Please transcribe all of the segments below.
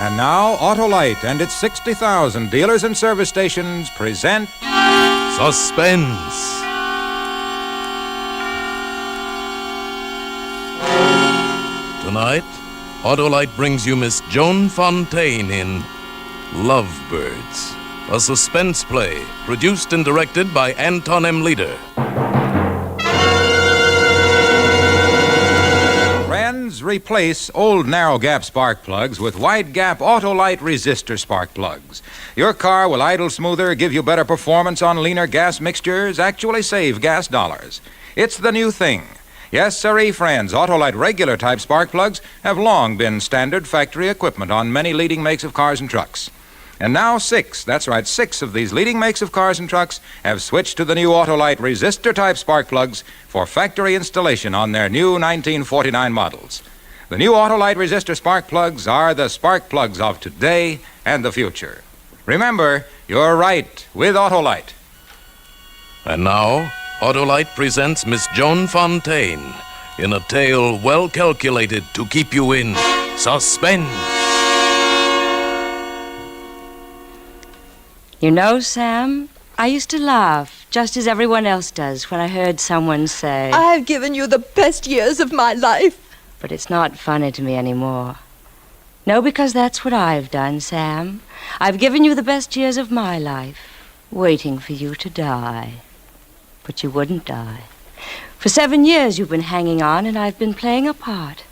And now, Autolite and its 60,000 dealers and service stations present Suspense. Tonight, Autolite brings you Miss Joan Fontaine in Lovebirds, a suspense play produced and directed by Anton M. Leader. Friends, replace old narrow gap spark plugs with wide gap Autolite resistor spark plugs. Your car will idle smoother, give you better performance on leaner gas mixtures, actually save gas dollars. It's the new thing. Yes, sirree, friends, Autolite regular type spark plugs have long been standard factory equipment on many leading makes of cars and trucks. And now six of these leading makes of cars and trucks have switched to the new Autolite resistor type spark plugs for factory installation on their new 1949 models. The new Autolite resistor spark plugs are the spark plugs of today and the future. Remember, you're right with Autolite. And now, Autolite presents Miss Joan Fontaine in a tale well calculated to keep you in suspense. You know, Sam, I used to laugh, just as everyone else does, when I heard someone say, I've given you the best years of my life. But it's not funny to me anymore. No, because that's what I've done, Sam. I've given you the best years of my life, waiting for you to die. But you wouldn't die. For 7 years you've been hanging on, and I've been playing a part.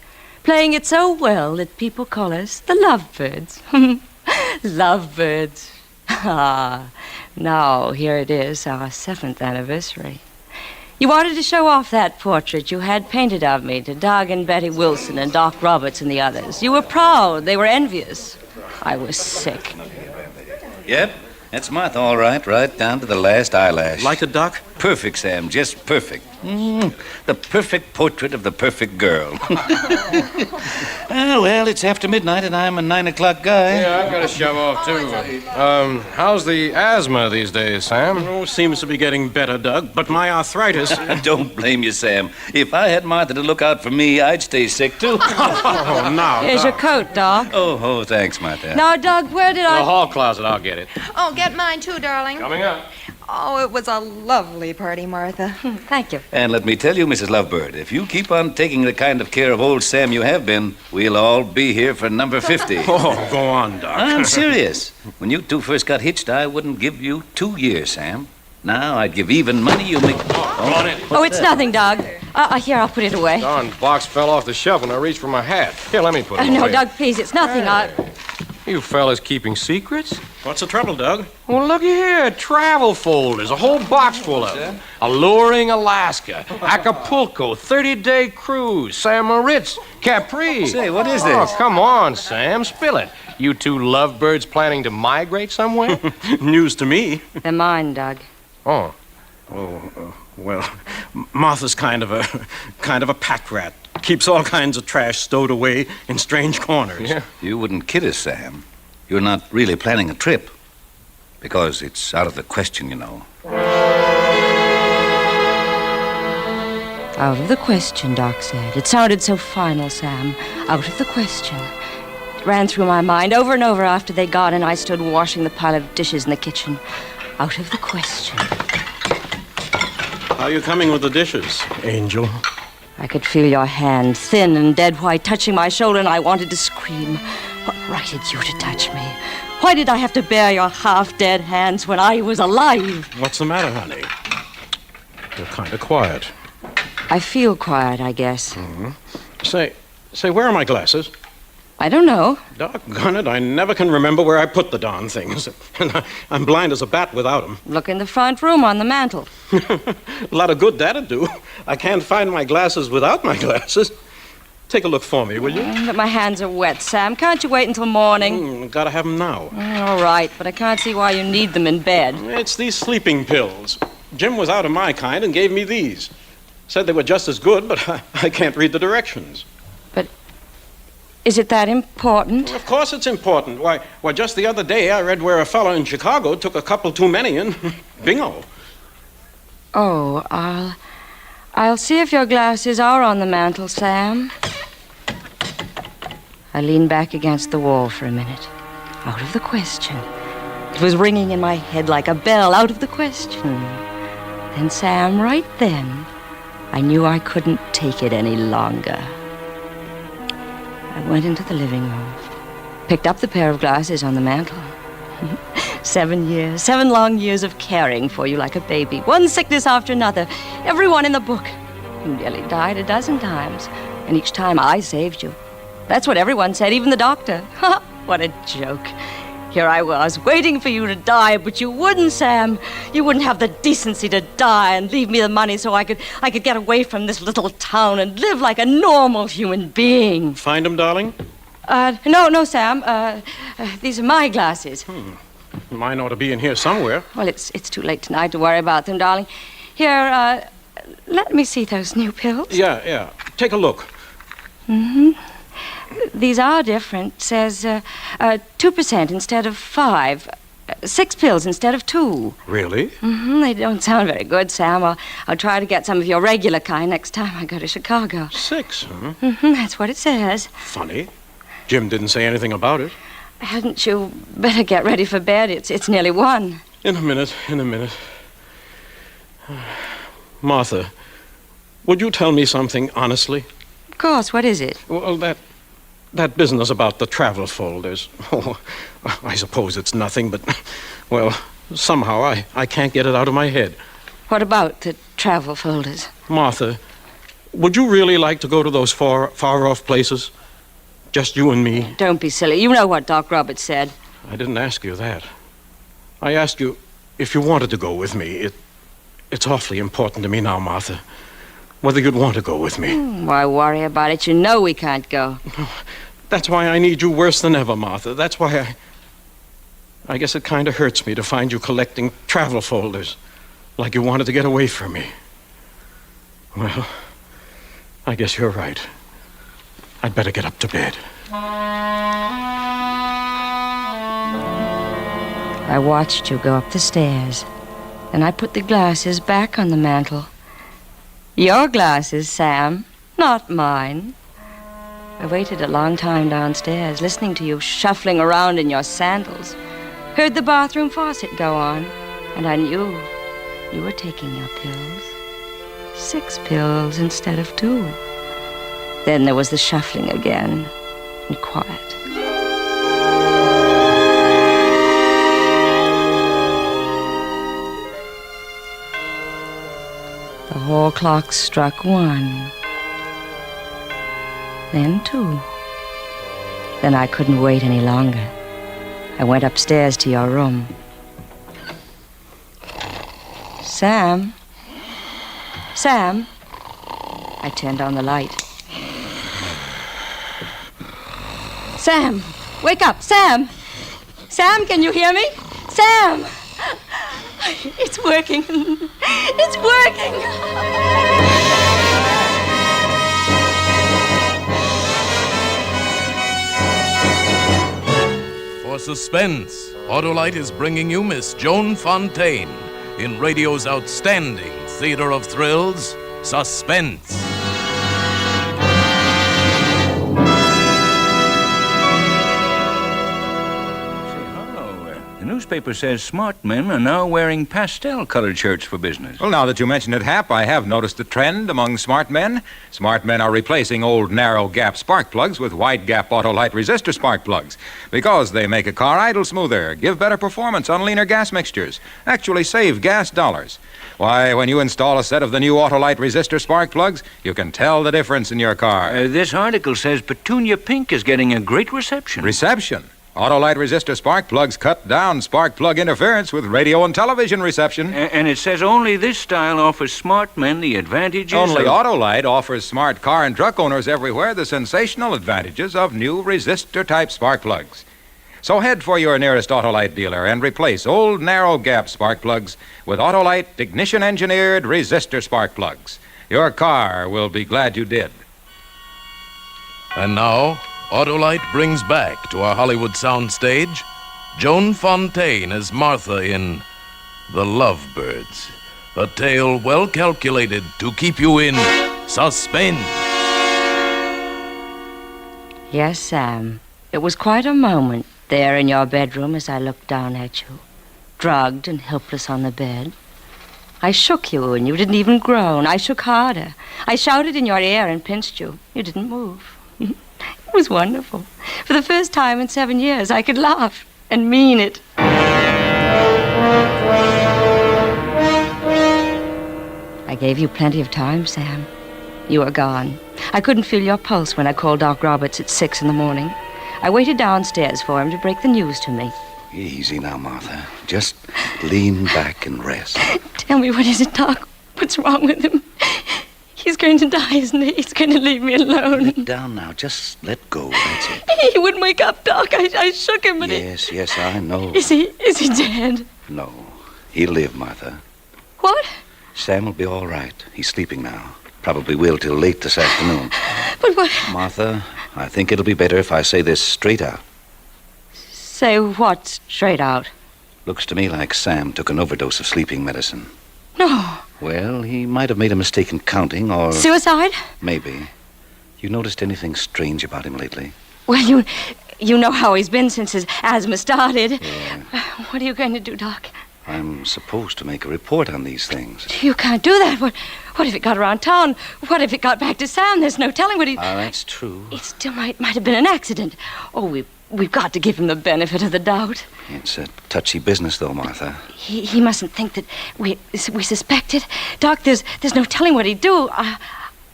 Playing it so well that people call us the Lovebirds. Lovebirds. Ah, now here it is, our 7th anniversary. You wanted to show off that portrait you had painted of me to Doug and Betty Wilson and Doc Roberts and the others. You were proud. They were envious. I was sick. Yep, that's Martha, all right, right down to the last eyelash. Like it, Doc? Perfect, Sam, just perfect. The perfect portrait of the perfect girl. Well, it's after midnight and I'm a 9 o'clock guy. Yeah, I've got to shove off, too. How's the asthma these days, Sam? Oh, seems to be getting better, Doug, but my arthritis... Don't blame you, Sam. If I had Martha to look out for me, I'd stay sick, too. Oh, now, Here's your coat, Doc. Oh, thanks, Martha. Now, Doug, where did The hall closet, I'll get it. Oh, get mine too, darling. Coming up. Oh, it was a lovely party, Martha. Thank you. And let me tell you, Mrs. Lovebird, if you keep on taking the kind of care of old Sam you have been, we'll all be here for number 50. Oh, go on, Doc. I'm serious. When you two first got hitched, I wouldn't give you 2 years, Sam. Now I'd give even money you make... It's nothing, Doug. Here, I'll put it away. Darn box fell off the shelf when I reached for my hat. Here, let me put it away. No, Doug, please, it's nothing. You fellas keeping secrets? What's the trouble, Doug? Well, looky here. Travel folders. A whole box full of them. Alluring Alaska. Acapulco. 30-day cruise. San Moritz. Capri. Say, what is this? Oh, come on, Sam. Spill it. You two lovebirds planning to migrate somewhere? News to me. They're mine, Doug. Oh. Well, Martha's kind of a pack rat. Keeps all kinds of trash stowed away in strange corners. Yeah. You wouldn't kid us, Sam. You're not really planning a trip. Because it's out of the question, you know. Out of the question, Doc said. It sounded so final, Sam. Out of the question. It ran through my mind over and over after they'd gone and I stood washing the pile of dishes in the kitchen. Out of the question. How are you coming with the dishes, Angel? I could feel your hand, thin and dead white, touching my shoulder, and I wanted to scream. What right had you to touch me? Why did I have to bear your half-dead hands when I was alive? What's the matter, honey? You're kind of quiet. I feel quiet, I guess. Mm-hmm. Say, where are my glasses? I don't know. Doggone it, I never can remember where I put the darn things. And I'm blind as a bat without them. Look in the front room on the mantel. A lot of good that'd do. I can't find my glasses without my glasses. Take a look for me, will you? But my hands are wet, Sam. Can't you wait until morning? Gotta have them now. All right, but I can't see why you need them in bed. It's these sleeping pills. Jim was out of my kind and gave me these. Said they were just as good, but I can't read the directions. But is it that important? Well, of course it's important. Why, just the other day I read where a fellow in Chicago took a couple too many and bingo. Oh, I'll see if your glasses are on the mantel, Sam. I leaned back against the wall for a minute. Out of the question. It was ringing in my head like a bell. Out of the question. Then, Sam, right then, I knew I couldn't take it any longer. I went into the living room, picked up the pair of glasses on the mantel. 7 years, 7 long years of caring for you like a baby. One sickness after another. Every one in the book. You nearly died a dozen times. And each time I saved you. That's what everyone said, even the doctor. What a joke. Here I was, waiting for you to die, but you wouldn't, Sam. You wouldn't have the decency to die and leave me the money so I could get away from this little town and live like a normal human being. Find him, darling? No, Sam. These are my glasses. Mine ought to be in here somewhere. Well, it's too late tonight to worry about them, darling. Here, let me see those new pills. Yeah. Take a look. These are different. Says 2% instead of 5. 6 pills instead of 2. Really? They don't sound very good, Sam. I'll try to get some of your regular kind next time I go to Chicago. 6, huh? That's what it says. Funny. Jim didn't say anything about it. Hadn't you better get ready for bed? It's nearly 1. In a minute. Martha, would you tell me something honestly? Of course. What is it? Well, that business about the travel folders. Oh, I suppose it's nothing, but, well, somehow I can't get it out of my head. What about the travel folders? Martha, would you really like to go to those far-off places? Just you and me? Don't be silly. You know what Doc Roberts said. I didn't ask you that. I asked you if you wanted to go with me. It's awfully important to me now, Martha. Whether you'd want to go with me. Why worry about it? You know we can't go. That's why I need you worse than ever, Martha. That's why I guess it kind of hurts me to find you collecting travel folders. Like you wanted to get away from me. Well, I guess you're right. I'd better get up to bed. I watched you go up the stairs. Then I put the glasses back on the mantel. Your glasses, Sam, not mine. I waited a long time downstairs, listening to you shuffling around in your sandals. Heard the bathroom faucet go on, and I knew you were taking your pills. 6 pills instead of 2. Then there was the shuffling again, and quiet. The hall clock struck 1. Then 2. Then I couldn't wait any longer. I went upstairs to your room. Sam? I turned on the light. Sam! Wake up! Sam! Sam, can you hear me? Sam! It's working. It's working! For Suspense, Autolite is bringing you Miss Joan Fontaine in radio's outstanding theater of thrills, Suspense. The newspaper says smart men are now wearing pastel-colored shirts for business. Well, now that you mention it, Hap, I have noticed a trend among smart men. Smart men are replacing old narrow-gap spark plugs with wide-gap Autolite resistor spark plugs because they make a car idle smoother, give better performance on leaner gas mixtures, actually save gas dollars. Why, when you install a set of the new Autolite resistor spark plugs, you can tell the difference in your car. This article says Petunia Pink is getting a great reception. Reception? Autolite resistor spark plugs cut down spark plug interference with radio and television reception. And it says only this style offers smart men the advantages Only of... Autolite offers smart car and truck owners everywhere the sensational advantages of new resistor-type spark plugs. So head for your nearest Autolite dealer and replace old narrow-gap spark plugs with Autolite ignition-engineered resistor spark plugs. Your car will be glad you did. And now, Autolite brings back to our Hollywood soundstage Joan Fontaine as Martha in The Lovebirds, a tale well calculated to keep you in suspense. Yes, Sam. It was quite a moment there in your bedroom as I looked down at you, drugged and helpless on the bed. I shook you and you didn't even groan. I shook harder. I shouted in your ear and pinched you. You didn't move. It was wonderful. For the first time in 7 years, I could laugh and mean it. I gave you plenty of time, Sam. You were gone. I couldn't feel your pulse when I called Doc Roberts at 6 in the morning. I waited downstairs for him to break the news to me. Easy now, Martha. Just lean back and rest. Tell me, what is it, Doc? What's wrong with him? He's going to die, isn't he? He's going to leave me alone. Let down now. Just let go. That's it. He wouldn't wake up, Doc. I shook him, but Yes, I know. Is he dead? No. He'll live, Martha. What? Sam will be all right. He's sleeping now. Probably will till late this afternoon. But what? Martha, I think it'll be better if I say this straight out. Say what straight out? Looks to me like Sam took an overdose of sleeping medicine. No. Well, he might have made a mistake in counting, or... Suicide? Maybe. You noticed anything strange about him lately? Well, you know how he's been since his asthma started. Yeah. What are you going to do, Doc? I'm supposed to make a report on these things. You can't do that. What if it got around town? What if it got back to Sam? There's no telling what he... That's true. It still might have been an accident. Oh, we've got to give him the benefit of the doubt. It's a touchy business, though, Martha. He mustn't think that we suspect it. Doc, there's no telling what he'd do.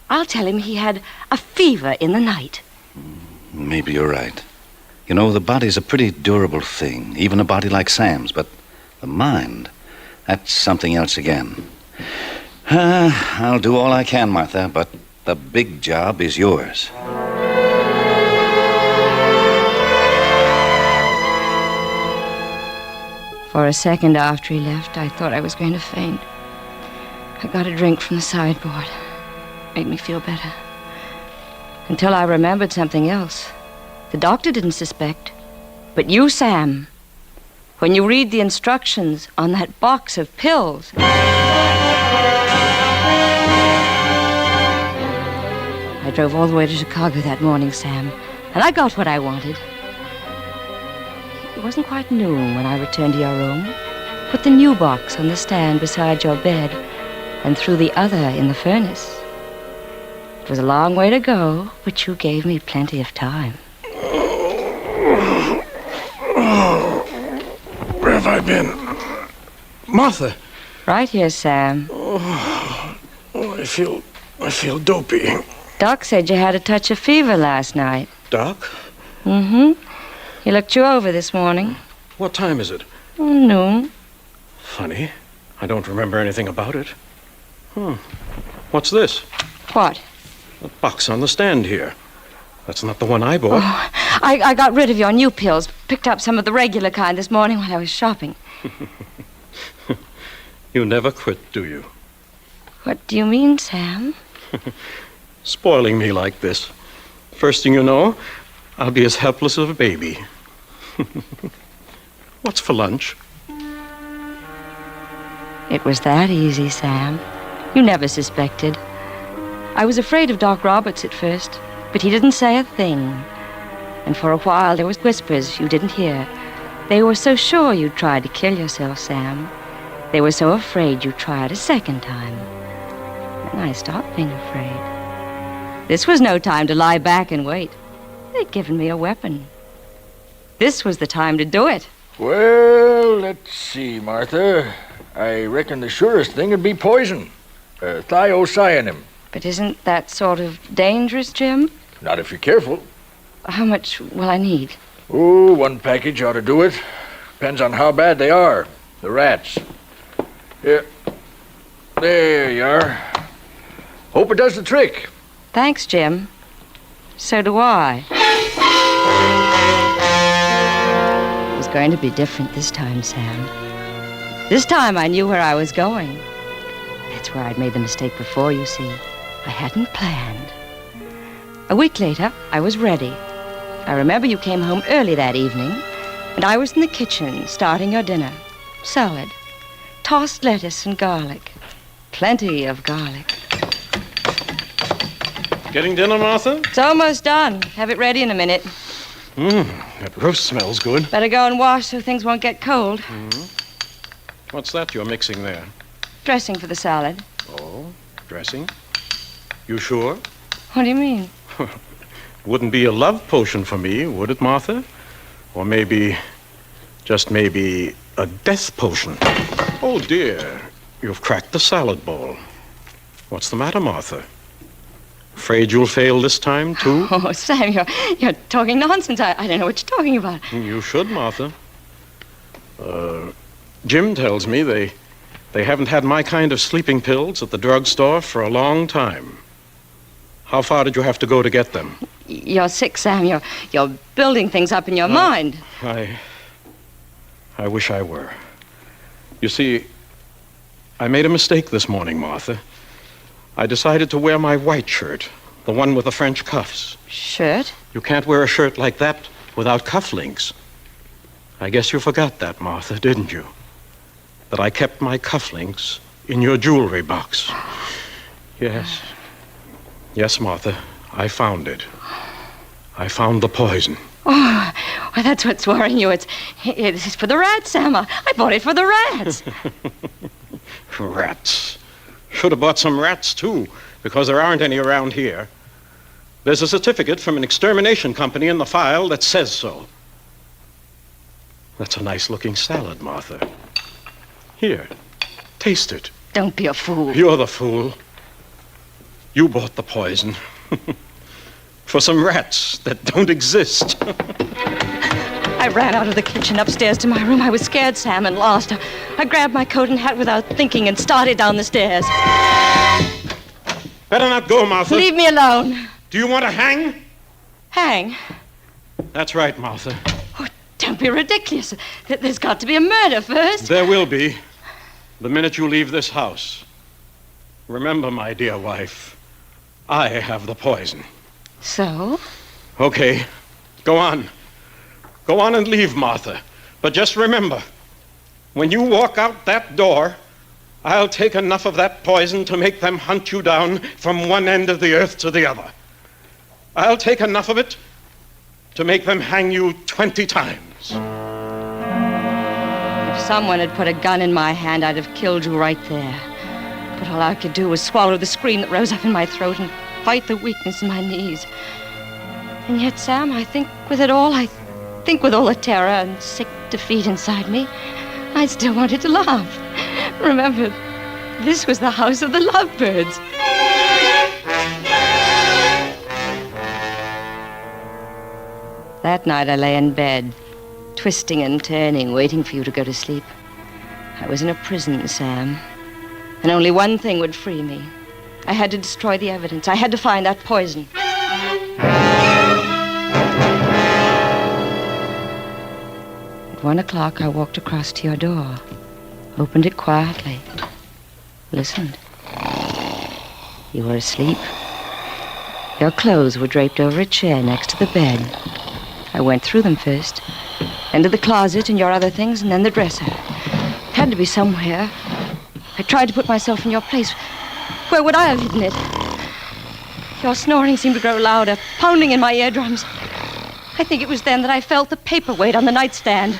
I'll tell him he had a fever in the night. Maybe you're right. You know, the body's a pretty durable thing, even a body like Sam's, but the mind, that's something else again. I'll do all I can, Martha, but the big job is yours. For a second after he left, I thought I was going to faint. I got a drink from the sideboard. Made me feel better. Until I remembered something else. The doctor didn't suspect. But you, Sam, when you read the instructions on that box of pills... I drove all the way to Chicago that morning, Sam, and I got what I wanted. It wasn't quite noon when I returned to your room, put the new box on the stand beside your bed, and threw the other in the furnace. It was a long way to go, but you gave me plenty of time. Where have I been? Martha. Right here, Sam. I feel dopey. Doc said you had a touch of fever last night. Doc? Mm-hmm. He looked you over this morning. What time is it? Noon. Funny. I don't remember anything about it. What's this? What? A box on the stand here. That's not the one I bought. Oh, I got rid of your new pills. Picked up some of the regular kind this morning while I was shopping. You never quit, do you? What do you mean, Sam? Spoiling me like this. First thing you know, I'll be as helpless as a baby. What's for lunch? It was that easy, Sam. You never suspected. I was afraid of Doc Roberts at first, but he didn't say a thing. And for a while there was whispers you didn't hear. They were so sure you'd tried to kill yourself, Sam. They were so afraid you'd try it a second time. And I stopped being afraid. This was no time to lie back and wait. They'd given me a weapon. This was the time to do it. Well, let's see, Martha. I reckon the surest thing would be poison. Thiocyanin. But isn't that sort of dangerous, Jim? Not if you're careful. How much will I need? Oh, one package ought to do it. Depends on how bad they are. The rats. Here. There you are. Hope it does the trick. Thanks, Jim. So do I. It was going to be different this time, Sam. This time I knew where I was going. That's where I'd made the mistake before, you see. I hadn't planned. A week later, I was ready. I remember you came home early that evening, and I was in the kitchen starting your dinner. Salad, tossed lettuce and garlic. Plenty of garlic. Getting dinner, Martha? It's almost done. Have it ready in a minute. That roast smells good. Better go and wash so things won't get cold. What's that you're mixing there? Dressing for the salad. Oh, dressing? You sure? What do you mean? Wouldn't be a love potion for me, would it, Martha? Or maybe, just maybe, a death potion. Oh, dear. You've cracked the salad bowl. What's the matter, Martha? Afraid you'll fail this time, too? Oh, Sam, you're talking nonsense. I don't know what you're talking about. You should, Martha. Jim tells me they haven't had my kind of sleeping pills at the drugstore for a long time. How far did you have to go to get them? You're sick, Sam. You're building things up in your mind. I wish I were. You see, I made a mistake this morning, Martha. I decided to wear my white shirt, the one with the French cuffs. Shirt? You can't wear a shirt like that without cufflinks. I guess you forgot that, Martha, didn't you? That I kept my cufflinks in your jewelry box. Yes. Yes, Martha, I found it. I found the poison. Oh, well, that's what's worrying you. It's for the rats, Sam. I bought it for the rats. Rats. Should have bought some rats, too, because there aren't any around here. There's a certificate from an extermination company in the file that says so. That's a nice-looking salad, Martha. Here, taste it. Don't be a fool. You're the fool. You bought the poison. For some rats that don't exist. I ran out of the kitchen upstairs to my room. I was scared, Sam, and lost. I grabbed my coat and hat without thinking and started down the stairs. Better not go, Martha. Leave me alone. Do you want to hang? Hang? That's right, Martha. Oh, don't be ridiculous. There's got to be a murder first. There will be. The minute you leave this house. Remember, my dear wife, I have the poison. So? Okay, go on. Go on and leave, Martha. But just remember, when you walk out that door, I'll take enough of that poison to make them hunt you down from one end of the earth to the other. I'll take enough of it to make them hang you 20 times. If someone had put a gun in my hand, I'd have killed you right there. But all I could do was swallow the scream that rose up in my throat and fight the weakness in my knees. And yet, Sam, I think with it all, with all the terror and sick defeat inside me, I still wanted to laugh. Remember, this was the house of the lovebirds. That night I lay in bed, twisting and turning, waiting for you to go to sleep. I was in a prison, Sam, and only one thing would free me. I had to destroy the evidence. I had to find that poison. At 1 o'clock, I walked across to your door, opened it quietly, listened. You were asleep. Your clothes were draped over a chair next to the bed. I went through them first, into the closet and your other things, and then the dresser. It had to be somewhere. I tried to put myself in your place. Where would I have hidden it? Your snoring seemed to grow louder, pounding in my eardrums. I think it was then that I felt the paperweight on the nightstand.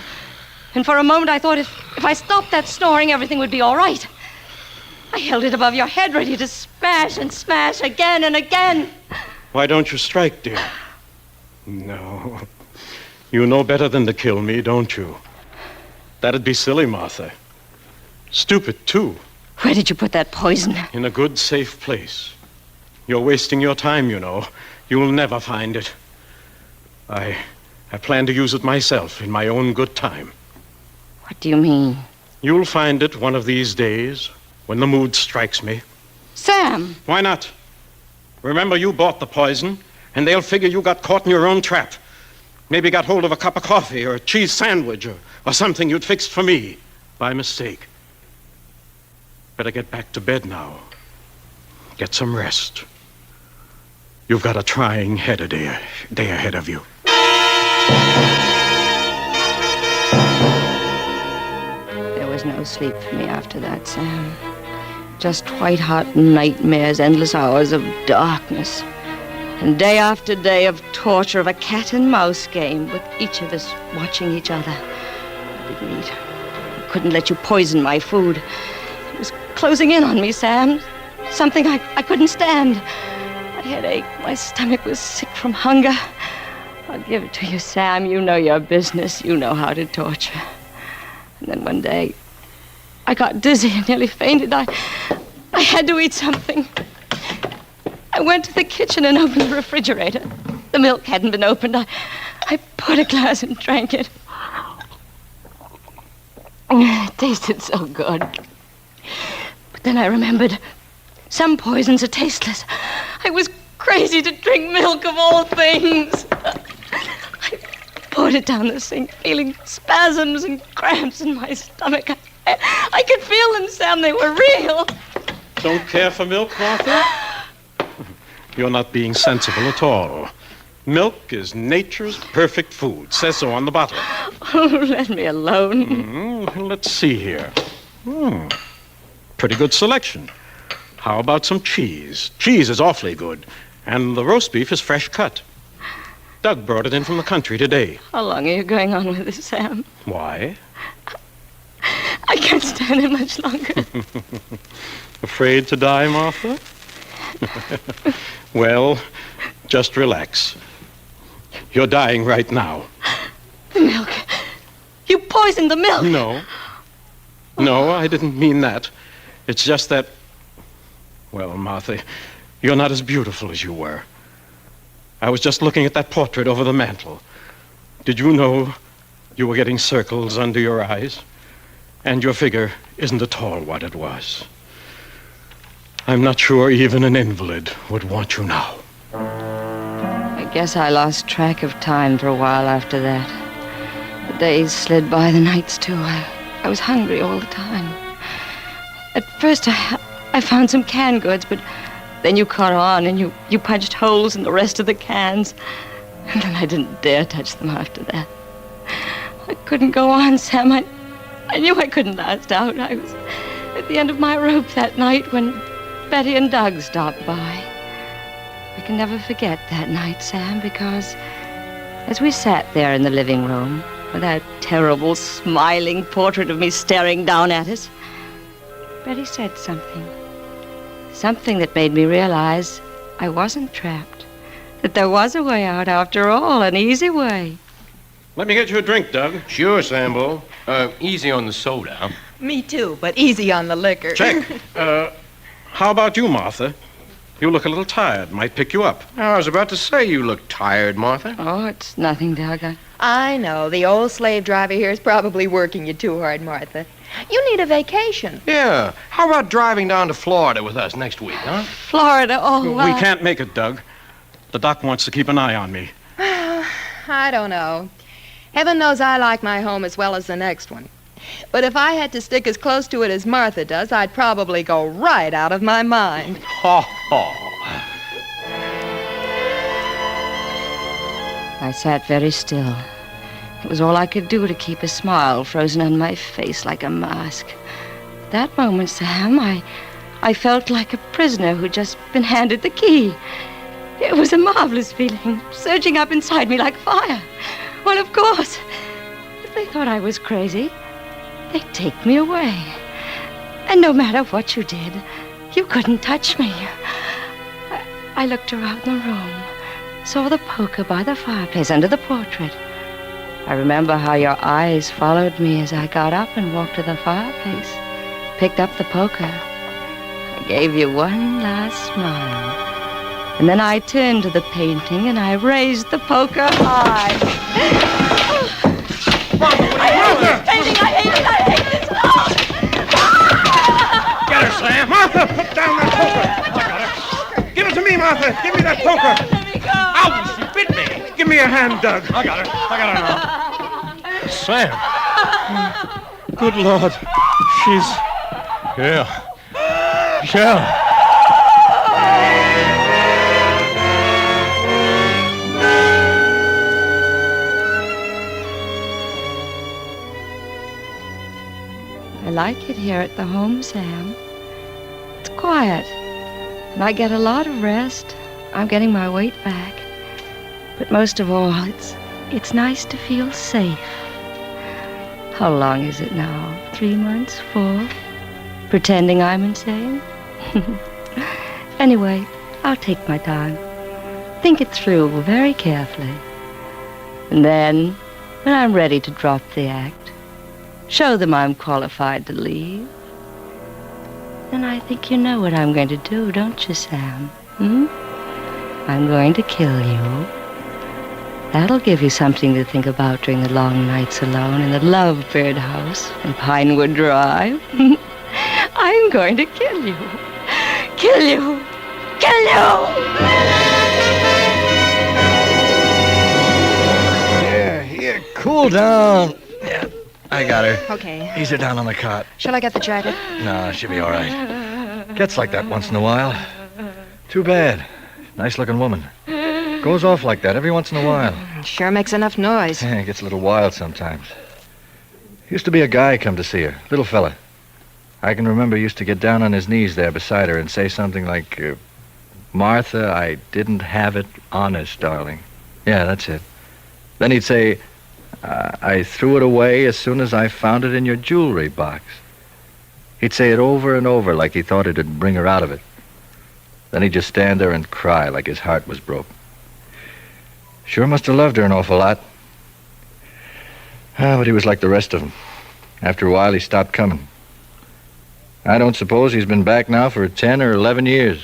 And for a moment I thought if I stopped that snoring, everything would be all right. I held it above your head, ready to smash and smash again and again. Why don't you strike, dear? No. You know better than to kill me, don't you? That'd be silly, Martha. Stupid, too. Where did you put that poison? In a good, safe place. You're wasting your time, you know. You'll never find it. I plan to use it myself in my own good time. What do you mean? You'll find it one of these days when the mood strikes me. Sam! Why not? Remember, you bought the poison, and they'll figure you got caught in your own trap. Maybe got hold of a cup of coffee or a cheese sandwich or something you'd fixed for me by mistake. Better get back to bed now. Get some rest. You've got a trying day ahead of you. There was no sleep for me after that, Sam. Just white-hot nightmares, endless hours of darkness. And day after day of torture, of a cat and mouse game, with each of us watching each other. I didn't eat. I couldn't let you poison my food. It was closing in on me, Sam. Something I couldn't stand. My head ached. My stomach was sick from hunger. I'll give it to you, Sam. You know your business. You know how to torture. And then one day, I got dizzy and nearly fainted. I had to eat something. I went to the kitchen and opened the refrigerator. The milk hadn't been opened. I poured a glass and drank it. It tasted so good. But then I remembered some poisons are tasteless. I was crazy to drink milk of all things. I poured it down the sink, feeling spasms and cramps in my stomach. I could feel them, Sam. They were real. Don't care for milk, Martha? You're not being sensible at all. Milk is nature's perfect food. Says so on the bottle. Oh, let me alone. Let's see here. Pretty good selection. How about some cheese? Cheese is awfully good. And the roast beef is fresh cut. Doug brought it in from the country today. How long are you going on with this, Sam? Why? I can't stand it much longer. Afraid to die, Martha? Well, just relax. You're dying right now. The milk. You poisoned the milk. No, I didn't mean that. It's just that, well, Martha, you're not as beautiful as you were. I was just looking at that portrait over the mantel. Did you know you were getting circles under your eyes? And your figure isn't at all what it was. I'm not sure even an invalid would want you now. I guess I lost track of time for a while after that. The days slid by, the nights too. I was hungry all the time. At first I found some canned goods, but then you caught on and you punched holes in the rest of the cans. And then I didn't dare touch them after that. I couldn't go on, Sam. I knew I couldn't last out. I was at the end of my rope that night when Betty and Doug stopped by. I can never forget that night, Sam, because as we sat there in the living room with that terrible smiling portrait of me staring down at us, Betty said something. Something that made me realize I wasn't trapped. That there was a way out after all, an easy way. Let me get you a drink, Doug. Sure, Sambo. Easy on the soda. Me too, but easy on the liquor. Check. How about you, Martha? You look a little tired. Might pick you up. I was about to say you look tired, Martha. Oh, it's nothing, Doug. I know. The old slave driver here is probably working you too hard, Martha. You need a vacation. Yeah. How about driving down to Florida with us next week, huh? Florida, oh, We can't make it, Doug. The doc wants to keep an eye on me. I don't know. Heaven knows I like my home as well as the next one. But if I had to stick as close to it as Martha does, I'd probably go right out of my mind. Ha ha. I sat very still. It was all I could do to keep a smile frozen on my face like a mask. At that moment, Sam, I felt like a prisoner who'd just been handed the key. It was a marvelous feeling, surging up inside me like fire. Well, of course, if they thought I was crazy, they'd take me away. And no matter what you did, you couldn't touch me. I looked around the room, saw the poker by the fireplace under the portrait. I remember how your eyes followed me as I got up and walked to the fireplace, picked up the poker. I gave you one last smile. And then I turned to the painting and I raised the poker high. I hate this painting! I hate this! Get her, Sam! Martha, put down that poker! I got her. Give it to me, Martha! Give me that poker! Let me go! Ow, she bit me! Give me a hand, Doug. I got her now. Sam! Good Lord. She's... Yeah. I like it here at the home, Sam. It's quiet, and I get a lot of rest. I'm getting my weight back. But most of all, it's nice to feel safe. How long is it now? 3 months? 4? Pretending I'm insane? Anyway, I'll take my time. Think it through very carefully. And then, when I'm ready to drop the act, show them I'm qualified to leave, then I think you know what I'm going to do, don't you, Sam? I'm going to kill you. That'll give you something to think about during the long nights alone in the Lovebird house on Pinewood Drive. I'm going to kill you. Kill you. Kill you! Here, cool down. Yeah, I got her. Okay. Ease her down on the cot. Shall I get the jacket? No, she'll be all right. Gets like that once in a while. Too bad. Nice-looking woman. Goes off like that every once in a while. Sure makes enough noise. Yeah, gets a little wild sometimes. Used to be a guy come to see her, little fella. I can remember he used to get down on his knees there beside her and say something like, Martha, I didn't have it honest, darling. Yeah, that's it. Then he'd say, I threw it away as soon as I found it in your jewelry box. He'd say it over and over like he thought it'd bring her out of it. Then he'd just stand there and cry like his heart was broke. Sure must have loved her an awful lot. But he was like the rest of them. After a while, he stopped coming. I don't suppose he's been back now for 10 or 11 years.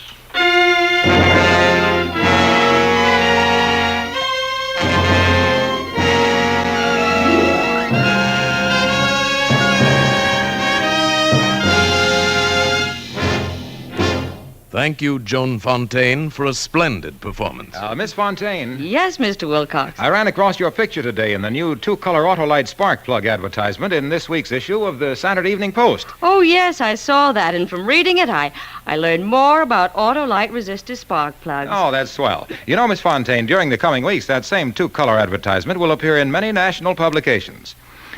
Thank you, Joan Fontaine, for a splendid performance. Miss Fontaine. Yes, Mr. Wilcox. I ran across your picture today in the new two-color Autolite spark plug advertisement in this week's issue of the Saturday Evening Post. Oh, yes, I saw that, and from reading it, I learned more about Autolite resistor spark plugs. Oh, that's swell. You know, Miss Fontaine, during the coming weeks, that same two-color advertisement will appear in many national publications.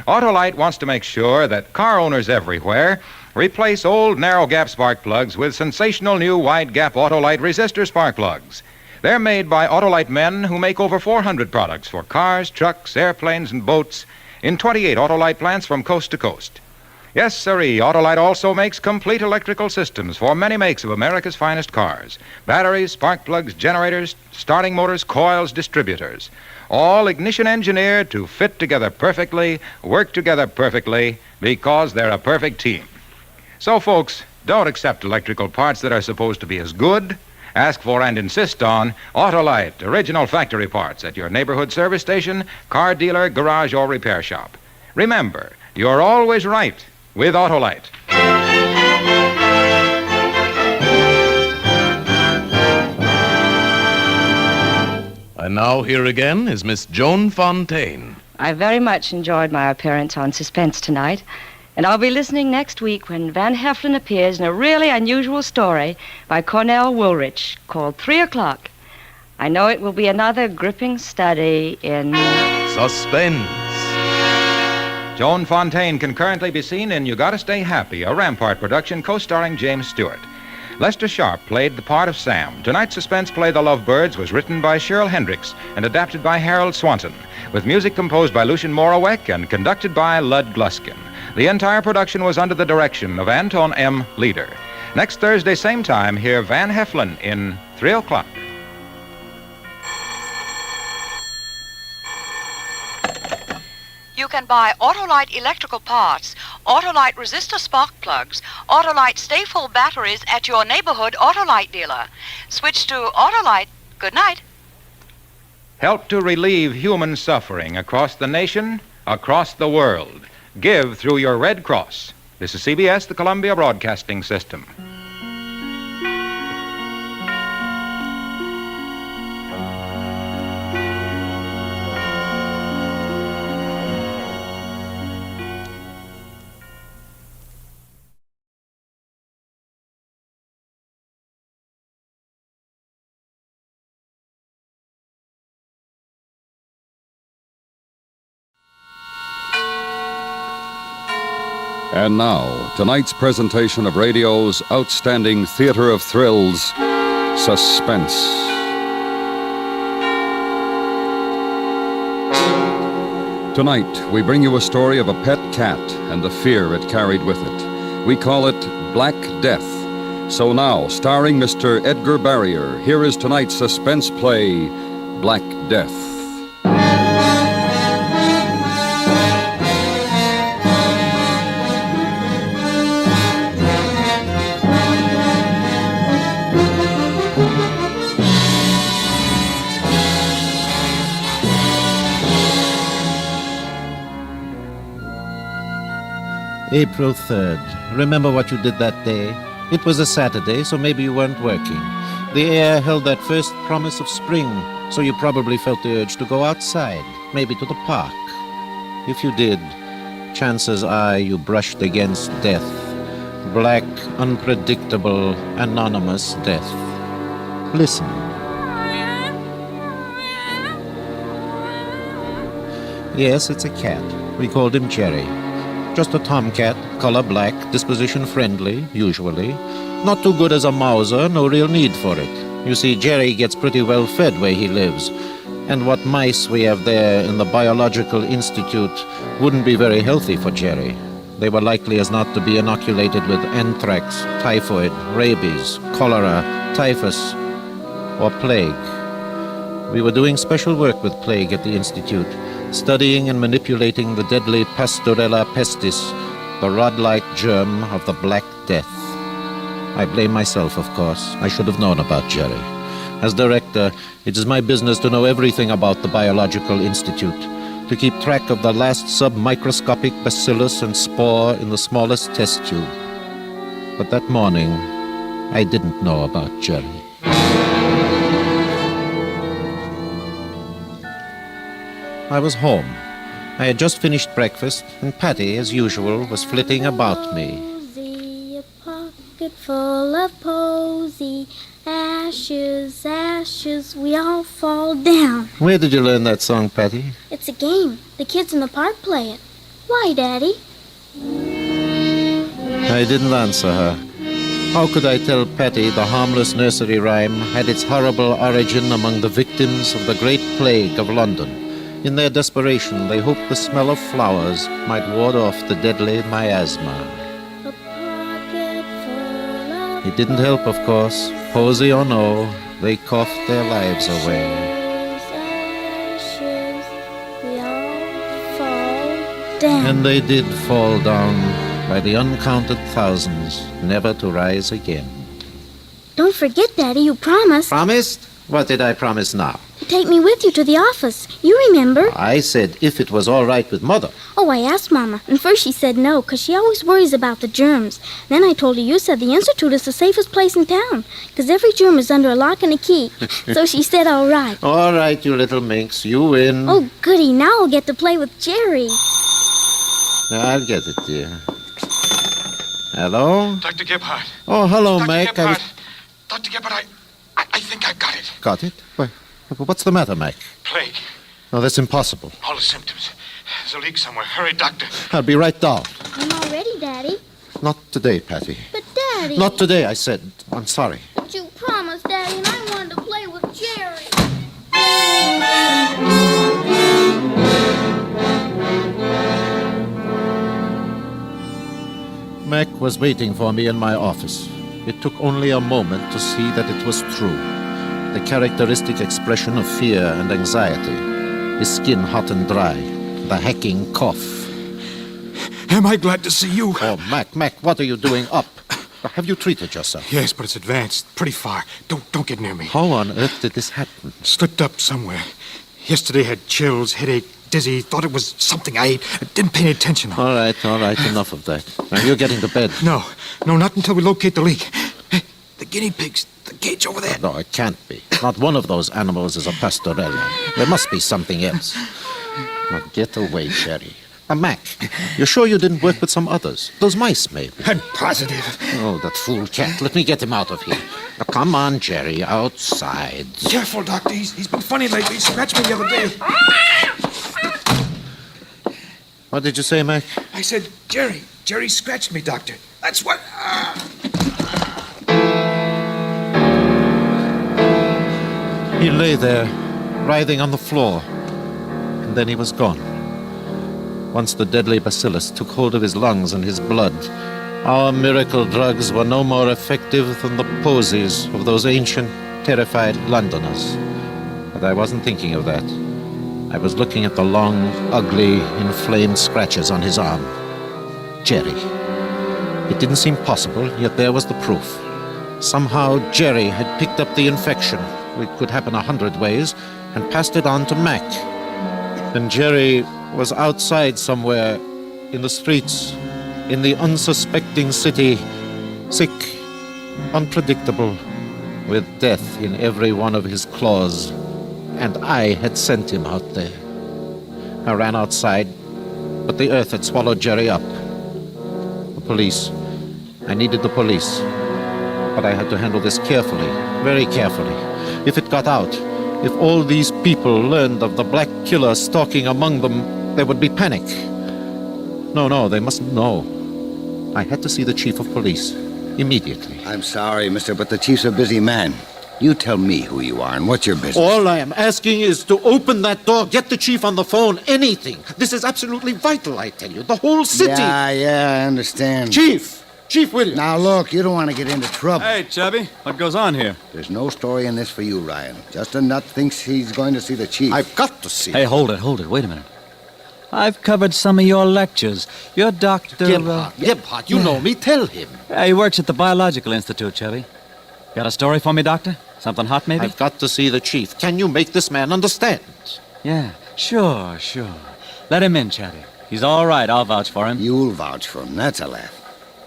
Autolite wants to make sure that car owners everywhere replace old narrow-gap spark plugs with sensational new wide-gap Autolite resistor spark plugs. They're made by Autolite men who make over 400 products for cars, trucks, airplanes, and boats in 28 Autolite plants from coast to coast. Yes, sirree, Autolite also makes complete electrical systems for many makes of America's finest cars. Batteries, spark plugs, generators, starting motors, coils, distributors. All ignition engineered to fit together perfectly, work together perfectly, because they're a perfect team. So, folks, don't accept electrical parts that are supposed to be as good. Ask for and insist on Autolite, original factory parts at your neighborhood service station, car dealer, garage, or repair shop. Remember, you're always right with Autolite. And now here again is Miss Joan Fontaine. I very much enjoyed my appearance on Suspense tonight. And I'll be listening next week when Van Heflin appears in a really unusual story by Cornell Woolrich called 3 O'Clock. I know it will be another gripping study in Suspense. Joan Fontaine can currently be seen in You Gotta Stay Happy, a Rampart production co-starring James Stewart. Lester Sharp played the part of Sam. Tonight's suspense play, The Lovebirds, was written by Cheryl Hendricks and adapted by Harold Swanson, with music composed by Lucien Morawek and conducted by Lud Gluskin. The entire production was under the direction of Anton M. Leader. Next Thursday, same time, hear Van Heflin in 3 O'Clock. You can buy Autolite electrical parts, Autolite resistor spark plugs, Autolite stay-full batteries at your neighborhood Autolite dealer. Switch to Autolite. Good night. Help to relieve human suffering across the nation, across the world. Give through your Red Cross. This is CBS, the Columbia Broadcasting System. And now, tonight's presentation of radio's outstanding theater of thrills, Suspense. Tonight, we bring you a story of a pet cat and the fear it carried with it. We call it Black Death. So now, starring Mr. Edgar Barrier, here is tonight's suspense play, Black Death. April 3rd. Remember what you did that day? It was a Saturday, so maybe you weren't working. The air held that first promise of spring, so you probably felt the urge to go outside, maybe to the park. If you did, chances are you brushed against death. Black, unpredictable, anonymous death. Listen. Yes, it's a cat. We called him Jerry. Just a tomcat, color black, disposition friendly, usually. Not too good as a mouser, no real need for it. You see, Jerry gets pretty well fed where he lives. And what mice we have there in the Biological Institute wouldn't be very healthy for Jerry. They were likely as not to be inoculated with anthrax, typhoid, rabies, cholera, typhus, or plague. We were doing special work with plague at the Institute, studying and manipulating the deadly Pastorella pestis, the rod-like germ of the Black Death. I blame myself, of course. I should have known about Jerry. As director, it is my business to know everything about the Biological Institute, to keep track of the last submicroscopic bacillus and spore in the smallest test tube. But that morning, I didn't know about Jerry. I was home. I had just finished breakfast, and Patty, as usual, was flitting about me. Posy, a pocket full of posy, ashes, ashes, we all fall down. Where did you learn that song, Patty? It's a game. The kids in the park play it. Why, Daddy? I didn't answer her. How could I tell Patty the harmless nursery rhyme had its horrible origin among the victims of the Great Plague of London? In their desperation, they hoped the smell of flowers might ward off the deadly miasma. It didn't help, of course. Posy or no, they coughed their lives away. Ashes, we all fall down. And they did fall down by the uncounted thousands, never to rise again. Don't forget, Daddy, you promised. Promised? What did I promise now? Take me with you to the office. You remember? I said if it was all right with Mother. Oh, I asked Mama, and first she said no, 'cause she always worries about the germs. Then I told her you said the Institute is the safest place in town, 'cause every germ is under a lock and a key. So she said all right. All right, you little minx, you win. Oh, goody, now I'll get to play with Jerry. I'll get it, dear. Hello? Dr. Gebhardt. Oh, hello, Dr. Mac. Gebhardt. Dr. Gebhardt, I think I've got it. Got it? What's the matter, Mac? Plague. No, that's impossible. All the symptoms. There's a leak somewhere. Hurry, Doctor. I'll be right down. I'm all ready, Daddy. Not today, Patty. But, Daddy... Not today, I said. I'm sorry. But you promised, Daddy, and I wanted to play with Jerry. Mac was waiting for me in my office. It took only a moment to see that it was true. The characteristic expression of fear and anxiety. His skin hot and dry. The hacking cough. Am I glad to see you? Oh, Mac, what are you doing up? Have you treated yourself? Yes, but it's advanced. Pretty far. Don't get near me. How on earth did this happen? Slipped up somewhere. Yesterday had chills, headache, dizzy. Thought it was something I ate. Didn't pay any attention. All right. Enough of that. Now, you're getting to bed. No, not until we locate the leak. Hey, the guinea pigs. The cage over there. No, it can't be. Not one of those animals is a pastorella. There must be something else. Now, get away, Jerry. Mac, you're sure you didn't work with some others? Those mice, maybe? I'm positive. Oh, that fool cat. Let me get him out of here. Now, come on, Jerry, outside. Careful, Doctor. He's been funny lately. He scratched me the other day. What did you say, Mac? I said, Jerry. Jerry scratched me, Doctor. That's what... He lay there, writhing on the floor, and then he was gone. Once the deadly bacillus took hold of his lungs and his blood, our miracle drugs were no more effective than the posies of those ancient, terrified Londoners. But I wasn't thinking of that. I was looking at the long, ugly, inflamed scratches on his arm. Jerry. It didn't seem possible, yet there was the proof. Somehow Jerry had picked up the infection, which could happen 100 ways, and passed it on to Mac. And Jerry was outside somewhere, in the streets, in the unsuspecting city, sick, unpredictable, with death in every one of his claws. And I had sent him out there. I ran outside, but the earth had swallowed Jerry up. The police. I needed the police. But I had to handle this carefully, very carefully. If it got out, if all these people learned of the black killer stalking among them, there would be panic. No, they mustn't know. I had to see the chief of police, immediately. I'm sorry, mister, but the chief's a busy man. You tell me who you are and what's your business. All I am asking is to open that door, get the chief on the phone, anything. This is absolutely vital, I tell you. The whole city. Yeah, I understand. Chief Williams. Now, look, you don't want to get into trouble. Hey, Chubby, what goes on here? There's no story in this for you, Ryan. Just a nut thinks he's going to see the chief. I've got to see Hey, hold it. Wait a minute. I've covered some of your lectures. You're Dr. Gebhardt, you know me. Tell him. He works at the Biological Institute, Chubby. Got a story for me, Doctor? Something hot, maybe? I've got to see the chief. Can you make this man understand? Yeah, sure. Let him in, Chubby. He's all right. I'll vouch for him. You'll vouch for him. That's a laugh.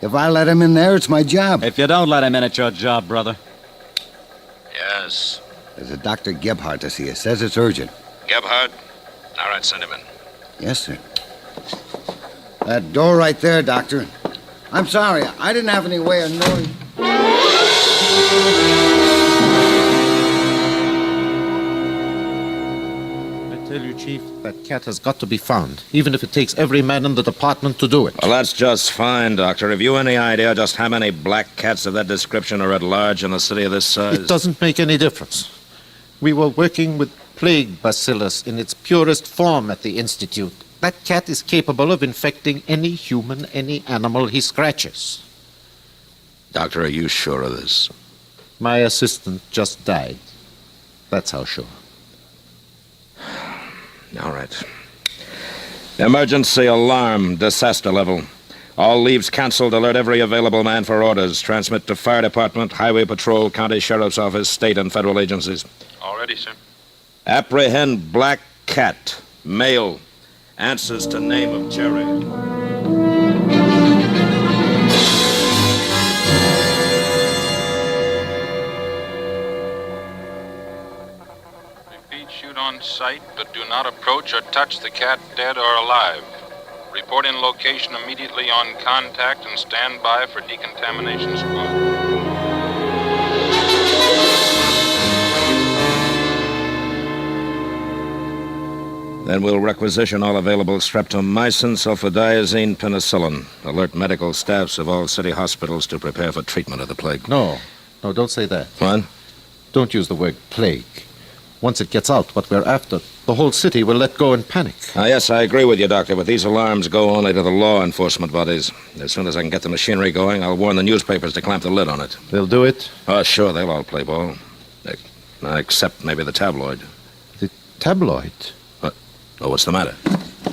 If I let him in there, it's my job. If you don't let him in, it's your job, brother. Yes. There's a Dr. Gebhardt to see you. Says it's urgent. Gebhardt? All right, send him in. Yes, sir. That door right there, Doctor. I'm sorry. I didn't have any way of knowing. I tell you, Chief, that cat has got to be found, even if it takes every man in the department to do it. Well, that's just fine, Doctor. Have you any idea just how many black cats of that description are at large in a city of this size? It doesn't make any difference. We were working with plague bacillus in its purest form at the Institute. That cat is capable of infecting any human, any animal he scratches. Doctor, are you sure of this? My assistant just died. That's how sure. All right. Emergency alarm, disaster level. All leaves cancelled. Alert every available man for orders. Transmit to fire department, highway patrol, county sheriff's office, state and federal agencies. All ready, sir. Apprehend black cat, male. Answers to name of Jerry. Shoot on sight, but do not approach or touch the cat dead or alive. Report in location immediately on contact and stand by for decontamination squad. Then we'll requisition all available streptomycin, sulfadiazine, penicillin. Alert medical staffs of all city hospitals to prepare for treatment of the plague. No, don't say that. What? Don't use the word plague. Once it gets out what we're after, the whole city will let go in panic. Yes, I agree with you, Doctor, but these alarms go only to the law enforcement bodies. As soon as I can get the machinery going, I'll warn the newspapers to clamp the lid on it. They'll do it? Oh, sure, they'll all play ball. Except maybe the tabloid. The tabloid? What? Oh, what's the matter?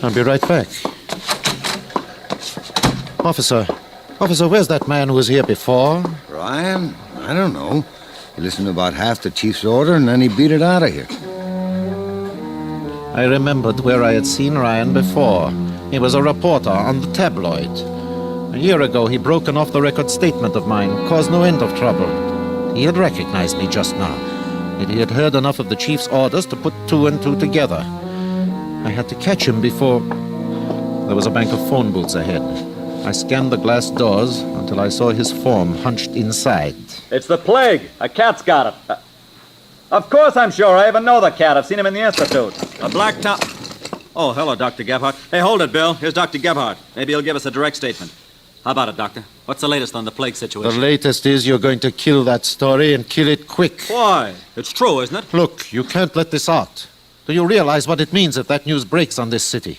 I'll be right back. Officer, where's that man who was here before? Ryan? I don't know. He listened to about half the chief's order, and then he beat it out of here. I remembered where I had seen Ryan before. He was a reporter on the tabloid. A year ago, he broke an off-the-record statement of mine, caused no end of trouble. He had recognized me just now, and he had heard enough of the chief's orders to put two and two together. I had to catch him before... There was a bank of phone booths ahead. I scanned the glass doors until I saw his form hunched inside. It's the plague. A cat's got it. Of course I'm sure. I even know the cat. I've seen him in the Institute. A black top. Oh, hello, Dr. Gebhardt. Hey, hold it, Bill. Here's Dr. Gebhardt. Maybe he'll give us a direct statement. How about it, Doctor? What's the latest on the plague situation? The latest is you're going to kill that story and kill it quick. Why? It's true, isn't it? Look, you can't let this out. Do you realize what it means if that news breaks on this city?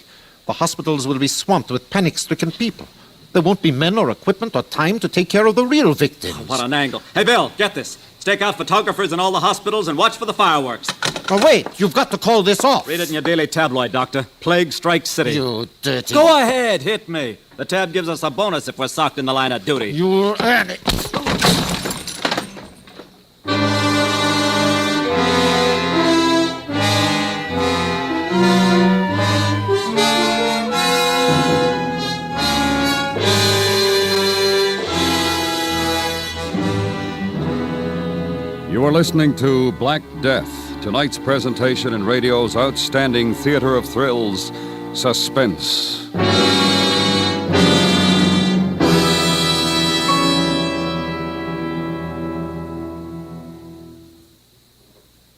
The hospitals will be swamped with panic-stricken people. There won't be men or equipment or time to take care of the real victims. Oh, what an angle. Hey, Bill, get this. Stake out photographers in all the hospitals and watch for the fireworks. Oh, wait, you've got to call this off. Read it in your daily tabloid, Doctor. Plague strikes city. You dirty... Go ahead, hit me. The tab gives us a bonus if we're socked in the line of duty. You'll earn it. You are listening to Black Death, tonight's presentation in radio's outstanding theater of thrills, Suspense.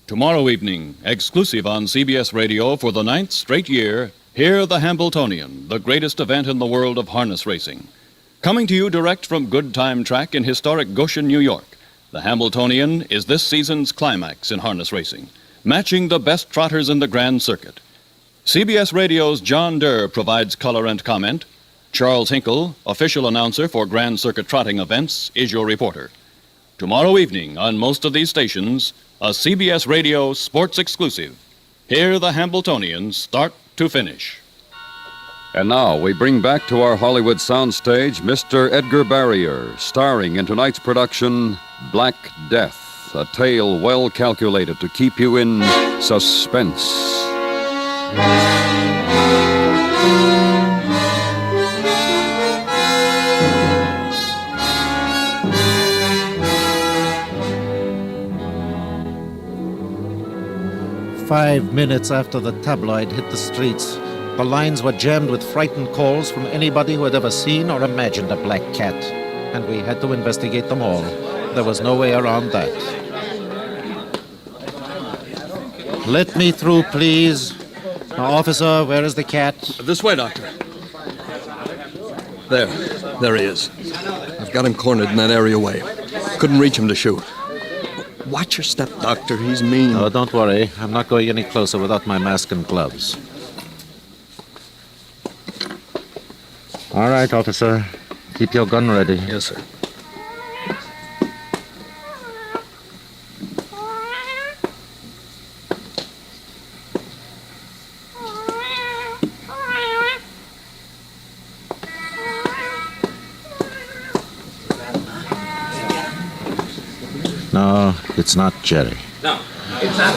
Tomorrow evening, exclusive on CBS Radio for the 9th straight year, hear the Hambletonian, the greatest event in the world of harness racing. Coming to you direct from Good Time Track in historic Goshen, New York. The Hambletonian is this season's climax in harness racing, matching the best trotters in the Grand Circuit. CBS Radio's John Durr provides color and comment. Charles Hinkle, official announcer for Grand Circuit trotting events, is your reporter. Tomorrow evening on most of these stations, a CBS Radio sports exclusive. Hear the Hambletonian start to finish. And now we bring back to our Hollywood soundstage Mr. Edgar Barrier, starring in tonight's production, Black Death, a tale well calculated to keep you in suspense. 5 minutes after the tabloid hit the streets, the lines were jammed with frightened calls from anybody who had ever seen or imagined a black cat, and we had to investigate them all. There was no way around that. Let me through, please. Now, officer, where is the cat? This way, Doctor. There he is. I've got him cornered in that area way. Couldn't reach him to shoot. Watch your step, Doctor. He's mean. Oh, don't worry. I'm not going any closer without my mask and gloves. All right, officer. Keep your gun ready. Yes, sir. No, it's not Jerry. No, it's not.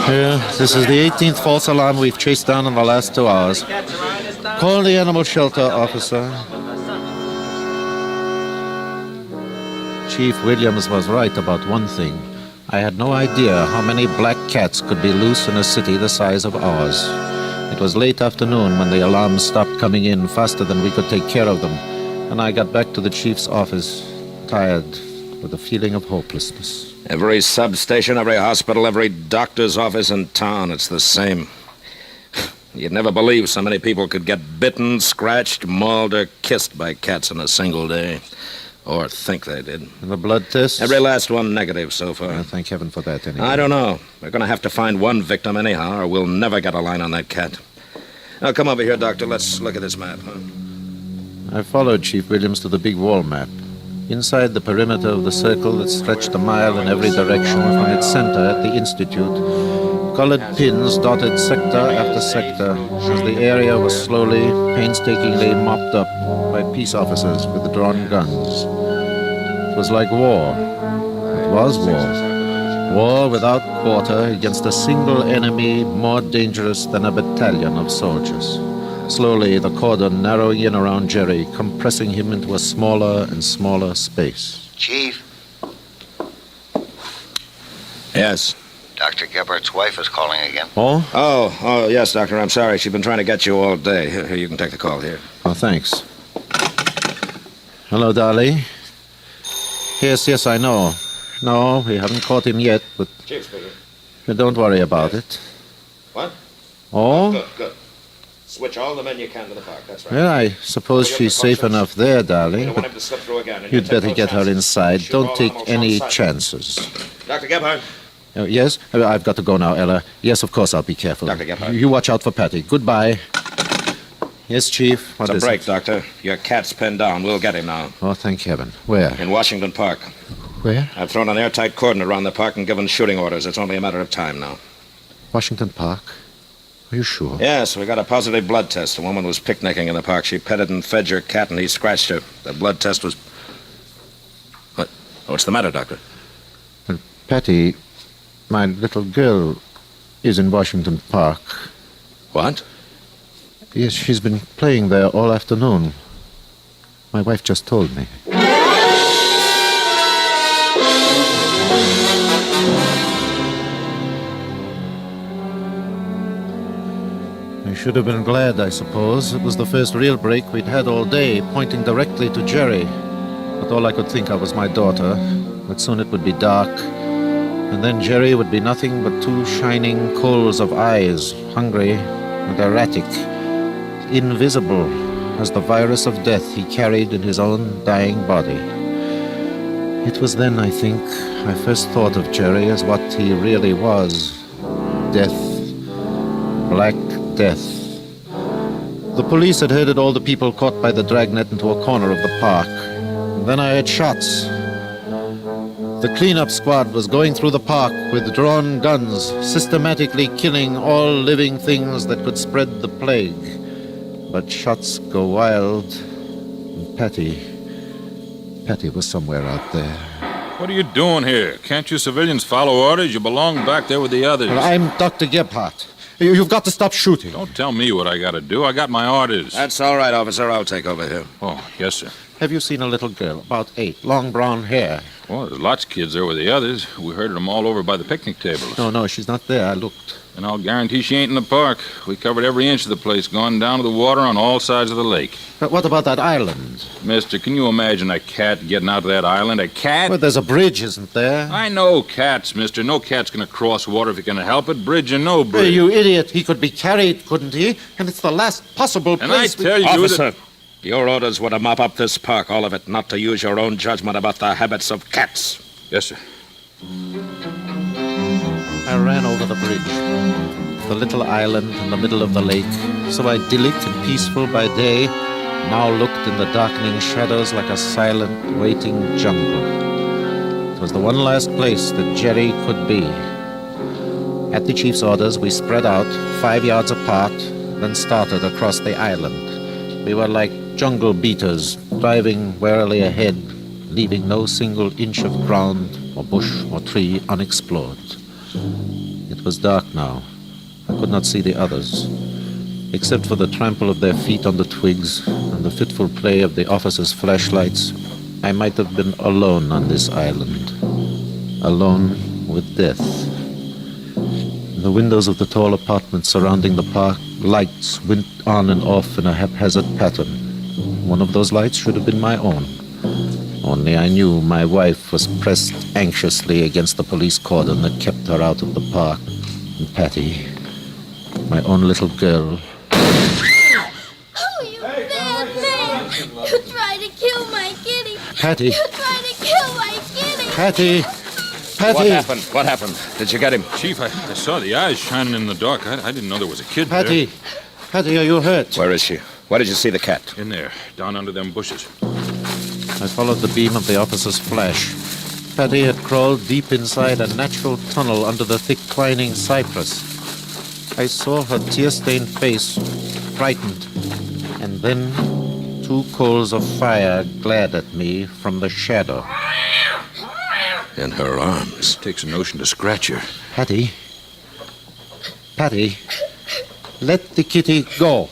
Yeah, this is the 18th false alarm we've chased down in the last 2 hours. Call the animal shelter, officer. Chief Williams was right about one thing. I had no idea how many black cats could be loose in a city the size of ours. It was late afternoon when the alarms stopped coming in faster than we could take care of them, and I got back to the chief's office, tired, with a feeling of hopelessness. Every substation, every hospital, every doctor's office in town, it's the same. You'd never believe so many people could get bitten, scratched, mauled, or kissed by cats in a single day. Or think they did. And the blood tests? Every last one negative so far. Thank heaven for that, anyway. I don't know. We're going to have to find one victim anyhow, or we'll never get a line on that cat. Now, come over here, Doctor. Let's look at this map, huh? I followed Chief Williams to the big wall map. Inside the perimeter of the circle that stretched a mile in every direction from its center at the Institute, colored pins dotted sector after sector as the area was slowly, painstakingly mopped up by peace officers with drawn guns. It was like war. It was war. War without quarter against a single enemy more dangerous than a battalion of soldiers. Slowly, the cordon narrowing in around Jerry, compressing him into a smaller and smaller space. Chief, Yes. Dr. Gebhardt's wife is calling again. Oh? Oh, yes, Doctor. I'm sorry. She's been trying to get you all day. Here, you can take the call here. Oh, thanks. Hello, Dolly. Yes, I know. No, we haven't caught him yet, but... Chief speaking. Don't worry about it. What? Oh? Good. Switch all the men you can to the park. That's right. Well, I suppose she's safe enough there, darling. You don't want him to slip through again. and You'd you take better no get her chances. inside. Shoot Don't all take almost any on sight. chances. Dr. Gebhardt. Yes? I've got to go now, Ella. Yes, of course, I'll be careful. Dr. Gebhardt. You watch out for Patty. Goodbye. Yes, Chief. What it's is a break, it? Doctor. Your cat's pinned down. We'll get him now. Oh, thank heaven. Where? In Washington Park. Where? I've thrown an airtight cordon around the park and given shooting orders. It's only a matter of time now. Washington Park? Are you sure? Yes, we got a positive blood test. A woman was picnicking in the park. She petted and fed your cat, and he scratched her. The blood test was... What? What's the matter, Doctor? Well, Patty, my little girl is in Washington Park. What? Yes, she's been playing there all afternoon. My wife just told me. I should have been glad, I suppose. It was the first real break we'd had all day, pointing directly to Jerry. But all I could think of was my daughter. But soon it would be dark. And then Jerry would be nothing but two shining coals of eyes, hungry and erratic, invisible as the virus of death he carried in his own dying body. It was then, I think, I first thought of Jerry as what he really was. Death. Black death. The police had herded all the people caught by the dragnet into a corner of the park. And then I heard shots. The cleanup squad was going through the park with drawn guns, systematically killing all living things that could spread the plague. But shots go wild. And Patty was somewhere out there. What are you doing here? Can't you civilians follow orders? You belong back there with the others. Well, I'm Dr. Gebhardt. You've got to stop shooting. Don't tell me what I got to do. I got my orders. That's all right, officer. I'll take over here. Oh, yes, sir. Have you seen a little girl, about 8, long brown hair? Well, there's lots of kids there with the others. We herded them all over by the picnic tables. No, she's not there. I looked. And I'll guarantee she ain't in the park. We covered every inch of the place, gone down to the water on all sides of the lake. But what about that island? Mister, can you imagine a cat getting out to that island? A cat? Well, there's a bridge, isn't there? I know cats, mister. No cat's gonna cross water if he can help it. Bridge or no bridge. Hey, you idiot. He could be carried, couldn't he? And it's the last possible place... And I tell you Officer, your orders were to mop up this park, all of it, not to use your own judgment about the habits of cats. Yes, sir. I ran over the bridge. The little island in the middle of the lake, so idyllic and peaceful by day, now looked in the darkening shadows like a silent, waiting jungle. It was the one last place that Jerry could be. At the chief's orders, we spread out 5 yards apart, then started across the island. We were like jungle beaters, driving warily ahead, leaving no single inch of ground or bush or tree unexplored. It was dark now. I could not see the others. Except for the trample of their feet on the twigs and the fitful play of the officers' flashlights, I might have been alone on this island. Alone with death. In the windows of the tall apartments surrounding the park, lights went on and off in a haphazard pattern. One of those lights should have been my own. Only I knew my wife was pressed anxiously against the police cordon that kept her out of the park. And Patty, my own little girl. Oh, you bad man! You tried to kill my kitty! Patty! You tried to kill my kitty! Patty! Patty! What happened? Did you get him? Chief, I saw the eyes shining in the dark. I didn't know there was a kid Patty! there. Patty, are you hurt? Where is she? Where did you see the cat? In there, down under them bushes. I followed the beam of the officer's flash. Patty had crawled deep inside a natural tunnel under the thick twining cypress. I saw her tear-stained face, frightened, and then 2 coals of fire glared at me from the shadow. In her arms. It takes a notion to scratch her. Patty, let the kitty go.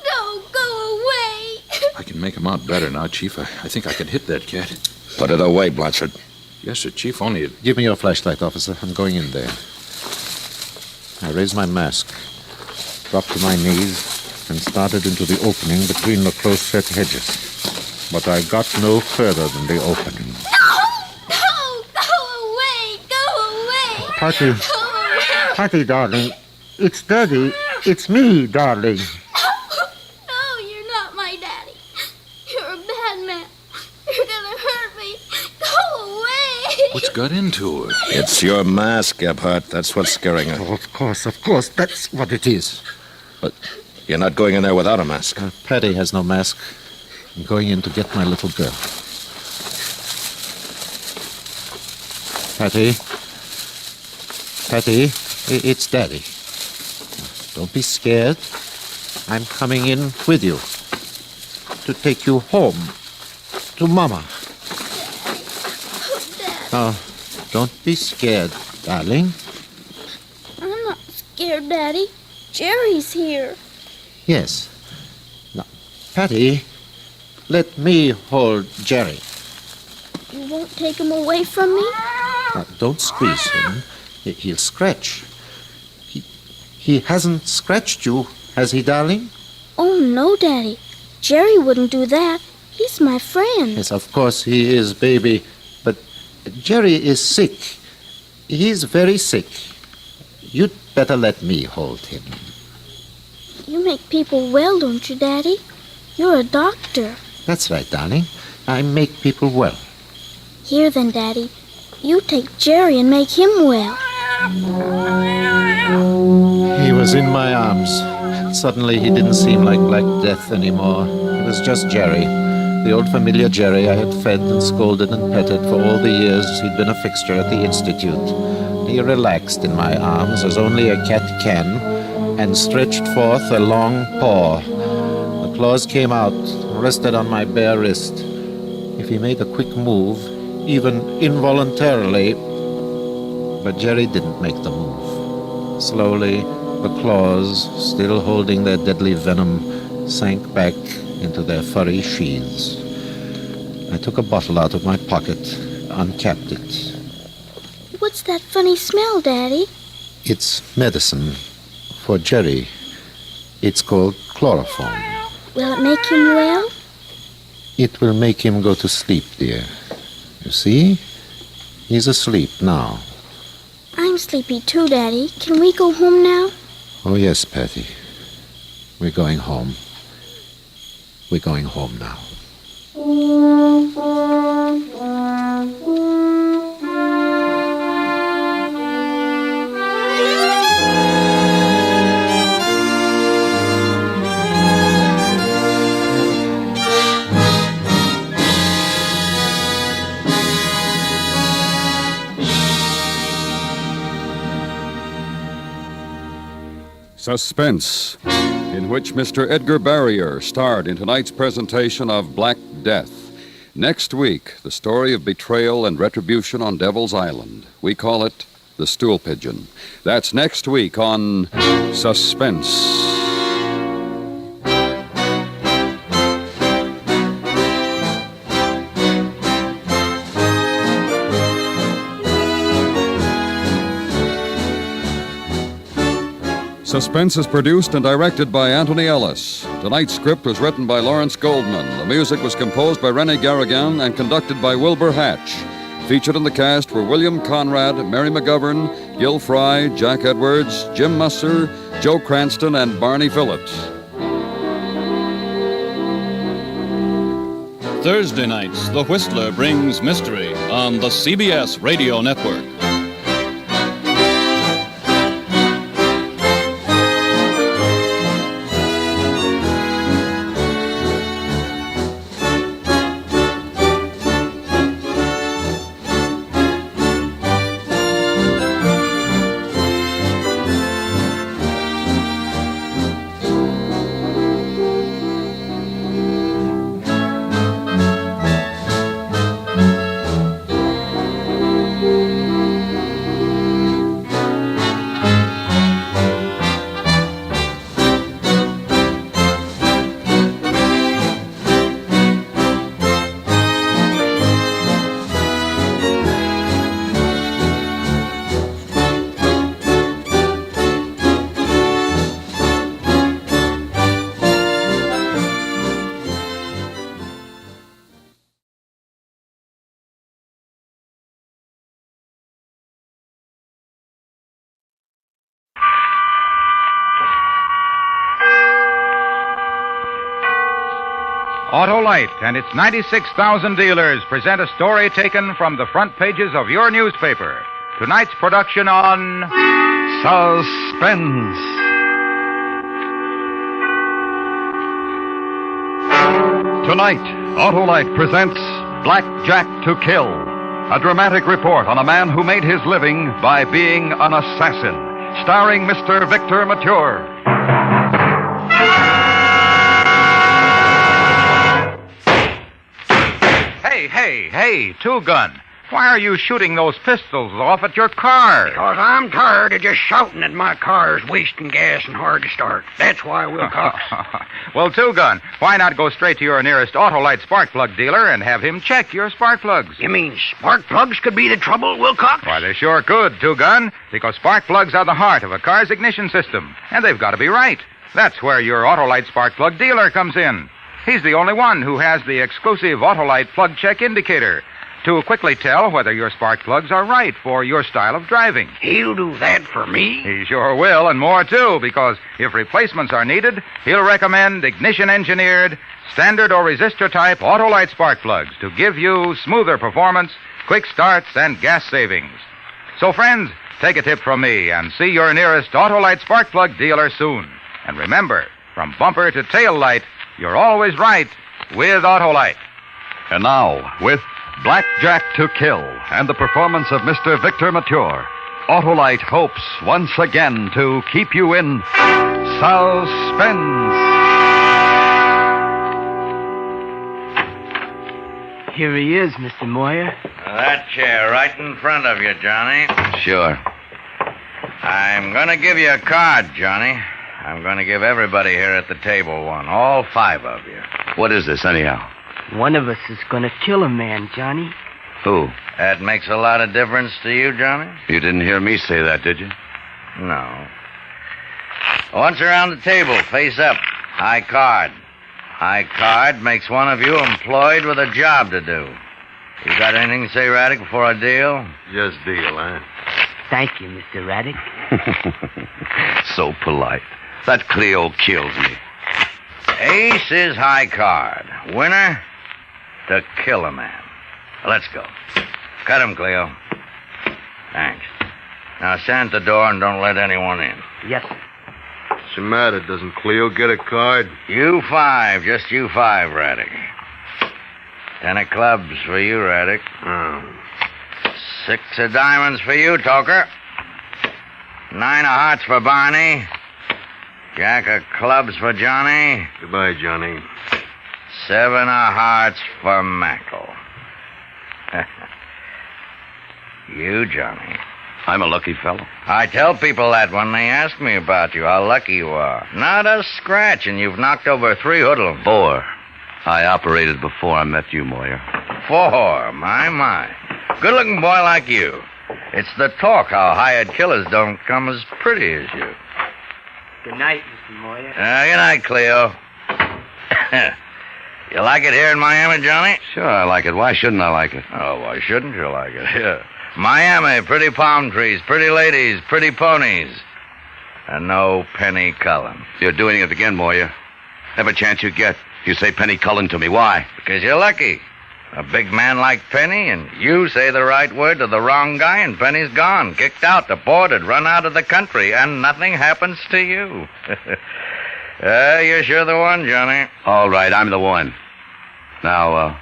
No, go away! I can make him out better now, Chief. I think I can hit that cat. Put it away, Blanchard. Yes, sir, Chief, only it... Give me your flashlight, officer. I'm going in there. I raised my mask, dropped to my knees, and started into the opening between the close-set hedges. But I got no further than the opening. No, go away! Go away! Patty, Go away! Patty, darling. It's Daddy. It's me, darling. No, you're not my daddy. You're a bad man. You're gonna hurt me. Go away! What's got into her? It's your mask, Gebhardt. That's what's scaring her. Oh, of course. That's what it is. But You're not going in there without a mask. Patty has no mask. I'm going in to get my little girl. Patty? Patty, it's Daddy. Don't be scared. I'm coming in with you to take you home to Mama. Oh, don't be scared, darling. I'm not scared, Daddy. Jerry's here. Yes. Now, Patty, let me hold Jerry. You won't take him away from me? Now, don't squeeze him. He'll scratch. He hasn't scratched you, has he, darling? Oh, no, Daddy. Jerry wouldn't do that. He's my friend. Yes, of course he is, baby. But Jerry is sick. He's very sick. You'd better let me hold him. You make people well, don't you, Daddy? You're a doctor. That's right, darling. I make people well. Here then, Daddy. You take Jerry and make him well. He was in my arms. Suddenly he didn't seem like Black Death anymore. It was just Jerry. The old familiar Jerry I had fed and scolded and petted for all the years he'd been a fixture at the Institute. He relaxed in my arms as only a cat can and stretched forth a long paw. The claws came out, rested on my bare wrist. If he made a quick move, even involuntarily, but Jerry didn't make the move. Slowly, the claws, still holding their deadly venom, sank back into their furry sheaths. I took a bottle out of my pocket, uncapped it. What's that funny smell, Daddy? It's medicine for Jerry. It's called chloroform. Will it make him well? It will make him go to sleep, dear. You see? He's asleep now. I'm sleepy too, Daddy. Can we go home now? Oh, yes, Patty. We're going home. We're going home now. Suspense, in which Mr. Edgar Barrier starred in tonight's presentation of Black Death. Next week, the story of betrayal and retribution on Devil's Island. We call it The Stool Pigeon. That's next week on Suspense. Suspense is produced and directed by Anthony Ellis. Tonight's script was written by Lawrence Goldman. The music was composed by Rennie Garrigan and conducted by Wilbur Hatch. Featured in the cast were William Conrad, Mary McGovern, Gil Fry, Jack Edwards, Jim Musser, Joe Cranston, and Barney Phillips. Thursday nights, The Whistler brings mystery on the CBS Radio Network. Autolite and its 96,000 dealers present a story taken from the front pages of your newspaper. Tonight's production on Suspense. Tonight, Autolite presents Blackjack to Kill, a dramatic report on a man who made his living by being an assassin, starring Mr. Victor Mature. Hey, two-gun. Why are you shooting those pistols off at your car? Because I'm tired of just shouting at my car's wasting gas and hard to start. That's why, Wilcox. Well, two-gun, why not go straight to your nearest Autolite spark plug dealer and have him check your spark plugs? You mean spark plugs could be the trouble, Wilcox? Why, they sure could, two-gun, because spark plugs are the heart of a car's ignition system, and they've got to be right. That's where your Autolite spark plug dealer comes in. He's the only one who has the exclusive Autolite plug check indicator to quickly tell whether your spark plugs are right for your style of driving. He'll do that for me? He sure will, and more too, because if replacements are needed, he'll recommend ignition-engineered, standard or resistor-type Autolite spark plugs to give you smoother performance, quick starts, and gas savings. So, friends, take a tip from me and see your nearest Autolite spark plug dealer soon. And remember, from bumper to tail light, you're always right with Autolite. And now, with Blackjack to Kill and the performance of Mr. Victor Mature, Autolite hopes once again to keep you in suspense. Here he is, Mr. Moyer. That chair right in front of you, Johnny. Sure. I'm going to give you a card, Johnny. I'm going to give everybody here at the table one. All 5 of you. What is this, anyhow? One of us is going to kill a man, Johnny. Who? That makes a lot of difference to you, Johnny? You didn't hear me say that, did you? No. Once around the table, face up. High card. High card makes one of you employed with a job to do. You got anything to say, Raddick, before I deal? Just deal, huh? Thank you, Mr. Raddick. So polite. That Cleo kills me. Ace is high card. Winner, to kill a man. Let's go. Cut him, Cleo. Thanks. Now stand at the door and don't let anyone in. Yes, sir. What's the matter? Doesn't Cleo get a card? You 5. Just you 5, Raddick. 10 of clubs for you, Raddick. 6 of diamonds for you, Toker. 9 of hearts for Barney. Jack of clubs for Johnny. Goodbye, Johnny. 7 of hearts for Mackle. You, Johnny. I'm a lucky fellow. I tell people that when they ask me about you, how lucky you are. Not a scratch, and you've knocked over 3 hoodlums. 4. I operated before I met you, Moyer. 4. My. Good-looking boy like you. It's the talk how hired killers don't come as pretty as you. Good night, Mr. Moyer. Good night, Cleo. You like it here in Miami, Johnny? Sure, I like it. Why shouldn't I like it? Oh, why shouldn't you like it? Yeah. Miami, pretty palm trees, pretty ladies, pretty ponies. And no Penny Cullen. You're doing it again, Moyer. Every chance you get, you say Penny Cullen to me. Why? Because you're lucky. A big man like Penny, and you say the right word to the wrong guy, and Penny's gone, kicked out, deported, run out of the country, and nothing happens to you. You're sure the one, Johnny. All right, I'm the one. Now,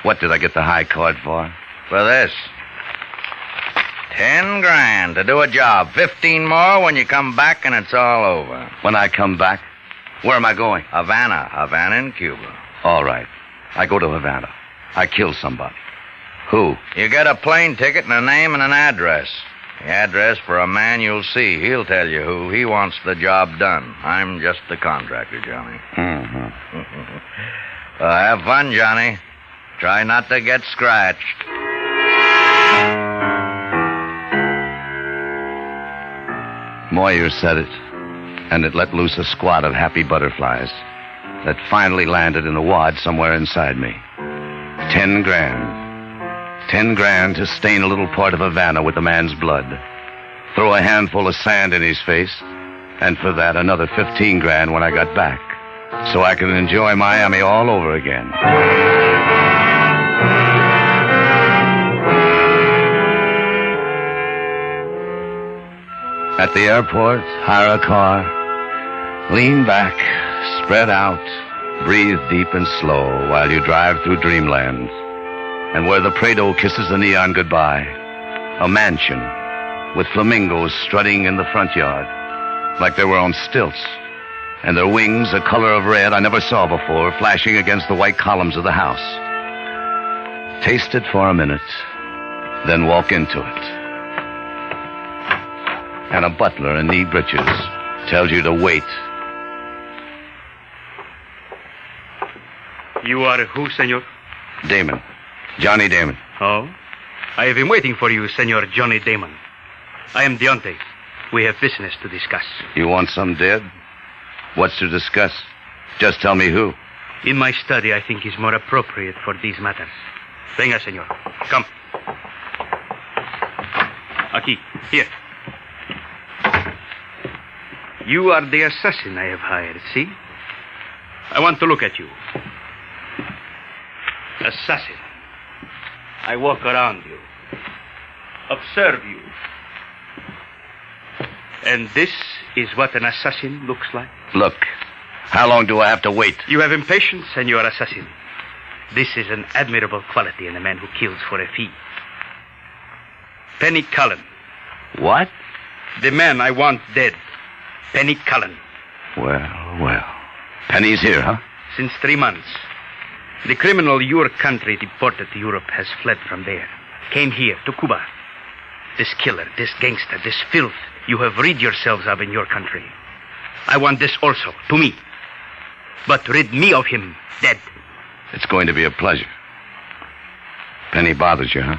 what did I get the high card for? For this. 10 grand to do a job. 15 more when you come back and it's all over. When I come back? Where am I going? Havana in Cuba. All right. I go to Havana. I kill somebody. Who? You get a plane ticket and a name and an address. The address for a man you'll see. He'll tell you who. He wants the job done. I'm just the contractor, Johnny. Well, have fun, Johnny. Try not to get scratched. Moyer said it, and it let loose a squad of happy butterflies that finally landed in a wad somewhere inside me. 10 grand. 10 grand to stain a little part of Havana with a man's blood. Throw a handful of sand in his face, and for that another 15 grand when I got back. So I can enjoy Miami all over again. At the airport, hire a car, lean back, spread out, Breathe deep and slow while you drive through dreamland. And where the Prado kisses the neon goodbye, a mansion with flamingos strutting in the front yard like they were on stilts, and their wings a color of red I never saw before flashing against the white columns of the house. Taste it for a minute, then walk into it. And a butler in knee breeches tells you to wait. You are who, senor? Damon. Johnny Damon. Oh? I have been waiting for you, Senor Johnny Damon. I am Deontay. We have business to discuss. You want some dead? What's to discuss? Just tell me who. In my study, I think is more appropriate for these matters. Venga, senor. Come. Aquí. Here. You are the assassin I have hired, see? I want to look at you. Assassin. I walk around you. Observe you. And this is what an assassin looks like? Look, how long do I have to wait? You have impatience, Senor Assassin. This is an admirable quality in a man who kills for a fee. Penny Cullen. What? The man I want dead. Penny Cullen. Well. Penny's here, huh? Since 3 months. The criminal your country deported to Europe has fled from there. Came here to Cuba. This killer, this gangster, this filth you have rid yourselves of in your country. I want this also, to me. But rid me of him, dead. It's going to be a pleasure. Penny bothers you, huh?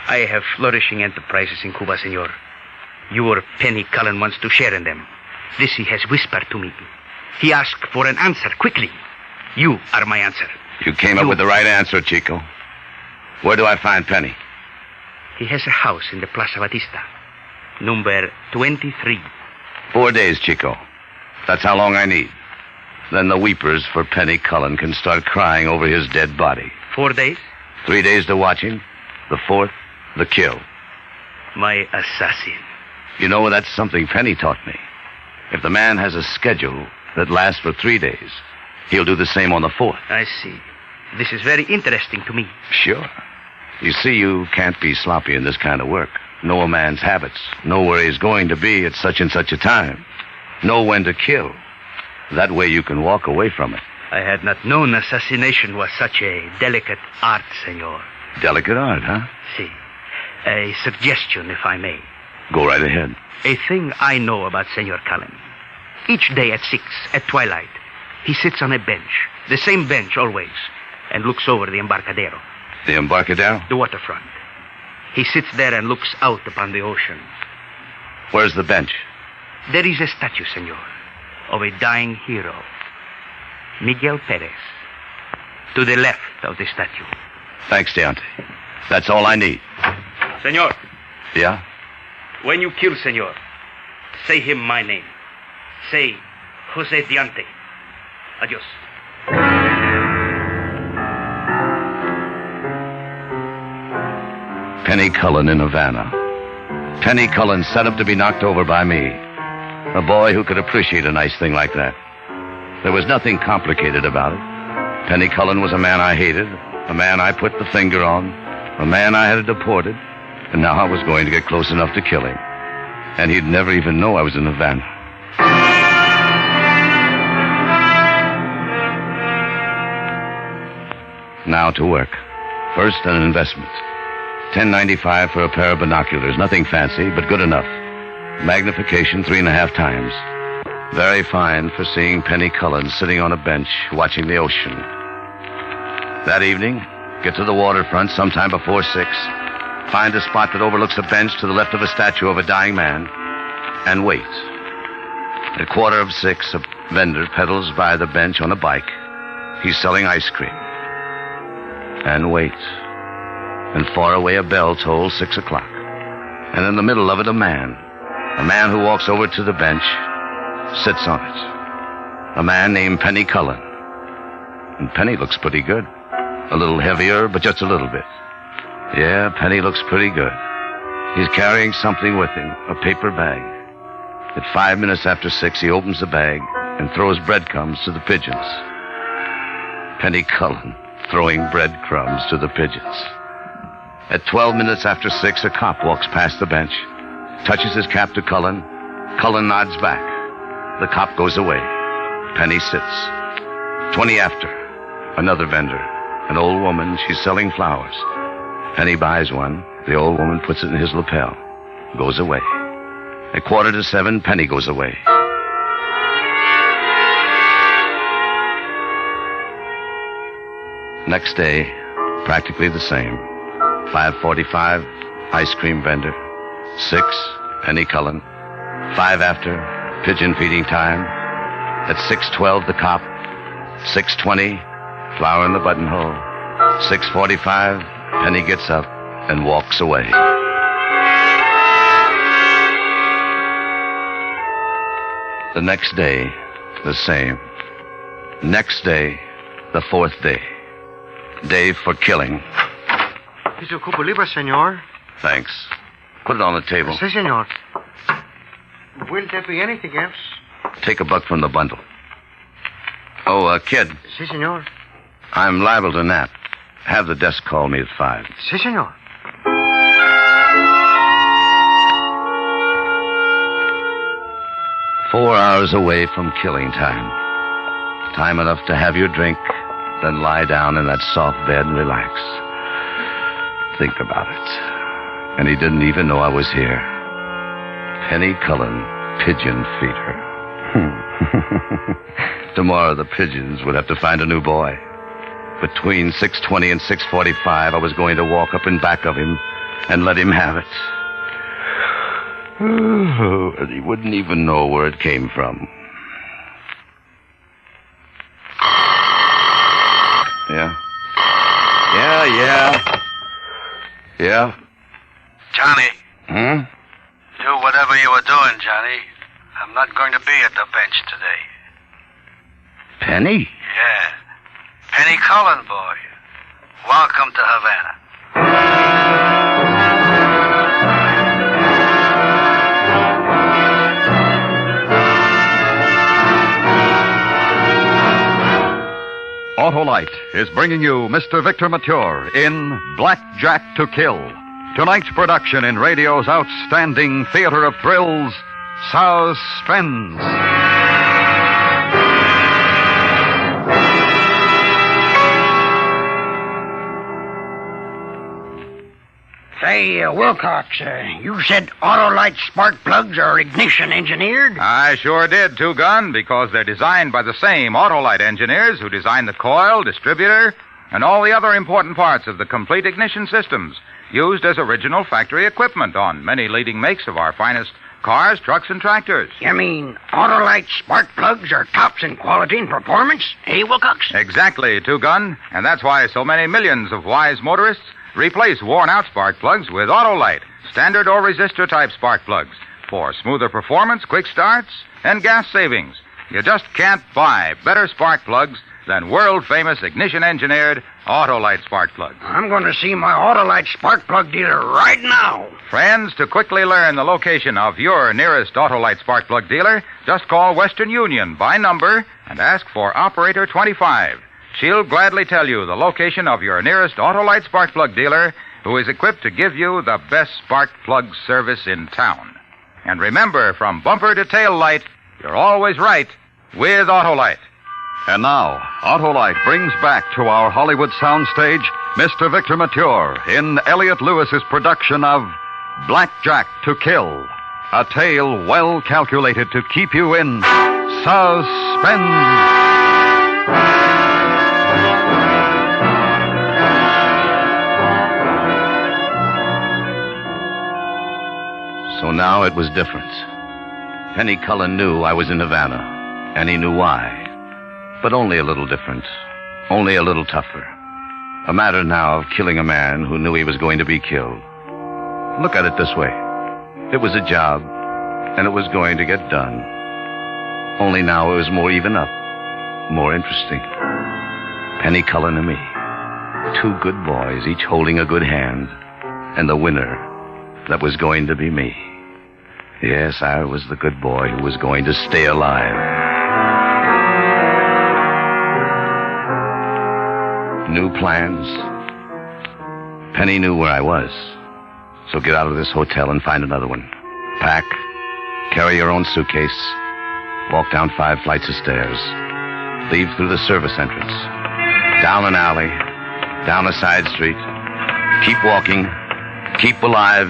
I have flourishing enterprises in Cuba, senor. Your Penny Cullen wants to share in them. This he has whispered to me. He asked for an answer, quickly. You are my answer. You came up with the right answer, Chico. Where do I find Penny? He has a house in the Plaza Batista. Number 23. 4 days, Chico. That's how long I need. Then the weepers for Penny Cullen can start crying over his dead body. 4 days? 3 days to watch him. The 4th, the kill. My assassin. You know, that's something Penny taught me. If the man has a schedule that lasts for 3 days, he'll do the same on the 4th. I see. This is very interesting to me. Sure. You see, you can't be sloppy in this kind of work. Know a man's habits. Know where he's going to be at such and such a time. Know when to kill. That way you can walk away from it. I had not known assassination was such a delicate art, senor. Delicate art, huh? See. A suggestion, if I may. Go right ahead. A thing I know about Senor Cullen. Each day at 6, at twilight, he sits on a bench, the same bench always, and looks over the Embarcadero. The Embarcadero? The waterfront. He sits there and looks out upon the ocean. Where's the bench? There is a statue, senor, of a dying hero, Miguel Perez, to the left of the statue. Thanks, Deontay. That's all I need. Senor. Yeah? When you kill, senor, say him my name. Say, Jose Deontay. Adios. Penny Cullen in Havana. Penny Cullen set up to be knocked over by me. A boy who could appreciate a nice thing like that. There was nothing complicated about it. Penny Cullen was a man I hated, a man I put the finger on, a man I had deported, and now I was going to get close enough to kill him. And he'd never even know I was in Havana. Now to work. First, an investment. $10.95 for a pair of binoculars. Nothing fancy, but good enough. Magnification 3.5 times. Very fine for seeing Penny Cullen sitting on a bench watching the ocean. That evening, get to the waterfront sometime before 6. Find a spot that overlooks a bench to the left of a statue of a dying man, and wait. At 5:45, a vendor pedals by the bench on a bike. He's selling ice cream. And wait. And far away a bell tolls 6 o'clock. And in the middle of it, a man who walks over to the bench, sits on it. A man named Penny Cullen. And Penny looks pretty good. A little heavier, but just a little bit. Yeah, Penny looks pretty good. He's carrying something with him, a paper bag. At 5 minutes after 6, he opens the bag and throws breadcrumbs to the pigeons. Penny Cullen throwing breadcrumbs to the pigeons. At 12 minutes after 6, a cop walks past the bench, touches his cap to Cullen. Cullen nods back. The cop goes away. Penny sits. 20 after, another vendor, an old woman. She's selling flowers. Penny buys one. The old woman puts it in his lapel. Goes away. At 6:45, Penny goes away. Next day, practically the same. 5:45, ice cream vendor. 6, Penny Cullen. 5 after, pigeon feeding time. At 6:12, the cop. 6:20, flower in the buttonhole. 6:45, Penny gets up and walks away. The next day, the same. Next day, the 4th day. Day for killing. ¿Y su cupo libre, señor? Thanks. Put it on the table. Sí, señor. Will there be anything else? Take $1 from the bundle. Oh, kid. Sí, señor. I'm liable to nap. Have the desk call me at 5. Sí, señor. Four hours away from killing time. Time enough to have your drink, then lie down in that soft bed and relax. Think about it. And he didn't even know I was here. Penny Cullen, pigeon feeder. Tomorrow the pigeons would have to find a new boy. Between 6:20 and 6:45, I was going to walk up in back of him and let him have it. And he wouldn't even know where it came from. Yeah? Yeah? Johnny, Hmm? do whatever you were doing, Johnny. I'm not going to be at the bench today. Penny? Yeah. Penny Cullen, boy. Welcome to Havana. Autolite is bringing you Mr. Victor Mature in Blackjack to Kill. Tonight's production in radio's outstanding theater of thrills, Suspense. Say, Wilcox, you said Autolite spark plugs are ignition engineered? I sure did, Two Gun, because they're designed by the same Autolite engineers who designed the coil, distributor, and all the other important parts of the complete ignition systems used as original factory equipment on many leading makes of our finest cars, trucks, and tractors. You mean Autolite spark plugs are tops in quality and performance, eh, Wilcox? Exactly, Two Gun, and that's why so many millions of wise motorists replace worn-out spark plugs with Autolite, standard or resistor-type spark plugs for smoother performance, quick starts, and gas savings. You just can't buy better spark plugs than world-famous ignition-engineered Autolite spark plugs. I'm going to see my Autolite spark plug dealer right now. Friends, to quickly learn the location of your nearest Autolite spark plug dealer, just call Western Union by number and ask for Operator 25. She'll gladly tell you the location of your nearest Autolite spark plug dealer who is equipped to give you the best spark plug service in town. And remember, from bumper to tail light, you're always right with Autolite. And now, Autolite brings back to our Hollywood soundstage Mr. Victor Mature in Elliot Lewis's production of Blackjack to Kill, a tale well calculated to keep you in suspense. So now it was different. Penny Cullen knew I was in Havana, and he knew why. But only a little different, only a little tougher. A matter now of killing a man who knew he was going to be killed. Look at it this way. It was a job, and it was going to get done. Only now it was more even up, more interesting. Penny Cullen and me. Two good boys, each holding a good hand. And the winner, that was going to be me. Yes, I was the good boy who was going to stay alive. new plans. Penny knew where I was. So get out of this hotel and find another one. Pack, carry your own suitcase, walk down 5 flights of stairs, leave through the service entrance, down an alley, down a side street, keep walking, keep alive.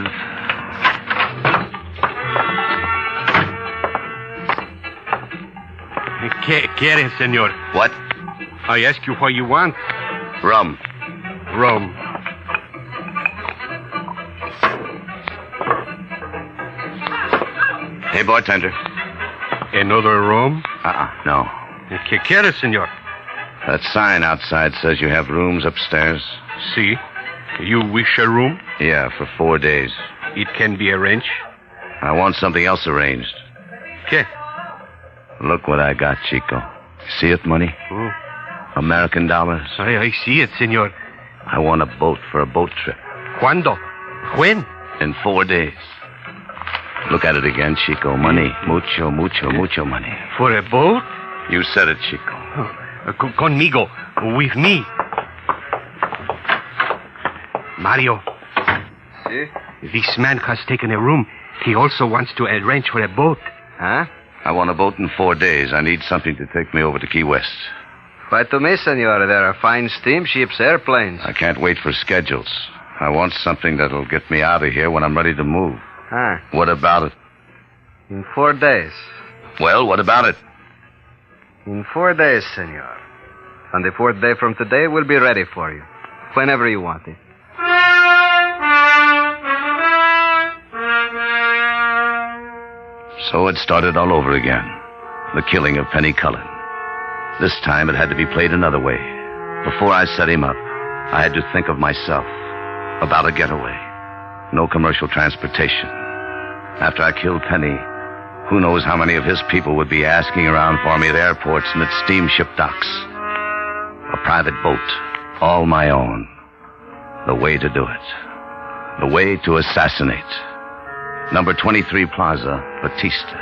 Quiere, senor? What? I ask you what you want. Rum. Rum. Hey, bartender. Another rum? No. ¿Qué quiere, senor? That sign outside says you have rooms upstairs. See? You wish a room? Yeah, for 4 days. It can be arranged. I want something else arranged. ¿Qué? Look what I got, Chico. See it, money? American dollars. I see it, senor. I want a boat for a boat trip. ¿Cuándo? When? In 4 days. Look at it again, Chico. Money. Mucho, mucho, mucho money. For a boat? You said it, Chico. Conmigo. With me. Mario. See? This man has taken a room. He also wants to arrange for a boat. Huh? I want a boat in 4 days. I need something to take me over to Key West. Why to me, senor? There are fine steamships, airplanes. I can't wait for schedules. I want something that'll get me out of here when I'm ready to move. Huh? What about it? In 4 days. Well, what about it? In 4 days, senor. On the 4th day from today, we'll be ready for you. Whenever you want it. So it started all over again. The killing of Penny Cullen. This time it had to be played another way. Before I set him up, I had to think of myself. About a getaway. No commercial transportation. After I killed Penny, who knows how many of his people would be asking around for me at airports and at steamship docks. A private boat, all my own. The way to do it. The way to assassinate. Number 23 Plaza, Batista.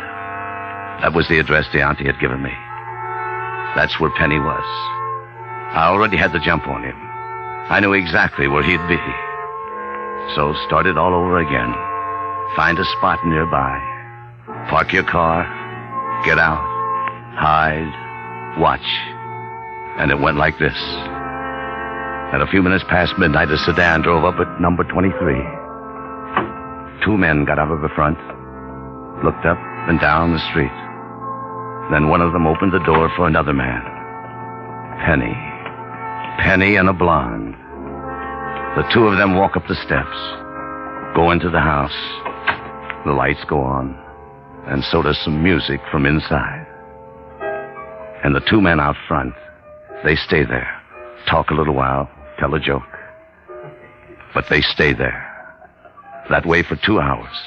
That was the address the auntie had given me. That's where Penny was. I already had the jump on him. I knew exactly where he'd be. So started all over again. Find a spot nearby. Park your car. Get out. Hide. Watch. And it went like this. At a few minutes past midnight, a sedan drove up at number 23. 2 men got out of the front, looked up and down the street. Then one of them opened the door for another man. Penny. Penny and a blonde. The 2 of them walk up the steps, go into the house. The lights go on, and so does some music from inside. And the 2 men out front, they stay there, talk a little while, tell a joke. But they stay there, that way for 2 hours.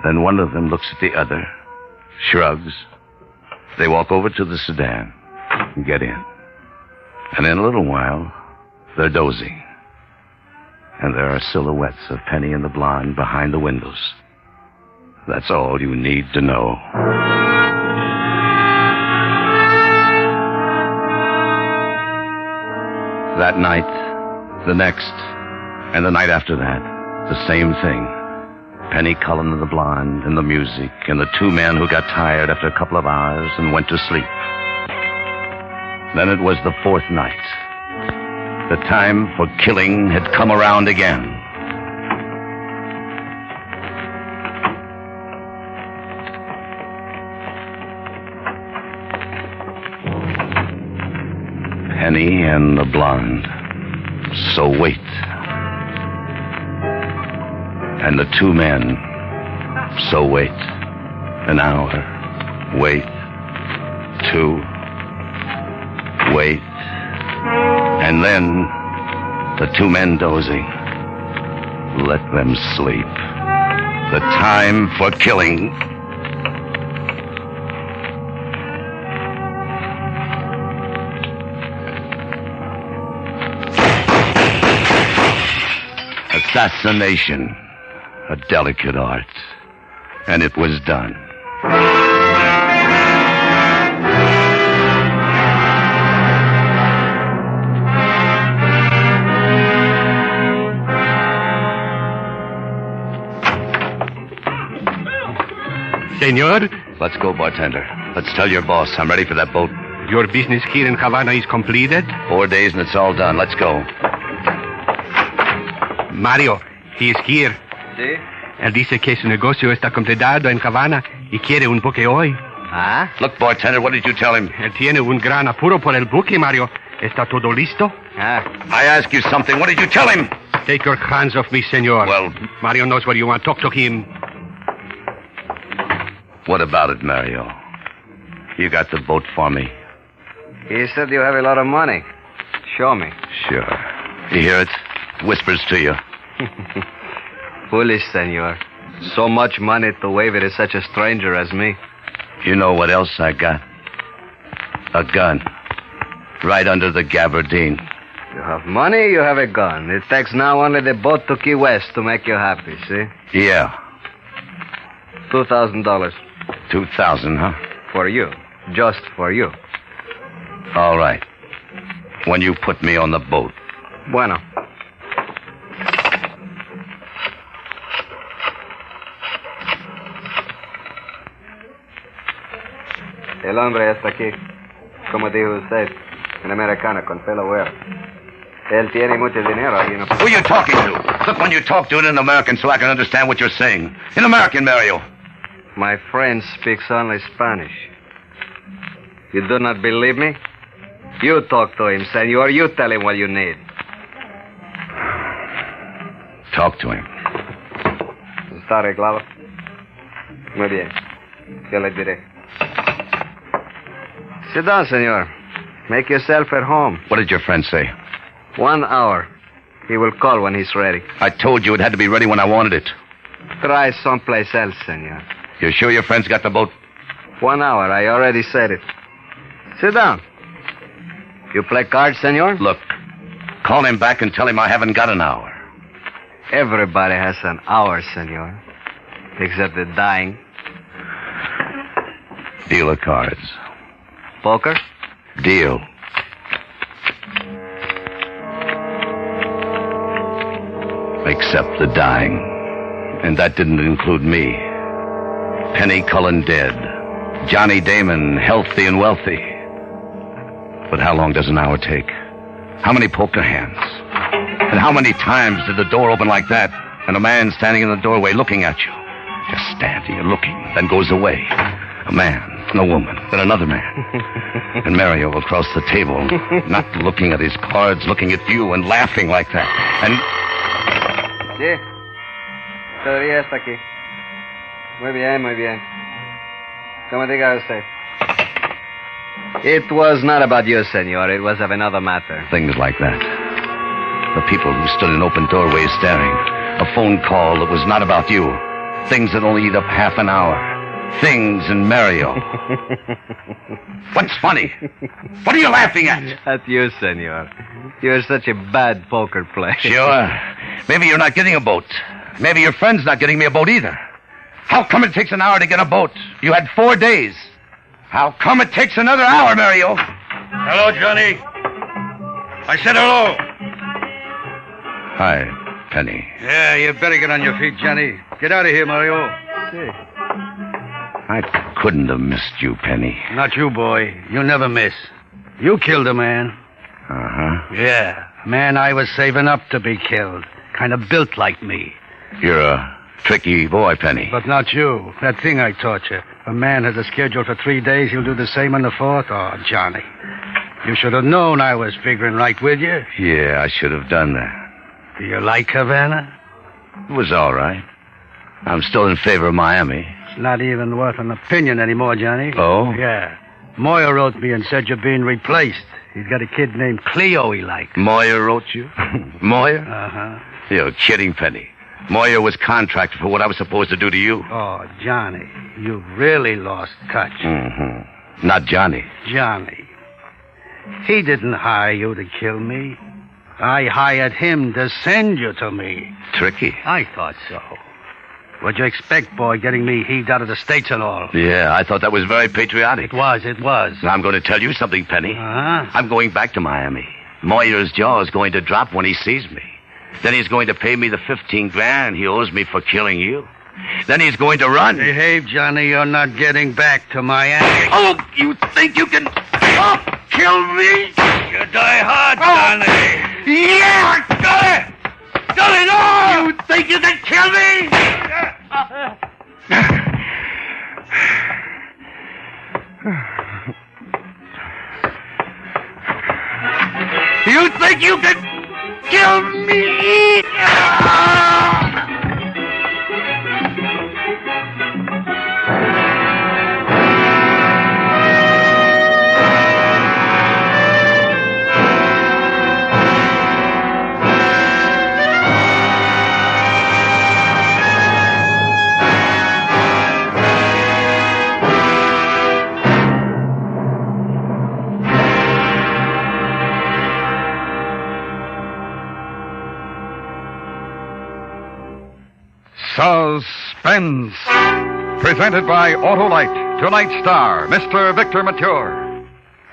Then one of them looks at the other, shrugs. They walk over to the sedan and get in. And in a little while, they're dozing. And there are silhouettes of Penny and the blonde behind the windows. That's all you need to know. That night, the next, and the night after that, the same thing. Penny Cullen and the blonde, and the music, and the 2 men who got tired after a couple of hours and went to sleep. Then it was the 4th night. The time for killing had come around again. Penny and the blonde. So wait. And the 2 men. So wait. An hour. Wait. 2. Wait. And then the 2 men dozing. Let them sleep. The time for killing. Assassination. A delicate art. And it was done. Senor? Let's go, bartender. Let's tell your boss I'm ready for that boat. Your business here in Havana is completed? 4 days and it's all done. Let's go. Mario, he is here. ¿Sí? Él dice que su negocio está completado en Havana y quiere un buque hoy. Ah? Look, bartender, what did you tell him? Él tiene un gran apuro por el buque, Mario. ¿Está todo listo? Ah. I ask you something. What did you tell him? Take your hands off me, senor. Well... Mario knows what you want. Talk to him. What about it, Mario? You got the boat for me? He said you have a lot of money. Show me. Sure. You hear it? Whispers to you. Foolish, senor. So much money to wave it to such a stranger as me. You know what else I got? A gun. Right under the gabardine. You have money, you have a gun. It takes now only the boat to Key West to make you happy, see? Yeah. $2,000. 2,000, huh? For you. Just for you. All right. When you put me on the boat. Bueno. El hombre está aquí. Como dijo usted, un americano con pelo güero. Él tiene mucho dinero. Who are you talking to? Look, when you talk, do it in American so I can understand what you're saying. In American, Mario. My friend speaks only Spanish. You do not believe me? You talk to him, senor. You tell him what you need. Talk to him. ¿Está arreglado? Muy bien. Yo le diré. Sit down, senor. Make yourself at home. What did your friend say? 1 hour. He will call when he's ready. I told you it had to be ready when I wanted it. Try someplace else, senor. You're sure your friend's got the boat? 1 hour. I already said it. Sit down. You play cards, senor? Look, call him back and tell him I haven't got an hour. Everybody has an hour, senor. Except the dying. Deal of cards. Poker? Deal. Except the dying. And that didn't include me. Penny Cullen dead. Johnny Damon healthy and wealthy. But how long does an hour take? How many poker hands? And how many times did the door open like that and a man standing in the doorway looking at you? Just standing and looking, then goes away. A man, and a woman, then another man. And Mario across the table, not looking at his cards, looking at you and laughing like that. And... Sí. Todavía está aquí. Muy bien, muy bien. Como diga usted. It was not about you, senor. It was of another matter. Things like that. The people who stood in open doorways staring. A phone call that was not about you. Things that only eat up half an hour. Things and Mario. What's funny? What are you laughing at? At you, senor. You're such a bad poker player. Sure. Maybe you're not getting a boat. Maybe your friend's not getting me a boat either. How come it takes an hour to get a boat? You had 4 days. How come it takes another hour, Mario? Hello, Johnny. I said hello. Hi, Penny. Yeah, you better get on your feet, Johnny. Get out of here, Mario. I couldn't have missed you, Penny. Not you, boy. You never miss. You killed a man. Uh-huh. Yeah, a man I was saving up to be killed. Kind of built like me. You're a tricky boy, Penny. But not you. That thing I taught you. A man has a schedule for 3 days. He'll do the same on the 4th. Oh, Johnny. You should have known I was figuring right with you. Yeah, I should have done that. Do you like Havana? It was all right. I'm still in favor of Miami. It's not even worth an opinion anymore, Johnny. Oh? Yeah. Moya wrote me and said you're being replaced. He's got a kid named Cleo he likes. Moya wrote you? Moya? Uh-huh. You're kidding, Penny. Moya was contracted for what I was supposed to do to you. Oh, Johnny, you've really lost touch. Mm-hmm. Not Johnny. Johnny. He didn't hire you to kill me. I hired him to send you to me. Tricky. I thought so. What'd you expect, boy, getting me heaved out of the States and all? Yeah, I thought that was very patriotic. It was. And I'm going to tell you something, Penny. Uh-huh. I'm going back to Miami. Moyer's jaw is going to drop when he sees me. Then he's going to pay me the $15,000 he owes me for killing you. Then he's going to run. Behave, Johnny. You're not getting back to my ass. Oh, you think you can kill me? You die hard, Johnny. Yeah, got it! Got it! Oh! You think you can kill me? You think you can kill me? Suspense. Presented by Autolite. Tonight's star, Mr. Victor Mature.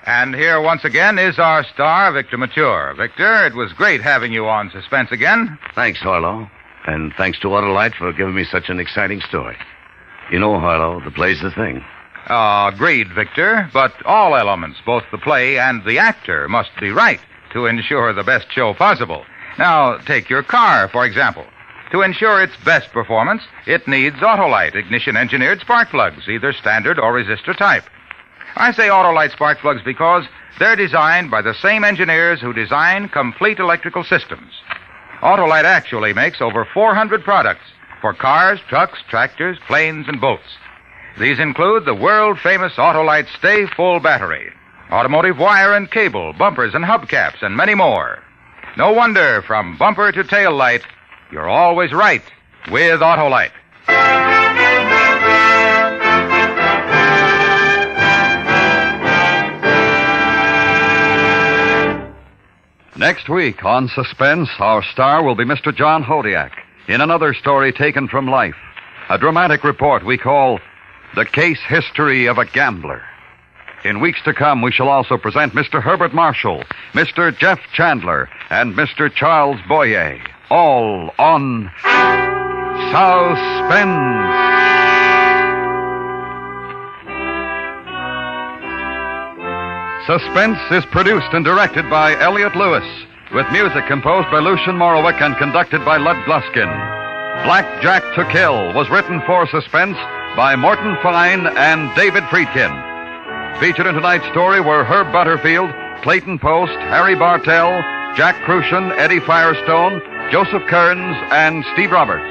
And here once again is our star, Victor Mature. Victor, it was great having you on Suspense again. Thanks, Harlow. And thanks to Autolite for giving me such an exciting story. You know, Harlow, the play's the thing. Agreed, Victor. But all elements, both the play and the actor, must be right to ensure the best show possible. Now, take your car, for example. To ensure its best performance, it needs Autolite ignition-engineered spark plugs, either standard or resistor type. I say Autolite spark plugs because they're designed by the same engineers who design complete electrical systems. Autolite actually makes over 400 products for cars, trucks, tractors, planes, and boats. These include the world-famous Autolite Stay Full battery, automotive wire and cable, bumpers and hubcaps, and many more. No wonder, from bumper to tail light, you're always right with Autolite. Next week on Suspense, our star will be Mr. John Hodiak in another story taken from life. A dramatic report we call The Case History of a Gambler. In weeks to come, we shall also present Mr. Herbert Marshall, Mr. Jeff Chandler, and Mr. Charles Boyer. All on Suspense. Suspense is produced and directed by Elliot Lewis, with music composed by Lucien Morowick and conducted by Lud Gluskin. Blackjack to Kill was written for Suspense by Morton Fine and David Friedkin. Featured in tonight's story were Herb Butterfield, Clayton Post, Harry Bartell, Jack Crucian, Eddie Firestone, Joseph Kearns, and Steve Roberts.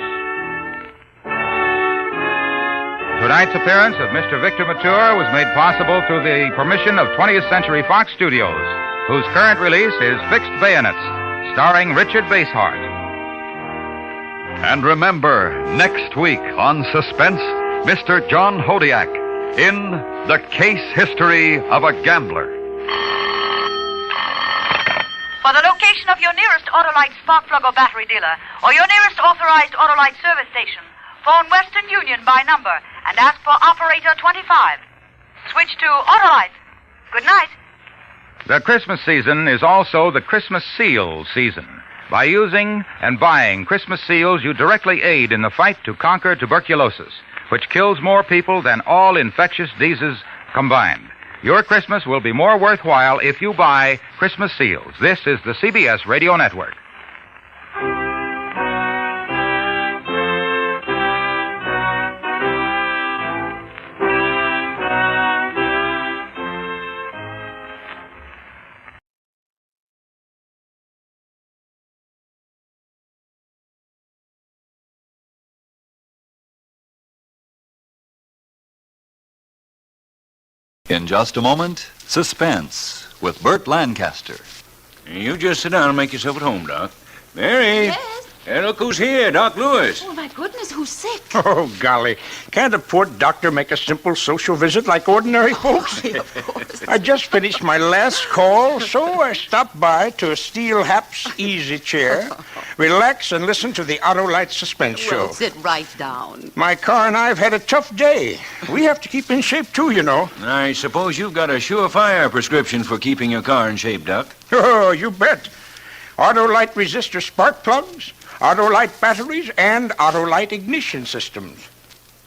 Tonight's appearance of Mr. Victor Mature was made possible through the permission of 20th Century Fox Studios, whose current release is Fixed Bayonets, starring Richard Basehart. And remember, next week on Suspense, Mr. John Hodiak in The Case History of a Gambler. For the location of your nearest Autolite spark plug or battery dealer, or your nearest authorized Autolite service station, phone Western Union by number and ask for operator 25. Switch to Autolite. Good night. The Christmas season is also the Christmas seal season. By using and buying Christmas seals, you directly aid in the fight to conquer tuberculosis, which kills more people than all infectious diseases combined. Your Christmas will be more worthwhile if you buy Christmas seals. This is the CBS Radio Network. In just a moment, Suspense with Burt Lancaster. You just sit down and make yourself at home, Doc. Mary. Yes? Hey, look who's here, Doc Lewis. Oh, my goodness, who's sick? Oh, golly. Can't a poor doctor make a simple social visit like ordinary folks? Of course. I just finished my last call, so I stopped by to a Steel Haps easy chair, relax and listen to the Autolite Suspense show. Well, sit right down. My car and I have had a tough day. We have to keep in shape, too, you know. I suppose you've got a surefire prescription for keeping your car in shape, Doc. Oh, you bet. Autolite resistor spark plugs, Autolite batteries, and Autolite ignition systems.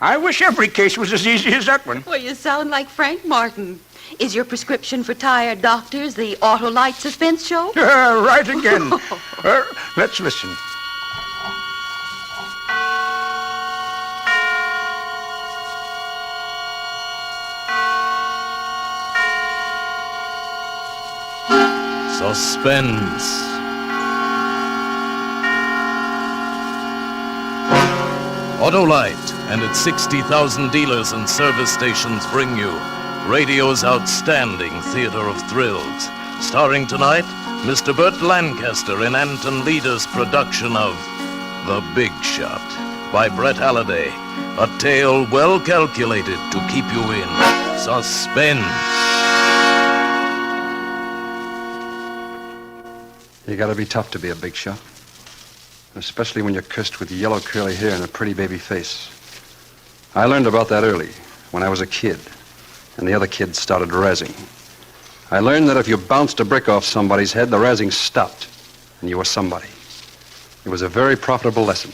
I wish every case was as easy as that one. Well, you sound like Frank Martin. Is your prescription for tired doctors the Autolite Suspense show? Right again. Let's listen. Suspense. Autolite and its 60,000 dealers and service stations bring you radio's outstanding theater of thrills. Starring tonight, Mr. Burt Lancaster in Anton Leader's production of The Big Shot by Brett Halliday. A tale well calculated to keep you in suspense. You gotta be tough to be a big shot. Especially when you're cursed with yellow curly hair and a pretty baby face. I learned about that early, when I was a kid, and the other kids started razzing. I learned that if you bounced a brick off somebody's head, the razzing stopped, and you were somebody. It was a very profitable lesson,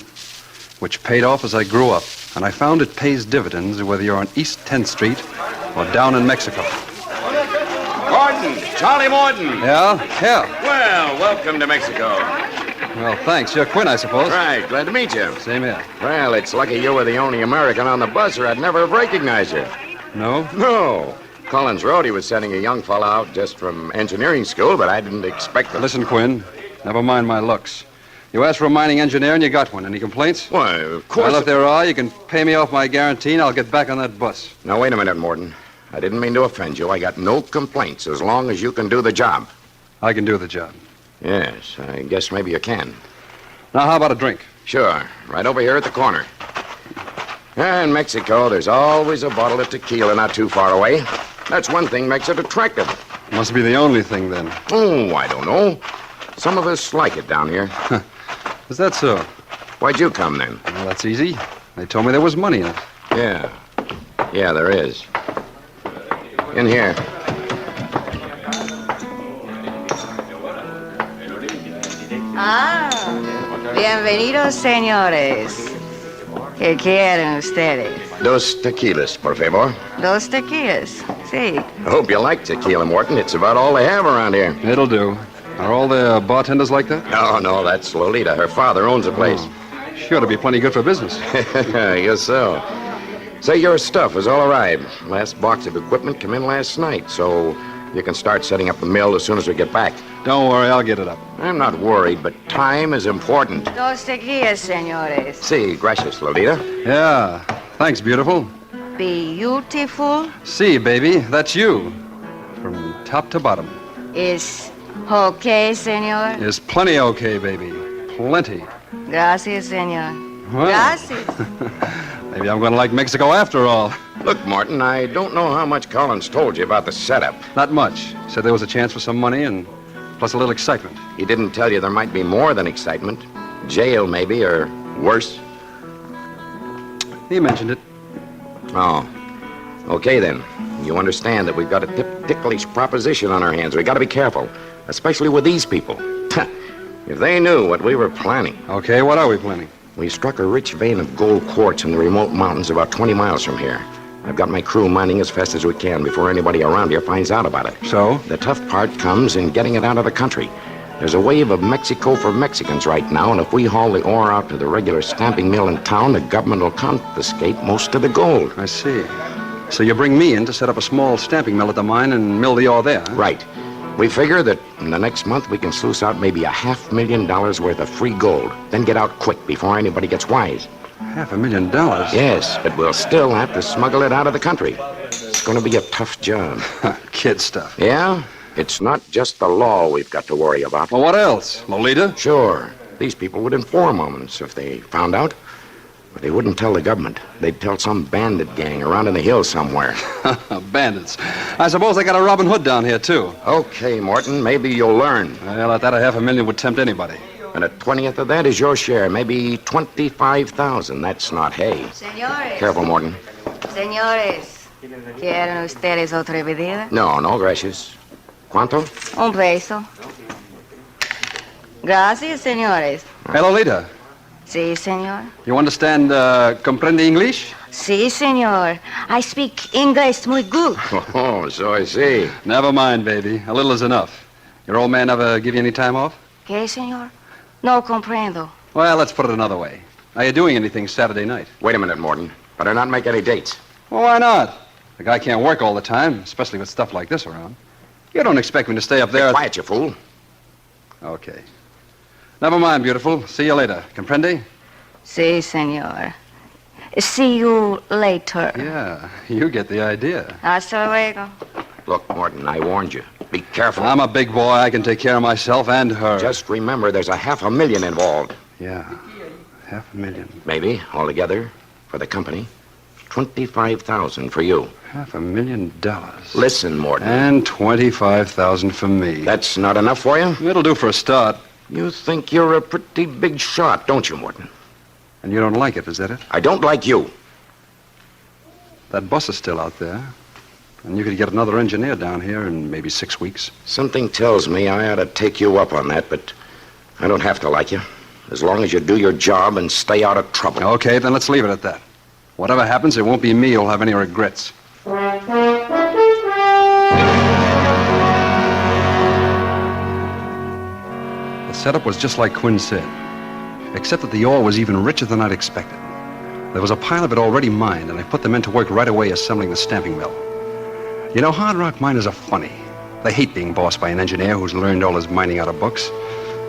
which paid off as I grew up, and I found it pays dividends whether you're on East 10th Street or down in Mexico. Morton! Charlie Morton! Yeah? Well, welcome to Mexico. Well, thanks. You're Quinn, I suppose. Right, glad to meet you. Same here. Well, it's lucky you were the only American on the bus, or I'd never have recognized you. No? No. Collins Roddy was sending a young fella out just from engineering school, but I didn't expect them. Listen, Quinn, never mind my looks. You asked for a mining engineer and you got one. Any complaints? Why, of course. Well, if there are, you can pay me off my guarantee and I'll get back on that bus. Now, wait a minute, Morton. I didn't mean to offend you. I got no complaints as long as you can do the job. I can do the job. Yes, I guess maybe you can. Now, how about a drink? Sure. Right over here at the corner. In Mexico, there's always a bottle of tequila not too far away. That's one thing makes it attractive. Must be the only thing, then. Oh, I don't know. Some of us like it down here. Is that so? Why'd you come, then? Well, that's easy. They told me there was money in it. Yeah. Yeah, there is. In here. Ah, bienvenidos, señores. ¿Qué quieren ustedes? Dos tequilas, por favor. Dos tequilas, sí. I hope you like tequila, Morton. It's about all they have around here. It'll do. Are all the bartenders like that? No, that's Lolita. Her father owns the place. Oh, she ought to be plenty good for business. I guess so. Say, your stuff has all arrived. Last box of equipment came in last night, so you can start setting up the mill as soon as we get back. Don't worry, I'll get it up. I'm not worried, but time is important. Dos tequilas, señores. Sí, gracias, Lolita. Yeah. Thanks, beautiful. Beautiful. See, baby, that's you. From top to bottom. Is okay, señor? Is plenty okay, baby. Plenty. Gracias, señor. Well. Gracias. Maybe I'm going to like Mexico after all. Look, Martin, I don't know how much Collins told you about the setup. Not much. Said there was a chance for some money and plus a little excitement. He didn't tell you there might be more than excitement. Jail, maybe, or worse. He mentioned it. Oh. Okay, then. You understand that we've got a ticklish proposition on our hands. We've got to be careful, especially with these people. If they knew what we were planning. Okay, what are we planning? We struck a rich vein of gold quartz in the remote mountains about 20 miles from here. I've got my crew mining as fast as we can before anybody around here finds out about it. So? The tough part comes in getting it out of the country. There's a wave of Mexico for Mexicans right now, and if we haul the ore out to the regular stamping mill in town, the government will confiscate most of the gold. I see. So you bring me in to set up a small stamping mill at the mine and mill the ore there, huh? Right. We figure that in the next month we can sluice out maybe $500,000 worth of free gold, then get out quick before anybody gets wise. $500,000? Yes, but we'll still have to smuggle it out of the country. It's going to be a tough job. Kid stuff. Yeah? It's not just the law we've got to worry about. Well, what else? Lolita? Sure. These people would inform on us if they found out. But they wouldn't tell the government. They'd tell some bandit gang around in the hills somewhere. Bandits. I suppose they got a Robin Hood down here, too. Okay, Morton, maybe you'll learn. Well, at that $500,000 would tempt anybody. And a 20th of that is your share, maybe $25,000. That's not hay. Señores. Careful, Morton. Señores, ¿quieren ustedes otra bebida? No, gracias. ¿Cuánto? Un peso. Gracias, señores. Hey, Lolita, Sí, senor. You understand, comprende English? Sí, senor. I speak English muy good. Oh, so I see. Never mind, baby. A little is enough. Your old man ever give you any time off? ¿Qué, senor? No comprendo. Well, let's put it another way. Are you doing anything Saturday night? Wait a minute, Morton. Better not make any dates. Well, why not? The guy can't work all the time, especially with stuff like this around. You don't expect me to stay up there... Be quiet, you fool. Okay. Never mind, beautiful. See you later. Comprende? Sí, senor. See you later. Yeah, you get the idea. Hasta luego. Look, Morton, I warned you. Be careful. I'm a big boy. I can take care of myself and her. Just remember, there's $500,000 involved. Yeah, $500,000. Maybe, altogether, for the company. $25,000 for you. $500,000. Listen, Morton. And $25,000 for me. That's not enough for you? It'll do for a start. You think you're a pretty big shot, don't you, Morton? And you don't like it, is that it? I don't like you. That bus is still out there. And you could get another engineer down here in maybe 6 weeks. Something tells me I ought to take you up on that, but I don't have to like you. As long as you do your job and stay out of trouble. Okay, then let's leave it at that. Whatever happens, it won't be me who'll have any regrets. The setup was just like Quinn said, except that the ore was even richer than I'd expected. There was a pile of it already mined, and I put the men to work right away assembling the stamping mill. You know, hard rock miners are funny. They hate being bossed by an engineer who's learned all his mining out of books.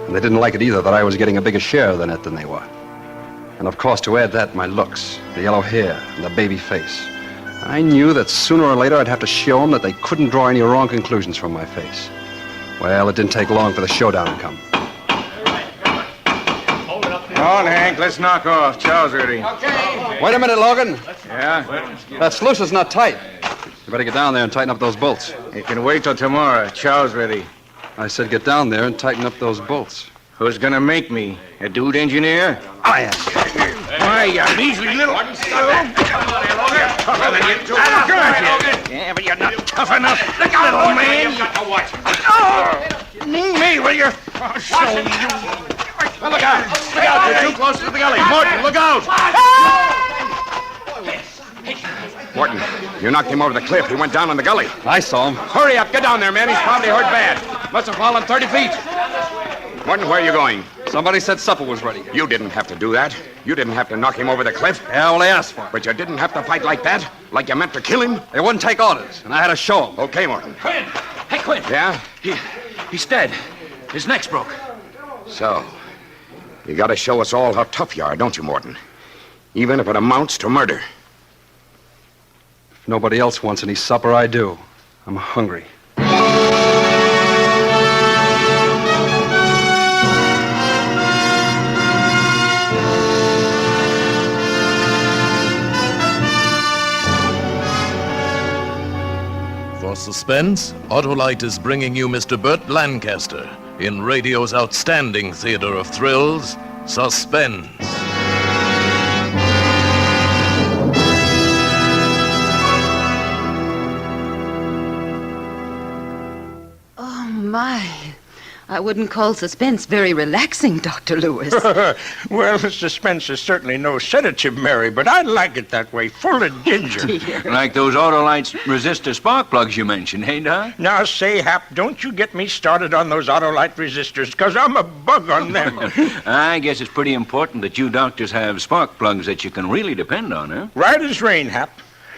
And they didn't like it either that I was getting a bigger share of the net than they were. And of course, to add that, my looks, the yellow hair, and the baby face. I knew that sooner or later I'd have to show them that they couldn't draw any wrong conclusions from my face. Well, it didn't take long for the showdown to come. Come on, Hank, let's knock off. Chow's ready. Okay. Wait a minute, Logan. Yeah? That sluice is not tight. You better get down there and tighten up those bolts. You can wait till tomorrow. Chow's ready. I said get down there and tighten up those bolts. Who's gonna make me? A dude engineer? I am. Why, you measly little... You're tougher than you two. Yeah, but you're not tough enough, little man. Oh, me, will you? I'll show you. Well, look out. Look out. You're too close to the gully. Morton, look out. Morton, you knocked him over the cliff. He went down in the gully. I saw him. Hurry up. Get down there, man. He's probably hurt bad. Must have fallen 30 feet. Morton, where are you going? Somebody said supper was ready. You didn't have to do that. You didn't have to knock him over the cliff. Yeah, all they asked for. But you didn't have to fight like that? Like you meant to kill him? They wouldn't take orders, and I had to show them. Okay, Morton. Quinn! Hey, Quinn! Yeah? He's dead. His neck's broke. So, you gotta show us all how tough you are, don't you, Morton? Even if it amounts to murder. If nobody else wants any supper, I do. I'm hungry. For Suspense, Autolite is bringing you Mr. Burt Lancaster in radio's outstanding theater of thrills, Suspense. Oh, my. I wouldn't call Suspense very relaxing, Dr. Lewis. Well, Suspense is certainly no sedative, Mary, but I like it that way, full of ginger. Like those Autolite resistor spark plugs you mentioned, hey, Doc? Now, say, Hap, don't you get me started on those Autolite resistors, because I'm a bug on them. I guess it's pretty important that you doctors have spark plugs that you can really depend on, huh? Right as rain, Hap.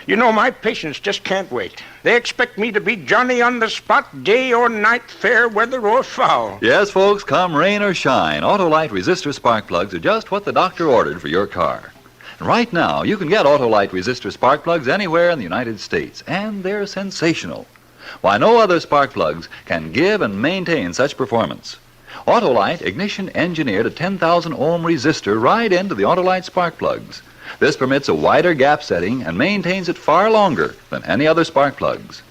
You know, my patients just can't wait. They expect me to be Johnny on the spot, day or night, fair weather or foul. Yes, folks, come rain or shine, Autolite resistor spark plugs are just what the doctor ordered for your car. Right now, you can get Autolite resistor spark plugs anywhere in the United States, and they're sensational. Why, no other spark plugs can give and maintain such performance. Autolite ignition engineered a 10,000 ohm resistor right into the Autolite spark plugs. This permits a wider gap setting and maintains it far longer than any other spark plugs.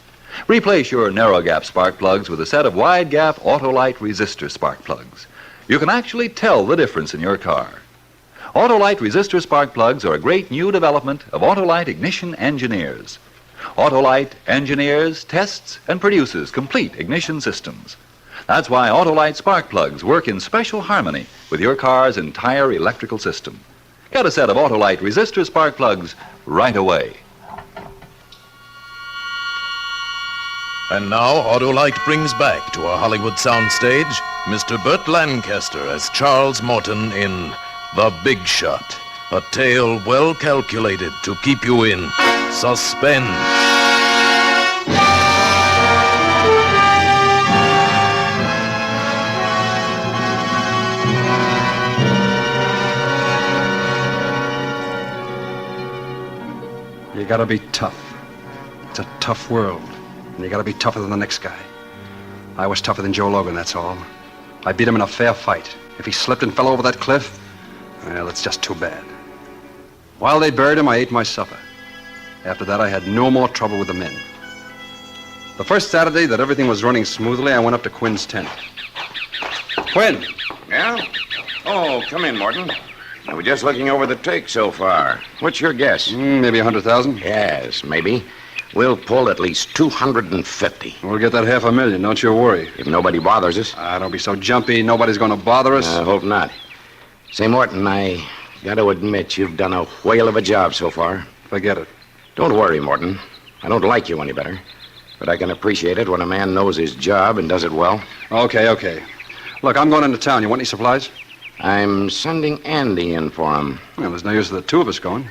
Replace your narrow gap spark plugs with a set of wide gap Autolite resistor spark plugs. You can actually tell the difference in your car. Autolite resistor spark plugs are a great new development of Autolite ignition engineers. Autolite engineers, tests, and produces complete ignition systems. That's why Autolite spark plugs work in special harmony with your car's entire electrical system. Get a set of Autolite resistor spark plugs right away. And now, Autolite brings back to our Hollywood soundstage Mr. Burt Lancaster as Charles Morton in The Big Shot, a tale well calculated to keep you in suspense. You gotta be tough. It's a tough world. And you gotta be tougher than the next guy. I was tougher than Joe Logan, that's all. I beat him in a fair fight. If he slipped and fell over that cliff, well, it's just too bad. While they buried him, I ate my supper. After that, I had no more trouble with the men. The first Saturday that everything was running smoothly, I went up to Quinn's tent. Quinn! Yeah? Oh, come in, Morton. I was just looking over the take so far. What's your guess? Maybe 100,000? Yes, maybe. We'll pull at least 250. We'll get that $500,000, don't you worry. If nobody bothers us. Don't be so jumpy. Nobody's gonna bother us. I hope not. Say, Morton, I got to admit you've done a whale of a job so far. Forget it. Don't worry, Morton. I don't like you any better. But I can appreciate it when a man knows his job and does it well. Okay. Look, I'm going into town. You want any supplies? I'm sending Andy in for him. Well, there's no use of the two of us going.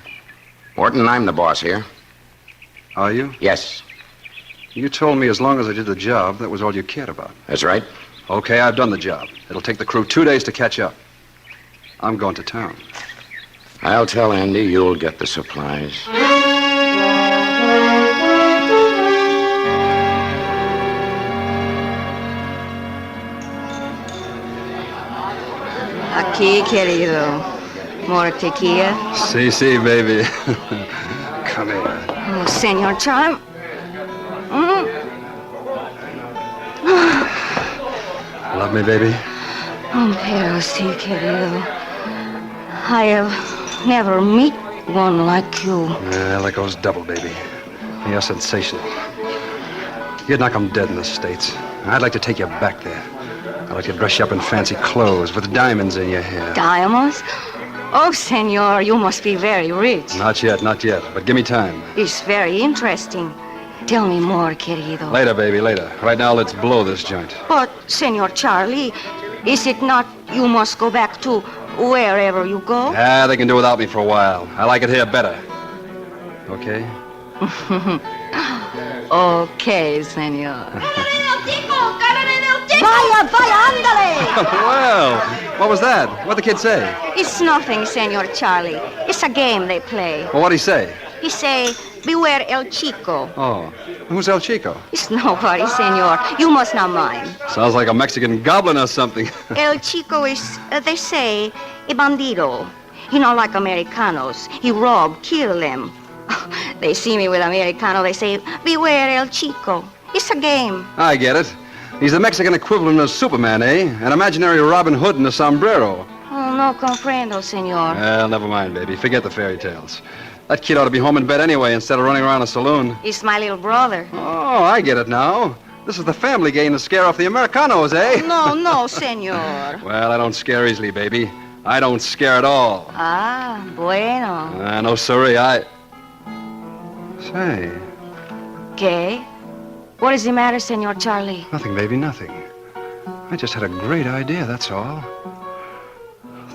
Morton, I'm the boss here. Are you? Yes. You told me as long as I did the job, that was all you cared about. That's right. Okay, I've done the job. It'll take the crew 2 days to catch up. I'm going to town. I'll tell Andy you'll get the supplies. Aquí, querido. More tequila? Sí, baby. Come here. Oh, Senor Charm. Love me, baby? Oh, pero sí, querido. I have never met one like you. Yeah, that goes double, baby. You're sensational. You'd knock 'em dead in the States. I'd like to take you back there. I'd like to dress you up in fancy clothes with diamonds in your hair. Diamonds? Oh, senor, you must be very rich. Not yet. But give me time. It's very interesting. Tell me more, querido. Later, baby, later. Right now, let's blow this joint. But, Senor Charlie, is it not you must go back to wherever you go? They can do without me for a while. I like it here better. Okay? Okay, senor. Vaya, ándale! Well, what was that? What'd the kid say? It's nothing, Senor Charlie. It's a game they play. Well, what'd he say? He say, beware El Chico. Oh, who's El Chico? It's nobody, senor. You must not mind. Sounds like a Mexican goblin or something. El Chico is, they say, a bandido. You know, like Americanos. He rob, kill them. They see me with Americano, they say, beware El Chico. It's a game. I get it. He's the Mexican equivalent of Superman, eh? An imaginary Robin Hood in a sombrero. Oh, no comprendo, senor. Well, never mind, baby. Forget the fairy tales. That kid ought to be home in bed anyway instead of running around a saloon. He's my little brother. Oh, I get it now. This is the family game to scare off the Americanos, eh? No, senor. Well, I don't scare easily, baby. I don't scare at all. Ah, bueno. No, sorry, Say. ¿Qué? What is the matter, Senor Charlie? Nothing, baby, nothing. I just had a great idea, that's all.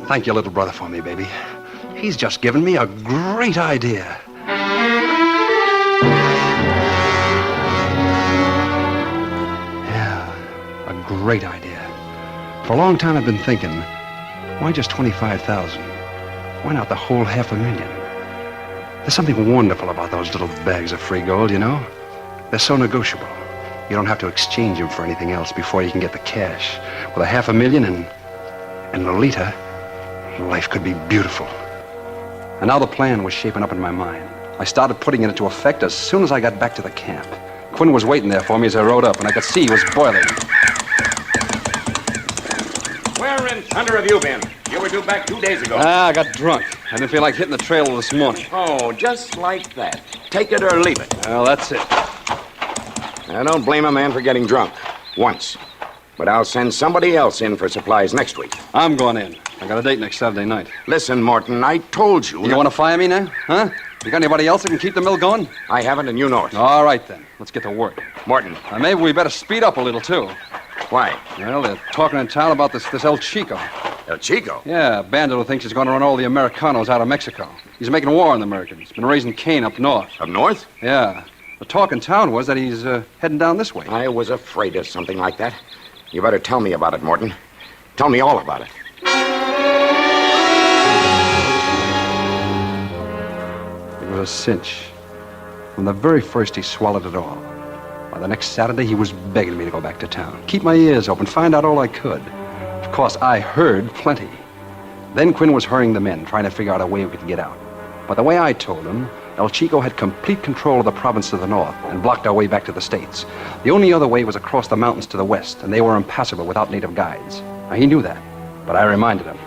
Thank your little brother for me, baby. He's just given me a great idea. Yeah, a great idea. For a long time I've been thinking, why just 25,000? Why not the whole $500,000? There's something wonderful about those little bags of free gold, you know? They're so negotiable. You don't have to exchange them for anything else before you can get the cash. With a $500,000 and Lolita, life could be beautiful. And now the plan was shaping up in my mind. I started putting it into effect as soon as I got back to the camp. Quinn was waiting there for me as I rode up, and I could see he was boiling. Where in thunder have you been? You were due back 2 days ago. I got drunk. I didn't feel like hitting the trail this morning. Oh, just like that. Take it or leave it. Well, that's it. I don't blame a man for getting drunk. Once. But I'll send somebody else in for supplies next week. I'm going in. I got a date next Saturday night. Listen, Morton, I told you. You want to fire me now? Huh? You got anybody else that can keep the mill going? I haven't, and you know it. All right, then. Let's get to work. Morton. Maybe we better speed up a little, too. Why? Well, they're talking in town about this El Chico. El Chico? Yeah, a bandit who thinks he's going to run all the Americanos out of Mexico. He's making war on the Americans. Been raising Cain up north. Up north? Yeah. The talk in town was that he's heading down this way. I was afraid of something like that. You better tell me about it, Morton. Tell me all about it. It was a cinch. From the very first, he swallowed it all. By the next Saturday, he was begging me to go back to town. Keep my ears open, find out all I could. Of course, I heard plenty. Then Quinn was hurrying the men, trying to figure out a way we could get out. But the way I told him, El Chico had complete control of the province to the north and blocked our way back to the States. The only other way was across the mountains to the west, and they were impassable without native guides. Now, he knew that, but I reminded him.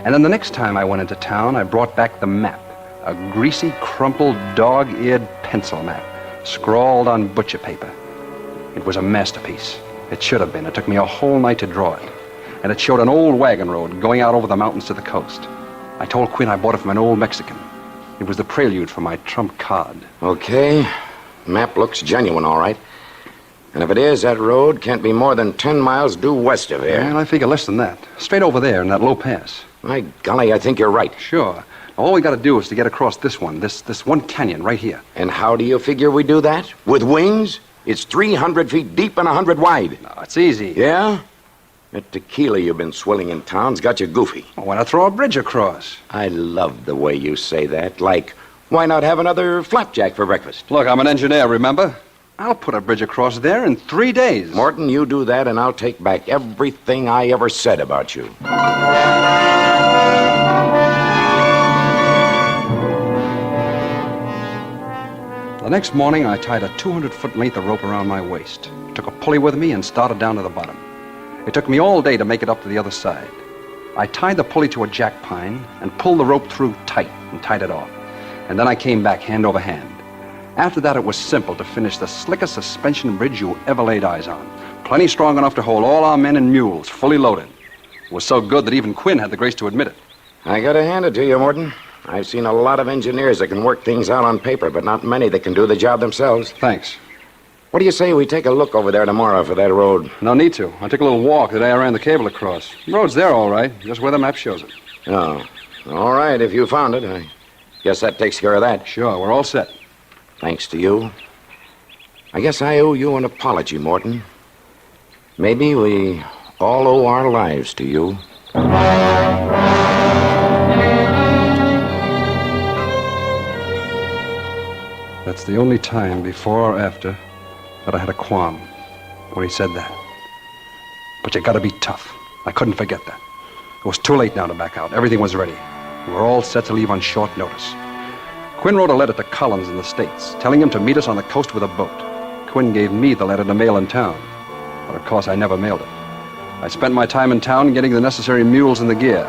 And then the next time I went into town, I brought back the map. A greasy, crumpled, dog-eared pencil map, scrawled on butcher paper. It was a masterpiece. It should have been. It took me a whole night to draw it. And it showed an old wagon road going out over the mountains to the coast. I told Quinn I bought it from an old Mexican. It was the prelude for my trump card. Okay. Map looks genuine, all right. And if it is, that road can't be more than 10 miles due west of here. And I figure less than that. Straight over there in that low pass. My golly, I think you're right. Sure. All we got to do is to get across this one canyon right here. And how do you figure we do that? With wings? It's 300 feet deep and 100 wide. No, it's easy. Yeah? That tequila you've been swilling in town's got you goofy. Well, why not throw a bridge across? I love the way you say that. Like, why not have another flapjack for breakfast? Look, I'm an engineer, remember? I'll put a bridge across there in 3 days. Morton, you do that and I'll take back everything I ever said about you. The next morning, I tied a 200-foot length of rope around my waist, took a pulley with me, and started down to the bottom. It took me all day to make it up to the other side. I tied the pulley to a jack pine and pulled the rope through tight and tied it off. And then I came back hand over hand. After that, it was simple to finish the slickest suspension bridge you ever laid eyes on. Plenty strong enough to hold all our men and mules, fully loaded. It was so good that even Quinn had the grace to admit it. I gotta hand it to you, Morton. I've seen a lot of engineers that can work things out on paper, but not many that can do the job themselves. Thanks. What do you say we take a look over there tomorrow for that road? No need to. I took a little walk the day I ran the cable across. The road's there, all right, just where the map shows it. Oh, all right, if you found it. I guess that takes care of that. Sure, we're all set. Thanks to you. I guess I owe you an apology, Morton. Maybe we all owe our lives to you. That's the only time, before or after, that I had a qualm when he said that. But you gotta be tough. I couldn't forget that. It was too late now to back out. Everything was ready. We were all set to leave on short notice. Quinn wrote a letter to Collins in the States, telling him to meet us on the coast with a boat. Quinn gave me the letter to mail in town. But of course, I never mailed it. I spent my time in town getting the necessary mules and the gear.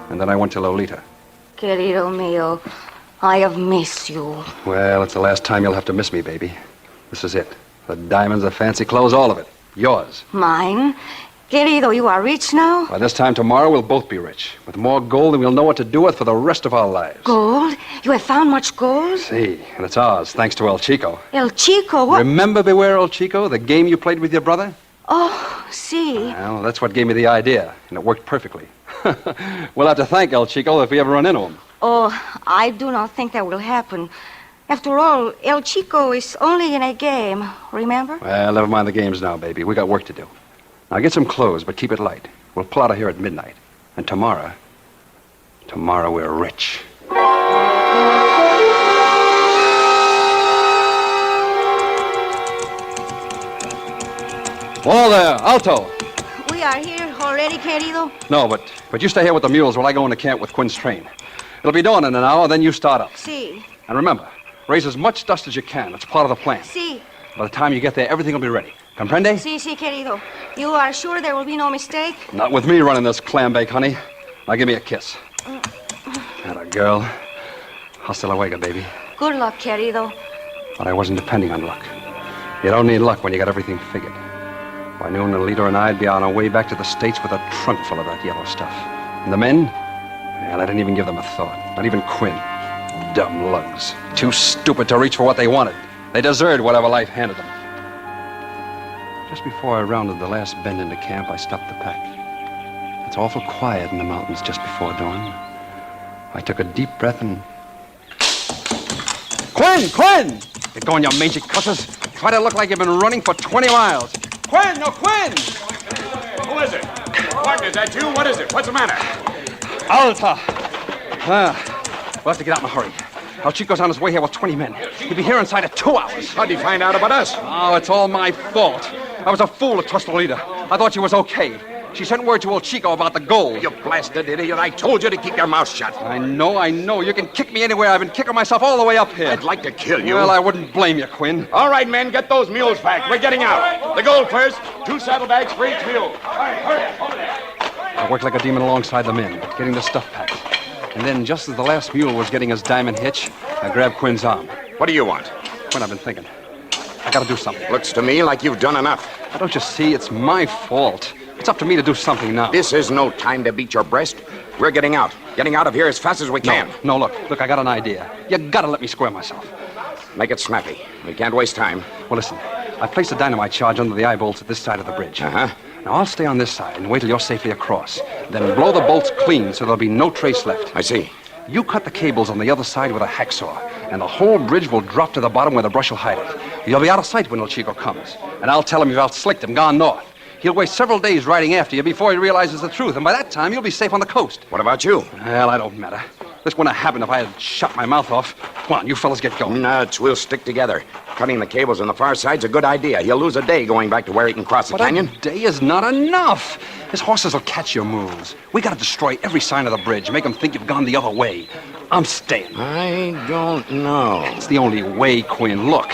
And then I went to Lolita. Querido mío, I have missed you. Well, it's the last time you'll have to miss me, baby. This is it. The diamonds, the fancy clothes, all of it. Yours. Mine? Querido, you are rich now? By this time tomorrow, we'll both be rich. With more gold than we'll know what to do with for the rest of our lives. Gold? You have found much gold? See, and it's ours, thanks to El Chico. El Chico? What? Remember Beware El Chico, the game you played with your brother? Oh, see. Well, that's what gave me the idea, and it worked perfectly. We'll have to thank El Chico if we ever run into him. Oh, I do not think that will happen. After all, El Chico is only in a game, remember? Well, never mind the games now, baby. We got work to do. Now get some clothes, but keep it light. We'll pull out of here at midnight. And tomorrow we're rich. Whoa there, Alto. We are here already, querido. No, but you stay here with the mules while I go into camp with Quinn's train. It'll be dawn in an hour, then you start up. See. And remember, raise as much dust as you can. It's part of the plan. See. By the time you get there, everything will be ready. Comprende? Sí, querido. You are sure there will be no mistake? Not with me running this clam bake, honey. Now give me a kiss. Atta girl. Hasta luego, baby. Good luck, querido. But I wasn't depending on luck. You don't need luck when you got everything figured. By noon, Alito and I'd be on our way back to the States with a trunk full of that yellow stuff. And the men? Well, I didn't even give them a thought. Not even Quinn. Dumb lugs. Too stupid to reach for what they wanted. They deserved whatever life handed them. Just before I rounded the last bend into camp, I stopped the pack. It's awful quiet in the mountains just before dawn. I took a deep breath and... Quinn! Quinn! Get going, you mangy cussers. Try to look like you've been running for 20 miles. Quinn! No, Quinn! Who is it? Martin, is that you? What is it? What's the matter? Alta! We'll have to get out in a hurry. El Chico's on his way here with 20 men. He'll be here inside of 2 hours. How'd he find out about us? Oh, it's all my fault. I was a fool to trust Lolita. I thought she was okay. She sent word to El Chico about the gold. You blasted idiot. I told you to keep your mouth shut. I know. You can kick me anywhere. I've been kicking myself all the way up here. I'd like to kill you. Well, I wouldn't blame you, Quinn. All right, men, get those mules packed. We're getting out. The gold first. 2 saddlebags for each mule. Hurry. Over there. I worked like a demon alongside the men, getting the stuff packed. And then, just as the last mule was getting his diamond hitch, I grabbed Quinn's arm. What do you want? Quinn, I've been thinking. I gotta do something. Looks to me like you've done enough. Now, don't you see? It's my fault. It's up to me to do something now. This is no time to beat your breast. We're getting out. Getting out of here as fast as we can. No, look, I got an idea. You gotta let me square myself. Make it snappy. We can't waste time. Well, listen. I placed a dynamite charge under the eye bolts at this side of the bridge. Uh-huh. Now, I'll stay on this side and wait till you're safely across. Then blow the bolts clean so there'll be no trace left. I see. You cut the cables on the other side with a hacksaw, and the whole bridge will drop to the bottom where the brush will hide it. You'll be out of sight when El Chico comes, and I'll tell him you've outslicked him, gone north. He'll waste several days riding after you before he realizes the truth, and by that time, you'll be safe on the coast. What about you? Well, I don't matter. This wouldn't have happened if I had shut my mouth off. Come on, you fellas get going. Nuts, we'll stick together. Cutting the cables on the far side's a good idea. He'll lose a day going back to where he can cross the canyon. A day is not enough. His horses will catch your moves. We gotta destroy every sign of the bridge, make them think you've gone the other way. I'm staying. I don't know. It's the only way, Quinn. Look.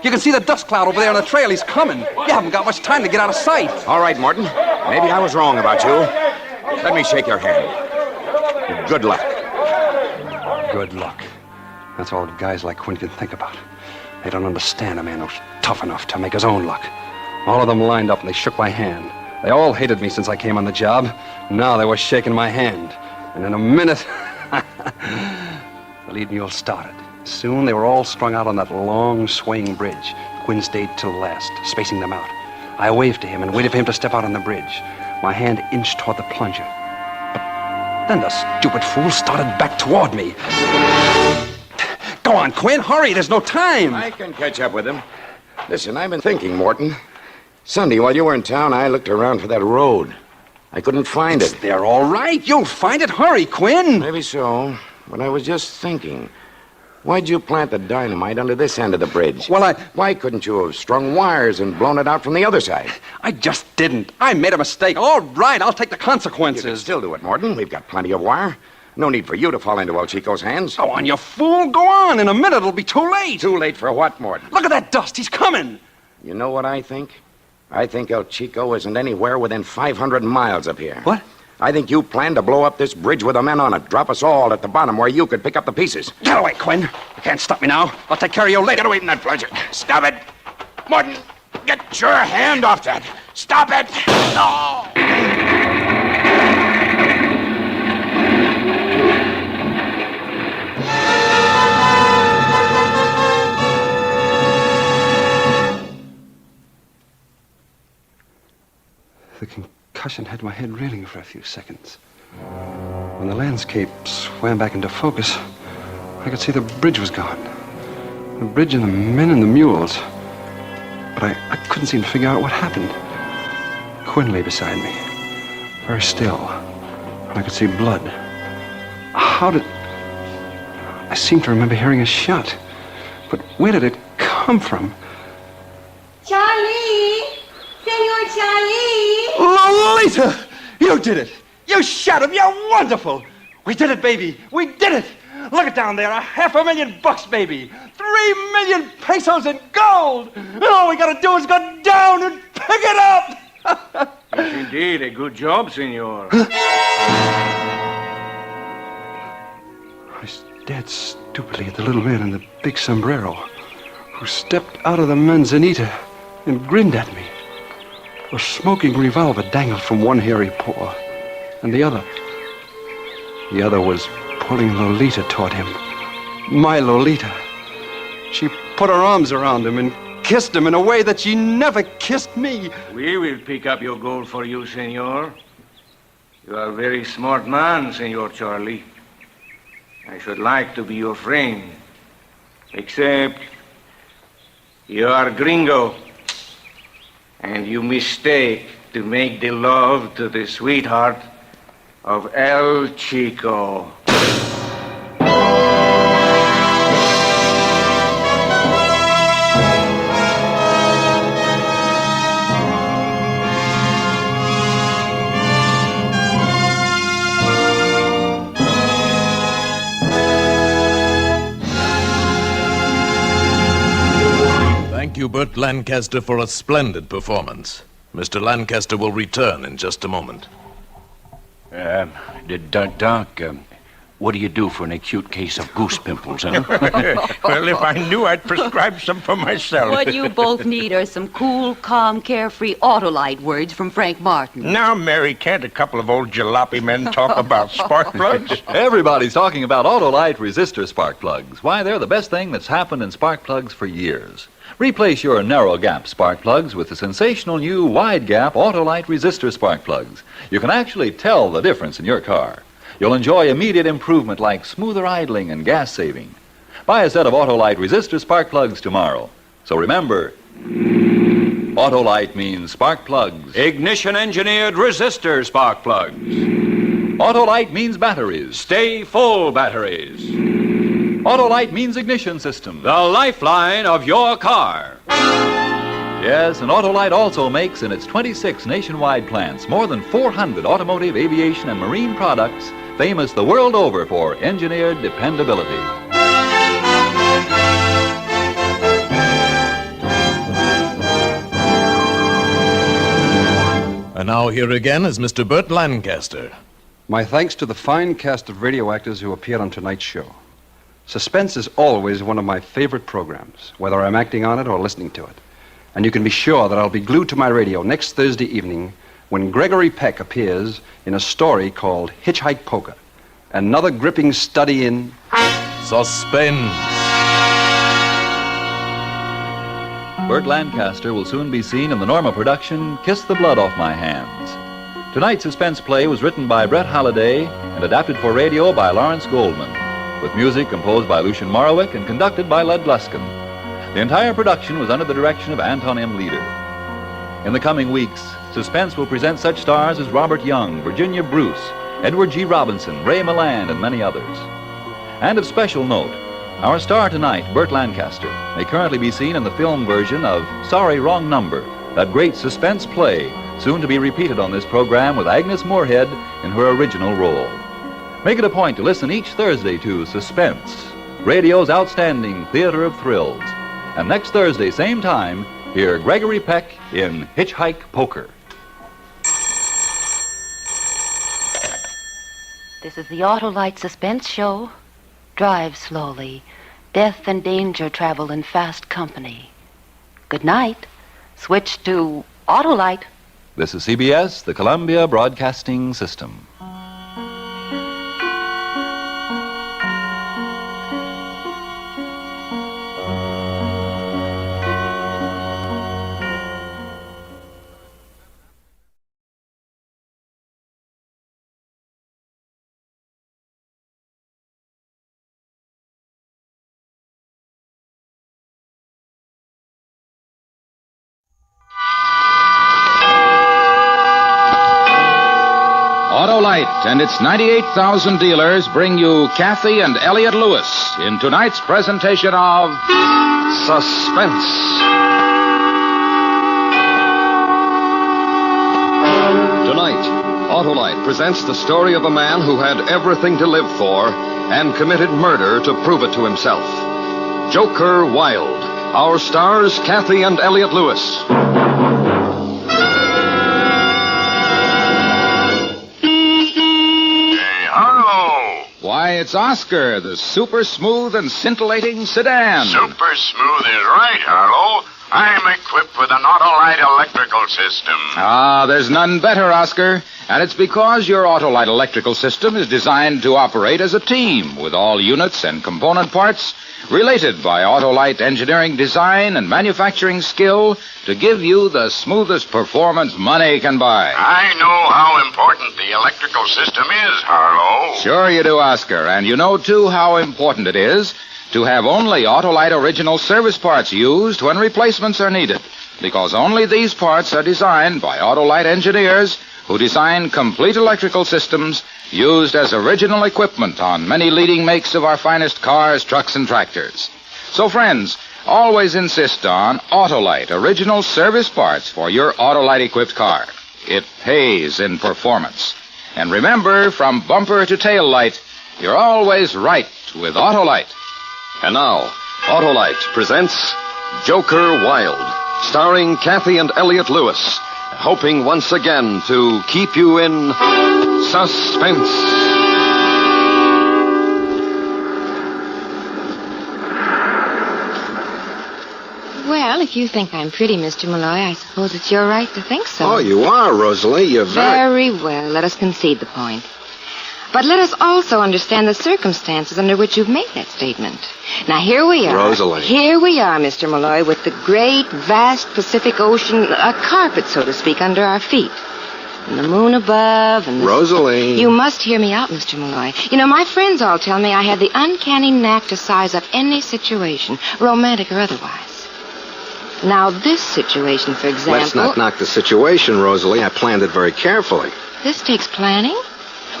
You can see the dust cloud over there on the trail. He's coming. You haven't got much time to get out of sight. All right, Morton. Maybe I was wrong about you. Let me shake your hand. Good luck. Good luck. That's all guys like Quinn can think about. They don't understand a man who's tough enough to make his own luck. All of them lined up and they shook my hand. They all hated me since I came on the job. Now they were shaking my hand. And in a minute, the lead mule started. Soon they were all strung out on that long, swaying bridge. Quinn stayed till last, spacing them out. I waved to him and waited for him to step out on the bridge. My hand inched toward the plunger. But then the stupid fool started back toward me. Go on, Quinn, hurry, there's no time. I can catch up with him. Listen, I've been thinking, Morton. Sunday, while you were in town, I looked around for that road. I couldn't find it. They're all right. You'll find it. Hurry, Quinn. Maybe so, but I was just thinking. Why'd you plant the dynamite under this end of the bridge? Well, Why couldn't you have strung wires and blown it out from the other side? I just didn't. I made a mistake. All right, I'll take the consequences. You can still do it, Morton. We've got plenty of wire. No need for you to fall into El Chico's hands. Go on, you fool. Go on. In a minute, it'll be too late. Too late for what, Morton? Look at that dust. He's coming. You know what I think? I think El Chico isn't anywhere within 500 miles of here. What? I think you planned to blow up this bridge with the men on it. Drop us all at the bottom where you could pick up the pieces. Get away, Quinn. You can't stop me now. I'll take care of you later. Get away from that plunger. Stop it. Morton, get your hand off that. Stop it. No. The concussion had my head reeling for a few seconds. When the landscape swam back into focus, I could see the bridge was gone. The bridge and the men and the mules. But I couldn't seem to figure out what happened. Quinn lay beside me, very still, and I could see blood. How did... I seem to remember hearing a shot. But where did it come from? Charlie! Senor Charlie! Lolita! You did it! You shot him! You're wonderful! We did it, baby! We did it! Look it down there, $500,000, baby! 3 million pesos in gold! And all we gotta do is go down and pick it up! Yes, indeed. A good job, senor. I stared stupidly at the little man in the big sombrero, who stepped out of the manzanita and grinned at me. A smoking revolver dangled from one hairy paw, and the other was pulling Lolita toward him. My Lolita. She put her arms around him and kissed him in a way that she never kissed me. We will pick up your gold for you, senor. You are a very smart man, Senor Charlie. I should like to be your friend. Except you are gringo. And you mistake to make the love to the sweetheart of El Chico. Thank you, Burt Lancaster, for a splendid performance. Mr. Lancaster will return in just a moment. Doc, what do you do for an acute case of goose pimples, huh? Well, if I knew, I'd prescribe some for myself. What you both need are some cool, calm, carefree Autolite words from Frank Martin. Now, Mary, can't a couple of old jalopy men talk about spark plugs? Everybody's talking about Autolite resistor spark plugs. Why, they're the best thing that's happened in spark plugs for years. Replace your narrow gap spark plugs with the sensational new wide gap Autolite resistor spark plugs. You can actually tell the difference in your car. You'll enjoy immediate improvement like smoother idling and gas saving. Buy a set of Autolite resistor spark plugs tomorrow. So remember, Autolite means spark plugs. Ignition-engineered resistor spark plugs. Autolite means batteries. Stay full batteries. Autolite means ignition system. The lifeline of your car. Yes, and Autolite also makes in its 26 nationwide plants more than 400 automotive, aviation, and marine products famous the world over for engineered dependability. And now here again is Mr. Burt Lancaster. My thanks to the fine cast of radio actors who appeared on tonight's show. Suspense is always one of my favorite programs, whether I'm acting on it or listening to it. And you can be sure that I'll be glued to my radio next Thursday evening when Gregory Peck appears in a story called Hitchhike Poker, another gripping study in Suspense. Burt Lancaster will soon be seen in the Norma production Kiss the Blood Off My Hands. Tonight's suspense play was written by Brett Halliday and adapted for radio by Lawrence Goldman, with music composed by Lucien Morawick and conducted by Lud Gluskin. The entire production was under the direction of Anton M. Leader. In the coming weeks, Suspense will present such stars as Robert Young, Virginia Bruce, Edward G. Robinson, Ray Milland, and many others. And of special note, our star tonight, Burt Lancaster, may currently be seen in the film version of Sorry, Wrong Number, that great suspense play, soon to be repeated on this program with Agnes Moorehead in her original role. Make it a point to listen each Thursday to Suspense, radio's outstanding theater of thrills. And next Thursday, same time, hear Gregory Peck in Hitchhike Poker. This is the Autolite Suspense Show. Drive slowly. Death and danger travel in fast company. Good night. Switch to Autolite. This is CBS, the Columbia Broadcasting System. Autolite and its 98,000 dealers bring you Cathy and Elliot Lewis in tonight's presentation of Suspense. Tonight, Autolite presents the story of a man who had everything to live for and committed murder to prove it to himself. Joker Wilde. Our stars, Cathy and Elliot Lewis. Why, it's Oscar, the super smooth and scintillating sedan. Super smooth is right, Harlow. I'm equipped with an Autolite electrical system. Ah, there's none better, Oscar. And it's because your Autolite electrical system is designed to operate as a team with all units and component parts related by Autolite engineering design and manufacturing skill to give you the smoothest performance money can buy. I know how important the electrical system is, Harlow. Sure you do, Oscar. And you know, too, how important it is to have only Autolite original service parts used when replacements are needed. Because only these parts are designed by Autolite engineers who design complete electrical systems used as original equipment on many leading makes of our finest cars, trucks, and tractors. So, friends, always insist on Autolite original service parts for your Autolite-equipped car. It pays in performance. And remember, from bumper to tail light, you're always right with Autolite. And now, Autolite presents Joker Wild, starring Cathy and Elliot Lewis, hoping once again to keep you in suspense. Well, if you think I'm pretty, Mr. Malloy, I suppose it's your right to think so. Oh, you are, Rosalie. You're Very well. Let us concede the point. But let us also understand the circumstances under which you've made that statement. Now, here we are. Rosalie. Here we are, Mr. Malloy, with the great, vast Pacific Ocean, a carpet, so to speak, under our feet. And the moon above, and the... Rosalie. You must hear me out, Mr. Malloy. You know, my friends all tell me I have the uncanny knack to size up any situation, romantic or otherwise. Now, this situation, for example... Let's not knock the situation, Rosalie. I planned it very carefully. This takes planning?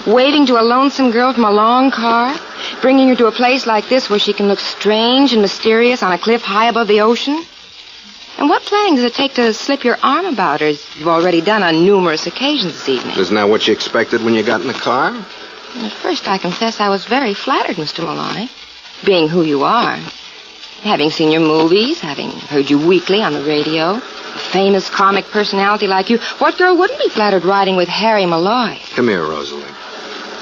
Waving to a lonesome girl from a long car? Bringing her to a place like this where she can look strange and mysterious on a cliff high above the ocean? And what planning does it take to slip your arm about her, as you've already done on numerous occasions this evening? Isn't that what you expected when you got in the car? At first, I confess I was very flattered, Mr. Malloy, being who you are. Having seen your movies, having heard you weekly on the radio, a famous comic personality like you, what girl wouldn't be flattered riding with Harry Malloy? Come here, Rosalie.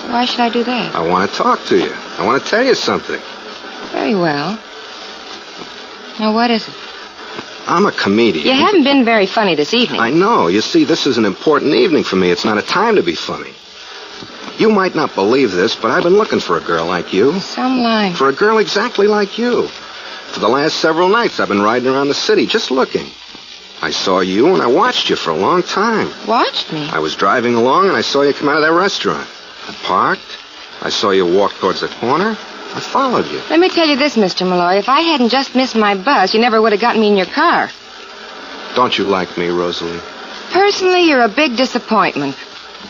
Why should I do that? I want to talk to you. I want to tell you something. Very well. Now, what is it? I'm a comedian. You haven't been very funny this evening. I know. You see, this is an important evening for me. It's not a time to be funny. You might not believe this, but I've been looking for a girl like you. Some line. For a girl exactly like you. For the last several nights, I've been riding around the city just looking. I saw you, and I watched you for a long time. Watched me? I was driving along, and I saw you come out of that restaurant. I parked. I saw you walk towards the corner. I followed you. Let me tell you this, Mr. Malloy. If I hadn't just missed my bus, you never would have gotten me in your car. Don't you like me, Rosalie? Personally, you're a big disappointment.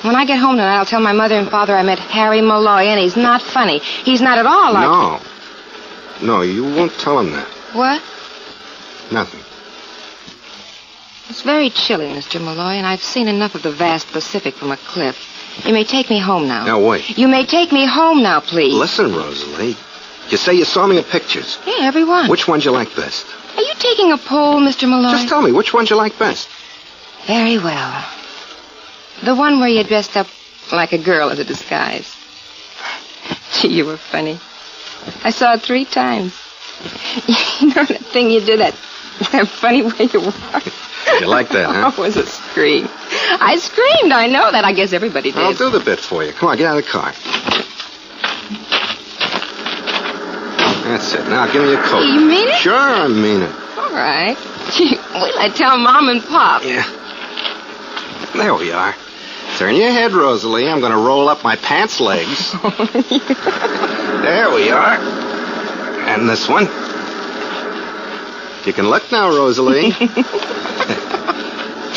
When I get home tonight, I'll tell my mother and father I met Harry Malloy, and he's not funny. He's not at all like... No. No, you won't tell him that. What? Nothing. It's very chilly, Mr. Malloy, and I've seen enough of the vast Pacific from a cliff. You may take me home now. Now, wait. You may take me home now, please. Listen, Rosalie. You say you saw me in pictures. Yeah, every one. Which ones you like best? Are you taking a poll, Mr. Malloy? Just tell me, which ones you like best? Very well. The one where you dressed up like a girl in a disguise. Gee, you were funny. I saw it 3 times. You know that thing you did, that funny way you walked? You like that, huh? Oh, it was a scream. I screamed, I know that. I guess everybody did. I'll do the bit for you. Come on, get out of the car. That's it. Now, give me your coat. You mean it? Sure, I mean it. All right. Gee, will I tell Mom and Pop? Yeah. There we are. Turn your head, Rosalie. I'm going to roll up my pants legs. There we are. And this one. You can look now, Rosalie.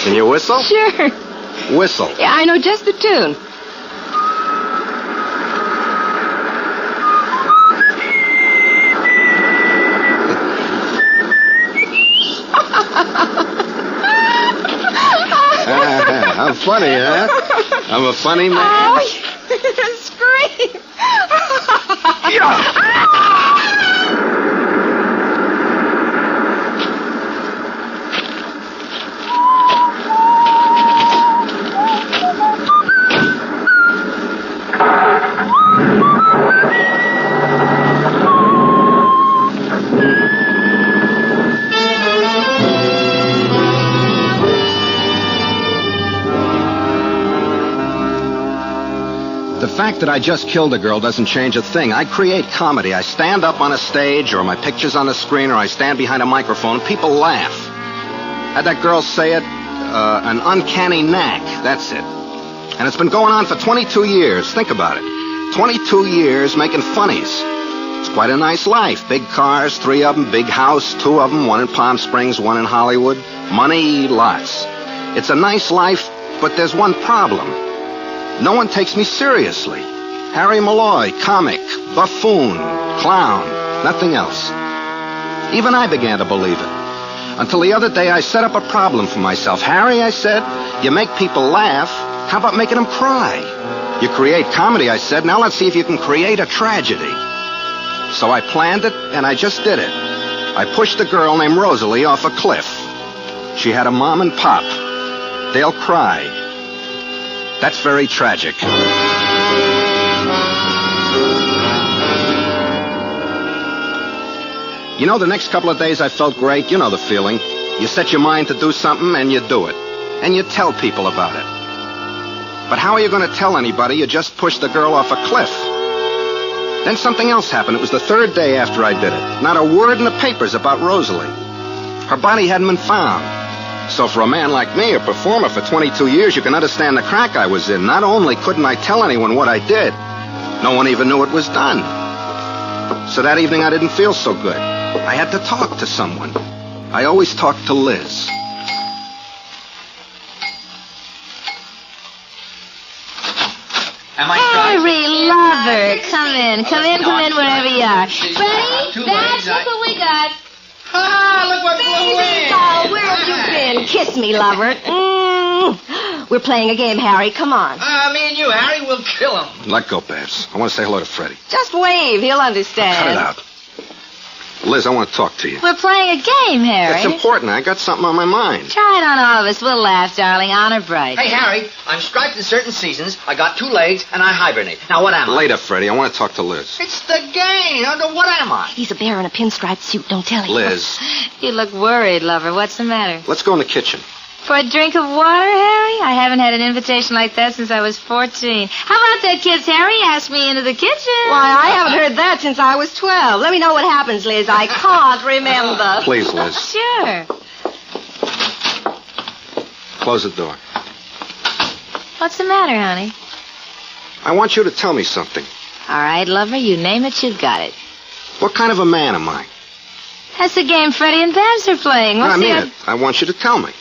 Can you whistle? Sure. Whistle. Yeah, I know just the tune. I'm funny, huh? I'm a funny man. Oh, scream! fact that I just killed a girl doesn't change a thing. I create comedy. I stand up on a stage, or my picture's on the screen, or I stand behind a microphone, and people laugh. Had that girl say it, an uncanny knack. That's it. And it's been going on for 22 years. Think about it. 22 years making funnies. It's quite a nice life. Big cars, 3 of them, big house, 2 of them, 1 in Palm Springs, 1 in Hollywood. Money, lots. It's a nice life, but there's one problem. No one takes me seriously. Harry Malloy, comic, buffoon, clown, nothing else. Even I began to believe it. Until the other day, I set up a problem for myself. Harry, I said, you make people laugh. How about making them cry? You create comedy, I said. Now let's see if you can create a tragedy. So I planned it, and I just did it. I pushed a girl named Rosalie off a cliff. She had a mom and pop. They'll cry. That's very tragic. You know, the next couple of days I felt great. You know the feeling. You set your mind to do something, and you do it. And you tell people about it. But how are you going to tell anybody you just pushed the girl off a cliff? Then something else happened. It was the 3rd day after I did it. Not a word in the papers about Rosalie. Her body hadn't been found. So for a man like me, a performer for 22 years, you can understand the crack I was in. Not only couldn't I tell anyone what I did, no one even knew it was done. So that evening I didn't feel so good. I had to talk to someone. I always talk to Liz. Harry, lover, come in wherever you are. Freddie, that's what we got. Ah, look what blew in. Oh, where have you been? Kiss me, lover. We're playing a game, Harry. Come on. Me and you, Harry, will kill him. Let go, Babs. I want to say hello to Freddie. Just wave. He'll understand. Cut it out. Liz, I want to talk to you. We're playing a game, Harry. It's important. I got something on my mind. Try it on all of us. We'll laugh, darling. Honor bright. Hey, Harry, I'm striped in certain seasons. I got 2 legs, and I hibernate. Now, what am I? Later, Freddie. I want to talk to Liz. It's the game. What am I? He's a bear in a pinstripe suit. Don't tell him. Liz. You look worried, lover. What's the matter? Let's go in the kitchen. For a drink of water, Harry? I haven't had an invitation like that since I was 14. How about that, kids? Harry asked me into the kitchen. Why, I haven't heard that since I was 12. Let me know what happens, Liz. I can't remember. Please, Liz. Sure. Close the door. What's the matter, honey? I want you to tell me something. All right, lover, you name it, you've got it. What kind of a man am I? That's the game Freddie and Babs are playing. I mean it. I want you to tell me.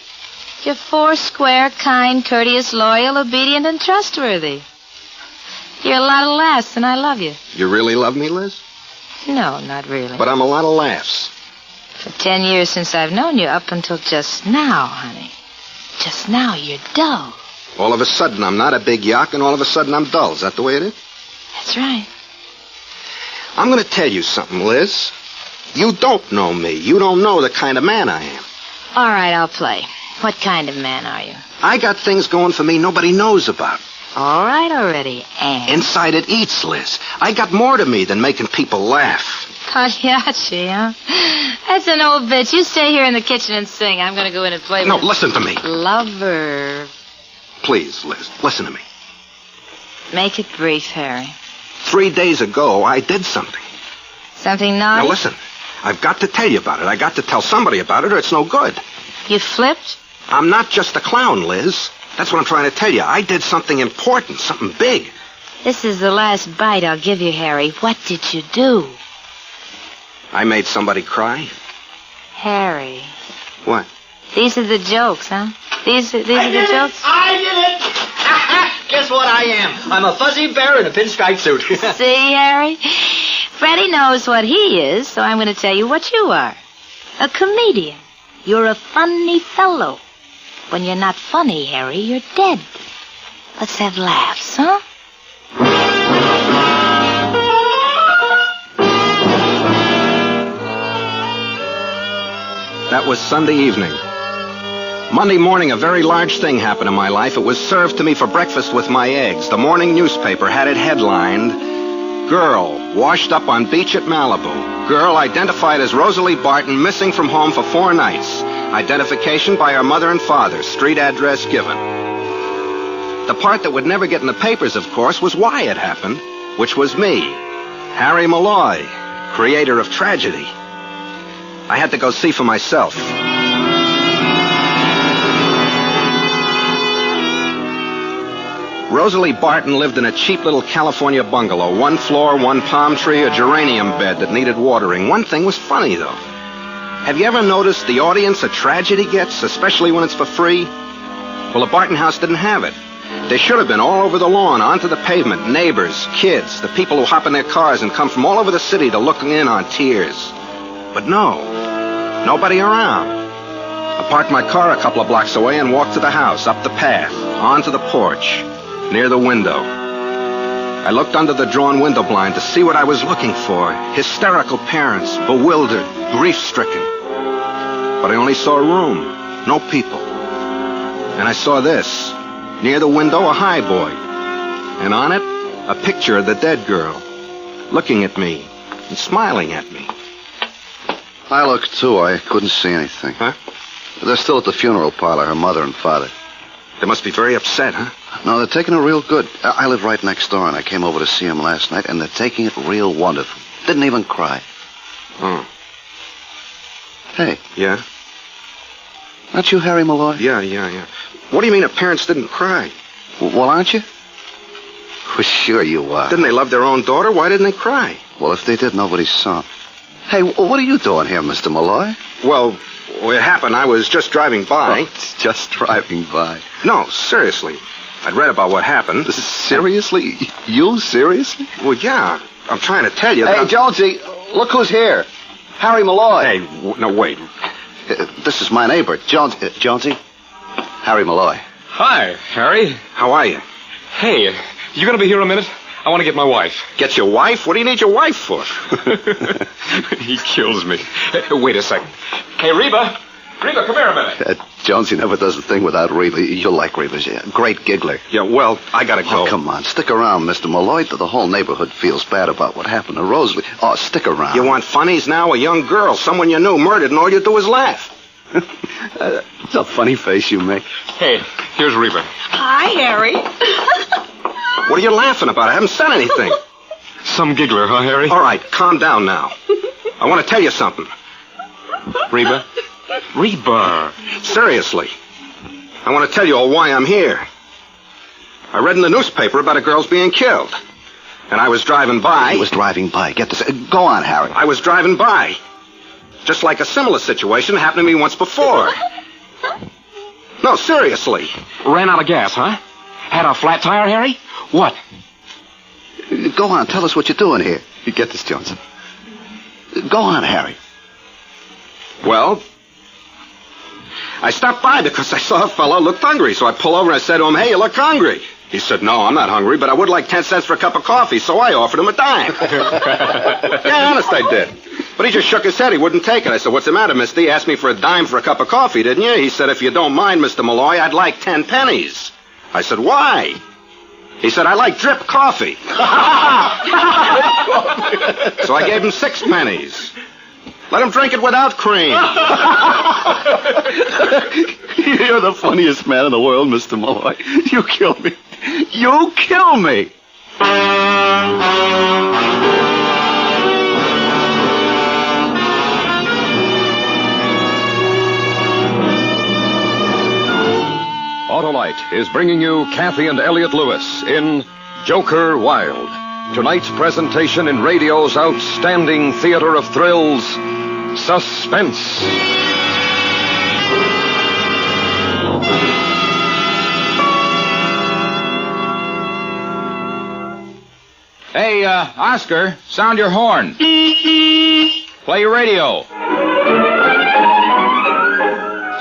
You're 4 square, kind, courteous, loyal, obedient, and trustworthy. You're a lot of laughs, and I love you. You really love me, Liz? No, not really. But I'm a lot of laughs. For 10 years since I've known you, up until just now, honey. Just now, you're dull. All of a sudden, I'm not a big yuck, and all of a sudden, I'm dull. Is that the way it is? That's right. I'm going to tell you something, Liz. You don't know me. You don't know the kind of man I am. All right, I'll play. What kind of man are you? I got things going for me nobody knows about. All right already, and? Inside it eats, Liz. I got more to me than making people laugh. Pagliacci, huh? That's an old bitch. You stay here in the kitchen and sing. I'm going to go in and play No, with... listen to me. Lover. Please, Liz, listen to me. Make it brief, Harry. 3 days ago, I did something. Something naughty? Now, listen. I've got to tell you about it. I got to tell somebody about it, or it's no good. You flipped? I'm not just a clown, Liz. That's what I'm trying to tell you. I did something important, something big. This is the last bite I'll give you, Harry. What did you do? I made somebody cry. Harry. What? These are the jokes, huh? These are the jokes? I did it! Guess what I am? I'm a fuzzy bear in a pinstripe suit. See, Harry? Freddie knows what he is, so I'm going to tell you what you are. A comedian. You're a funny fellow. When you're not funny, Harry, you're dead. Let's have laughs, huh? That was Sunday evening. Monday morning, a very large thing happened in my life. It was served to me for breakfast with my eggs. The morning newspaper had it headlined, Girl, washed up on beach at Malibu. Girl identified as Rosalie Barton, missing from home for 4 nights. Identification by her mother and father. Street address given. The part that would never get in the papers, of course, was why it happened, which was me, Harry Malloy, creator of tragedy. I had to go see for myself. Rosalie Barton lived in a cheap little California bungalow. 1 floor, 1 palm tree, a geranium bed that needed watering. One thing was funny, though. Have you ever noticed the audience a tragedy gets, especially when it's for free? Well, the Barton house didn't have it. There should have been all over the lawn, onto the pavement, neighbors, kids, the people who hop in their cars and come from all over the city to look in on tears. But no, nobody around. I parked my car a couple of blocks away and walked to the house, up the path, onto the porch, near the window. I looked under the drawn window blind to see what I was looking for. Hysterical parents, bewildered, grief-stricken. But I only saw a room, no people. And I saw this. Near the window, a highboy. And on it, a picture of the dead girl, looking at me and smiling at me. I looked, too. I couldn't see anything. Huh? They're still at the funeral parlor, her mother and father. They must be very upset, huh? No, they're taking it real good. I live right next door, and I came over to see them last night, and they're taking it real wonderful. Didn't even cry. Oh. Hey. Yeah? Aren't you Harry Malloy? Yeah. What do you mean the parents didn't cry? Well, aren't you? Well, sure you are. Didn't they love their own daughter? Why didn't they cry? Well, if they did, nobody saw. Hey, what are you doing here, Mr. Malloy? Well, it happened. I was just driving by. Oh, just driving by. No, seriously. I'd read about what happened. Seriously? You seriously? Well, yeah. I'm trying to tell you. Hey, Jonesy, look who's here. Harry Malloy. Hey, no, wait. This is my neighbor, Jonesy. Harry Malloy. Hi, Harry. How are you? Hey, you gonna be here a minute? I want to get my wife. Get your wife? What do you need your wife for? He kills me. Wait a second. Hey, Reba. Reba, come here a minute. Jonesy never does a thing without Reba. You'll like Reba. She's a great giggler. Yeah, well, I gotta go. Oh, come on. Stick around, Mr. Malloy. The whole neighborhood feels bad about what happened to Rosalie. Oh, stick around. You want funnies now? A young girl, someone you knew, murdered, and all you do is laugh. It's a funny face you make. Hey, here's Reba. Hi, Harry. What are you laughing about? I haven't said anything. Some giggler, huh, Harry? All right, calm down now. I want to tell you something. Reba? Reba. Seriously. I want to tell you all why I'm here. I read in the newspaper about a girl's being killed. And I was driving by. He was driving by. Get this. Go on, Harry. I was driving by. Just like a similar situation happened to me once before. No, seriously. Ran out of gas, huh? Had a flat tire, Harry? What? Go on, tell us what you're doing here. You get this, Johnson. Go on, Harry. Well, I stopped by because I saw a fellow looked hungry, so I pulled over and I said to him, "Hey, you look hungry." He said, "No, I'm not hungry, but I would like 10 cents for a cup of coffee," so I offered him a dime. Yeah, honest, I did. But he just shook his head. He wouldn't take it. I said, "What's the matter, mister? You asked me for a dime for a cup of coffee, didn't you?" He said, "If you don't mind, Mr. Malloy, I'd like 10 pennies. I said, "Why?" He said, "I like drip coffee." So I gave him 6 pennies. Let him drink it without cream. You're the funniest man in the world, Mr. Malloy. You kill me. You kill me. Autolite is bringing you Cathy and Elliot Lewis in Joker Wild. Tonight's presentation in radio's outstanding theater of thrills, Suspense. Hey, Oscar, sound your horn. Play your radio.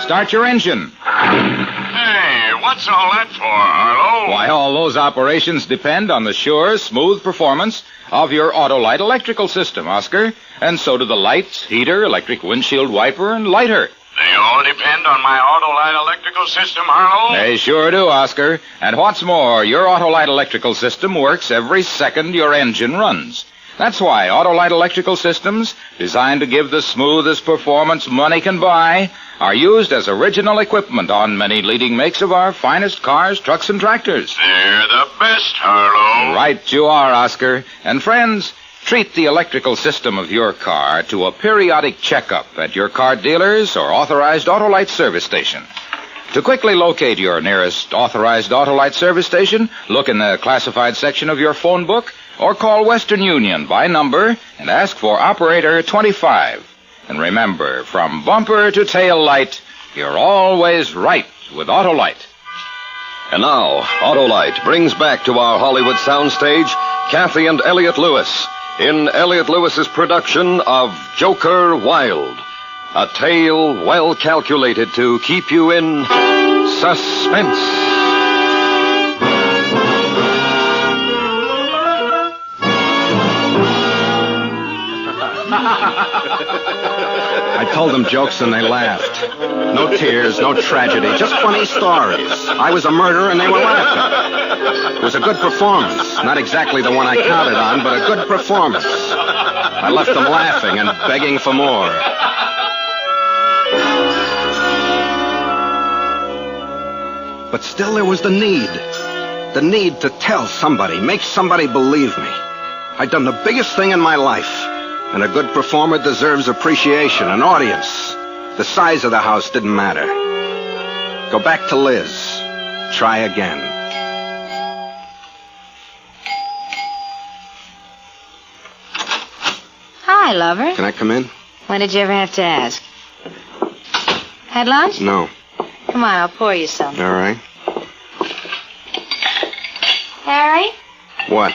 Start your engine. Hey, what's all that for, Harlow? Why, all those operations depend on the sure, smooth performance of your Autolite electrical system, Oscar. And so do the lights, heater, electric windshield wiper, and lighter. They all depend on my Autolite electrical system, Harlow? They sure do, Oscar. And what's more, your Autolite electrical system works every second your engine runs. That's why Autolite electrical systems, designed to give the smoothest performance money can buy, are used as original equipment on many leading makes of our finest cars, trucks, and tractors. They're the best, Harlow. Right you are, Oscar. And friends, treat the electrical system of your car to a periodic checkup at your car dealer's or authorized Autolite service station. To quickly locate your nearest authorized Autolite service station, look in the classified section of your phone book or call Western Union by number and ask for Operator 25. And remember, from bumper to tail light, you're always right with Autolite. And now, Autolite brings back to our Hollywood soundstage Cathy and Elliot Lewis in Elliot Lewis's production of Joker Wild, a tale well calculated to keep you in suspense. I told them jokes and they laughed. No tears, no tragedy, just funny stories. I was a murderer and they were laughing. It was a good performance. Not exactly the one I counted on, but a good performance. I left them laughing and begging for more. But still there was the need to tell somebody, make somebody believe me. I'd done the biggest thing in my life, and a good performer deserves appreciation, an audience. The size of the house didn't matter. Go back to Liz. Try again. Hi, lover. Can I come in? When did you ever have to ask? Had lunch? No. Come on, I'll pour you some. All right. Harry? What?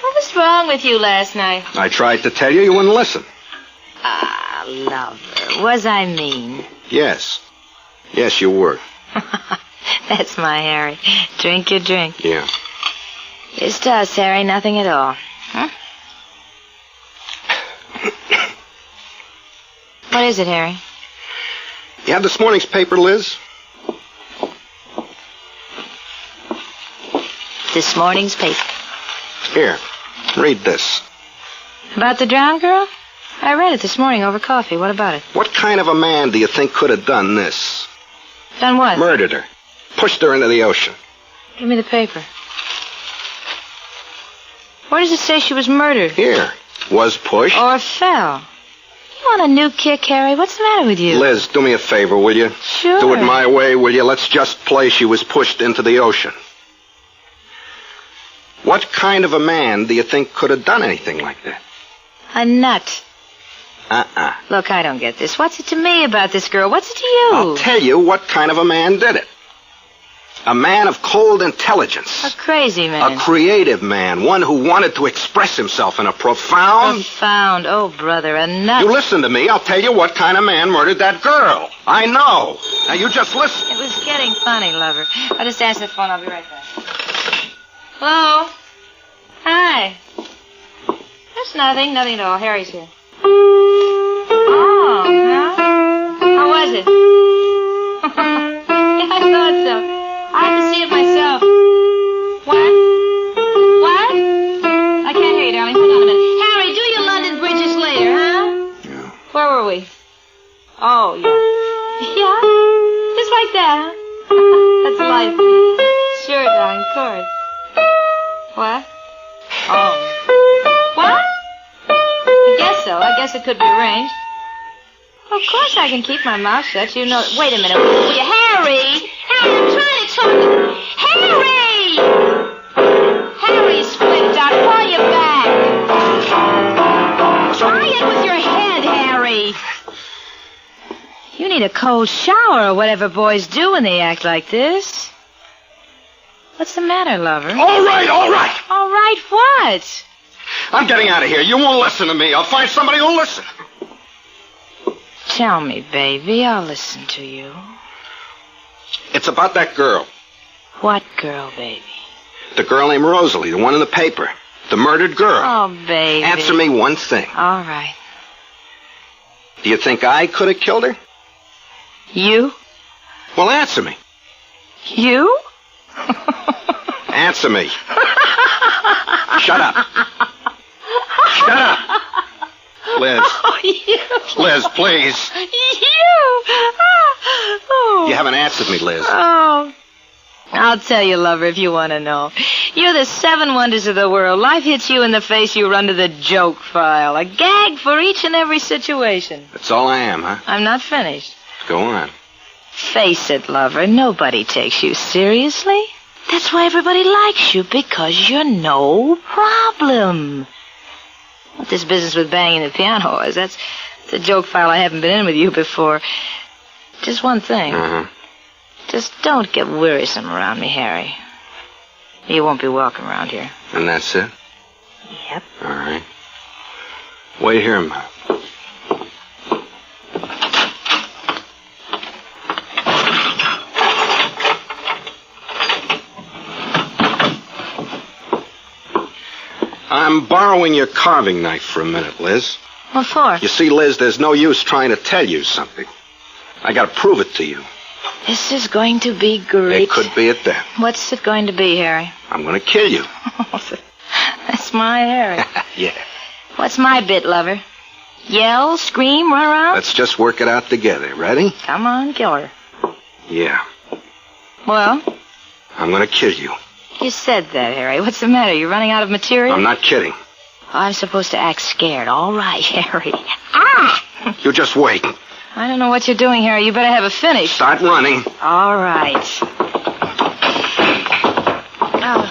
What was wrong with you last night? I tried to tell you, you wouldn't listen. Ah, lover. Was I mean? Yes. Yes, you were. That's my Harry. Drink your drink. Yeah. Just us, Harry. Nothing at all. Huh? What is it, Harry? You have this morning's paper, Liz? This morning's paper. Here, read this. About the drowned girl? I read it this morning over coffee. What about it? What kind of a man do you think could have done this? Done what? Murdered her. Pushed her into the ocean. Give me the paper. Where does it say she was murdered? Here. Was pushed. Or fell. You want a new kick, Harry? What's the matter with you? Liz, do me a favor, will you? Sure. Do it my way, will you? Let's just play she was pushed into the ocean. What kind of a man do you think could have done anything like that? A nut. Uh-uh. Look, I don't get this. What's it to me about this girl? What's it to you? I'll tell you what kind of a man did it. A man of cold intelligence. A crazy man. A creative man. One who wanted to express himself in a profound... Profound. Oh, brother, a nut. You listen to me. I'll tell you what kind of man murdered that girl. I know. Now, you just listen. It was getting funny, lover. I'll just answer the phone. I'll be right back. Hello? Hi. There's nothing. Nothing at all. Harry's here. Oh, huh? How was it? Yeah, I thought so. I have to see it myself. What? What? I can't hear you, darling. Hold on a minute. Harry, do your London bridges later, huh? Yeah. Where were we? Oh, yeah. Yeah? Just like that, huh? That's life. Sure, darling, of course. What? Oh. What? I guess so. I guess it could be arranged. Of course I can keep my mouth shut. You know... Wait a minute. Will you... Harry! Harry, I'm trying to talk... Harry! Harry slipped. I'll call you back. Try it with your head, Harry. You need a cold shower or whatever boys do when they act like this. What's the matter, lover? All right, all right. All right, what? I'm getting out of here. You won't listen to me. I'll find somebody who'll listen. Tell me, baby. I'll listen to you. It's about that girl. What girl, baby? The girl named Rosalie, the one in the paper. The murdered girl. Oh, baby. Answer me one thing. All right. Do you think I could have killed her? You? Well, answer me. You? Answer me. Shut up. Shut up. Liz. Oh, you. Liz, please. You. Oh. You haven't answered me, Liz. Oh. I'll tell you, lover, if you want to know. You're the 7 wonders of the world. Life hits you in the face, you run to the joke file. A gag for each and every situation. That's all I am, huh? I'm not finished. Go on. Face it, lover, nobody takes you seriously. That's why everybody likes you, because you're no problem. What this business with banging the piano is, that's a joke file I haven't been in with you before. Just one thing. Uh-huh. Just don't get wearisome around me, Harry. You won't be welcome around here. And that's it? Yep. All right. Wait here a minute. I'm borrowing your carving knife for a minute, Liz. What for? You see, Liz, there's no use trying to tell you something. I gotta prove it to you. This is going to be great. It could be at that. What's it going to be, Harry? I'm gonna kill you. That's my Harry. Yeah. What's my bit, lover? Yell, scream, run around? Let's just work it out together. Ready? Come on, kill her. Yeah. Well? I'm gonna kill you. You said that, Harry. What's the matter? You running out of material? I'm not kidding. I'm supposed to act scared. All right, Harry. Ah! You just wait. I don't know what you're doing, Harry. You better have a finish. Start running. All right. Oh.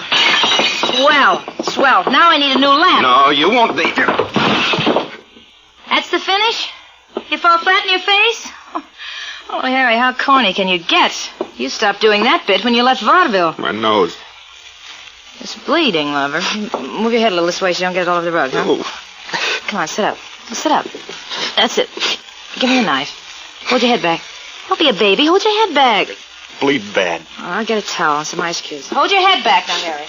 Swell. Now I need a new lamp. No, you won't need it. That's the finish? You fall flat in your face? Oh, Harry, how corny can you get? You stopped doing that bit when you left vaudeville. My nose. It's bleeding, lover. Move your head a little this way so you don't get it all over the rug, huh? Oh. Come on, sit up. Sit up. That's it. Give me a knife. Hold your head back. Don't be a baby. Hold your head back. Bleed bad. Oh, I'll get a towel and some ice cubes. Hold your head back now, Harry.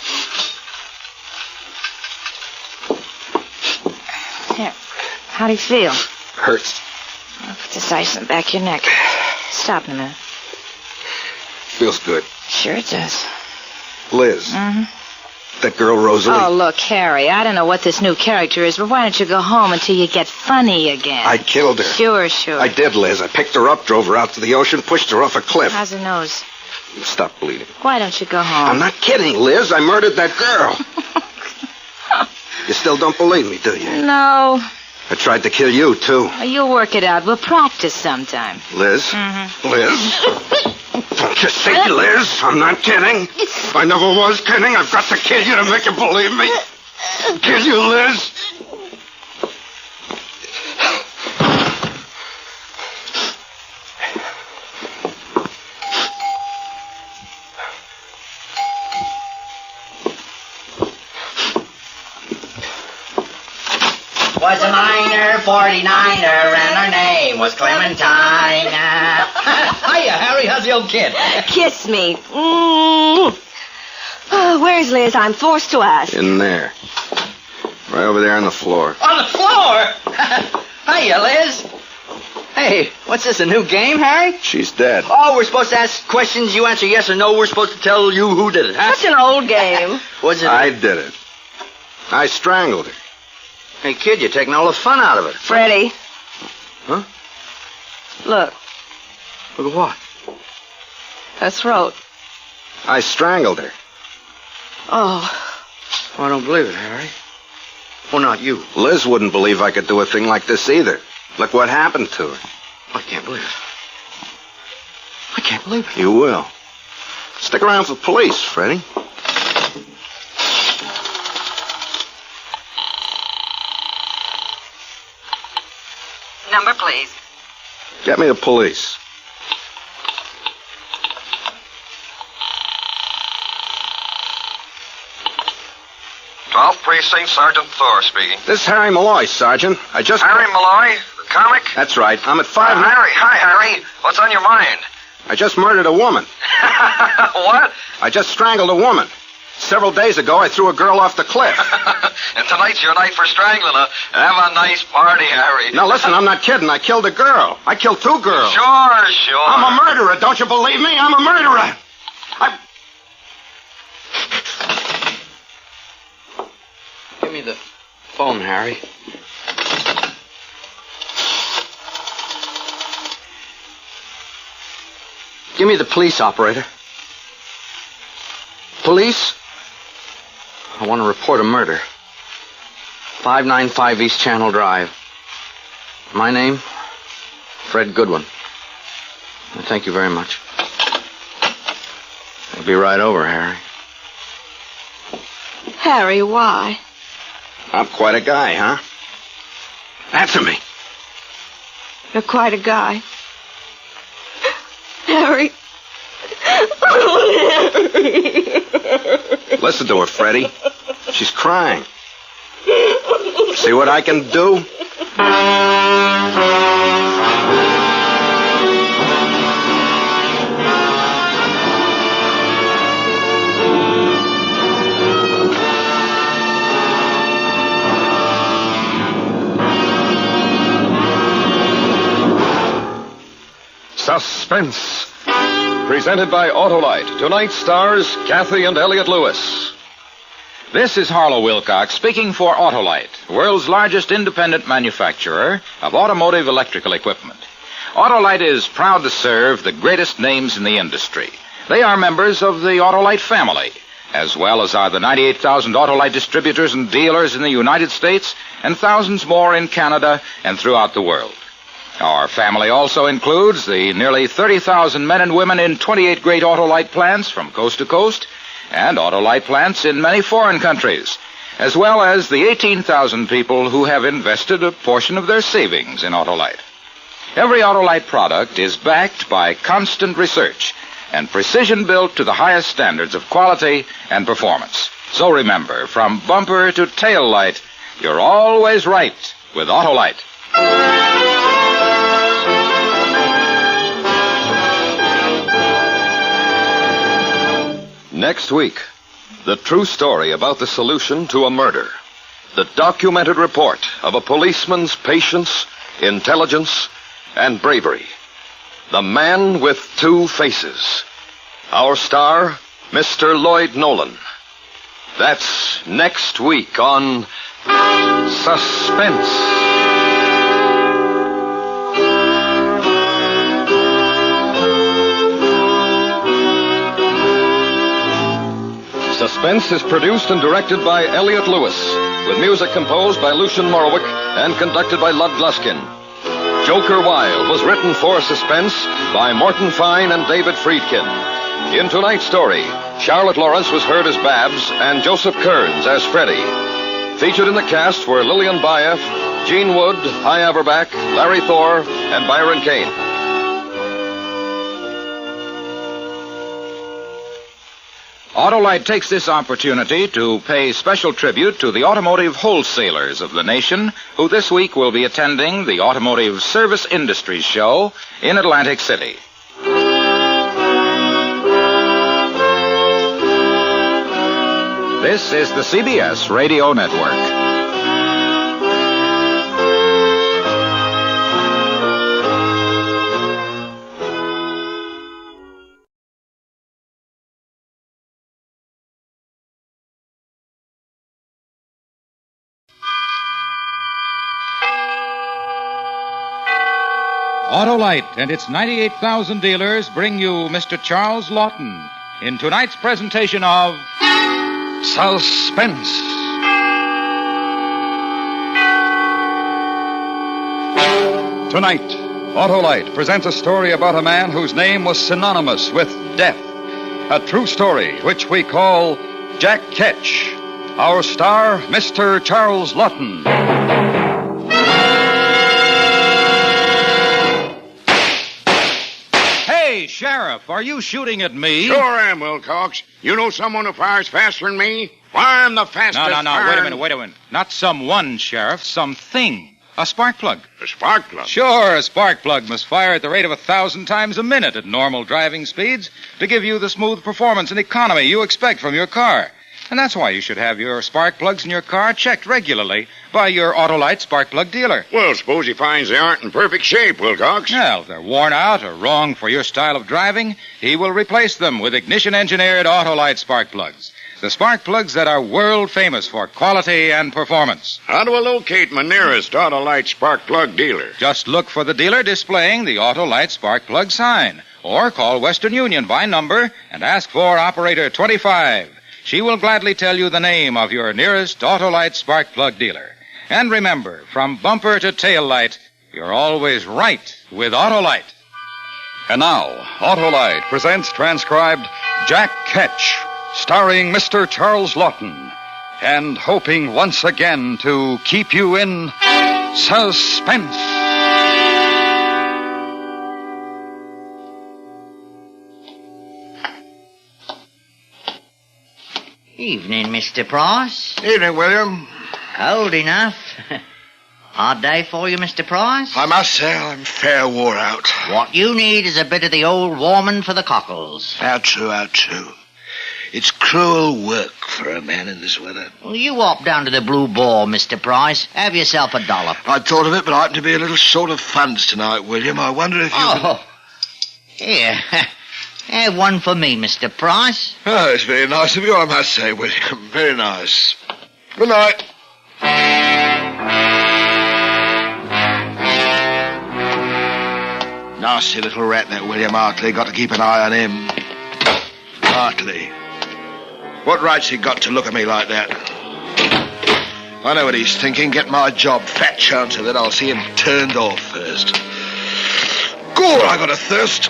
Here. How do you feel? Hurts. I'll put this ice in the back of your neck. Stop in a minute. Feels good. Sure it does. Liz. Mm-hmm. That girl, Rosalie. Oh, look, Harry, I don't know what this new character is, but why don't you go home until you get funny again? I killed her. Sure. I did, Liz. I picked her up, drove her out to the ocean, pushed her off a cliff. How's her nose? Stop bleeding. Why don't you go home? I'm not kidding, Liz. I murdered that girl. You still don't believe me, do you? No. I tried to kill you, too. You'll work it out. We'll practice sometime. Liz? Mm-hmm. Liz? Don't you see, Liz? I'm not kidding. I never was kidding. I've got to kill you to make you believe me. Kill you, Liz. Was a minor, 49er, and her name was Clementine. Hiya, Harry. How's the old kid? Kiss me. Oh, where's Liz? I'm forced to ask. In there. Right over there on the floor. On the floor? Hiya, Liz. Hey, what's this, a new game, Harry? She's dead. Oh, we're supposed to ask questions, you answer yes or no. We're supposed to tell you who did it, huh? That's an old game. Was it? I did it. I strangled her. Hey, kid, you're taking all the fun out of it. Freddie. Huh? Look. Look at what? Her throat. I strangled her. Oh. I don't believe it, Harry. Well, not you. Liz wouldn't believe I could do a thing like this either. Look what happened to her. I can't believe it. I can't believe it. You will. Stick around for police, Freddie. Number, please. Get me the police. Precinct, Sergeant Thor speaking. This is Harry Malloy, Sergeant. Harry Malloy, the comic? That's right. I'm at 5... Harry. Hi, Harry. What's on your mind? I just murdered a woman. What? I just strangled a woman. Several days ago, I threw a girl off the cliff. And tonight's your night for strangling her. Have a nice party, Harry. Now, listen, I'm not kidding. I killed a girl. I killed 2 girls. Sure. I'm a murderer. Don't you believe me? I'm a murderer. Phone, Harry. Give me the police, operator. Police? I want to report a murder. 595 East Channel Drive. My name? Fred Goodwin. Thank you very much. I'll be right over, Harry. Harry, why? I'm quite a guy, huh? Answer me. You're quite a guy. Harry. Oh, Harry. Listen to her, Freddie. She's crying. See what I can do? Suspense. Presented by Autolite. Tonight stars Cathy and Elliot Lewis. This is Harlow Wilcox speaking for Autolite, the world's largest independent manufacturer of automotive electrical equipment. Autolite is proud to serve the greatest names in the industry. They are members of the Autolite family, as well as are the 98,000 Autolite distributors and dealers in the United States and thousands more in Canada and throughout the world. Our family also includes the nearly 30,000 men and women in 28 great Autolite plants from coast to coast and Autolite plants in many foreign countries, as well as the 18,000 people who have invested a portion of their savings in Autolite. Every Autolite product is backed by constant research and precision built to the highest standards of quality and performance. So remember, from bumper to tail light, you're always right with Autolite. Next week, the true story about the solution to a murder. The documented report of a policeman's patience, intelligence, and bravery. The Man with Two Faces. Our star, Mr. Lloyd Nolan. That's next week on Suspense. Suspense is produced and directed by Elliot Lewis, with music composed by Lucian Morowick and conducted by Lud Gluskin. Joker Wild was written for Suspense by Morton Fine and David Friedkin. In tonight's story, Charlotte Lawrence was heard as Babs and Joseph Kearns as Freddie. Featured in the cast were Lillian Baeff, Gene Wood, Hy Averback, Larry Thor, and Byron Kane. Autolite takes this opportunity to pay special tribute to the automotive wholesalers of the nation who this week will be attending the Automotive Service Industries Show in Atlantic City. This is the CBS Radio Network. Autolite and its 98,000 dealers bring you Mr. Charles Laughton in tonight's presentation of Suspense. Tonight, Autolite presents a story about a man whose name was synonymous with death. A true story which we call Jack Ketch. Our star, Mr. Charles Laughton. Hey, Sheriff, are you shooting at me? Sure am, Wilcox. You know someone who fires faster than me? Why, I'm the fastest. No, wait a minute. Not someone, Sheriff, something. A spark plug. A spark plug? Sure, a spark plug must fire at the rate of 1,000 times a minute at normal driving speeds to give you the smooth performance and economy you expect from your car. And that's why you should have your spark plugs in your car checked regularly by your Autolite spark plug dealer. Well, suppose he finds they aren't in perfect shape, Wilcox. Well, if they're worn out or wrong for your style of driving, he will replace them with ignition-engineered Autolite spark plugs. The spark plugs that are world famous for quality and performance. How do I locate my nearest Autolite spark plug dealer? Just look for the dealer displaying the Autolite spark plug sign. Or call Western Union by number and ask for Operator 25. She will gladly tell you the name of your nearest Autolite spark plug dealer. And remember, from bumper to tail light, you're always right with Autolite. And now, Autolite presents transcribed Jack Ketch, starring Mr. Charles Laughton, and hoping once again to keep you in suspense. Evening, Mr. Price. Evening, William. Cold enough. Hard day for you, Mr. Price? I must say I'm fair wore out. What you need is a bit of the old warming for the cockles. How true, how true. It's cruel work for a man in this weather. Well, you hop down to the Blue Boar, Mr. Price. Have yourself a dollop. I'd thought of it, but I happen to be a little short of funds tonight, William. I wonder if you... Oh, here. Have one for me, Mr. Price. Oh, it's very nice of you, I must say, William. Very nice. Good night. Nasty little rat, that William Hartley. Got to keep an eye on him. Hartley. What right's he got to look at me like that? I know what he's thinking. Get my job. Fat chance of it. I'll see him turned off first. Gore, I got a thirst.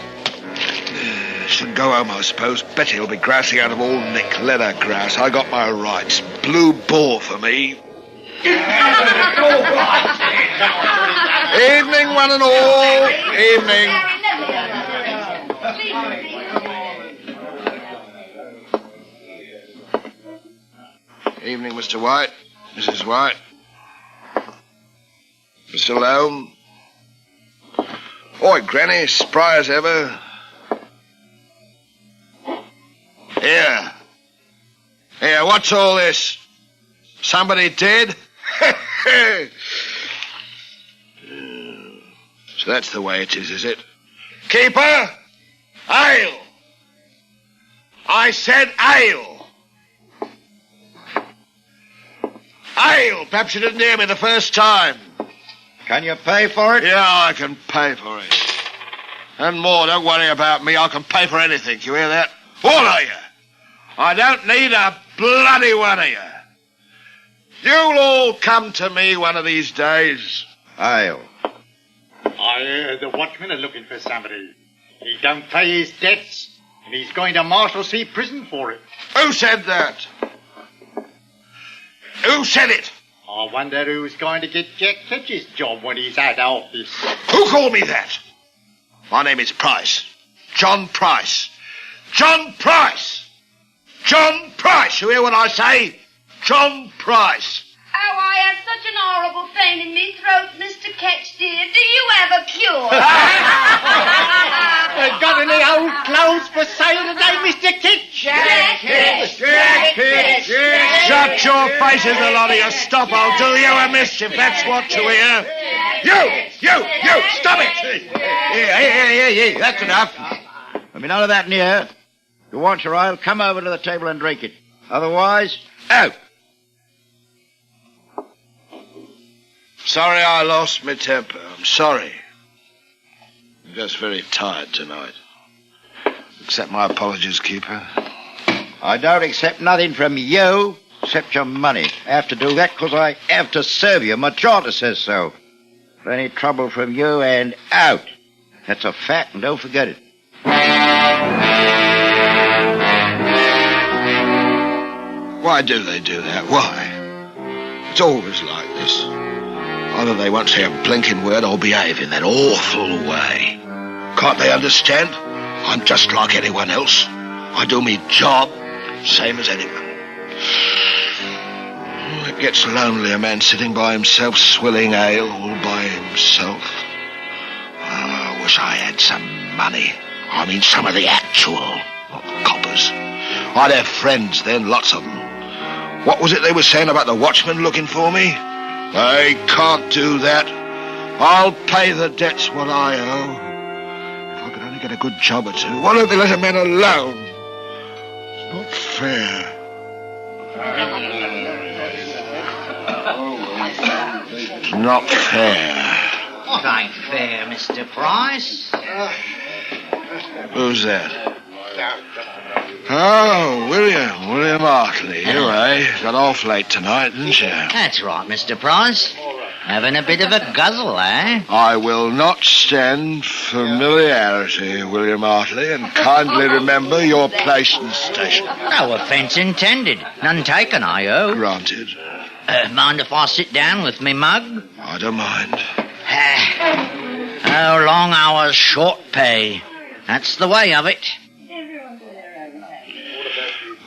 Should go home, I suppose. Betty will be grousing out of all Nick leather grouse. I got my rights. Blue Boar for me. Evening, one and all. Evening. Evening, Mr. White. Mrs. White. Mr. Loam. Oi, Granny, spry as ever. Here, what's all this? Somebody dead? So that's the way it is it? Keeper! Ale! I said ale! Ale! Perhaps you didn't hear me the first time. Can you pay for it? Yeah, I can pay for it. And more, don't worry about me. I can pay for anything. You hear that? All of you. I don't need a bloody one of you. You'll all come to me one of these days. Ale. I hear the watchman is looking for somebody. He don't pay his debts, and he's going to Marshalsea prison for it. Who said that? Who said it? I wonder who's going to get Jack Ketch's job when he's out of office. Who called me that? My name is Price. John Price. John Price! John Price! You hear what I say? John Price. Oh, I have such an horrible pain in me throat, Mr. Ketch, dear. Do you have a cure? Got any old clothes for sale today, Mr. Ketch? Jack Ketch! Jack Ketch! Shut your faces, a lot of you. Stop, I'll do you a mischief. That's what you hear. You! Stop it! Here. That's enough. There'll be none of that near. If you want your ale, come over to the table and drink it. Otherwise, out. Sorry I lost my temper. I'm sorry. I'm just very tired tonight. Accept my apologies, Keeper. I don't accept nothing from you except your money. I have to do that because I have to serve you. My charter says so. If any trouble from you, and out. That's a fact, and don't forget it. Why do they do that? Why? It's always like this. Either they won't say a blinking word or behave in that awful way. Can't they understand? I'm just like anyone else. I do me job, same as anyone. It gets lonely, a man sitting by himself, swilling ale all by himself. I wish I had some money. I mean, some of the actual, not the coppers. I'd have friends then, lots of them. What was it they were saying about the watchman looking for me? They can't do that. I'll pay the debts what I owe. If I could only get a good job or two. Why don't they let a man alone? It's not fair. Not fair. What ain't fair, Mr. Price? Who's that? Oh, William Hartley. You, got off late tonight, didn't you? That's right, Mr. Price. Having a bit of a guzzle, eh? I will not stand familiarity, William Hartley, and kindly remember your place and station. No offence intended. None taken, I hope. Granted. Mind if I sit down with me mug? I don't mind. Oh, long hours, short pay. That's the way of it.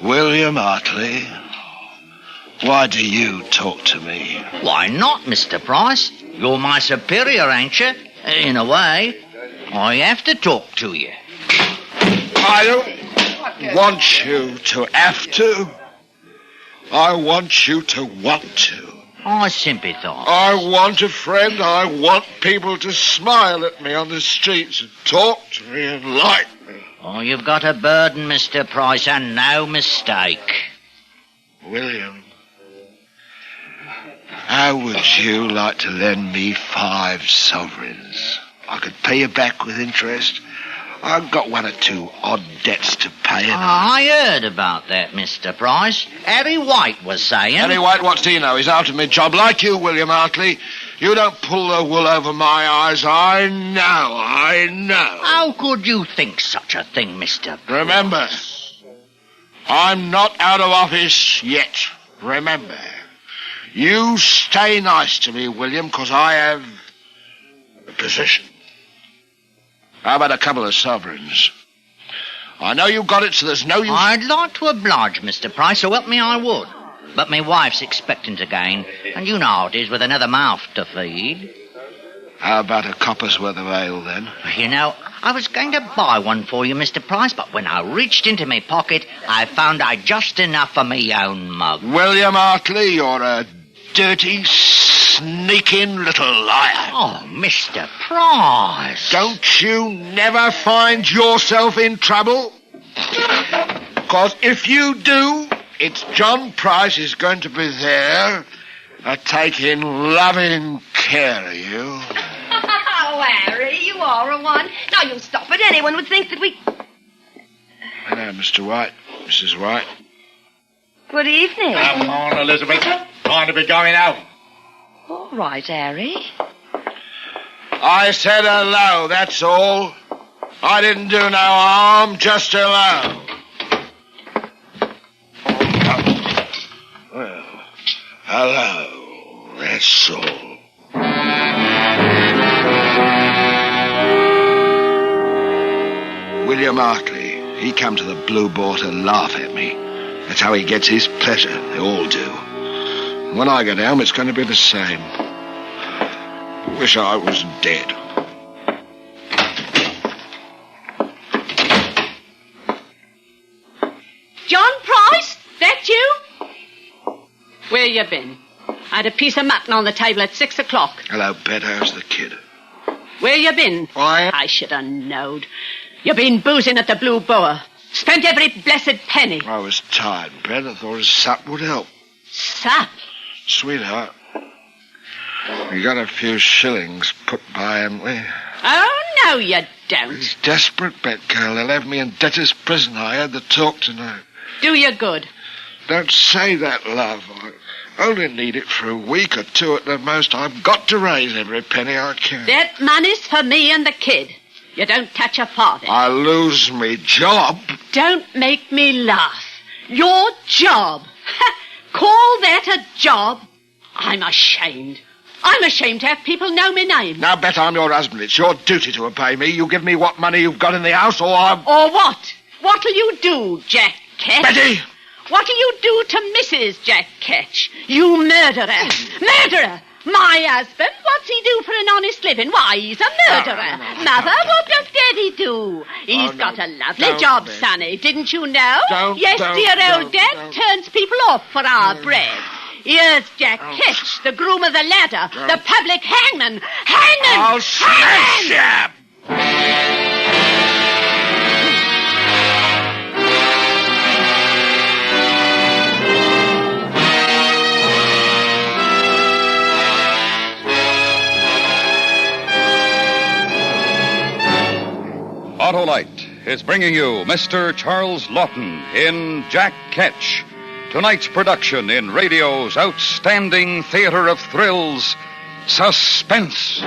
William Hartley, why do you talk to me? Why not, Mr. Price? You're my superior, ain't you? In a way. I have to talk to you. I don't want you to have to. I want you to want to. I sympathise. I want a friend. I want people to smile at me on the streets and talk to me and like me. Oh, you've got a burden, Mr. Price, and no mistake. William, how would you like to lend me 5 sovereigns? I could pay you back with interest. I've got 1 or 2 odd debts to pay. I heard about that, Mr. Price. Harry White was saying... Harry White, what's he know? He's out of my job. Like you, William Hartley. You don't pull the wool over my eyes. I know. How could you think such a thing, Mr. Price? Remember, I'm not out of office yet. Remember. You stay nice to me, William, because I have a position. How about a couple of sovereigns? I know you've got it, so there's no use... I'd like to oblige, Mr. Price, so help me I would. But my wife's expecting to gain, and you know how it is with another mouth to feed. How about a copper's worth of ale, then? You know, I was going to buy one for you, Mr. Price, but when I reached into my pocket, I found I'd just enough for me own mug. William Hartley, you're a dirty, sneaking little liar. Oh, Mr. Price. Don't you never find yourself in trouble? Because if you do, it's John Price is going to be there, taking loving care of you. Oh, Harry, you are a one. Now, you stop it. Anyone would think that we... Hello, Mr. White. Mrs. White. Good evening. Come on, Elizabeth. Time to be going home. All right, Harry. I said hello, that's all. I didn't do no harm, just hello. Well, hello, that's all. William Hartley, he come to the Blue Boar to laugh at me. That's how he gets his pleasure. They all do. When I get home, it's going to be the same. Wish I was dead. John Price? That you? Where you been? I had a piece of mutton on the table at 6 o'clock. Hello, Bet. How's the kid? Where you been? I should have knowed. You been boozing at the Blue Boar. Spent every blessed penny. I was tired, Bet. I thought a sup would help. Sup? Sweetheart, we got a few shillings put by, haven't we? Oh, no, you don't. He's desperate, Bet, girl. They'll have me in debtor's prison. I had the talk tonight. Do you good. Don't say that, love. I only need it for a week or 2 at the most. I've got to raise every penny I can. That money's for me and the kid. You don't touch a farthing. I lose me job. Don't make me laugh. Your job. Call that a job? I'm ashamed. I'm ashamed to have people know my name. Now, Bet, I'm your husband. It's your duty to obey me. You give me what money you've got in the house, or I'm... Or what? What'll you do, Jack Ketch? Betty! What'll you do to Mrs. Jack Ketch? You murderer! Murderer! My husband, what's he do for an honest living? Why, he's a murderer. Mother, what does Daddy do? He's got a lovely job, Sonny, didn't you know? Yes, dear old Dad turns people off for our bread. Here's Jack Ketch, the groom of the ladder, the public hangman. Hangman! I'll smash you! is bringing you Mr. Charles Laughton in Jack Ketch, tonight's production in radio's outstanding theater of thrills, Suspense.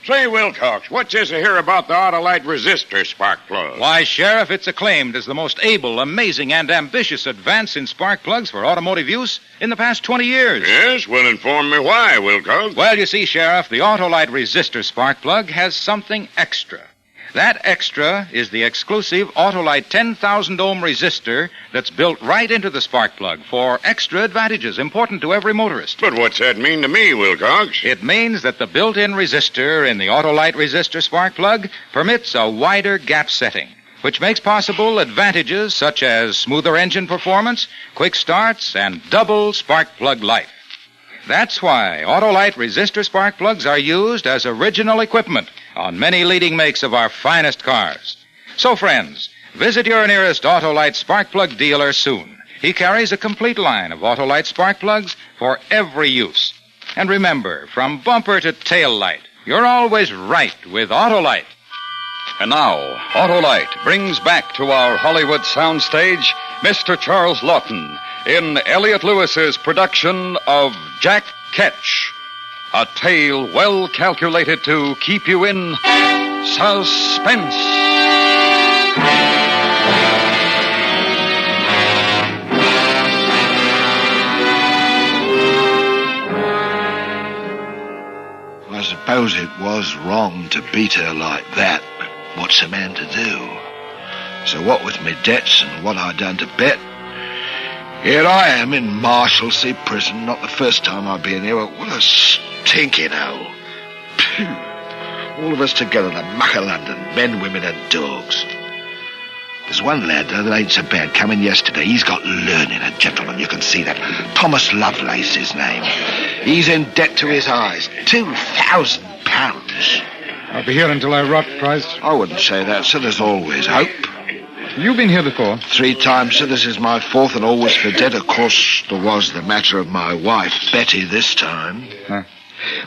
Say, Wilcox, what's this I hear about the Autolite resistor spark plug? Why, Sheriff, it's acclaimed as the most able, amazing, and ambitious advance in spark plugs for automotive use in the past 20 years. Yes? Well, inform me why, Wilcox. Well, you see, Sheriff, the Autolite resistor spark plug has something extra. That extra is the exclusive Autolite 10,000 ohm resistor that's built right into the spark plug for extra advantages important to every motorist. But what's that mean to me, Wilcox? It means that the built-in resistor in the Autolite resistor spark plug permits a wider gap setting, which makes possible advantages such as smoother engine performance, quick starts, and double spark plug life. That's why Autolite resistor spark plugs are used as original equipment on many leading makes of our finest cars. So, friends, visit your nearest Autolite spark plug dealer soon. He carries a complete line of Autolite spark plugs for every use. And remember, from bumper to tail light, you're always right with Autolite. And now, Autolite brings back to our Hollywood soundstage Mr. Charles Laughton in Elliot Lewis's production of Jack Ketch, a tale well calculated to keep you in suspense. I suppose it was wrong to beat her like that, but what's a man to do? So what with me debts and what I done to Bet, here I am in Marshalsea prison. Not the first time I've been here, but what a stinking hole. Phew. All of us together, the muck of London, men, women and dogs. There's one lad that ain't so bad coming yesterday. He's got learning, a gentleman, you can see that. Thomas Lovelace, his name. He's in debt to his eyes. £2,000. I'll be here until I rot, Price. I wouldn't say that, sir. There's always hope. You've been here before? 3 times, sir. This is my 4th and always for debt. Of course, there was the matter of my wife, Betty, this time.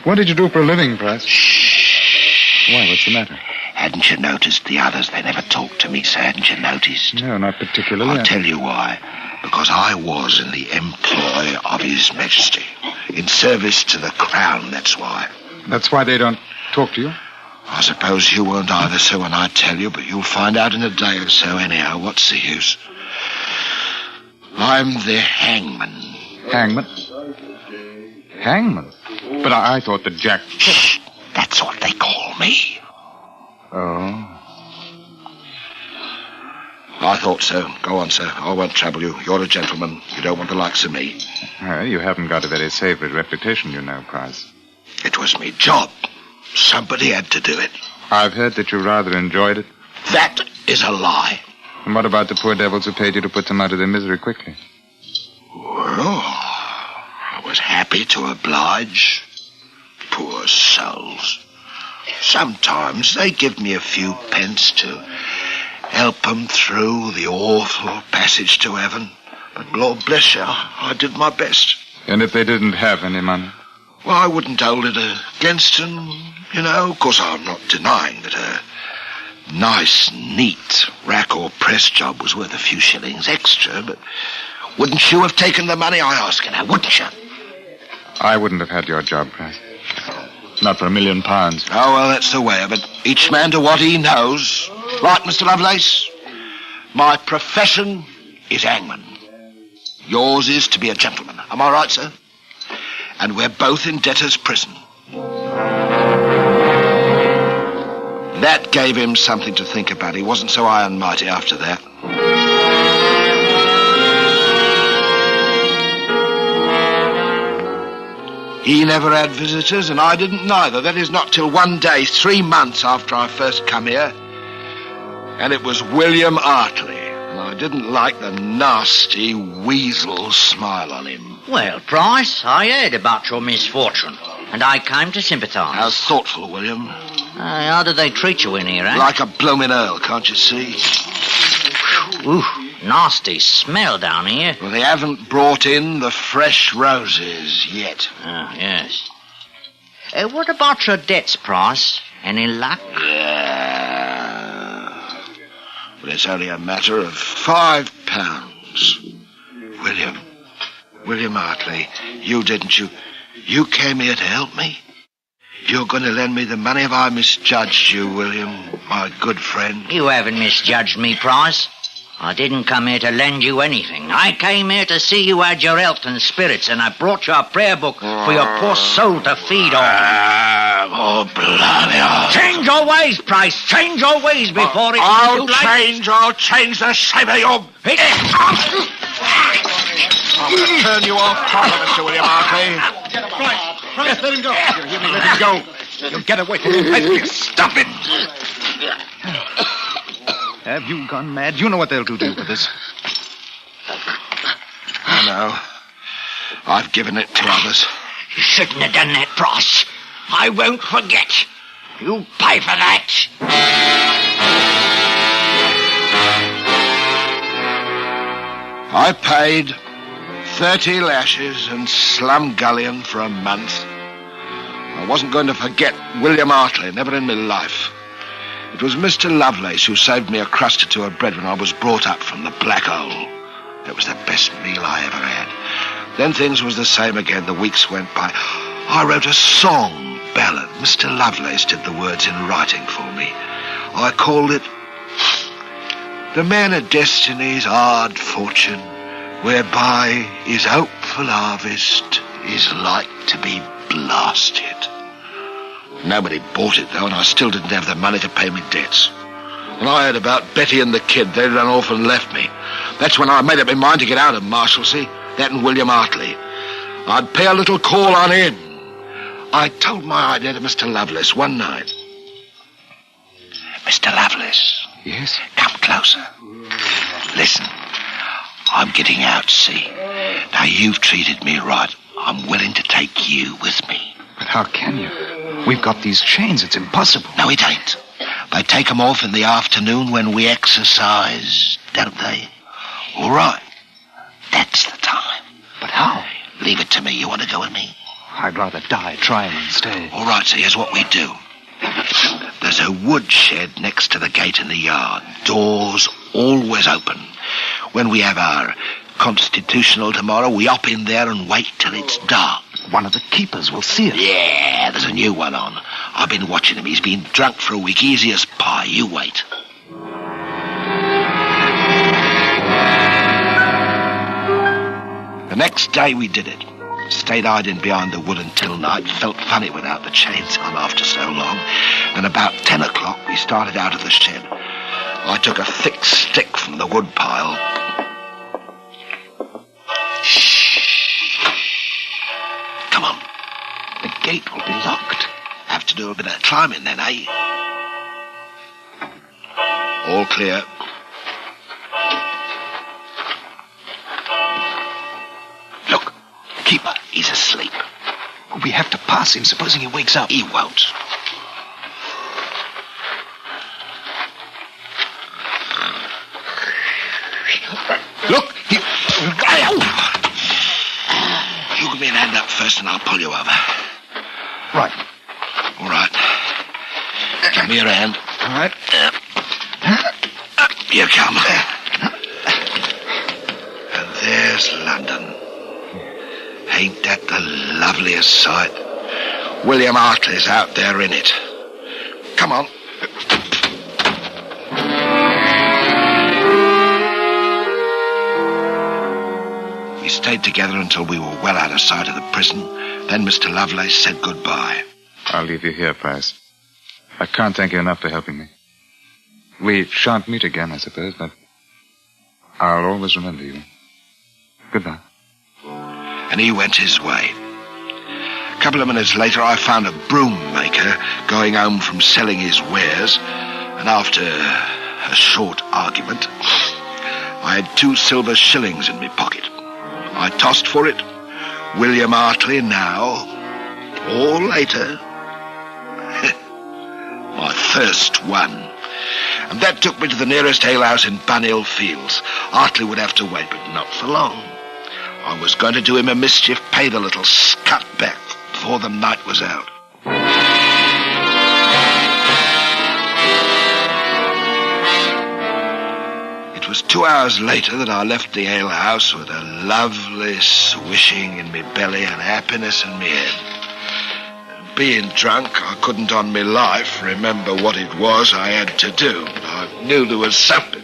What did you do for a living, Price? Shh. Why, what's the matter? Hadn't you noticed the others? They never talked to me, sir. Hadn't you noticed? No, not particularly. I'll tell you why. Because I was in the employ of His Majesty. In service to the Crown, that's why. That's why they don't talk to you? I suppose you won't either, sir, when I tell you, but you'll find out in a day or so anyhow. What's the use? I'm the hangman. Hangman? Hangman? But I thought that Jack... Shh! That's what they call me. Oh. I thought so. Go on, sir. I won't trouble you. You're a gentleman. You don't want the likes of me. You haven't got a very savory reputation, you know, Price. It was me job. Somebody had to do it. I've heard that you rather enjoyed it. That is a lie. And what about the poor devils who paid you to put them out of their misery quickly? Well, I was happy to oblige. Poor souls. Sometimes they give me a few pence to help them through the awful passage to heaven. But Lord bless you, I did my best. And if they didn't have any money? Well, I wouldn't hold it against them, you know. Of course, I'm not denying that a nice, neat rack or press job was worth a few shillings extra, but wouldn't you have taken the money, I ask you now, wouldn't you? I wouldn't have had your job, Price. Not for £1 million. Oh, well, that's the way of it. Each man to what he knows. Right, Mr. Lovelace? My profession is hangman. Yours is to be a gentleman. Am I right, sir? And we're both in debtor's prison. That gave him something to think about. He wasn't so high and mighty after that. He never had visitors, and I didn't neither. That is not till one day, 3 months after I first come here. And it was William Hartley. And I didn't like the nasty weasel smile on him. Well, Price, I heard about your misfortune, and I came to sympathise. How thoughtful, William. How do they treat you in here, eh? Like a bloomin' earl, can't you see? Ooh, nasty smell down here. Well, they haven't brought in the fresh roses yet. Oh, yes. What about your debts, Price? Any luck? Yeah. Well, it's only a matter of £5. William Hartley, you didn't you? You came here to help me? You're going to lend me the money if I misjudged you, William, my good friend? You haven't misjudged me, Price. I didn't come here to lend you anything. I came here to see you had your health and spirits, and I brought you a prayer book for your poor soul to feed on. Oh, bloody hell. Change your ways, Price. Change your ways before it's I'll too late. I'll change the shape of your... I'm going to turn you off forever, Mr. William Hartley. Price, let him go. Let him go. You'll get away from him. Stop it. Have you gone mad? You know what they'll do to you for this. I know. I've given it to others. You shouldn't have done that, Price. I won't forget. You pay for that. I paid 30 lashes and slumgullion for a month. I wasn't going to forget William Hartley, never in my life. It was Mr. Lovelace who saved me a crust or two of bread when I was brought up from the black hole. It was the best meal I ever had. Then things was the same again. The weeks went by. I wrote a song ballad. Mr. Lovelace did the words in writing for me. I called it The Man of Destiny's Hard Fortune, whereby his hopeful harvest is like to be blasted. Nobody bought it, though, and I still didn't have the money to pay me debts. When I heard about Betty and the kid, they'd run off and left me. That's when I made up my mind to get out of Marshalsea, that and William Hartley. I'd pay a little call on him. I told my idea to Mr. Lovelace one night. Mr. Lovelace. Yes? Come closer. Listen, I'm getting out, see? Now, you've treated me right. I'm willing to take you with me. But how can you? We've got these chains. It's impossible. No, it ain't. They take 'em off in the afternoon when we exercise, don't they? All right. That's the time. But how? Leave it to me. You want to go with me? I'd rather die trying than stay. All right, so here's what we do. There's a woodshed next to the gate in the yard. Doors always open. When we have our constitutional tomorrow, we hop in there and wait till it's dark. One of the keepers will see it. Yeah, there's a new one on. I've been watching him. He's been drunk for a week, easy as pie. You wait. The next day we did it. Stayed hiding behind the wood until night. Felt funny without the chains on after so long. And about 10 o'clock we started out of the shed. I took a thick stick from the wood pile. Come on. The gate will be locked. Have to do a bit of climbing then, eh? All clear. Look, keeper, he's asleep. We have to pass him, supposing he wakes up. He won't. Look, he... You give me an hand up first and I'll pull you over. Right. All right. Give me your hand. All right. Up you come. And there's London. Ain't that the loveliest sight? William Hartley's out there in it. Come on. We stayed together until we were well out of sight of the prison. Then Mr. Lovelace said goodbye. I'll leave you here, Price. I can't thank you enough for helping me. We shan't meet again, I suppose, but I'll always remember you. Goodbye. And he went his way. A couple of minutes later, I found a broom maker going home from selling his wares, and after a short argument, I had 2 silver shillings in my pocket. I tossed for it. William Hartley now, or later. My first one. And that took me to the nearest alehouse in Bunhill Fields. Hartley would have to wait, but not for long. I was going to do him a mischief, pay the little scut back before the night was out. It was 2 hours later that I left the alehouse with a lovely swishing in me belly and happiness in me head. Being drunk, I couldn't on me life remember what it was I had to do. I knew there was something.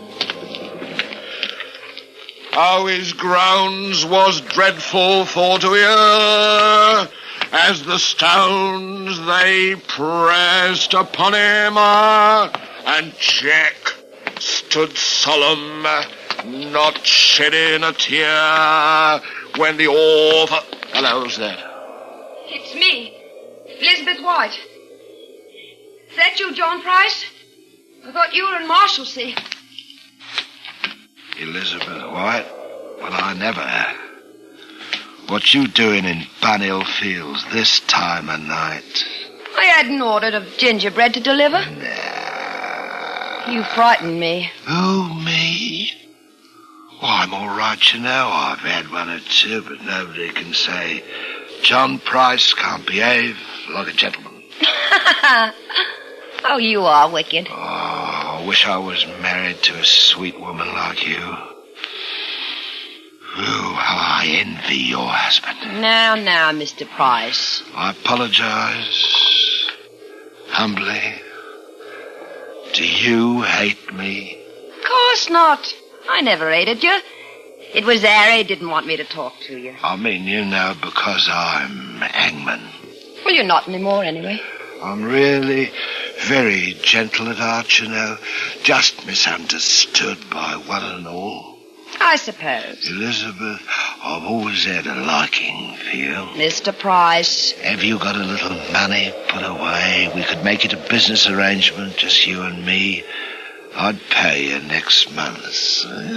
How his groans was dreadful for to hear, as the stones they pressed upon him, and Jack stood solemn, not shedding a tear, when the awful... Hello, who's that? It's me, Elizabeth White. Is that you, John Price? I thought you were in Marshalsea. Elizabeth White? Well, I never. What you doing in Bunhill Fields this time of night? I had an order of gingerbread to deliver. You frightened me. Who, me? Well, I'm all right, you know. I've had one or two, but nobody can say John Price can't behave like a gentleman. Oh, you are wicked. Oh, I wish I was married to a sweet woman like you. Ooh, how I envy your husband. Now, Mr. Price. I apologize. Humbly. Do you hate me? Of course not. I never hated you. It was Harry didn't want me to talk to you. I mean, you know, because I'm hangman. Well, you're not anymore, anyway. I'm really very gentle at heart, you know. Just misunderstood by one and all. I suppose. Elizabeth, I've always had a liking for you. Mr. Price. Have you got a little money put away? We could make it a business arrangement, just you and me. I'd pay you next month.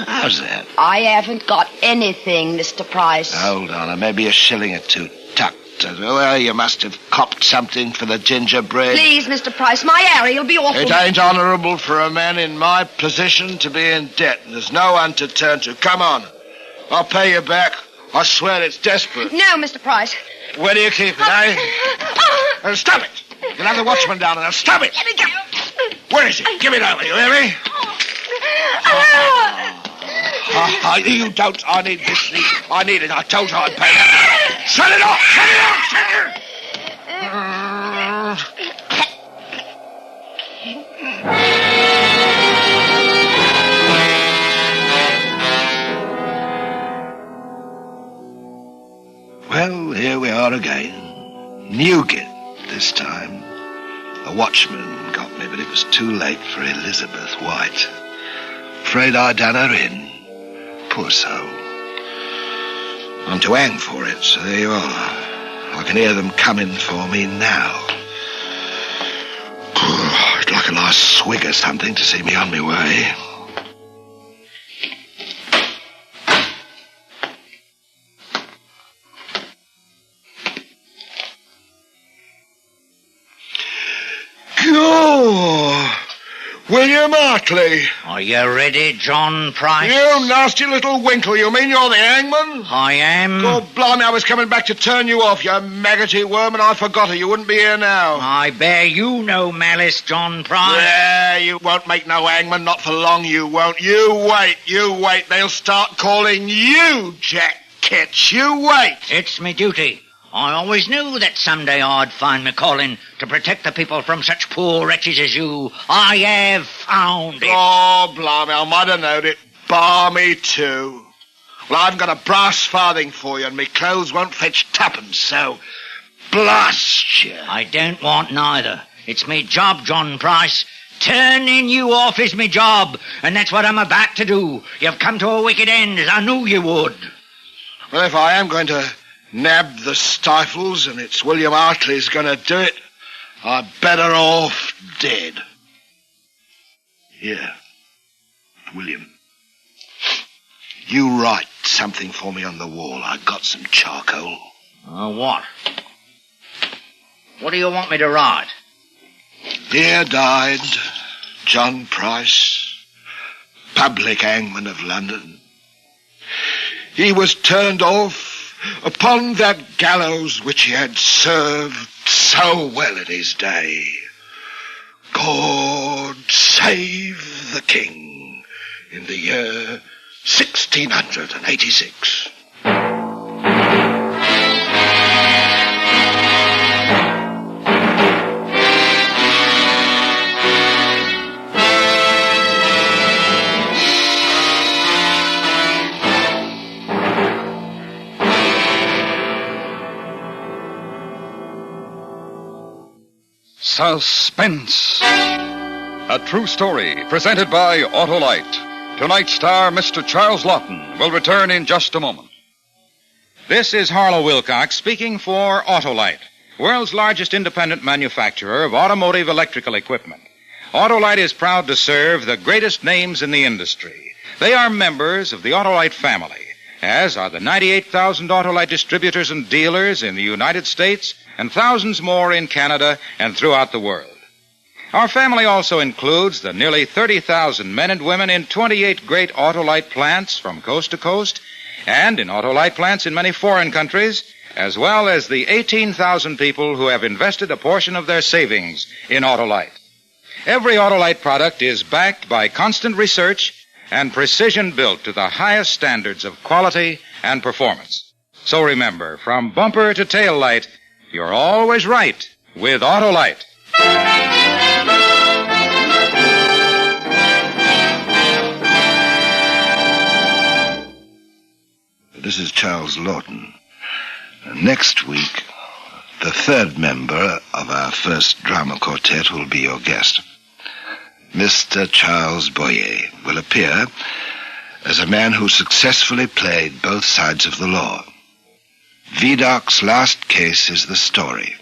How's that? I haven't got anything, Mr. Price. Hold on, maybe a shilling or two tucked. Well, you must have copped something for the gingerbread. Please, Mr. Price, my Harry will be awful. It ain't honourable for a man in my position to be in debt, and there's no one to turn to. Come on. I'll pay you back. I swear it's desperate. No, Mr. Price. Where do you keep it, eh? Stop it! You'll have the watchman down there. Stop it! Let me go. Where is it? Give it over, you hear me? You don't. I need this. I need it. I told you I'd pay it. Shut it off! Shut it off! Shut it! Well, here we are again. Newgate this time. The watchman got me, but it was too late for Elizabeth White. Afraid I done her in. Poor soul. I'm to hang for it, so there you are. I can hear them coming for me now. I'd like a nice swig or something to see me on my way. William Hartley. Are you ready, John Price? You nasty little winkle. You mean you're the hangman? I am. God blimey, I was coming back to turn you off, you maggoty worm, and I forgot it. You wouldn't be here now. I bear you no malice, John Price. Yeah, you won't make no hangman. Not for long, you won't. You wait. They'll start calling you Jack Ketch. You wait. It's me duty. I always knew that someday I'd find me calling to protect the people from such poor wretches as you. I have found it. Oh, blimey, I might have known it. Bar me too. Well, I haven't got a brass farthing for you, and me clothes won't fetch tuppence, so blast you. I don't want neither. It's me job, John Price. Turning you off is me job, and that's what I'm about to do. You've come to a wicked end, as I knew you would. Well, if I am going to nab the stifles, and it's William Hartley's going to do it, I'm better off dead. Here, William. You write something for me on the wall. I got some charcoal. What? What do you want me to write? Here died John Price, public hangman of London. He was turned off upon that gallows which he had served so well in his day. God save the King in the year 1686. Suspense. A true story presented by Autolite. Tonight's star, Mr. Charles Laughton, will return in just a moment. This is Harlow Wilcox speaking for Autolite, world's largest independent manufacturer of automotive electrical equipment. Autolite is proud to serve the greatest names in the industry. They are members of the Autolite family, as are the 98,000 Autolite distributors and dealers in the United States and thousands more in Canada and throughout the world. Our family also includes the nearly 30,000 men and women in 28 great Autolite plants from coast to coast and in Autolite plants in many foreign countries, as well as the 18,000 people who have invested a portion of their savings in Autolite. Every Autolite product is backed by constant research and precision built to the highest standards of quality and performance. So remember, from bumper to tail light, you're always right with Autolite. This is Charles Laughton. Next week, the third member of our first drama quartet will be your guest. Mr. Charles Boyer will appear as a man who successfully played both sides of the law. Vidocq's last case is the story,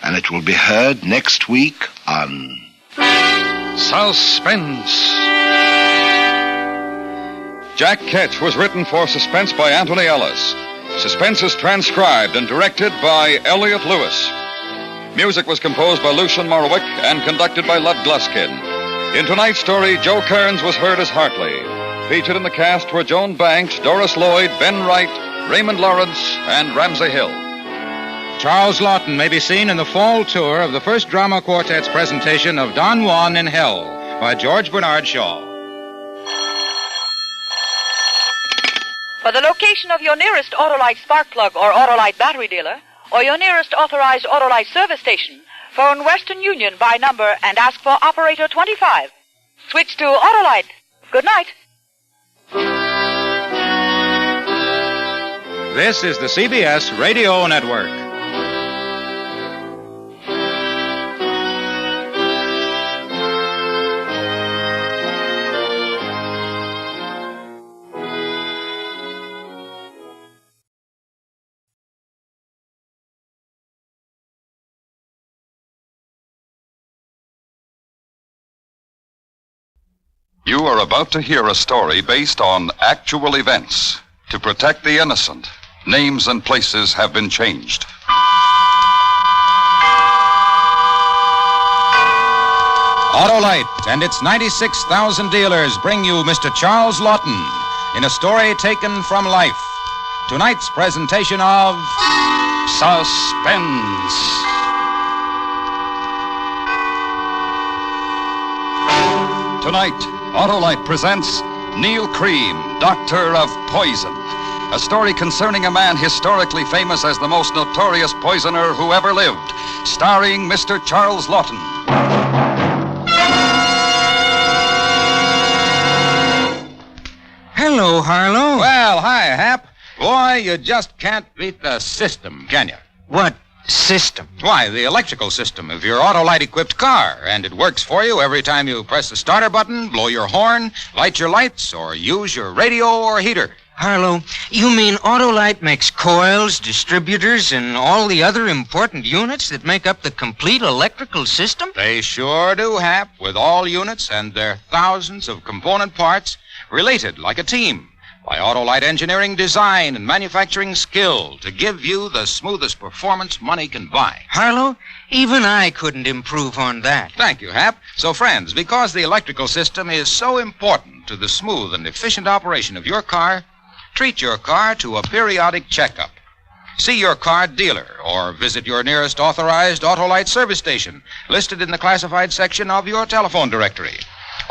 and it will be heard next week on Suspense. Jack Ketch was written for Suspense by Anthony Ellis. Suspense is transcribed and directed by Elliot Lewis. Music was composed by Lucian Morowick and conducted by Lud Gluskin. In tonight's story, Joe Kearns was heard as Hartley. Featured in the cast were Joan Banks, Doris Lloyd, Ben Wright, Raymond Lawrence, and Ramsey Hill. Charles Laughton may be seen in the fall tour of the first drama quartet's presentation of Don Juan in Hell by George Bernard Shaw. For the location of your nearest Autolite spark plug or Autolite battery dealer, or your nearest authorized Autolite service station, phone Western Union by number and ask for operator 25. Switch to Autolite. Good night. This is the CBS Radio Network. You are about to hear a story based on actual events. To protect the innocent, names and places have been changed. Autolite and its 96,000 dealers bring you Mr. Charles Laughton in a story taken from life. Tonight's presentation of Suspense. Tonight, Autolite presents Neil Cream, Doctor of Poison. A story concerning a man historically famous as the most notorious poisoner who ever lived, starring Mr. Charles Laughton. Hello, Harlow. Well, hi, Hap. Boy, you just can't beat the system, can you? What system? Why, the electrical system of your Autolite-equipped car. And it works for you every time you press the starter button, blow your horn, light your lights, or use your radio or heater. Harlow, you mean Autolite makes coils, distributors, and all the other important units that make up the complete electrical system? They sure do, Hap, with all units and their thousands of component parts related like a team. by Autolite engineering design and manufacturing skill to give you the smoothest performance money can buy. Harlow, even I couldn't improve on that. Thank you, Hap. So, friends, because the electrical system is so important to the smooth and efficient operation of your car, treat your car to a periodic checkup. See your car dealer or visit your nearest authorized Autolite service station listed in the classified section of your telephone directory.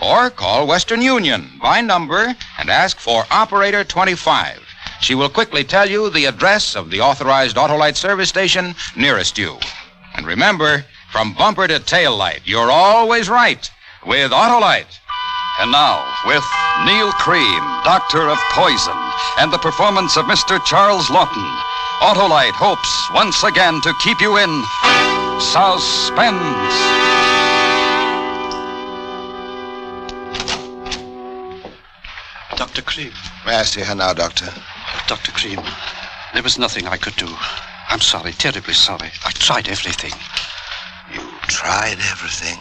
Or call Western Union by number and ask for Operator 25. She will quickly tell you the address of the authorized Autolite service station nearest you. And remember, from bumper to tail light, you're always right with Autolite. And now, with Neal Cream, Doctor of Poison, and the performance of Mr. Charles Lawton, Autolite hopes once again to keep you in suspense. Dr. Cream. May I see her now, Doctor? Dr. Cream, there was nothing I could do. I'm sorry, terribly sorry. I tried everything. You tried everything?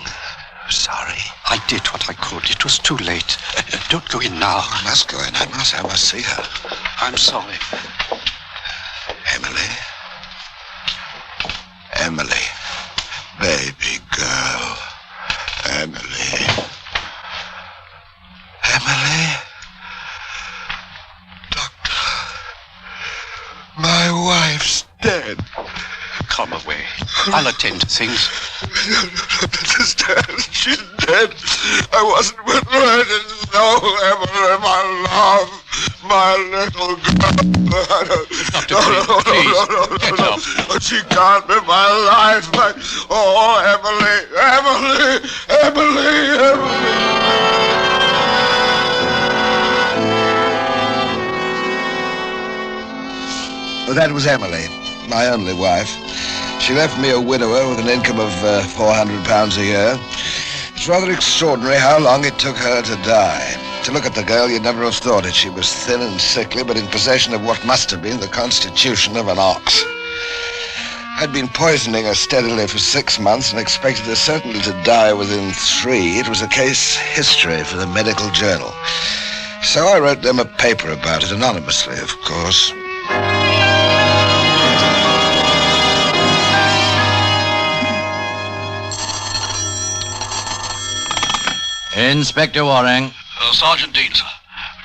Sorry. I did what I could. It was too late. Don't go in now. I must go in. I must see her. I'm sorry. Emily. Emily. Baby girl. Emily. Emily. My wife's dead. Come away. I'll attend to things. You don't understand. She's dead. I wasn't with her. I didn't know Emily, my love. My little girl. Dr. Cream, please, get up. She can't be my life. Emily. Well, that was Emily, my only wife. She left me a widower with an income of £400 a year. It's rather extraordinary how long it took her to die. To look at the girl, you'd never have thought it. She was thin and sickly, but in possession of what must have been the constitution of an ox. I'd been poisoning her steadily for 6 months and expected her certainly to die within 3. It was a case history for the medical journal. So I wrote them a paper about it, anonymously, of course. Inspector Waring. Sergeant Dean, sir.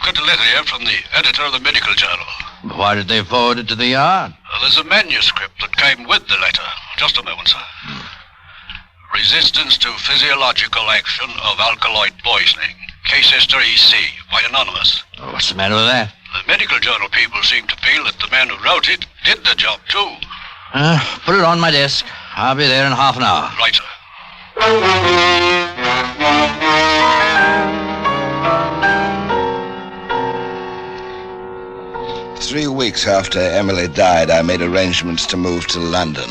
I've got a letter here from the editor of the medical journal. Why did they forward it to the yard? There's a manuscript that came with the letter. Just a moment, sir. Resistance to physiological action of alkaloid poisoning. Case history EC, by anonymous. Oh, what's the matter with that? The medical journal people seem to feel that the man who wrote it did the job, too. Put it on my desk. I'll be there in half an hour. Right, sir. 3 weeks after Emily died, I made arrangements to move to London.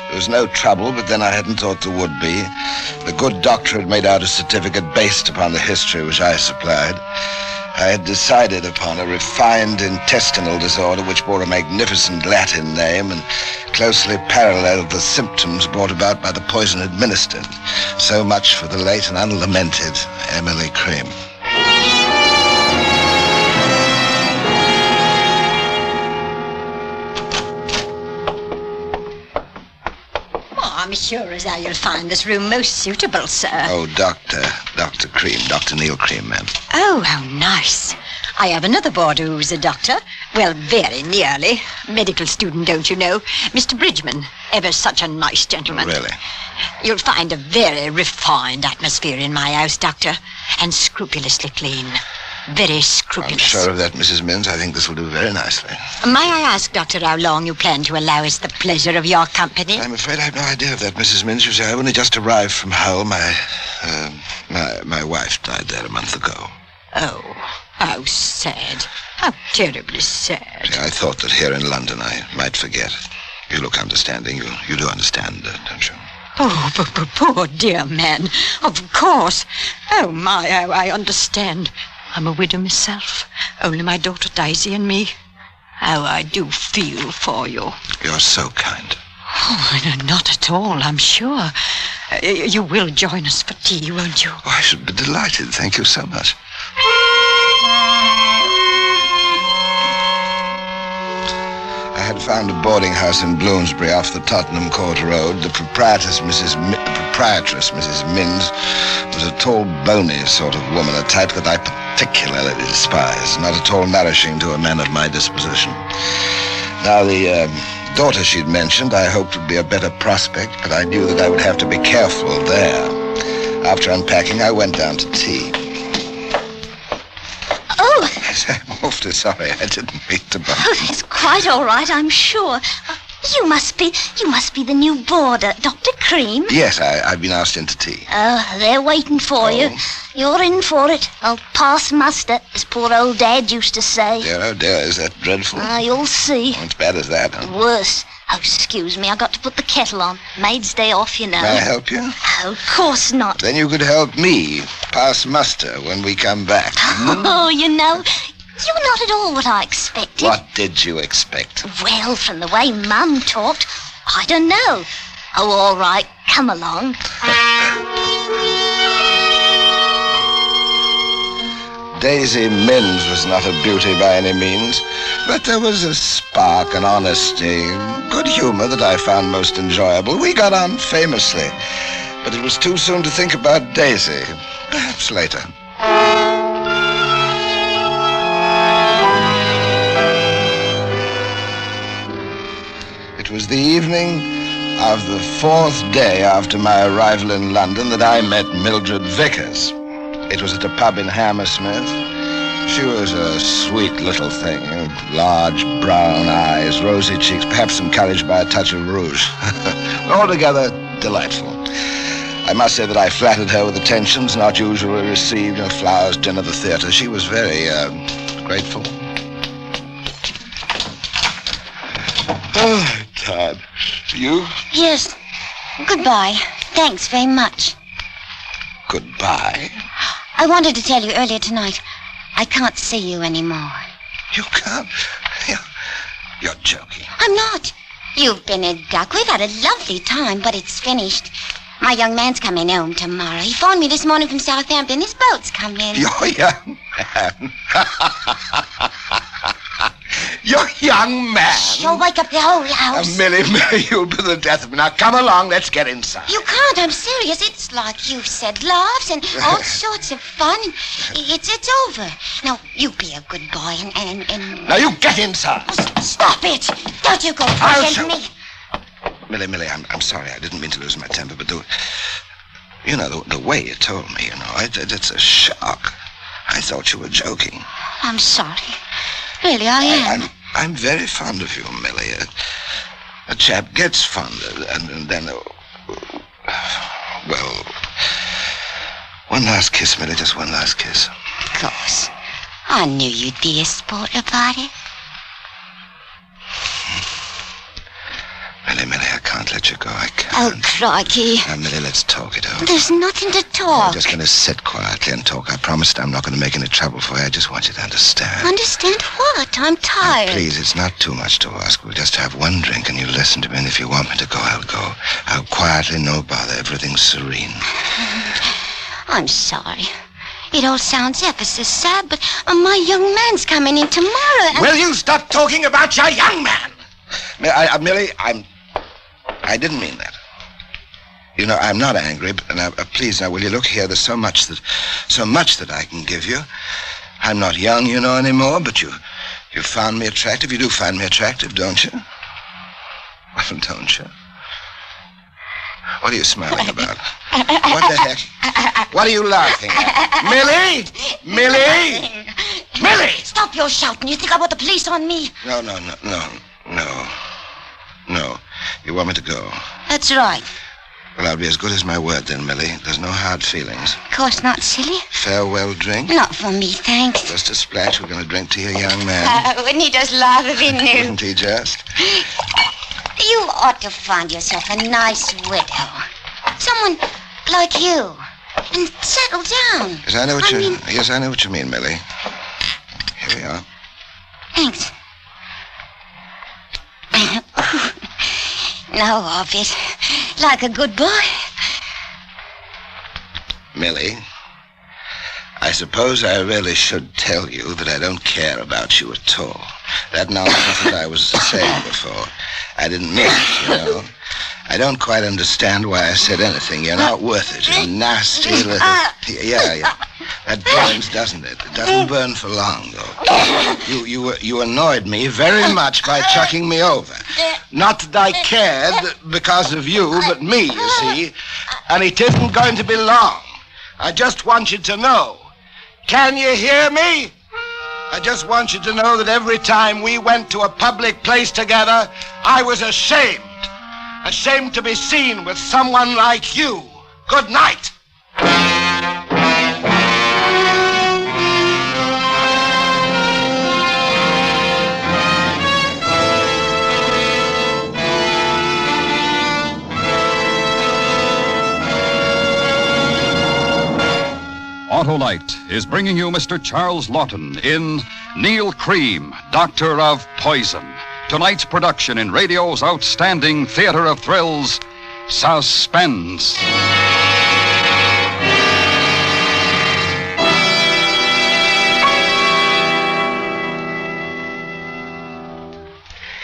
There was no trouble, but then I hadn't thought there would be. The good doctor had made out a certificate based upon the history which I supplied. I had decided upon a refined intestinal disorder which bore a magnificent Latin name and closely paralleled the symptoms brought about by the poison administered. So much for the late and unlamented Emily Cream. I'm sure as how you'll find this room most suitable, sir. Oh, Dr. Cream, Dr. Neal Cream, ma'am. Oh, how nice. I have another boarder who's a doctor. Well, very nearly. Medical student, don't you know? Mr. Bridgman. Ever such a nice gentleman. Really? You'll find a very refined atmosphere in my house, Doctor. And scrupulously clean. Very scrupulous. I'm sure of that, Mrs. Minns. I think this will do very nicely. May I ask, Doctor, how long you plan to allow us the pleasure of your company? I'm afraid I have no idea of that, Mrs. Minns. You see, I only just arrived from Hull. My wife died there a month ago. Oh, how sad. How terribly sad. See, I thought that here in London I might forget. You look understanding. You do understand, don't you? Oh, poor dear man. Of course. Oh, my, how I understand. I'm a widow myself. Only my daughter Daisy and me. How I do feel for you. You're so kind. Oh, not at all, I'm sure. You will join us for tea, won't you? Oh, I should be delighted. Thank you so much. had found a boarding house in Bloomsbury off the Tottenham Court Road. The proprietress, Mrs. Minns, was a tall, bony sort of woman, a type that I particularly despise, not at all nourishing to a man of my disposition. Now, the daughter she'd mentioned I hoped would be a better prospect, but I knew that I would have to be careful there. After unpacking, I went down to tea. Oh! I'm awfully sorry. I didn't mean to bump Oh, that's quite all right, I'm sure. You must be the new boarder, Dr. Cream. Yes, I've been asked into tea. Oh, they're waiting for you. You're in for it. I'll pass muster, as poor old Dad used to say. Dear, oh dear, is that dreadful? You'll see. As bad as that, huh? Worse. Oh, excuse me, I got to put the kettle on. Maid's day off, you know. May I help you? Oh, of course not. Then you could help me pass muster when we come back. Oh, you know, you're not at all what I expected. What did you expect? Well, from the way Mum talked, I don't know. Oh, all right, come along. Daisy Minns was not a beauty by any means, but there was a spark, an honesty, good humor that I found most enjoyable. We got on famously, but it was too soon to think about Daisy. Perhaps later. It was the evening of the 4th day after my arrival in London that I met Mildred Vickers. It was at a pub in Hammersmith. She was a sweet little thing, large brown eyes, rosy cheeks, perhaps encouraged by a touch of rouge. Altogether delightful. I must say that I flattered her with attentions not usually received, flowers, dinner, the theater. She was very grateful. Oh, Todd. You? Yes. Goodbye. Thanks very much. Goodbye? I wanted to tell you earlier tonight, I can't see you anymore. You can't? You're joking. I'm not. You've been a duck. We've had a lovely time, but it's finished. My young man's coming home tomorrow. He phoned me this morning from Southampton. His boat's coming. Your young man? Your young man? You'll wake up the whole house. Millie, you'll be the death of me. Now, come along. Let's get inside. You can't. I'm serious. It's like you've said laughs and all sorts of fun. It's over. Now, you be a good boy and... Now, you get inside. Stop it. Don't you go pushing me. Millie, I'm sorry. I didn't mean to lose my temper, but the way you told me, it's a shock. I thought you were joking. I'm sorry. Really, I am. I'm very fond of you, Millie. A chap gets fond, and then... well... One last kiss, Millie, just one last kiss. Of course. I knew you'd be a sport about it. Millie, I can't let you go. I can't. Oh, crikey. Now, Millie, let's talk it over. There's nothing to talk. I'm just going to sit quietly and talk. I promised I'm not going to make any trouble for you. I just want you to understand. Understand what? I'm tired. Now, please, it's not too much to ask. We'll just have one drink and you listen to me. And if you want me to go, I'll go. I'll quietly, no bother. Everything's serene. I'm sorry. It all sounds ever so sad, but my young man's coming in tomorrow. And... Will you stop talking about your young man? Millie, I didn't mean that. I'm not angry, but please, now, will you look here? There's so much that I can give you. I'm not young, anymore, but you found me attractive. You do find me attractive, don't you? Well, don't you? What are you smiling about? What the heck? What are you laughing at? Millie! Millie! Stop your shouting. You think I want the police on me? No. You want me to go? That's right. Well, I'll be as good as my word then, Millie. There's no hard feelings. Of course not, silly. Farewell drink? Not for me, thanks. Just a splash. We're going to drink to your young man. Wouldn't he just laugh if he knew? Wouldn't he just? You ought to find yourself a nice widow. Someone like you. And settle down. Yes, I know what you mean, Millie. Here we are. Thanks. Now of it. Like a good boy. Millie, I suppose I really should tell you that I don't care about you at all. That nonsense that I was saying before, I didn't mean it, you know. I don't quite understand why I said anything. You're not worth it. You nasty little... Yeah. That burns, doesn't it? It doesn't burn for long, though. You annoyed me very much by chucking me over. Not that I cared because of you, but me, you see. And it isn't going to be long. I just want you to know. Can you hear me? I just want you to know that every time we went to a public place together, I was ashamed. Ashamed to be seen with someone like you. Good night. Autolite is bringing you Mr. Charles Lawton in Neil Cream, Doctor of Poison. Tonight's production in radio's outstanding theater of thrills, Suspense.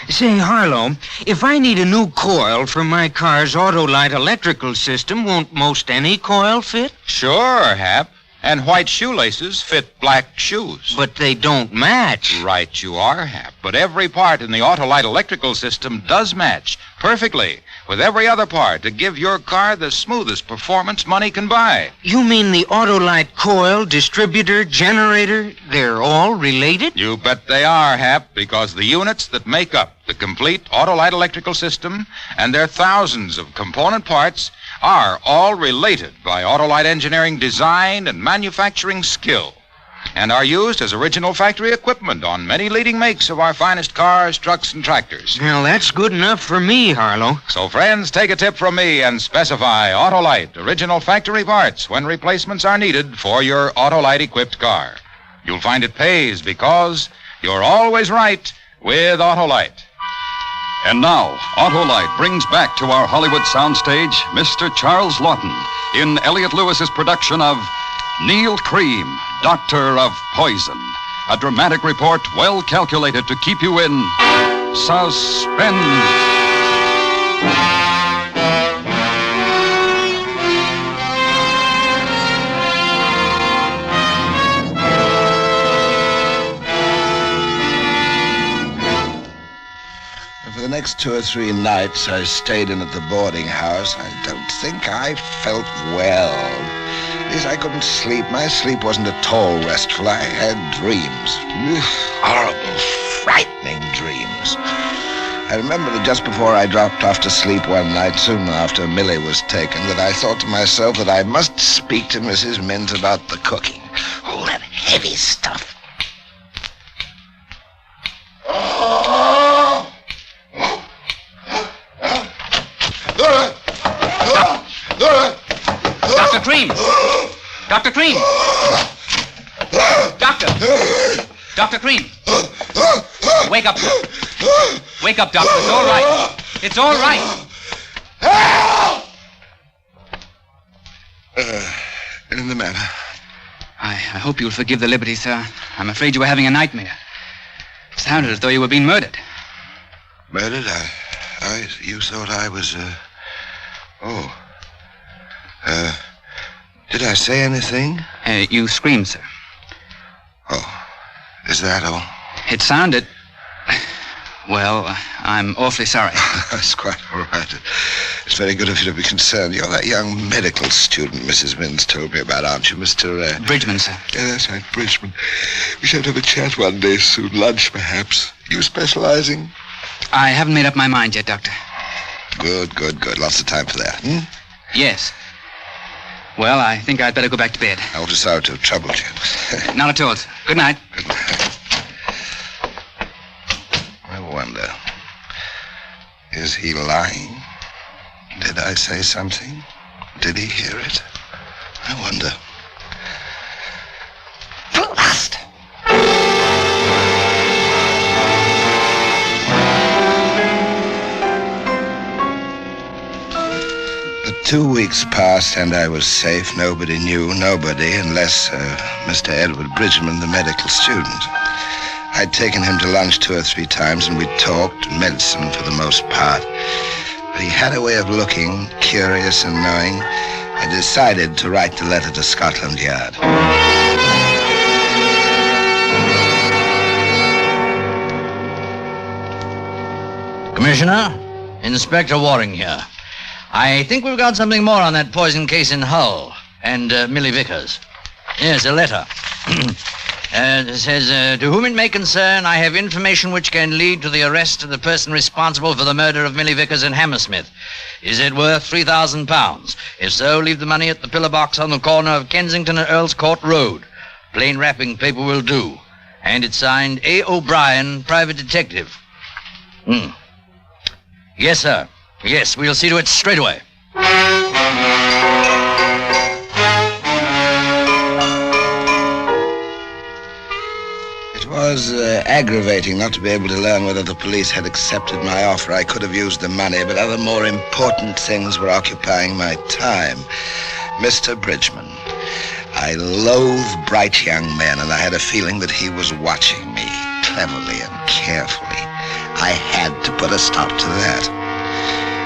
Say, Harlow, if I need a new coil for my car's Autolite electrical system, won't most any coil fit? Sure, Hap. And white shoelaces fit black shoes. But they don't match. Right you are, Hap. But every part in the Autolite electrical system does match perfectly with every other part to give your car the smoothest performance money can buy. You mean the Autolite coil, distributor, generator, they're all related? You bet they are, Hap, because the units that make up the complete Autolite electrical system and their thousands of component parts are all related by Autolite engineering design and manufacturing skill and are used as original factory equipment on many leading makes of our finest cars, trucks, and tractors. Well, that's good enough for me, Harlow. So, friends, take a tip from me and specify Autolite original factory parts when replacements are needed for your Autolite-equipped car. You'll find it pays because you're always right with Autolite. And now, Autolite brings back to our Hollywood soundstage Mr. Charles Lawton in Elliot Lewis's production of Neil Cream, Doctor of Poison. A dramatic report well calculated to keep you in suspense. For the next 2 or 3 nights I stayed in at the boarding house, I don't think I felt well. At least I couldn't sleep. My sleep wasn't at all restful. I had dreams. Horrible, frightening dreams. I remember that just before I dropped off to sleep one night, soon after Millie was taken, that I thought to myself that I must speak to Mrs. Mint about the cooking. All that heavy stuff. Dr. Cream! Dr. Cream! Dr. Cream! Wake up, sir. Wake up, Doctor. It's all right. It's all right. In the matter? I hope you'll forgive the liberty, sir. I'm afraid you were having a nightmare. It sounded as though you were being murdered. Murdered? You thought I was, did I say anything? You screamed, sir. Oh, is that all? It sounded... Well, I'm awfully sorry. That's quite all right. It's very good of you to be concerned. You're that young medical student Mrs. Mintz told me about, aren't you, Mr. Bridgman, sir. Yeah, that's right, Bridgman. We should have a chat one day soon, lunch perhaps. You specializing? I haven't made up my mind yet, Doctor. Good. Lots of time for that, hmm? Yes. Well, I think I'd better go back to bed. I was sorry to have troubled you. Not at all, sir. Good night. Good night. I wonder, is he lying? Did I say something? Did he hear it? I wonder. Blast! But 2 weeks passed, and I was safe. Nobody knew, nobody, unless Mr. Edward Bridgman, the medical student. I'd taken him to lunch 2 or 3 times, and we'd talked medicine for the most part. But he had a way of looking curious and knowing. I decided to write the letter to Scotland Yard. Commissioner, Inspector Waring here. I think we've got something more on that poison case in Hull and Millie Vickers. Yes, a letter. It says, to whom it may concern, I have information which can lead to the arrest of the person responsible for the murder of Millie Vickers in Hammersmith. Is it worth £3,000? If so, leave the money at the pillar box on the corner of Kensington and Earl's Court Road. Plain wrapping paper will do. And it's signed A. O'Brien, Private Detective. Yes, sir. Yes, we'll see to it straight away. It was aggravating not to be able to learn whether the police had accepted my offer. I could have used the money, but other more important things were occupying my time. Mr. Bridgman. I loathe bright young men, and I had a feeling that he was watching me cleverly and carefully. I had to put a stop to that.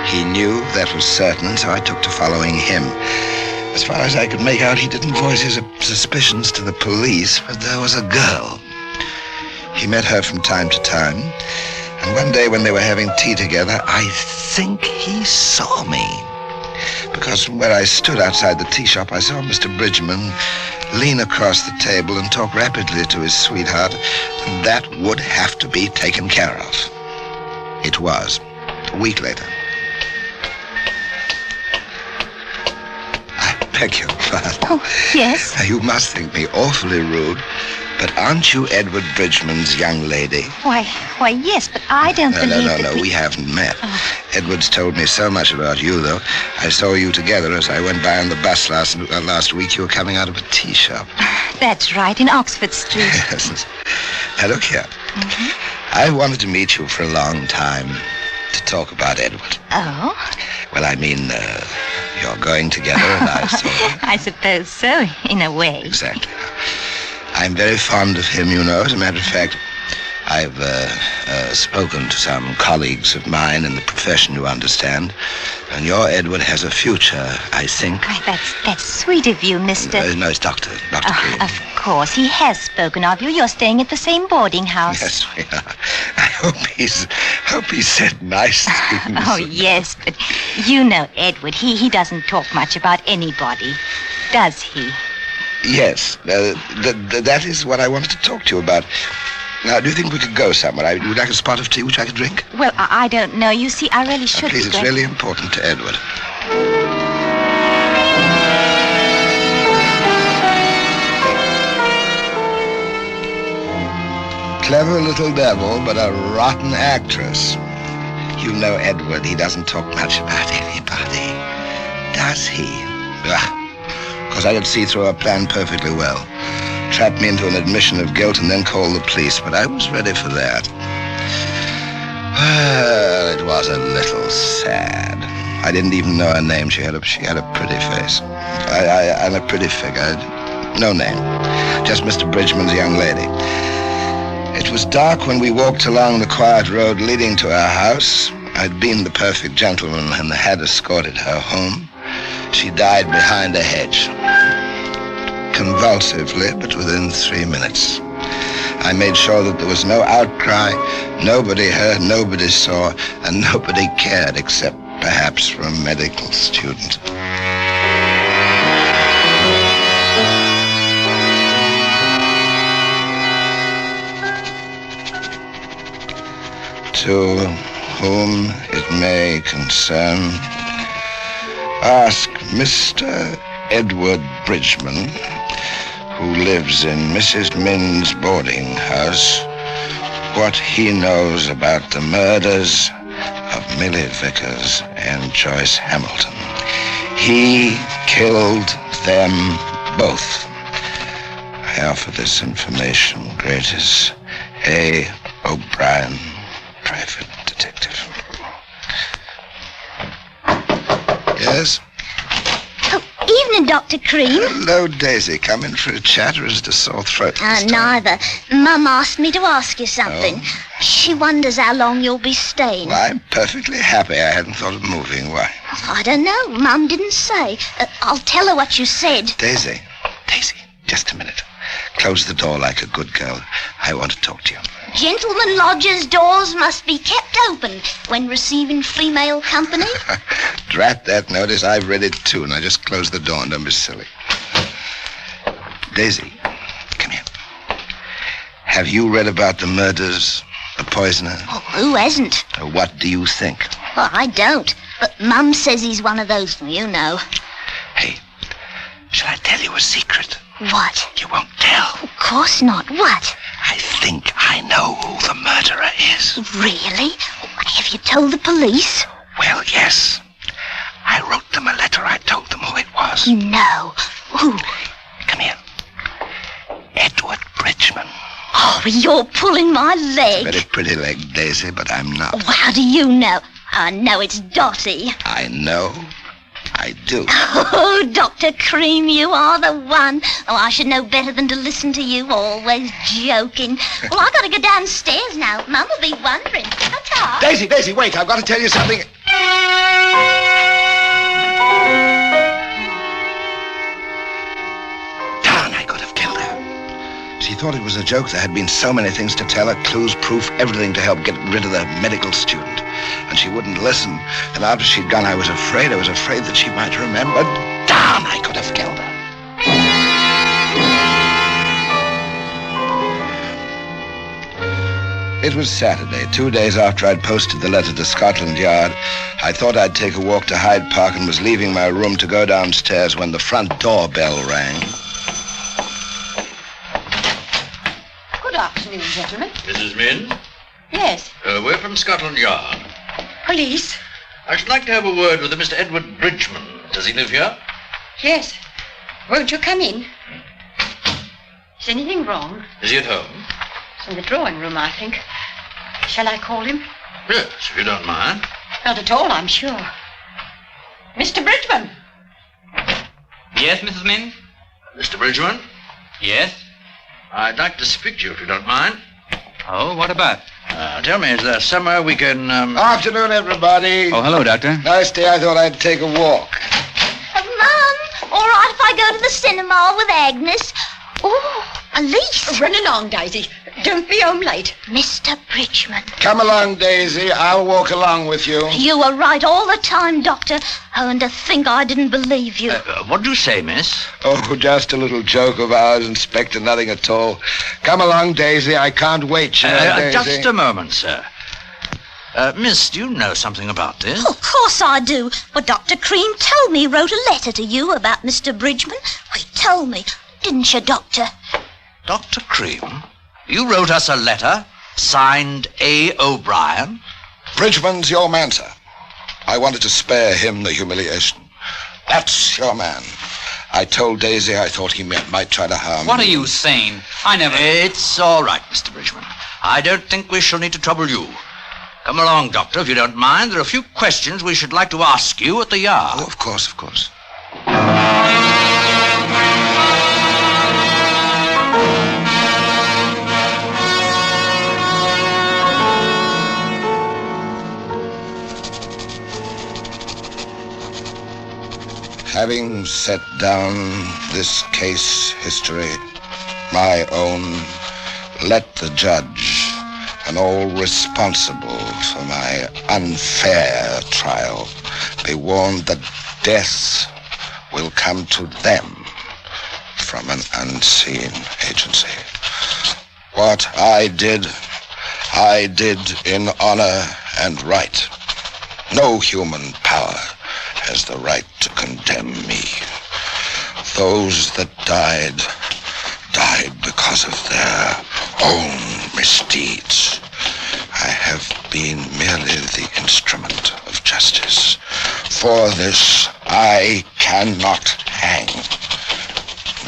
He knew that was certain, so I took to following him. As far as I could make out, he didn't voice his suspicions to the police, but there was a girl. He met her from time to time, and one day when they were having tea together, I think he saw me. Because from where I stood outside the tea shop, I saw Mr. Bridgman lean across the table and talk rapidly to his sweetheart, and that would have to be taken care of. It was. A week later. I beg your pardon. Oh, yes? Now, you must think me awfully rude, but aren't you Edward Bridgman's young lady? Why, yes, but I don't believe No, we haven't met. Oh. Edward's told me so much about you, though. I saw you together as I went by on the bus last week. You were coming out of a tea shop. That's right, in Oxford Street. Yes. Now, look here. I wanted to meet you for a long time to talk about Edward. Oh? Well, I mean, you're going together, and I thought... I suppose so, in a way. Exactly. I'm very fond of him, you know. As a matter of fact, I've spoken to some colleagues of mine in the profession, you understand. And your Edward has a future, I think. Why, that's sweet of you, Mr. No, it's Dr. Green. Of course, he has spoken of you. You're staying at the same boarding house. Yes, we are. I hope he said nice things. Oh, yes, but you know Edward. He doesn't talk much about anybody, does he? Yes, that is what I wanted to talk to you about. Now, do you think we could go somewhere? Would you like a spot of tea which I could drink? Well, I don't know. You see, I really should please, be it's really important to Edward. Clever little devil, but a rotten actress. You know Edward, he doesn't talk much about anybody. Does he? Because I could see through her plan perfectly well. Trap me into an admission of guilt and then call the police, but I was ready for that. Well, it was a little sad. I didn't even know her name. She had a pretty face. And a pretty figure. No name. Just Mr. Bridgman's young lady. It was dark when we walked along the quiet road leading to our house. I'd been the perfect gentleman and had escorted her home. She died behind a hedge. Convulsively, but within 3 minutes. I made sure that there was no outcry, nobody heard, nobody saw, and nobody cared except perhaps for a medical student. To whom it may concern, ask Mr. Edward Bridgman, who lives in Mrs. Min's boarding house, what he knows about the murders of Millie Vickers and Joyce Hamilton. He killed them both. I offer this information, greatest A. O'Brien, Private Detective. Yes? Evening, Dr. Cream. Hello, Daisy. Come in for a chat, or is it a sore throat? Neither. Mum asked me to ask you something. She wonders how long you'll be staying. Well, I'm perfectly happy. I hadn't thought of moving. Why? I don't know. Mum didn't say. I'll tell her what you said. Daisy, just a minute. Close the door like a good girl. I want to talk to you. Gentlemen lodgers' doors must be kept open when receiving female company. Drat that notice. I've read it too. Now just close the door and don't be silly. Daisy, come here. Have you read about the murders, the poisoner? Oh, who hasn't? What do you think? Well, I don't. But Mum says he's one of those, you know. Hey, shall I tell you a secret? What? You won't tell. Of course not. What? I think I know who the murderer is. Really? Have you told the police? Well, yes. I wrote them a letter. I told them who it was. No. Who? Come here. Edward Bridgman. Oh, you're pulling my leg. Very pretty leg, Daisy, but I'm not. Oh, how do you know? I know it's Dottie. I know. I do. Oh, Dr. Cream, you are the one. Oh, I should know better than to listen to you, always joking. Well, I gotta go downstairs now. Mum will be wondering. Ta-ta. Daisy, wait. I've got to tell you something. Darn, I could have killed her. She thought it was a joke. There had been so many things to tell her, clues, proof, everything to help get rid of the medical student. And she wouldn't listen. And after she'd gone, I was afraid that she might remember. Darn, I could have killed her. It was Saturday, 2 days after I'd posted the letter to Scotland Yard. I thought I'd take a walk to Hyde Park and was leaving my room to go downstairs when the front door bell rang. Good afternoon, gentlemen. Mrs. Min? Yes. We're from Scotland Yard. Police? I should like to have a word with a Mr. Edward Bridgman. Does he live here? Yes. Won't you come in? Is anything wrong? Is he at home? It's in the drawing room, I think. Shall I call him? Yes, if you don't mind. Not at all, I'm sure. Mr. Bridgman! Yes, Mrs. Min? Mr. Bridgman? Yes? I'd like to speak to you, if you don't mind. Oh, what about? Tell me, is there somewhere we can, Afternoon, everybody. Oh, hello, Doctor. Nice day. I thought I'd take a walk. Mum, all right if I go to the cinema with Agnes? Oh, Elise. Run along, Daisy. Don't be home late. Mr. Bridgman. Come along, Daisy. I'll walk along with you. You were right all the time, Doctor. Oh, and to think I didn't believe you. What do you say, miss? Oh, just a little joke of ours, Inspector, nothing at all. Come along, Daisy. I can't wait, you know, Daisy. Just a moment, sir. Miss, do you know something about this? Oh, of course I do. Well, Dr. Cream told me he wrote a letter to you about Mr. Bridgman. He told me. Didn't you, Doctor? Dr. Cream? You wrote us a letter, signed A. O'Brien? Bridgman's your man, sir. I wanted to spare him the humiliation. That's your man. I told Daisy I thought he might try to harm What me. are you saying? I never... It's all right, Mr. Bridgman. I don't think we shall need to trouble you. Come along, Doctor, if you don't mind. There are a few questions we should like to ask you at the Yard. Oh, of course, of course. Having set down this case history, my own, let the judge and all responsible for my unfair trial be warned that death will come to them from an unseen agency. What I did in honor and right. No human power has the right to condemn me. Those that died because of their own misdeeds. I have been merely the instrument of justice. For this, I cannot hang.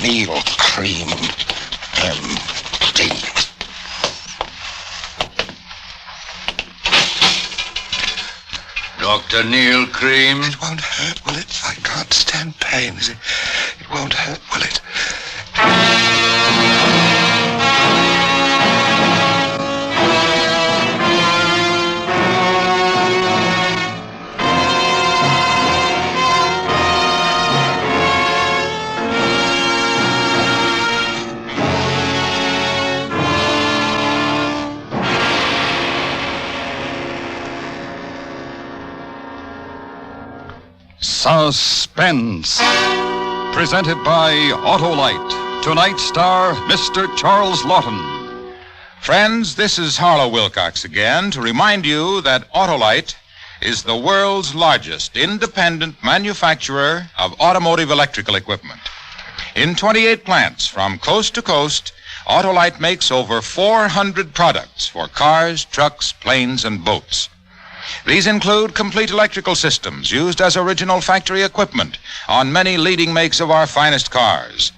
Neal Cream, M.D. Dr. Neal Cream. It won't hurt, will it? I can't stand pain. It won't hurt, will it? Suspense. Presented by Autolite. Tonight's star, Mr. Charles Laughton. Friends, this is Harlow Wilcox again to remind you that Autolite is the world's largest independent manufacturer of automotive electrical equipment. In 28 plants from coast to coast, Autolite makes over 400 products for cars, trucks, planes, and boats. These include complete electrical systems used as original factory equipment on many leading makes of our finest cars.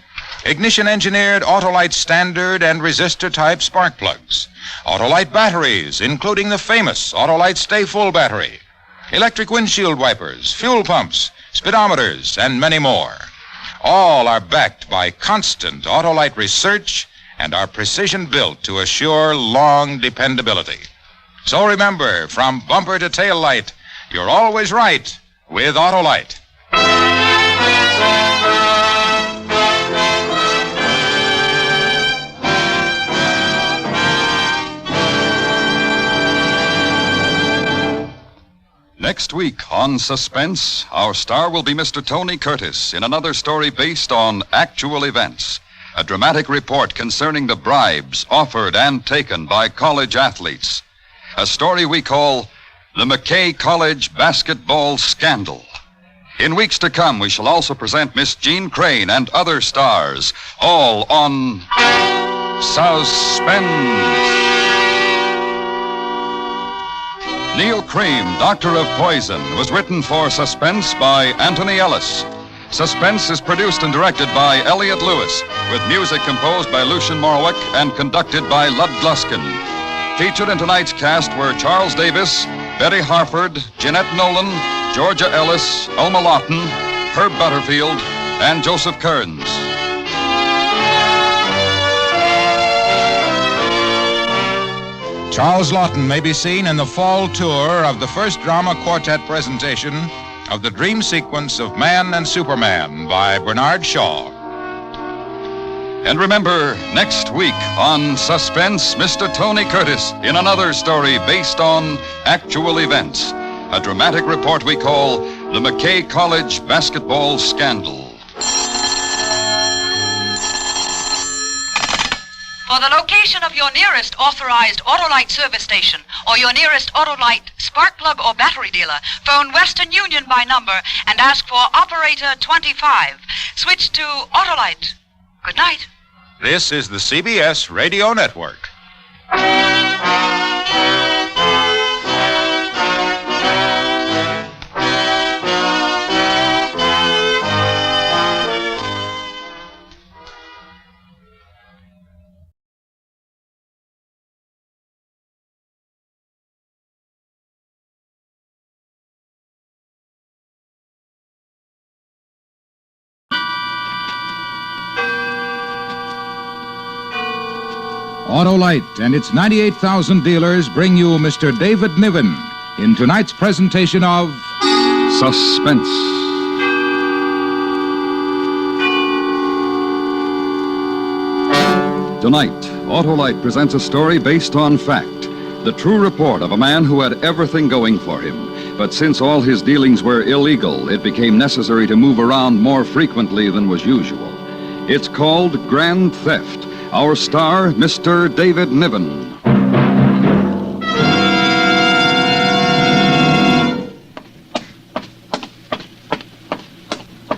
Ignition-engineered Autolite standard and resistor-type spark plugs. Autolite batteries, including the famous Autolite Stay Full battery. Electric windshield wipers, fuel pumps, speedometers, and many more. All are backed by constant Autolite research and are precision-built to assure long dependability. So remember, from bumper to tail light, you're always right with Autolite. Next week on Suspense, our star will be Mr. Tony Curtis in another story based on actual events. A dramatic report concerning the bribes offered and taken by college athletes. A story we call The McKay College Basketball Scandal. In weeks to come, we shall also present Miss Jean Crane and other stars, all on Suspense. Neal Cream, Doctor of Poison, was written for Suspense by Anthony Ellis. Suspense is produced and directed by Elliot Lewis, with music composed by Lucian Morwick and conducted by Lud Gluskin. Featured in tonight's cast were Charles Davis, Betty Harford, Jeanette Nolan, Georgia Ellis, Elma Lawton, Herb Butterfield, and Joseph Kearns. Charles Laughton may be seen in the fall tour of the first drama quartet presentation of the dream sequence of Man and Superman by Bernard Shaw. And remember, next week on Suspense, Mr. Tony Curtis in another story based on actual events. A dramatic report we call The McKay College Basketball Scandal. For the location of your nearest authorized Autolite service station or your nearest Autolite spark plug or battery dealer, phone Western Union by number and ask for operator 25. Switch to Autolite. Good night. This is the CBS Radio Network. Autolite and its 98,000 dealers bring you Mr. David Niven in tonight's presentation of Suspense. Tonight, Autolite presents a story based on fact. The true report of a man who had everything going for him. But since all his dealings were illegal, it became necessary to move around more frequently than was usual. It's called Grand Theft. Our star, Mr. David Niven.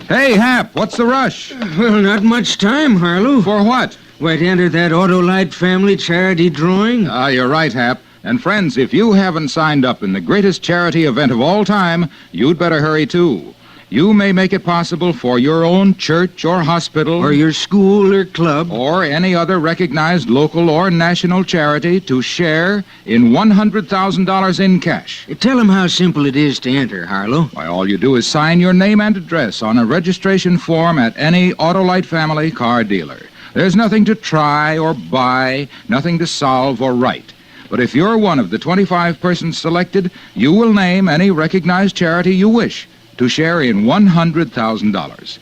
Hey, Hap, what's the rush? Well, not much time, Harlow. For what? Why, to enter that Autolite family charity drawing. You're right, Hap. And friends, if you haven't signed up in the greatest charity event of all time, you'd better hurry, too. You may make it possible for your own church or hospital, Or your school or club. or any other recognized local or national charity to share in $100,000 in cash. Tell them how simple it is to enter, Harlow. Why, all you do is sign your name and address on a registration form at any Autolite family car dealer. There's nothing to try or buy, nothing to solve or write. But if you're one of the 25 persons selected, you will name any recognized charity you wish to share in $100,000.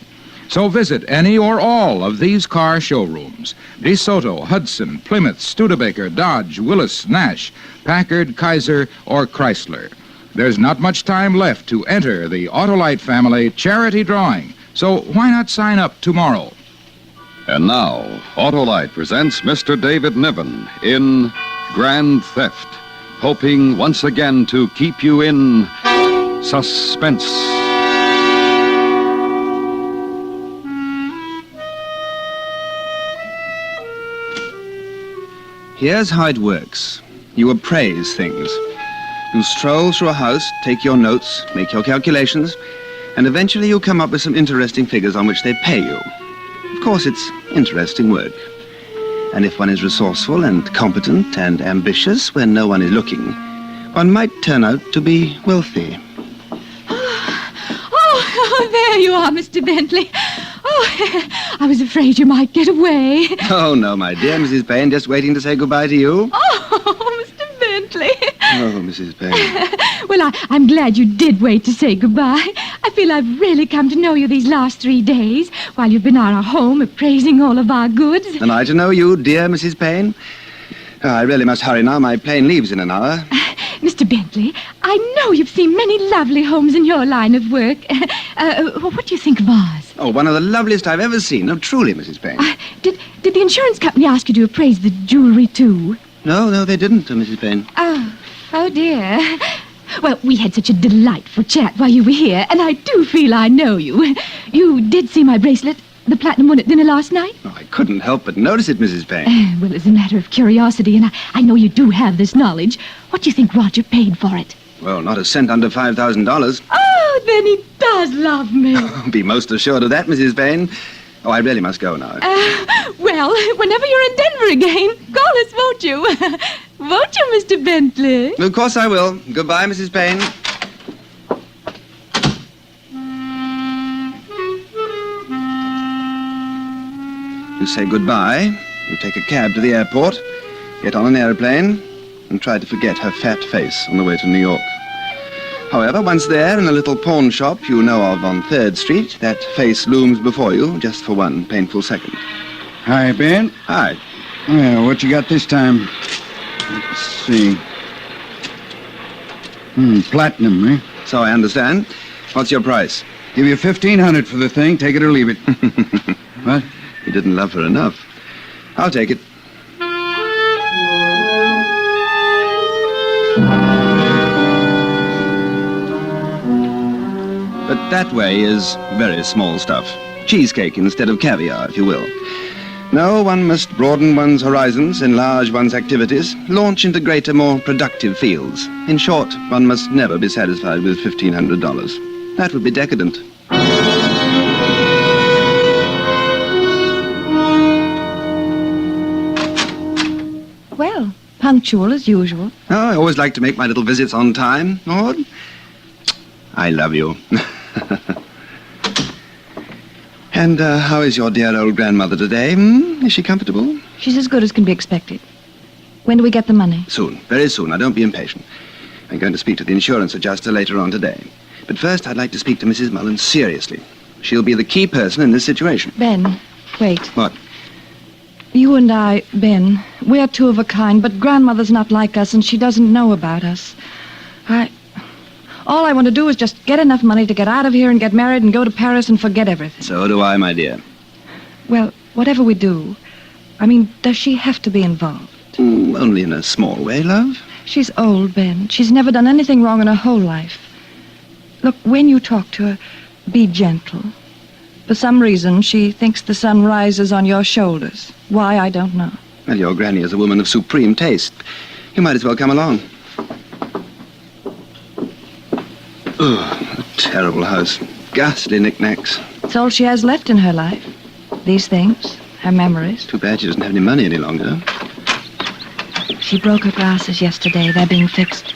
So visit any or all of these car showrooms: DeSoto, Hudson, Plymouth, Studebaker, Dodge, Willis, Nash, Packard, Kaiser, or Chrysler. There's not much time left to enter the Autolite family charity drawing, so why not sign up tomorrow? And now, Autolite presents Mr. David Niven in Grand Theft, hoping once again to keep you in suspense. Here's how it works. You appraise things. You stroll through a house, take your notes, make your calculations, and eventually you come up with some interesting figures on which they pay you. Of course, it's interesting work. And if one is resourceful and competent and ambitious when no one is looking, one might turn out to be wealthy. Oh, there you are, Mr. Bentley. Oh, I was afraid you might get away. Oh, no, my dear Mrs. Payne, just waiting to say goodbye to you. Oh, Mr. Bentley. Oh, Mrs. Payne. Well, I'm glad you did wait to say goodbye. I feel I've really come to know you these last 3 days while you've been at our home appraising all of our goods. And I to know you, dear Mrs. Payne. I really must hurry now. My plane leaves in an hour. Mr. Bentley, I know you've seen many lovely homes in your line of work. What do you think of ours? Oh, one of the loveliest I've ever seen. Oh, truly, Mrs. Payne. Did the insurance company ask you to appraise the jewelry, too? No, they didn't, Mrs. Payne. Oh, dear. Well, we had such a delightful chat while you were here, and I do feel I know you. You did see my bracelet, the platinum one, at dinner last night? Oh, I couldn't help but notice it, Mrs. Payne. Well, as a matter of curiosity, and I know you do have this knowledge, what do you think Roger paid for it? Well, not a cent under $5,000. Oh, then he does love me. Be most assured of that, Mrs. Payne. Oh, I really must go now. Well, whenever you're in Denver again, call us, won't you? Won't you, Mr. Bentley? Of course I will. Goodbye, Mrs. Payne. You say goodbye, you take a cab to the airport, get on an airplane, and try to forget her fat face on the way to New York. However, once there, in a little pawn shop you know of on 3rd Street, that face looms before you just for one painful second. Hi, Ben. Hi. Well, what you got this time? Let's see. Platinum, eh? So I understand. What's your price? Give you $1,500 for the thing. Take it or leave it. What? You didn't love her enough. I'll take it. But that way is very small stuff. Cheesecake instead of caviar, if you will. No, one must broaden one's horizons, enlarge one's activities, launch into greater, more productive fields. In short, one must never be satisfied with $1,500. That would be decadent. Well, punctual as usual. Oh, I always like to make my little visits on time, Maud. I love you. And how is your dear old grandmother today? Is she comfortable? She's as good as can be expected. When do we get the money? Soon, very soon. Now, don't be impatient. I'm going to speak to the insurance adjuster later on today. But first, I'd like to speak to Mrs. Mullen seriously. She'll be the key person in this situation. Ben, wait. What? You and I, Ben, we're two of a kind, but Grandmother's not like us, and she doesn't know about us. All I want to do is just get enough money to get out of here and get married and go to Paris and forget everything. So do I, my dear. Well, whatever we do, does she have to be involved? Only in a small way, love. She's old, Ben. She's never done anything wrong in her whole life. Look, when you talk to her, be gentle. For some reason, she thinks the sun rises on your shoulders. Why, I don't know. Well, your granny is a woman of supreme taste. You might as well come along. Ugh, a terrible house. Ghastly knickknacks. It's all she has left in her life. These things, her memories. Too bad she doesn't have any money any longer. She broke her glasses yesterday. They're being fixed.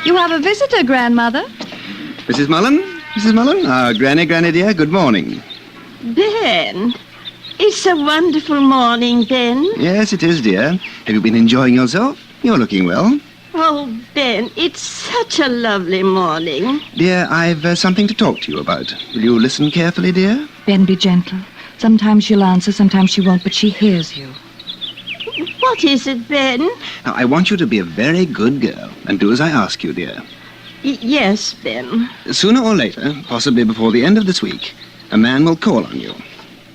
You have a visitor, Grandmother. Mrs. Mullen? Mrs. Mullen? Ah, Granny dear, good morning. Ben, it's a wonderful morning, Ben. Yes, it is, dear. Have you been enjoying yourself? You're looking well. Oh, Ben, it's such a lovely morning. Dear, I've something to talk to you about. Will you listen carefully, dear? Ben, be gentle. Sometimes she'll answer, sometimes she won't, but she hears you. What is it, Ben? Now, I want you to be a very good girl and do as I ask you, dear. Yes, Ben. Sooner or later, possibly before the end of this week, a man will call on you.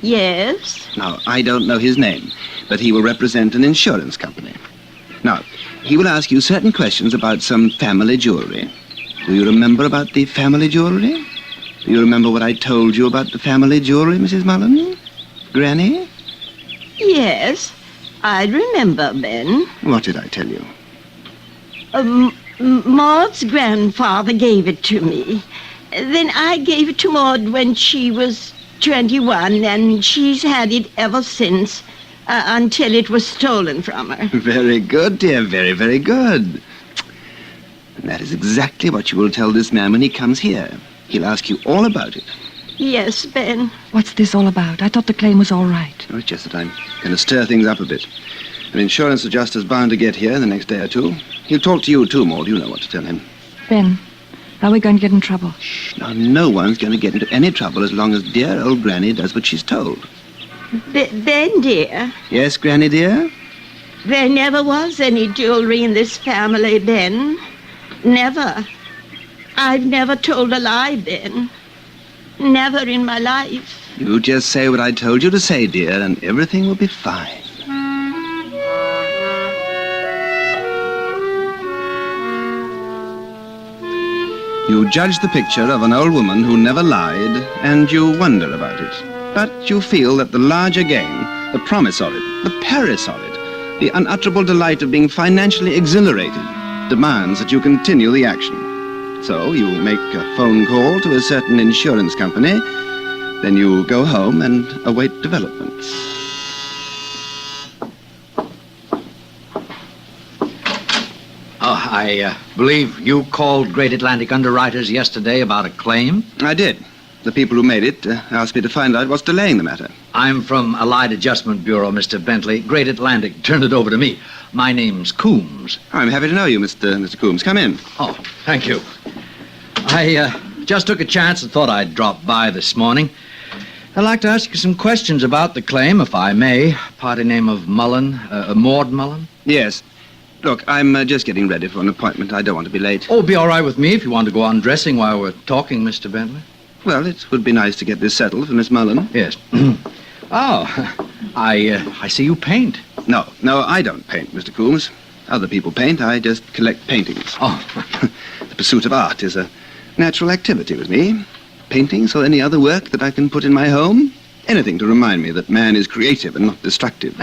Yes? Now, I don't know his name, but he will represent an insurance company. Now, he will ask you certain questions about some family jewelry. Do you remember about the family jewelry? Do you remember what I told you about the family jewelry, Mrs. Mullen? Granny? Yes, I remember, Ben. What did I tell you? Maud's grandfather gave it to me. Then I gave it to Maud when she was 21, and she's had it ever since, until it was stolen from her. Very good, dear. Very, very good. And that is exactly what you will tell this man when he comes here. He'll ask you all about it. Yes, Ben. What's this all about? I thought the claim was all right. Oh, it's just that I'm going to stir things up a bit. An insurance adjuster's bound to get here in the next day or two. He'll talk to you too, Maud. You know what to tell him. Ben, are we going to get in trouble? Shh. Now, no one's going to get into any trouble as long as dear old Granny does what she's told. Ben, dear. Yes, Granny, dear? There never was any jewelry in this family, Ben. Never. I've never told a lie, Ben. Never in my life. You just say what I told you to say, dear, and everything will be fine. You judge the picture of an old woman who never lied, and you wonder about it. But you feel that the larger gain, the promise of it, the Paris of it, the unutterable delight of being financially exhilarated, demands that you continue the action. So you make a phone call to a certain insurance company, then you go home and await developments. Oh, I believe you called Great Atlantic Underwriters yesterday about a claim? I did. The people who made it asked me to find out what's delaying the matter. I'm from Allied Adjustment Bureau, Mr. Bentley. Great Atlantic turned it over to me. My name's Coombs. I'm happy to know you, Mr. Coombs. Come in. Oh, thank you. I just took a chance and thought I'd drop by this morning. I'd like to ask you some questions about the claim, if I may. Party name of Mullen, Maud Mullen? Yes. Look, I'm just getting ready for an appointment. I don't want to be late. Oh, it'd be all right with me if you want to go on dressing while we're talking, Mr. Bentley. Well, it would be nice to get this settled for Miss Mullen. Yes. Oh, I see you paint. No, I don't paint, Mr. Coombs. Other people paint. I just collect paintings. Oh. The pursuit of art is a natural activity with me. Paintings or any other work that I can put in my home. Anything to remind me that man is creative and not destructive.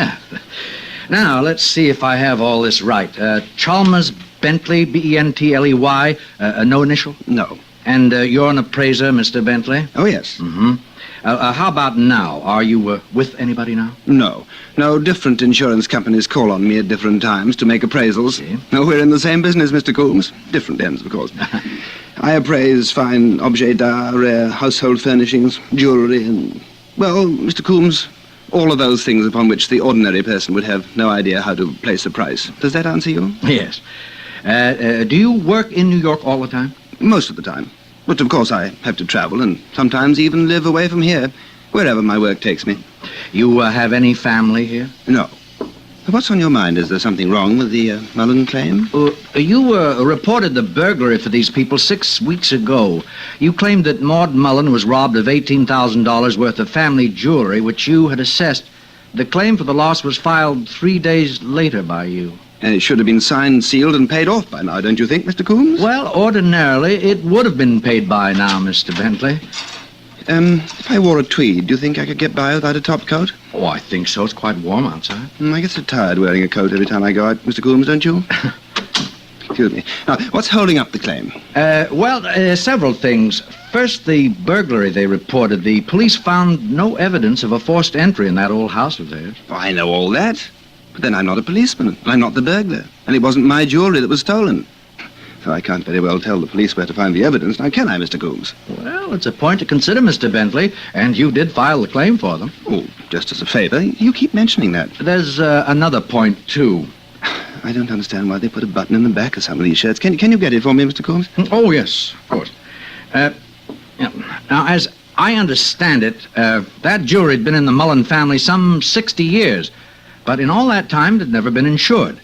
Now, let's see if I have all this right. Chalmers Bentley, Bentley, no initial? No. And you're an appraiser, Mr. Bentley? Oh, yes. Mm-hmm. How about now? Are you with anybody now? No. No, different insurance companies call on me at different times to make appraisals. See? No, we're in the same business, Mr. Coombs. Different ends, of course. I appraise fine objets d'art, rare household furnishings, jewelry, and, well, Mr. Coombs, all of those things upon which the ordinary person would have no idea how to place a price. Does that answer you? Yes. Do you work in New York all the time? Most of the time. But, of course, I have to travel and sometimes even live away from here, wherever my work takes me. You have any family here? No. What's on your mind? Is there something wrong with the Mullen claim? You reported the burglary for these people 6 weeks ago. You claimed that Maud Mullen was robbed of $18,000 worth of family jewelry, which you had assessed. The claim for the loss was filed 3 days later by you. And it should have been signed, sealed, and paid off by now, don't you think, Mr. Coombs? Well, ordinarily, it would have been paid by now, Mr. Bentley. If I wore a tweed, do you think I could get by without a top coat? Oh, I think so. It's quite warm outside. I get so tired wearing a coat every time I go out, Mr. Coombs, don't you? Excuse me. Now, what's holding up the claim? Several things. First, the burglary they reported. The police found no evidence of a forced entry in that old house of theirs. Oh, I know all that. But then I'm not a policeman. I'm not the burglar. And it wasn't my jewelry that was stolen. So I can't very well tell the police where to find the evidence, now can I, Mr. Coombs? Well, it's a point to consider, Mr. Bentley, and you did file the claim for them. Oh, just as a favor. You keep mentioning that. There's another point, too. I don't understand why they put a button in the back of some of these shirts. Can you get it for me, Mr. Coombs? Oh, yes, of course. Now, as I understand it, that jewelry had been in the Mullen family some 60 years, but in all that time it had never been insured.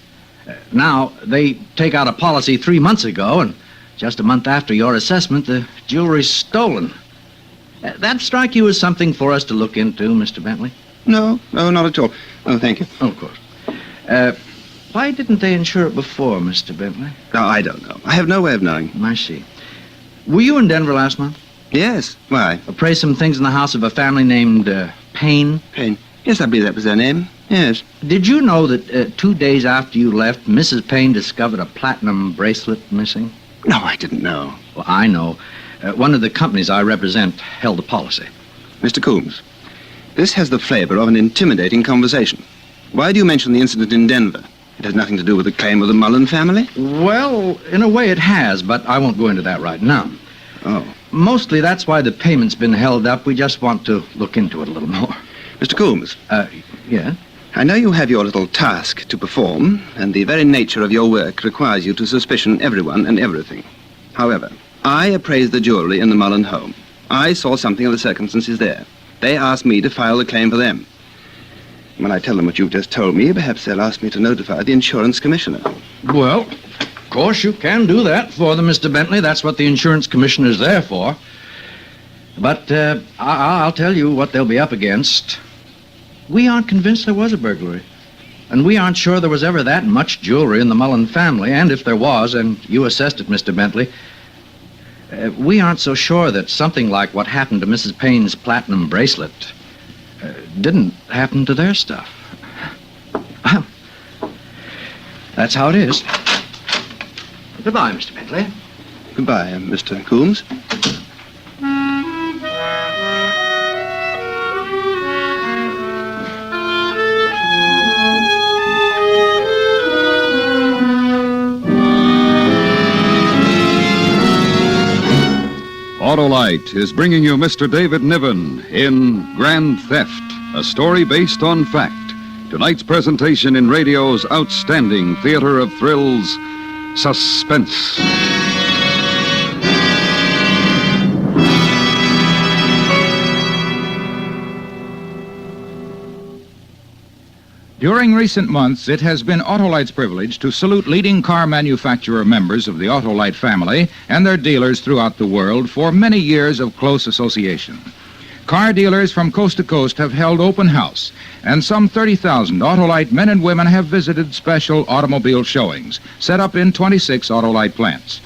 Now, they take out a policy 3 months ago, and just a month after your assessment, the jewelry's stolen. That strike you as something for us to look into, Mr. Bentley? No, not at all. Oh, thank you. Oh, of course. Why didn't they insure it before, Mr. Bentley? No, I don't know. I have no way of knowing. I see. Were you in Denver last month? Yes. Why? Appraised some things in the house of a family named Payne? Payne. Yes, I believe that was their name. Yes. Did you know that 2 days after you left, Mrs. Payne discovered a platinum bracelet missing? No, I didn't know. Well, I know. One of the companies I represent held a policy. Mr. Coombs, this has the flavor of an intimidating conversation. Why do you mention the incident in Denver? It has nothing to do with the claim of the Mullen family? Well, in a way it has, but I won't go into that right now. Oh. Mostly that's why the payment's been held up. We just want to look into it a little more. Mr. Coombs? Yeah? I know you have your little task to perform, and the very nature of your work requires you to suspicion everyone and everything. However, I appraised the jewelry in the Mullen home. I saw something of the circumstances there. They asked me to file the claim for them. When I tell them what you've just told me, perhaps they'll ask me to notify the insurance commissioner. Well, of course you can do that for them, Mr. Bentley. That's what the insurance commissioner's there for. But I'll tell you what they'll be up against. We aren't convinced there was a burglary. And we aren't sure there was ever that much jewelry in the Mullen family. And if there was, and you assessed it, Mr. Bentley, we aren't so sure that something like what happened to Mrs. Payne's platinum bracelet didn't happen to their stuff. That's how it is. Goodbye, Mr. Bentley. Goodbye, Mr. Coombs. Autolite is bringing you Mr. David Niven in Grand Theft, a story based on fact. Tonight's presentation in radio's outstanding theater of thrills, Suspense. During recent months, it has been Autolite's privilege to salute leading car manufacturer members of the Autolite family and their dealers throughout the world for many years of close association. Car dealers from coast to coast have held open house, and some 30,000 Autolite men and women have visited special automobile showings set up in 26 Autolite plants.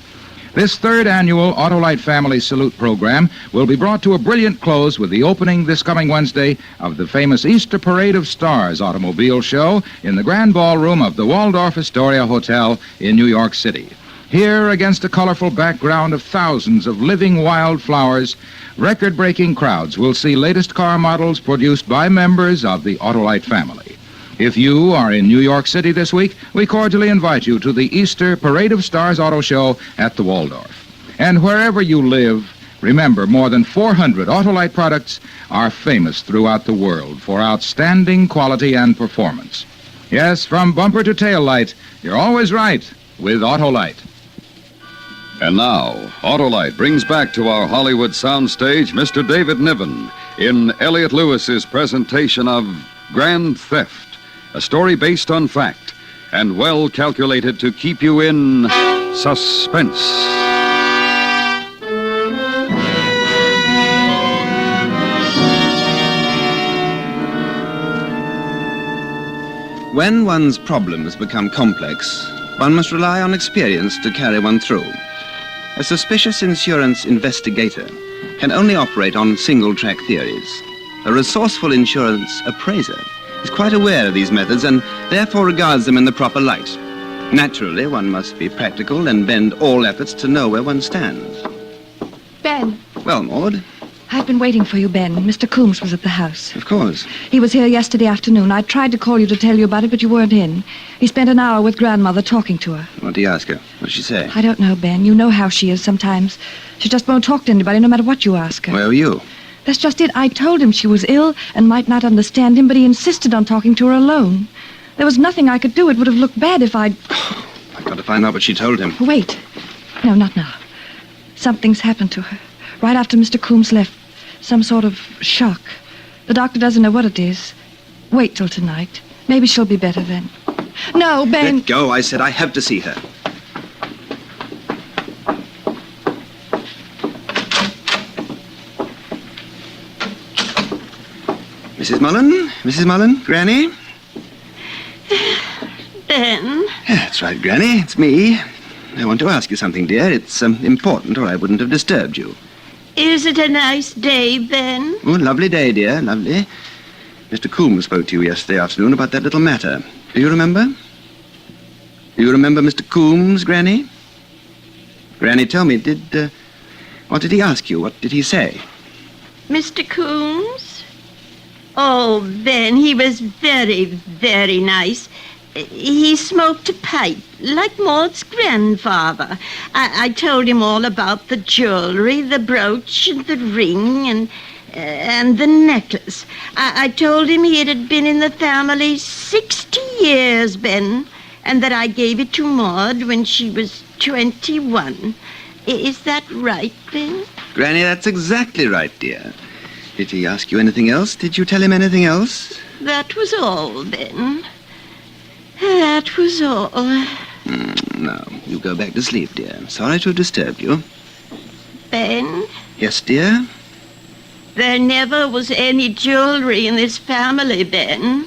This third annual Autolite Family Salute program will be brought to a brilliant close with the opening this coming Wednesday of the famous Easter Parade of Stars automobile show in the Grand Ballroom of the Waldorf Astoria Hotel in New York City. Here, against a colorful background of thousands of living wildflowers, record-breaking crowds will see latest car models produced by members of the Autolite family. If you are in New York City this week, we cordially invite you to the Easter Parade of Stars Auto Show at the Waldorf. And wherever you live, remember, more than 400 Autolite products are famous throughout the world for outstanding quality and performance. Yes, from bumper to tail light, you're always right with Autolite. And now, Autolite brings back to our Hollywood soundstage Mr. David Niven in Elliot Lewis's presentation of Grand Theft, a story based on fact and well calculated to keep you in suspense. When one's problems become complex, one must rely on experience to carry one through. A suspicious insurance investigator can only operate on single-track theories. A resourceful insurance appraiser is quite aware of these methods and therefore regards them in the proper light. Naturally, one must be practical and bend all efforts to know where one stands. Ben, Well, Maud? I've been waiting for you, Ben. Mr. Coombs was at the house. Of course. He was here yesterday afternoon. I tried to call you to tell you about it, but you weren't in. He spent an hour with Grandmother talking to her. What did he ask her? What did she say? I don't know, Ben. You know how she is sometimes. She just won't talk to anybody, no matter what you ask her. Where were you? That's just it. I told him she was ill and might not understand him, but he insisted on talking to her alone. There was nothing I could do. It would have looked bad if I'd... I've got to find out what she told him. Wait. No, not now. Something's happened to her. Right after Mr. Coombs left. Some sort of shock. The doctor doesn't know what it is. Wait till tonight. Maybe she'll be better then. No, Ben... Let go. I said I have to see her. Mrs. Mullen? Mrs. Mullen? Granny? Ben? That's right, Granny. It's me. I want to ask you something, dear. It's important, or I wouldn't have disturbed you. Is it a nice day, Ben? Oh, lovely day, dear. Lovely. Mr. Coombs spoke to you yesterday afternoon about that little matter. Do you remember? Do you remember Mr. Coombs, Granny? Granny, tell me, what did he ask you? What did he say? Mr. Coombs? Oh, Ben, he was very, very nice. He smoked a pipe, like Maud's grandfather. I told him all about the jewelry, the brooch, and the ring, and the necklace. I told him it had been in the family 60 years, Ben, and that I gave it to Maud when she was 21. Is that right, Ben? Granny, that's exactly right, dear. Did he ask you anything else? Did you tell him anything else? That was all, Ben. That was all. No, you go back to sleep, dear. I'm sorry to have disturbed you. Ben? Yes, dear? There never was any jewelry in this family, Ben.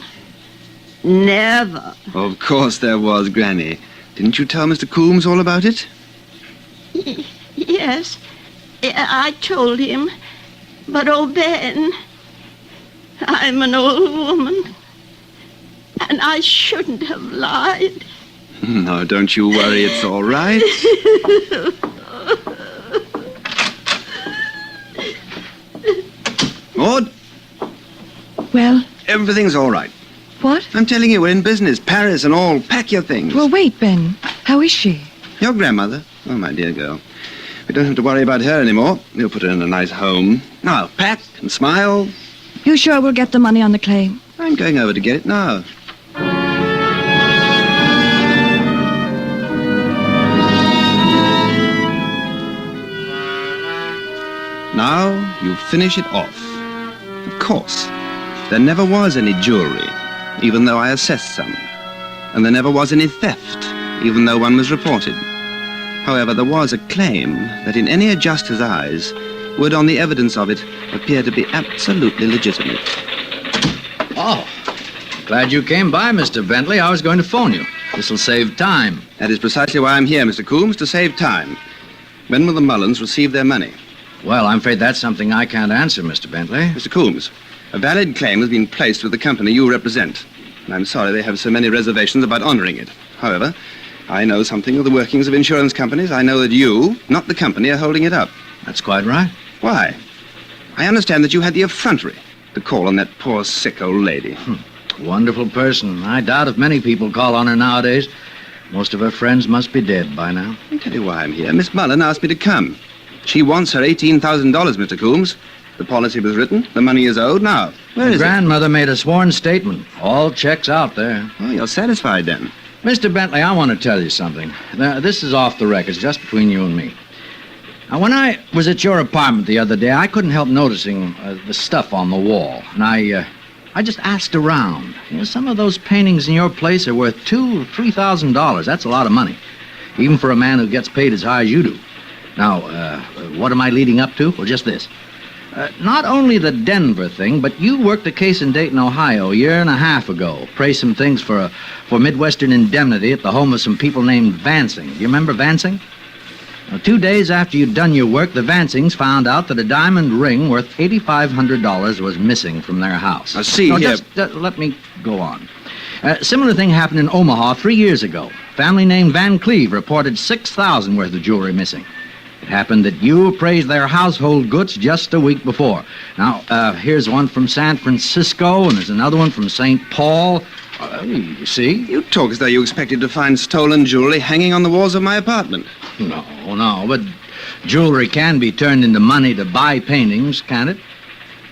Never. Of course there was, Granny. Didn't you tell Mr. Coombs all about it? Yes, I told him. But, oh, Ben, I'm an old woman. And I shouldn't have lied. No, don't you worry. It's all right. Maud? Well? Everything's all right. What? I'm telling you, we're in business. Paris and all. Pack your things. Well, wait, Ben. How is she? Your grandmother? Oh, my dear girl. We don't have to worry about her anymore. We'll put her in a nice home. Now, pack and smile. You sure we'll get the money on the claim? I'm going over to get it now. Now, you finish it off. Of course, there never was any jewelry, even though I assessed some. And there never was any theft, even though one was reported. However, there was a claim that in any adjuster's eyes would, on the evidence of it, appear to be absolutely legitimate. Oh, glad you came by, Mr. Bentley. I was going to phone you. This'll save time. That is precisely why I'm here, Mr. Coombs, to save time. When will the Mullens receive their money? Well, I'm afraid that's something I can't answer, Mr. Bentley. Mr. Coombs, a valid claim has been placed with the company you represent. And I'm sorry they have so many reservations about honoring it. However, I know something of the workings of insurance companies. I know that you, not the company, are holding it up. That's quite right. Why? I understand that you had the effrontery to call on that poor, sick old lady. Wonderful person. I doubt if many people call on her nowadays. Most of her friends must be dead by now. I'll tell you why I'm here. Miss Mullen asked me to come. She wants her $18,000, Mr. Coombs. The policy was written. The money is owed. Now, where is it? Grandmother made a sworn statement. All checks out there. Oh, you're satisfied then? Mr. Bentley, I want to tell you something. Now, this is off the record, just between you and me. Now, when I was at your apartment the other day, I couldn't help noticing the stuff on the wall. And I just asked around. You know, some of those paintings in your place are worth $2,000 or $3,000. That's a lot of money, even for a man who gets paid as high as you do. Now, what am I leading up to? Well, just this. Not only the Denver thing, but you worked a case in Dayton, Ohio, a year and a half ago. Praised some things for Midwestern indemnity at the home of some people named Vansing. Do you remember Vansing? Now, 2 days after you'd done your work, the Vansings found out that a diamond ring worth $8,500 was missing from their house. Now, see here. here. Just let me go on. Similar thing happened in Omaha 3 years ago. Family named Van Cleve reported $6,000 worth of jewelry missing. It happened that you appraised their household goods just a week before. Now, here's one from San Francisco, and there's another one from St. Paul. You see? You talk as though you expected to find stolen jewelry hanging on the walls of my apartment. No, but jewelry can be turned into money to buy paintings, can't it?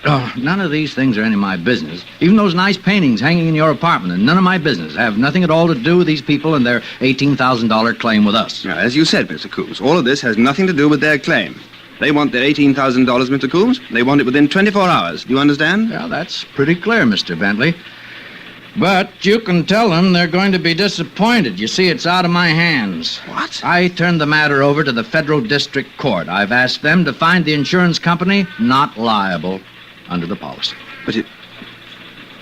Oh, none of these things are any of my business. Even those nice paintings hanging in your apartment are none of my business. Have nothing at all to do with these people and their $18,000 claim with us. Now, as you said, Mr. Coombs, all of this has nothing to do with their claim. They want their $18,000, Mr. Coombs. They want it within 24 hours. Do you understand? Yeah, that's pretty clear, Mr. Bentley. But you can tell them they're going to be disappointed. You see, it's out of my hands. What? I turned the matter over to the Federal District Court. I've asked them to find the insurance company not liable under the policy. But it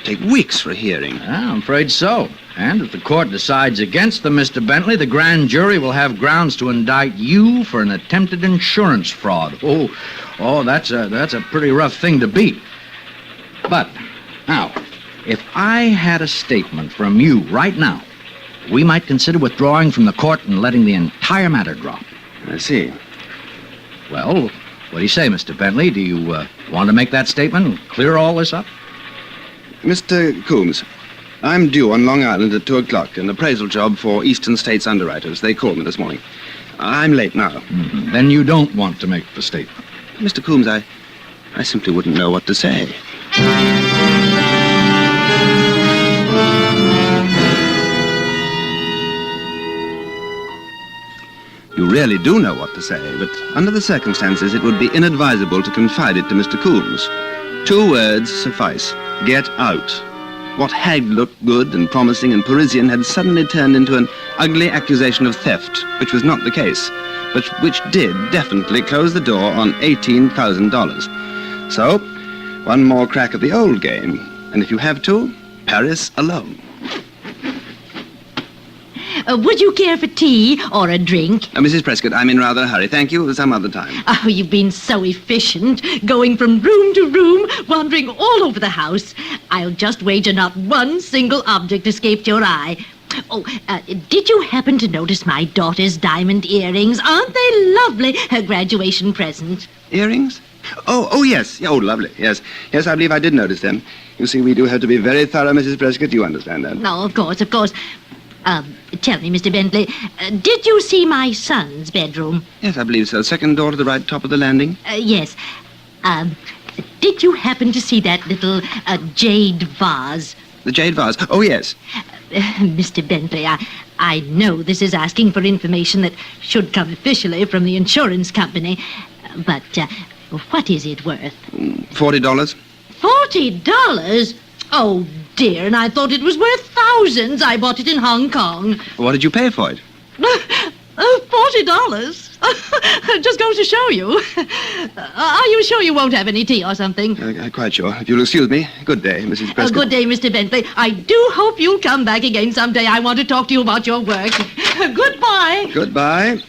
take weeks for a hearing. Yeah, I'm afraid so. And if the court decides against them, Mr. Bentley, the grand jury will have grounds to indict you for an attempted insurance fraud. Oh, that's a pretty rough thing to beat. But now, if I had a statement from you right now, we might consider withdrawing from the court and letting the entire matter drop. I see. Well, what do you say, Mr. Bentley? Do you want to make that statement and clear all this up? Mr. Coombs, I'm due on Long Island at 2 o'clock, an appraisal job for Eastern States Underwriters. They called me this morning. I'm late now. Mm-hmm. Then you don't want to make the statement. Mr. Coombs, I simply wouldn't know what to say. You really do know what to say, but under the circumstances, it would be inadvisable to confide it to Mr. Coombs. 2 words suffice. Get out. What had looked good and promising and Parisian had suddenly turned into an ugly accusation of theft, which was not the case, but which did definitely close the door on $18,000. So, one more crack at the old game, and if you have to, Paris alone. Would you care for tea or a drink? Mrs. Prescott, I'm in rather a hurry. Thank you. Some other time. Oh, you've been so efficient, going from room to room, wandering all over the house. I'll just wager not one single object escaped your eye. Oh, did you happen to notice my daughter's diamond earrings? Aren't they lovely? Her graduation present. Earrings? Oh, yes. Oh, lovely. Yes, I believe I did notice them. You see, we do have to be very thorough, Mrs. Prescott. You understand that? No, of course. Tell me, Mr. Bentley, did you see my son's bedroom? Yes, I believe so. Second door to the right, top of the landing. Yes. Did you happen to see that little jade vase? The jade vase? Oh, yes. Mr. Bentley, I know this is asking for information that should come officially from the insurance company, but what is it worth? $40. $40? Oh, dear, and I thought it was worth thousands. I bought it in Hong Kong. What did you pay for it? $40? Just goes to show you. Are you sure you won't have any tea or something? Quite sure. If you'll excuse me. Good day, Mrs. Prescott. Good day, Mr. Bentley. I do hope you'll come back again someday. I want to talk to you about your work. Goodbye. Goodbye.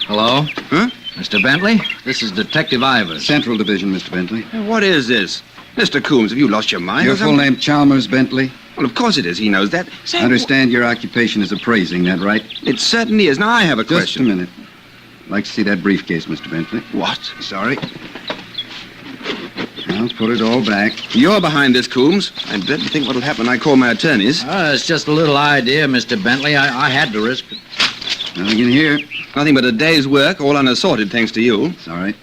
Hello? Huh? Mr. Bentley, this is Detective Ivers. Central Division, Mr. Bentley. What is this? Mr. Coombs, have you lost your mind? Your full name, Chalmers Bentley? Well, of course it is. He knows that. I understand your occupation is appraising, that right? It certainly is. Now, I have a question. Just a minute. I'd like to see that briefcase, Mr. Bentley. What? Sorry. I'll put it all back. You're behind this, Coombs. I dread to think what'll happen when I call my attorneys. It's just a little idea, Mr. Bentley. I had to risk it. Nothing in here. Nothing but a day's work, all unassorted, thanks to you. Sorry.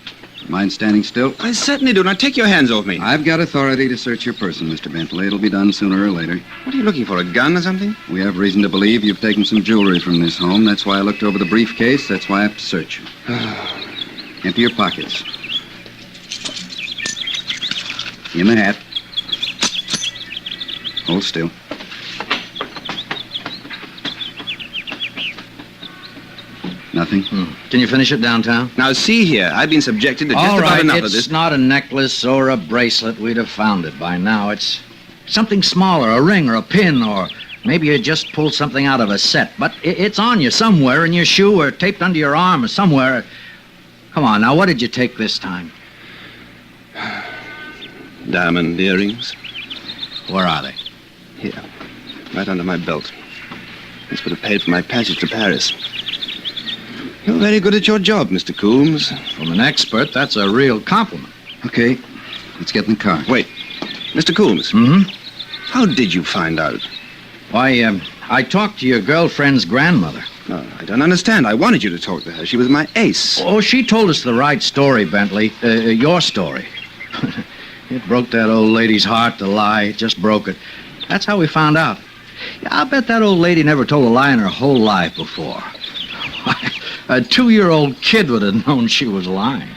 Mind standing still? I certainly do. Now, take your hands off me. I've got authority to search your person, Mr. Bentley. It'll be done sooner or later. What are you looking for, a gun or something? We have reason to believe you've taken some jewelry from this home. That's why I looked over the briefcase. That's why I have to search you. Empty your pockets. In the hat. Hold still. Nothing? Can you finish it downtown? Now, see here. I've been subjected to just All about right, enough of this. it's not a necklace or a bracelet. We'd have found it by now. It's something smaller, a ring or a pin, or maybe you just pulled something out of a set. But it's on you somewhere, in your shoe or taped under your arm or somewhere. Come on, now, what did you take this time? Diamond earrings. Where are they? Here. right under my belt. This would have paid for my passage to Paris. You're very good at your job, Mr. Coombs. From an expert, that's a real compliment. Okay, let's get in the car. Wait. Mr. Coombs. Mm-hmm. How did you find out? Why, I talked to your girlfriend's grandmother. No, I don't understand. I wanted you to talk to her. She was my ace. Oh, she told us the right story, Bentley. Your story. It broke that old lady's heart to lie. It just broke it. That's how we found out. Yeah, I'll bet that old lady never told a lie in her whole life before. A 2-year-old kid would have known she was lying.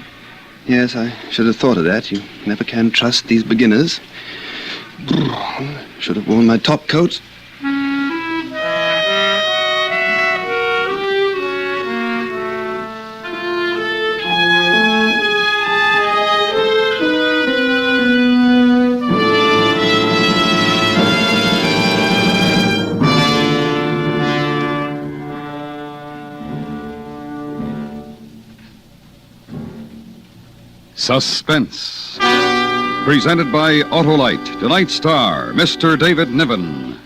Yes, I should have thought of that. You never can trust these beginners. Should have worn my top coat. Suspense. Presented by Autolite. Tonight's star, Mr. David Niven.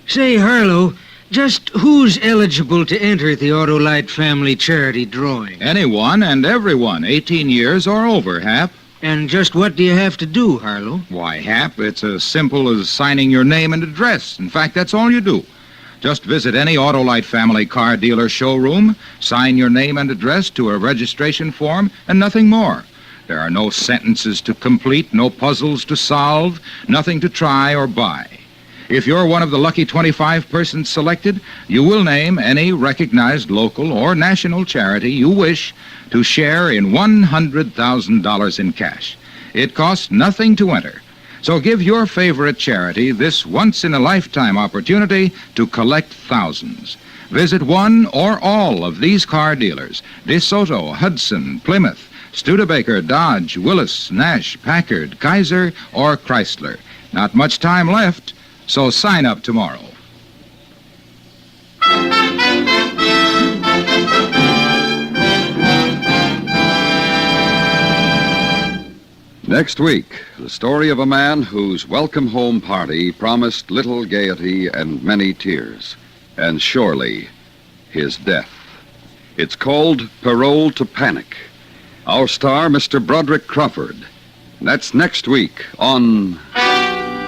Say, Harlow, just who's eligible to enter the Autolite family charity drawing? Anyone and everyone, 18 years or over, Hap. And just what do you have to do, Harlow? Why, Hap, it's as simple as signing your name and address. In fact, that's all you do. Just visit any Autolite family car dealer showroom, sign your name and address to a registration form, and nothing more. There are no sentences to complete, no puzzles to solve, nothing to try or buy. If you're one of the lucky 25 persons selected, you will name any recognized local or national charity you wish to share in $100,000 in cash. It costs nothing to enter. So give your favorite charity this once-in-a-lifetime opportunity to collect thousands. Visit one or all of these car dealers: DeSoto, Hudson, Plymouth, Studebaker, Dodge, Willis, Nash, Packard, Kaiser, or Chrysler. Not much time left, so sign up tomorrow. Next week, the story of a man whose welcome home party promised little gaiety and many tears, and surely his death. It's called Parole to Panic. Our star, Mr. Broderick Crawford. That's next week on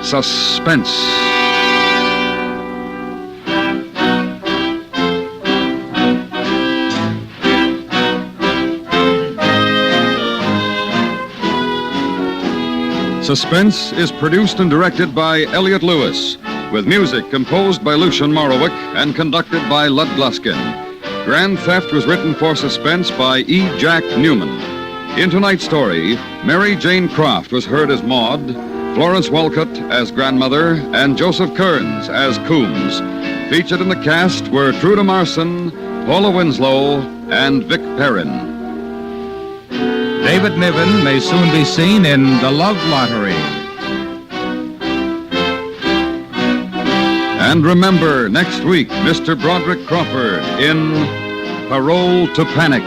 Suspense. Suspense is produced and directed by Elliot Lewis, with music composed by Lucian Morowick and conducted by Lud Gluskin. Grand Theft was written for Suspense by E. Jack Newman. In tonight's story, Mary Jane Croft was heard as Maud, Florence Walcott as grandmother, and Joseph Kearns as Coombs. Featured in the cast were Truda Marson, Paula Winslow, and Vic Perrin. David Niven may soon be seen in The Love Lottery. And remember, next week, Mr. Broderick Crawford in Parole to Panic.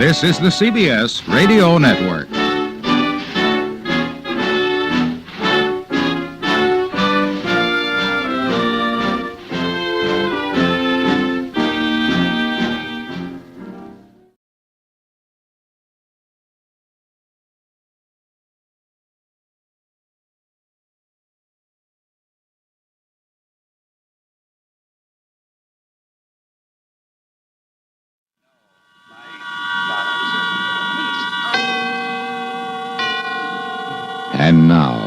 This is the CBS Radio Network. And now,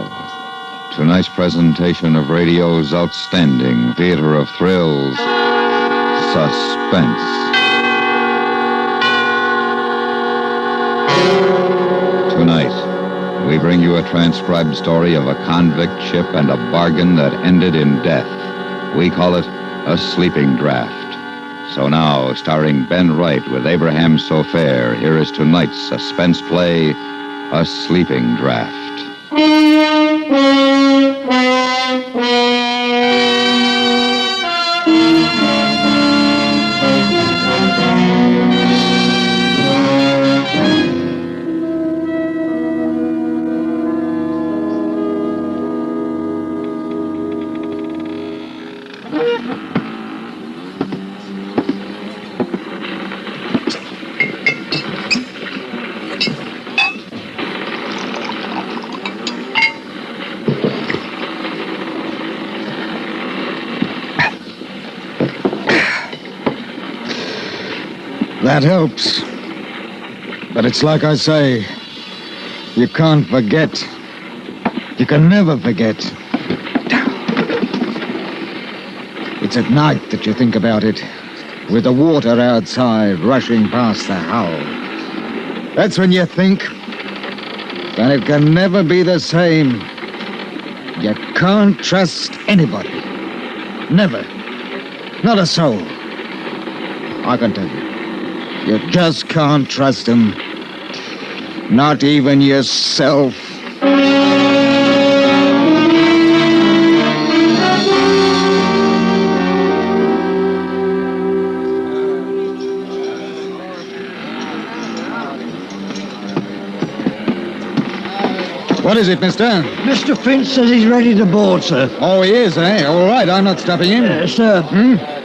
tonight's presentation of radio's outstanding theater of thrills, Suspense. Tonight, we bring you a transcribed story of a convict ship and a bargain that ended in death. We call it A Sleeping Draft. So now, starring Ben Wright with Abraham Sofair, here is tonight's suspense play, A Sleeping Draft. That helps. But it's like I say, you can't forget. You can never forget. It's at night that you think about it, with the water outside rushing past the hull. That's when you think that it can never be the same. You can't trust anybody. Never. Not a soul. I can tell you. You just can't trust them. Not even yourself. What is it, mister? Mr. Finch says he's ready to board, sir. Oh, he is, eh? All right, I'm not stopping him. Sir,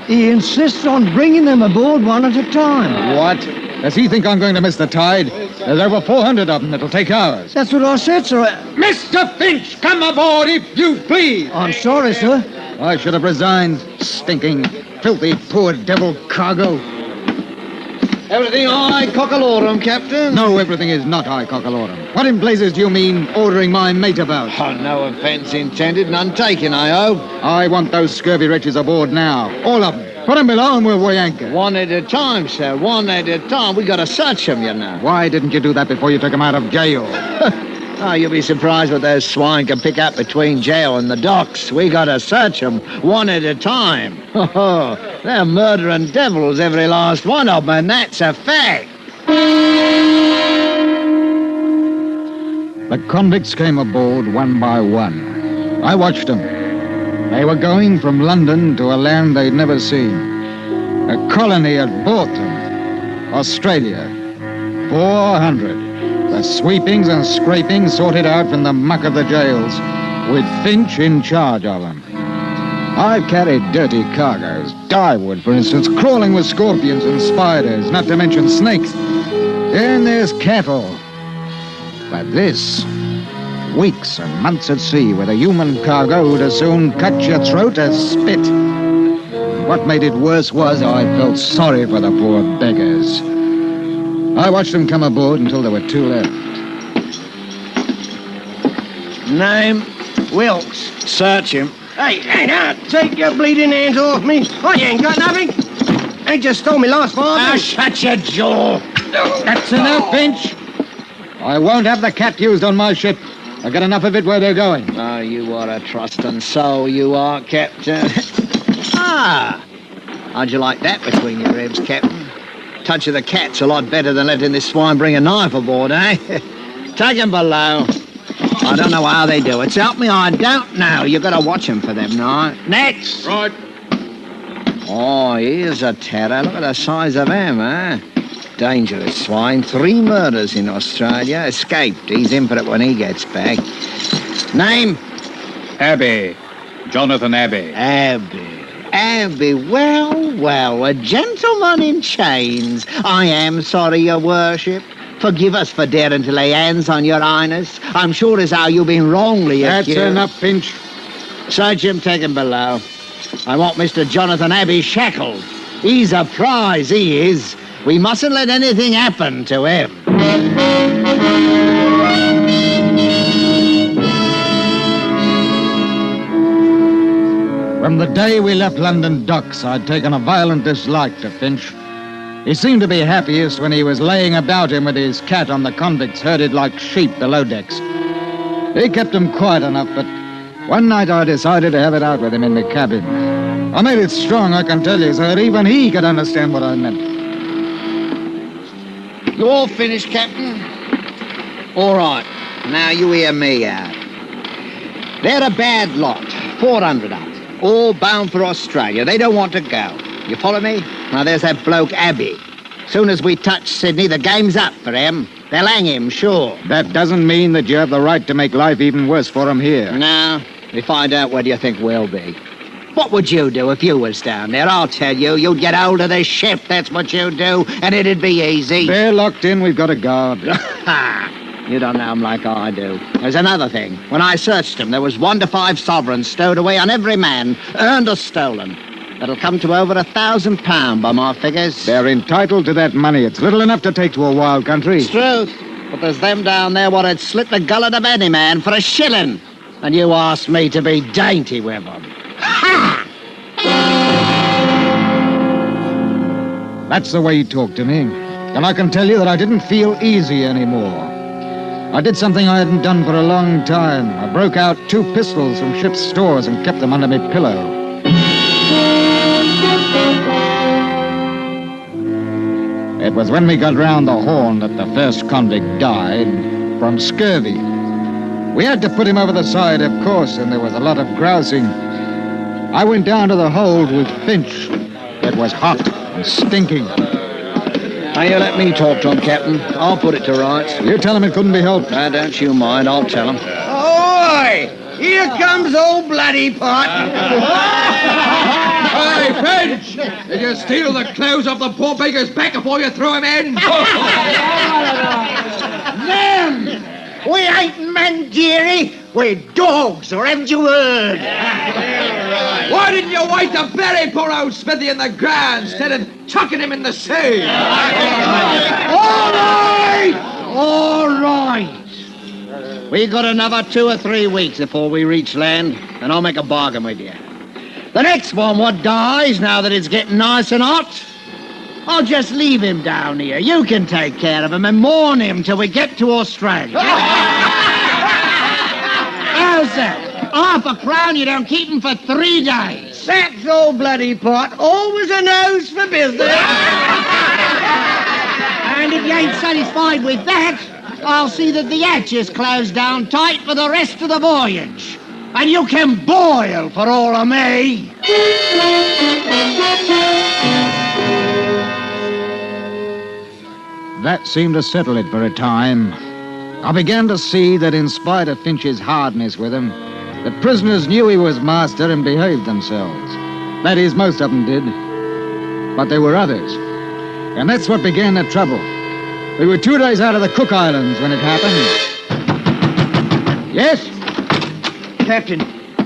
he insists on bringing them aboard one at a time. What? Does he think I'm going to miss the tide? There's over 400 of them. It'll take hours. That's what I said, sir. Mr. Finch, come aboard if you please. I'm sorry, sir. I should have resigned. Stinking, filthy, poor devil cargo. Everything high cockalorum, Captain? No, everything is not high cockalorum. What in blazes do you mean ordering my mate about? Oh, no offence intended, none taken, I hope. I want those scurvy wretches aboard now. All of them. Put them below and we'll weigh anchor. One at a time, sir. One at a time. We got to search them, you know. Why didn't you do that before you took them out of jail? Oh, you'll be surprised what those swine can pick up between jail and the docks. We got to search them one at a time. Oh, they're murdering devils, every last one of them, and that's a fact. The convicts came aboard one by one. I watched them. They were going from London to a land they'd never seen. A colony at Borton, Australia. 400. The sweepings and scrapings sorted out from the muck of the jails, with Finch in charge of them. I've carried dirty cargoes, dyewood, for instance, crawling with scorpions and spiders, not to mention snakes. And there's cattle. But this, weeks and months at sea with a human cargo who'd as soon cut your throat as spit. What made it worse was I felt sorry for the poor beggars. I watched them come aboard until there were two left. Name? Wilkes. Search him. Hey, now, take your bleeding hands off me. I ain't got nothing. They just stole me last farm. Now, shut your jaw. That's enough, Finch. I won't have the cat used on my ship. I've got enough of it where they're going. Oh, you are a trusting soul, you are, Captain. Ah! How'd you like that between your ribs, Captain? Touch of the cat's a lot better than letting this swine bring a knife aboard, eh? Take him below. I don't know how they do it. So help me, I don't know. You got to watch him for them, right? Next! Right. Oh, here's a terror. Look at the size of him, eh? Dangerous swine. 3 murders in Australia. Escaped. He's in for it when he gets back. Name? Abbey. Jonathan Abbey. Abbey, well, a gentleman in chains. I am sorry, your worship. Forgive us for daring to lay hands on your highness. I'm sure as how you've been wrongly accused. That's enough, Finch. Search him, take him below. I want Mr. Jonathan Abbey shackled. He's a prize, he is. We mustn't let anything happen to him. From the day we left London docks, I'd taken a violent dislike to Finch. He seemed to be happiest when he was laying about him with his cat on the convicts herded like sheep below decks. He kept them quiet enough, but one night I decided to have it out with him in the cabin. I made it strong, I can tell you, so that even he could understand what I meant. You all finished, Captain? All right. Now you hear me out. They're a bad lot. 400 of them. All bound for Australia. They don't want to go. You follow me? Now, there's that bloke, Abbey. Soon as we touch Sydney, the game's up for him. They'll hang him, sure. That doesn't mean that you have the right to make life even worse for him here. No. If I don't, what do you think we'll be? What would you do if you was down there? I'll tell you. You'd get hold of this ship, that's what you'd do, and it'd be easy. They're locked in. We've got a guard. You don't know them like I do. There's another thing. When I searched them, there was 1 to 5 sovereigns stowed away on every man, earned or stolen. That'll come to over £1,000 by my figures. They're entitled to that money. It's little enough to take to a wild country. It's truth. But there's them down there what'd slit the gullet of any man for a shilling. And you asked me to be dainty with them. Ha! That's the way he talked to me. And I can tell you that I didn't feel easy anymore. I did something I hadn't done for a long time. I broke out 2 pistols from ship's stores and kept them under my pillow. It was when we got round the Horn that the first convict died from scurvy. We had to put him over the side, of course, and there was a lot of grousing. I went down to the hold with Finch. It was hot and stinking. Now, you let me talk to him, Captain. I'll put it to rights. You tell him it couldn't be helped. Don't you mind. I'll tell him. Ahoy! Here comes old bloody pot. Hey, Finch! Did you steal the clothes off the poor beggar's back before you threw him in? Them! We ain't men, dearie. We're dogs, or haven't you heard? Why didn't you wait to bury poor old Smithy in the ground instead of chucking him in the sea? All right! All right! We got another 2 or 3 weeks before we reach land, and I'll make a bargain with you. The next one what dies, now that it's getting nice and hot, I'll just leave him down here. You can take care of him and mourn him till we get to Australia. How's that? £5 you don't keep him for 3 days. That's old bloody pot. Always a nose for business. And if you ain't satisfied with that, I'll see that the hatch is closed down tight for the rest of the voyage. And you can boil for all of me. That seemed to settle it for a time. I began to see that in spite of Finch's hardness with him, the prisoners knew he was master and behaved themselves. That is, most of them did. But there were others. And that's what began the trouble. We were 2 days out of the Cook Islands when it happened. Yes? Captain,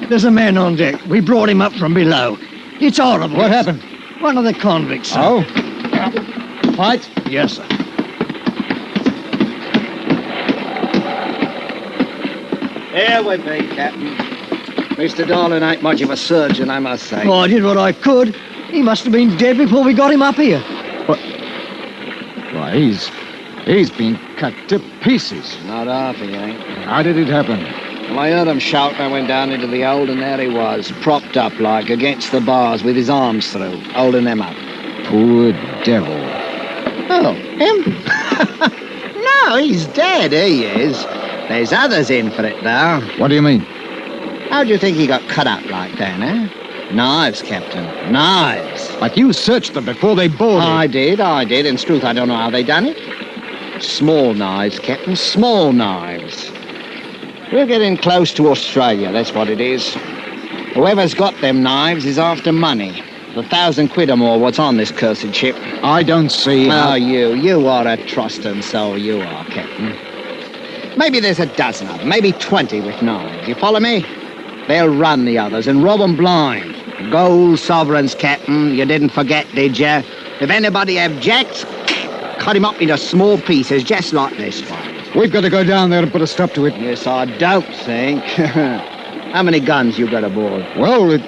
there's a man on deck. We brought him up from below. It's horrible. What happened? One of the convicts, sir. Oh? Fight? Yes, sir. Here with me, Captain. Mr. Darling ain't much of a surgeon, I must say. Oh, I did what I could. He must have been dead before we got him up here. What? Why, he's been cut to pieces. Not half, he ain't. How did it happen? Well, I heard him shout and I went down into the hold, and there he was, propped up like against the bars with his arms through, holding them up. Poor devil. Oh, him? No, he's dead, he is. There's others in for it, though. What do you mean? How do you think he got cut up like that, eh? Knives, Captain, knives. But you searched them before they boarded. I did. In truth, I don't know how they done it. Small knives, Captain, small knives. We're getting close to Australia, that's what it is. Whoever's got them knives is after money. The £1,000 or more what's on this cursed ship. I don't see how... Oh, you are a trusting soul, you are, Captain. Maybe there's a dozen of them, maybe 20 with knives. You follow me? They'll run the others and rob them blind. Gold sovereigns, Captain. You didn't forget, did you? If anybody objects, cut him up into small pieces, just like this one. We've got to go down there and put a stop to it. Yes, I don't think. How many guns you got aboard? Well,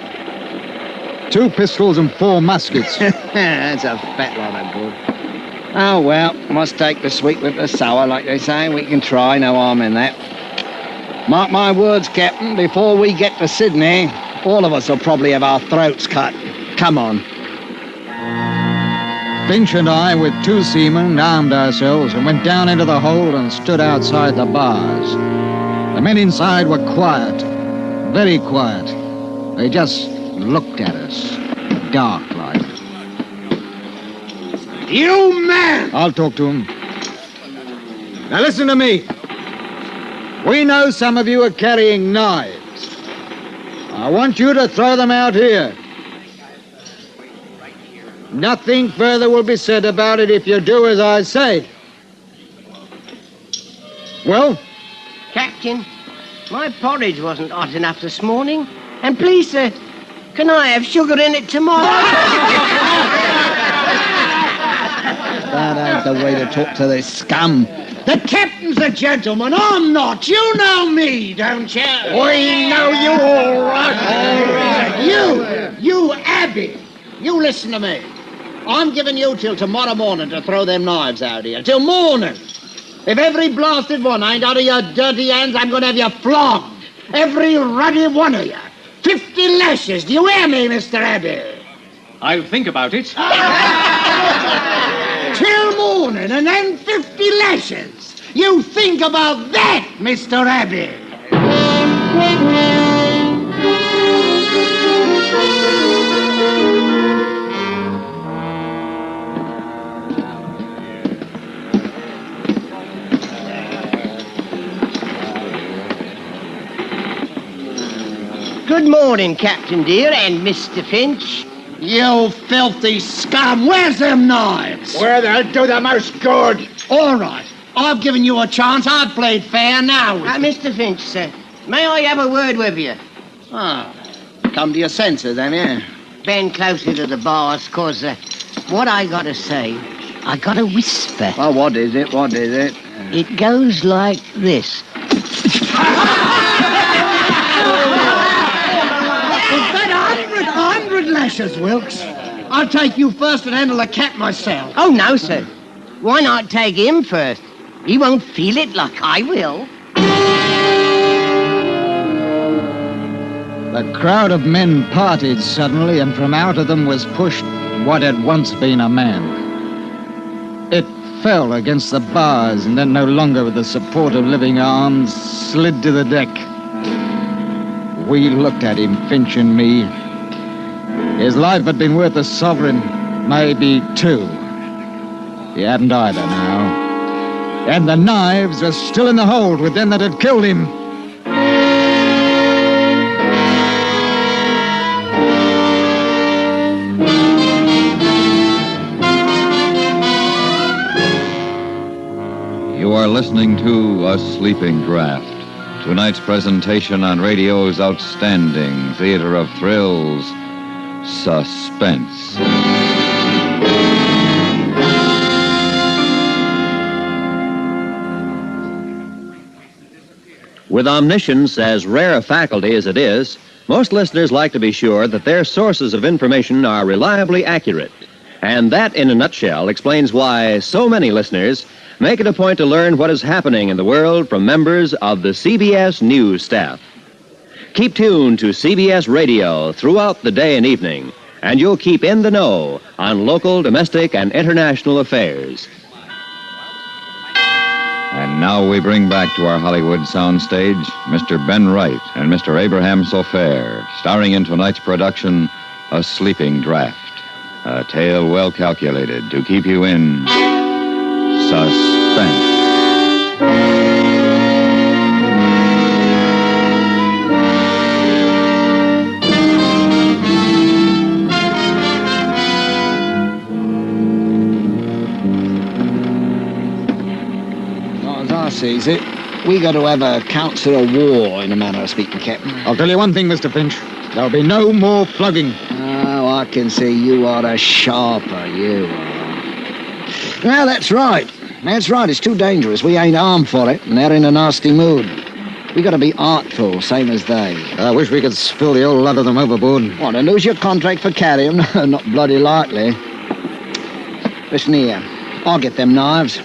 2 pistols and 4 muskets. That's a fat lot of good. Oh, well, must take the sweet with the sour, like they say. We can try, no harm in that. Mark my words, Captain, before we get to Sydney, all of us will probably have our throats cut. Come on. Finch and I, with 2 seamen, armed ourselves and went down into the hold and stood outside the bars. The men inside were quiet, very quiet. They just looked at us, dark-like. You man! I'll talk to him. Now listen to me. We know some of you are carrying knives. I want you to throw them out here. Nothing further will be said about it if you do as I say. Well? Captain, my porridge wasn't hot enough this morning. And please, sir, Can I have sugar in it tomorrow? That ain't the way to talk to this scum. The captain's a gentleman. I'm not. You know me, don't you? We know you all right. You, Abby. You listen to me. I'm giving you till tomorrow morning to throw them knives out here. Till morning. If every blasted one ain't out of your dirty hands, I'm going to have you flogged. Every ruddy one of you. 50 lashes. Do you hear me, Mr. Abbey? I'll think about it. Till morning and then 50 lashes. You think about that, Mr. Abbey. Good morning, Captain dear, and Mr. Finch. You filthy scum! Where's them knives? Where they'll do the most good. All right. I've given you a chance. I've played fair now. Mr. Finch, sir, may I have a word with you? Ah, come to your senses, then, yeah? Bend closer to the bars, 'cause what I gotta say, I gotta whisper. Well, what is it? What is it? It goes like this. Hundred lashes, Wilkes. I'll take you first and handle the cat myself. Oh, no, sir. Why not take him first? He won't feel it like I will. The crowd of men parted suddenly, and from out of them was pushed what had once been a man. It fell against the bars, and then, no longer with the support of living arms, slid to the deck. We looked at him, Finch and me. His life had been worth a sovereign, maybe two. He hadn't either now. And the knives were still in the hold with them that had killed him. You are listening to A Sleeping Draft, tonight's presentation on radio's outstanding theater of thrills, Suspense. With omniscience as rare a faculty as it is, most listeners like to be sure that their sources of information are reliably accurate. And that, in a nutshell, explains why so many listeners make it a point to learn what is happening in the world from members of the CBS News staff. Keep tuned to CBS Radio throughout the day and evening, and you'll keep in the know on local, domestic, and international affairs. And now we bring back to our Hollywood soundstage Mr. Ben Wright and Mr. Abraham Sofair, starring in tonight's production, A Sleeping Draft, a tale well calculated to keep you in suspense. Sees it. We got to have a council of war, in a manner of speaking, Captain. I'll tell you one thing, Mr. Finch. There'll be no more flogging. Oh, I can see you are a sharper, you are. Well, that's right. That's right. It's too dangerous. We ain't armed for it, and they're in a nasty mood. We got to be artful, same as they. I wish we could spill the old lot of them overboard. Want to lose your contract for carrying? No, not bloody likely. Listen here. I'll get them knives.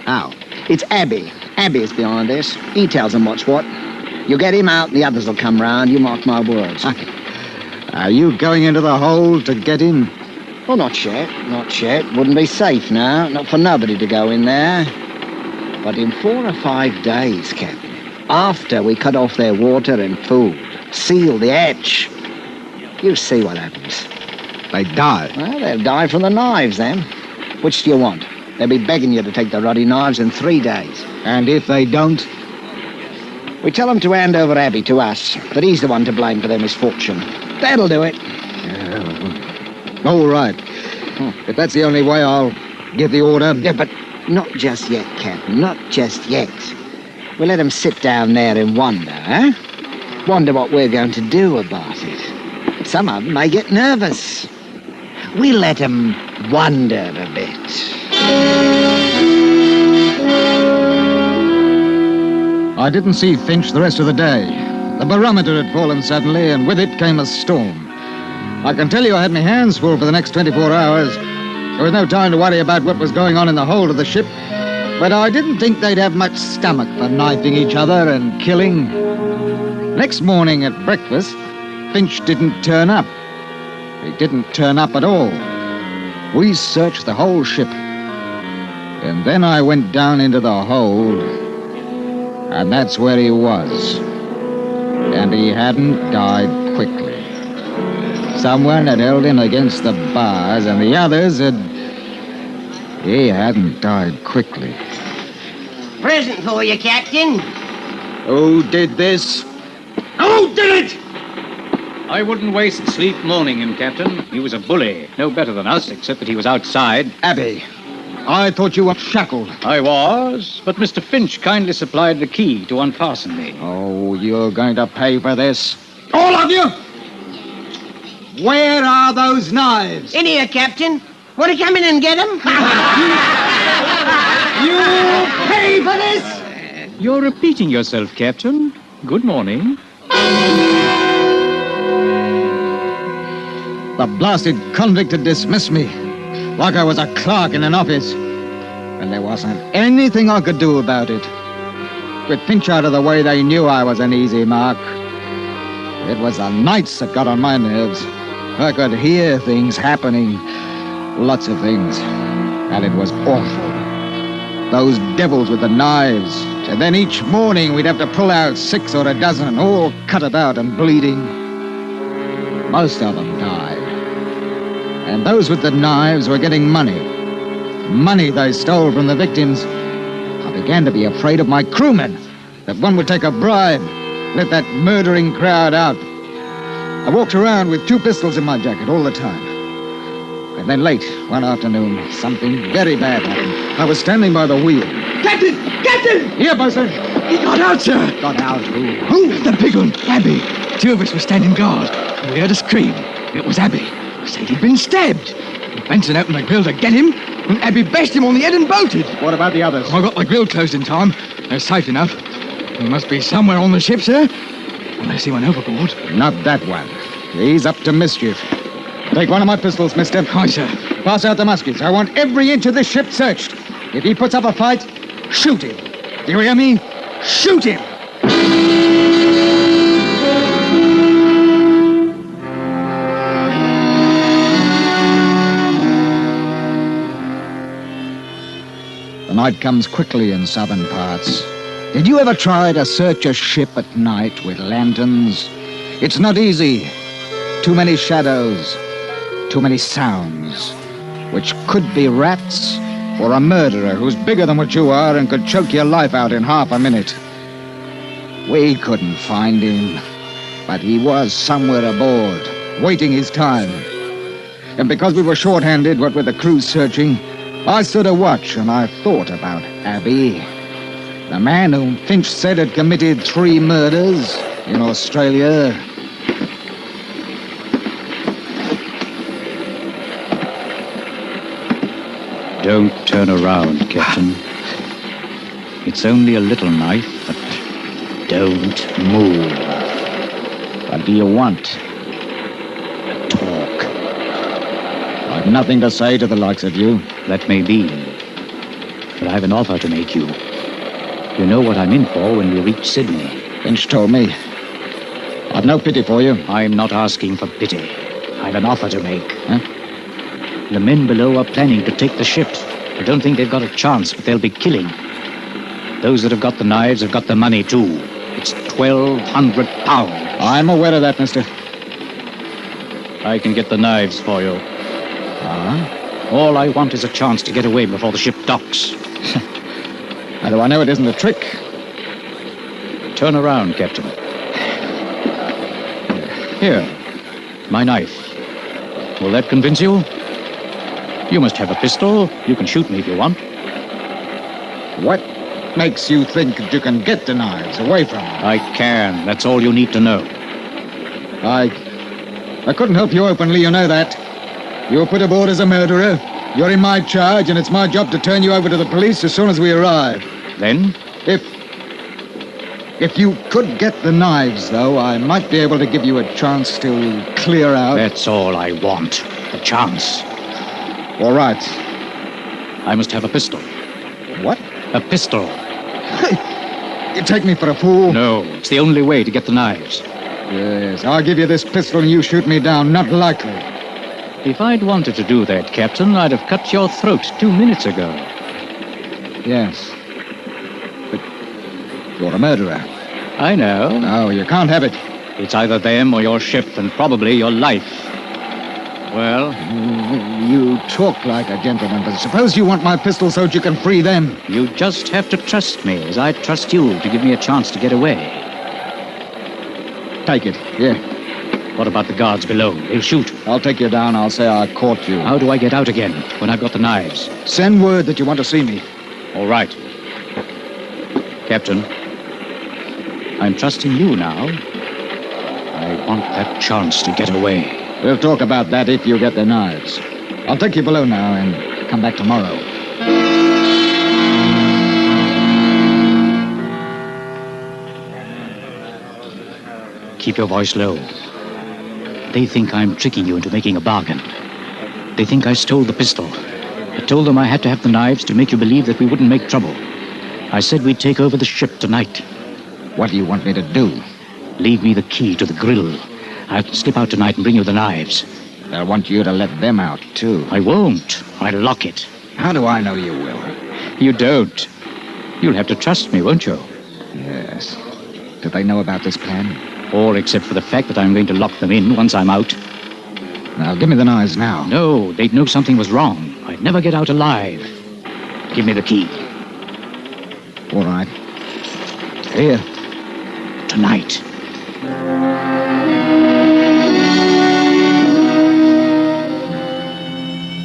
How? It's Abby. Abby's behind this. He tells them what's what. You get him out, and the others will come round. You mark my words. Are you going into the hold to get him? Well, not yet. Not yet. Wouldn't be safe now. Not for nobody to go in there. But in 4 or 5 days, Captain, after we cut off their water and food, seal the hatch, you see what happens. They die? Well, they'll die from the knives, then. Which do you want? They'll be begging you to take the ruddy knives in 3 days. And if they don't? We tell them to hand over Abby to us, that he's the one to blame for their misfortune. That'll do it. All right. If that's the only way, I'll give the order. Yeah, but not just yet, Captain. Not just yet. We'll let them sit down there and wonder, eh? Wonder what we're going to do about it. Some of them may get nervous. We let them wonder a bit. I didn't see Finch the rest of the day. The barometer had fallen suddenly, and with it came a storm. I can tell you I had my hands full for the next 24 hours. There was no time to worry about what was going on in the hold of the ship, but I didn't think they'd have much stomach for knifing each other and killing. Next morning at breakfast, Finch didn't turn up. He didn't turn up at all. We searched the whole ship. And then I went down into the hold, and that's where he was. And he hadn't died quickly. Someone had held him against the bars, and the others had... He hadn't died quickly. Present for you, Captain. Who did this? Who did it? I wouldn't waste sleep mourning him, Captain. He was a bully. No better than us, except that he was outside. Abby, I thought you were shackled. I was, but Mr. Finch kindly supplied the key to unfasten me. Oh, you're going to pay for this. All of you! Where are those knives? In here, Captain. Want to come in and get them? You pay for this! You're repeating yourself, Captain. Good morning. The blasted convict had dismissed me, like I was a clerk in an office. And there wasn't anything I could do about it. With Finch out of the way, they knew I was an easy mark. It was the nights that got on my nerves. I could hear things happening, lots of things, and it was awful. Those devils with the knives, and then each morning we'd have to pull out 6 or a dozen, all cut about and bleeding. Most of them died. And those with the knives were getting money. Money they stole from the victims. I began to be afraid of my crewmen, that one would take a bribe, let that murdering crowd out. I walked around with 2 pistols in my jacket all the time. And then late one afternoon, something very bad happened. I was standing by the wheel. Captain! Captain! Here, bosun. He got out, sir. Got out who? Who? The big one, Abby. 2 of us were standing guard. We heard a scream. It was Abby. Said he'd been stabbed. Benson opened the grill to get him, and Abby bashed him on the head and bolted. What about the others? I got the grill closed in time. They're safe enough. He must be somewhere on the ship, sir. Unless he went overboard. Not that one. He's up to mischief. Take one of my pistols, mister. Aye, sir. Pass out the muskets. I want every inch of this ship searched. If he puts up a fight, shoot him. Do you hear me? Shoot him! The night comes quickly in southern parts. Did you ever try to search a ship at night with lanterns? It's not easy. Too many shadows, too many sounds, which could be rats or a murderer who's bigger than what you are and could choke your life out in half a minute. We couldn't find him, but he was somewhere aboard, waiting his time. And because we were short-handed, what with the crew searching, I stood a watch and I thought about Abby, the man whom Finch said had committed 3 murders in Australia. Don't turn around, Captain. It's only a little knife, but don't move. What do you want? Talk. I've nothing to say to the likes of you. That may be, but I have an offer to make you. You know what I'm in for when we reach Sydney. Finch told me. I've no pity for you. I'm not asking for pity. I've an offer to make. Huh? The men below are planning to take the ship. I don't think they've got a chance, but they'll be killing. Those that have got the knives have got the money, too. It's £1,200. I'm aware of that, mister. I can get the knives for you. Ah? All I want is a chance to get away before the ship docks. How do I know it isn't a trick? Turn around, Captain. Here, my knife. Will that convince you? You must have a pistol. You can shoot me if you want. What makes you think that you can get the knives away from me? I can. That's all you need to know. I couldn't help you openly, you know that. You were put aboard as a murderer. You're in my charge, and it's my job to turn you over to the police as soon as we arrive. Then? If you could get the knives, though, I might be able to give you a chance to clear out. That's all I want. A chance. All right. I must have a pistol. What? A pistol. You take me for a fool? No, it's the only way to get the knives. Yes, I'll give you this pistol and you shoot me down. Not likely. If I'd wanted to do that, Captain, I'd have cut your throat 2 minutes ago. Yes. But you're a murderer. I know. No, you can't have it. It's either them or your ship, and probably your life. Well? You talk like a gentleman, but suppose you want my pistol so that you can free them. You just have to trust me, as I trust you, to give me a chance to get away. Take it. Here. What about the guards below? They'll shoot. I'll take you down. I'll say I caught you. How do I get out again when I've got the knives? Send word that you want to see me. All right. Captain, I'm trusting you now. I want that chance to get away. We'll talk about that if you get the knives. I'll take you below now and come back tomorrow. Keep your voice low. They think I'm tricking you into making a bargain. They think I stole the pistol. I told them I had to have the knives to make you believe that we wouldn't make trouble. I said we'd take over the ship tonight. What do you want me to do? Leave me the key to the grill. I'll slip out tonight and bring you the knives. I want you to let them out, too. I won't. I'll lock it. How do I know you will? You don't. You'll have to trust me, won't you? Yes. Do they know about this plan? All except for the fact that I'm going to lock them in once I'm out. Now, give me the knives now. No, they'd know something was wrong. I'd never get out alive. Give me the key. All right. Here. Tonight.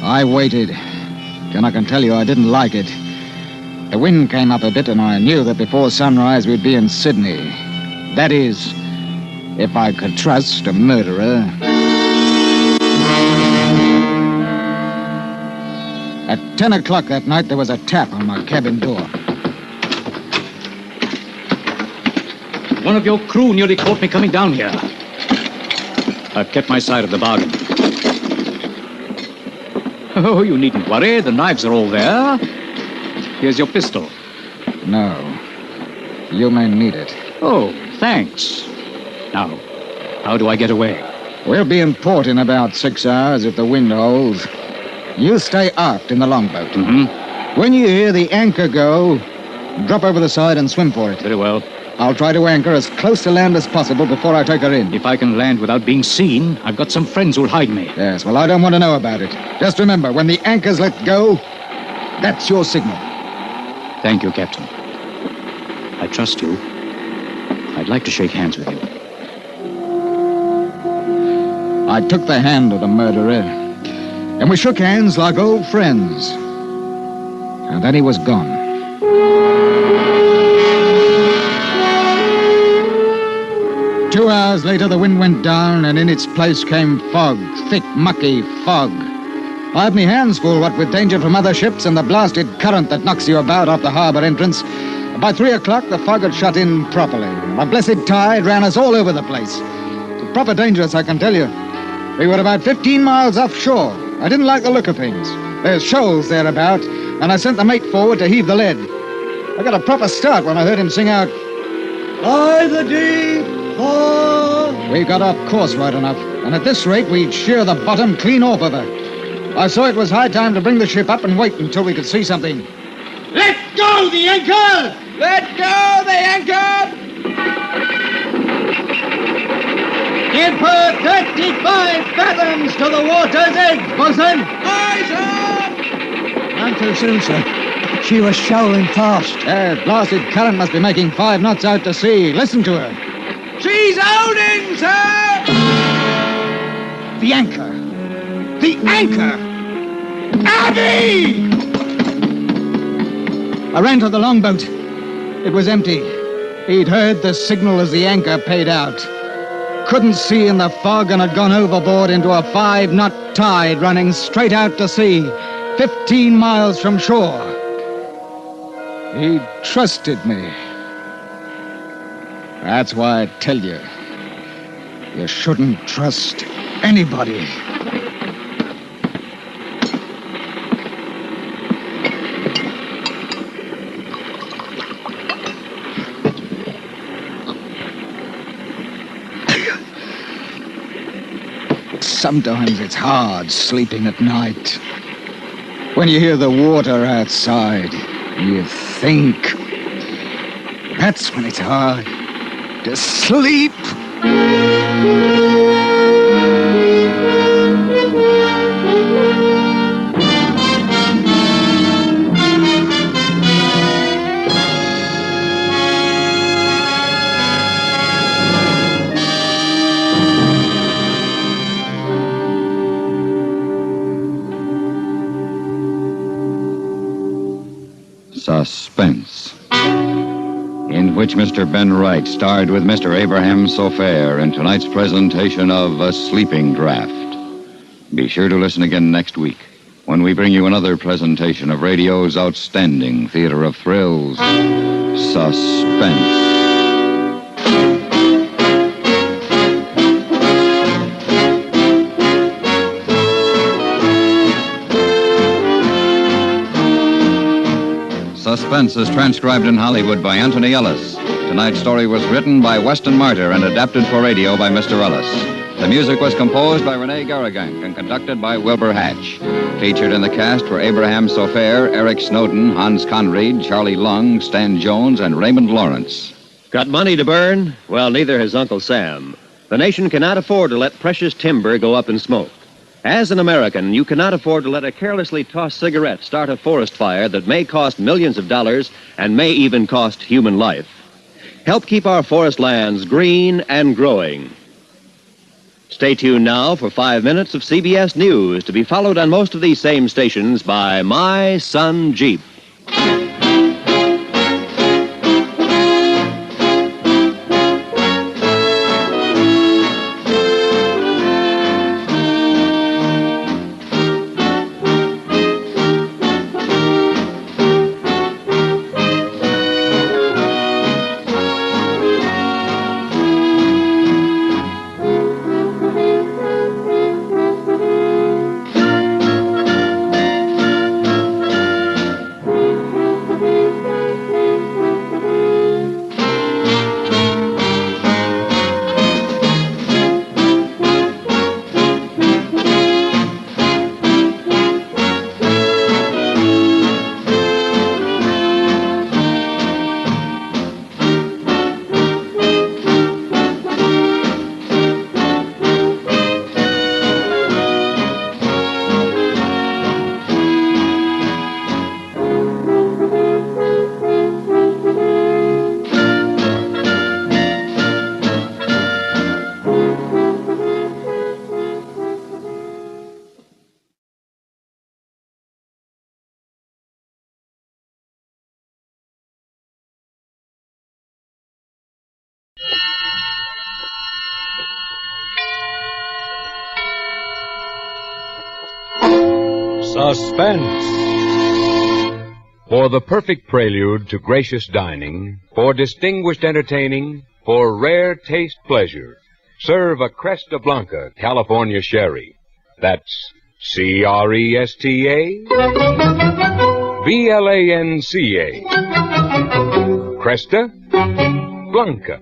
I waited. And I can tell you I didn't like it. The wind came up a bit, and I knew that before sunrise we'd be in Sydney. That is, if I could trust a murderer. At 10 o'clock that night, there was a tap on my cabin door. One of your crew nearly caught me coming down here. I've kept my side of the bargain. Oh, you needn't worry. The knives are all there. Here's your pistol. No. You may need it. Oh, thanks. Now, how do I get away? We'll be in port in about 6 hours if the wind holds. You stay aft in the longboat. Mm-hmm. When you hear the anchor go, drop over the side and swim for it. Very well. I'll try to anchor as close to land as possible before I take her in. If I can land without being seen, I've got some friends who'll hide me. Yes, well, I don't want to know about it. Just remember, when the anchor's let go, that's your signal. Thank you, Captain. I trust you. I'd like to shake hands with you. I took the hand of the murderer, and we shook hands like old friends. And then he was gone. Two hours later, the wind went down, and in its place came fog, thick, mucky fog. I had me hands full, what with danger from other ships and the blasted current that knocks you about off the harbor entrance. By 3 o'clock, the fog had shut in properly. The blessed tide ran us all over the place. It's proper dangerous, I can tell you. We were about 15 miles offshore. I didn't like the look of things. There's shoals thereabout, and I sent the mate forward to heave the lead. I got a proper start when I heard him sing out, "By the deep, We got off course right enough, and at this rate we'd shear the bottom clean off of her. I saw it was high time to bring the ship up and wait until we could see something. Let go the anchor! Let go the anchor! Give her 35 fathoms to the water's edge, bosun! Aye, sir! None too soon, sir. She was shoaling fast. That blasted current must be making 5 knots out to sea. Listen to her. She's out in, sir! The anchor! The anchor! Abby! I ran to the longboat. It was empty. He'd heard the signal as the anchor paid out. couldn't see in the fog and had gone overboard into a 5-knot tide running straight out to sea, 15 miles from shore. He trusted me. That's why I tell you, you shouldn't trust anybody. Sometimes it's hard sleeping at night. When you hear the water outside, you think. That's when it's hard to sleep. Suspense, in which Mr. Ben Wright starred with Mr. Abraham Sofair in tonight's presentation of A Sleeping Draft. Be sure to listen again next week when we bring you another presentation of radio's outstanding theater of thrills, Suspense. Suspense is transcribed in Hollywood by Anthony Ellis. Tonight's story was written by Weston Martyr and adapted for radio by Mr. Ellis. The music was composed by Rene Garrigank and conducted by Wilbur Hatch. Featured in the cast were Abraham Sofair, Eric Snowden, Hans Conried, Charlie Lung, Stan Jones, and Raymond Lawrence. Got money to burn? Well, neither has Uncle Sam. The nation cannot afford to let precious timber go up in smoke. As an American, you cannot afford to let a carelessly tossed cigarette start a forest fire that may cost millions of dollars and may even cost human life. Help keep our forest lands green and growing. Stay tuned now for 5 minutes of CBS News, to be followed on most of these same stations by My Son Jeep. Suspense. For the perfect prelude to gracious dining, for distinguished entertaining, for rare taste pleasure, serve a Cresta Blanca California Sherry. That's C-R-E-S-T-A B-L-A-N-C-A. Cresta Blanca.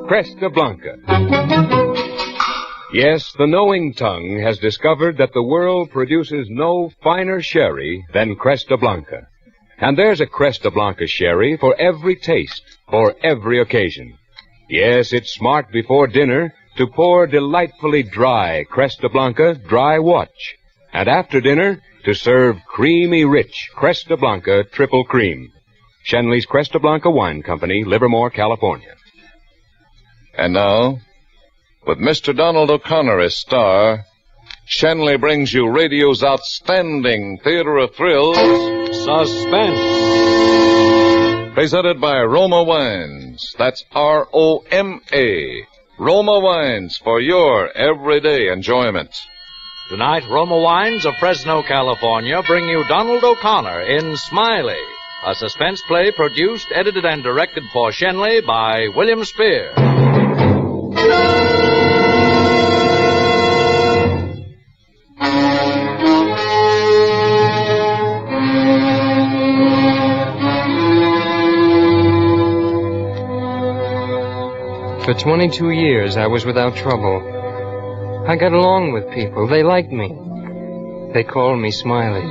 Cresta Blanca. Yes, the knowing tongue has discovered that the world produces no finer sherry than Cresta Blanca. And there's a Cresta Blanca sherry for every taste, for every occasion. Yes, it's smart before dinner to pour delightfully dry Cresta Blanca dry watch. And after dinner, to serve creamy rich Cresta Blanca triple cream. Shenley's Cresta Blanca Wine Company, Livermore, California. And now, with Mr. Donald O'Connor as star, Shenley brings you radio's outstanding theater of thrills, Suspense. Presented by Roma Wines. That's R-O-M-A. Roma Wines for your everyday enjoyment. Tonight, Roma Wines of Fresno, California bring you Donald O'Connor in Smiley, a suspense play produced, edited, and directed for Shenley by William Spear. For 22 years, I was without trouble. I got along with people. They liked me. They called me Smiley.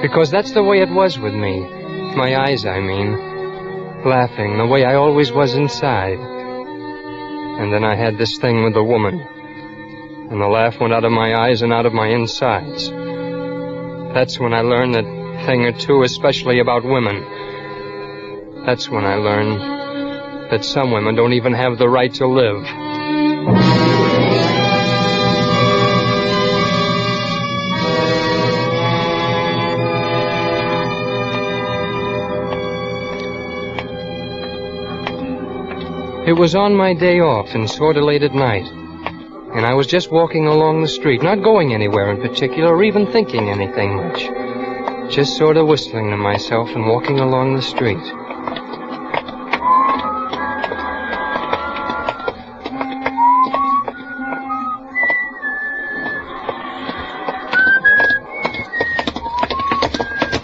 Because that's the way it was with me. My eyes, I mean. Laughing, the way I always was inside. And then I had this thing with the woman. And the laugh went out of my eyes and out of my insides. That's when I learned that thing or two, especially about women. That's when I learned that some women don't even have the right to live. It was on my day off and sort of late at night. And I was just walking along the street, not going anywhere in particular or even thinking anything much. Just sort of whistling to myself and walking along the street.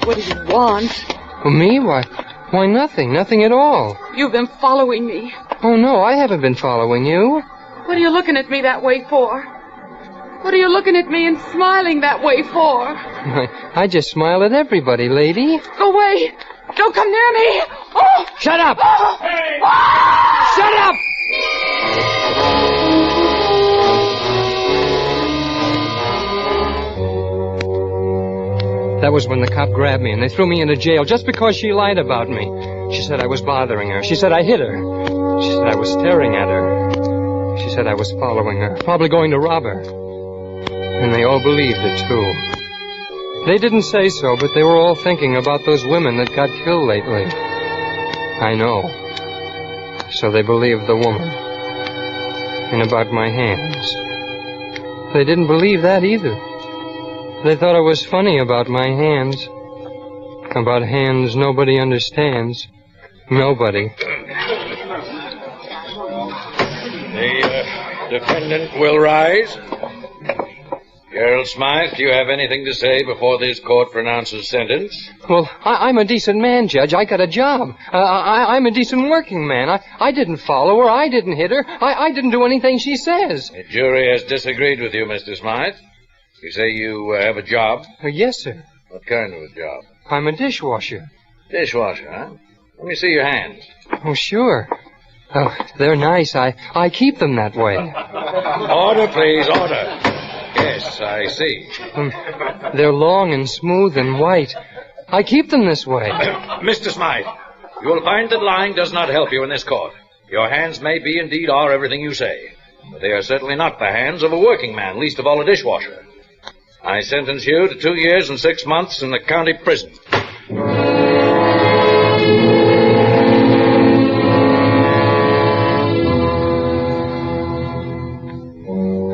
What do you want? Well, me? Why, nothing. Nothing at all. You've been following me. Oh, no, I haven't been following you. What are you looking at me that way for? What are you looking at me and smiling that way for? I just smile at everybody, lady. Go away! Don't come near me! Oh! Shut up! Oh! Oh! Shut up! That was when the cop grabbed me and they threw me into jail just because she lied about me. She said I was bothering her. She said I hit her. She said I was staring at her. She said I was following her, probably going to rob her. And they all believed it, too. They didn't say so, but they were all thinking about those women that got killed lately. I know. So they believed the woman. And about my hands. They didn't believe that either. They thought it was funny about my hands. About hands nobody understands. Nobody. The defendant will rise. Gerald Smythe, do you have anything to say before this court pronounces sentence? Well, I'm a decent man, Judge. I got a job. I'm a decent working man. I didn't follow her. I didn't hit her. I didn't do anything she says. The jury has disagreed with you, Mr. Smythe. You say you have a job? Yes, sir. What kind of a job? I'm a dishwasher. Dishwasher, huh? Let me see your hands. Oh, sure. Oh, they're nice. I keep them that way. Order, please, order. Yes, I see. They're long and smooth and white. I keep them this way. Mr. Smythe, you will find that lying does not help you in this court. Your hands may be, indeed, are everything you say. But they are certainly not the hands of a working man, least of all a dishwasher. I sentence you to 2 years and 6 months in the county prison.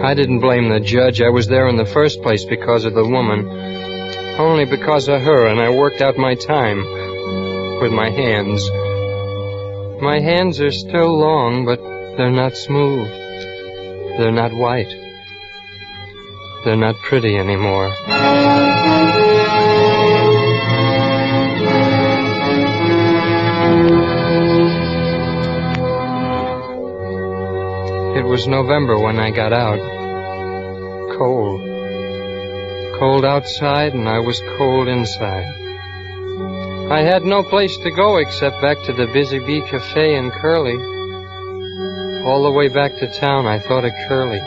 I didn't blame the judge. I was there in the first place because of the woman. Only because of her, and I worked out my time with my hands. My hands are still long, but they're not smooth. They're not white. They're not pretty anymore. It was November when I got out. Cold. Cold outside, and I was cold inside. I had no place to go except back to the Busy Bee Cafe in Curly. All the way back to town, I thought of Curly.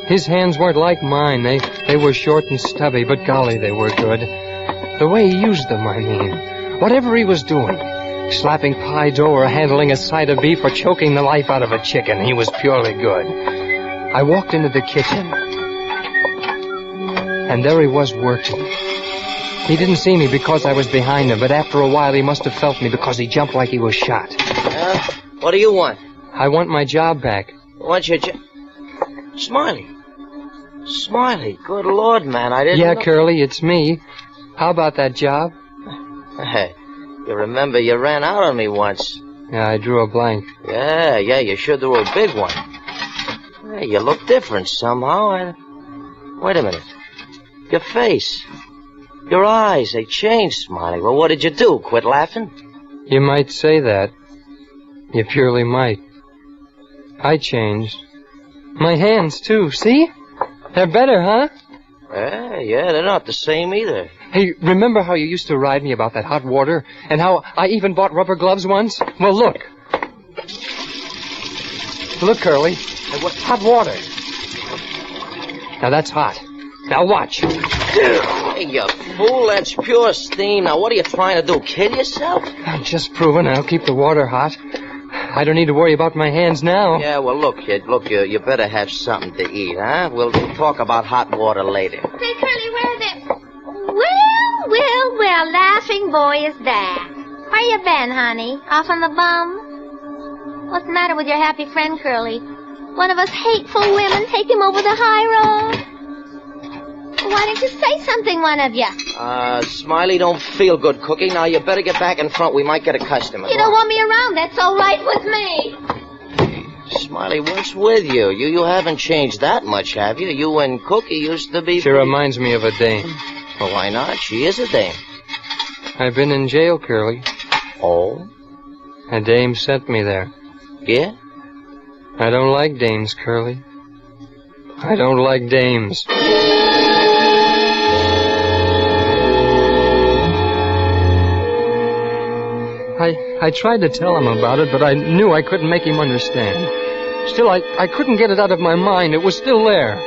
His hands weren't like mine. They were short and stubby, but golly, they were good. The way he used them, I mean. Whatever he was doing, slapping pie dough or handling a side of beef or choking the life out of a chicken, he was purely good. I walked into the kitchen, and there he was working. He didn't see me because I was behind him, but after a while he must have felt me because he jumped like he was shot. What do you want? I want my job back. What's your job? Smiley. Smiley, good Lord, man, I didn't Yeah, know... Curly, it's me. How about that job? Hey, you remember you ran out on me once. Yeah, I drew a blank. Yeah, you sure drew a big one. Hey, you look different somehow. Wait a minute. Your face. Your eyes, they changed, Smiley. Well, what did you do? Quit laughing? You might say that. You purely might. I changed. My hands, too. See? They're better, huh? Yeah, they're not the same either. Hey, remember how you used to ride me about that hot water? And how I even bought rubber gloves once? Well, look. Look, Curly. Hey, what? Hot water. Now, that's hot. Now, watch. Hey, you fool, that's pure steam. Now, what are you trying to do, kill yourself? I'm just proving I'll keep the water hot. I don't need to worry about my hands now. Yeah, well, look, kid, you better have something to eat, huh? We'll talk about hot water later. Say, Curly, where the... Well, laughing boy is there. Where you been, honey? Off on the bum? What's the matter with your happy friend, Curly? One of us hateful women take him over the high road? Why didn't you say something, one of you? Smiley don't feel good cooking. Now, you better get back in front. We might get a customer. You don't want me around. That's all right with me. Smiley, what's with you? You haven't changed that much, have you? You and Cookie used to be... She reminds me of a dame. Well, why not? She is a dame. I've been in jail, Curly. Oh? A dame sent me there. Yeah? I don't like dames, Curly. I don't like dames. I tried to tell him about it, but I knew I couldn't make him understand. Still, I couldn't get it out of my mind. It was still there.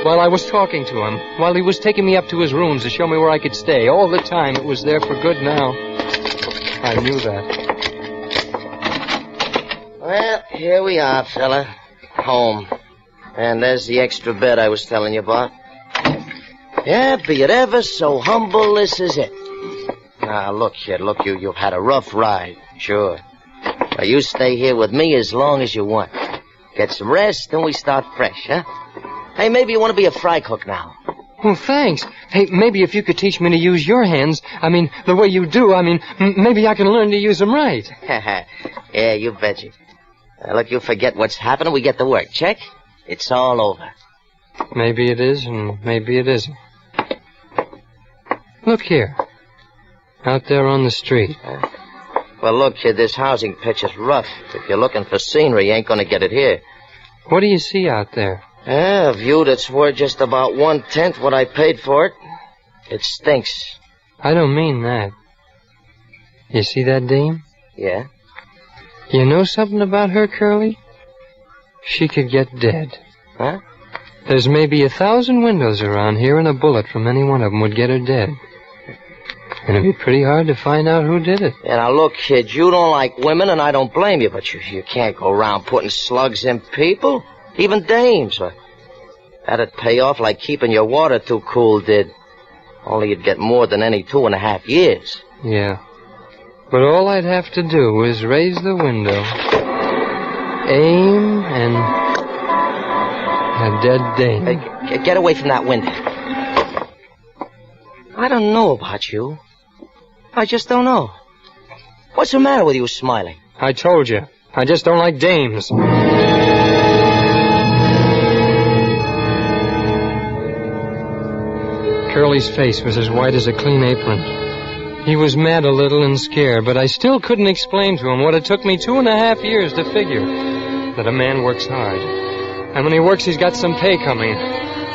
While I was talking to him, while he was taking me up to his rooms to show me where I could stay, all the time it was there for good now. I knew that. Well, here we are, fella. Home. And there's the extra bed I was telling you about. Yeah, be it ever so humble, this is it. Now, look, kid, you've had a rough ride, sure. Now, you stay here with me as long as you want. Get some rest, then we start fresh, huh? Hey, maybe you want to be a fry cook now. Well, thanks. Hey, maybe if you could teach me to use your hands, the way you do, maybe I can learn to use them right. Yeah, you betcha. Look, you forget what's happening, we get to work. Check? It's all over. Maybe it is, and maybe it isn't. Look here. Out there on the street. Well, look, kid, this housing pitch is rough. If you're looking for scenery, you ain't gonna get it here. What do you see out there? A view that's worth just about 1/10 what I paid for it. It stinks. I don't mean that. You see that dame? Yeah? You know something about her, Curly? She could get dead. Huh? There's maybe 1,000 windows around here, and a bullet from any one of them would get her dead. And it'd be pretty hard to find out who did it. Yeah, now look, kid, you don't like women, and I don't blame you, but you can't go around putting slugs in people. Even dames. That'd pay off like keeping your water too cool did. Only you'd get more than any 2.5 years. Yeah. But all I'd have to do is raise the window, aim, and a dead dame. Hey, get away from that window. I don't know about you. I just don't know. What's the matter with you, Smiley? I told you. I just don't like dames. Curly's face was as white as a clean apron. He was mad a little and scared, but I still couldn't explain to him what it took me 2.5 years to figure. That a man works hard. And when he works, he's got some pay coming.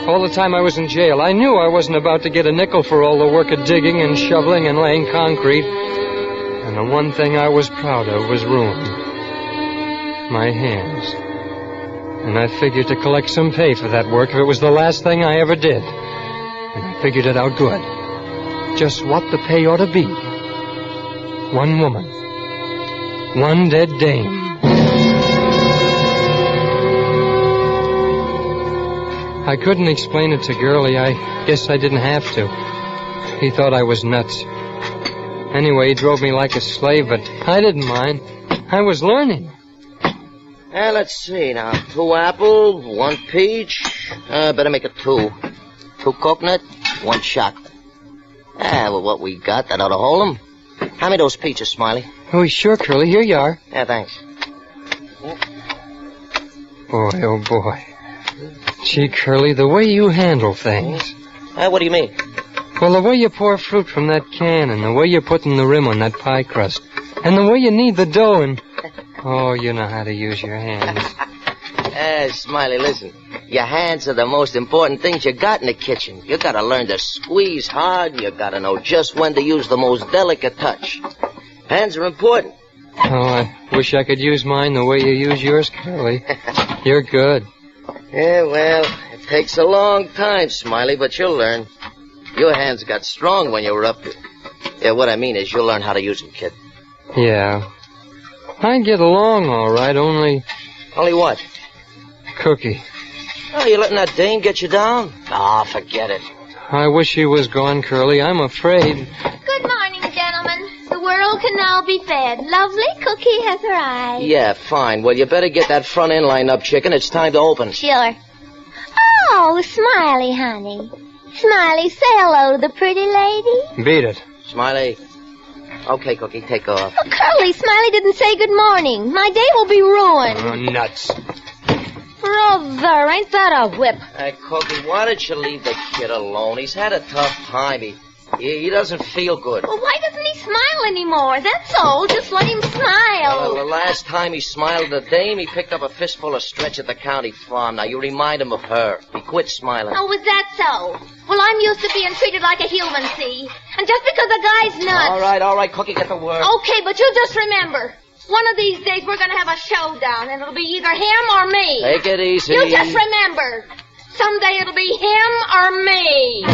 All the time I was in jail, I knew I wasn't about to get a nickel for all the work of digging and shoveling and laying concrete. And the one thing I was proud of was ruined. My hands. And I figured to collect some pay for that work if it was the last thing I ever did. And I figured it out good. Just what the pay ought to be. 1 woman. 1 dead dame. I couldn't explain it to Girlie. I guess I didn't have to. He thought I was nuts. Anyway, he drove me like a slave, but I didn't mind. I was learning. Let's see now. 2 apple, 1 peach. Better make it 2. 2 coconut, 1 chocolate. Well, what we got, that ought to hold 'em. Hand me those peaches, Smiley. Oh, sure, Curly. Here you are. Yeah, thanks. Boy, oh, boy. Gee, Curly, the way you handle things. What do you mean? Well, the way you pour fruit from that can, and the way you're putting the rim on that pie crust, and the way you knead the dough, and... Oh, you know how to use your hands. Smiley, listen. Your hands are the most important things you got in the kitchen. You gotta learn to squeeze hard, and you gotta know just when to use the most delicate touch. Hands are important. Oh, I wish I could use mine the way you use yours, Curly. You're good. Yeah, well, it takes a long time, Smiley, but you'll learn. Your hands got strong when you were up to... Yeah, what I mean is you'll learn how to use them, kid. Yeah. I get along all right, only... Only what? Cookie. Oh, you letting that dame get you down? Ah, forget it. I wish he was gone, Curly. I'm afraid. Good morning, gentlemen. The world can now be fed. Lovely Cookie has arrived. Yeah, fine. Well, you better get that front end line up, chicken. It's time to open. Sure. Oh, Smiley, honey. Smiley, say hello to the pretty lady. Beat it. Smiley. Okay, Cookie, take off. Oh, Curly, Smiley didn't say good morning. My day will be ruined. Oh, nuts. Brother, ain't that a whip? Hey, Cookie, why don't you leave the kid alone? He's had a tough time. He doesn't feel good. Well, why doesn't he smile anymore? That's all. Just let him smile. Well, the last time he smiled at the dame, he picked up a fistful of stretch at the county farm. Now, you remind him of her. He quit smiling. Oh, was that so? Well, I'm used to being treated like a human, see? And just because the guy's nuts... All right, Cookie, get to work. Okay, but you just remember... One of these days we're going to have a showdown, and it'll be either him or me. Take it easy. You just remember, someday it'll be him or me.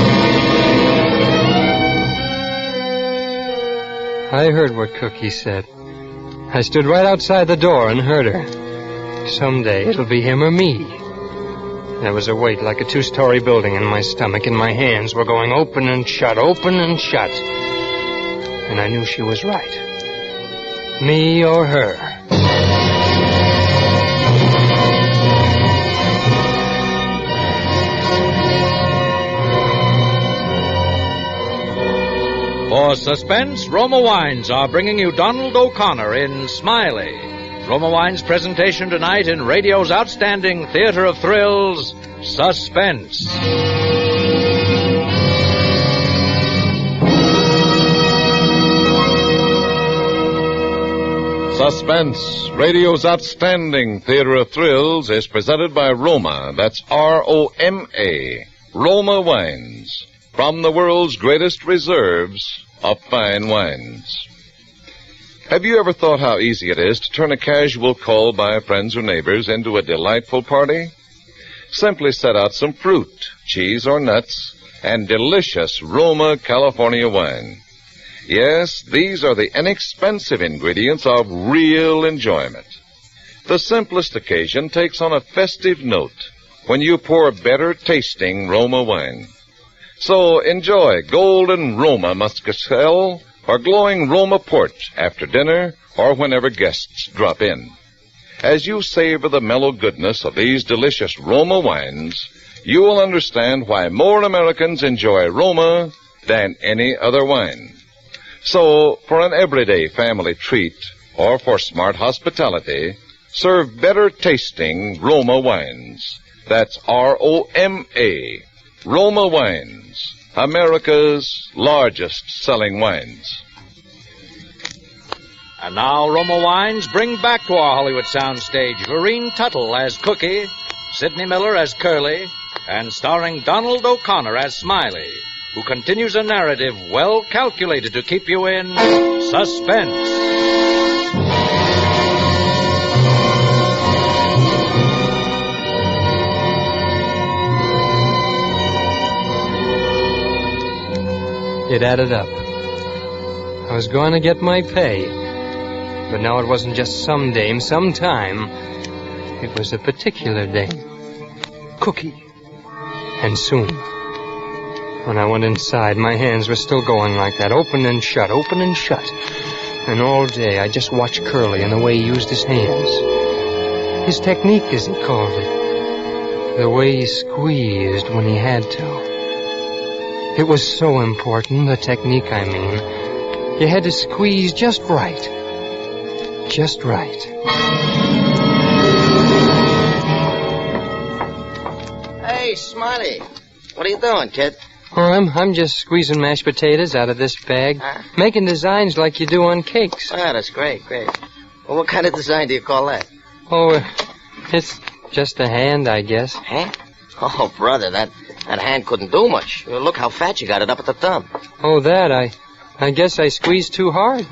I heard what Cookie said. I stood right outside the door and heard her. Someday it'll be him or me. There was a weight like a 2-story building in my stomach, and my hands were going open and shut, open and shut. And I knew she was right. Me or her. For Suspense, Roma Wines are bringing you Donald O'Connor in Smiley. Roma Wines' presentation tonight in radio's outstanding theater of thrills, Suspense. Suspense, radio's outstanding theater of thrills, is presented by Roma. That's R-O-M-A. Roma Wines. From the world's greatest reserves of fine wines. Have you ever thought how easy it is to turn a casual call by friends or neighbors into a delightful party? Simply set out some fruit, cheese or nuts, and delicious Roma California wine. Yes, these are the inexpensive ingredients of real enjoyment. The simplest occasion takes on a festive note when you pour better tasting Roma wine. So enjoy golden Roma Muscatel or glowing Roma Port after dinner or whenever guests drop in. As you savor the mellow goodness of these delicious Roma wines, you will understand why more Americans enjoy Roma than any other wine. So, for an everyday family treat, or for smart hospitality, serve better tasting Roma wines. That's R-O-M-A. Roma Wines, America's largest selling wines. And now Roma Wines bring back to our Hollywood soundstage Lorene Tuttle as Cookie, Sidney Miller as Curly, and starring Donald O'Connor as Smiley, who continues a narrative well calculated to keep you in suspense. It added up. I was going to get my pay. But now it wasn't just some dame, sometime. It was a particular dame. Cookie. And soon. When I went inside, my hands were still going like that, open and shut, open and shut. And all day I just watched Curly and the way he used his hands. His technique, as he called it. The way he squeezed when he had to. It was so important, the technique, I mean. You had to squeeze just right. Just right. Hey, Smiley. What are you doing, kid? Oh, I'm just squeezing mashed potatoes out of this bag. Making designs like you do on cakes. Oh, that's great, great. Well, what kind of design do you call that? Oh, it's just a hand, I guess. Hand? Oh, brother, that hand couldn't do much. Look how fat you got it up at the thumb. Oh, that, I guess I squeezed too hard.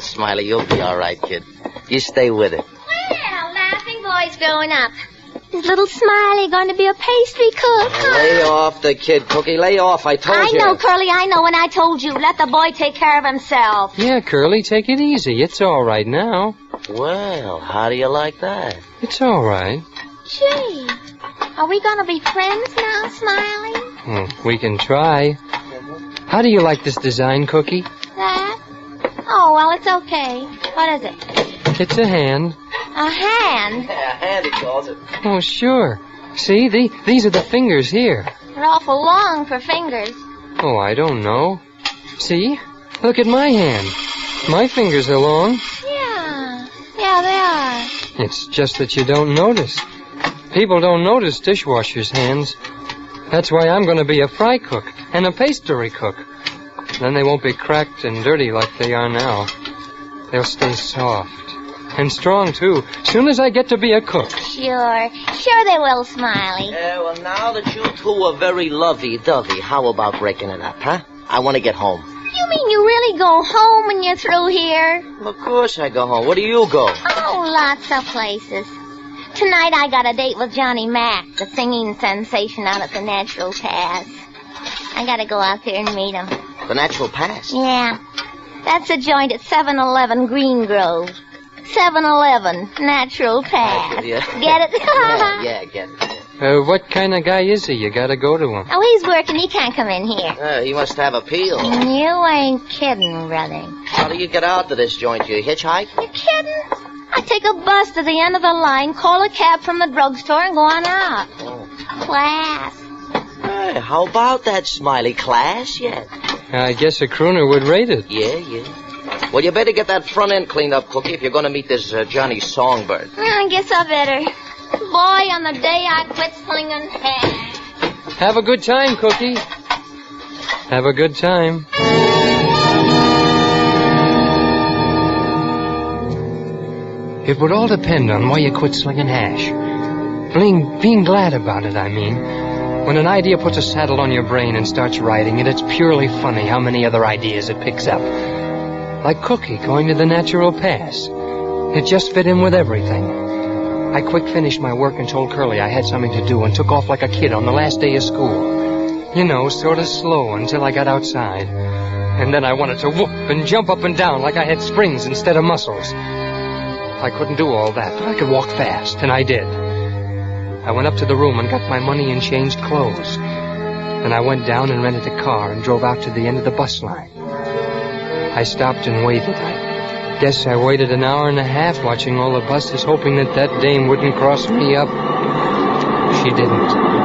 Smiley, you'll be all right, kid. You stay with it. Well, laughing boy's growing up. Is little Smiley going to be a pastry cook? Lay off the kid, Cookie. Lay off, I told you. I know, Curly, I know, and I told you. Let the boy take care of himself. Yeah, Curly, take it easy. It's all right now. Well, how do you like that? It's all right. Gee, are we going to be friends now, Smiley? We can try. How do you like this design, Cookie? That? Oh, well, it's okay. What is it? It's a hand. A hand? Yeah, a hand, he calls it. Oh, sure. See, these are the fingers here. They're awful long for fingers. Oh, I don't know. See? Look at my hand. My fingers are long. Yeah, they are. It's just that you don't notice. People don't notice dishwashers' hands. That's why I'm going to be a fry cook and a pastry cook. Then they won't be cracked and dirty like they are now. They'll stay soft. And strong, too, soon as I get to be a cook. Sure they will, Smiley. Well, now that you two are very lovey-dovey, how about breaking it up, huh? I want to get home. You mean you really go home when you're through here? Of course I go home. Where do you go? Oh, lots of places. Tonight I got a date with Johnny Mac, the singing sensation out at the Natural Pass. I gotta go out there and meet him. The Natural Pass? Yeah. That's a joint at 711 Green Grove. 711 Natural Pass. Yeah. Get it? yeah, get it. What kind of guy is he? You gotta go to him. Oh, he's working. He can't come in here. He must have appeal. You ain't kidding, brother. How do you get out to this joint? You hitchhike? You kidding? I take a bus to the end of the line, call a cab from the drugstore, and go on out. Class. Hey, how about that, Smiley? Class yet? I guess a crooner would rate it. Yeah. Well, you better get that front end cleaned up, Cookie, if you're going to meet this Johnny Songbird. I guess I better. Boy, on the day I quit slinging hash. Have a good time, Cookie. Have a good time. It would all depend on why you quit slinging hash. Being glad about it, I mean. When an idea puts a saddle on your brain and starts riding it, it's purely funny how many other ideas it picks up. Like Cookie going to the Natural Pass. It just fit in with everything. I quick finished my work and told Curly I had something to do and took off like a kid on the last day of school. You know, sort of slow until I got outside. And then I wanted to whoop and jump up and down like I had springs instead of muscles. I couldn't do all that, but I could walk fast, and I did. I went up to the room and got my money and changed clothes. Then I went down and rented a car and drove out to the end of the bus line. I stopped and waited. I guess I waited an hour and a half watching all the buses, hoping that dame wouldn't cross me up. She didn't.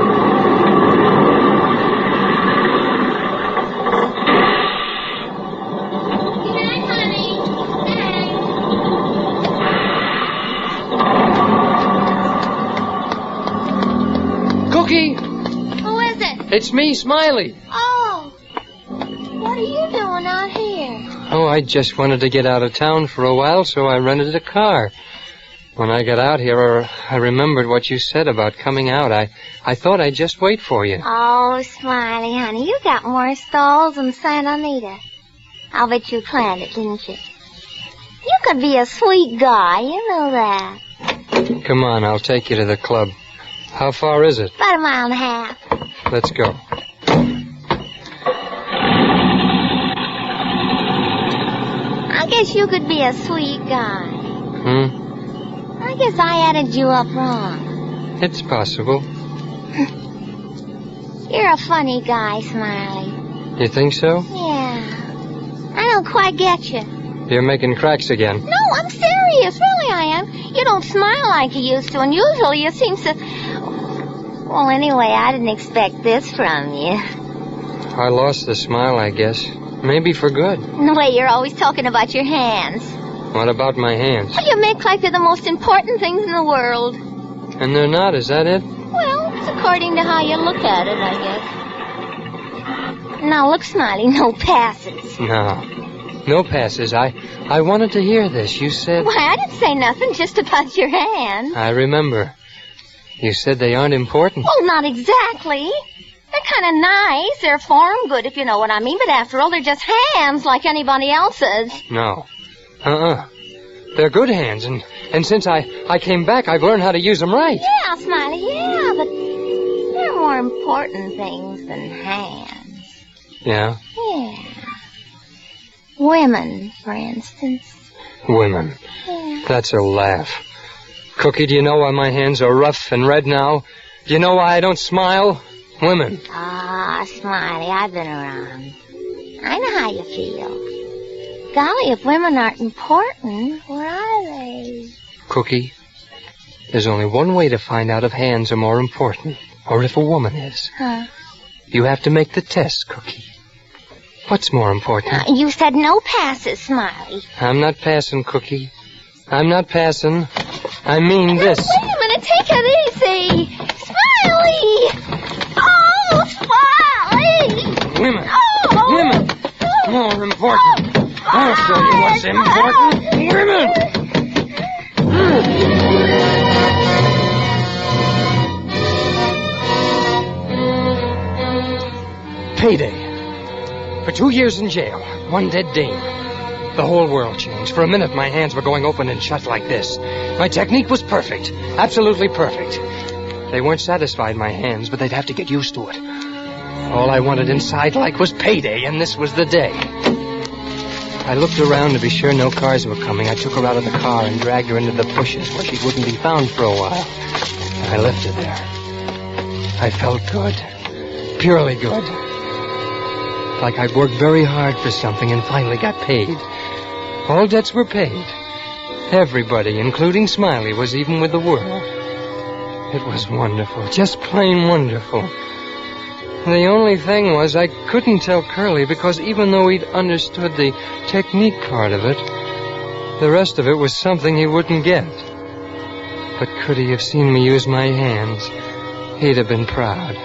Cookie! Who is it? It's me, Smiley. Oh. What are you doing out here? Oh, I just wanted to get out of town for a while, so I rented a car. When I got out here, I remembered what you said about coming out. I thought I'd just wait for you. Oh, Smiley, honey, you got more stalls than Santa Anita. I'll bet you planned it, didn't you? You could be a sweet guy, you know that. Come on, I'll take you to the club. How far is it? About a mile and a half. Let's go. I guess you could be a sweet guy. I guess I added you up wrong. It's possible. You're a funny guy, Smiley. You think so? Yeah. I don't quite get you. You're making cracks again. No, I'm serious. serious. Really, I am. You don't smile like you used to, and usually you seem to... Well, anyway, I didn't expect this from you. I lost the smile, I guess. Maybe for good. And the way you're always talking about your hands. What about my hands? Well, you make like they're the most important things in the world. And they're not, is that it? Well, it's according to how you look at it, I guess. Now, look, Smiley, no passes. No passes. I wanted to hear this. You said... Why, I didn't say nothing, just about your hands. I remember. You said they aren't important. Well, not exactly. They're kind of nice. They're form good, if you know what I mean. But after all, they're just hands like anybody else's. No. They're good hands, and since I came back, I've learned how to use them right. Yeah, Smiley, yeah, but there are more important things than hands. Yeah? Yeah. Women, for instance. Women. Yeah. That's a laugh. Cookie, do you know why my hands are rough and red now? Do you know why I don't smile? Women. Ah, Smiley, I've been around. I know how you feel. Golly, if women aren't important, where are they? Cookie, there's only one way to find out if hands are more important, or if a woman is. Huh? You have to make the test, Cookie. What's more important? You said no passes, Smiley. I'm not passing, Cookie. I'm not passing. I mean this. Wait a minute, take it easy. Smiley! Oh, Smiley! Women. Oh. Women. More important. I'll show you what's important. Women! Payday. For 2 years in jail, one dead dame. The whole world changed. For a minute, my hands were going open and shut like this. My technique was perfect. Absolutely perfect. They weren't satisfied, my hands, but they'd have to get used to it. All I wanted inside like was payday, and this was the day. I looked around to be sure no cars were coming. I took her out of the car and dragged her into the bushes where she wouldn't be found for a while. I left her there. I felt good. Purely good. Like I'd worked very hard for something and finally got paid. All debts were paid. Everybody, including Smiley, was even with the world. It was wonderful. Just plain wonderful. The only thing was I couldn't tell Curly because even though he'd understood the technique part of it, the rest of it was something he wouldn't get. But could he have seen me use my hands, he'd have been proud.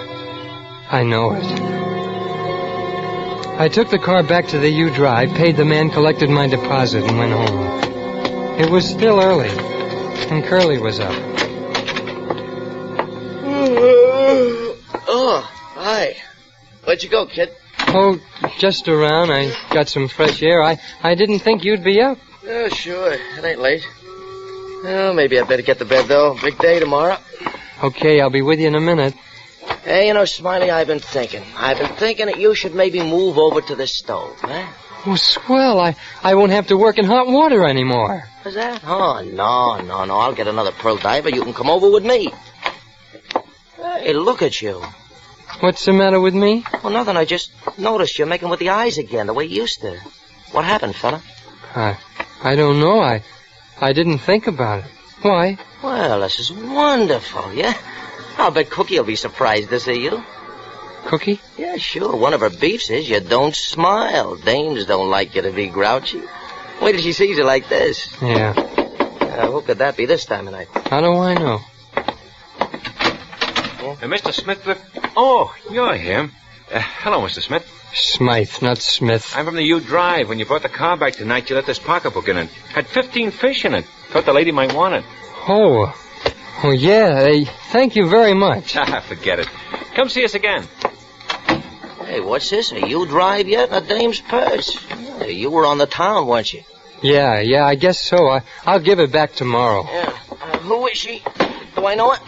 I know it. I took the car back to the U Drive, paid the man, collected my deposit, and went home. It was still early, and Curly was up. Oh, hi. Where'd you go, kid? Oh, just around. I got some fresh air. I didn't think you'd be up. Yeah, sure. It ain't late. Well, maybe I'd better get to bed, though. Big day tomorrow. Okay, I'll be with you in a minute. Hey, you know, Smiley, I've been thinking that you should maybe move over to the stove, huh? Oh, swell. I won't have to work in hot water anymore. What's that? Oh, no. I'll get another pearl diver. You can come over with me. Hey, look at you. What's the matter with me? Well, nothing. I just noticed you're making with the eyes again, the way you used to. What happened, fella? I don't know. I didn't think about it. Why? Well, this is wonderful, yeah? I'll bet Cookie'll be surprised to see you. Cookie? Yeah, sure. One of her beefs is you don't smile. Dames don't like you to be grouchy. Wait till she sees you like this. Yeah. Who could that be this time of night? How do I know? Mr. Smith, look. Oh, you're him. Hello, Mr. Smith. Smythe, not Smith. I'm from the U Drive. When you brought the car back tonight, you left this pocketbook in it. Had 15 fish in it. Thought the lady might want it. Oh, yeah. Thank you very much. Forget it. Come see us again. Hey, what's this? A U Drive yet? A dame's purse. Hey, you were on the town, weren't you? Yeah, I guess so. I'll give it back tomorrow. Yeah. Who is she? Do I know it?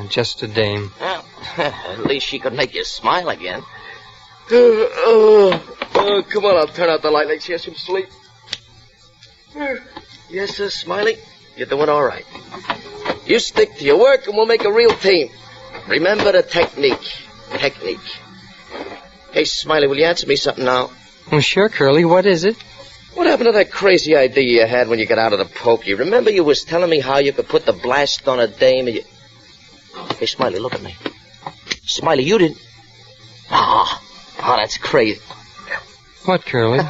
Just a dame. Well, at least she could make you smile again. Come on, I'll turn out the light. Let's get some sleep. Yes, sir, Smiley. You're doing all right. You stick to your work and we'll make a real team. Remember the technique. Hey, Smiley, will you answer me something now? Well, sure, Curly. What is it? What happened to that crazy idea you had when you got out of the pokey? Remember you was telling me how you could put the blast on a dame and you... Hey, Smiley, look at me. Smiley, you didn't... Oh, that's crazy. What, Curly?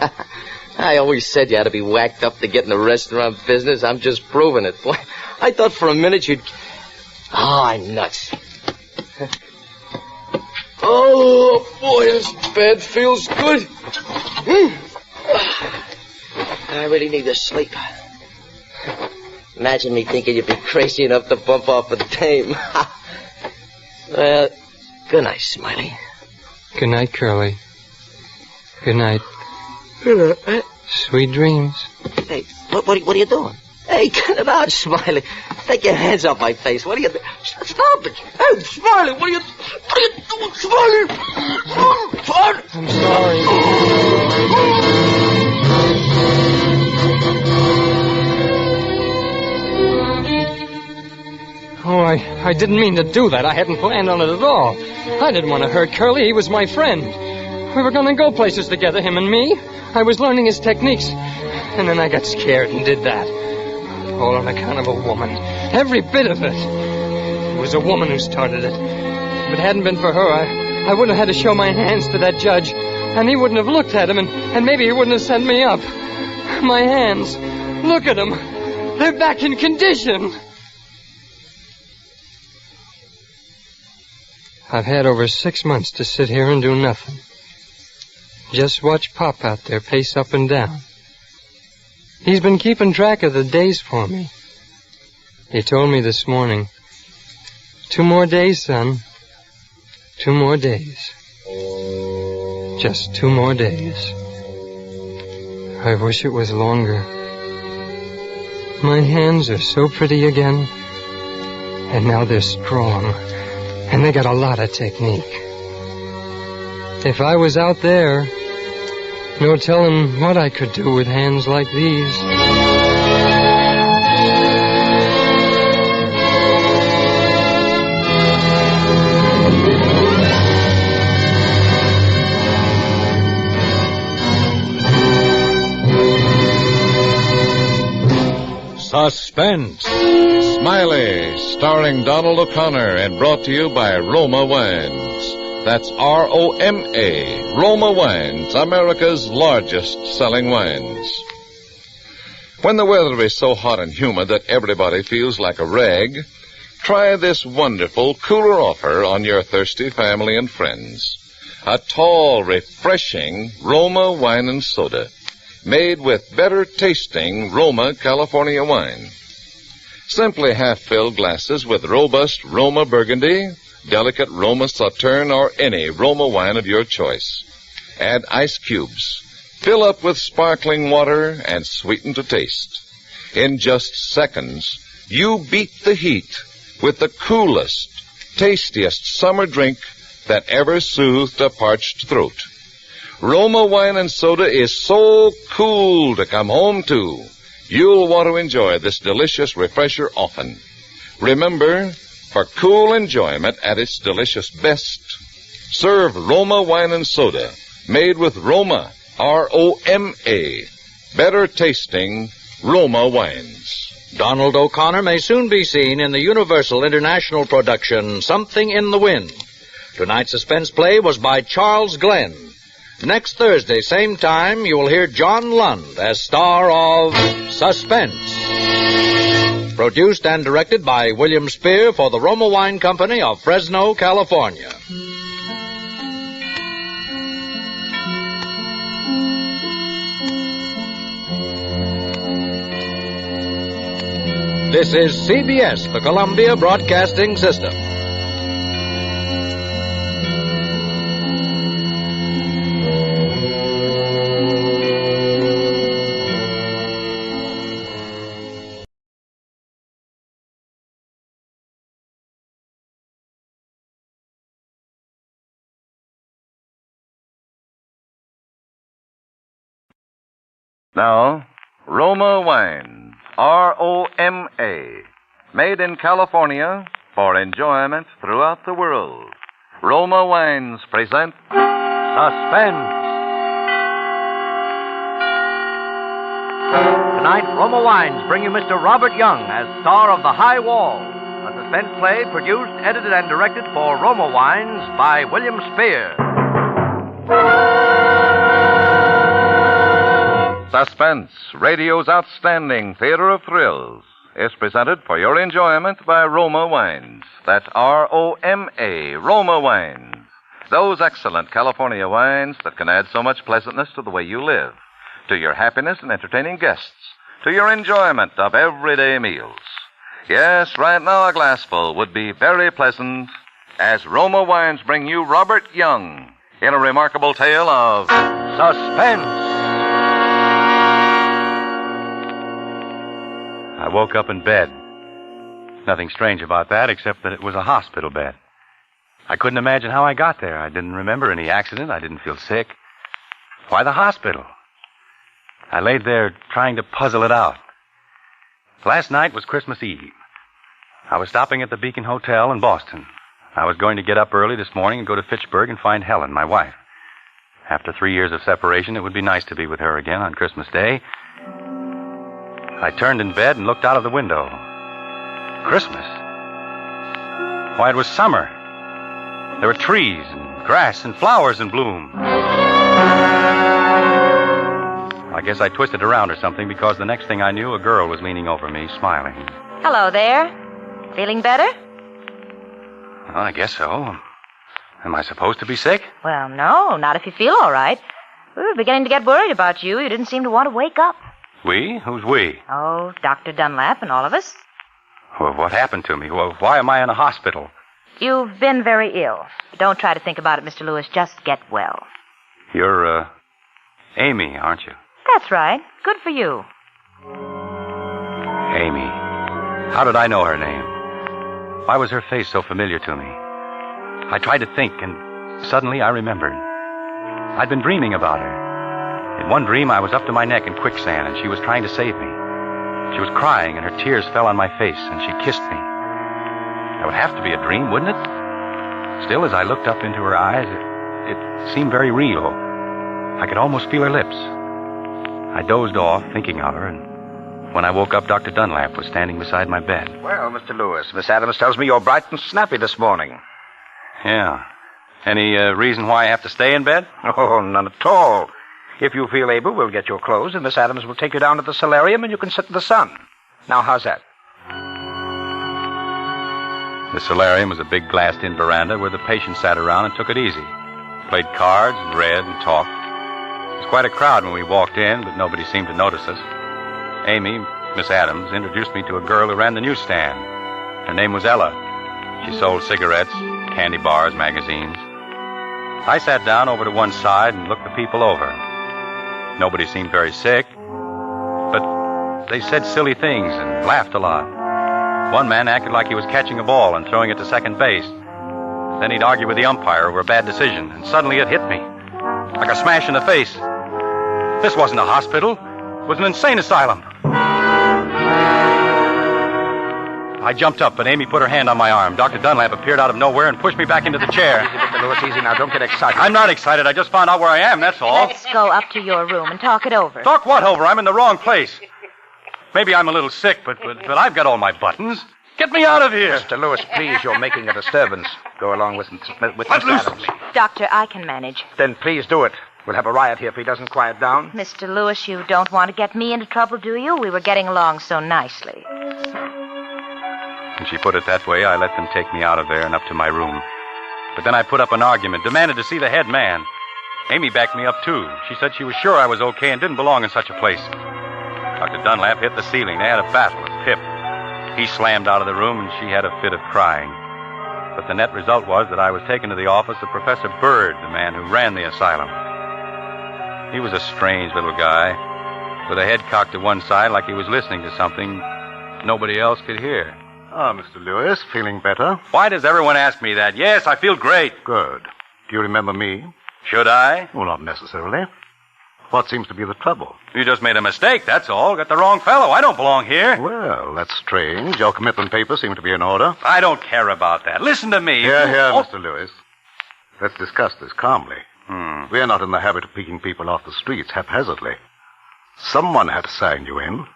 I always said you had to be whacked up to get in the restaurant business. I'm just proving it. Boy, I thought for a minute you'd... Oh, I'm nuts. Oh, boy, this bed feels good. I really need to sleep. Imagine me thinking you'd be crazy enough to bump off a dame. Well, good night, Smiley. Good night, Curly. Good night. Good night. Sweet dreams. Hey, what are you doing? Hey, cut it out, Smiley. Take your hands off my face. What are you doing? Stop it. Hey, Smiley, what are you doing, Smiley? I'm sorry. Oh, I didn't mean to do that. I hadn't planned on it at all. I didn't want to hurt Curly. He was my friend. We were going to go places together, him and me. I was learning his techniques. And then I got scared and did that. All on account of a woman. Every bit of it. It was a woman who started it. If it hadn't been for her, I wouldn't have had to show my hands to that judge. And he wouldn't have looked at them, and maybe he wouldn't have sent me up. My hands. Look at them. They're back in condition. I've had over 6 months to sit here and do nothing. Just watch Pop out there pace up and down. He's been keeping track of the days for me. He told me this morning, 2 more days, son. 2 more days. Just 2 more days. I wish it was longer. My hands are so pretty again. And now they're strong. And they got a lot of technique. If I was out there, no telling what I could do with hands like these. Suspense. Smiley, starring Donald O'Connor and brought to you by Roma Wines. That's R-O-M-A, Roma Wines, America's largest selling wines. When the weather is so hot and humid that everybody feels like a rag, try this wonderful cooler offer on your thirsty family and friends. A tall, refreshing Roma wine and soda, made with better tasting Roma California wine. Simply half-filled glasses with robust Roma Burgundy, delicate Roma Sauterne, or any Roma wine of your choice. Add ice cubes. Fill up with sparkling water and sweeten to taste. In just seconds, you beat the heat with the coolest, tastiest summer drink that ever soothed a parched throat. Roma wine and soda is so cool to come home to. You'll want to enjoy this delicious refresher often. Remember, for cool enjoyment at its delicious best, serve Roma wine and soda, made with Roma, R-O-M-A, better tasting Roma wines. Donald O'Connor may soon be seen in the Universal International production Something in the Wind. Tonight's suspense play was by Charles Glenn. Next Thursday, same time, you will hear John Lund as star of Suspense. Produced and directed by William Spear for the Roma Wine Company of Fresno, California. This is CBS, the Columbia Broadcasting System. Now, Roma Wines, R-O-M-A, made in California for enjoyment throughout the world. Roma Wines present Suspense. Tonight, Roma Wines bring you Mr. Robert Young as star of The High Wall, a suspense play produced, edited, and directed for Roma Wines by William Spear. Suspense, radio's outstanding theater of thrills, is presented for your enjoyment by Roma Wines. That's R-O-M-A, Roma Wines. Those excellent California wines that can add so much pleasantness to the way you live, to your happiness in entertaining guests, to your enjoyment of everyday meals. Yes, right now a glassful would be very pleasant as Roma Wines bring you Robert Young in a remarkable tale of suspense. I woke up in bed. Nothing strange about that, except that it was a hospital bed. I couldn't imagine how I got there. I didn't remember any accident. I didn't feel sick. Why the hospital? I laid there trying to puzzle it out. Last night was Christmas Eve. I was stopping at the Beacon Hotel in Boston. I was going to get up early this morning and go to Fitchburg and find Helen, my wife. After 3 years of separation, it would be nice to be with her again on Christmas Day. I turned in bed and looked out of the window. Christmas? Why, it was summer. There were trees and grass and flowers in bloom. I guess I twisted around or something because the next thing I knew, a girl was leaning over me, smiling. Hello there. Feeling better? Well, I guess so. Am I supposed to be sick? Well, no, not if you feel all right. We were beginning to get worried about you. You didn't seem to want to wake up. We? Who's we? Oh, Dr. Dunlap and all of us. Well, what happened to me? Well, why am I in a hospital? You've been very ill. Don't try to think about it, Mr. Lewis. Just get well. You're, Amy, aren't you? That's right. Good for you. Amy. How did I know her name? Why was her face so familiar to me? I tried to think, and suddenly I remembered. I'd been dreaming about her. In one dream, I was up to my neck in quicksand, and she was trying to save me. She was crying, and her tears fell on my face, and she kissed me. That would have to be a dream, wouldn't it? Still, as I looked up into her eyes, it seemed very real. I could almost feel her lips. I dozed off, thinking of her, and when I woke up, Dr. Dunlap was standing beside my bed. Well, Mr. Lewis, Miss Adams tells me you're bright and snappy this morning. Yeah. Any reason why I have to stay in bed? Oh, none at all. If you feel able, we'll get your clothes, and Miss Adams will take you down to the solarium, and you can sit in the sun. Now, how's that? The solarium was a big glassed-in veranda where the patients sat around and took it easy. Played cards and read and talked. It was quite a crowd when we walked in, but nobody seemed to notice us. Amy, Miss Adams, introduced me to a girl who ran the newsstand. Her name was Ella. She sold cigarettes, candy bars, magazines. I sat down over to one side and looked the people over. Nobody seemed very sick, but they said silly things and laughed a lot. One man acted like he was catching a ball and throwing it to second base. Then he'd argue with the umpire over a bad decision, and suddenly it hit me, like a smash in the face. This wasn't a hospital. It was an insane asylum. I jumped up, but Amy put her hand on my arm. Dr. Dunlap appeared out of nowhere and pushed me back into the chair. Easy, Mr. Lewis, easy now. Don't get excited. I'm not excited. I just found out where I am, that's all. Let's go up to your room and talk it over. Talk what over? I'm in the wrong place. Maybe I'm a little sick, but I've got all my buttons. Get me out of here. Mr. Lewis, please, you're making a disturbance. Go along with Miss Adams. Doctor, I can manage. Then please do it. We'll have a riot here if he doesn't quiet down. Mr. Lewis, you don't want to get me into trouble, do you? We were getting along so nicely. When she put it that way, I let them take me out of there and up to my room. But then I put up an argument, demanded to see the head man. Amy backed me up, too. She said she was sure I was okay and didn't belong in such a place. Dr. Dunlap hit the ceiling. They had a battle with Pip. He slammed out of the room, and she had a fit of crying. But the net result was that I was taken to the office of Professor Bird, the man who ran the asylum. He was a strange little guy, with a head cocked to one side like he was listening to something nobody else could hear. Ah, Mr. Lewis, feeling better? Why does everyone ask me that? Yes, I feel great. Good. Do you remember me? Should I? Well, not necessarily. What seems to be the trouble? You just made a mistake, that's all. Got the wrong fellow. I don't belong here. Well, that's strange. Your commitment papers seem to be in order. I don't care about that. Listen to me. Here, Mr. Lewis. Let's discuss this calmly. We are not in the habit of picking people off the streets haphazardly. Someone had to sign you in.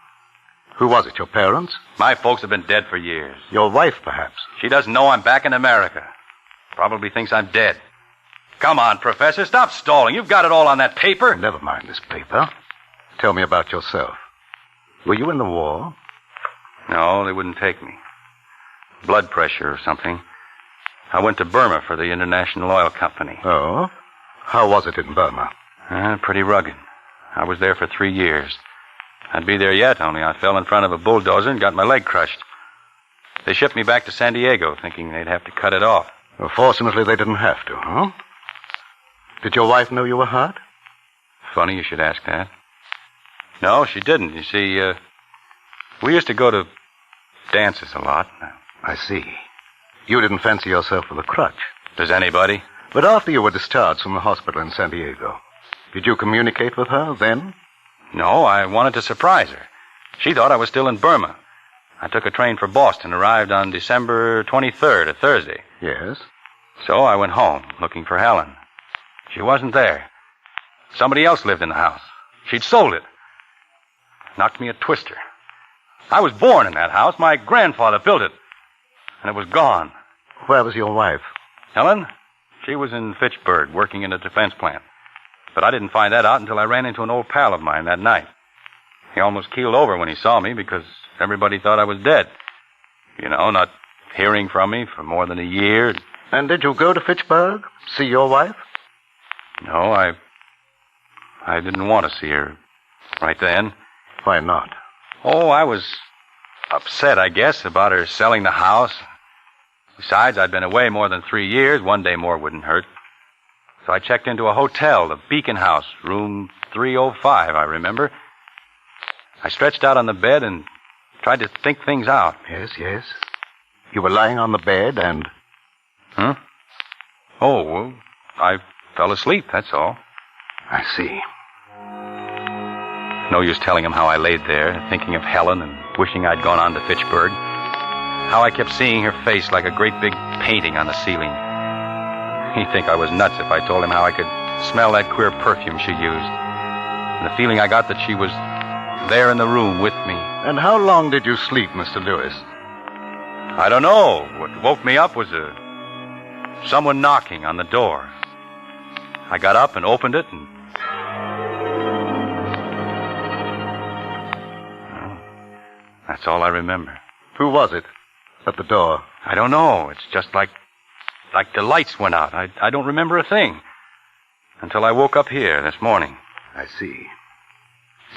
Who was it, your parents? My folks have been dead for years. Your wife, perhaps? She doesn't know I'm back in America. Probably thinks I'm dead. Come on, Professor, stop stalling. You've got it all on that paper. Never mind this paper. Tell me about yourself. Were you in the war? No, they wouldn't take me. Blood pressure or something. I went to Burma for the International Oil Company. Oh? How was it in Burma? Pretty rugged. I was there for 3 years. I'd be there yet, only I fell in front of a bulldozer and got my leg crushed. They shipped me back to San Diego, thinking they'd have to cut it off. Well, fortunately, they didn't have to, huh? Did your wife know you were hurt? Funny you should ask that. No, she didn't. You see, we used to go to dances a lot. I see. You didn't fancy yourself with a crutch. Does anybody? But after you were discharged from the hospital in San Diego, did you communicate with her then? No, I wanted to surprise her. She thought I was still in Burma. I took a train for Boston, arrived on December 23rd, a Thursday. Yes? So I went home, looking for Helen. She wasn't there. Somebody else lived in the house. She'd sold it. Knocked me a twister. I was born in that house. My grandfather built it. And it was gone. Where was your wife? Helen? She was in Fitchburg, working in a defense plant. But I didn't find that out until I ran into an old pal of mine that night. He almost keeled over when he saw me because everybody thought I was dead. You know, not hearing from me for more than a year. And did you go to Fitchburg? See your wife? No, I didn't want to see her right then. Why not? Oh, I was upset, I guess, about her selling the house. Besides, I'd been away more than 3 years. 1 day more wouldn't hurt. So I checked into a hotel, the Beacon House, room 305, I remember. I stretched out on the bed and tried to think things out. Yes, yes. You were lying on the bed and... Huh? Oh, well, I fell asleep, that's all. I see. No use telling him how I laid there, thinking of Helen and wishing I'd gone on to Fitchburg. How I kept seeing her face like a great big painting on the ceiling. He'd think I was nuts if I told him how I could smell that queer perfume she used. And the feeling I got that she was there in the room with me. And how long did you sleep, Mr. Lewis? I don't know. What woke me up was someone knocking on the door. I got up and opened it and... Well, that's all I remember. Who was it at the door? I don't know. It's just like the lights went out. I don't remember a thing. Until I woke up here this morning. I see.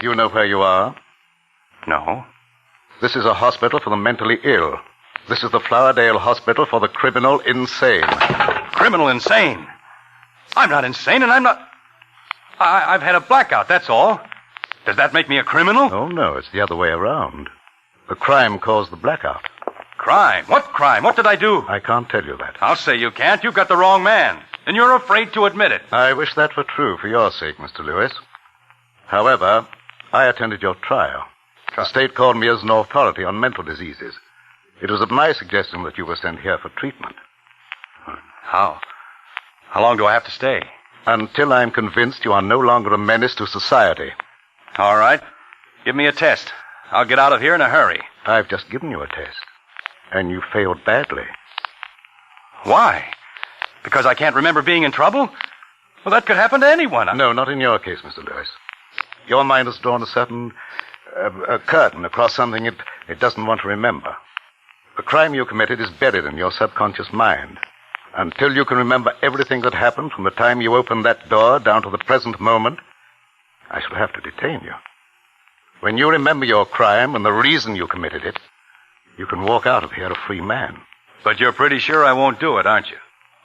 You know where you are? No. This is a hospital for the mentally ill. This is the Flowerdale Hospital for the criminal insane. Criminal insane? I'm not insane, and I'm not... I've had a blackout, that's all. Does that make me a criminal? Oh, no, it's the other way around. The crime caused the blackout. Crime? What crime? What did I do? I can't tell you that. I'll say you can't. You've got the wrong man. And you're afraid to admit it. I wish that were true for your sake, Mr. Lewis. However, I attended your trial. The state called me as an authority on mental diseases. It was at my suggestion that you were sent here for treatment. How? How long do I have to stay? Until I'm convinced you are no longer a menace to society. All right. Give me a test. I'll get out of here in a hurry. I've just given you a test. And you failed badly. Why? Because I can't remember being in trouble? Well, that could happen to anyone. No, not in your case, Mr. Lewis. Your mind has drawn a certain a curtain across something it doesn't want to remember. The crime you committed is buried in your subconscious mind. Until you can remember everything that happened from the time you opened that door down to the present moment, I shall have to detain you. When you remember your crime and the reason you committed it, you can walk out of here a free man. But you're pretty sure I won't do it, aren't you?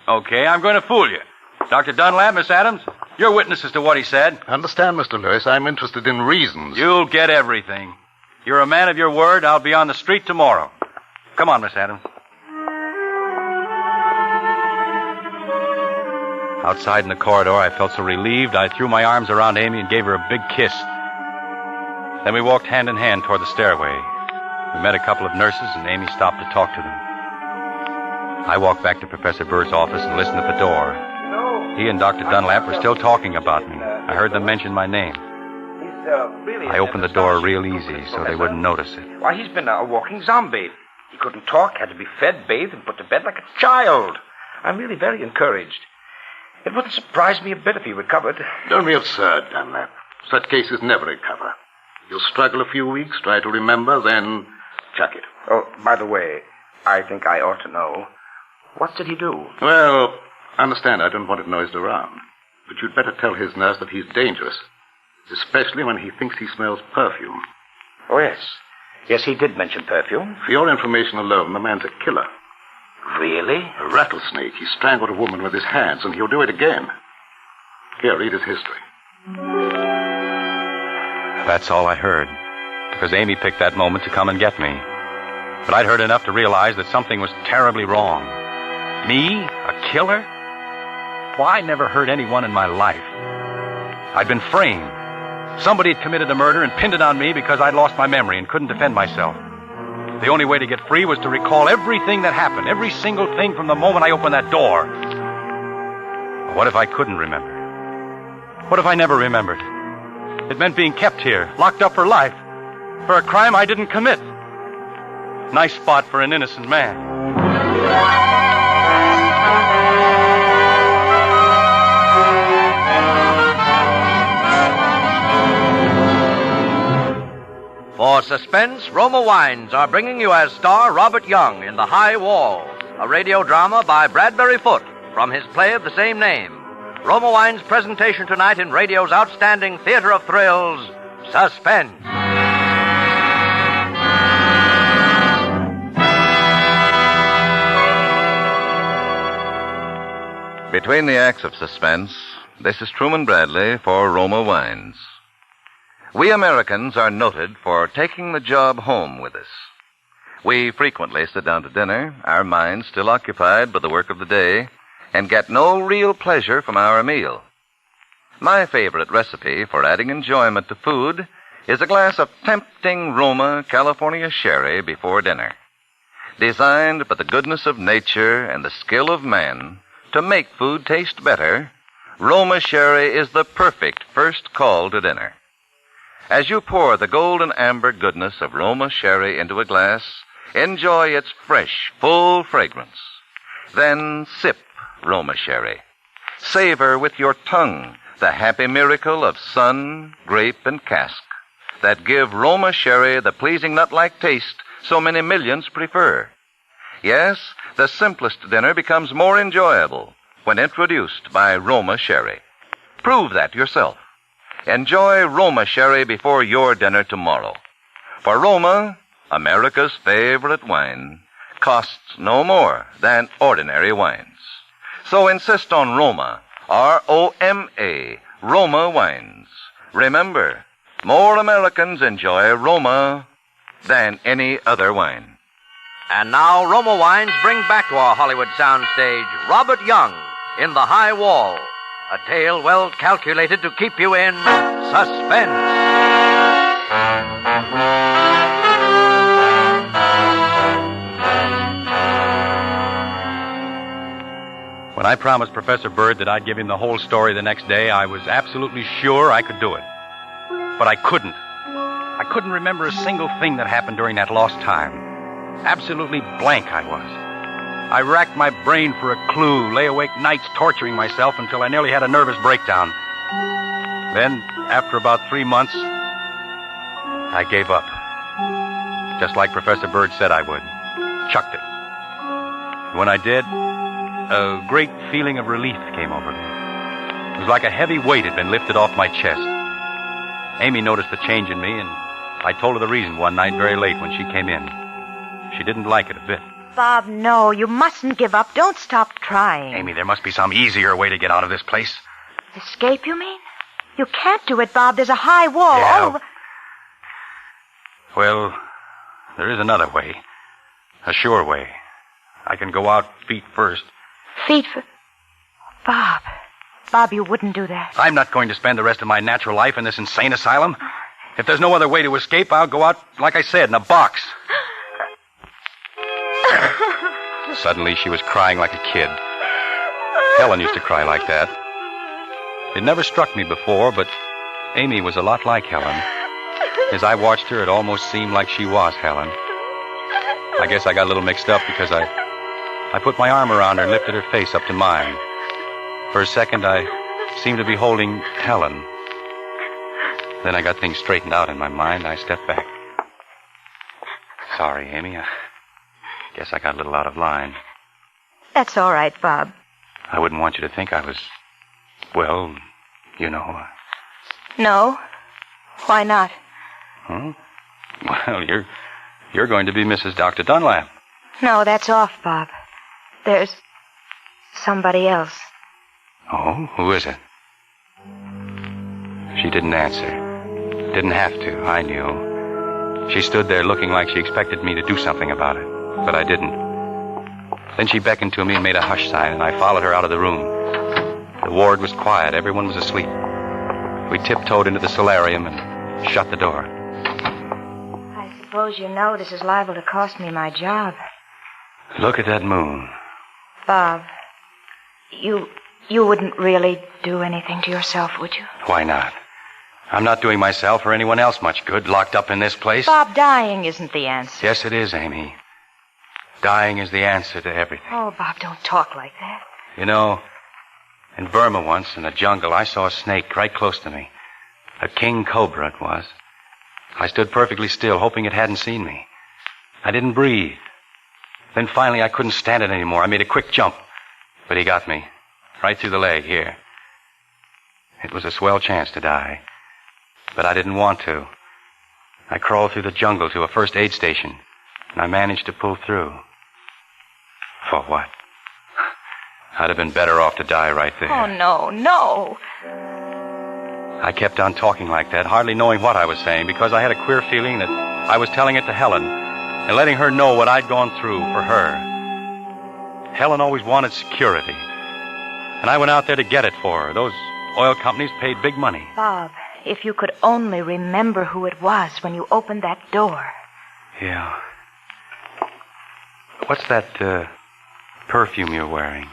Okay, I'm going to fool you. Dr. Dunlap, Miss Adams, you're witnesses to what he said. Understand, Mr. Lewis, I'm interested in reasons. You'll get everything. You're a man of your word. I'll be on the street tomorrow. Come on, Miss Adams. Outside in the corridor, I felt so relieved, I threw my arms around Amy and gave her a big kiss. Then we walked hand in hand toward the stairway. We met a couple of nurses, and Amy stopped to talk to them. I walked back to Professor Bird's office and listened at the door. He and Dr. Dunlap were still talking about me. I heard them mention my name. Really. I opened the door real easy so they wouldn't notice it. Why, he's been a walking zombie. He couldn't talk, had to be fed, bathed, and put to bed like a child. I'm really very encouraged. It wouldn't surprise me a bit if he recovered. Don't be absurd, Dunlap. Such cases never recover. You'll struggle a few weeks, try to remember, then chuck it. Oh, by the way, I think I ought to know. What did he do? Well, understand I don't want it noised around. But you'd better tell his nurse that he's dangerous. Especially when he thinks he smells perfume. Oh, yes. Yes, he did mention perfume. For your information alone, the man's a killer. Really? A rattlesnake. He strangled a woman with his hands, and he'll do it again. Here, read his history. That's all I heard, because Amy picked that moment to come and get me. But I'd heard enough to realize that something was terribly wrong. Me? A killer? Why, I never heard anyone in my life. I'd been framed. Somebody had committed a murder and pinned it on me because I'd lost my memory and couldn't defend myself. The only way to get free was to recall everything that happened, every single thing from the moment I opened that door. But what if I couldn't remember? What if I never remembered? It meant being kept here, locked up for life, for a crime I didn't commit. Nice spot for an innocent man. For Suspense, Roma Wines are bringing you as star Robert Young in The High Wall, a radio drama by Bradbury Foote from his play of the same name. Roma Wines' presentation tonight in radio's outstanding theater of thrills, Suspense. Between the acts of Suspense, this is Truman Bradley for Roma Wines. We Americans are noted for taking the job home with us. We frequently sit down to dinner, our minds still occupied by the work of the day, and get no real pleasure from our meal. My favorite recipe for adding enjoyment to food is a glass of tempting Roma California sherry before dinner. Designed by the goodness of nature and the skill of man to make food taste better, Roma sherry is the perfect first call to dinner. As you pour the golden amber goodness of Roma sherry into a glass, enjoy its fresh, full fragrance. Then sip Roma sherry. Savor with your tongue the happy miracle of sun, grape, and cask that give Roma sherry the pleasing nut-like taste so many millions prefer. Yes, the simplest dinner becomes more enjoyable when introduced by Roma sherry. Prove that yourself. Enjoy Roma sherry before your dinner tomorrow. For Roma, America's favorite wine, costs no more than ordinary wines. So insist on Roma, R-O-M-A, Roma wines. Remember, more Americans enjoy Roma than any other wine. And now Roma Wines bring back to our Hollywood soundstage Robert Young in The High Wall, a tale well calculated to keep you in suspense. When I promised Professor Bird that I'd give him the whole story the next day, I was absolutely sure I could do it. But I couldn't. I couldn't remember a single thing that happened during that lost time. Absolutely blank I was. I racked my brain for a clue, lay awake nights torturing myself until I nearly had a nervous breakdown. Then, after about 3 months, I gave up. Just like Professor Bird said I would. Chucked it. When I did, a great feeling of relief came over me. It was like a heavy weight had been lifted off my chest. Amy noticed the change in me, and I told her the reason one night very late when she came in. She didn't like it a bit. Bob, no, you mustn't give up. Don't stop trying. Amy, there must be some easier way to get out of this place. Escape, you mean? You can't do it, Bob. There's a high wall all over. Well, there is another way. A sure way. I can go out feet first. Feet for... Bob. Bob, you wouldn't do that. I'm not going to spend the rest of my natural life in this insane asylum. If there's no other way to escape, I'll go out, like I said, in a box. Suddenly, she was crying like a kid. Helen used to cry like that. It never struck me before, but Amy was a lot like Helen. As I watched her, it almost seemed like she was Helen. I guess I got a little mixed up because I put my arm around her and lifted her face up to mine. For a second, I seemed to be holding Helen. Then I got things straightened out in my mind. I stepped back. Sorry, Amy. I guess I got a little out of line. That's all right, Bob. I wouldn't want you to think I was, well, you know. No? Why not? Huh? Well, you're going to be Mrs. Dr. Dunlap. No, that's off, Bob. There's somebody else. Oh, who is it? She didn't answer. Didn't have to, I knew. She stood there looking like she expected me to do something about it, but I didn't. Then she beckoned to me and made a hush sign, and I followed her out of the room. The ward was quiet. Everyone was asleep. We tiptoed into the solarium and shut the door. I suppose you know this is liable to cost me my job. Look at that moon. Bob, you wouldn't really do anything to yourself, would you? Why not? I'm not doing myself or anyone else much good locked up in this place. Bob, dying isn't the answer. Yes, it is, Amy. Dying is the answer to everything. Oh, Bob, don't talk like that. You know, in Burma once, in the jungle, I saw a snake right close to me. A king cobra it was. I stood perfectly still, hoping it hadn't seen me. I didn't breathe. Then finally I couldn't stand it anymore. I made a quick jump. But he got me. Right through the leg, here. It was a swell chance to die. But I didn't want to. I crawled through the jungle to a first aid station, and I managed to pull through. For what? I'd have been better off to die right there. Oh, no. I kept on talking like that, hardly knowing what I was saying, because I had a queer feeling that I was telling it to Helen and letting her know what I'd gone through for her. Helen always wanted security, and I went out there to get it for her. Those oil companies paid big money. Bob, if you could only remember who it was when you opened that door. Yeah. What's that perfume you're wearing?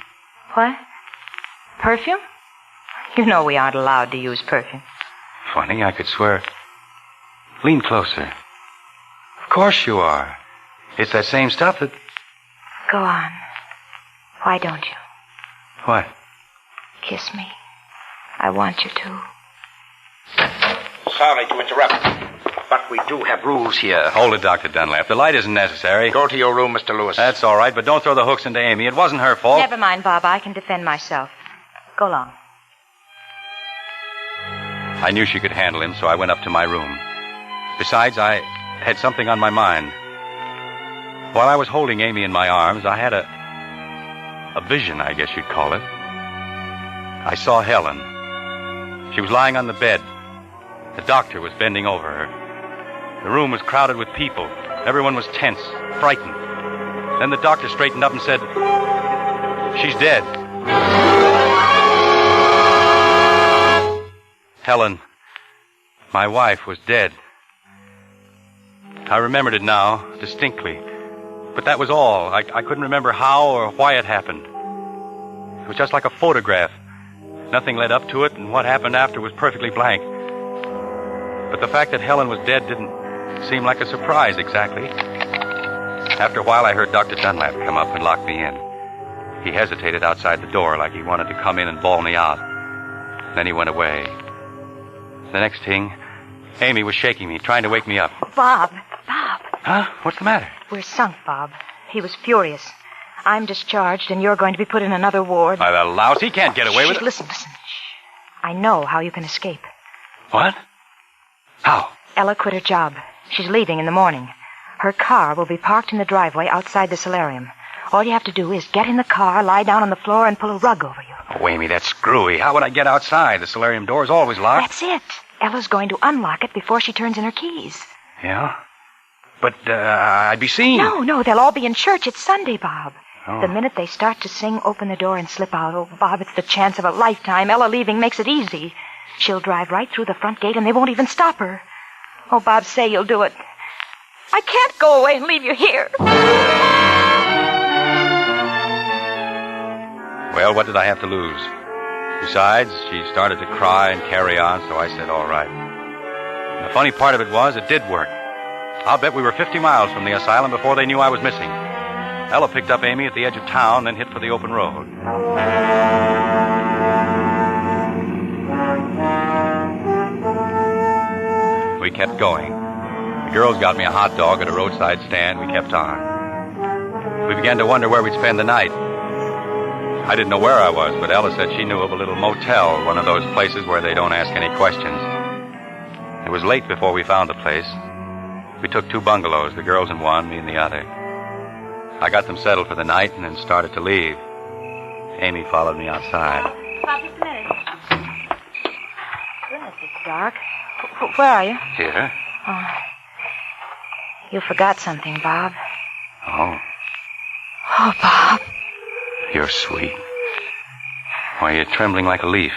What? Perfume? You know we aren't allowed to use perfume. Funny, I could swear. Lean closer. Of course you are. It's that same stuff that... Go on. Why don't you? What? Kiss me. I want you to. Sorry to interrupt, but we do have rules here. Hold it, Dr. Dunlap. The light isn't necessary. Go to your room, Mr. Lewis. That's all right, but don't throw the hooks into Amy. It wasn't her fault. Never mind, Bob. I can defend myself. Go along. I knew she could handle him, so I went up to my room. Besides, I had something on my mind. While I was holding Amy in my arms, I had a vision, I guess you'd call it. I saw Helen. She was lying on the bed. The doctor was bending over her. The room was crowded with people. Everyone was tense, frightened. Then the doctor straightened up and said, "She's dead." Helen, my wife, was dead. I remembered it now, distinctly. But that was all. I couldn't remember how or why it happened. It was just like a photograph. Nothing led up to it, and what happened after was perfectly blank. But the fact that Helen was dead didn't seem like a surprise exactly. After a while, I heard Dr. Dunlap come up and lock me in. He hesitated outside the door like he wanted to come in and bawl me out. Then he went away. The next thing, Amy was shaking me, trying to wake me up. Bob. Huh? What's the matter? We're sunk, Bob. He was furious. I'm discharged, and you're going to be put in another ward. Why, the louse, he can't get away with it. Listen. Shh. I know how you can escape. What? How? Ella quit her job. She's leaving in the morning. Her car will be parked in the driveway outside the solarium. All you have to do is get in the car, lie down on the floor, and pull a rug over you. Oh, Amy, that's screwy. How would I get outside? The solarium door is always locked. That's it. Ella's going to unlock it before she turns in her keys. Yeah? But, I'd be seen. No, they'll all be in church. It's Sunday, Bob. Oh. The minute they start to sing, open the door and slip out. Oh, Bob, it's the chance of a lifetime. Ella leaving makes it easy. She'll drive right through the front gate and they won't even stop her. Oh, Bob, say you'll do it. I can't go away and leave you here. Well, what did I have to lose? Besides, she started to cry and carry on, so I said, all right. And the funny part of it was, it did work. I'll bet we were 50 miles from the asylum before they knew I was missing. Ella picked up Amy at the edge of town, then hit for the open road. We kept going. The girls got me a hot dog at a roadside stand. We kept on. We began to wonder where we'd spend the night. I didn't know where I was, but Ella said she knew of a little motel, one of those places where they don't ask any questions. It was late before we found the place. We took 2 bungalows, the girls in one, me in the other. I got them settled for the night and then started to leave. Amy followed me outside. Bob, just a minute. Goodness, it's dark. Where are you? Here? Oh. You forgot something, Bob. Oh, Oh, Bob. you're sweet. Why, you're trembling like a leaf.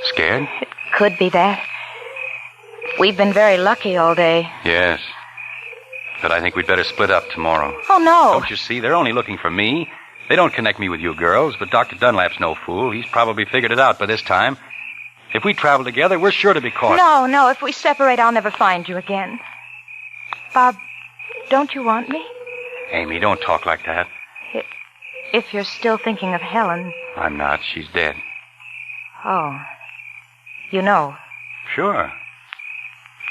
Scared? Could be that. We've been very lucky all day. Yes. But I think we'd better split up tomorrow. Oh, no. Don't you see? They're only looking for me. They don't connect me with you girls, but Dr. Dunlap's no fool. He's probably figured it out by this time. If we travel together, we're sure to be caught. No. If we separate, I'll never find you again. Bob, don't you want me? Amy, don't talk like that. If you're still thinking of Helen. I'm not. She's dead. Oh. You know. Sure.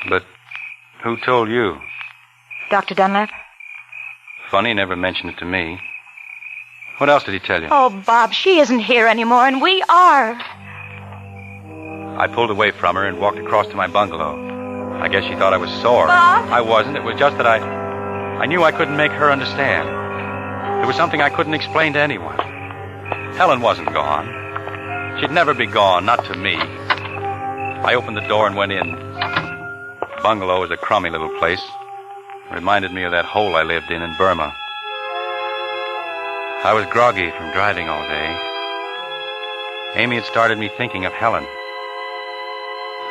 But who told you? Dr. Dunlap? Funny, never mentioned it to me. What else did he tell you? Oh, Bob, she isn't here anymore, and we are. I pulled away from her and walked across to my bungalow. I guess she thought I was sore. Bob? I wasn't. It was just that I knew I couldn't make her understand. There was something I couldn't explain to anyone. Helen wasn't gone. She'd never be gone, not to me. I opened the door and went in. The bungalow was a crummy little place. It reminded me of that hole I lived in Burma. I was groggy from driving all day. Amy had started me thinking of Helen.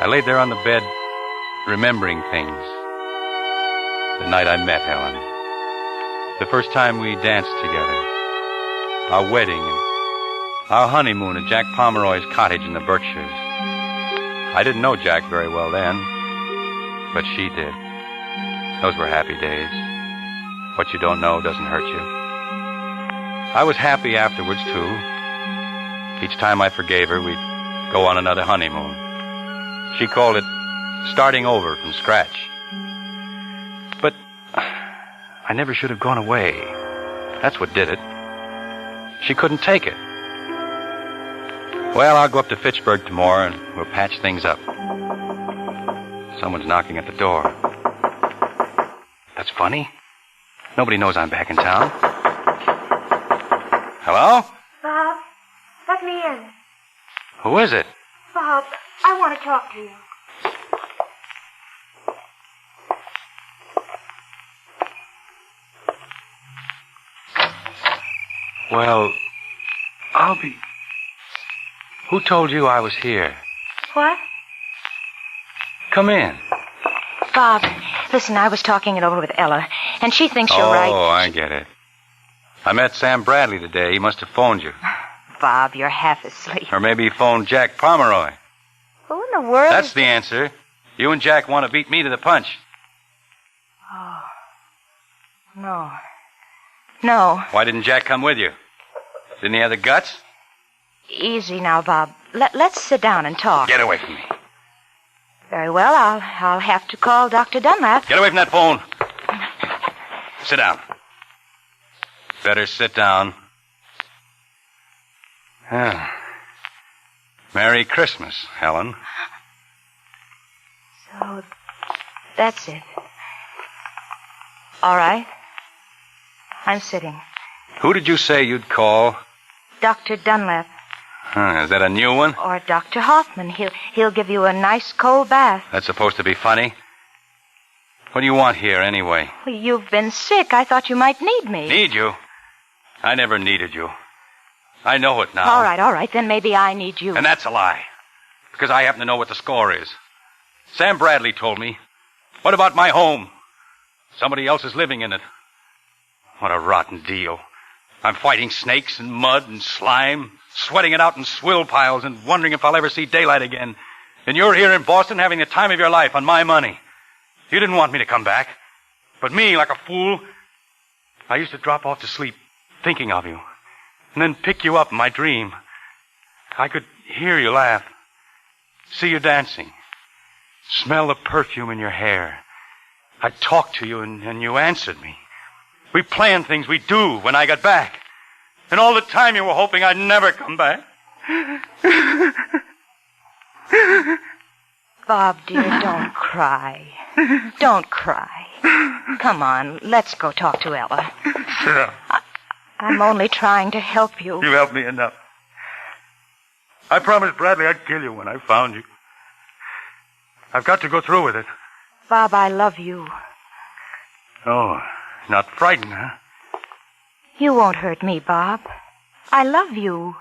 I laid there on the bed, remembering things. The night I met Helen. The first time we danced together. Our wedding and our honeymoon at Jack Pomeroy's cottage in the Berkshires. I didn't know Jack very well then, but she did. Those were happy days. What you don't know doesn't hurt you. I was happy afterwards, too. Each time I forgave her, we'd go on another honeymoon. She called it starting over from scratch. But I never should have gone away. That's what did it. She couldn't take it. Well, I'll go up to Fitchburg tomorrow and we'll patch things up. Someone's knocking at the door. That's funny. Nobody knows I'm back in town. Hello? Bob, let me in. Who is it? Bob, I want to talk to you. Well, I'll be... Who told you I was here? What? Come in. Bob, listen, I was talking it over with Ella, and she thinks you're right. Oh, I get it. I met Sam Bradley today. He must have phoned you. Bob, you're half asleep. Or maybe he phoned Jack Pomeroy. Who in the world? That's the answer. You and Jack want to beat me to the punch. Oh. No. No. Why didn't Jack come with you? Didn't he have the guts? Easy now, Bob. Let's sit down and talk. Get away from me. Very well, I'll have to call Dr. Dunlap. Get away from that phone. Sit down. Better sit down. Ah. Merry Christmas, Helen. So, that's it. All right. I'm sitting. Who did you say you'd call? Dr. Dunlap. Is that a new one? Or Dr. Hoffman. He'll give you a nice cold bath. That's supposed to be funny. What do you want here, anyway? Well, you've been sick. I thought you might need me. Need you? I never needed you. I know it now. All right. Then maybe I need you. And that's a lie. Because I happen to know what the score is. Sam Bradley told me. What about my home? Somebody else is living in it. What a rotten deal. I'm fighting snakes and mud and slime, sweating it out in swill piles and wondering if I'll ever see daylight again. And you're here in Boston having the time of your life on my money. You didn't want me to come back. But me, like a fool, I used to drop off to sleep thinking of you. And then pick you up in my dream. I could hear you laugh, see you dancing, smell the perfume in your hair. I'd talk to you and you answered me. We planned things we'd do when I got back. And all the time you were hoping I'd never come back. Bob, dear, don't cry. Don't cry. Come on, let's go talk to Ella. Sure. I'm only trying to help you. You helped me enough. I promised Bradley I'd kill you when I found you. I've got to go through with it. Bob, I love you. Oh, not frightened, huh? You won't hurt me, Bob. I love you.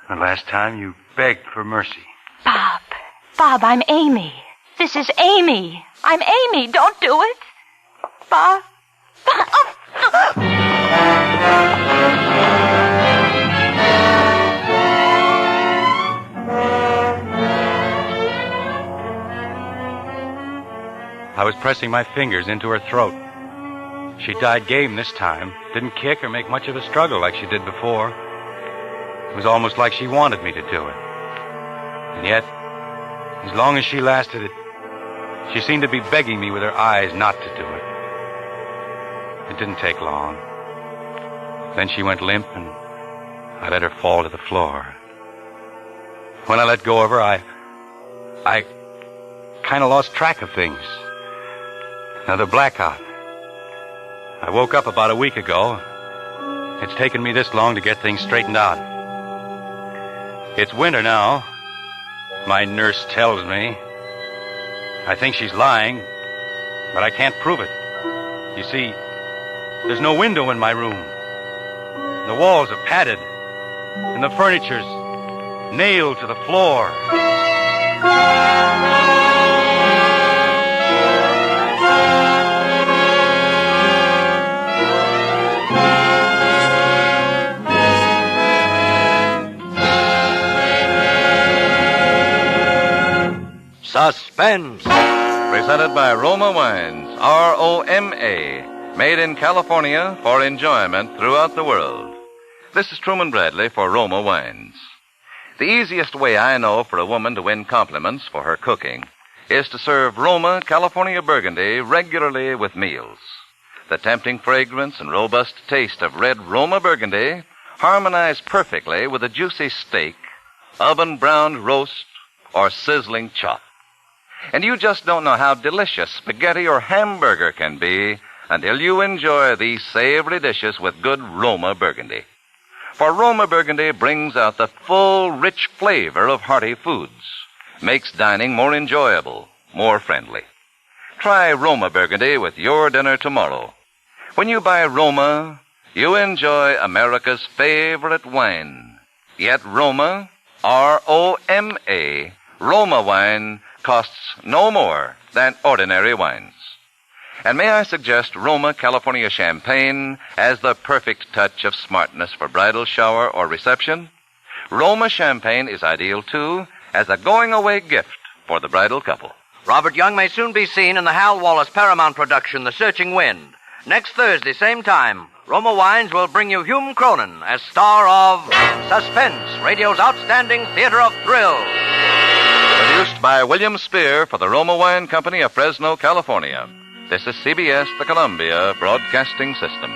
The last time you begged for mercy. Bob, I'm Amy. This is Amy. I'm Amy. Don't do it. Bob. I was pressing my fingers into her throat. She died game this time. Didn't kick or make much of a struggle like she did before. It was almost like she wanted me to do it. And yet, as long as she lasted, she seemed to be begging me with her eyes not to do it. It didn't take long. Then she went limp, and I let her fall to the floor. When I let go of her, I kind of lost track of things. Another blackout. I woke up about a week ago. It's taken me this long to get things straightened out. It's winter now. My nurse tells me. I think she's lying, but I can't prove it. You see, there's no window in my room. The walls are padded, and the furniture's nailed to the floor. Suspense. Presented by Roma Wines, R-O-M-A, made in California for enjoyment throughout the world. This is Truman Bradley for Roma Wines. The easiest way I know for a woman to win compliments for her cooking is to serve Roma California Burgundy regularly with meals. The tempting fragrance and robust taste of red Roma Burgundy harmonize perfectly with a juicy steak, oven-browned roast, or sizzling chop. And you just don't know how delicious spaghetti or hamburger can be until you enjoy these savory dishes with good Roma Burgundy. For Roma Burgundy brings out the full, rich flavor of hearty foods, makes dining more enjoyable, more friendly. Try Roma Burgundy with your dinner tomorrow. When you buy Roma, you enjoy America's favorite wine. Yet Roma, R-O-M-A, Roma wine costs no more than ordinary wines. And may I suggest Roma California Champagne as the perfect touch of smartness for bridal shower or reception? Roma Champagne is ideal, too, as a going-away gift for the bridal couple. Robert Young may soon be seen in the Hal Wallace Paramount production, The Searching Wind. Next Thursday, same time, Roma Wines will bring you Hume Cronin as star of Suspense, radio's outstanding theater of thrills. Produced by William Spear for the Roma Wine Company of Fresno, California. This is CBS, the Columbia Broadcasting System.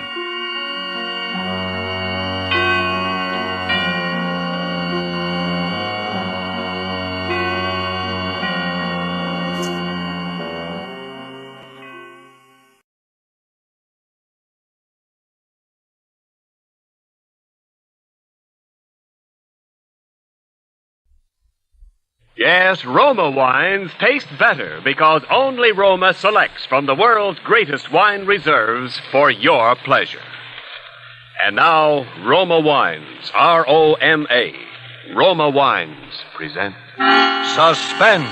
Yes, Roma wines taste better because only Roma selects from the world's greatest wine reserves for your pleasure. And now, Roma Wines, R-O-M-A. Roma Wines present Suspense.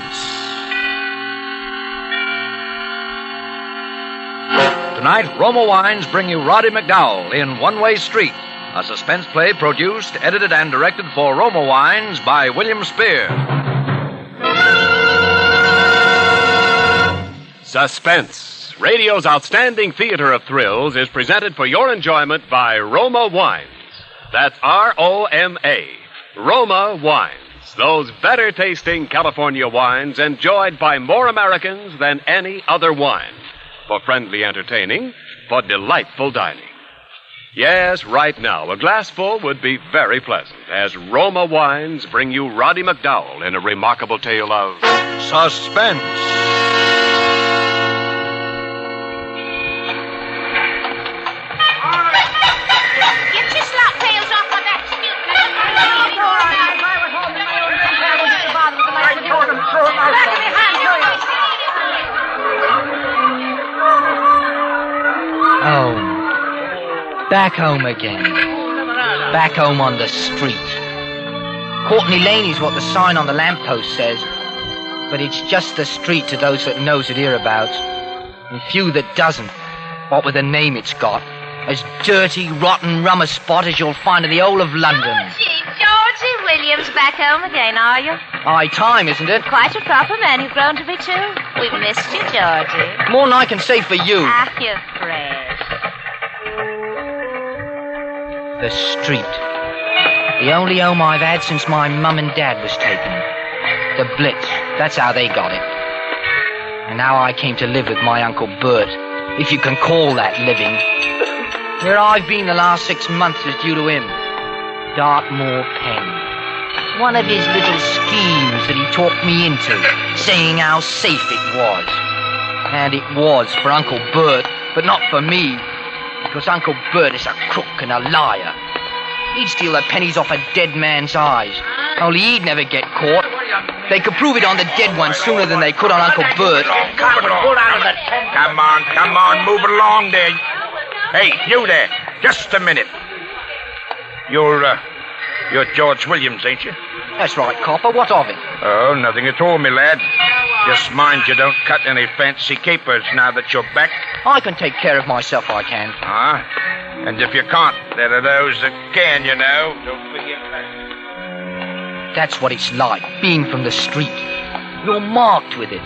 Tonight, Roma Wines bring you Roddy McDowell in One Way Street, a suspense play produced, edited, and directed for Roma Wines by William Spear. Suspense, radio's outstanding theater of thrills, is presented for your enjoyment by Roma Wines. That's R-O-M-A, Roma Wines. Those better-tasting California wines enjoyed by more Americans than any other wine. For friendly entertaining, for delightful dining. Yes, right now, a glassful would be very pleasant, as Roma Wines bring you Roddy McDowell in a remarkable tale of Suspense. Get your slop tails off of that stupid. Oh, back home again. Back home on the street. Courtney Lane is what the sign on the lamppost says, but it's just the street to those that knows it hereabouts, and few that doesn't, what with the name it's got. As dirty, rotten, rum a spot as you'll find in the whole of London. Georgie Williams back home again, are you? High time, isn't it? Quite a proper man you've grown to be, too. We've missed you, Georgie. More than I can say for you. Ah, you're fresh. The street. The only home I've had since my mum and dad was taken. The Blitz. That's how they got it. And now I came to live with my Uncle Bert, if you can call that living. Where I've been the last 6 months is due to him. Dartmoor Pen. One of his little schemes that he talked me into, saying how safe it was. And it was for Uncle Bert, but not for me, because Uncle Bert is a crook and a liar. He'd steal the pennies off a dead man's eyes, only he'd never get caught. They could prove it on the dead one sooner than they could on Uncle Bert. Come on, move along there. Hey, you there, just a minute. You're George Williams, ain't you? That's right, copper. What of it? Oh, nothing at all, me lad. Just mind you don't cut any fancy capers now that you're back. I can take care of myself, I can. Ah, and if you can't, there are those that can, you know. Don't forget that. That's what it's like, being from the street. You're marked with it.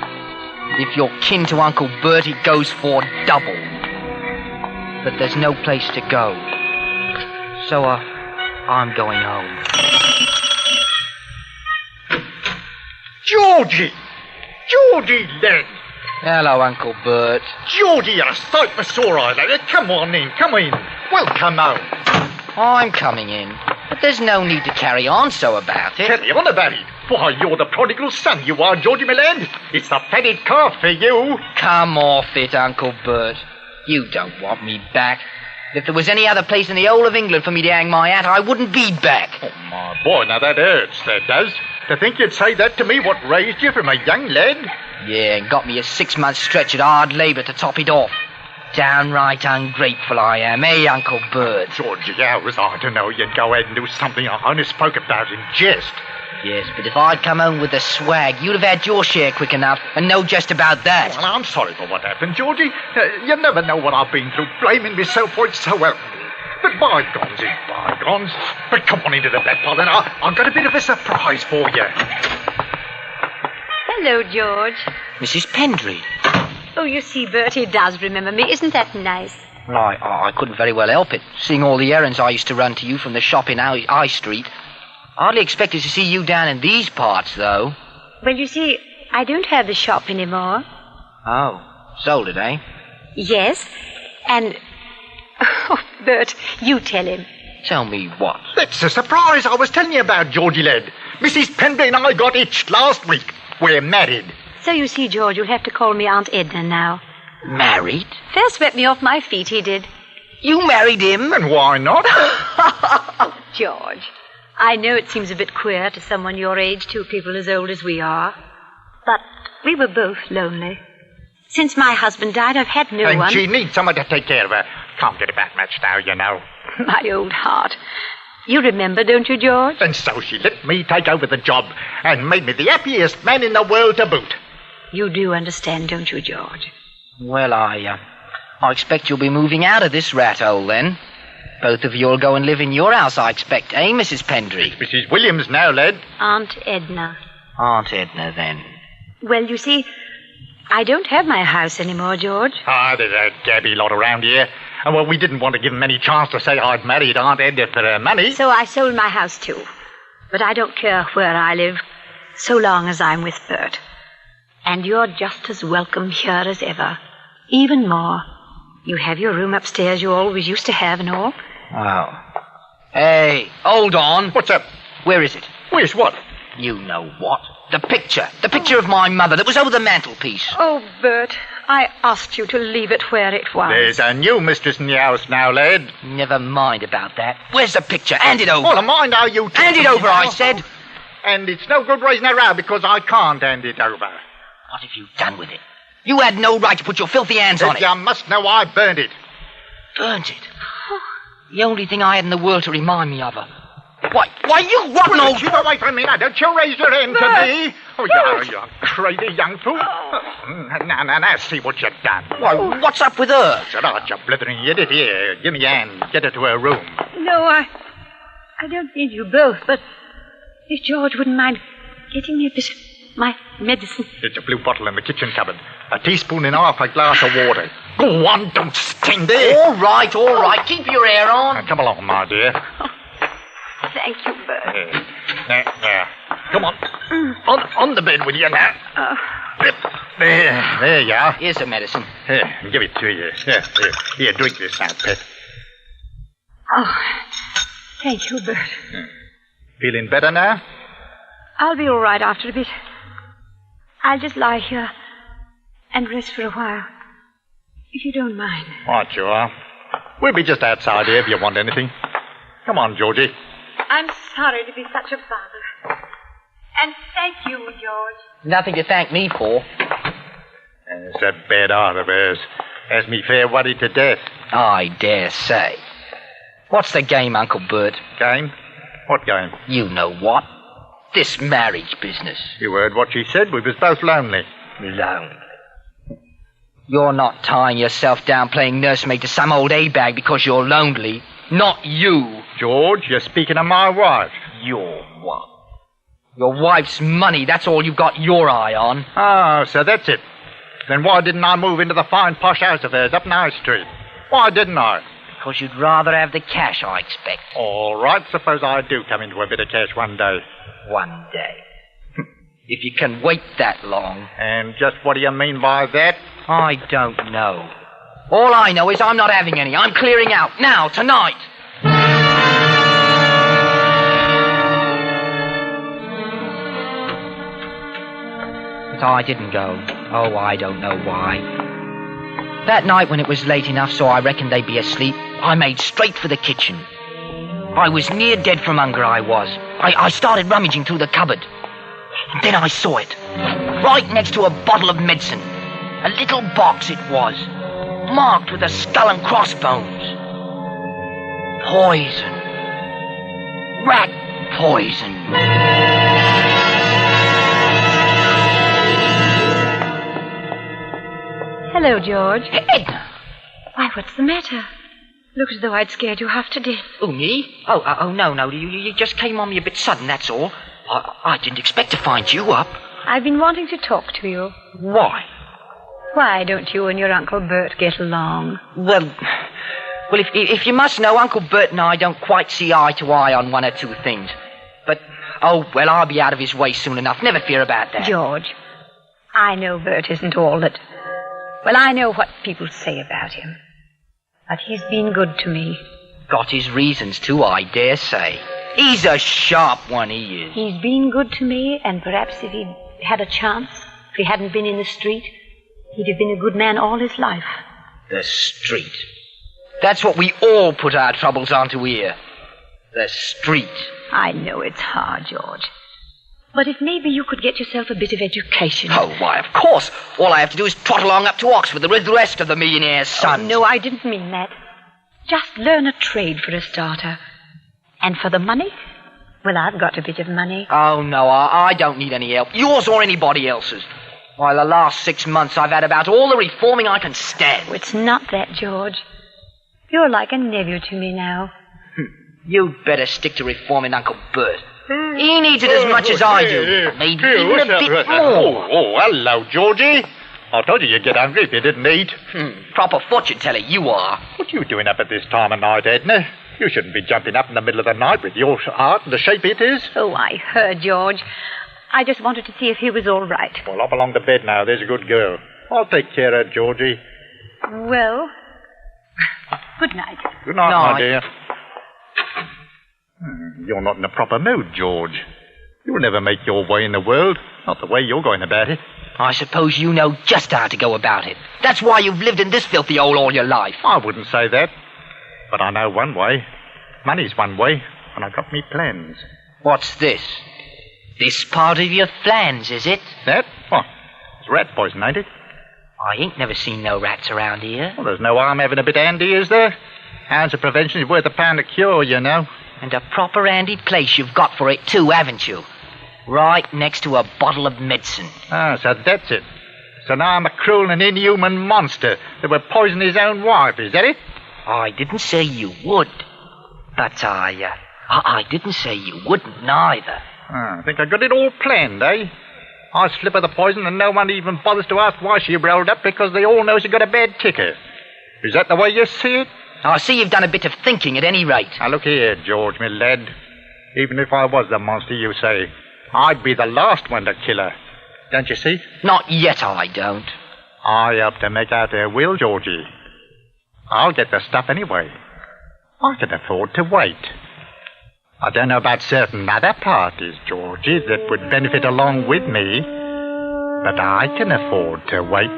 If you're kin to Uncle Bert, it goes for double. But there's no place to go. So, I'm going home. Georgie! Georgie Len! Hello, Uncle Bert. Georgie, you're a sight for sore eyes. Come on in, come in. Welcome home. I'm coming in. But there's no need to carry on so about it. Carry on about it? Why, you're the prodigal son, you are, Georgie, my lad. It's the fatted calf for you. Come off it, Uncle Bert. You don't want me back. If there was any other place in the whole of England for me to hang my hat, I wouldn't be back. Oh, my boy, now that hurts, that does. To think you'd say that to me, what raised you from a young lad? Yeah, and got me a 6-month stretch at hard labour to top it off. Downright ungrateful I am, eh, Uncle Bert? Georgie, how was I to know you'd go ahead and do something I only spoke about in jest? Yes, but if I'd come home with the swag, you'd have had your share quick enough, and no jest about that. Well, I'm sorry for what happened, Georgie. You never know what I've been through, blaming myself for it so well. But bygones is bygones. But come on into the black pot, and I've got a bit of a surprise for you. Hello, George. Mrs. Pendry. Oh, you see, Bertie does remember me. Isn't that nice? Well, I couldn't very well help it, seeing all the errands I used to run to you from the shop in High Street. Hardly expected to see you down in these parts, though. Well, you see, I don't have the shop anymore. Oh, sold it, eh? Yes, and... Oh, Bert, you tell him. Tell me what? That's the surprise I was telling you about, Georgie lad. Mrs. Pendry and I got hitched last week. We're married. So you see, George, you'll have to call me Aunt Edna now. Married? First swept me off my feet, he did. You married him? And why not? Oh, George, I know it seems a bit queer to someone your age, two people as old as we are. But we were both lonely. Since my husband died, I've had no one. And she needs someone to take care of her. Can't get about much now, you know. My old heart. You remember, don't you, George? And so she let me take over the job and made me the happiest man in the world to boot. You do understand, don't you, George? Well, I expect you'll be moving out of this rat hole, then. both of you'll go and live in your house, I expect, eh, Mrs. Pendry? It's Mrs. Williams now, lad. Aunt Edna. Aunt Edna, then. Well, you see, I don't have my house anymore, George. There's a gabby lot around here. And, well, we didn't want to give them any chance to say I'd married Aunt Edna for her money. So I sold my house, too. But I don't care where I live, so long as I'm with Bert. And you're just as welcome here as ever. Even more. You have your room upstairs you always used to have and all. Oh. Hey, hold on. What's up? Where is it? Where's what? You know what. The picture. The picture of my mother that was over the mantelpiece. Oh, Bert, I asked you to leave it where it was. There's a new mistress in the house now, lad. Never mind about that. Where's the picture? Hand it over. Well, mind how you... Hand it over, I said. And it's no good raising a row because I can't hand it over. What have you done with it? You had no right to put your filthy hands on it. You must know I burned it. Burnt it? The only thing I had in the world to remind me of her. Why, you rotten old... Keep away from me now. Don't you raise your hand to me. Oh, you crazy young fool. Now, see what you've done. Why, what's up with her? Shut up, you blithering idiot. Here, give me a hand. Get her to her room. No, I don't need you both, but if George wouldn't mind getting me a bit of my medicine. There's a blue bottle in the kitchen cupboard. A teaspoon and half a glass of water. Go on, don't stand there. All right. Keep your hair on. Now, come along, my dear. Thank you, Bert. Now, come on. On the bed with you now. There you are. Here's the medicine. Here, give it to you. Here, drink this now, pet. Oh, thank you, Bert. Feeling better now? I'll be all right after a bit. I'll just lie here and rest for a while, if you don't mind. Right, you are. We'll be just outside here if you want anything. Come on, Georgie. I'm sorry to be such a bother. And thank you, George. Nothing to thank me for. It's that bad heart of hers. Has me fair worried to death. I dare say. What's the game, Uncle Bert? Game? What game? You know what. This marriage business. You heard what she said. We was both lonely. Lonely? You're not tying yourself down playing nursemaid to some old A-bag because you're lonely. Not you. George, you're speaking of my wife. Your what? Your wife's money, that's all you've got your eye on. Oh, so that's it. Then why didn't I move into the fine posh house of hers up High Street? Why didn't I? Because you'd rather have the cash, I expect. All right, suppose I do come into a bit of cash one day. One day? If you can wait that long. And just what do you mean by that? I don't know. All I know is I'm not having any. I'm clearing out. Now, tonight. But I didn't go. Oh, I don't know why. That night when it was late enough so I reckoned they'd be asleep, I made straight for the kitchen. I was near dead from hunger, I was. I started rummaging through the cupboard. And then I saw it. Right next to a bottle of medicine. A little box it was. Marked with a skull and crossbones. Poison. Rat poison. Hello, George. Edna. Why, what's the matter? Look as though I'd scared you half to death. Oh, me? Oh, no. You just came on me a bit sudden, that's all. I didn't expect to find you up. I've been wanting to talk to you. Why? Why don't you and your Uncle Bert get along? Well, if you must know, Uncle Bert and I don't quite see eye to eye on one or two things. But, I'll be out of his way soon enough. Never fear about that. George, I know Bert isn't all that... Well, I know what people say about him. But he's been good to me. Got his reasons, too, I dare say. He's a sharp one, he is. He's been good to me, and perhaps if he'd had a chance, if he hadn't been in the street, he'd have been a good man all his life. The street. That's what we all put our troubles onto here. The street. I know it's hard, George. But if maybe you could get yourself a bit of education... Oh, why, of course. All I have to do is trot along up to Oxford with the rest of the millionaire's sons. Oh, no, I didn't mean that. Just learn a trade for a starter. And for the money? Well, I've got a bit of money. Oh, no, I don't need any help. Yours or anybody else's. Why, the last 6 months I've had about all the reforming I can stand. Oh, it's not that, George. You're like a nephew to me now. You'd better stick to reforming Uncle Bert. He needs it as much as I do. Maybe even a bit more. Oh, hello, Georgie. I told you you'd get hungry if you didn't eat. Proper fortune teller you are. What are you doing up at this time of night, Edna? You shouldn't be jumping up in the middle of the night with your heart and the shape it is. Oh, I heard, George. I just wanted to see if he was all right. Well, up along to bed now. There's a good girl. I'll take care of Georgie. Well, good night. Good night, my dear. You're not in a proper mood, George. You'll never make your way in the world. Not the way you're going about it. I suppose you know just how to go about it. That's why you've lived in this filthy hole all your life. I wouldn't say that. But I know one way. Money's one way, and I've got me plans. What's this? This part of your plans, is it? That? Oh, it's rat poison, ain't it? I ain't never seen no rats around here. Well, there's no harm having a bit handy, is there? Ounce of prevention is worth a pound of cure, you know. And a proper handy place you've got for it, too, haven't you? Right next to a bottle of medicine. Ah, so that's it. So now I'm a cruel and inhuman monster that would poison his own wife, is that it? I didn't say you would. But I didn't say you wouldn't, neither. I think I got it all planned, eh? I slip her the poison and no one even bothers to ask why she rolled up because they all know she got a bad ticker. Is that the way you see it? I see you've done a bit of thinking at any rate. Now look here, George, my lad. Even if I was the monster you say, I'd be the last one to kill her. Don't you see? Not yet, I don't. I helped her make out her will, Georgie. I'll get the stuff anyway. I can afford to wait. I don't know about certain other parties, Georgie, that would benefit along with me, but I can afford to wait.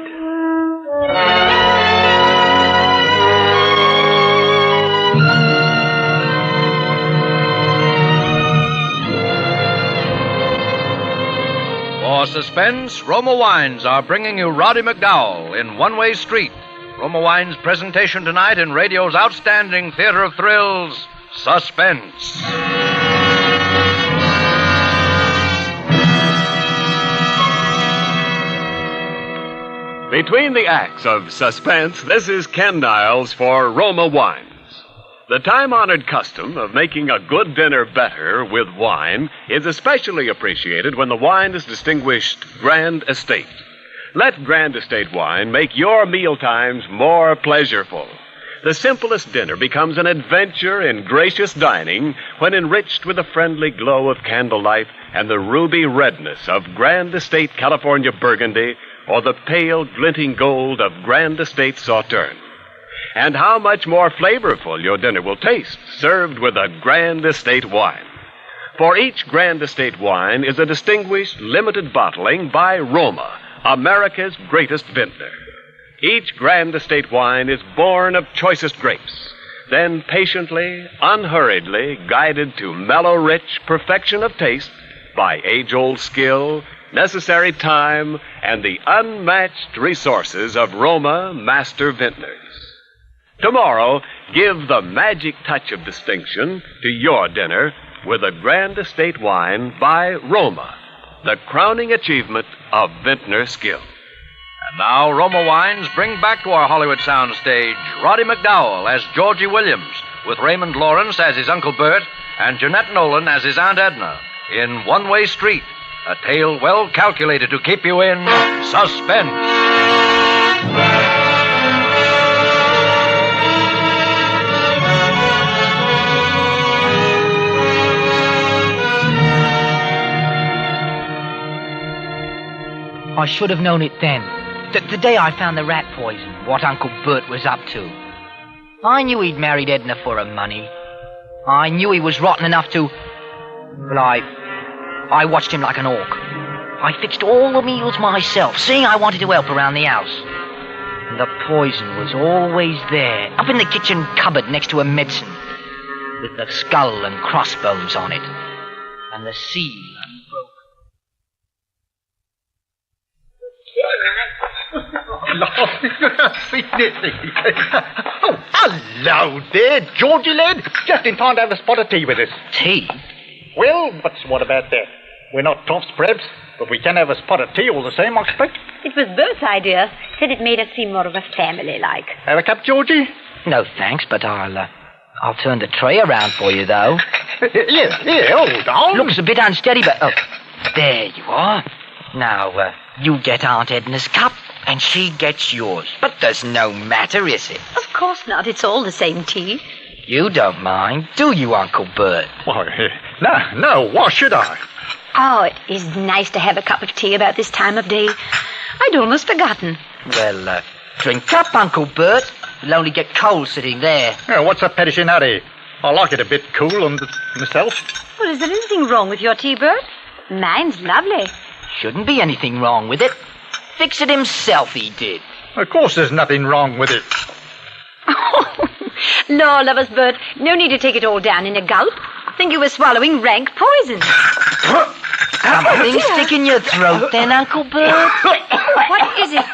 For Suspense, Roma Wines are bringing you Roddy McDowell in One Way Street. Roma Wines' presentation tonight in radio's outstanding theater of thrills, Suspense. Between the acts of Suspense, this is Ken Niles for Roma Wines. The time-honored custom of making a good dinner better with wine is especially appreciated when the wine is distinguished Grand Estate. Let Grand Estate wine make your mealtimes more pleasureful. The simplest dinner becomes an adventure in gracious dining when enriched with the friendly glow of candlelight and the ruby redness of Grand Estate California Burgundy or the pale glinting gold of Grand Estate Sauterne. And how much more flavorful your dinner will taste, served with a Grand Estate wine. For each Grand Estate wine is a distinguished limited bottling by Roma, America's greatest vintner. Each Grand Estate wine is born of choicest grapes, then patiently, unhurriedly guided to mellow, rich perfection of taste by age-old skill, necessary time, and the unmatched resources of Roma master vintners. Tomorrow, give the magic touch of distinction to your dinner with a Grand Estate wine by Roma, the crowning achievement of vintner skill. And now, Roma Wines bring back to our Hollywood soundstage Roddy McDowell as Georgie Williams, with Raymond Lawrence as his Uncle Bert and Jeanette Nolan as his Aunt Edna in One Way Street, a tale well calculated to keep you in suspense. I should have known it then. The day I found the rat poison, what Uncle Bert was up to. I knew he'd married Edna for her money. I knew he was rotten enough to... But I watched him like an hawk. I fixed all the meals myself, seeing I wanted to help around the house. And the poison was always there, up in the kitchen cupboard next to a medicine, with the skull and crossbones on it, and the seal unbroken. Oh, hello there, Georgie lad. Just in time to have a spot of tea with us. Tea? Well, what about that? We're not toffs, perhaps, but we can have a spot of tea all the same, I expect. It was Bert's idea. Said it made us seem more of a family-like. Have a cup, Georgie? No, thanks, but I'll turn the tray around for you, though. Here, hold on. Looks a bit unsteady, but... Oh, there you are. Now, you get Aunt Edna's cup, and she gets yours. But there's no matter, is it? Of course not. It's all the same tea. You don't mind, do you, Uncle Bert? Why, no, why should I? Oh, it is nice to have a cup of tea about this time of day. I'd almost forgotten. Well, drink up, Uncle Bert. You'll only get cold sitting there. Yeah, what's a pettitionati? I like it a bit cool and myself. Well, is there anything wrong with your tea, Bert? Mine's lovely. Shouldn't be anything wrong with it. Fix it himself, he did. Of course there's nothing wrong with it. No, lovers, Bert. No need to take it all down in a gulp. Think you were swallowing rank poison. Something stick in your throat then, Uncle Bert. What is it?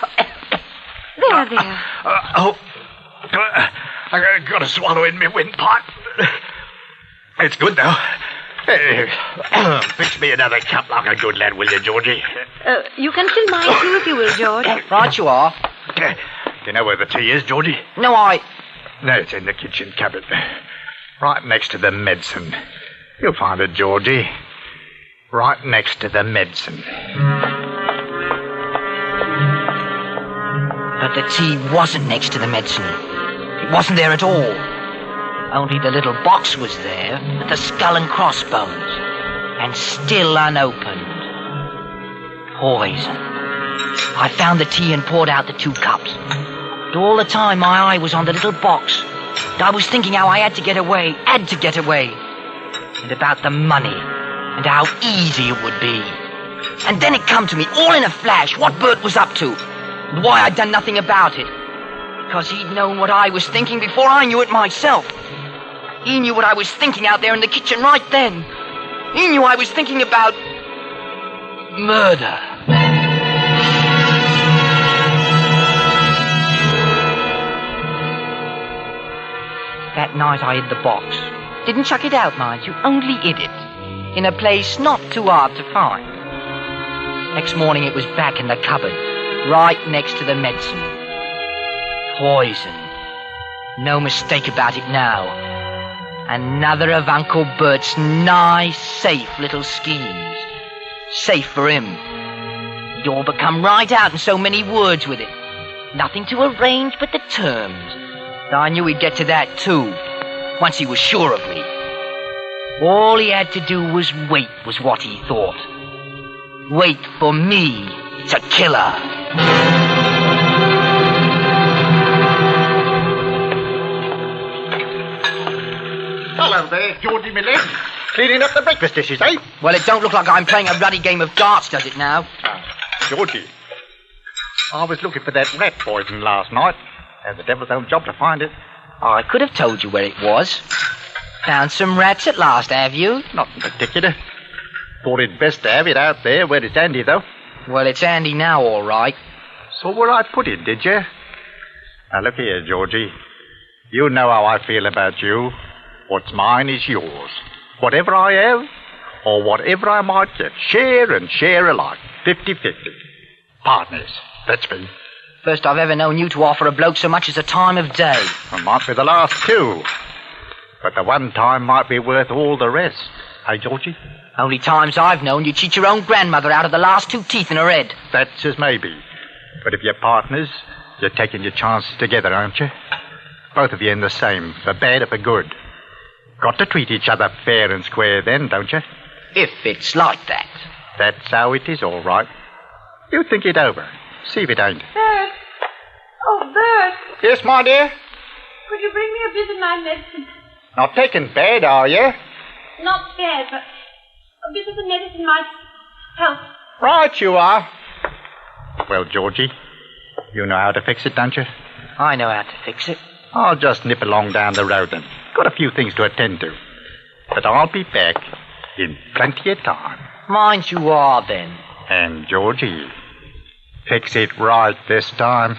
There. I got to swallow in my windpipe. It's good, though. Fix me another cup like a good lad, will you, Georgie? You can fill mine, too, if you will, George. Right you are. Do you know where the tea is, Georgie? No, No, it's in the kitchen cupboard. Right next to the medicine. You'll find it, Georgie. Right next to the medicine. But the tea wasn't next to the medicine. It wasn't there at all. Only the little box was there with the skull and crossbones. And still unopened. Poison. I found the tea and poured out the 2 cups. But all the time my eye was on the little box. And I was thinking how I had to get away. And about the money. And how easy it would be. And then it come to me, all in a flash, what Bert was up to. And why I'd done nothing about it. Because he'd known what I was thinking before I knew it myself. He knew what I was thinking out there in the kitchen right then. He knew I was thinking about... murder. That night I hid the box. Didn't chuck it out, mind you, only hid it. In a place not too hard to find. Next morning it was back in the cupboard, right next to the medicine. Poison. No mistake about it now. Another of Uncle Bert's nice, safe little schemes. Safe for him. He'd all become right out in so many words with it. Nothing to arrange but the terms. I knew he'd get to that too, once he was sure of me. All he had to do was wait, was what he thought. Wait for me to kill her. Hello there, Georgie Millet. Cleaning up the breakfast dishes, eh? Well, it don't look like I'm playing a ruddy game of darts, does it now? Georgie, I was looking for that rat poison last night. Had the devil's own job to find it. I could have told you where it was. Found some rats at last, have you? Not in particular. Thought it best to have it out there where it's handy, though. Well, it's handy now, all right. So where I put it, did you? Now, look here, Georgie. You know how I feel about you. What's mine is yours. Whatever I have, or whatever I might get, share and share alike. 50-50. Partners. That's me. First I've ever known you to offer a bloke so much as a time of day. It might be the last, too. But the one time might be worth all the rest. Hey, Georgie? Only times I've known you cheat your own grandmother out of the last 2 teeth in her head. That's as maybe. But if you're partners, you're taking your chances together, aren't you? Both of you in the same, for bad or for good. Got to treat each other fair and square then, don't you? If it's like that. That's how it is, all right. You think it over. See if it ain't. Bert! Oh, Bert! Yes, my dear? Could you bring me a bit of my medicine? Not taking bad, are you? Not bad, but a bit of the medicine might help. Right you are. Well, Georgie, you know how to fix it, don't you? I know how to fix it. I'll just nip along down the road then. Got a few things to attend to. But I'll be back in plenty of time. Mind you are, then. And, Georgie, fix it right this time.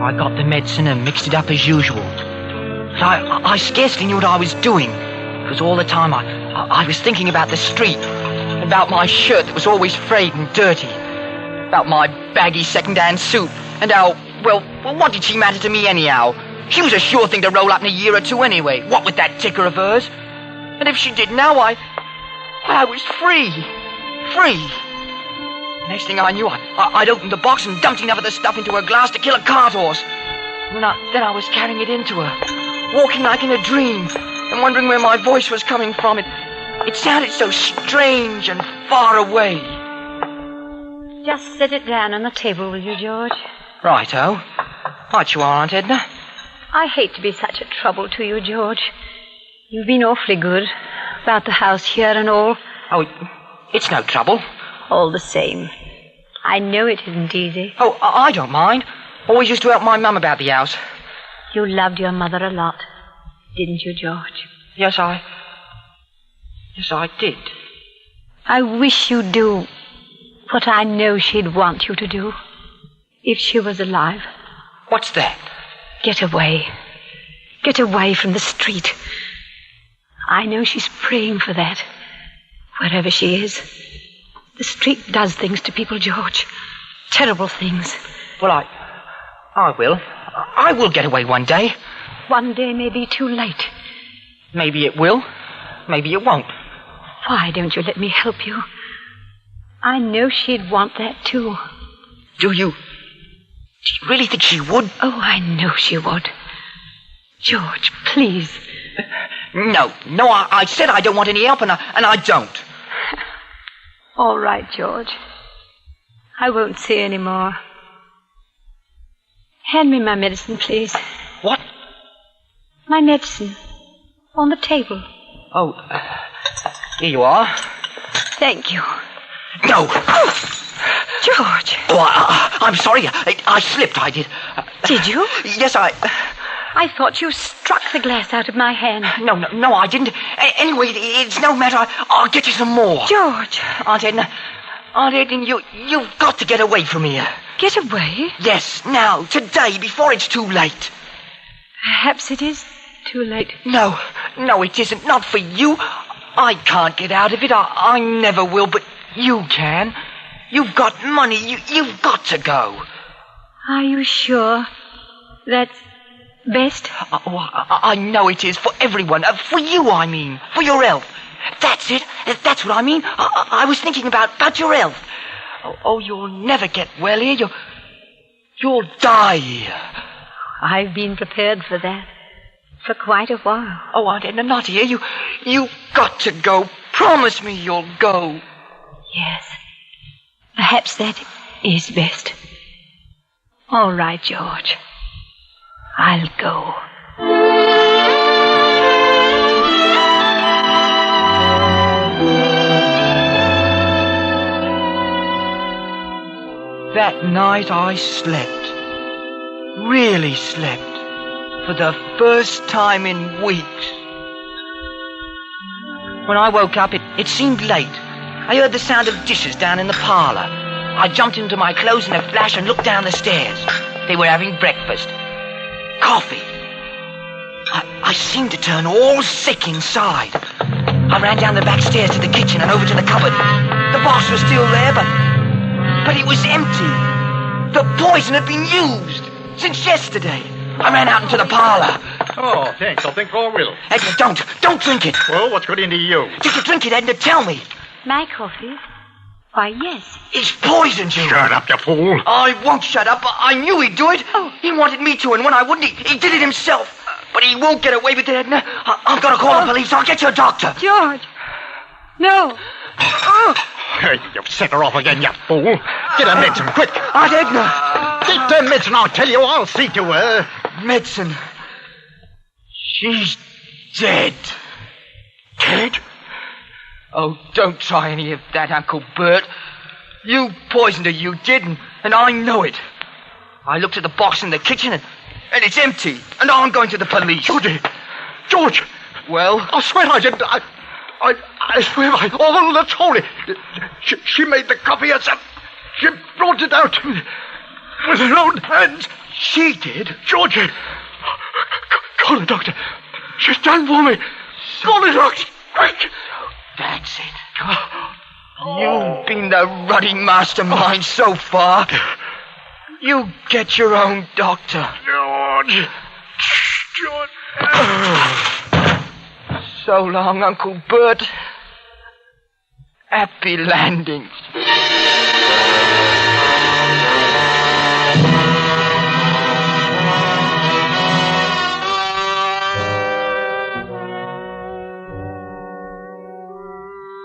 I got the medicine and mixed it up as usual. But I scarcely knew what I was doing. Because all the time I was thinking about the street. About my shirt that was always frayed and dirty. About my baggy second-hand suit. And how, well, what did she matter to me anyhow? She was a sure thing to roll up in a year or two anyway. What with that ticker of hers? And if she did now, I was free. Free. Next thing I knew, I'd opened the box and dumped enough of the stuff into her glass to kill a cart horse. And then I was carrying it into her, walking like in a dream, and wondering where my voice was coming from. It sounded so strange and far away. Just set it down on the table, will you, George? Righto. Right you are, Aunt Edna. I hate to be such a trouble to you, George. You've been awfully good about the house here and all. Oh, it's no trouble. All the same. I know it isn't easy. Oh, I don't mind. Always used to help my mum about the house. You loved your mother a lot, didn't you, George? Yes, I did. I wish you'd do what I know she'd want you to do, if she was alive. What's that? Get away. Get away from the street. I know she's praying for that, wherever she is. The street does things to people, George. Terrible things. Well, I will. I will get away one day. One day may be too late. Maybe it will. Maybe it won't. Why don't you let me help you? I know she'd want that, too. Do you really think she would? Oh, I know she would. George, please. No, I said I don't want any help, and I don't. All right, George. I won't say any more. Hand me my medicine, please. What? My medicine. On the table. Oh, here you are. Thank you. No! George! Oh, I'm sorry. I slipped, I did. Did you? Yes, I thought you struck the glass out of my hand. No, I didn't. Anyway, it's no matter. I'll get you some more. George! Aunt Edna, you've got to get away from here. Get away? Yes, now, today, before it's too late. Perhaps it is too late. No, it isn't. Not for you. I can't get out of it. I never will, but you can. You've got money. You've got to go. Are you sure that's best? I know it is. For everyone. For you, I mean. For your health. That's it. That's what I mean. I was thinking about your health. Oh, you'll never get well here. You'll die here. I've been prepared for that. For quite a while. Oh, Aunt Edna, not here. You've got to go. Promise me you'll go. Yes. Perhaps that is best. All right, George. I'll go. That night I slept. Really slept. For the first time in weeks. When I woke up, it seemed late. I heard the sound of dishes down in the parlor. I jumped into my clothes in a flash and looked down the stairs. They were having breakfast. Coffee. I seemed to turn all sick inside. I ran down the back stairs to the kitchen and over to the cupboard. The box was still there, but it was empty. The poison had been used since yesterday. I ran out into the parlor. Oh, thanks. I think I will. Edna, don't drink it. Well, what's got into you? Did you drink it, Edna? Tell me. My coffee? Why, yes. He's poisoned you. Shut up, you fool. I won't shut up. I knew he'd do it. Oh. He wanted me to, and when I wouldn't, he did it himself. But he won't get away with it, Edna. I've got to call the police. I'll get you a doctor. George. No. Hey, you've set her off again, you fool. Get her medicine, quick. Aunt Edna. Get the medicine, I'll tell you. I'll see to her. Medicine. She's dead. Dead? Oh, don't try any of that, Uncle Bert. You poisoned her, you did, and I know it. I looked at the box in the kitchen, and it's empty, and I'm going to the police. George! Well? I swear I didn't. I swear by all that's holy. She made the coffee herself. She brought it out to me with her own hands. She did? Georgie! Call the doctor. She's done for me. Call the doctor. Quick. That's it. You've been the ruddy mastermind so far. You get your own doctor. George. So long, Uncle Bert. Happy landings.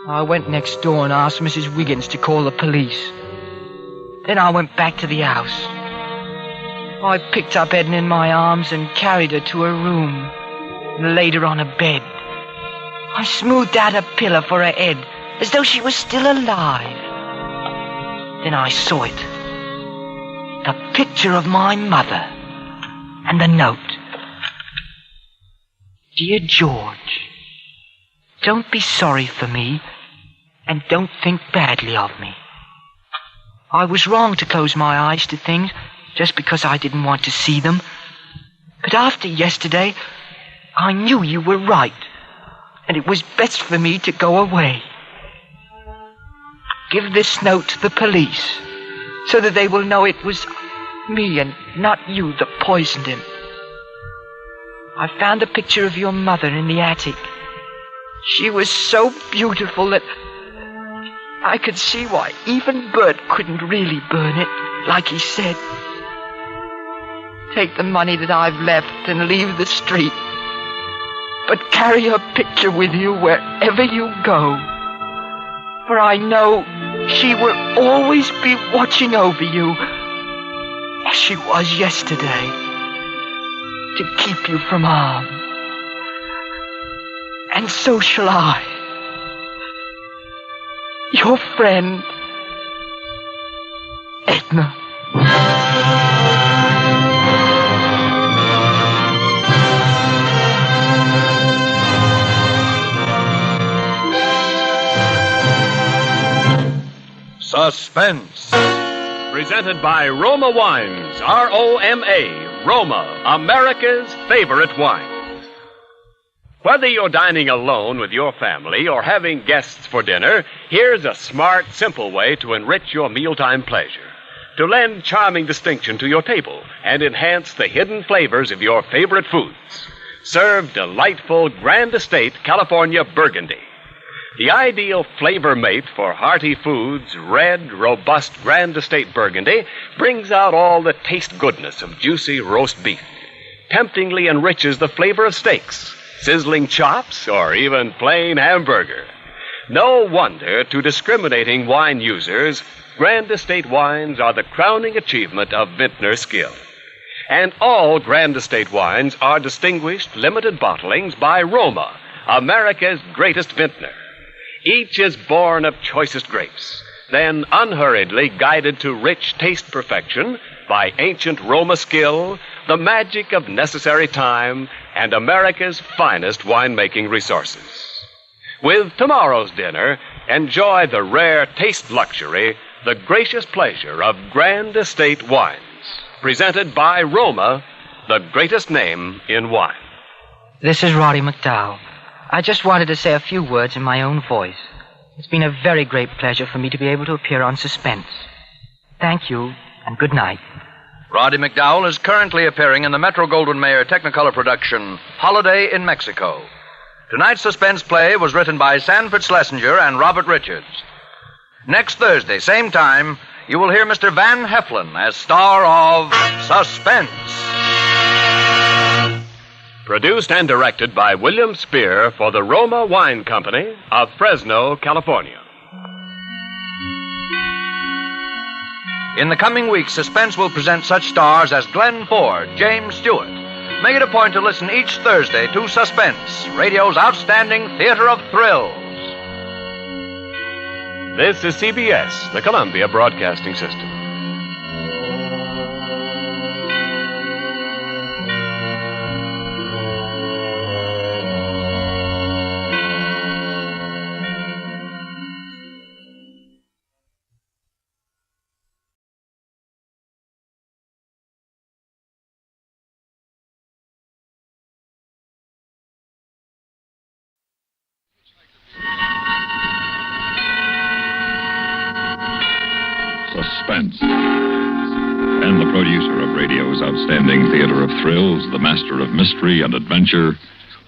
I went next door and asked Mrs. Wiggins to call the police. Then I went back to the house. I picked up Edna in my arms and carried her to her room and laid her on a bed. I smoothed out a pillow for her head as though she was still alive. Then I saw it. The picture of my mother and the note. Dear George, don't be sorry for me and don't think badly of me. I was wrong to close my eyes to things just because I didn't want to see them. But after yesterday, I knew you were right, and it was best for me to go away. Give this note to the police, so that they will know it was me and not you that poisoned him. I found a picture of your mother in the attic. She was so beautiful that I could see why even Bert couldn't really burn it, like he said. Take the money that I've left and leave the street. But carry her picture with you wherever you go. For I know she will always be watching over you, as she was yesterday, to keep you from harm. And so shall I. Your friend, Edna. Suspense. Presented by Roma Wines, R-O-M-A, Roma, America's favorite wine. Whether you're dining alone with your family or having guests for dinner, here's a smart, simple way to enrich your mealtime pleasure. To lend charming distinction to your table and enhance the hidden flavors of your favorite foods. Serve delightful Grand Estate California Burgundy. The ideal flavor mate for hearty foods, red, robust Grand Estate Burgundy brings out all the taste goodness of juicy roast beef. Temptingly enriches the flavor of steaks, sizzling chops, or even plain hamburger. No wonder to discriminating wine users, Grand Estate wines are the crowning achievement of vintner skill. And all Grand Estate wines are distinguished limited bottlings by Roma, America's greatest vintner. Each is born of choicest grapes, then unhurriedly guided to rich taste perfection by ancient Roma skill, the magic of necessary time, and America's finest winemaking resources. With tomorrow's dinner, enjoy the rare taste luxury, the gracious pleasure of Grand Estate wines. Presented by Roma, the greatest name in wine. This is Roddy McDowell. I just wanted to say a few words in my own voice. It's been a very great pleasure for me to be able to appear on Suspense. Thank you, and good night. Roddy McDowell is currently appearing in the Metro-Goldwyn-Mayer Technicolor production, Holiday in Mexico. Tonight's Suspense play was written by Sanford Schlesinger and Robert Richards. Next Thursday, same time, you will hear Mr. Van Heflin as star of Suspense. Produced and directed by William Spear for the Roma Wine Company of Fresno, California. In the coming weeks, Suspense will present such stars as Glenn Ford, James Stewart. Make it a point to listen each Thursday to Suspense, radio's outstanding theater of thrills. This is CBS, the Columbia Broadcasting System. Suspense. And the producer of radio's outstanding theater of thrills, the master of mystery and adventure,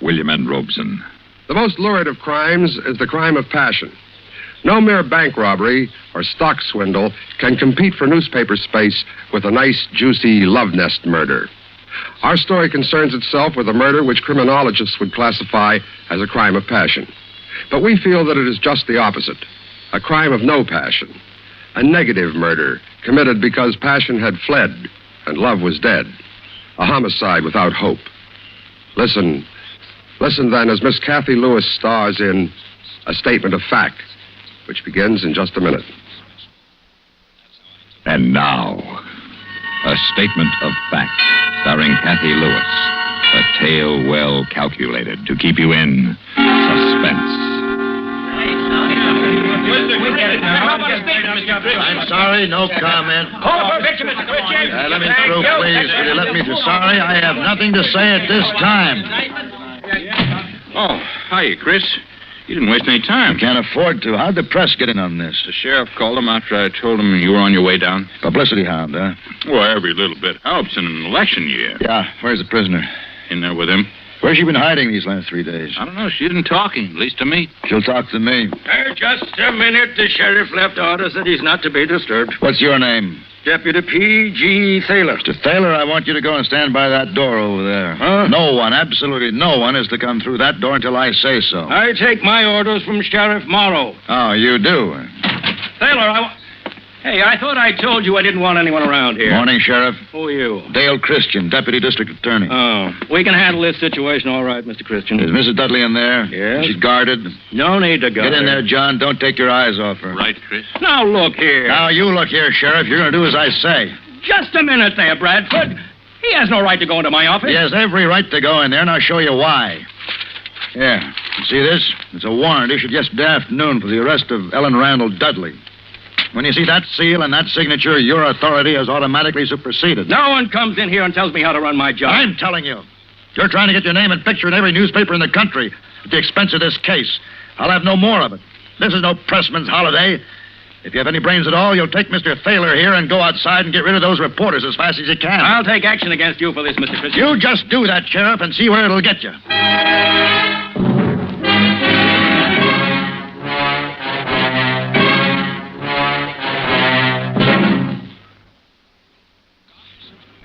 William N. Robeson. The most lurid of crimes is the crime of passion. No mere bank robbery or stock swindle can compete for newspaper space with a nice, juicy love nest murder. Our story concerns itself with a murder which criminologists would classify as a crime of passion. But we feel that it is just the opposite, a crime of no passion, a negative murder committed because passion had fled and love was dead, a homicide without hope. Listen then as Miss Cathy Lewis stars in A Statement of Fact, which begins in just a minute. And now, A Statement of Fact, starring Cathy Lewis. A tale well calculated to keep you in suspense. I'm sorry, no comment. Call for victim, Mr. Christian. Let me through, please. Will you let me through? Sorry, I have nothing to say at this time. Oh, hiya, Chris. You didn't waste any time. I can't afford to. How'd the press get in on this? The sheriff called him after I told him you were on your way down. Publicity hound, huh? Well, every little bit helps in an election year. Yeah, where's the prisoner? In there with him. Where's she been hiding these last 3 days? I don't know. She isn't talking, at least to me. She'll talk to me. Just a minute. The sheriff left orders that he's not to be disturbed. What's your name? Deputy P.G. Thaler. Mr. Thaler, I want you to go and stand by that door over there. Huh? No one, absolutely no one, is to come through that door until I say so. I take my orders from Sheriff Morrow. Oh, you do? Thaler, Hey, I thought I told you I didn't want anyone around here. Morning, Sheriff. Who are you? Dale Christian, Deputy District Attorney. Oh, we can handle this situation all right, Mr. Christian. Is Mrs. Dudley in there? Yes. She's guarded? No need to guard. Get in there, John. Don't take your eyes off her. Right, Chris. Now, look here. Now, you look here, Sheriff. You're going to do as I say. Just a minute there, Bradford. He has no right to go into my office. He has every right to go in there, and I'll show you why. Yeah. You see this? It's a warrant issued yesterday afternoon for the arrest of Ellen Randall Dudley. When you see that seal and that signature, your authority is automatically superseded. No one comes in here and tells me how to run my job. I'm telling you. You're trying to get your name and picture in every newspaper in the country at the expense of this case. I'll have no more of it. This is no pressman's holiday. If you have any brains at all, you'll take Mr. Thaler here and go outside and get rid of those reporters as fast as you can. I'll take action against you for this, Mr. Christian. You just do that, Sheriff, and see where it'll get you.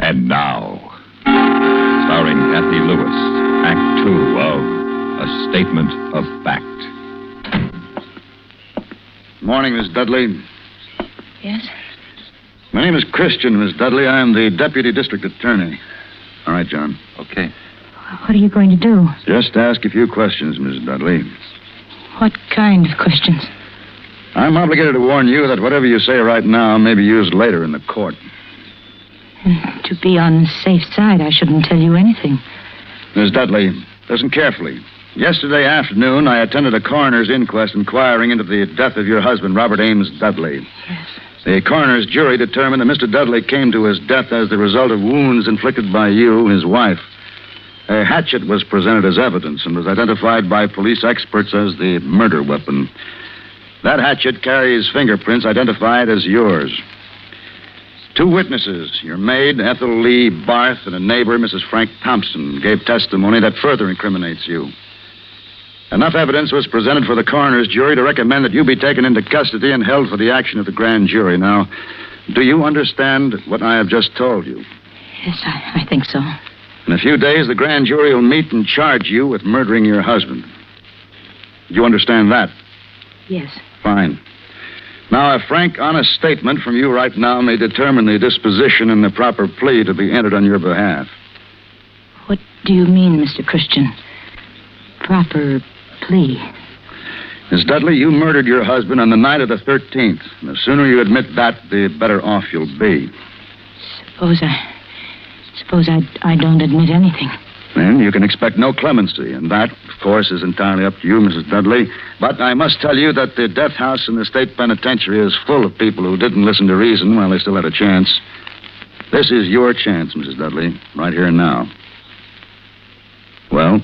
And now, starring Cathy Lewis, Act 2 of A Statement of Fact. Morning, Miss Dudley. Yes? My name is Christian, Miss Dudley. I am the Deputy District Attorney. All right, John. Okay. What are you going to do? Just ask a few questions, Miss Dudley. What kind of questions? I'm obligated to warn you that whatever you say right now may be used later in the court. To be on the safe side, I shouldn't tell you anything. Miss Dudley, listen carefully. Yesterday afternoon, I attended a coroner's inquest inquiring into the death of your husband, Robert Ames Dudley. Yes. The coroner's jury determined that Mr. Dudley came to his death as the result of wounds inflicted by you, his wife. A hatchet was presented as evidence and was identified by police experts as the murder weapon. That hatchet carries fingerprints identified as yours. 2 witnesses, your maid, Ethel Lee Barth, and a neighbor, Mrs. Frank Thompson, gave testimony that further incriminates you. Enough evidence was presented for the coroner's jury to recommend that you be taken into custody and held for the action of the grand jury. Now, do you understand what I have just told you? Yes, I think so. In a few days, the grand jury will meet and charge you with murdering your husband. Do you understand that? Yes. Fine. Now, a frank, honest statement from you right now may determine the disposition and the proper plea to be entered on your behalf. What do you mean, Mr. Christian? Proper plea? Miss Dudley, you murdered your husband on the night of the 13th. And the sooner you admit that, the better off you'll be. Suppose I don't admit anything. Then you can expect no clemency, and that, of course, is entirely up to you, Mrs. Dudley. But I must tell you that the death house in the state penitentiary is full of people who didn't listen to reason while they still had a chance. This is your chance, Mrs. Dudley, right here and now. Well?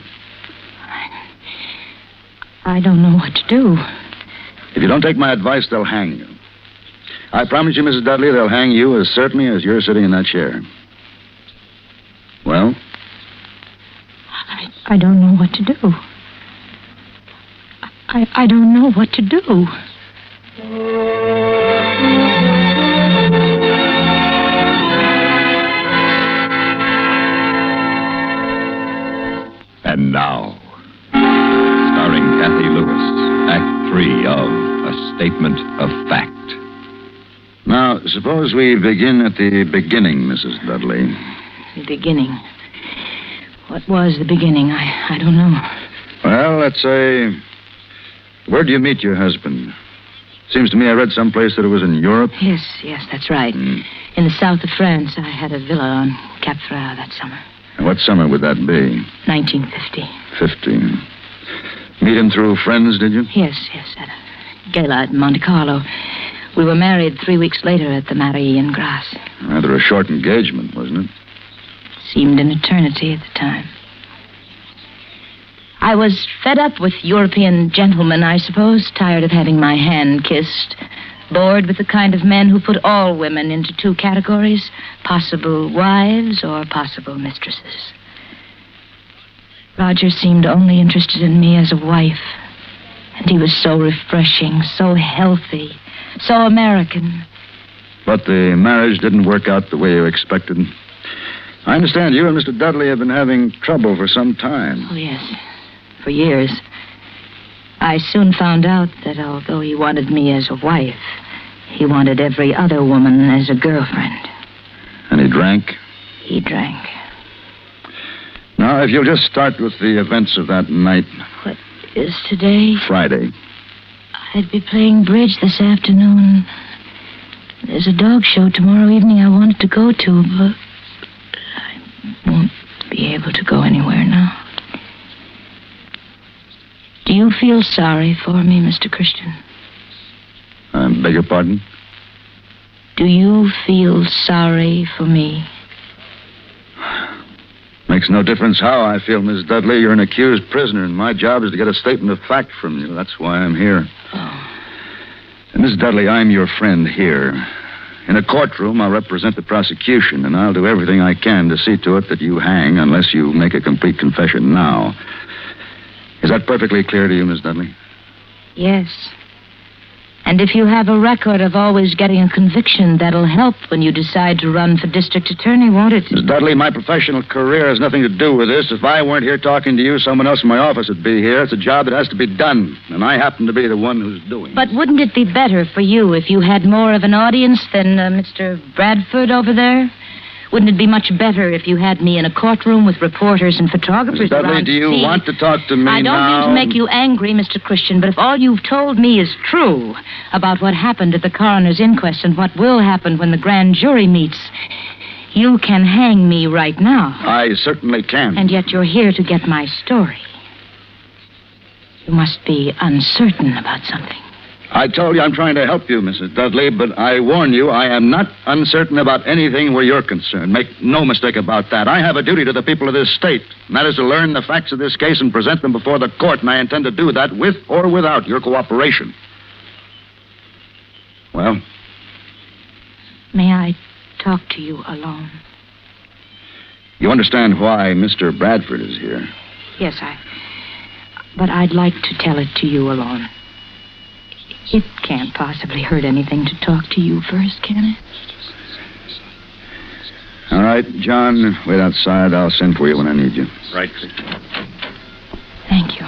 I don't know what to do. If you don't take my advice, they'll hang you. I promise you, Mrs. Dudley, they'll hang you as certainly as you're sitting in that chair. Well? I don't know what to do. I don't know what to do. And now, starring Cathy Lewis, Act 3 of A Statement of Fact. Now, suppose we begin at the beginning, Mrs. Dudley. The beginning. What was the beginning? I don't know. Well, let's say... Where do you meet your husband? Seems to me I read someplace that it was in Europe. Yes, that's right. In the south of France, I had a villa on Cap Ferrat that summer. And what summer would that be? 1950. 50. Meet him through friends, did you? Yes, at a gala at Monte Carlo. We were married 3 weeks later at the Marie in Grasse. Rather a short engagement, wasn't it? Seemed an eternity at the time. I was fed up with European gentlemen, I suppose, tired of having my hand kissed, bored with the kind of men who put all women into two categories, possible wives or possible mistresses. Roger seemed only interested in me as a wife, and he was so refreshing, so healthy, so American. But the marriage didn't work out the way you expected. I understand you and Mr. Dudley have been having trouble for some time. Oh, yes. For years. I soon found out that although he wanted me as a wife, he wanted every other woman as a girlfriend. And he drank? He drank. Now, if you'll just start with the events of that night. What is today? Friday. I'd be playing bridge this afternoon. There's a dog show tomorrow evening I wanted to go to, but I won't be able to go anywhere now. Do you feel sorry for me, Mr. Christian? I beg your pardon? Do you feel sorry for me? Makes no difference how I feel, Miss Dudley. You're an accused prisoner, and my job is to get a statement of fact from you. That's why I'm here. Oh. And Miss Dudley, I'm your friend here. In a courtroom, I'll represent the prosecution, and I'll do everything I can to see to it that you hang unless you make a complete confession now. Is that perfectly clear to you, Miss Dudley? Yes. And if you have a record of always getting a conviction, that'll help when you decide to run for district attorney, won't it? Miss Dudley, my professional career has nothing to do with this. If I weren't here talking to you, someone else in my office would be here. It's a job that has to be done, and I happen to be the one who's doing it. But wouldn't it be better for you if you had more of an audience than Mr. Bradford over there? Wouldn't it be much better if you had me in a courtroom with reporters and photographers Miss Dudley, around do you want to talk to me now? I don't mean to make you angry, Mr. Christian, but if all you've told me is true about what happened at the coroner's inquest and what will happen when the grand jury meets, you can hang me right now. I certainly can. And yet you're here to get my story. You must be uncertain about something. I told you I'm trying to help you, Mrs. Dudley, but I warn you, I am not uncertain about anything where you're concerned. Make no mistake about that. I have a duty to the people of this state, and that is to learn the facts of this case and present them before the court, and I intend to do that with or without your cooperation. Well? May I talk to you alone? You understand why Mr. Bradford is here? Yes, but I'd like to tell it to you alone. It can't possibly hurt anything to talk to you first, can it? All right, John, wait outside. I'll send for you when I need you. Right. Thank you.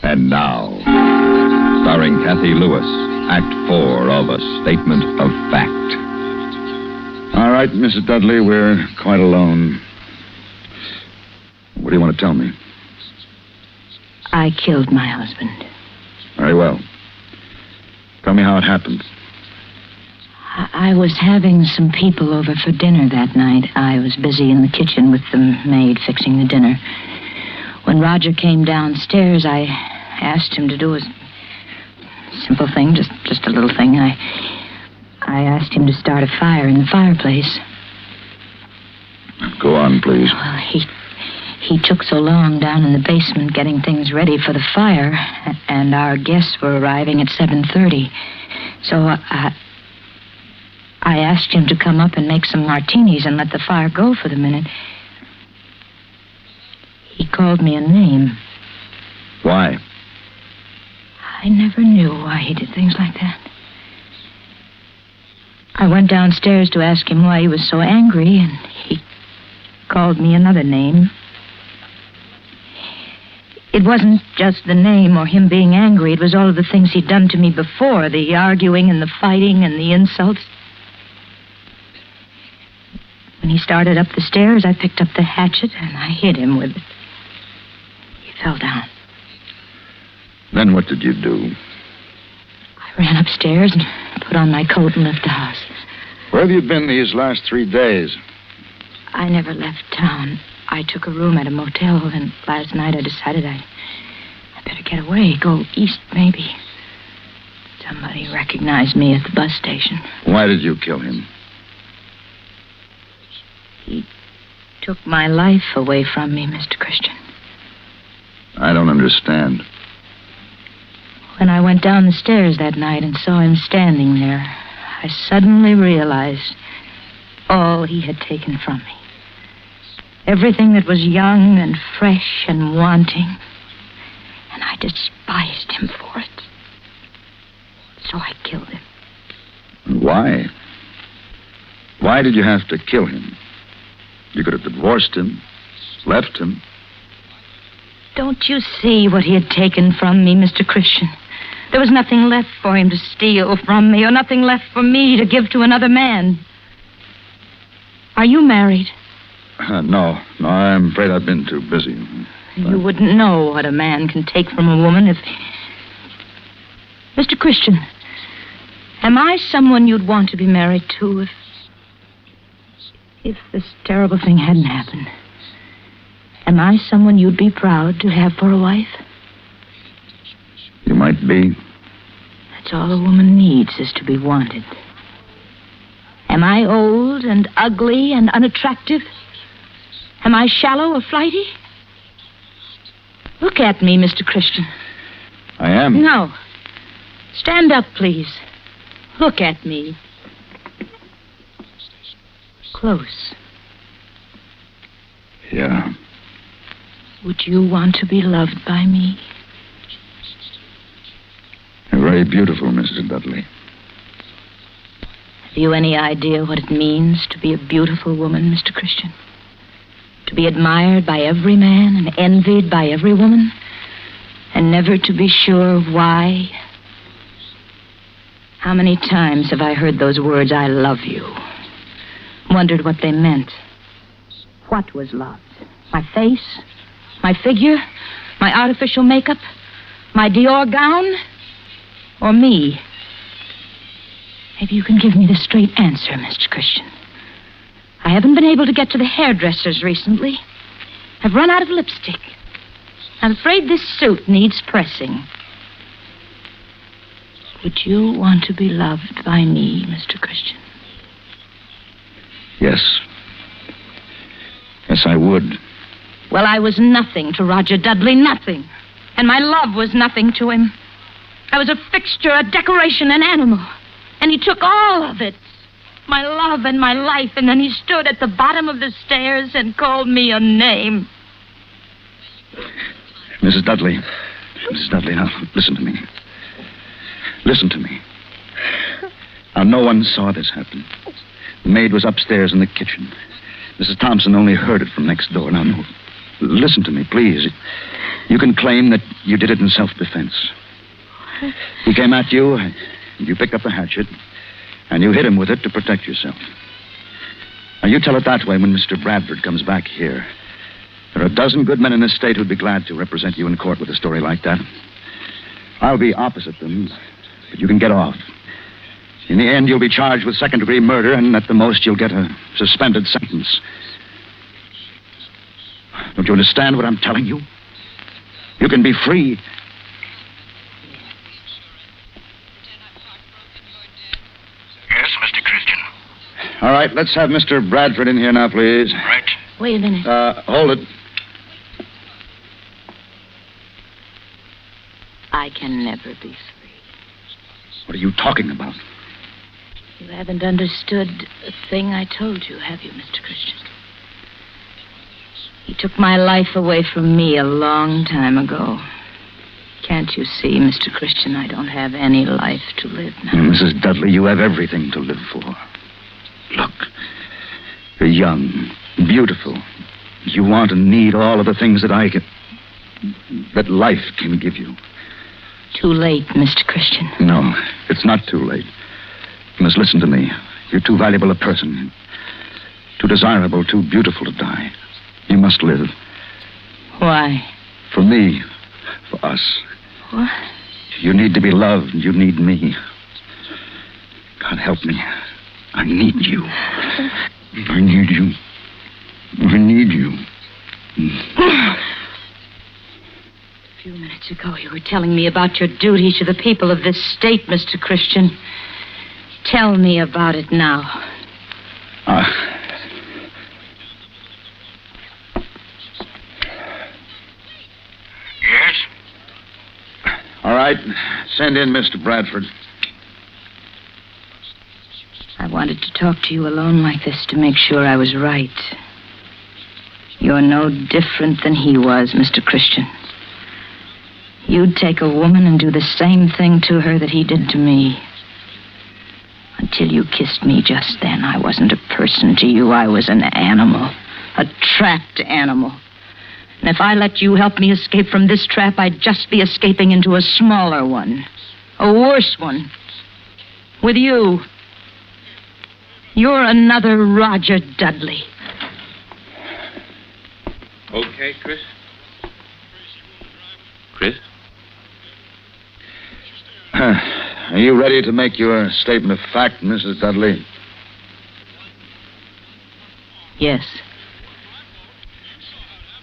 And now, starring Cathy Lewis, Act 4 of A Statement of Fact. All right, Mrs. Dudley, we're quite alone. What do you want to tell me? I killed my husband. Very well. Tell me how it happened. I was having some people over for dinner that night. I was busy in the kitchen with the maid fixing the dinner. When Roger came downstairs, I asked him to do a simple thing, just a little thing. I asked him to start a fire in the fireplace. Go on, please. Well, he took so long down in the basement getting things ready for the fire, and our guests were arriving at 7:30. So I asked him to come up and make some martinis and let the fire go for the minute. He called me a name. Why? I never knew why he did things like that. I went downstairs to ask him why he was so angry, and he called me another name. It wasn't just the name or him being angry. It was all of the things he'd done to me before, the arguing and the fighting and the insults. When he started up the stairs, I picked up the hatchet and I hit him with it. He fell down. Then what did you do? I ran upstairs and put on my coat and left the house. Where have you been these last 3 days? I never left town. I took a room at a motel, and last night I decided I better get away, go east maybe. Somebody recognized me at the bus station. Why did you kill him? He took my life away from me, Mr. Christian. I don't understand. When I went down the stairs that night and saw him standing there, I suddenly realized all he had taken from me. Everything that was young and fresh and wanting. And I despised him for it. So I killed him. Why? Why did you have to kill him? You could have divorced him, left him. Don't you see what he had taken from me, Mr. Christian? There was nothing left for him to steal from me, or nothing left for me to give to another man. Are you married? No, I'm afraid I've been too busy. You wouldn't know what a man can take from a woman if... Mr. Christian, am I someone you'd want to be married to if this terrible thing hadn't happened? Am I someone you'd be proud to have for a wife? You might be. That's all a woman needs, is to be wanted. Am I old and ugly and unattractive? Am I shallow or flighty? Look at me, Mr. Christian. I am. No. Stand up, please. Look at me. Close. Yeah. Would you want to be loved by me? You're very beautiful, Mrs. Dudley. Have you any idea what it means to be a beautiful woman, Mr. Christian? To be admired by every man and envied by every woman, and never to be sure of why? How many times have I heard those words, I love you? Wondered what they meant. What was love? My face? My figure? My artificial makeup? My Dior gown? Or me? Maybe you can give me the straight answer, Mr. Christian. I haven't been able to get to the hairdressers recently. I've run out of lipstick. I'm afraid this suit needs pressing. Would you want to be loved by me, Mr. Christian? Yes. Yes, I would. Well, I was nothing to Roger Dudley, nothing. And my love was nothing to him. I was a fixture, a decoration, an animal. And he took all of it. My love and my life, and then he stood at the bottom of the stairs and called me a name. Mrs. Dudley, now, listen to me. Listen to me. Now, no one saw this happen. The maid was upstairs in the kitchen. Mrs. Thompson only heard it from next door. Now, no, listen to me, please. You can claim that you did it in self-defense. He came at you, and you picked up the hatchet, and you hit him with it to protect yourself. Now, you tell it that way when Mr. Bradford comes back here. There are a dozen good men in this state who'd be glad to represent you in court with a story like that. I'll be opposite them, but you can get off. In the end, you'll be charged with second-degree murder, and at the most, you'll get a suspended sentence. Don't you understand what I'm telling you? You can be free. Yes, All right, let's have Mr. Bradford in here now, please. Right. Wait a minute. Hold it. I can never be free. What are you talking about? You haven't understood a thing I told you, have you, Mr. Christian? He took my life away from me a long time ago. Can't you see, Mr. Christian, I don't have any life to live now. Mrs. Dudley, you have everything to live for. Look, you're young, beautiful. You want and need all of the things that that life can give you. Too late, Mr. Christian. No, it's not too late. You must listen to me. You're too valuable a person. Too desirable, too beautiful to die. You must live. Why? For me. For us. What? You need to be loved. You need me. God help me. I need you. I need you. I need you. A few minutes ago, you were telling me about your duty to the people of this state, Mr. Christian. Tell me about it now. Yes? All right. Send in Mr. Bradford. I wanted to talk to you alone like this to make sure I was right. You're no different than he was, Mr. Christian. You'd take a woman and do the same thing to her that he did to me. Until you kissed me just then, I wasn't a person to you. I was an animal. A trapped animal. And if I let you help me escape from this trap, I'd just be escaping into a smaller one. A worse one. With you. You're another Roger Dudley. Okay, Chris? Chris? Are you ready to make your statement of fact, Mrs. Dudley? Yes.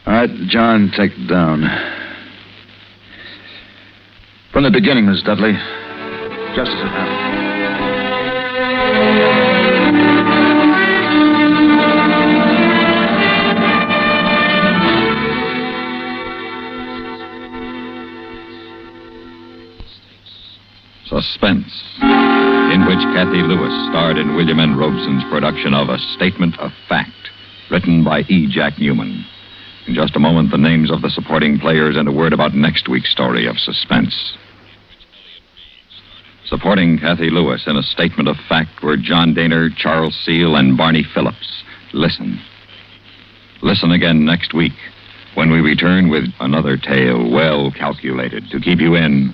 All right, John, take it down. From the beginning, Miss Dudley, just as it happened. Suspense, in which Cathy Lewis starred in William N. Robeson's production of A Statement of Fact, written by E. Jack Newman. In just a moment, the names of the supporting players and a word about next week's story of Suspense. Supporting Cathy Lewis in A Statement of Fact were John Dehner, Charles Seal, and Barney Phillips. Listen. Listen again next week when we return with another tale well calculated to keep you in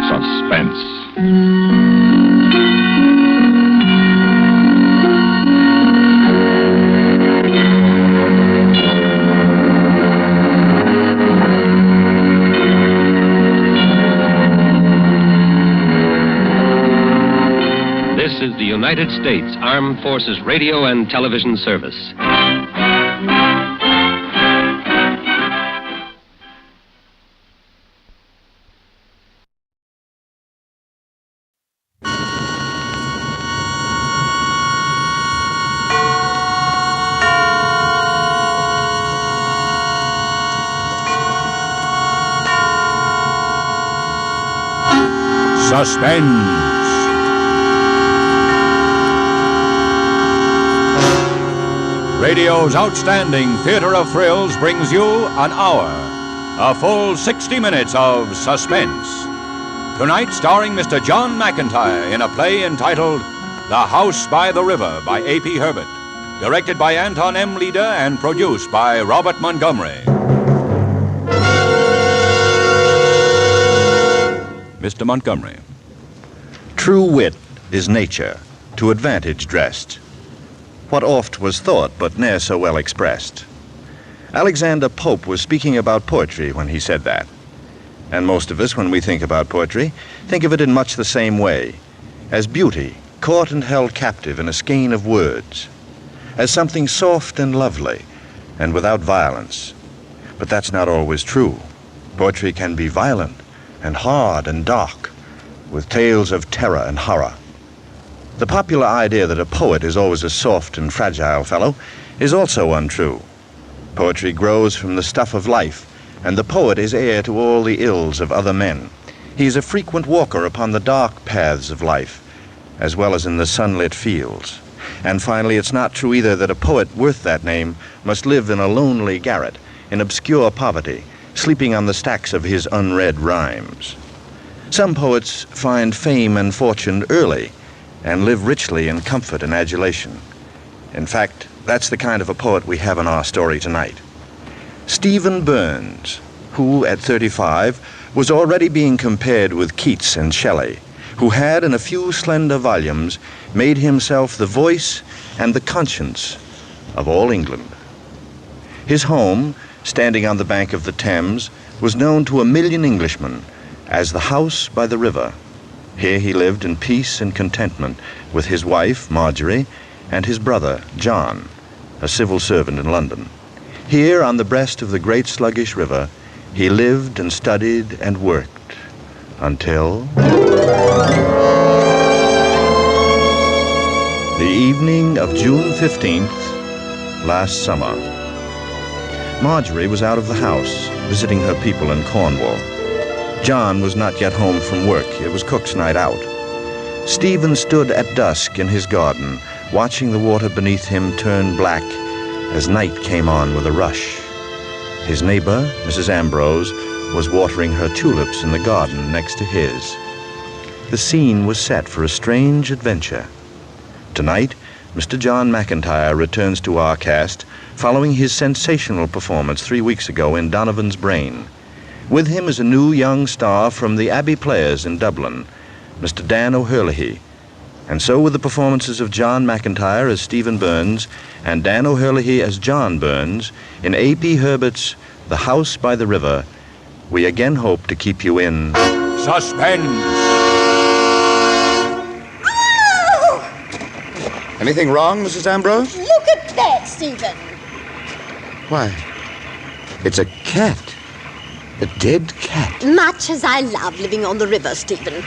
suspense. This is the United States Armed Forces Radio and Television Service. Suspense. Radio's outstanding theater of thrills brings you an hour, a full 60 minutes of suspense. Tonight, starring Mr. John McIntyre in a play entitled The House by the River by A.P. Herbert, directed by Anton M. Leader and produced by Robert Montgomery. Mr. Montgomery. True wit is nature, to advantage dressed. What oft was thought, but ne'er so well expressed. Alexander Pope was speaking about poetry when he said that. And most of us, when we think about poetry, think of it in much the same way. As beauty, caught and held captive in a skein of words. As something soft and lovely, and without violence. But that's not always true. Poetry can be violent, and hard and dark, with tales of terror and horror. The popular idea that a poet is always a soft and fragile fellow is also untrue. Poetry grows from the stuff of life, and the poet is heir to all the ills of other men. He is a frequent walker upon the dark paths of life, as well as in the sunlit fields. And finally, it's not true either that a poet worth that name must live in a lonely garret, in obscure poverty, sleeping on the stacks of his unread rhymes. Some poets find fame and fortune early and live richly in comfort and adulation. In fact, that's the kind of a poet we have in our story tonight. Stephen Burns, who at 35 was already being compared with Keats and Shelley, who had in a few slender volumes made himself the voice and the conscience of all England. His home, standing on the bank of the Thames, was known to 1 million Englishmen as the house by the river. Here he lived in peace and contentment with his wife, Marjorie, and his brother, John, a civil servant in London. Here, on the breast of the great sluggish river, he lived and studied and worked until the evening of June 15th, last summer. Marjorie was out of the house, visiting her people in Cornwall. John was not yet home from work. It was cook's night out. Stephen stood at dusk in his garden, watching the water beneath him turn black as night came on with a rush. His neighbor, Mrs. Ambrose, was watering her tulips in the garden next to his. The scene was set for a strange adventure. Tonight, Mr. John McIntyre returns to our cast following his sensational performance 3 weeks ago in Donovan's Brain. With him is a new young star from the Abbey Players in Dublin, Mr. Dan O'Herlihy. And so with the performances of John McIntyre as Stephen Burns and Dan O'Herlihy as John Burns in A.P. Herbert's The House by the River, we again hope to keep you in Suspense. Anything wrong, Mrs. Ambrose? Look at that, Stephen. Why, it's a cat. A dead cat. Much as I love living on the river, Stephen,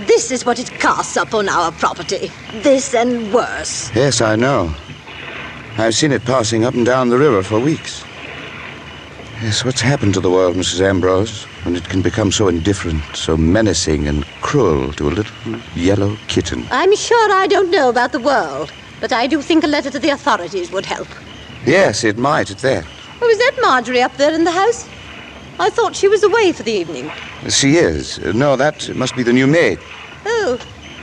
this is what it casts up on our property. This and worse. Yes, I know. I've seen it passing up and down the river for weeks. Yes, what's happened to the world, Mrs. Ambrose, when it can become so indifferent, so menacing and cruel to a little yellow kitten? I'm sure I don't know about the world, but I do think a letter to the authorities would help. Yes, it might at that. Oh, is that Marjorie up there in the house? I thought she was away for the evening. She is. No, that must be the new maid. Oh,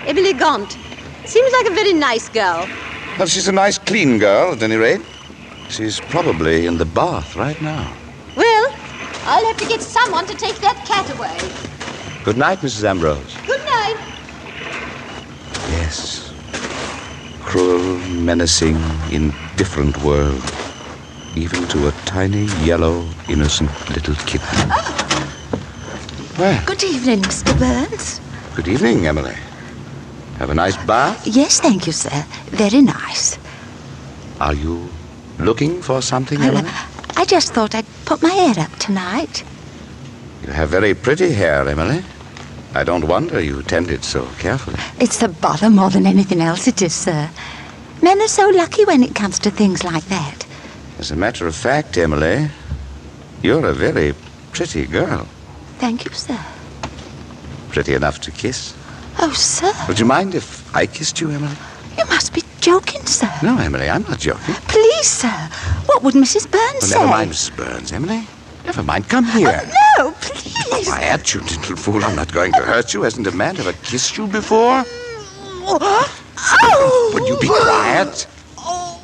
Emily Gaunt. Seems like a very nice girl. Well, she's a nice, clean girl, at any rate. She's probably in the bath right now. Well, I'll have to get someone to take that cat away. Good night, Mrs. Ambrose. Good night. Yes. Cruel, menacing, indifferent world. Even to a tiny, yellow, innocent little kitten. Well, Good evening, Mr. Burns. good evening, Emily. Have a nice bath? Yes, thank you, sir. Very nice. Are you looking for something, Emily? I just thought I'd put my hair up tonight. You have very pretty hair, Emily. I don't wonder you tend it so carefully. It's the bother more than anything else it is, sir. Men are so lucky when it comes to things like that. As a matter of fact, Emily, you're a very pretty girl. Thank you, sir. Pretty enough to kiss. Oh, sir. Would you mind if I kissed you, Emily? You must be joking, sir. No, Emily, I'm not joking. Please, sir. What would Mrs. Burns say? Never mind, Mrs. Burns, Emily. Never mind. Come here. No, please. Quiet, you little fool. I'm not going to hurt you. Hasn't a man ever kissed you before? Oh! Would you be quiet? Oh,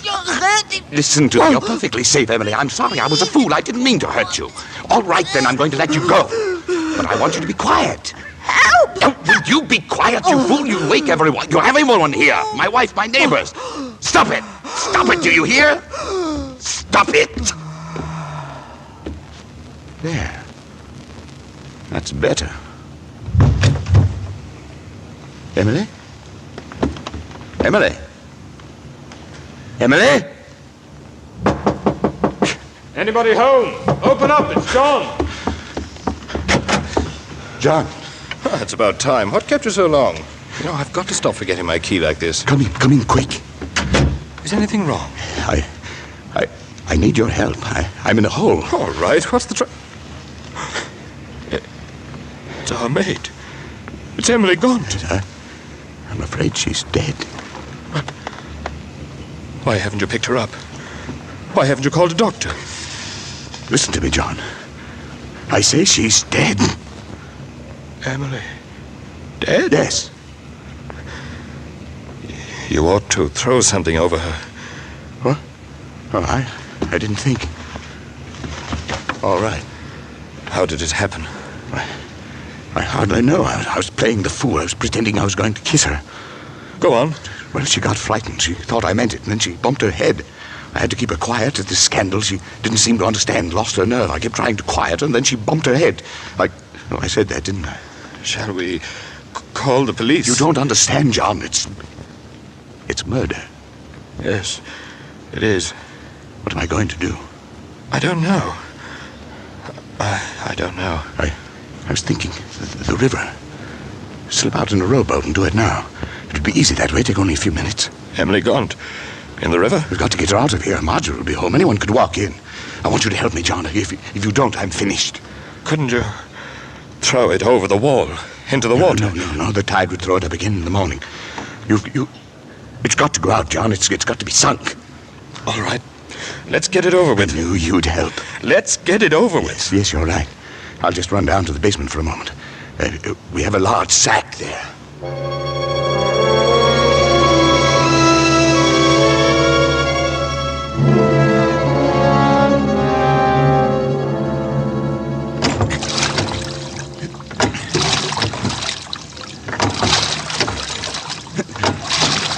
you're hurting. Listen to me. You're perfectly safe, Emily. I'm sorry. I was a fool. I didn't mean to hurt you. All right, then. I'm going to let you go. But I want you to be quiet. Help! Oh, will you be quiet, you fool? You'll wake everyone. You'll have everyone here. My wife, my neighbors. Stop it. Stop it. Do you hear? Stop it. There. That's better. Emily? Emily? Emily? Anybody home? Open up, it's John. John. It's about time. What kept you so long? You know, I've got to stop forgetting my key like this. Come in, quick. Is anything wrong? I need your help. I'm in a hole. All right, what's the trouble? It's our maid. It's Emily Gaunt. I'm afraid she's dead. What? Why haven't you picked her up? Why haven't you called a doctor? Listen to me, John. I say she's dead. Emily? Dead? Yes. You ought to throw something over her. What? Oh, I didn't think. All right. How did it happen? I hardly know. I was playing the fool. I was pretending I was going to kiss her. Go on. Well, she got frightened. She thought I meant it, and then she bumped her head. I had to keep her quiet at this scandal. She didn't seem to understand, lost her nerve. I kept trying to quiet her, and then she bumped her head. I said that, didn't I? Shall we call the police? You don't understand, John. It's murder. Yes, it is. What am I going to do? I don't know. I don't know. I was thinking, the river. Slip out in a rowboat and do it now. It would be easy that way, take only a few minutes. Emily Gaunt, in the river? We've got to get her out of here. Marjorie will be home. Anyone could walk in. I want you to help me, John. If you don't, I'm finished. Couldn't you throw it over the wall, into the water? No. The tide would throw it up again in the morning. It's got to go out, John. It's got to be sunk. All right. Let's get it over with. I knew you'd help. Let's get it over with. Yes, you're right. I'll just run down to the basement for a moment. We have a large sack there.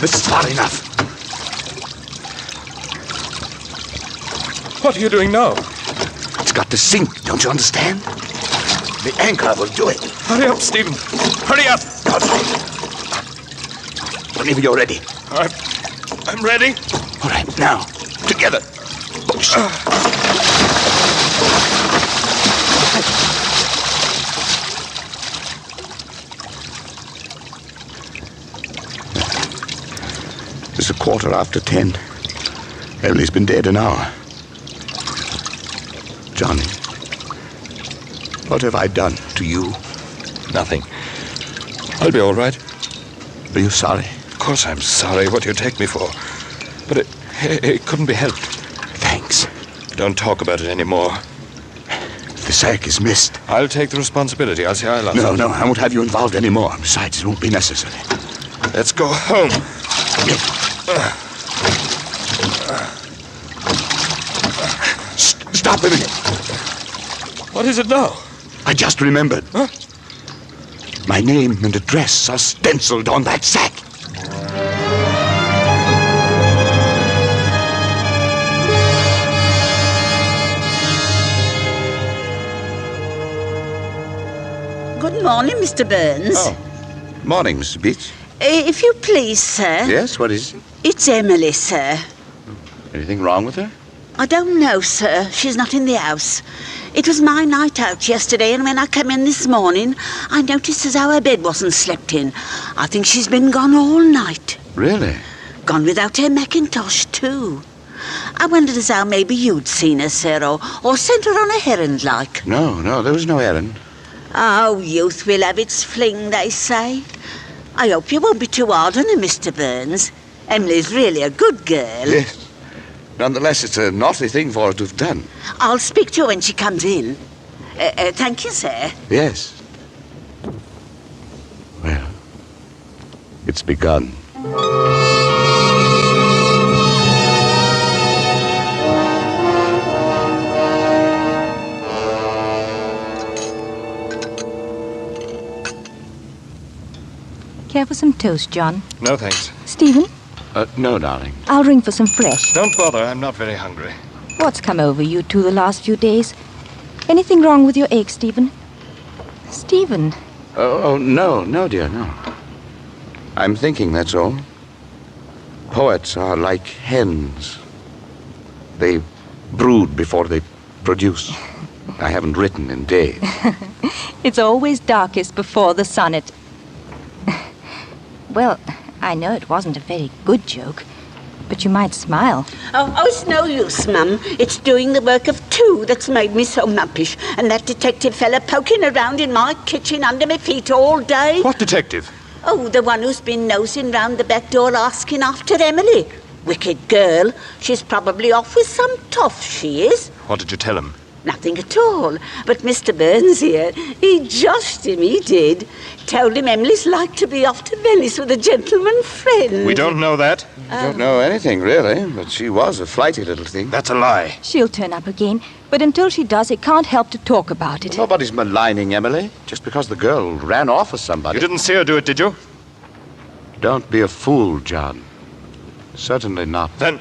This is far enough. What are you doing now? It's got to sink, don't you understand? The anchor will do it. Hurry up, Stephen. Hurry up. All right. Whenever you're ready. I'm ready. All right, now, together. Push. It's 10:15. Emily's been dead an hour. Johnny, what have I done to you? Nothing. I'll be all right. Are you sorry? Of course I'm sorry. What do you take me for? But it couldn't be helped. Thanks. Don't talk about it anymore. The sack is missed. I'll take the responsibility. I'll say I lost it. No, I won't have you involved anymore. Besides, it won't be necessary. Let's go home. Stop a minute. What is it now? I just remembered. Huh? My name and address are stenciled on that sack. Good morning, Mr. Burns. Oh, morning, Mrs. Beach. If you please, sir. Yes, what is it? It's Emily, sir. Anything wrong with her? I don't know, sir. She's not in the house. It was my night out yesterday, and when I came in this morning, I noticed as how her bed wasn't slept in. I think she's been gone all night. Really? Gone without her mackintosh, too. I wondered as how maybe you'd seen her, sir, or sent her on a errand like. No, there was no errand. Oh, youth will have its fling, they say. I hope you won't be too hard on her, Mr. Burns. Emily's really a good girl. Yes. Nonetheless, it's a naughty thing for her to have done. I'll speak to her when she comes in. Thank you, sir. Yes. Well, it's begun. Care for some toast, John? No, thanks. Stephen? No, darling. I'll ring for some fresh. Don't bother. I'm not very hungry. What's come over you two the last few days? Anything wrong with your egg, Stephen? Stephen? Oh, no, dear, no. I'm thinking, that's all. Poets are like hens. They brood before they produce. I haven't written in days. It's always darkest before the sonnet. Well, I know it wasn't a very good joke, but you might smile. Oh, it's no use, Mum. It's doing the work of two that's made me so muppish. And that detective fella poking around in my kitchen under my feet all day. What detective? Oh, the one who's been nosing round the back door asking after Emily. Wicked girl. She's probably off with some toff, she is. What did you tell him? Nothing at all. But Mr. Burns here, he joshed him, he did. Told him Emily's like to be off to Venice with a gentleman friend. We don't know that. We don't know anything, really, but she was a flighty little thing. That's a lie. She'll turn up again, but until she does, it can't help to talk about it. Nobody's maligning Emily, just because the girl ran off with somebody. You didn't see her do it, did you? Don't be a fool, John. Certainly not. Then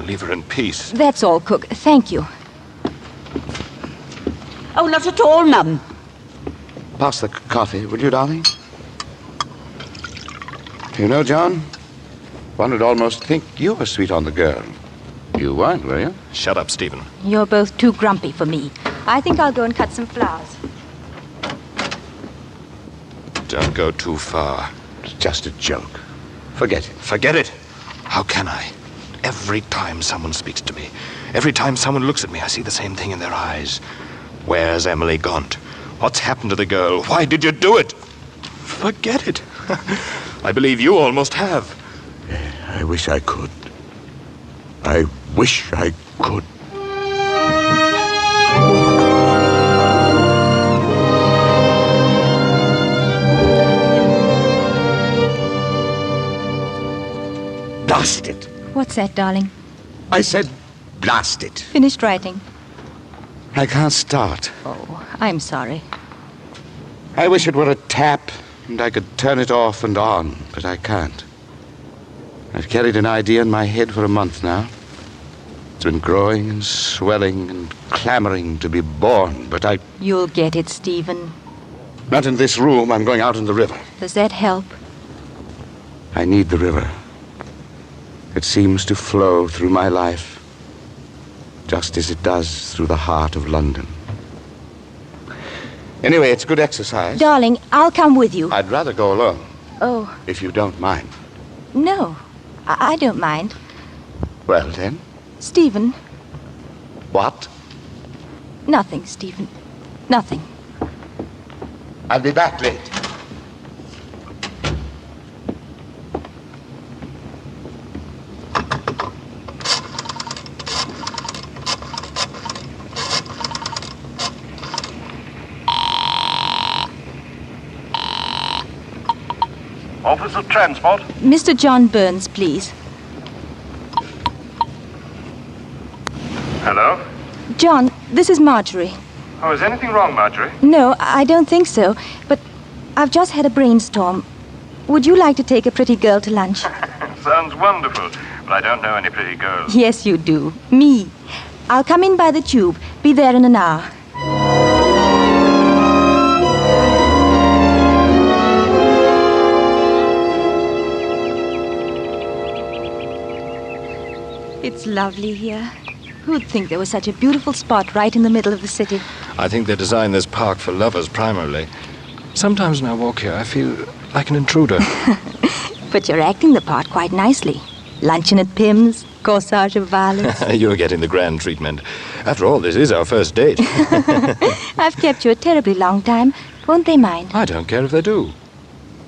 leave her in peace. That's all, Cook. Thank you. Oh, not at all, Mum. Pass the coffee, will you, darling? You know, John, one would almost think you were sweet on the girl. You weren't, were you? Shut up, Stephen. You're both too grumpy for me. I think I'll go and cut some flowers. Don't go too far. It's just a joke. Forget it. Forget it? How can I? Every time someone speaks to me, every time someone looks at me, I see the same thing in their eyes. Where's Emily Gaunt? What's happened to the girl? Why did you do it? Forget it. I believe you almost have. I wish I could. I wish I could. Blast it. What's that, darling? I said blast it. Finished writing? I can't start. Oh, I'm sorry. I wish it were a tap and I could turn it off and on, but I can't. I've carried an idea in my head for a month now. It's been growing and swelling and clamoring to be born, but I... You'll get it, Stephen. Not in this room. I'm going out in the river. Does that help? I need the river. It seems to flow through my life, just as it does through the heart of London. Anyway, it's good exercise. Darling, I'll come with you. I'd rather go alone. Oh. If you don't mind. No, I don't mind. Well, then. Stephen. What? Nothing, Stephen. Nothing. I'll be back late. Office of Transport. Mr. John Burns, please. Hello? John, this is Marjorie. Oh, is anything wrong, Marjorie? No, I don't think so. But I've just had a brainstorm. Would you like to take a pretty girl to lunch? Sounds wonderful, but I don't know any pretty girls. Yes, you do. Me. I'll come in by the tube. Be there in an hour. It's lovely here. Who'd think there was such a beautiful spot right in the middle of the city? I think they designed this park for lovers primarily. Sometimes when I walk here, I feel like an intruder. But you're acting the part quite nicely. Luncheon at Pim's, corsage of violets. You're getting the grand treatment. After all, this is our first date. I've kept you a terribly long time. Won't they mind? I don't care if they do.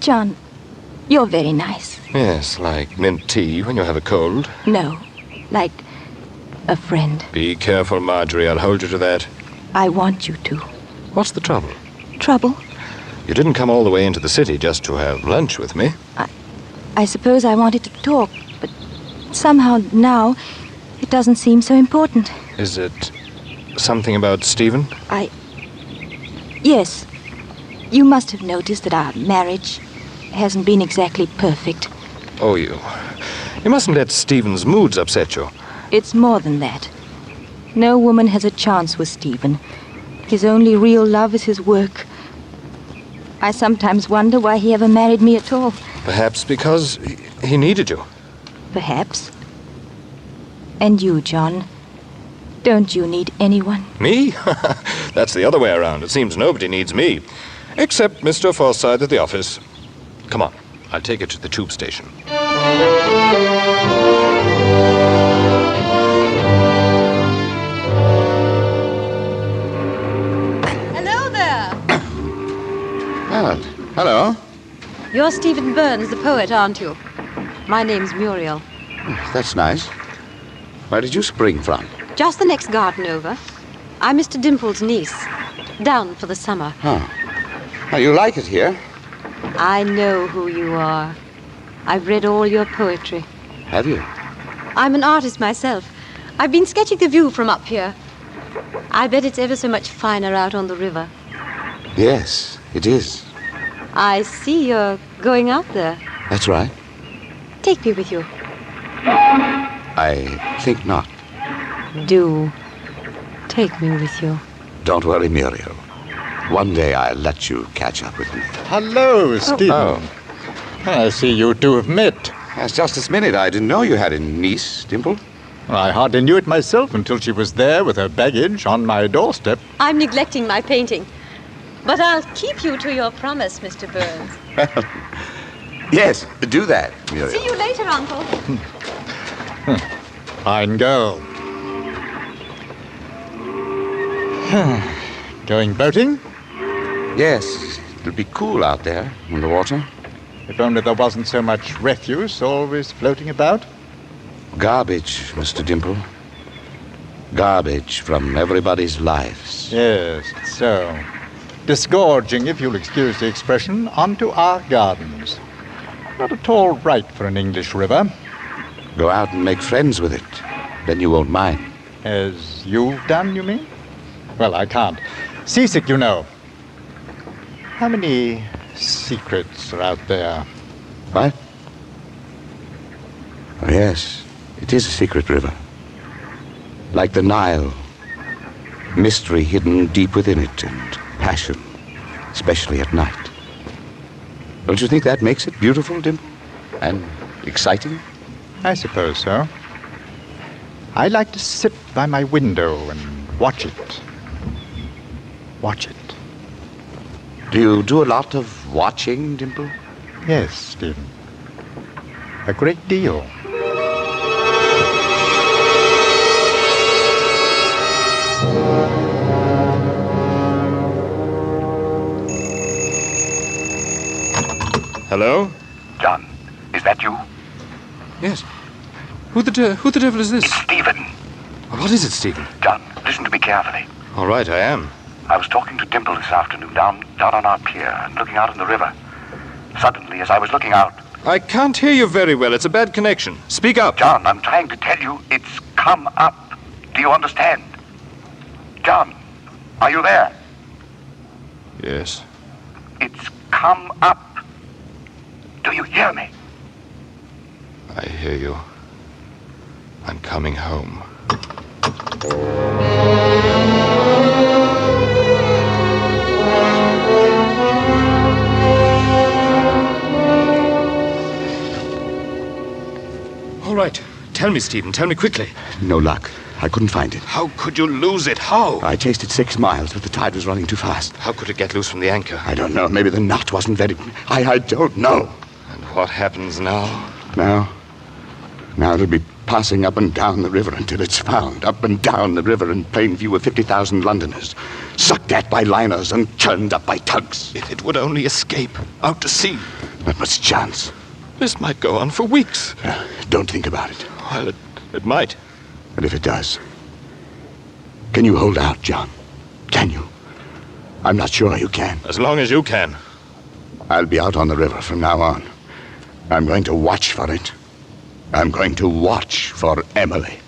John, you're very nice. Yes, like mint tea when you have a cold. No, like a friend. Be careful, Marjorie. I'll hold you to that. I want you to. What's the trouble? Trouble? You didn't come all the way into the city just to have lunch with me. I suppose I wanted to talk, but somehow now it doesn't seem so important. Is it something about Stephen? Yes. You must have noticed that our marriage hasn't been exactly perfect. Oh, you mustn't let Stephen's moods upset you. It's more than that. No woman has a chance with Stephen. His only real love is his work. I sometimes wonder why he ever married me at all. Perhaps because he needed you. Perhaps. And you, John, don't you need anyone? Me? That's the other way around. It seems nobody needs me. Except Mr. Forsyth at the office. Come on. I'll take you to the tube station. Hello there. Ah, hello. You're Stephen Burns, the poet, aren't you? My name's Muriel. That's nice. Where did you spring from? Just the next garden over. I'm Mr. Dimple's niece. Down for the summer. Oh. Now, you like it here? I know who you are. I've read all your poetry. Have you? I'm an artist myself. I've been sketching the view from up here. I bet it's ever so much finer out on the river. Yes, it is. I see you're going out there. That's right. Take me with you. I think not. Do. Take me with you. Don't worry, Muriel. One day I'll let you catch up with me. Hello, Stephen. Oh. I see you two have met. Yes, just this minute. I didn't know you had a niece, Dimple. Well, I hardly knew it myself until she was there with her baggage on my doorstep. I'm neglecting my painting. But I'll keep you to your promise, Mr. Burns. Yes, do that, Muriel. See you later, Uncle. Fine girl. Going boating? Yes, it'll be cool out there in the water. If only there wasn't so much refuse always floating about. Garbage, Mr. Dimple. Garbage from everybody's lives. Yes, so. Disgorging, if you'll excuse the expression, onto our gardens. Not at all right for an English river. Go out and make friends with it. Then you won't mind. As you've done, you mean? Well, I can't. Seasick, you know. How many secrets are out there? What? Oh, yes, it is a secret river. Like the Nile. Mystery hidden deep within it, and passion, especially at night. Don't you think that makes it beautiful, Dimple? And exciting? I suppose so. I like to sit by my window and watch it. Watch it. Do you do a lot of watching, Dimple? Yes, Stephen. A great deal. Hello? John, is that you? Yes. Who the devil is this? It's Stephen. What is it, Stephen? John, listen to me carefully. All right, I am. I was talking to Dimple this afternoon down on our pier and looking out on the river. Suddenly, as I was looking out... I can't hear you very well. It's a bad connection. Speak up. John, I'm trying to tell you it's come up. Do you understand? John, are you there? Yes. It's come up. Do you hear me? I hear you. I'm coming home. All right. Tell me, Stephen. Tell me quickly. No luck. I couldn't find it. How could you lose it? How? I chased it 6 miles, but the tide was running too fast. How could it get loose from the anchor? I don't know. Maybe the knot wasn't very... I don't know. And what happens now? Now it'll be passing up and down the river until it's found. Up and down the river in plain view of 50,000 Londoners. Sucked at by liners and churned up by tugs. If it would only escape out to sea. Not much chance. This might go on for weeks. Don't think about it. Well, it might. And if it does, can you hold out, John? Can you? I'm not sure you can. As long as you can. I'll be out on the river from now on. I'm going to watch for it. I'm going to watch for Emily.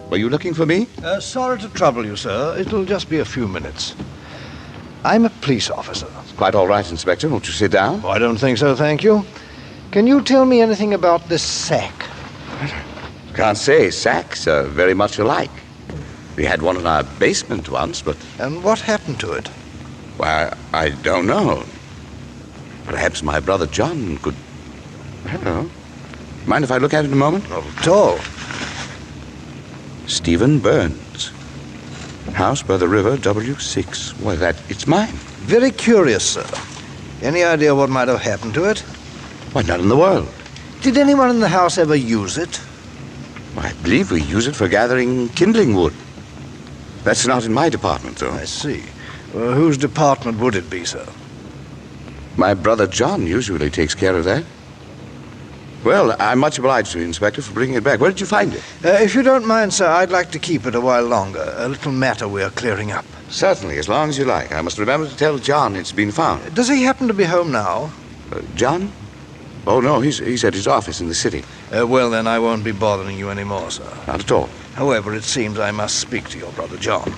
Were you looking for me? Sorry to trouble you, sir. It'll just be a few minutes. I'm a police officer. It's quite all right, Inspector. Won't you sit down? Oh, I don't think so, thank you. Can you tell me anything about this sack? Can't say. Sacks are very much alike. We had one in our basement once, but... And what happened to it? Why, I don't know. Perhaps my brother John could... Hello. Mind if I look at it a moment? Not at all. Stephen Burns. House by the river, W6. Why, it's mine. Very curious, sir. Any idea what might have happened to it? Why, not in the world. Did anyone in the house ever use it? Well, I believe we use it for gathering kindling wood. That's not in my department, though. I see. Well, whose department would it be, sir? My brother John usually takes care of that. Well, I'm much obliged to you, Inspector, for bringing it back. Where did you find it? If you don't mind, sir, I'd like to keep it a while longer. A little matter we're clearing up. Certainly, as long as you like. I must remember to tell John it's been found. Does he happen to be home now? John? Oh, no, he's at his office in the city. Well, then, I won't be bothering you anymore, sir. Not at all. However, it seems I must speak to your brother John.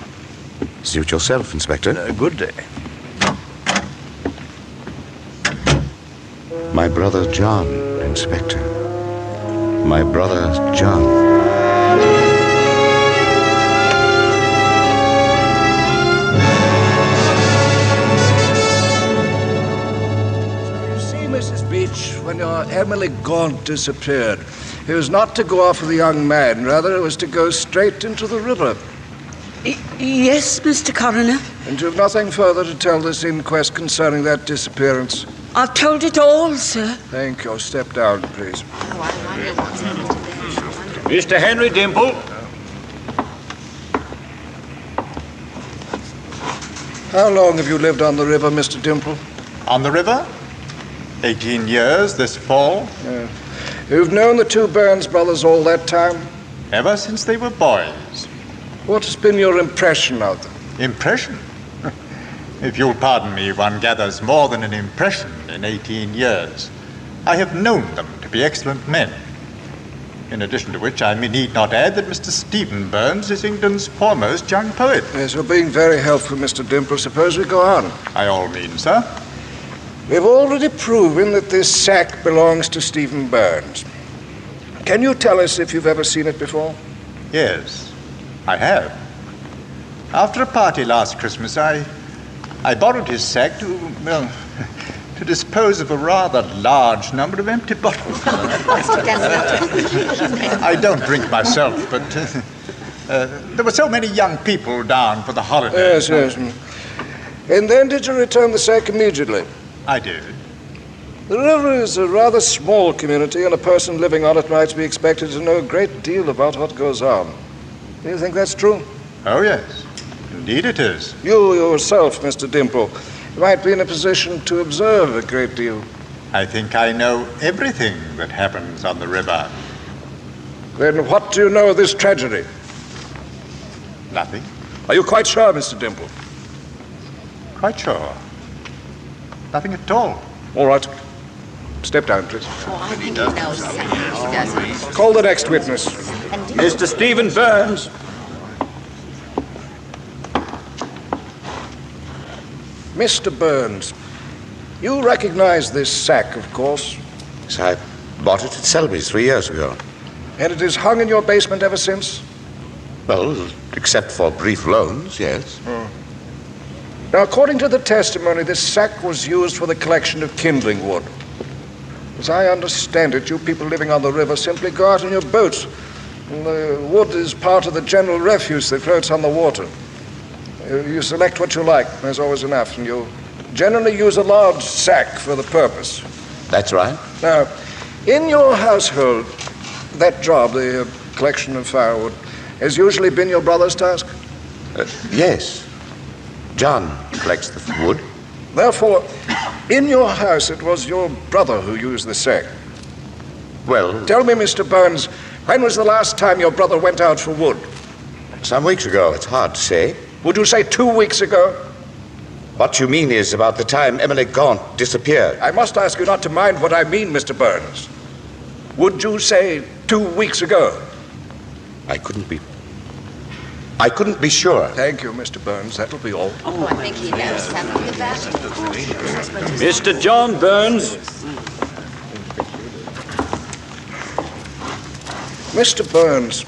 Suit yourself, Inspector. Good day. My brother John, Inspector. My brother John. Mrs. Beach, when your Emily Gaunt disappeared, it was not to go off with a young man. Rather, it was to go straight into the river. Yes, Mr. Coroner. And you've nothing further to tell this inquest concerning that disappearance? I've told it all, sir. Thank you. Step down, please. Mr. Henry Dimple. How long have you lived on the river, Mr. Dimple? On the river? 18 years this fall. You've known the two Burns brothers all that time? Ever since they were boys. What has been your impression of them? Impression? If you'll pardon me, one gathers more than an impression in 18 years. I have known them to be excellent men. In addition to which, I need not add that Mr. Stephen Burns is England's foremost young poet. Yes, you're being very helpful, Mr. Dimple. Suppose we go on. By all means, sir. We've already proven that this sack belongs to Stephen Burns. Can you tell us if you've ever seen it before? Yes, I have. After a party last Christmas, I borrowed his sack to dispose of a rather large number of empty bottles. I don't drink myself, but there were so many young people down for the holidays. Yes. And then did you return the sack immediately? I did. The river is a rather small community, and a person living on it might be expected to know a great deal about what goes on. Do you think that's true? Oh, yes. Indeed it is. You yourself, Mr. Dimple, might be in a position to observe a great deal. I think I know everything that happens on the river. Then what do you know of this tragedy? Nothing. Are you quite sure, Mr. Dimple? Quite sure. Nothing at all. All right. Step down, please. I think he knows. He doesn't. Call the next witness. Mr. Stephen Burns. Mr. Burns, you recognize this sack, of course. Yes, I bought it at Selby's 3 years ago. And it is hung in your basement ever since? Well, except for brief loans, yes. Now, according to the testimony, this sack was used for the collection of kindling wood. As I understand it, you people living on the river simply go out in your boats, and the wood is part of the general refuse that floats on the water. You select what you like, there's always enough, and you generally use a large sack for the purpose. That's right. Now, in your household, that job, the collection of firewood, has usually been your brother's task? Yes. John collects the wood. Therefore, in your house, it was your brother who used the sack. Well... Tell me, Mr. Burns, when was the last time your brother went out for wood? Some weeks ago. It's hard to say. Would you say 2 weeks ago? What you mean is about the time Emily Gaunt disappeared. I must ask you not to mind what I mean, Mr. Burns. Would you say 2 weeks ago? I couldn't be sure. Thank you, Mr. Burns. That'll be all. Oh, I think he knows something about it. Mr. John Burns. Mr. Burns,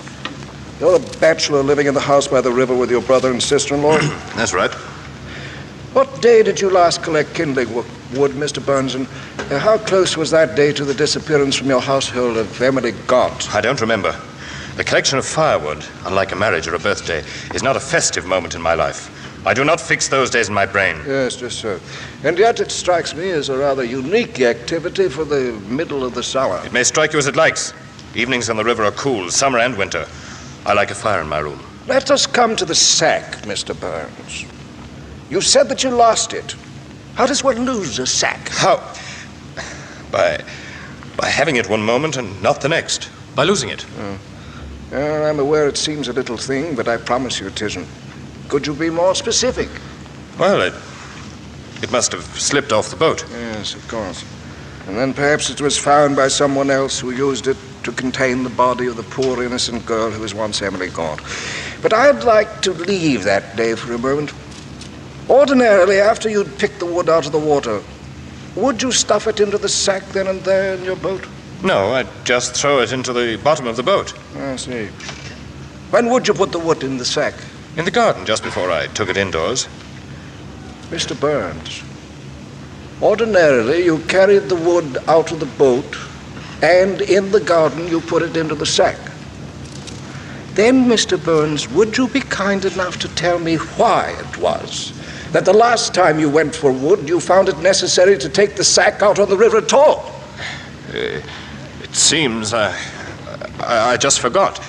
you're a bachelor living in the house by the river with your brother and sister-in-law? That's right. What day did you last collect kindling wood, Mr. Burns, and How close was that day to the disappearance from your household of Emily Gaunt? I don't remember. The collection of firewood, unlike a marriage or a birthday, is not a festive moment in my life. I do not fix those days in my brain. Yes, just so. And yet it strikes me as a rather unique activity for the middle of the summer. It may strike you as it likes. Evenings on the river are cool, summer and winter. I like a fire in my room. Let us come to the sack, Mr. Burns. You said that you lost it. How does one lose a sack? How? By having it one moment and not the next. By losing it. I'm aware it seems a little thing, but I promise you it isn't. Could you be more specific? Well, it must have slipped off the boat. Yes, of course. And then perhaps it was found by someone else who used it to contain the body of the poor innocent girl who was once Emily Gaunt. But I'd like to leave that day for a moment. Ordinarily, after you'd picked the wood out of the water, would you stuff it into the sack then and there in your boat? No, I'd just throw it into the bottom of the boat. I see. When would you put the wood in the sack? In the garden, just before I took it indoors. Mr. Burns, ordinarily you carried the wood out of the boat, and in the garden you put it into the sack. Then, Mr. Burns, would you be kind enough to tell me why it was that the last time you went for wood you found it necessary to take the sack out on the river at all? It seems I just forgot.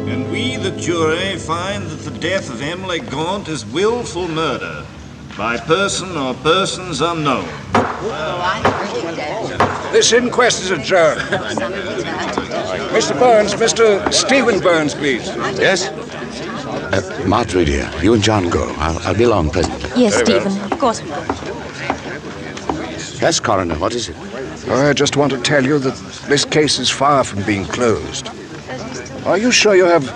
And we, the jury, find that the death of Emily Gaunt is willful murder by person or persons unknown. This inquest is adjourned. Mr. Burns, Mr. Stephen Burns, please. Yes? Marjorie, dear, you and John go. I'll be along presently. Yes, Stephen, of course we will. Yes, Coroner, what is it? I just want to tell you that this case is far from being closed. Are you sure you have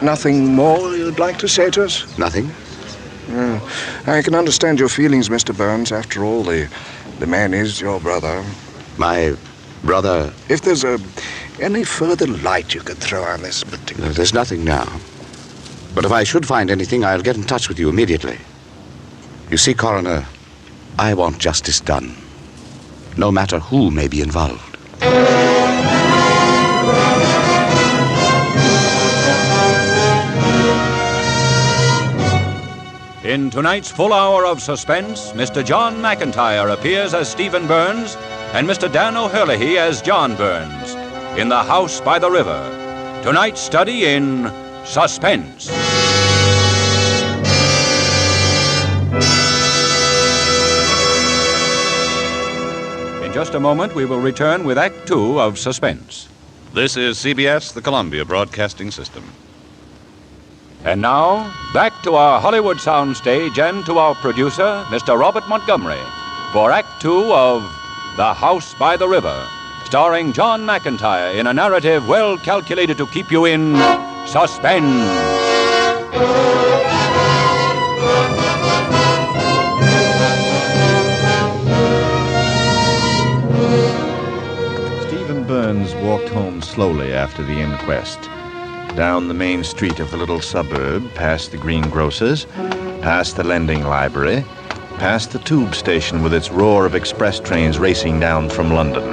nothing more you'd like to say to us? Nothing. I can understand your feelings, Mr. Burns. After all, the man is your brother. My brother? If there's any further light you could throw on this particular... There's nothing now. But if I should find anything, I'll get in touch with you immediately. You see, Coroner, I want justice done, no matter who may be involved. In tonight's full hour of suspense, Mr. John McIntyre appears as Stephen Burns and Mr. Dan O'Herlihy as John Burns in The House by the River. Tonight's study in Suspense. In just a moment, we will return with Act Two of Suspense. This is CBS, the Columbia Broadcasting System. And now, back to our Hollywood soundstage and to our producer, Mr. Robert Montgomery, for Act Two of The House by the River, starring John McIntyre in a narrative well calculated to keep you in suspense. Stephen Burns walked home slowly after the inquest. Down the main street of the little suburb, past the greengrocer's, past the lending library, past the tube station with its roar of express trains racing down from London,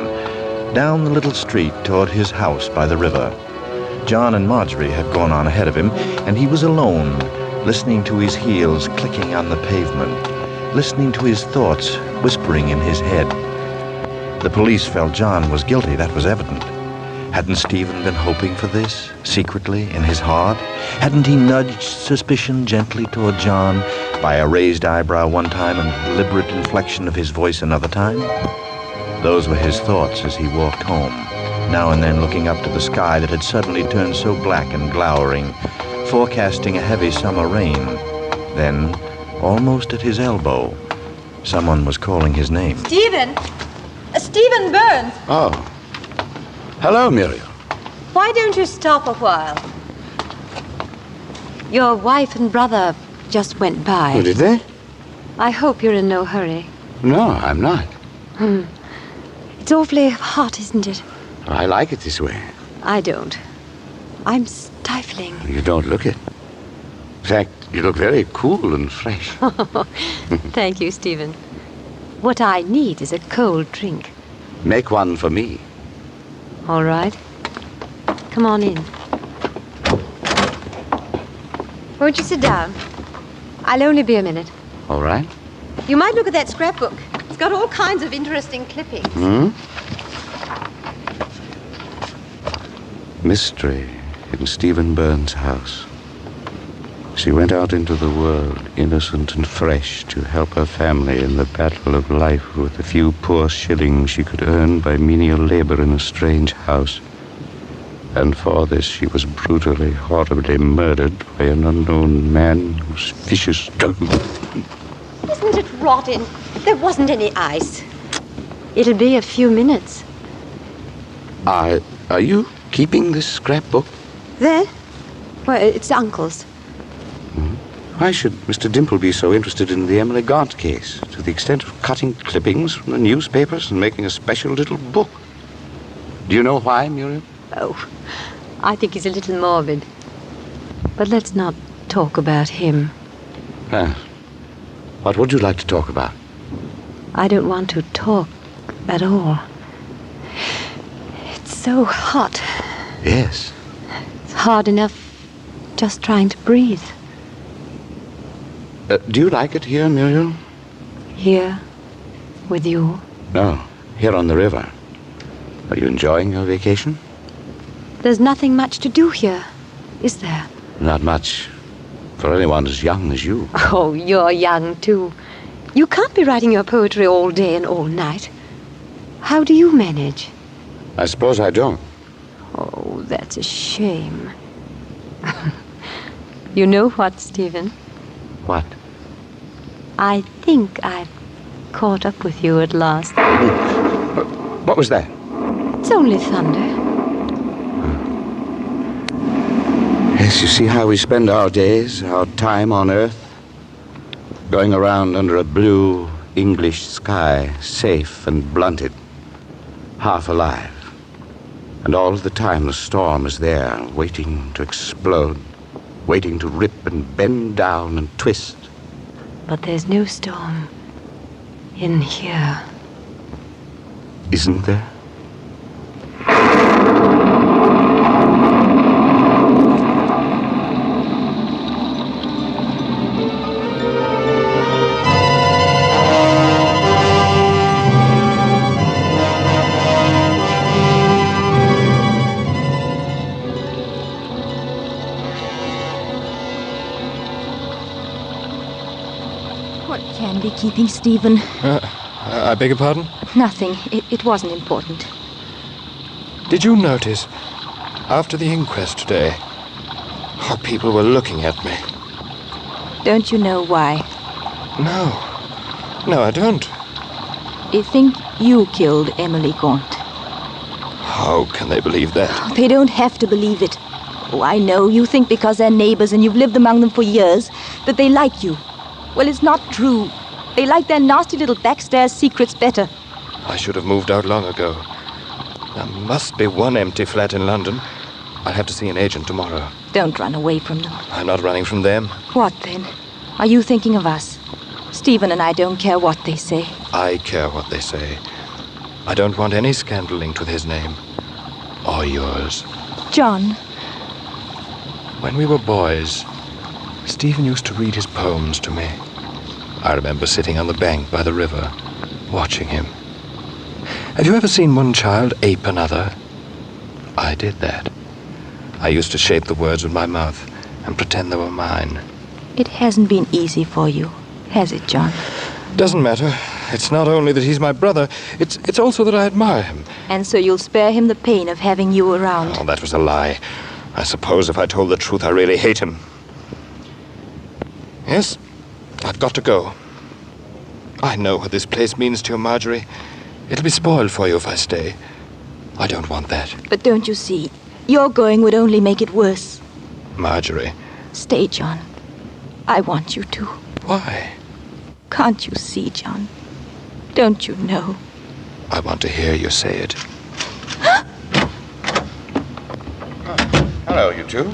down the little street toward his house by the river. John and Marjorie had gone on ahead of him, and he was alone, listening to his heels clicking on the pavement, listening to his thoughts whispering in his head. The police felt John was guilty, that was evident. Hadn't Stephen been hoping for this, secretly, in his heart? Hadn't he nudged suspicion gently toward John by a raised eyebrow one time and deliberate inflection of his voice another time? Those were his thoughts as he walked home, now and then looking up to the sky that had suddenly turned so black and glowering, forecasting a heavy summer rain. Then, almost at his elbow, someone was calling his name. Stephen! Stephen Burns! Oh. Hello, Muriel. Why don't you stop a while? Your wife and brother just went by. Oh, did they? I hope you're in no hurry. No, I'm not. It's awfully hot, isn't it? I like it this way. I don't. I'm stifling. You don't look it. In fact, you look very cool and fresh. Thank you, Stephen. What I need is a cold drink. Make one for me. All right. Come on in. Won't you sit down? I'll only be a minute. All right. You might look at that scrapbook. It's got all kinds of interesting clippings. Mystery in Stephen Burns' house. She went out into the world, innocent and fresh, to help her family in the battle of life with the few poor shillings she could earn by menial labor in a strange house. And for this she was brutally, horribly murdered by an unknown man whose vicious... Isn't it rotten? There wasn't any ice. It'll be a few minutes. Are you keeping this scrapbook? There? Well, it's Uncle's. Why should Mr. Dimple be so interested in the Emily Gaunt case, to the extent of cutting clippings from the newspapers and making a special little book? Do you know why, Muriel? Oh, I think he's a little morbid. But let's not talk about him. What would you like to talk about? I don't want to talk at all. It's so hot. Yes. It's hard enough just trying to breathe. Do you like it here, Muriel? Here? With you? No, here on the river. Are you enjoying your vacation? There's nothing much to do here, is there? Not much. For anyone as young as you. Oh, you're young, too. You can't be writing your poetry all day and all night. How do you manage? I suppose I don't. Oh, that's a shame. You know what, Stephen? What? I think I've caught up with you at last. What was that? It's only thunder. Yes, you see how we spend our days, our time on Earth? Going around under a blue English sky, safe and blunted, half alive. And all of the time the storm is there, waiting to explode, waiting to rip and bend down and twist. But there's no storm in here. Isn't there? Keeping Stephen. I beg your pardon? Nothing. It wasn't important. Did you notice, after the inquest today, how people were looking at me? Don't you know why? No, I don't. They think you killed Emily Gaunt. How can they believe that? They don't have to believe it. Oh, I know. You think because they're neighbors and you've lived among them for years that they like you. Well, it's not true. They like their nasty little backstairs secrets better. I should have moved out long ago. There must be one empty flat in London. I'll have to see an agent tomorrow. Don't run away from them. I'm not running from them. What then? Are you thinking of us? Stephen and I don't care what they say. I care what they say. I don't want any scandal linked with his name. Or yours. John. When we were boys, Stephen used to read his poems to me. I remember sitting on the bank by the river, watching him. Have you ever seen one child ape another? I did that. I used to shape the words with my mouth and pretend they were mine. It hasn't been easy for you, has it, John? Doesn't matter. It's not only that he's my brother, it's also that I admire him. And so you'll spare him the pain of having you around. Oh, that was a lie. I suppose if I told the truth, I really hate him. Yes, I've got to go. I know what this place means to you, Marjorie. It'll be spoiled for you if I stay. I don't want that. But don't you see, your going would only make it worse. Marjorie. Stay, John. I want you to. Why? Can't you see, John? Don't you know? I want to hear you say it. Hello, you too.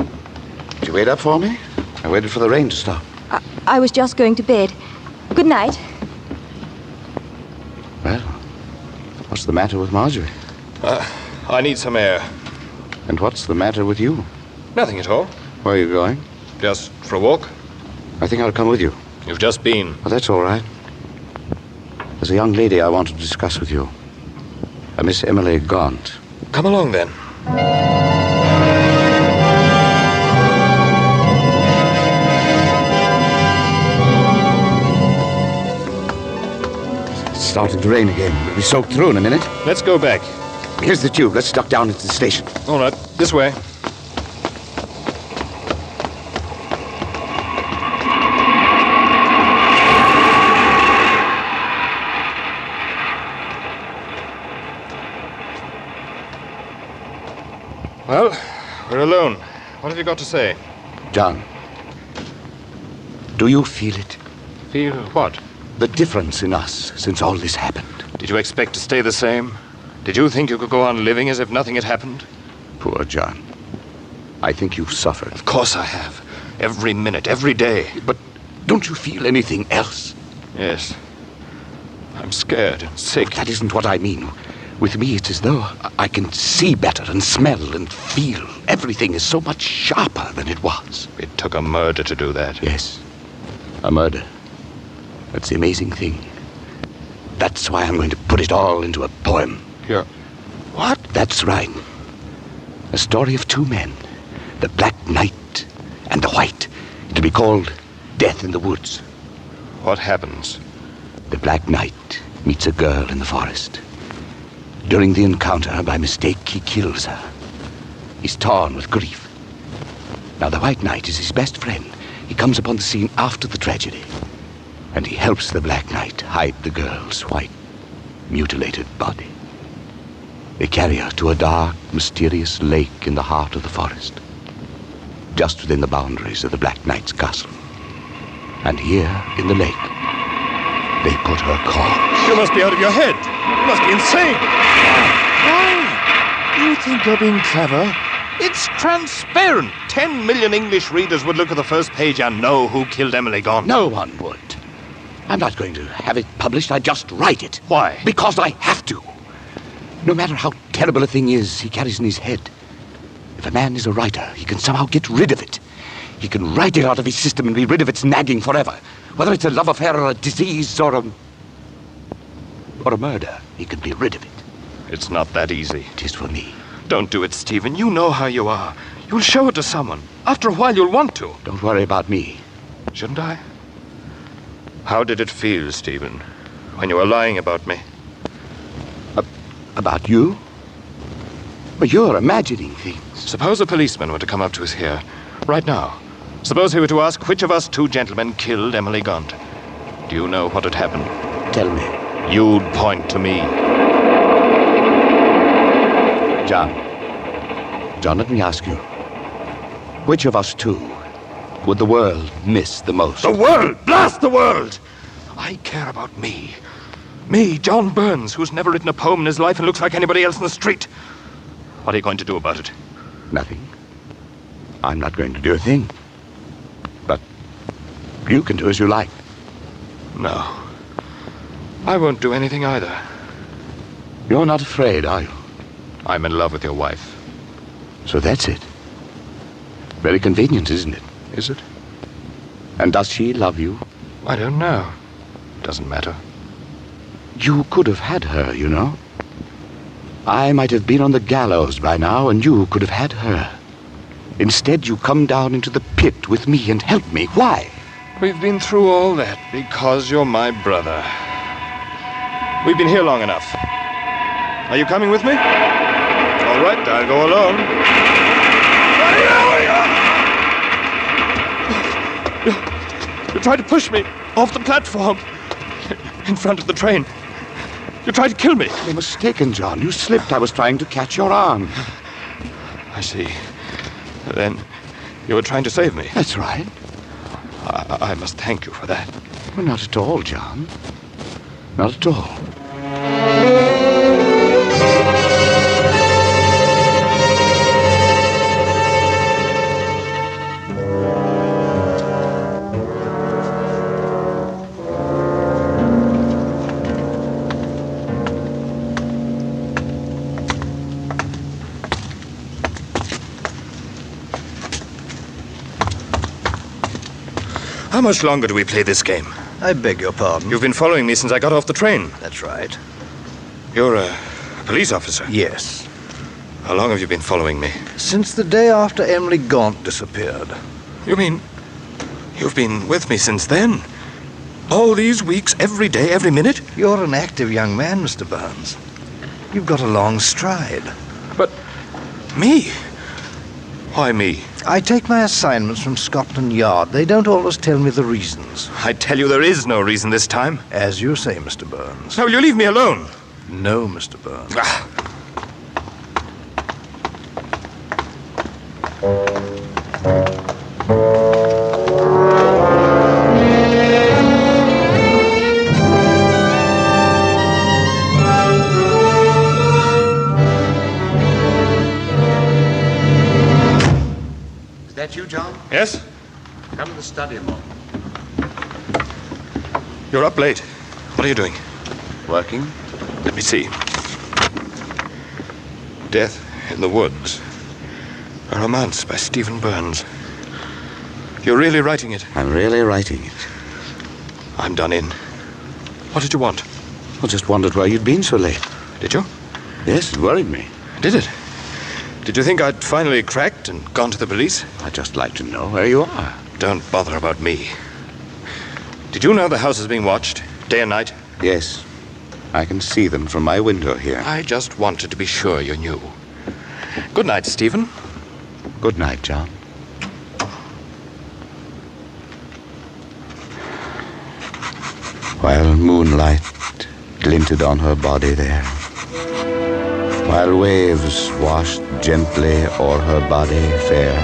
Did you wait up for me? I waited for the rain to stop. I was just going to bed. Good night. Well, what's the matter with Marjorie? I need some air. And what's the matter with you? Nothing at all. Where are you going? Just for a walk. I think I'll come with you. You've just been. Well, that's all right. There's a young lady I want to discuss with you. A Miss Emily Gaunt. Come along, then. It's starting to rain again. We'll be soaked through in a minute. Let's go back. Here's the tube. Let's duck down into the station. All right, this way. Well, we're alone. What have you got to say? John, do you feel it? Feel what? The difference in us since all this happened. Did you expect to stay the same? Did you think you could go on living as if nothing had happened? Poor John. I think you've suffered. Of course I have. Every minute, every day. But don't you feel anything else? Yes. I'm scared and sick. But that isn't what I mean. With me, it's as though I can see better and smell and feel. Everything is so much sharper than it was. It took a murder to do that. Yes, a murder. That's the amazing thing. That's why I'm going to put it all into a poem. Here. What? That's right. A story of two men, the Black Knight and the White. It'll be called Death in the Woods. What happens? The Black Knight meets a girl in the forest. During the encounter, by mistake, he kills her. He's torn with grief. Now, the White Knight is his best friend. He comes upon the scene after the tragedy, and he helps the Black Knight hide the girl's white, mutilated body. They carry her to a dark, mysterious lake in the heart of the forest, just within the boundaries of the Black Knight's castle. And here, in the lake, they put her corpse. You must be out of your head. You must be insane. Why? You think you're being clever? It's transparent. 10 million English readers would look at the first page and know who killed Emily Gaunt. No one would. I'm not going to have it published. I just write it. Why? Because I have to. No matter how terrible a thing is he carries in his head, if a man is a writer, he can somehow get rid of it. He can write it out of his system and be rid of its nagging forever. Whether it's a love affair or a disease or a murder, he can be rid of it. It's not that easy. It is for me. Don't do it, Stephen. You know how you are. You'll show it to someone. After a while, you'll want to. Don't worry about me. Shouldn't I? How did it feel, Stephen, when you were lying about me? About you? But you're imagining things. Suppose a policeman were to come up to us here, right now. Suppose he were to ask which of us two gentlemen killed Emily Gaunt. Do you know what would happen? Tell me. You'd point to me. John, let me ask you. Which of us two would the world miss the most? The world! Blast the world! I care about me. Me, John Burns, who's never written a poem in his life and looks like anybody else in the street. What are you going to do about it? Nothing. I'm not going to do a thing. But you can do as you like. No. I won't do anything either. You're not afraid, are you? I'm in love with your wife. So that's it. Very convenient, isn't it? Is it? And does she love you? I don't know. Doesn't matter. You could have had her, you know. I might have been on the gallows by now, and you could have had her. Instead, you come down into the pit with me and help me. Why? We've been through all that because you're my brother. We've been here long enough. Are you coming with me? All right, I'll go alone. You tried to push me off the platform in front of the train. You tried to kill me. You're mistaken, John. You slipped. I was trying to catch your arm. I see. Then you were trying to save me. That's right. I must thank you for that. Well, not at all, John. Not at all. How much longer do we play this game? I beg your pardon. You've been following me since I got off the train. That's right. You're a police officer? Yes. How long have you been following me? Since the day after Emily Gaunt disappeared. You mean you've been with me since then? All these weeks, every day, every minute? You're an active young man, Mr. Burns. You've got a long stride. But me? Why me? I take my assignments from Scotland Yard. They don't always tell me the reasons. I tell you there is no reason this time. As you say, Mr. Burns. Now, will you leave me alone? No, Mr. Burns. Is that you, John? Yes? Come to the study a moment. You're up late. What are you doing? Working. Let me see. Death in the Woods. A romance by Stephen Burns. You're really writing it? I'm really writing it. I'm done in. What did you want? I just wondered why you'd been so late. Did you? Yes, it worried me. Did it? Did you think I'd finally cracked and gone to the police? I'd just like to know where you are. Don't bother about me. Did you know the house is being watched, day and night? Yes. I can see them from my window here. I just wanted to be sure you knew. Good night, Stephen. Good night, John. While moonlight glinted on her body there, while waves washed gently o'er her body fair,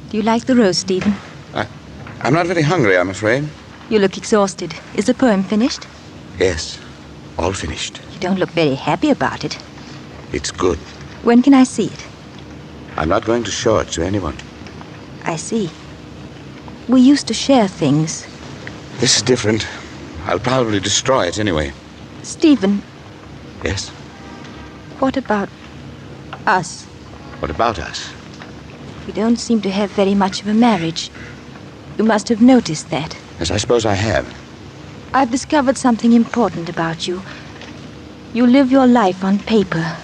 Do you like the roast, Stephen? I'm not very hungry, I'm afraid. You look exhausted. Is the poem finished? Yes, all finished. You don't look very happy about it. It's good. When can I see it? I'm not going to show it to anyone. I see. We used to share things. This is different. I'll probably destroy it anyway. Stephen, Yes? what about us? What about us? We don't seem to have very much of a marriage. You must have noticed that. Yes, I suppose I have. I've discovered something important about you. You live your life on paper.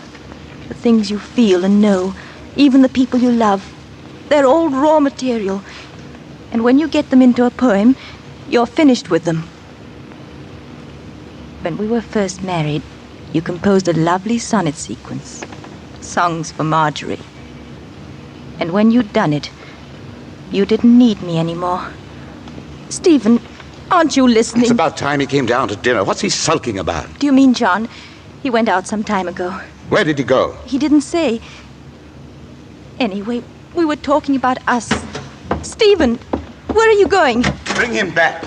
The things you feel and know, even the people you love, they're all raw material. And when you get them into a poem, you're finished with them. When we were first married, you composed a lovely sonnet sequence. Songs for Marjorie. And when you'd done it, you didn't need me anymore. Stephen, aren't you listening? It's about time he came down to dinner. What's he sulking about? Do you mean John? He went out some time ago. Where did he go? He didn't say. Anyway, we were talking about us. Stephen, where are you going? Bring him back.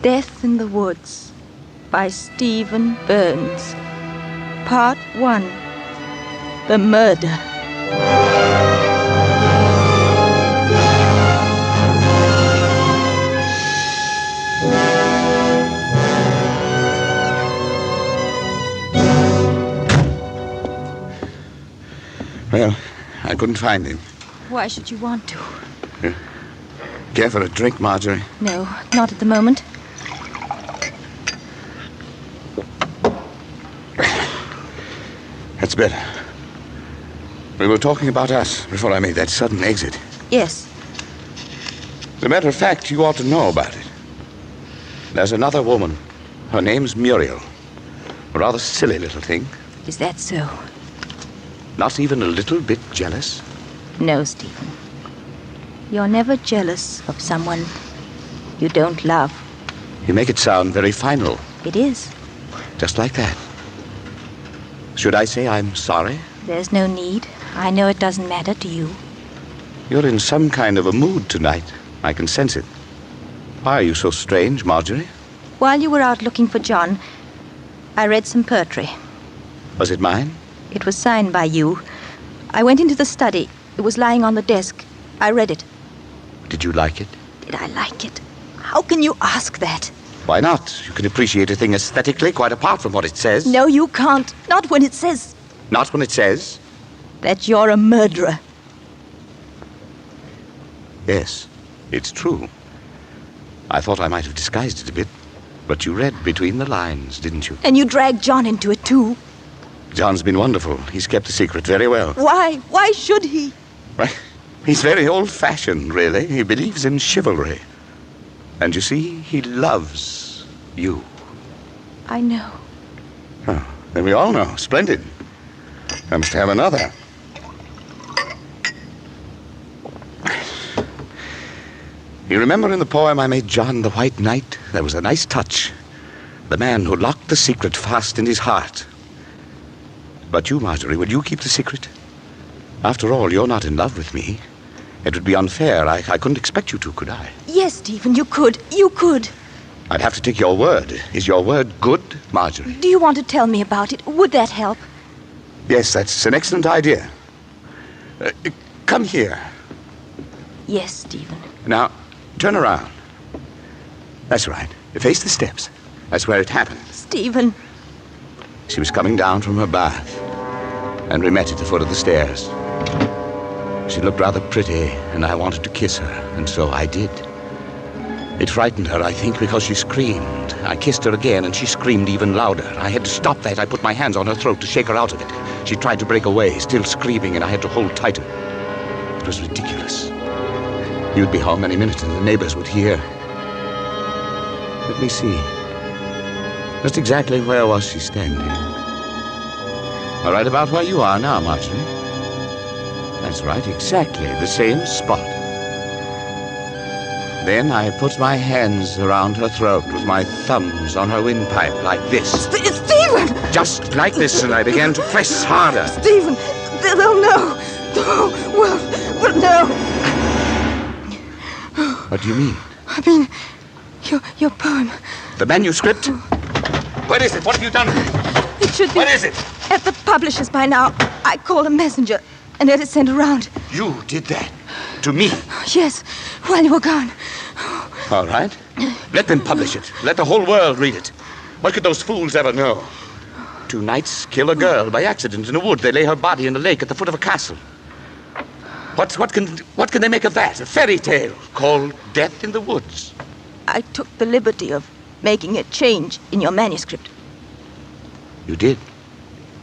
Death in the Woods by Stephen Burns. Part 1. The Murder. Well, I couldn't find him. Why should you want to? Care for a drink, Marjorie? No, not at the moment. That's better. We were talking about us before I made that sudden exit. Yes. As a matter of fact, you ought to know about it. There's another woman. Her name's Muriel. A rather silly little thing. Is that so? Not even a little bit jealous? No, Stephen. You're never jealous of someone you don't love. You make it sound very final. It is. Just like that. Should I say I'm sorry? There's no need. I know it doesn't matter to you. You're in some kind of a mood tonight. I can sense it. Why are you so strange, Marjorie? While you were out looking for John, I read some poetry. Was it mine? It was signed by you. I went into the study. It was lying on the desk. I read it. Did you like it? Did I like it? How can you ask that? Why not? You can appreciate a thing aesthetically, quite apart from what it says. No, you can't. Not when it says Not when it says? that you're a murderer. Yes, it's true. I thought I might have disguised it a bit, but you read between the lines, didn't you? And you dragged John into it, too. John's been wonderful. He's kept the secret very well. Why? Why should he? Right. He's very old-fashioned, really. He believes in chivalry. And you see, he loves you. I know. Oh, then we all know. Splendid. I must have another. You remember in the poem I made John the White Knight? There was a nice touch. The man who locked the secret fast in his heart. But you, Marjorie, will you keep the secret? After all, you're not in love with me. It would be unfair. I couldn't expect you to, could I? Yes, Stephen, you could. You could. I'd have to take your word. Is your word good, Marjorie? Do you want to tell me about it? Would that help? Yes, that's an excellent idea. Come here. Yes, Stephen. Now, turn around. That's right. Face the steps. That's where it happened. Stephen. She was coming down from her bath, and we met at the foot of the stairs. She looked rather pretty, and I wanted to kiss her, and so I did. It frightened her, I think, because she screamed. I kissed her again, and she screamed even louder. I had to stop that. I put my hands on her throat to shake her out of it. She tried to break away, still screaming, and I had to hold tighter. It was ridiculous. You'd be home any minute, and the neighbors would hear. Let me see. Just exactly where was she standing? Right about where you are now, Marjorie. That's right, exactly the same spot. Then I put my hands around her throat with my thumbs on her windpipe, like this. Stephen! Just like this, and I began to press harder. Stephen, they'll know. Well, no. What do you mean? I mean, your poem. The manuscript? Where is it? What have you done? It should be. What is it? At the publisher's by now. I called a messenger and had it sent around. You did that? To me? Yes, while you were gone. All right. Let them publish it. Let the whole world read it. What could those fools ever know? 2 knights kill a girl by accident in a wood. They lay her body in a lake at the foot of a castle. What can they make of that? A fairy tale called Death in the Woods. I took the liberty of making a change in your manuscript. You did?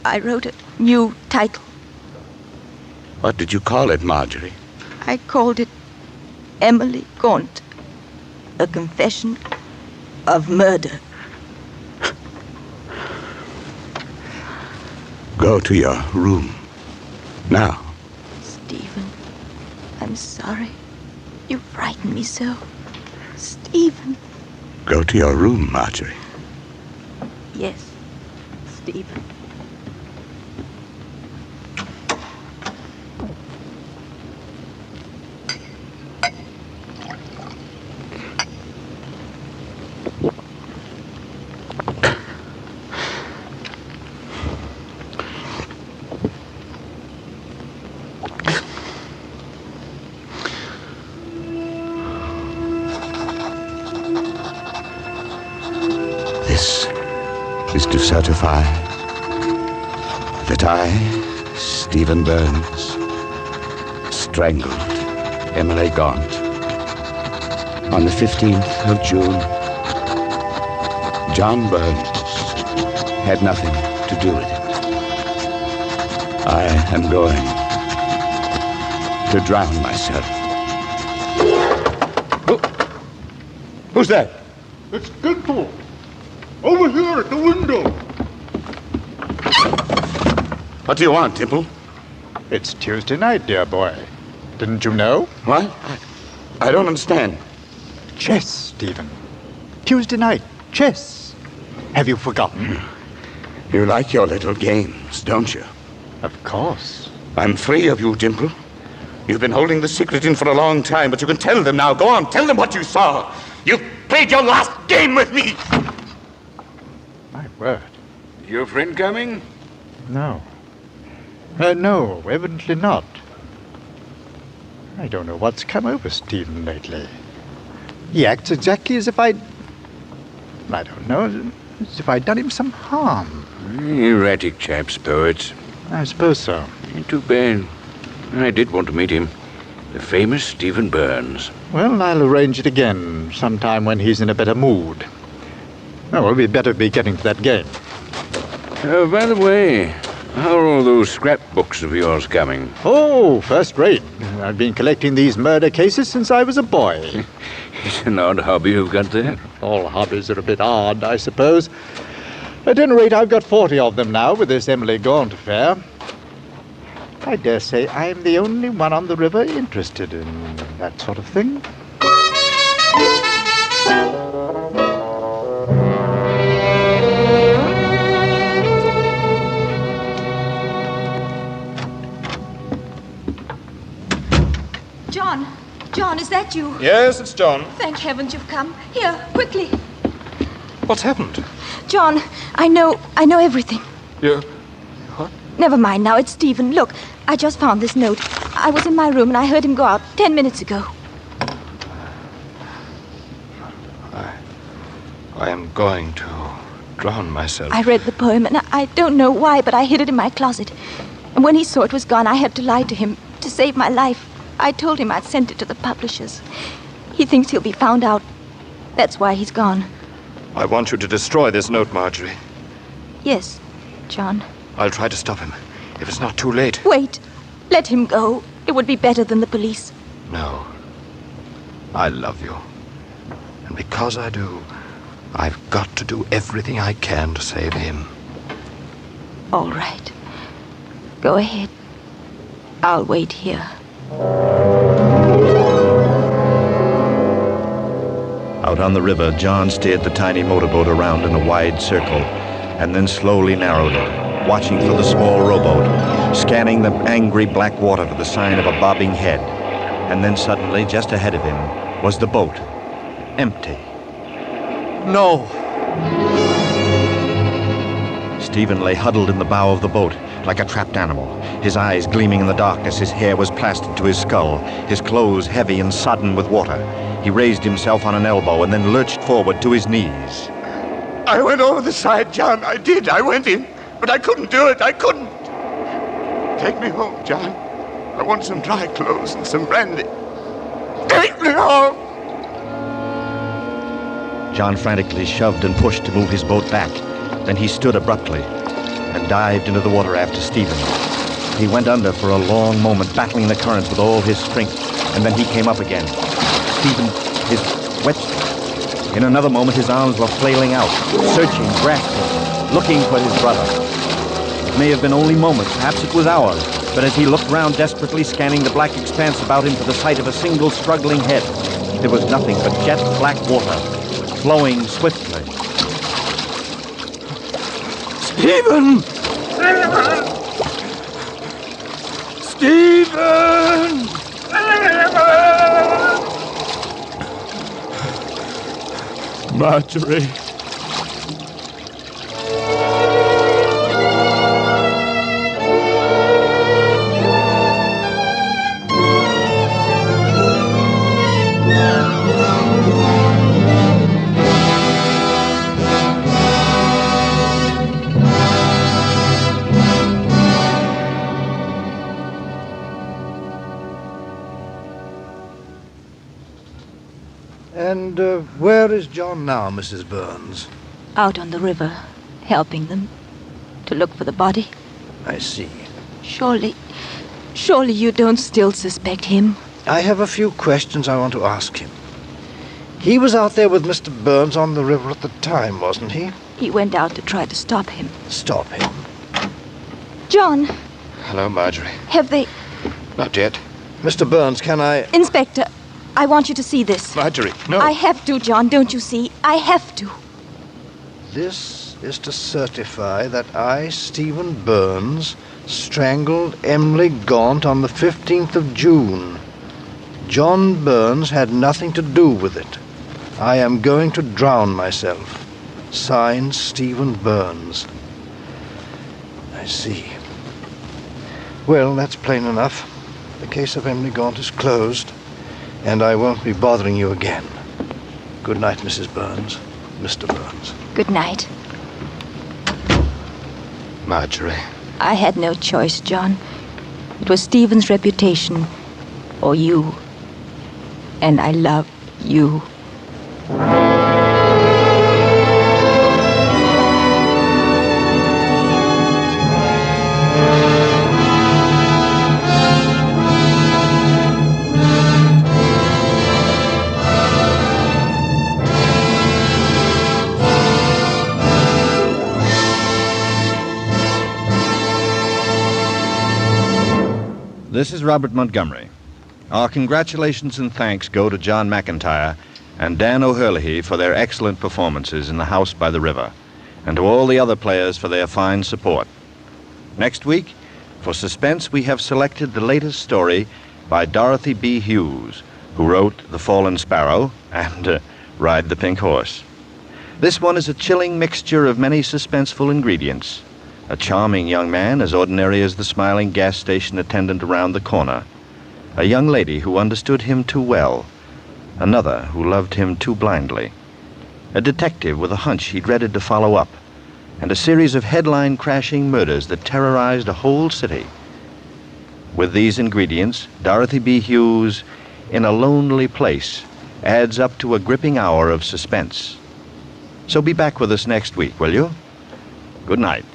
I wrote a new title. What did you call it, Marjorie? I called it Emily Gaunt, A Confession of Murder. Go to your room. Now. Stephen, I'm sorry. You frightened me so. Stephen. Go to your room, Marjorie. Yes, Stephen. This is to certify that I, Stephen Burns, strangled Emily Gaunt on the 15th of June. John Burns had nothing to do with it. I am going to drown myself. Who's that? It's Dimple. Over here at the window. What do you want, Dimple? It's Tuesday night, dear boy. Didn't you know? What? I don't understand. Chess, Stephen. Tuesday night, chess. Have you forgotten? You like your little games, don't you? Of course. I'm free of you, Dimple. You've been holding the secret in for a long time, but you can tell them now. Go on, tell them what you saw. You've played your last game with me. My word. Your friend coming? No. No, evidently not. I don't know what's come over Stephen lately. He acts exactly as if I don't know, as if I'd done him some harm. Erratic chaps, poets. I suppose so. Too bad. I did want to meet him. The famous Stephen Burns. Well, I'll arrange it again, sometime when he's in a better mood. Oh, well, we'd better be getting to that game. By the way, how are all those scrapbooks of yours coming? Oh, first rate. I've been collecting these murder cases since I was a boy. It's an odd hobby you've got there. All hobbies are a bit odd, I suppose. At any rate, I've got 40 of them now with this Emily Gaunt affair. I dare say I'm the only one on the river interested in that sort of thing. John, is that you? Yes, it's John. Thank heavens you've come. Here, quickly. What's happened? John, I know everything. You... Never mind now, it's Stephen. Look, I just found this note. I was in my room and I heard him go out 10 minutes ago. I am going to drown myself. I read the poem and I don't know why, but I hid it in my closet. And when he saw it was gone, I had to lie to him to save my life. I told him I'd sent it to the publishers. He thinks he'll be found out. That's why he's gone. I want you to destroy this note, Marjorie. Yes, John. I'll try to stop him, if it's not too late. Wait. Let him go. It would be better than the police. No. I love you. And because I do, I've got to do everything I can to save him. All right. Go ahead. I'll wait here. Out on the river, John steered the tiny motorboat around in a wide circle and then slowly narrowed it, watching for the small rowboat, scanning the angry black water for the sign of a bobbing head. And then suddenly, just ahead of him, was the boat, empty. No! Stephen lay huddled in the bow of the boat, like a trapped animal, his eyes gleaming in the darkness. His hair was plastered to his skull, his clothes heavy and sodden with water. He raised himself on an elbow and then lurched forward to his knees. I went over the side, John. I did. I went in. But I couldn't do it. I couldn't. Take me home, John. I want some dry clothes and some brandy. Take me home. John frantically shoved and pushed to move his boat back. Then he stood abruptly and dived into the water after Stephen. He went under for a long moment, battling the current with all his strength, and then he came up again. Stephen, his wet... In another moment, his arms were flailing out, searching, grasping, looking for his brother. It may have been only moments, perhaps it was hours, but as he looked round desperately, scanning the black expanse about him for the sight of a single struggling head, there was nothing but jet black water, flowing swiftly. Stephen! Stephen! Marjorie. And where is John now, Mrs. Burns? Out on the river, helping them to look for the body. I see. Surely you don't still suspect him. I have a few questions I want to ask him. He was out there with Mr. Burns on the river at the time, wasn't he? He went out to try to stop him. Stop him? John, Hello, Marjorie. have they... Not yet. Mr. Burns, can I... Inspector, I want you to see this. Marjorie, no. I have to, John, don't you see? I have to. This is to certify that I, Stephen Burns, strangled Emily Gaunt on the 15th of June. John Burns had nothing to do with it. I am going to drown myself. Signed, Stephen Burns. I see. Well, that's plain enough. The case of Emily Gaunt is closed, and I won't be bothering you again. Good night, Mrs. Burns. Mr. Burns. Good night. Marjorie. I had no choice, John. It was Stephen's reputation, or you. And I love you. This is Robert Montgomery. Our congratulations and thanks go to John McIntyre and Dan O'Herlihy for their excellent performances in The House by the River, and to all the other players for their fine support. Next week, for Suspense, we have selected the latest story by Dorothy B. Hughes, who wrote The Fallen Sparrow and Ride the Pink Horse. This one is a chilling mixture of many suspenseful ingredients. A charming young man, as ordinary as the smiling gas station attendant around the corner. A young lady who understood him too well. Another who loved him too blindly. A detective with a hunch he dreaded to follow up. And a series of headline-crashing murders that terrorized a whole city. With these ingredients, Dorothy B. Hughes, In a Lonely Place, adds up to a gripping hour of suspense. So be back with us next week, will you? Good night.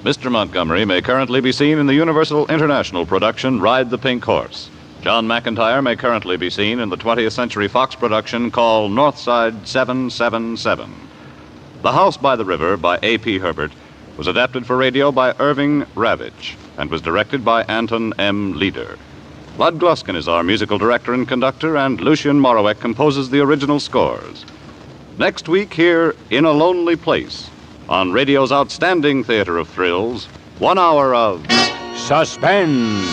Mr. Montgomery may currently be seen in the Universal International production Ride the Pink Horse. John McIntyre may currently be seen in the 20th Century Fox production called Northside 777. The House by the River by A.P. Herbert was adapted for radio by Irving Ravitch and was directed by Anton M. Leader. Lud Gluskin is our musical director and conductor, and Lucien Morawek composes the original scores. Next week here, In a Lonely Place, on radio's outstanding theater of thrills, 1 hour of Suspense.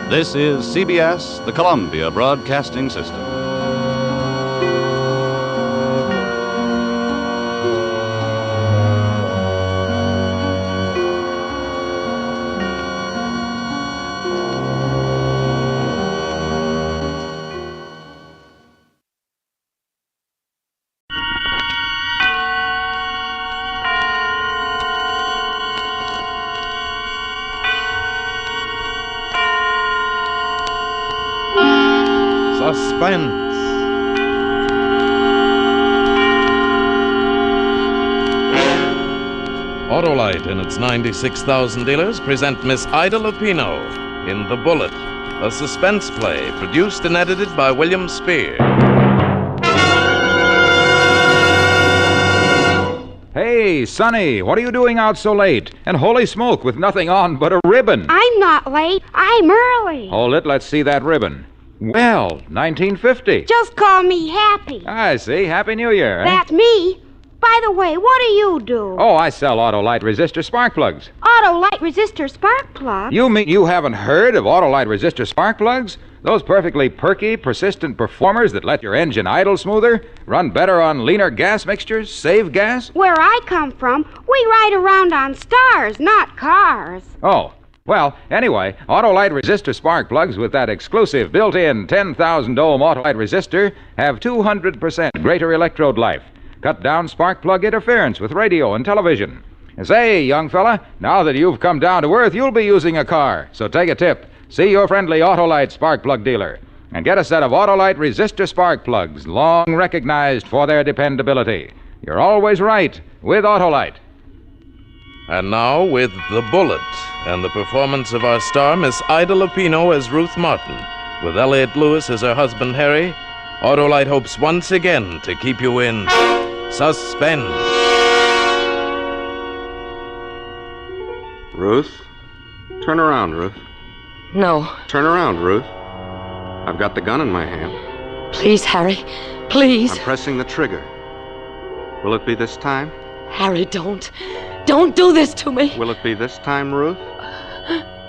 This is CBS, the Columbia Broadcasting System. Suspense. Autolite and its 96,000 dealers present Miss Ida Lupino in The Bullet, a suspense play produced and edited by William Spear. Hey, Sonny, what are you doing out so late? And holy smoke, with nothing on but a ribbon. I'm not late. I'm early. Hold it, let's see that ribbon. Well, 1950. Just call me Happy. I see. Happy New Year. That's me. By the way, what do you do? Oh, I sell Autolite resistor spark plugs. Autolite resistor spark plugs? You mean you haven't heard of Autolite resistor spark plugs? Those perfectly perky, persistent performers that let your engine idle smoother, run better on leaner gas mixtures, save gas? Where I come from, we ride around on stars, not cars. Oh. Well, anyway, Autolite resistor spark plugs with that exclusive built-in 10,000 ohm Autolite resistor have 200% greater electrode life. Cut down spark plug interference with radio and television. And say, young fella, now that you've come down to earth, you'll be using a car. So take a tip. See your friendly Autolite spark plug dealer and get a set of Autolite resistor spark plugs, long recognized for their dependability. You're always right with Autolite. And now, with The Bullet and the performance of our star, Miss Ida Lupino as Ruth Martin, with Elliot Lewis as her husband, Harry, Autolite hopes once again to keep you in suspense. Ruth? Turn around, Ruth. No. Turn around, Ruth. I've got the gun in my hand. Please, Harry. Please. I'm pressing the trigger. Will it be this time? Harry, don't. Don't do this to me. Will it be this time, Ruth?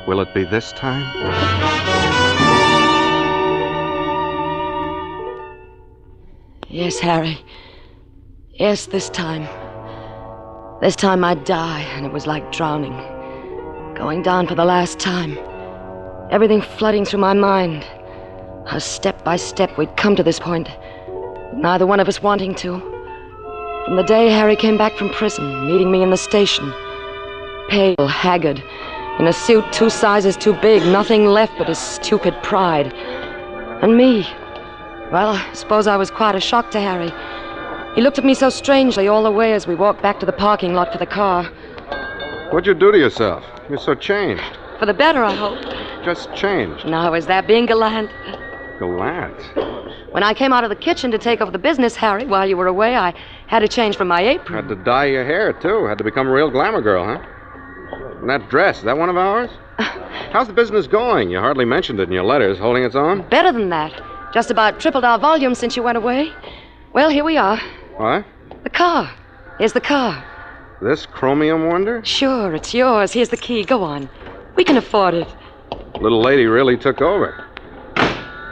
Will it be this time? Yes, Harry. Yes, this time. This time I'd die, and it was like drowning. Going down for the last time. Everything flooding through my mind. How step by step we'd come to this point. Neither one of us wanting to. From the day Harry came back from prison, meeting me in the station. Pale, haggard, in a suit 2 sizes too big, nothing left but his stupid pride. And me. Well, I suppose I was quite a shock to Harry. He looked at me so strangely all the way as we walked back to the parking lot for the car. What'd you do to yourself? You're so changed. For the better, I hope. Just changed. Now, is that being gallant? Gallant? When I came out of the kitchen to take over the business, Harry, while you were away, I had to change from my apron. Had to dye your hair, too. Had to become a real glamour girl, huh? And that dress, is that one of ours? How's the business going? You hardly mentioned it in your letters. Holding its own? Better than that. Just about tripled our volume since you went away. Well, here we are. What? The car. Here's the car. This chromium wonder? Sure, it's yours. Here's the key. Go on. We can afford it. Little lady really took over.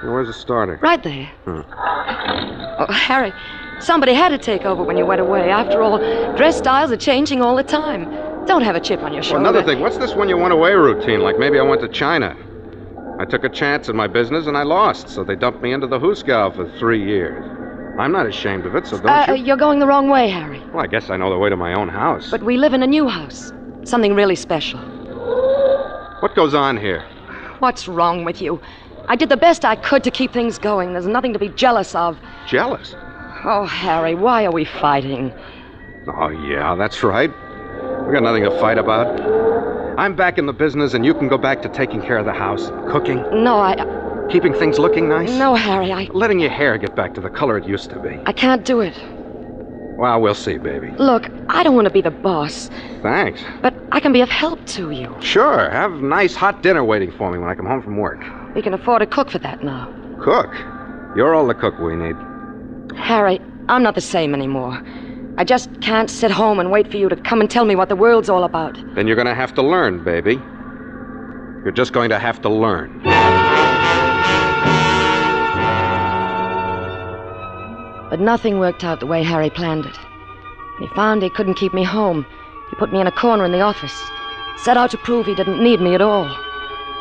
Where's the starter? Right there. Oh, Harry, somebody had to take over when you went away. After all, dress styles are changing all the time. Don't have a chip on your shoulder. Well, another thing, what's this when you went away routine? Like maybe I went to China. I took a chance in my business and I lost, so they dumped me into the Hooskow for 3 years. I'm not ashamed of it, so don't you... You're going the wrong way, Harry. Well, I guess I know the way to my own house. But we live in a new house. Something really special. What goes on here? What's wrong with you? I did the best I could to keep things going. There's nothing to be jealous of. Jealous? Oh, Harry, why are we fighting? Oh, yeah, that's right. We got nothing to fight about. I'm back in the business, and you can go back to taking care of the house, cooking. No, keeping things looking nice? No, Harry, letting your hair get back to the color it used to be. I can't do it. Well, we'll see, baby. Look, I don't want to be the boss. Thanks. But I can be of help to you. Sure. Have nice hot dinner waiting for me when I come home from work. We can afford a cook for that now. Cook? You're all the cook we need. Harry, I'm not the same anymore. I just can't sit home and wait for you to come and tell me what the world's all about. Then you're going to have to learn, baby. You're just going to have to learn. But nothing worked out the way Harry planned it. When he found he couldn't keep me home, he put me in a corner in the office. Set out to prove he didn't need me at all.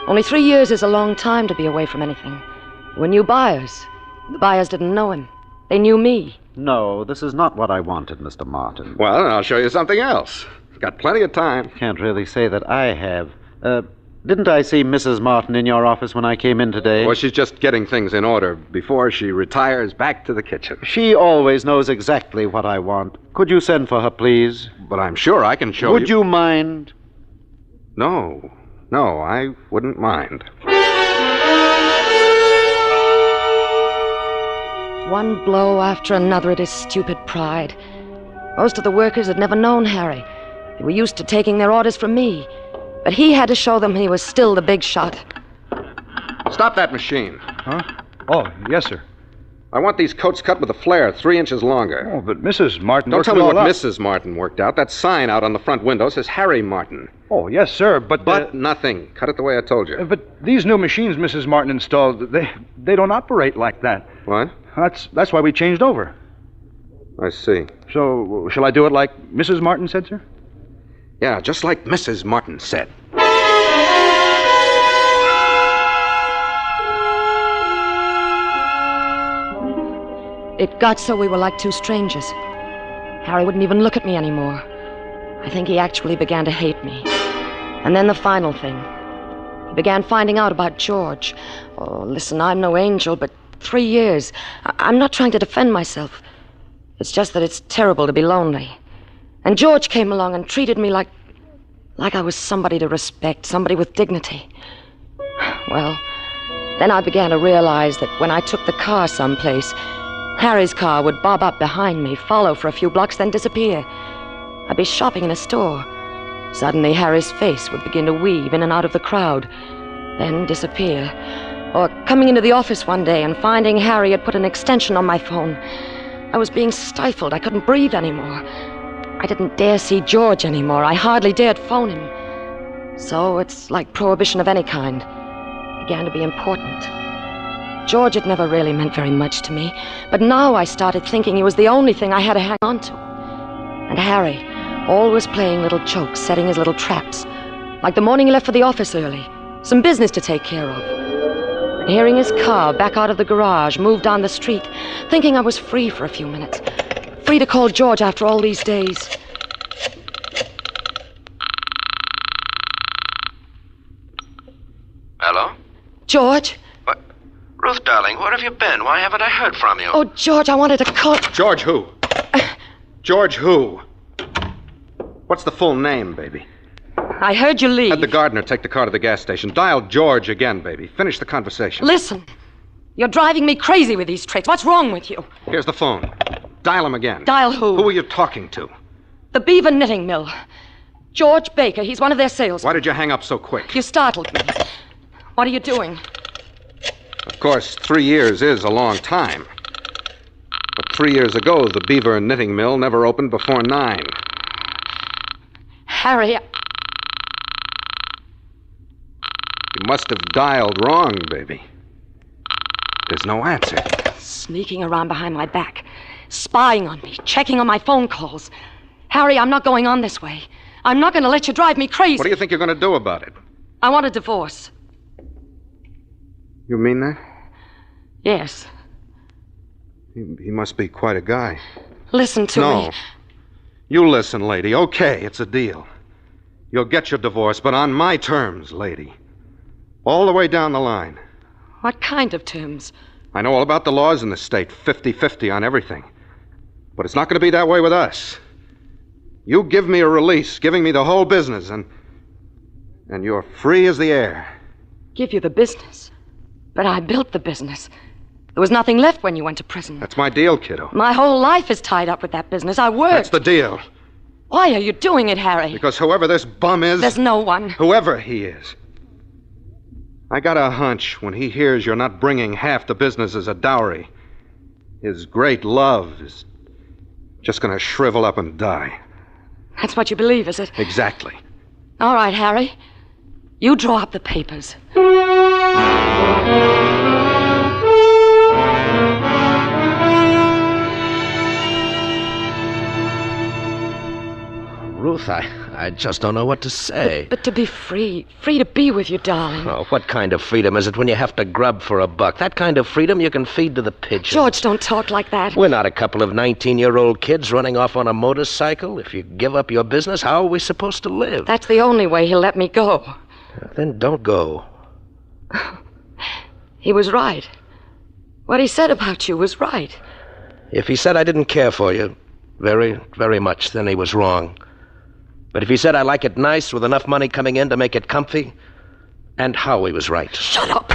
Only 3 years is a long time to be away from anything. There were new buyers. The buyers didn't know him. They knew me. No, this is not what I wanted, Mr. Martin. Well, then I'll show you something else. Got plenty of time. Can't really say that I have. Didn't I see Mrs. Martin in your office when I came in today? Well, she's just getting things in order before she retires back to the kitchen. She always knows exactly what I want. Could you send for her, please? But I'm sure I can show you... Would you mind? No, I wouldn't mind. One blow after another at his stupid pride. Most of the workers had never known Harry. They were used to taking their orders from me. But he had to show them he was still the big shot. Stop that machine. Huh? Oh, yes, sir. I want these coats cut with a flare 3 inches longer. Oh, but Mrs. Martin... Don't tell me what Mrs. Martin worked out. That sign out on the front window says Harry Martin. Oh, yes, sir, but... But nothing. Cut it the way I told you. But these new machines Mrs. Martin installed, they don't operate like that. What? That's why we changed over. I see. So, shall I do it like Mrs. Martin said, sir? Yeah, just like Mrs. Martin said. It got so we were like two strangers. Harry wouldn't even look at me anymore. I think he actually began to hate me. And then the final thing. He began finding out about George. Oh, listen, I'm no angel, but 3 years. I'm not trying to defend myself. It's just that it's terrible to be lonely. And George came along and treated me like I was somebody to respect, somebody with dignity. Well, then I began to realize that when I took the car someplace, Harry's car would bob up behind me, follow for a few blocks, then disappear. I'd be shopping in a store. Suddenly, Harry's face would begin to weave in and out of the crowd, then disappear. Or coming into the office one day and finding Harry had put an extension on my phone. I was being stifled. I couldn't breathe anymore. I didn't dare see George anymore. I hardly dared phone him. So it's like prohibition of any kind. Began to be important. George had never really meant very much to me, but now I started thinking he was the only thing I had to hang on to. And Harry, always playing little jokes, setting his little traps. Like the morning he left for the office early. Some business to take care of. And hearing his car back out of the garage, move down the street, thinking I was free for a few minutes. Free to call George after all these days. Hello? George? What? Ruth, darling, where have you been? Why haven't I heard from you? Oh, George, I wanted to call... George who? George who? What's the full name, baby? I heard you leave. Had the gardener take the car to the gas station. Dial George again, baby. Finish the conversation. Listen, you're driving me crazy with these tricks. What's wrong with you? Here's the phone. Dial him again. Dial who? Who are you talking to? The Beaver Knitting Mill. George Baker. He's one of their salesmen. Why did you hang up so quick? You startled me. What are you doing? Of course, 3 years is a long time. But 3 years ago, the Beaver Knitting Mill never opened before 9. Harry, You must have dialed wrong, baby. There's no answer. Sneaking around behind my back. Spying on me. Checking on my phone calls. Harry, I'm not going on this way. I'm not going to let you drive me crazy. What do you think you're going to do about it? I want a divorce. You mean that? Yes. He must be quite a guy. Listen to me. No. You listen, lady. Okay, it's a deal. You'll get your divorce, but on my terms, lady. All the way down the line. What kind of terms? I know all about the laws in the state. 50-50 on everything. But it's not going to be that way with us. You give me a release, giving me the whole business, and you're free as the air. Give you the business? But I built the business. There was nothing left when you went to prison. That's my deal, kiddo. My whole life is tied up with that business. I worked. That's the deal. Why are you doing it, Harry? Because whoever this bum is... There's no one. Whoever he is. I got a hunch when he hears you're not bringing half the business as a dowry. His great love is just going to shrivel up and die. That's what you believe, is it? Exactly. All right, Harry. You draw up the papers. Ruth, I just don't know what to say. But to be free to be with you, darling. Oh, what kind of freedom is it when you have to grub for a buck? That kind of freedom you can feed to the pigeons. George, don't talk like that. We're not a couple of 19-year-old kids running off on a motorcycle. If you give up your business, how are we supposed to live? That's the only way he'll let me go. Then don't go. He was right. What he said about you was right. If he said I didn't care for you very, very much, then he was wrong. But if he said I like it nice with enough money coming in to make it comfy, and Howie was right. Shut up!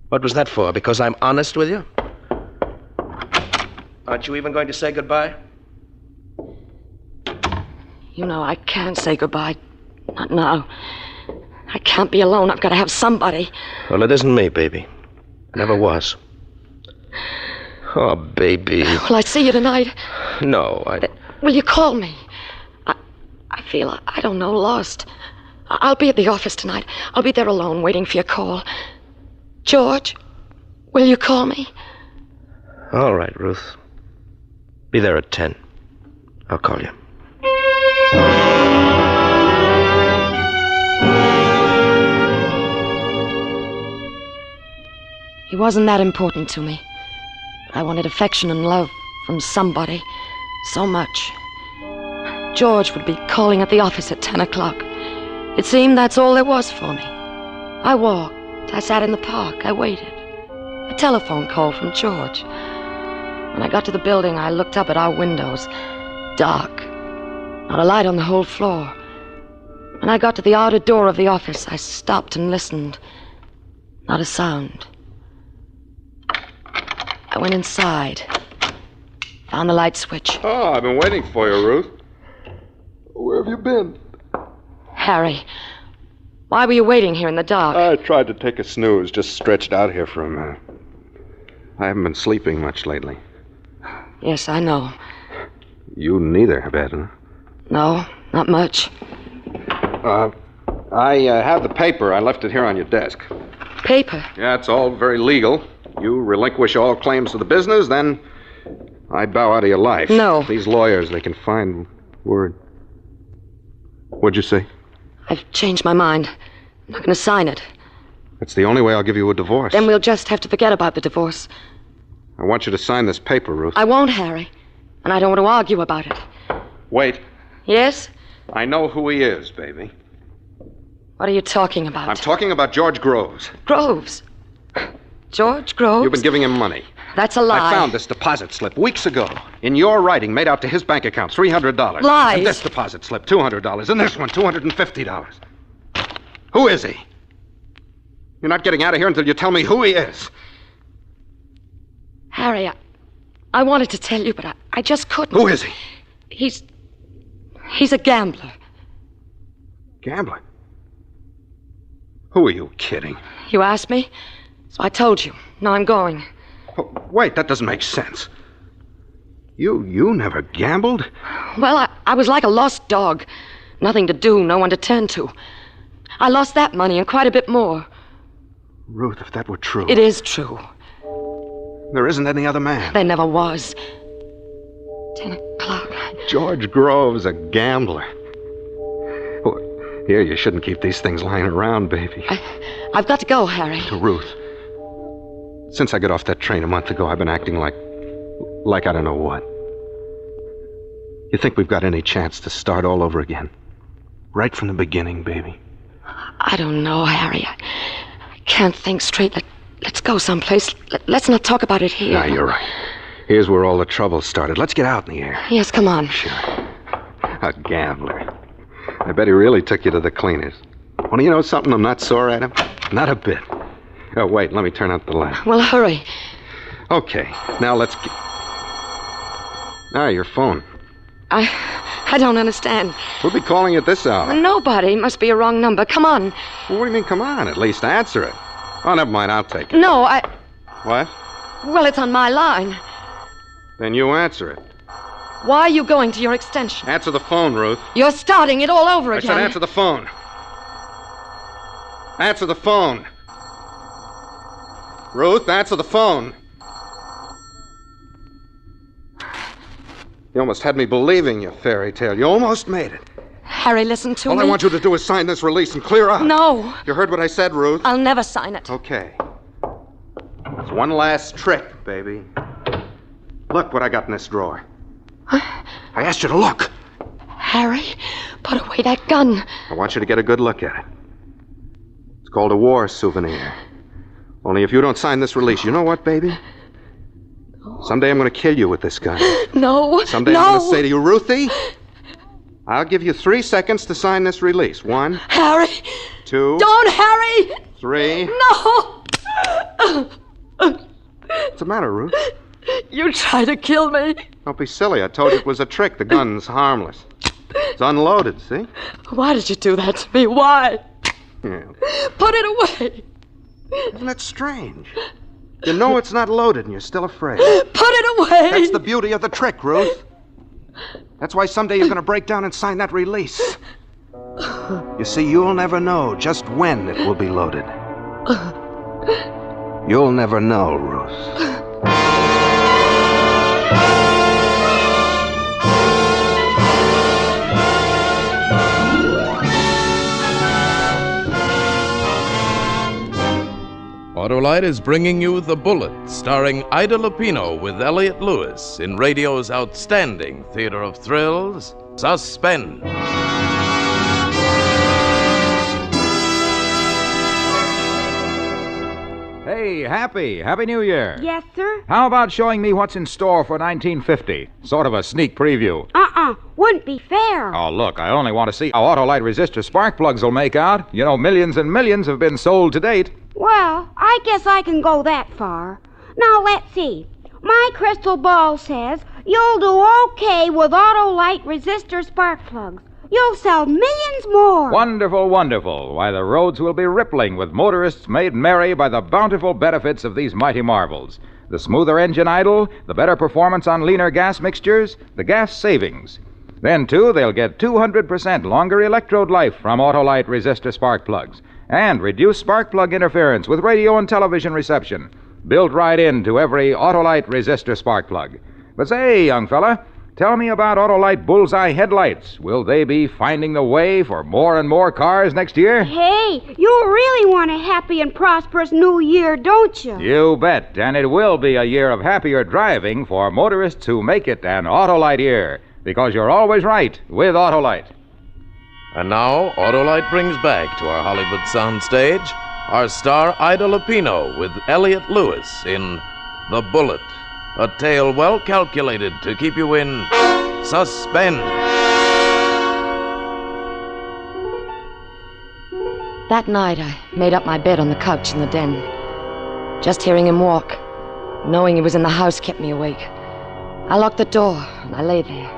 What was that for? Because I'm honest with you? Aren't you even going to say goodbye? You know I can't say goodbye. Not now. I can't be alone. I've got to have somebody. Well, it isn't me, baby. Never was. Oh, baby. Will I see you tonight? No, Will you call me? I feel, I don't know, lost. I'll be at the office tonight. I'll be there alone, waiting for your call. George, will you call me? All right, Ruth. Be there at 10. I'll call you. He wasn't that important to me. I wanted affection and love from somebody. So much. George would be calling at the office at 10 o'clock. It seemed that's all there was for me. I walked. I sat in the park. I waited. A telephone call from George. When I got to the building, I looked up at our windows. Dark. Not a light on the whole floor. When I got to the outer door of the office, I stopped and listened. Not a sound. I went inside. Found the light switch. Oh, I've been waiting for you, Ruth. Where have you been? Harry, why were you waiting here in the dark? I tried to take a snooze, just stretched out here for a minute. I haven't been sleeping much lately. Yes, I know. You neither have had, huh? No, not much. I have the paper. I left it here on your desk. Paper? Yeah, it's all very legal. You relinquish all claims to the business, then I bow out of your life. No. These lawyers, they can find word. What'd you say? I've changed my mind. I'm not going to sign it. That's the only way I'll give you a divorce. Then we'll just have to forget about the divorce. I want you to sign this paper, Ruth. I won't, Harry. And I don't want to argue about it. Wait. Yes? I know who he is, baby. What are you talking about? I'm talking about George Groves. Groves? George Groves? You've been giving him money. That's a lie. I found this deposit slip weeks ago. In your writing, made out to his bank account, $300. Lies. And this deposit slip, $200. And this one, $250. Who is he? You're not getting out of here until you tell me who he is. Harry, I wanted to tell you, but I just couldn't. Who is he? He's a gambler. Gambler? Who are you kidding? You asked me, so I told you. Now I'm going. Oh, wait, that doesn't make sense. You never gambled? Well, I was like a lost dog. Nothing to do, no one to turn to. I lost that money and quite a bit more. Ruth, if that were true... It is true. There isn't any other man. There never was. 10 o'clock. George Groves, a gambler. Oh, here, you shouldn't keep these things lying around, baby. I've got to go, Harry. To Ruth. Since I got off that train a month ago, I've been acting like I don't know what. You think we've got any chance to start all over again? Right from the beginning, baby. I don't know, Harry. I can't think straight. Let's go someplace. Let's not talk about it here. No, you're right. Here's where all the trouble started. Let's get out in the air. Yes, come on. Sure. A gambler. I bet he really took you to the cleaners. Want to know something? I'm not sore at him. Not a bit. Oh, wait. Let me turn out the light. Well, hurry. Okay. Now let's get... Ah, your phone. I don't understand. Who'll be calling at this hour? Nobody. Must be a wrong number. Come on. Well, what do you mean, come on? At least answer it. Oh, never mind. I'll take it. No, What? Well, it's on my line. Then you answer it. Why are you going to your extension? Answer the phone, Ruth. You're starting it all over again. I said answer the phone. Answer the phone. Ruth, answer the phone. You almost had me believing your fairy tale. You almost made it. Harry, listen to me. All I want you to do is sign this release and clear out. No. You heard what I said, Ruth? I'll never sign it. Okay. There's one last trick, baby. Look what I got in this drawer. I asked you to look. Harry, put away that gun. I want you to get a good look at it. It's called a war souvenir. Only if you don't sign this release, you know what, baby? Someday I'm going to kill you with this gun. No. Someday I'm going to say to you, Ruthie, I'll give you 3 seconds to sign this release. 1. Harry. 2. Don't, Harry. 3. No. What's the matter, Ruth? You tried to kill me. Don't be silly. I told you it was a trick. The gun's harmless. It's unloaded, see? Why did you do that to me? Why? Yeah. Put it away. Isn't that strange? You know it's not loaded and you're still afraid. Put it away. That's the beauty of the trick, Ruth. That's why someday you're going to break down and sign that release. You see, you'll never know just when it will be loaded. You'll never know, Ruth. Autolite is bringing you The Bullet, starring Ida Lupino with Elliot Lewis in radio's outstanding theater of thrills, Suspense. Hey, Happy New Year. Yes, sir? How about showing me what's in store for 1950? Sort of a sneak preview. Wouldn't be fair. Oh, look, I only want to see how Autolite resistor spark plugs will make out. You know, millions and millions have been sold to date. Well, I guess I can go that far. Now, let's see. My crystal ball says you'll do okay with Autolite resistor spark plugs. You'll sell millions more. Wonderful, wonderful. Why, the roads will be rippling with motorists made merry by the bountiful benefits of these mighty marvels. The smoother engine idle, the better performance on leaner gas mixtures, the gas savings. Then, too, they'll get 200% longer electrode life from Autolite resistor spark plugs and reduce spark plug interference with radio and television reception, built right into every Autolite resistor spark plug. But say, young fella, tell me about Autolite bullseye headlights. Will they be finding the way for more and more cars next year? Hey, you really want a happy and prosperous new year, don't you? You bet, and it will be a year of happier driving for motorists who make it an Autolite year, because you're always right with Autolite. And now, Autolite brings back to our Hollywood soundstage our star Ida Lupino with Elliot Lewis in The Bullet, a tale well calculated to keep you in suspense. That night, I made up my bed on the couch in the den. Just hearing him walk, knowing he was in the house, kept me awake. I locked the door, and I lay there.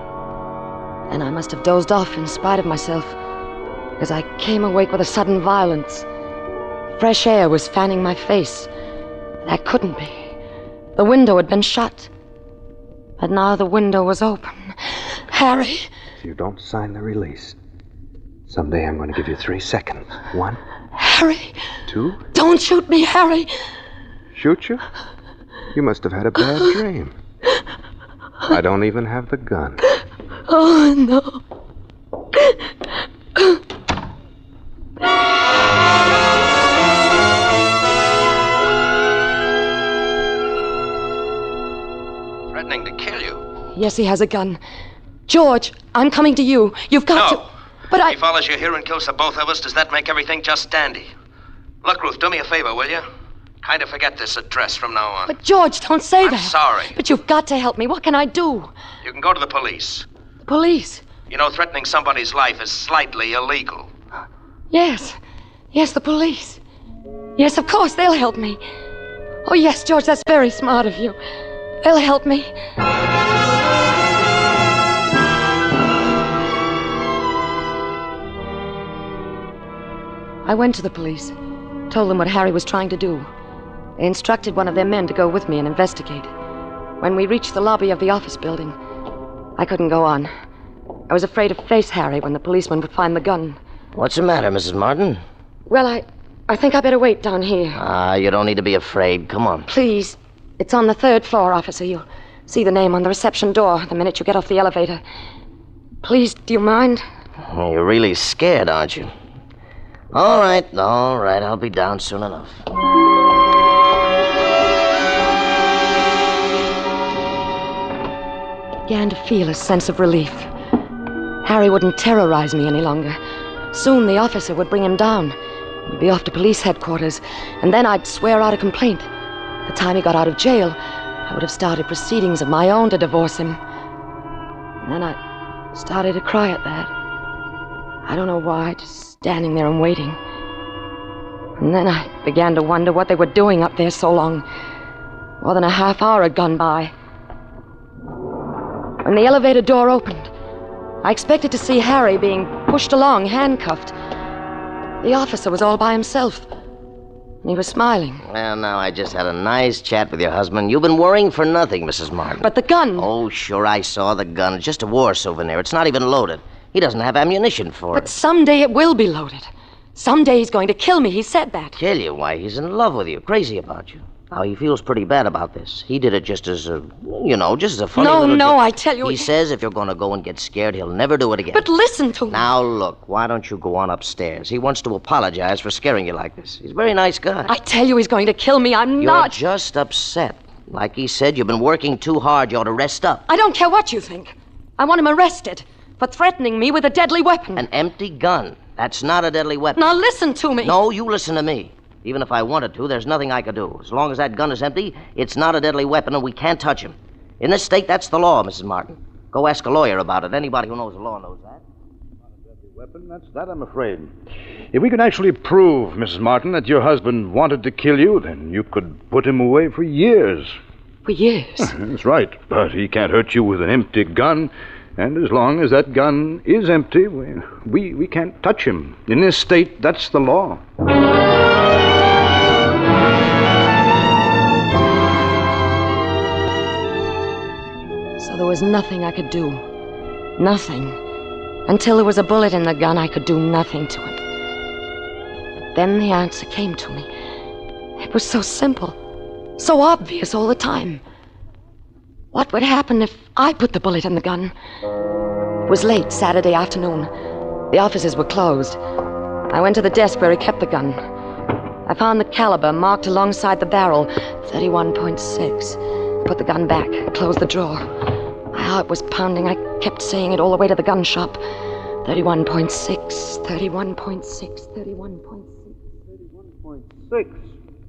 And I must have dozed off in spite of myself, because I came awake with a sudden violence. Fresh air was fanning my face. That couldn't be. The window had been shut. But now the window was open. Harry! If you don't sign the release, someday I'm going to give you 3 seconds. 1. Harry! 2. Don't shoot me, Harry! Shoot you? You must have had a bad dream. I don't even have the gun. Oh, no. Threatening to kill you. Yes, he has a gun. George, I'm coming to you. You've got to... But If he follows you here and kills the both of us, does that make everything just dandy? Look, Ruth, do me a favor, will you? Kind of forget this address from now on. But George, don't say that. I'm sorry. But you've got to help me. What can I do? You can go to the police. The police? You know, threatening somebody's life is slightly illegal. Yes. Yes, the police. Yes, of course, they'll help me. Oh, yes, George, that's very smart of you. They'll help me. I went to the police, told them what Harry was trying to do. They instructed one of their men to go with me and investigate. When we reached the lobby of the office building, I couldn't go on. I was afraid to face Harry when the policeman would find the gun. What's the matter, Mrs. Martin? Well, I think I better wait down here. You don't need to be afraid. Come on. Please. It's on the 3rd floor, officer. You'll see the name on the reception door the minute you get off the elevator. Please, do you mind? You're really scared, aren't you? All right. I'll be down soon enough. I began to feel a sense of relief. Harry wouldn't terrorize me any longer. Soon the officer would bring him down. We'd be off to police headquarters, and then I'd swear out a complaint. The time he got out of jail, I would have started proceedings of my own to divorce him. And then I started to cry at that. I don't know why, just standing there and waiting. And then I began to wonder what they were doing up there so long. More than a half hour had gone by. When the elevator door opened, I expected to see Harry being pushed along, handcuffed. The officer was all by himself, and he was smiling. Well, now, I just had a nice chat with your husband. You've been worrying for nothing, Mrs. Martin. But the gun... Oh, sure, I saw the gun. It's just a war souvenir. It's not even loaded. He doesn't have ammunition for But it. someday it will be loaded. Someday he's going to kill me. He said that. Kill you? Why, he's in love with you. Crazy about you. Now, he feels pretty bad about this. He did it just as a, just as a funny little... No, I tell you... He says if you're going to go and get scared, he'll never do it again. But listen to me. Now, look, why don't you go on upstairs? He wants to apologize for scaring you like this. He's a very nice guy. I tell you he's going to kill me. I'm You're not... just upset. Like he said, you've been working too hard. You ought to rest up. I don't care what you think. I want him arrested for threatening me with a deadly weapon. An empty gun. That's not a deadly weapon. Now listen to me. No, you listen to me. Even if I wanted to, there's nothing I could do. As long as that gun is empty, it's not a deadly weapon and we can't touch him. In this state, that's the law, Mrs. Martin. Go ask a lawyer about it. Anybody who knows the law knows that. Weapon, that's that, I'm afraid. If we could actually prove, Mrs. Martin, that your husband wanted to kill you, then you could put him away for years. For years? That's right. But he can't hurt you with an empty gun. And as long as that gun is empty, we can't touch him. In this state, that's the law. So there was nothing I could do. Nothing. Until there was a bullet in the gun, I could do nothing to it. But then the answer came to me. It was so simple, so obvious all the time. What would happen if I put the bullet in the gun? It was late Saturday afternoon. The offices were closed. I went to the desk where he kept the gun. I found the caliber marked alongside the barrel, 31.6. Put the gun back, closed the drawer. My heart was pounding. I kept saying it all the way to the gun shop. 31.6, 31.6, 31.6. 6.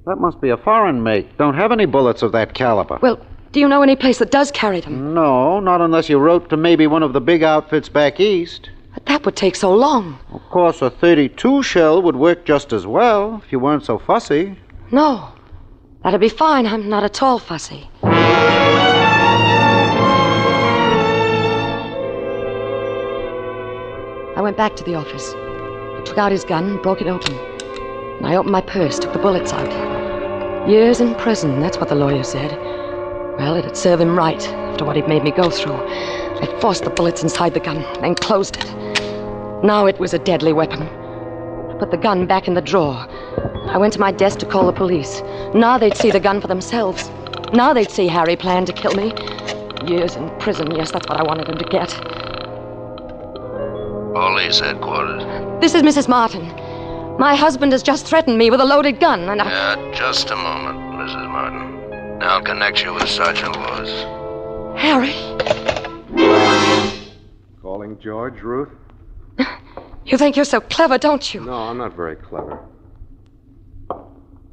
That must be a foreign make. Don't have any bullets of that caliber. Well, do you know any place that does carry them? No, not unless you wrote to maybe one of the big outfits back east. But that would take so long. Of course, a .32 shell would work just as well if you weren't so fussy. No, that'd be fine. I'm not at all fussy. I went back to the office. I took out his gun, broke it open. And I opened my purse, took the bullets out. Years in prison, that's what the lawyer said. Well, it'd serve him right after what he'd made me go through. I forced the bullets inside the gun, then closed it. Now it was a deadly weapon. I put the gun back in the drawer. I went to my desk to call the police. Now they'd see the gun for themselves. Now they'd see Harry planned to kill me. Years in prison, yes, that's what I wanted him to get. Police headquarters. This is Mrs. Martin. My husband has just threatened me with a loaded gun, and I... Yeah, just a moment, Mrs. Martin. I'll connect you with Sergeant Lewis. Harry. Calling George, Ruth? You think you're so clever, don't you? No, I'm not very clever.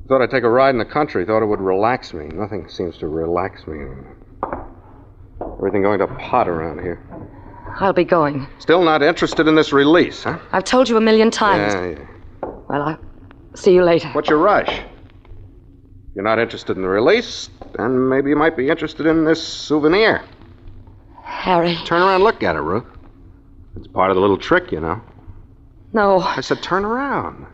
Thought I'd take a ride in the country. Thought it would relax me. Nothing seems to relax me. Everything going to pot around here. I'll be going. Still not interested in this release, huh? I've told you 1,000,000 times. Yeah. Well, I'll see you later. What's your rush? You're not interested in the release, then maybe you might be interested in this souvenir. Harry. Turn around and look at it, Ruth. It's part of the little trick, you know. No. I said turn around.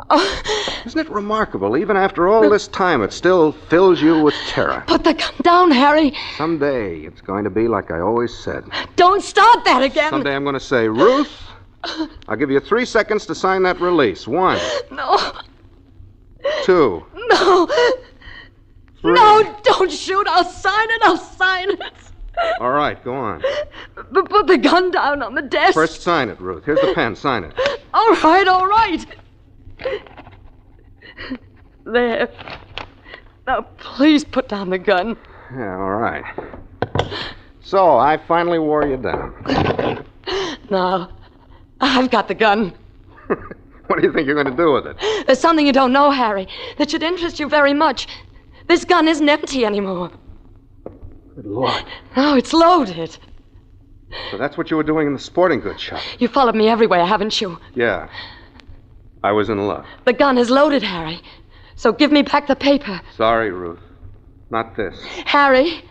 Oh. Isn't it remarkable? Even after all this time, it still fills you with terror. Put the gun down, Harry. Someday, it's going to be like I always said. Don't start that again. Someday I'm going to say, Ruth, I'll give you 3 seconds to sign that release. 1. No. 2. No. 3. No, don't shoot. I'll sign it. I'll sign it. All right, go on. But put the gun down on the desk. First, sign it, Ruth. Here's the pen. Sign it. All right, all right. There. Now, please put down the gun. Yeah, all right. So, I finally wore you down. Now, I've got the gun. What do you think you're going to do with it? There's something you don't know, Harry, that should interest you very much. This gun isn't empty anymore. Good Lord. No, it's loaded. So that's what you were doing in the sporting goods shop? You followed me everywhere, haven't you? Yeah. I was in love. The gun is loaded, Harry. So give me back the paper. Sorry, Ruth. Not this. Harry,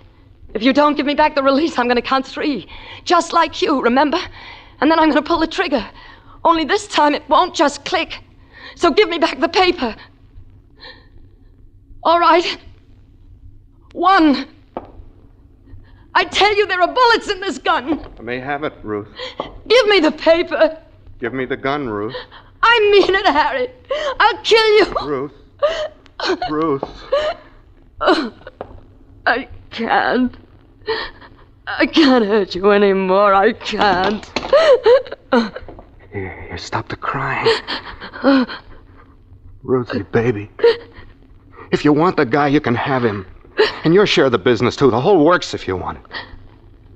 if you don't give me back the release, I'm going to count 3. Just like you, remember? And then I'm going to pull the trigger. Only this time it won't just click. So give me back the paper. All right. 1. I tell you there are bullets in this gun. I may have it, Ruth. Give me the paper. Give me the gun, Ruth. I mean it, Harry. I'll kill you. Ruth. Ruth. I can't. I can't hurt you anymore. I can't. Here, stop the crying. Ruthie, baby. If you want the guy, you can have him. And your share of the business, too. The whole works if you want it.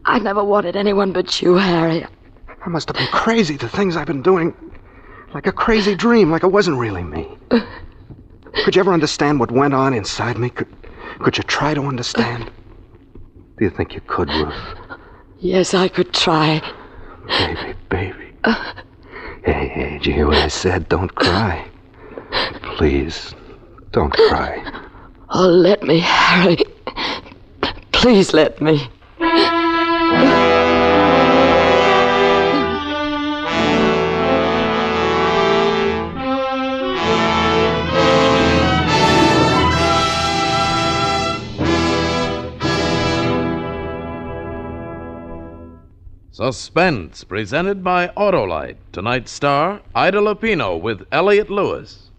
I never wanted anyone but you, Harry. I must have been crazy. The things I've been doing. Like a crazy dream, like it wasn't really me. Could you ever understand what went on inside me? Could you try to understand? Do you think you could, Ruth? Yes, I could try. Baby. Hey, did you hear what I said? Don't cry. Please, don't cry. Oh, let me, Harry. Please let me. Suspense, presented by Autolite. Tonight's star, Ida Lupino with Elliot Lewis.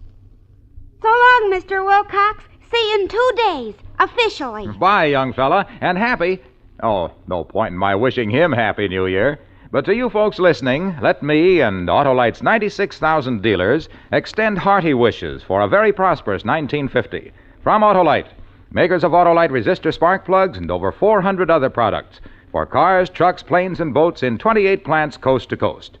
So long, Mr. Wilcox. See you in 2 days, officially. Bye, young fella, and happy. Oh, no point in my wishing him Happy New Year. But to you folks listening, let me and Autolite's 96,000 dealers extend hearty wishes for a very prosperous 1950. From Autolite, makers of Autolite resistor spark plugs and over 400 other products for cars, trucks, planes, and boats in 28 plants coast to coast.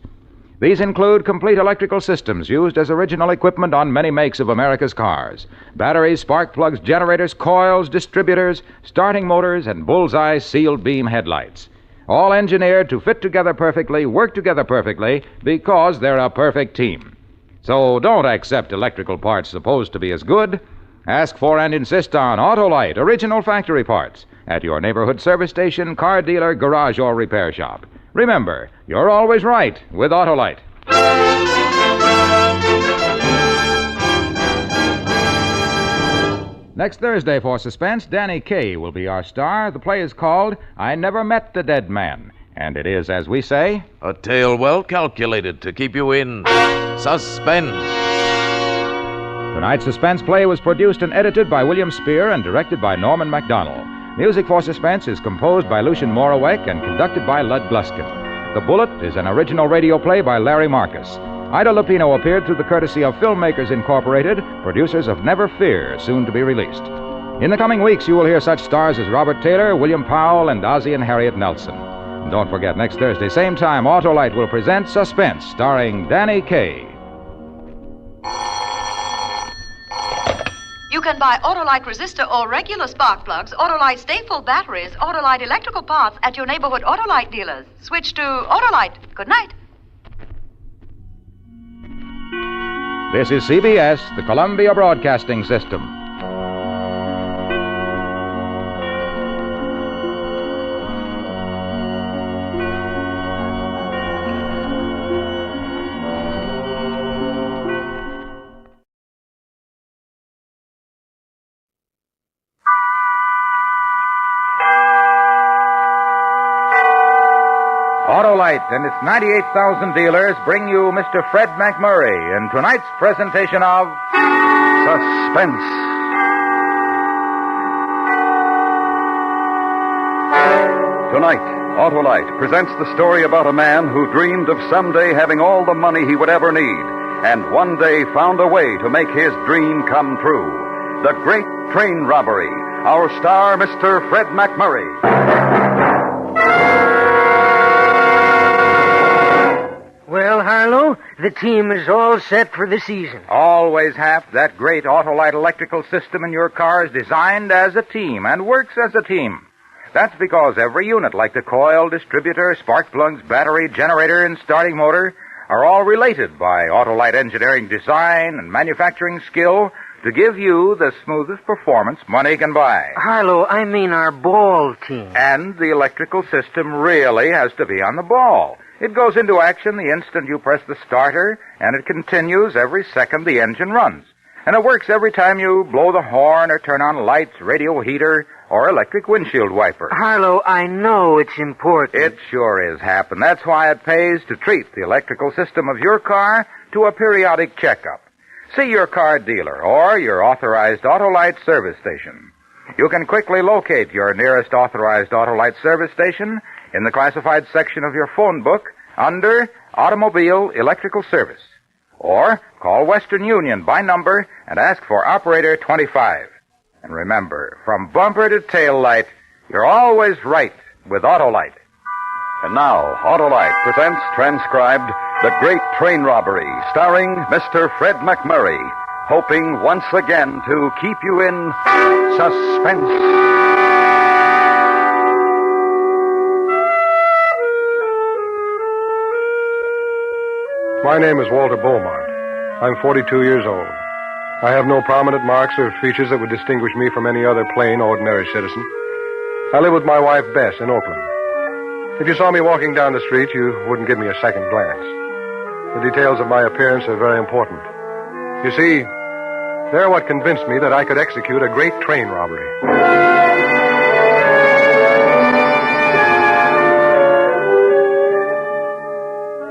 These include complete electrical systems used as original equipment on many makes of America's cars. Batteries, spark plugs, generators, coils, distributors, starting motors, and bullseye sealed beam headlights. All engineered to fit together perfectly, work together perfectly, because they're a perfect team. So don't accept electrical parts supposed to be as good. Ask for and insist on Autolite original factory parts at your neighborhood service station, car dealer, garage, or repair shop. Remember, you're always right with Autolite. Next Thursday for Suspense, Danny Kaye will be our star. The play is called I Never Met the Dead Man. And it is, as we say, a tale well calculated to keep you in suspense. Tonight's Suspense play was produced and edited by William Spear and directed by Norman MacDonald. Music for Suspense is composed by Lucien Morawek and conducted by Lud Gluskin. The Bullet is an original radio play by Larry Marcus. Ida Lupino appeared through the courtesy of Filmmakers Incorporated, producers of Never Fear, soon to be released. In the coming weeks, you will hear such stars as Robert Taylor, William Powell, and Ozzie and Harriet Nelson. And don't forget, next Thursday, same time, Autolite will present Suspense, starring Danny Kaye. You can buy Autolite resistor or regular spark plugs, Autolite stay-full batteries, Autolite electrical parts at your neighborhood Autolite dealers. Switch to Autolite. Good night. This is CBS, the Columbia Broadcasting System. Autolite and its 98,000 dealers bring you Mr. Fred MacMurray in tonight's presentation of Suspense. Tonight, Autolite presents the story about a man who dreamed of someday having all the money he would ever need, and one day found a way to make his dream come true. The Great Train Robbery. Our star, Mr. Fred MacMurray. Well, Harlow, the team is all set for the season. Always have that great Autolite electrical system in your car is designed as a team and works as a team. That's because every unit, like the coil, distributor, spark plugs, battery, generator, and starting motor, are all related by Autolite engineering design and manufacturing skill to give you the smoothest performance money can buy. Harlow, I mean our ball team. And the electrical system really has to be on the ball. It goes into action the instant you press the starter, and it continues every second the engine runs. And it works every time you blow the horn or turn on lights, radio heater, or electric windshield wiper. Harlow, I know it's important. It sure is, Hap, and that's why it pays to treat the electrical system of your car to a periodic checkup. See your car dealer or your authorized Autolite service station. You can quickly locate your nearest authorized Autolite service station in the classified section of your phone book under Automobile Electrical Service. Or call Western Union by number and ask for Operator 25. And remember, from bumper to tail light, you're always right with Autolite. And now, Autolite presents transcribed The Great Train Robbery, starring Mr. Fred MacMurray, hoping once again to keep you in suspense. My name is Walter Beaumont. I'm 42 years old. I have no prominent marks or features that would distinguish me from any other plain, ordinary citizen. I live with my wife, Bess, in Oakland. If you saw me walking down the street, you wouldn't give me a second glance. The details of my appearance are very important. You see, they're what convinced me that I could execute a great train robbery.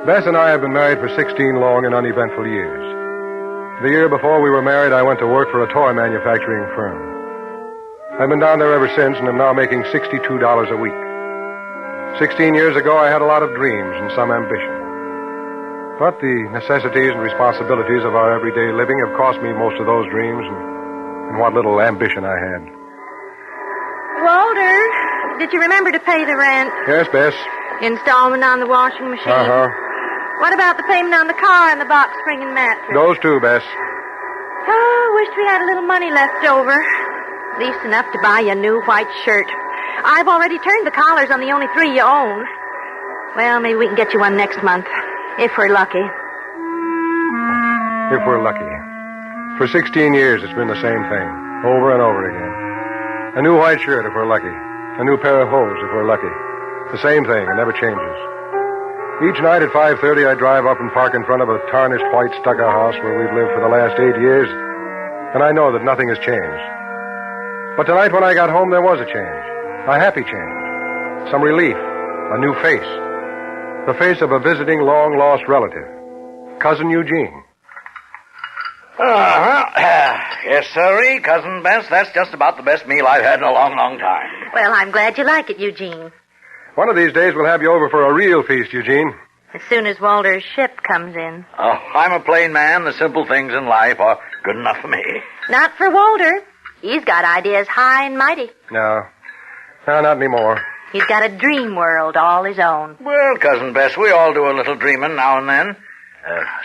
Bess and I have been married for 16 long and uneventful years. The year before we were married, I went to work for a toy manufacturing firm. I've been down there ever since and am now making $62 a week. 16 years ago, I had a lot of dreams and some ambition. But the necessities and responsibilities of our everyday living have cost me most of those dreams and what little ambition I had. Walter, did you remember to pay the rent? Yes, Bess. Installment on the washing machine? Uh-huh. What about the payment on the car and the box spring and mattress? Those too, Bess. Oh, wished we had a little money left over. At least enough to buy you a new white shirt. I've already turned the collars on the only 3 you own. Well, maybe we can get you one next month, if we're lucky. If we're lucky. For 16 years, it's been the same thing, over and over again. A new white shirt if we're lucky. A new pair of hose if we're lucky. The same thing, it never changes. Each night at 5:30, I drive up and park in front of a tarnished white stucco house where we've lived for the last 8 years, and I know that nothing has changed. But tonight when I got home, there was a change. A happy change. Some relief. A new face. The face of a visiting long-lost relative. Cousin Eugene. Yes, sirree, Cousin Bess. That's just about the best meal I've had in a long, long time. Well, I'm glad you like it, Eugene. One of these days we'll have you over for a real feast, Eugene. As soon as Walter's ship comes in. Oh, I'm a plain man. The simple things in life are good enough for me. Not for Walter. He's got ideas high and mighty. No, not anymore. He's got a dream world all his own. Well, Cousin Bess, we all do a little dreaming now and then.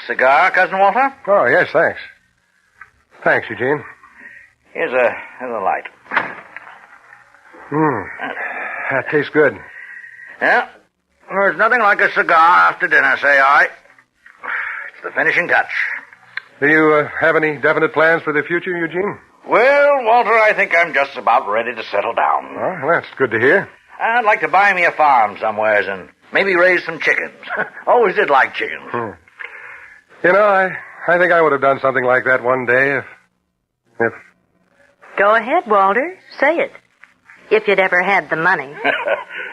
Cigar, Cousin Walter? Oh, yes, thanks. Thanks, Eugene. Here's a light. That tastes good. Yeah. There's nothing like a cigar after dinner, say I. It's the finishing touch. Do you have any definite plans for the future, Eugene? Well, Walter, I think I'm just about ready to settle down. Oh, well, that's good to hear. I'd like to buy me a farm somewheres and maybe raise some chickens. Always did like chickens. You know, I think I would have done something like that one day if... Go ahead, Walter. Say it. If you'd ever had the money.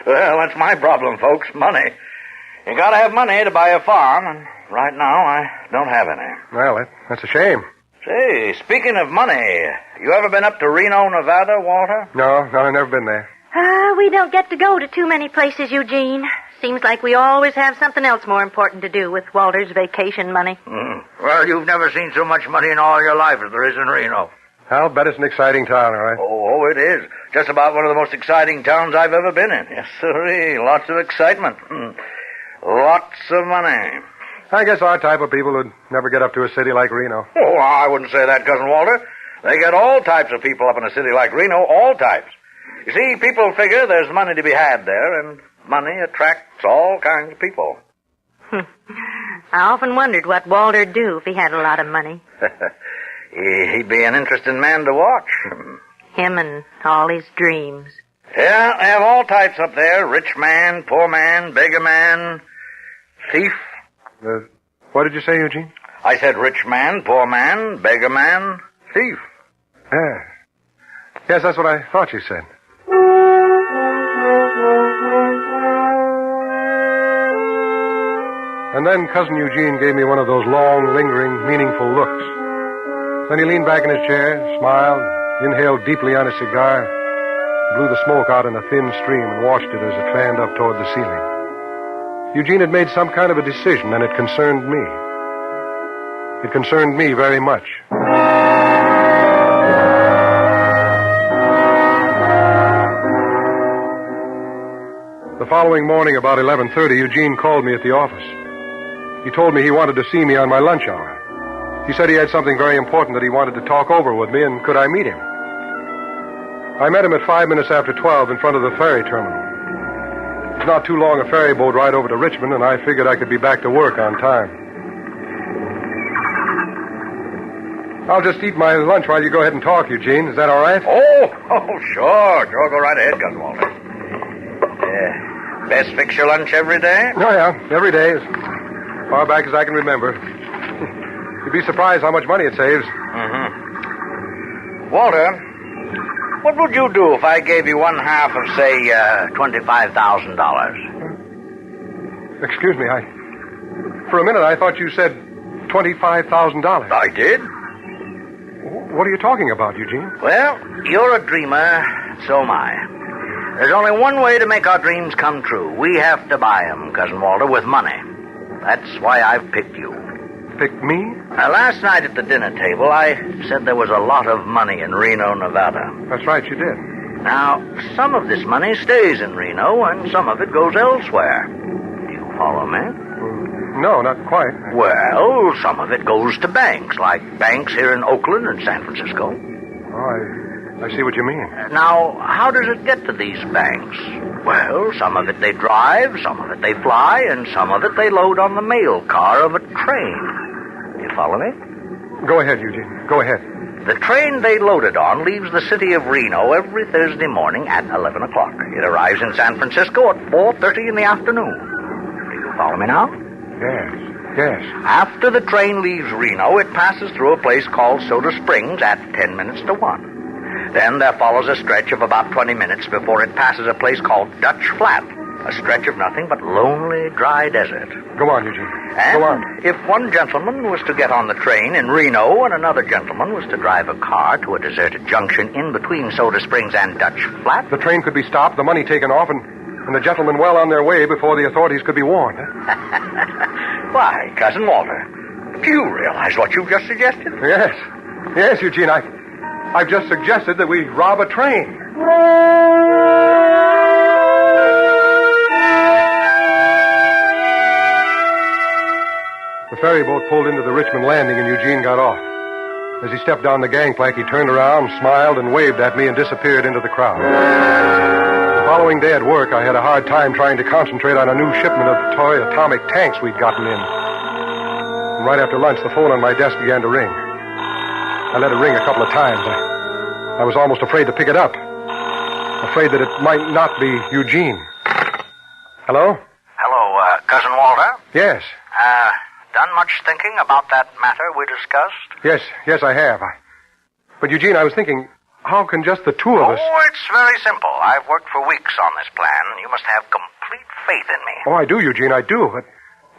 Well, that's my problem, folks. Money. You gotta have money to buy a farm, and right now I don't have any. Well, that's a shame. Say, speaking of money, you ever been up to Reno, Nevada, Walter? No, I've never been there. We don't get to go to too many places, Eugene. Seems like we always have something else more important to do with Walter's vacation money. Well, you've never seen so much money in all your life as there is in Reno. I'll bet it's an exciting town, all right? Oh, it is. Just about one of the most exciting towns I've ever been in. Yes, sirree. Lots of excitement. Lots of money. I guess our type of people would never get up to a city like Reno. Oh, I wouldn't say that, Cousin Walter. They get all types of people up in a city like Reno, all types. You see, people figure there's money to be had there, and money attracts all kinds of people. I often wondered what Walter'd do if he had a lot of money. He'd be an interesting man to watch. Him and all his dreams. Yeah, they have all types up there. Rich man, poor man, beggar man, thief. What did you say, Eugene? I said rich man, poor man, beggar man, thief. Yeah. Yes, that's what I thought you said. And then Cousin Eugene gave me one of those long, lingering, meaningful looks. Then he leaned back in his chair, smiled, inhaled deeply on his cigar, blew the smoke out in a thin stream and watched it as it fanned up toward the ceiling. Eugene had made some kind of a decision, and it concerned me. It concerned me very much. The following morning, about 11:30, Eugene called me at the office. He told me he wanted to see me on my lunch hour. He said he had something very important that he wanted to talk over with me, and could I meet him? I met him at 5 minutes after 12 in front of the ferry terminal. It's not too long a ferry boat ride over to Richmond, and I figured I could be back to work on time. I'll just eat my lunch while you go ahead and talk, Eugene. Is that all right? Oh, sure. Sure, go right ahead, Cousin Walter. Best fix your lunch every day? Oh, yeah, every day, as far back as I can remember. You'd be surprised how much money it saves. Walter, what would you do if I gave you one half of, say, $25,000? Excuse me, For a minute, I thought you said $25,000. I did. What are you talking about, Eugene? Well, you're a dreamer, so am I. There's only one way to make our dreams come true. We have to buy 'em, Cousin Walter, with money. That's why I've picked you. Picked me? Last night at the dinner table, I said there was a lot of money in Reno, Nevada. That's right, you did. Now, some of this money stays in Reno, and some of it goes elsewhere. Do you follow me? No, not quite. Well, some of it goes to banks, like banks here in Oakland and San Francisco. Oh, I see what you mean. Now, how does it get to these banks? Well, some of it they drive, some of it they fly, and some of it they load on the mail car of a train. You follow me? Go ahead, Eugene. Go ahead. The train they loaded on leaves the city of Reno every Thursday morning at 11 o'clock. It arrives in San Francisco at 4:30 in the afternoon. Do you follow me now? Yes. After the train leaves Reno, it passes through a place called Soda Springs at 10 minutes to 1. Then there follows a stretch of about 20 minutes before it passes a place called Dutch Flat, a stretch of nothing but lonely, dry desert. Go on, Eugene. And Go on. if one gentleman was to get on the train in Reno and another gentleman was to drive a car to a deserted junction in between Soda Springs and Dutch Flat... The train could be stopped, the money taken off, and the gentlemen well on their way before the authorities could be warned. Why, Cousin Walter, do you realize what you've just suggested? Yes, Eugene, I've just suggested that we rob a train. The ferry boat pulled into the Richmond landing and Eugene got off. As he stepped down the gangplank, he turned around, smiled, and waved at me and disappeared into the crowd. The following day at work, I had a hard time trying to concentrate on a new shipment of toy atomic tanks we'd gotten in. And right after lunch, the phone on my desk began to ring. I let it ring a couple of times. I was almost afraid to pick it up. Afraid that it might not be Eugene. Hello? Hello, Cousin Walter? Yes. Done much thinking about that matter we discussed? Yes, I have. But, Eugene, I was thinking, how can just the two of us... Oh, it's very simple. I've worked for weeks on this plan. You must have complete faith in me. Oh, I do, Eugene, I do.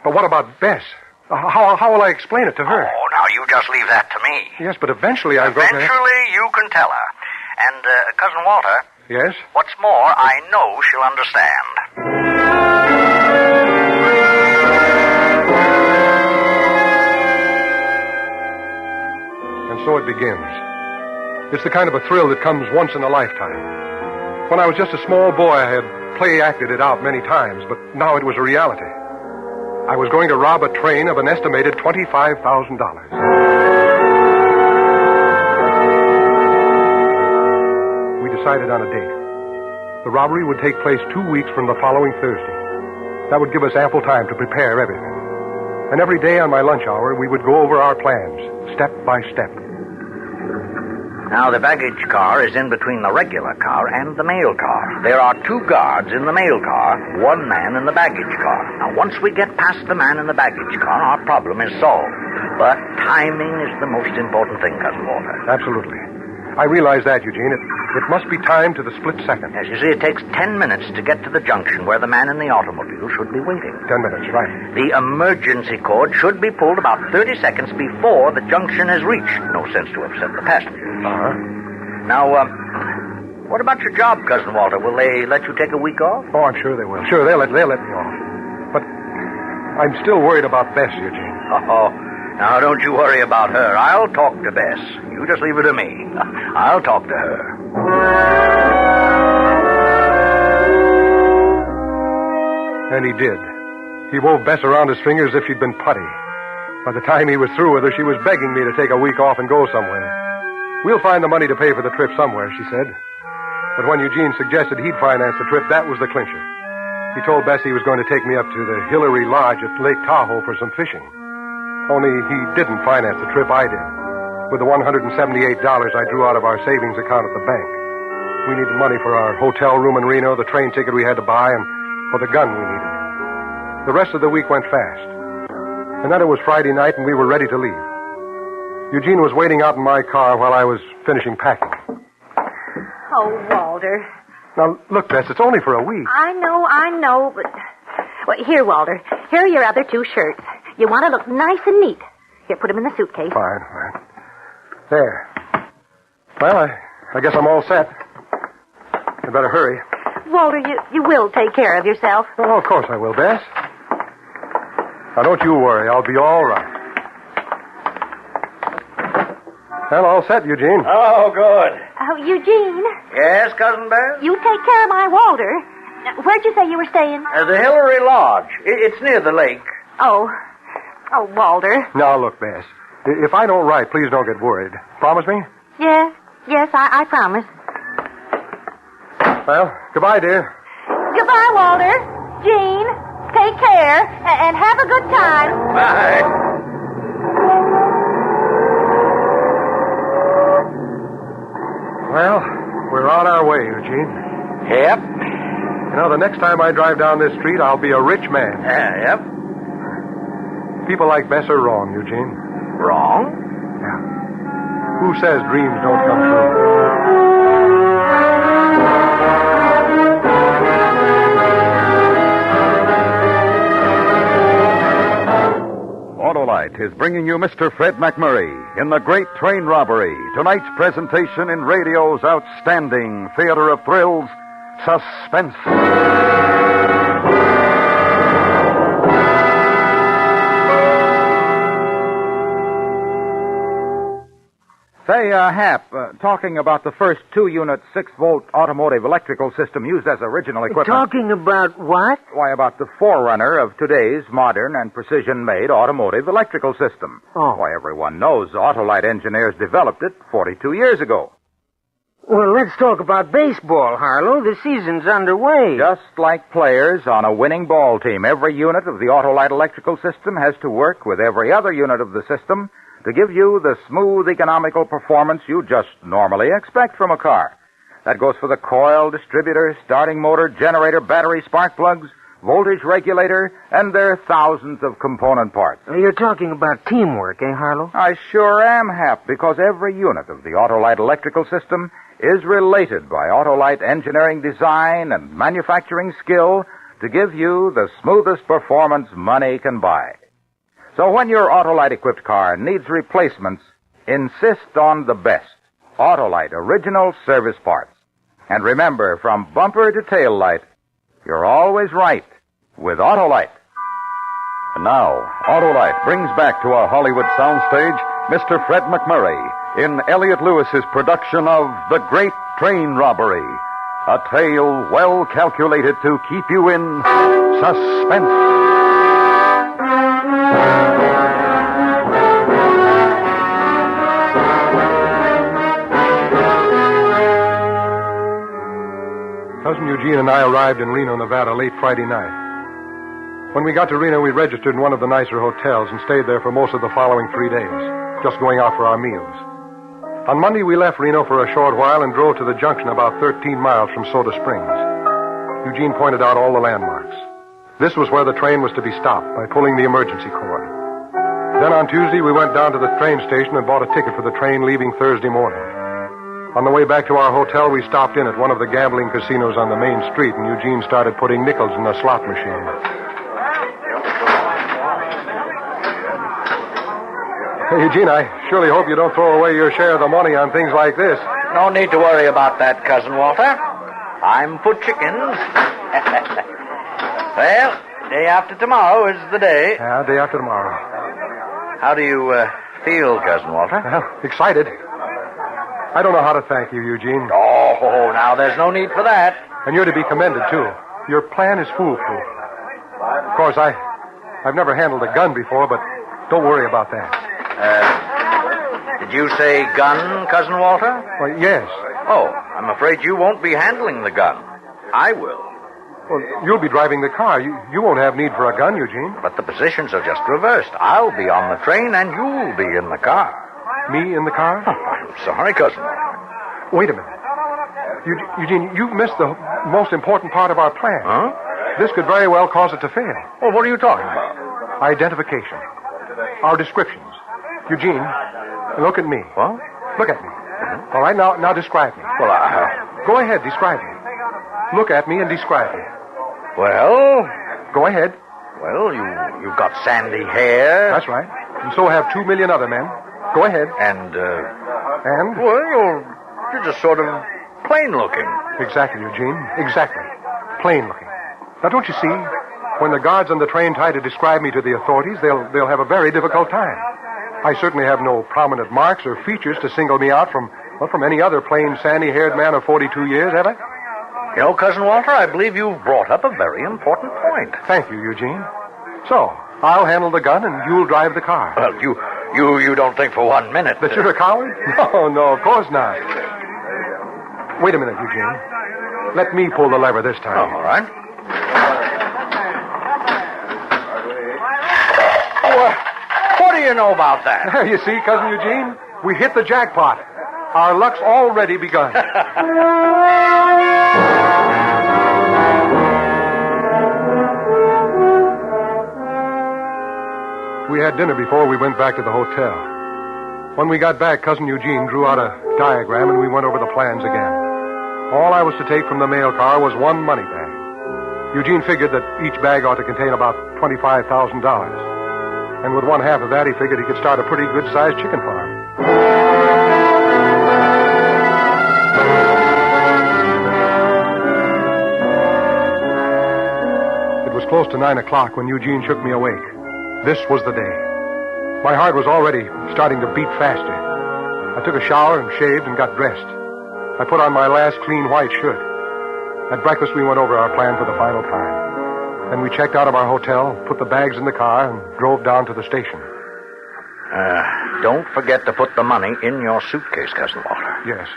But what about Bess? How will I explain it to her? Oh, now you just leave that to me. Yes, but eventually I'm going to... Eventually you can tell her. And, Cousin Walter... Yes? What's more, I know she'll understand. And so it begins. It's the kind of a thrill that comes once in a lifetime. When I was just a small boy, I had play-acted it out many times, but now it was a reality. I was going to rob a train of an estimated $25,000. We decided on a date. The robbery would take place 2 weeks from the following Thursday. That would give us ample time to prepare everything. And every day on my lunch hour, we would go over our plans, step by step. Now, the baggage car is in between the regular car and the mail car. There are 2 guards in the mail car, 1 man in the baggage car. Now, once we get past the man in the baggage car, our problem is solved. But timing is the most important thing, Cousin Walter. Absolutely. I realize that, Eugene. It must be timed to the split second. Yes, you see, it takes 10 minutes to get to the junction where the man in the automobile should be waiting. 10 minutes, right. The emergency cord should be pulled about 30 seconds before the junction is reached. No sense to upset the passengers. Uh-huh. Now, what about your job, Cousin Walter? Will they let you take a week off? Oh, I'm sure they will. Sure, they'll let me off. But I'm still worried about Bess, Eugene. Oh, now don't you worry about her. I'll talk to Bess. You just leave it to me. I'll talk to her. And he did. He wove Bess around his finger as if she'd been putty. By the time he was through with her, she was begging me to take a week off and go somewhere. We'll find the money to pay for the trip somewhere, she said. But when Eugene suggested he'd finance the trip, that was the clincher. He told Bess he was going to take me up to the Hillary Lodge at Lake Tahoe for some fishing. Only he didn't finance the trip, I did. With the $178 I drew out of our savings account at the bank. We needed money for our hotel room in Reno, the train ticket we had to buy, and for the gun we needed. The rest of the week went fast. And then it was Friday night, and we were ready to leave. Eugene was waiting out in my car while I was finishing packing. Oh, Walter. Now, look, Bess, it's only for a week. I know, but... Well, here, Walter. Here are your other 2 shirts. You want to look nice and neat. Here, put them in the suitcase. Fine. There. Well, I guess I'm all set. You better hurry. Walter, you will take care of yourself. Oh, of course I will, Bess. Now, don't you worry. I'll be all right. Well, all set, Eugene. Oh, good. Oh, Eugene. Yes, Cousin Bess? You take care of my Walter. Where'd you say you were staying? The Hillary Lodge. It's near the lake. Oh, Walter. Now, look, Bess. If I don't write, please don't get worried. Promise me? Yes, I promise. Well, goodbye, dear. Goodbye, Walter. Jean, take care and have a good time. Bye. Well, we're on our way, Eugene. Yep. You know, the next time I drive down this street, I'll be a rich man. Yep. People like Bess are wrong, Eugene. Wrong? Yeah. Who says dreams don't come true? Autolite is bringing you Mr. Fred MacMurray in The Great Train Robbery, tonight's presentation in radio's outstanding theater of thrills, Suspense. Say, Hap, talking about the first 2-unit 6-volt automotive electrical system used as original equipment. Talking about what? Why, about the forerunner of today's modern and precision-made automotive electrical system. Oh. Why, everyone knows Autolite engineers developed it 42 years ago. Well, let's talk about baseball, Harlow. The season's underway. Just like players on a winning ball team, every unit of the Autolite electrical system has to work with every other unit of the system to give you the smooth, economical performance you just normally expect from a car. That goes for the coil, distributor, starting motor, generator, battery, spark plugs, voltage regulator, and their thousands of component parts. You're talking about teamwork, eh, Harlow? I sure am, Hap, because every unit of the Autolite electrical system is related by Autolite engineering design and manufacturing skill to give you the smoothest performance money can buy. So when your Autolite-equipped car needs replacements, insist on the best Autolite original service parts. And remember, from bumper to tail light, you're always right with Autolite. And now, Autolite brings back to our Hollywood soundstage Mr. Fred MacMurray in Elliot Lewis's production of The Great Train Robbery, a tale well calculated to keep you in suspense. Cousin Eugene and I arrived in Reno, Nevada late Friday night. When we got to Reno, we registered in one of the nicer hotels and stayed there for most of the following 3 days, just going out for our meals. On Monday, we left Reno for a short while and drove to the junction about 13 miles from Soda Springs. Eugene pointed out all the landmarks. This was where the train was to be stopped by pulling the emergency cord. Then on Tuesday, we went down to the train station and bought a ticket for the train leaving Thursday morning. On the way back to our hotel, we stopped in at one of the gambling casinos on the main street, and Eugene started putting nickels in the slot machine. Hey, Eugene, I surely hope you don't throw away your share of the money on things like this. No need to worry about that, Cousin Walter. I'm for chickens. Well, day after tomorrow is the day. Yeah, day after tomorrow. How do you feel, Cousin Walter? Well, excited. I don't know how to thank you, Eugene. Oh, now there's no need for that. And you're to be commended, too. Your plan is foolproof. Of course, I've never handled a gun before, but don't worry about that. Did you say gun, Cousin Walter? Well, yes. Oh, I'm afraid you won't be handling the gun. I will. Well, you'll be driving the car. You won't have need for a gun, Eugene. But the positions are just reversed. I'll be on the train, and you'll be in the car. Me in the car? Oh, I'm sorry, Cousin Walter. Wait a minute. Eugene, you've missed the most important part of our plan. Huh? This could very well cause it to fail. Well, what are you talking about? Identification. Our descriptions. Eugene, look at me. What? Look at me. All right, now describe me. Well, Go ahead, describe me. Look at me and describe me. Well... Go ahead. Well, You've got sandy hair. That's right. And so have 2 million other men. Go ahead. And? Well, you're just sort of plain looking. Exactly, Eugene. Exactly. Plain looking. Now, don't you see? When the guards on the train try to describe me to the authorities, they'll have a very difficult time. I certainly have no prominent marks or features to single me out from any other plain, sandy-haired man of 42 years, have I? You know, Cousin Walter, I believe you've brought up a very important point. Thank you, Eugene. So, I'll handle the gun and you'll drive the car. Well, you don't think for 1 minute that you're a coward? No, of course not. Wait a minute, Eugene. Let me pull the lever this time. Oh, all right. What do you know about that? There, you see, Cousin Eugene? We hit the jackpot. Our luck's already begun. We had dinner before we went back to the hotel. When we got back, Cousin Eugene drew out a diagram and we went over the plans again. All I was to take from the mail car was 1 money bag. Eugene figured that each bag ought to contain about $25,000. And with 1/2 of that, he figured he could start a pretty good-sized chicken farm. It was close to 9 o'clock when Eugene shook me awake. This was the day. My heart was already starting to beat faster. I took a shower and shaved and got dressed. I put on my last clean white shirt. At breakfast, we went over our plan for the final time. Then we checked out of our hotel, put the bags in the car, and drove down to the station. Don't forget to put the money in your suitcase, Cousin Walter. Yes.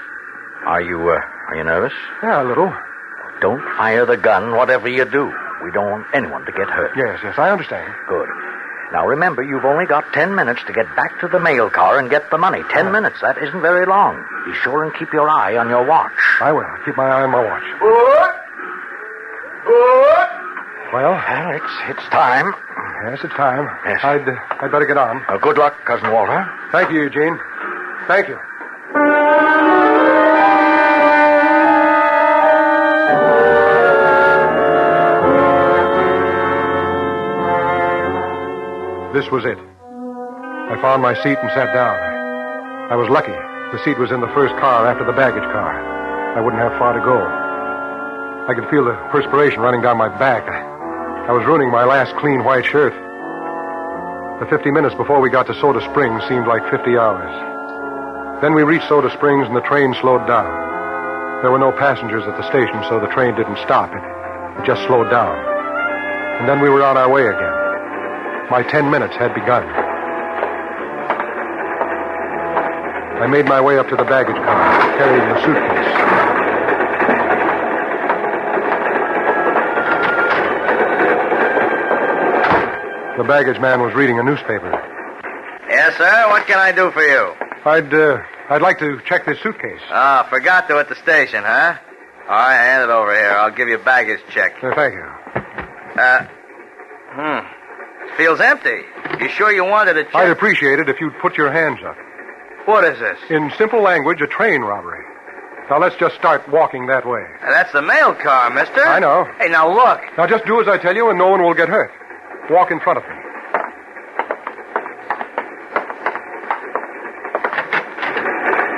Are you nervous? Yeah, a little. Don't fire the gun, whatever you do. We don't want anyone to get hurt. Yes, I understand. Good. Now, remember, you've only got 10 minutes to get back to the mail car and get the money. 10 minutes, that isn't very long. Be sure and keep your eye on your watch. I will. Keep my eye on my watch. Good. Well, it's time. Yes, it's time. Yes. I'd better get on. Good luck, Cousin Walter. Thank you, Eugene. Thank you. This was it. I found my seat and sat down. I was lucky. The seat was in the first car after the baggage car. I wouldn't have far to go. I could feel the perspiration running down my back. I was ruining my last clean white shirt. The 50 minutes before we got to Soda Springs seemed like 50 hours. Then we reached Soda Springs and the train slowed down. There were no passengers at the station, so the train didn't stop. It just slowed down. And then we were on our way again. My 10 minutes had begun. I made my way up to the baggage car, carrying the suitcase. The baggage man was reading a newspaper. Yes, sir. What can I do for you? I'd like to check this suitcase. Ah, forgot to at the station, huh? All right, hand it over here. I'll give you a baggage check. Thank you. It feels empty. You sure you wanted a check? I'd appreciate it if you'd put your hands up. What is this? In simple language, a train robbery. Now, let's just start walking that way. That's the mail car, mister. I know. Hey, now look. Now, just do as I tell you and no one will get hurt. Walk in front of me.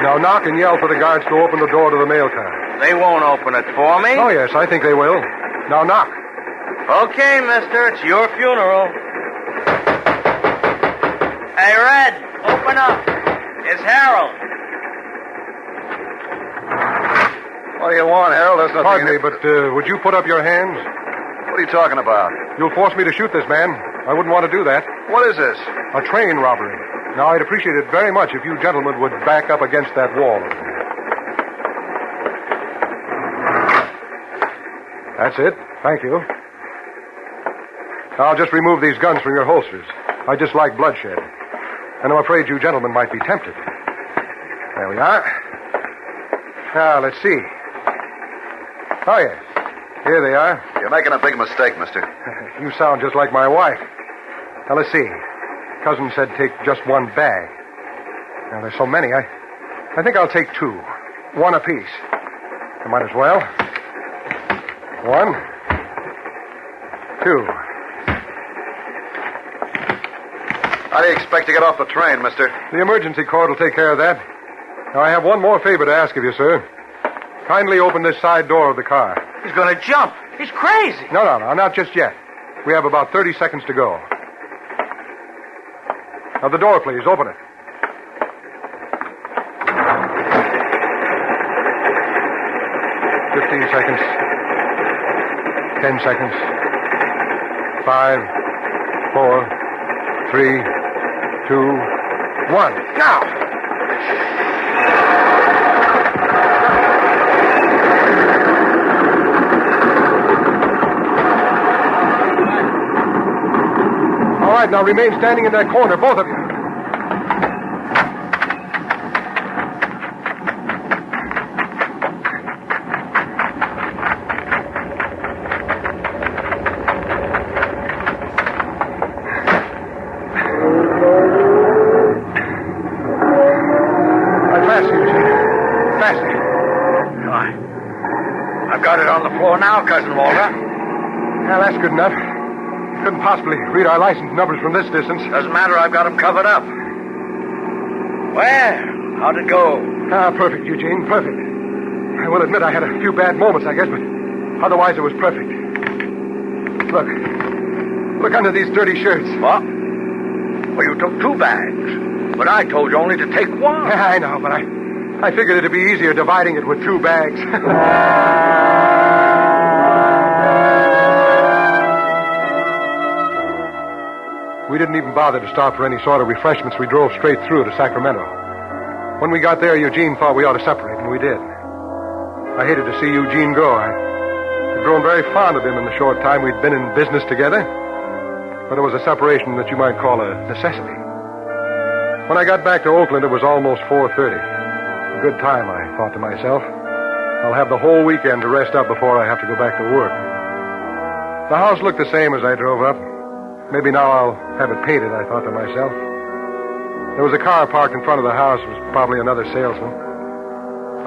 Now, knock and yell for the guards to open the door to the mail car. They won't open it for me. Oh, yes, I think they will. Now, knock. Okay, mister. It's your funeral. Hey, Red, open up. It's Harold. What do you want, Harold? There's nothing... Pardon me, but would you put up your hands? What are you talking about? You'll force me to shoot this man. I wouldn't want to do that. What is this? A train robbery. Now, I'd appreciate it very much if you gentlemen would back up against that wall. That's it. Thank you. I'll just remove these guns from your holsters. I dislike bloodshed. And I'm afraid you gentlemen might be tempted. There we are. Now, let's see. Oh, yes. Here they are. You're making a big mistake, mister. You sound just like my wife. Now, let's see. Cousin said take just one bag. Now, there's so many. I think I'll take 2. 1 apiece. I might as well. 1, 2. How do you expect to get off the train, mister? The emergency cord will take care of that. Now, I have one more favor to ask of you, sir. Kindly open this side door of the car. He's going to jump. He's crazy. No, not just yet. We have about 30 seconds to go. Now, the door, please. Open it. 15 seconds. 10 seconds. 5, 4, 3, 2, 1. Now! All right, now remain standing in that corner, both of you. Now, Cousin Walter. Well, that's good enough. Couldn't possibly read our license numbers from this distance. Doesn't matter, I've got them covered up. Well, how'd it go? Perfect, Eugene, perfect. I will admit I had a few bad moments, I guess, but otherwise it was perfect. Look under these dirty shirts. What? Well, you took 2 bags. But I told you only to take 1. Yeah, I know, but I figured it'd be easier dividing it with 2 bags. We didn't even bother to stop for any sort of refreshments. We drove straight through to Sacramento. When we got there, Eugene thought we ought to separate, and we did. I hated to see Eugene go. I'd grown very fond of him in the short time we'd been in business together. But it was a separation that you might call a necessity. When I got back to Oakland, it was almost 4:30. A good time, I thought to myself. I'll have the whole weekend to rest up before I have to go back to work. The house looked the same as I drove up. Maybe now I'll have it painted, I thought to myself. There was a car parked in front of the house. It was probably another salesman.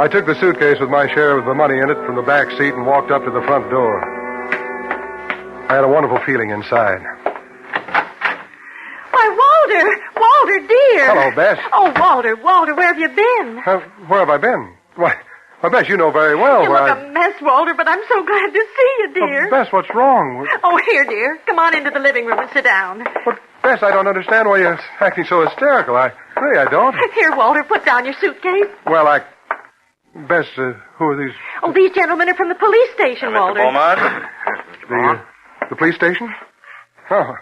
I took the suitcase with my share of the money in it from the back seat and walked up to the front door. I had a wonderful feeling inside. Why, Walter, dear. Hello, Bess. Oh, Walter, where have you been? Where have I been? Why, Bess, you know very well You where look a mess, Walter, but I'm so glad to see you, dear. Bess, what's wrong? Oh, here, dear. Come on into the living room and sit down. But, Bess, I don't understand why you're acting so hysterical. I don't. Here, Walter, put down your suitcase. Well, Bess, who are these? Oh, these gentlemen are from the police station, Walter. Beaumont? The police station? Oh.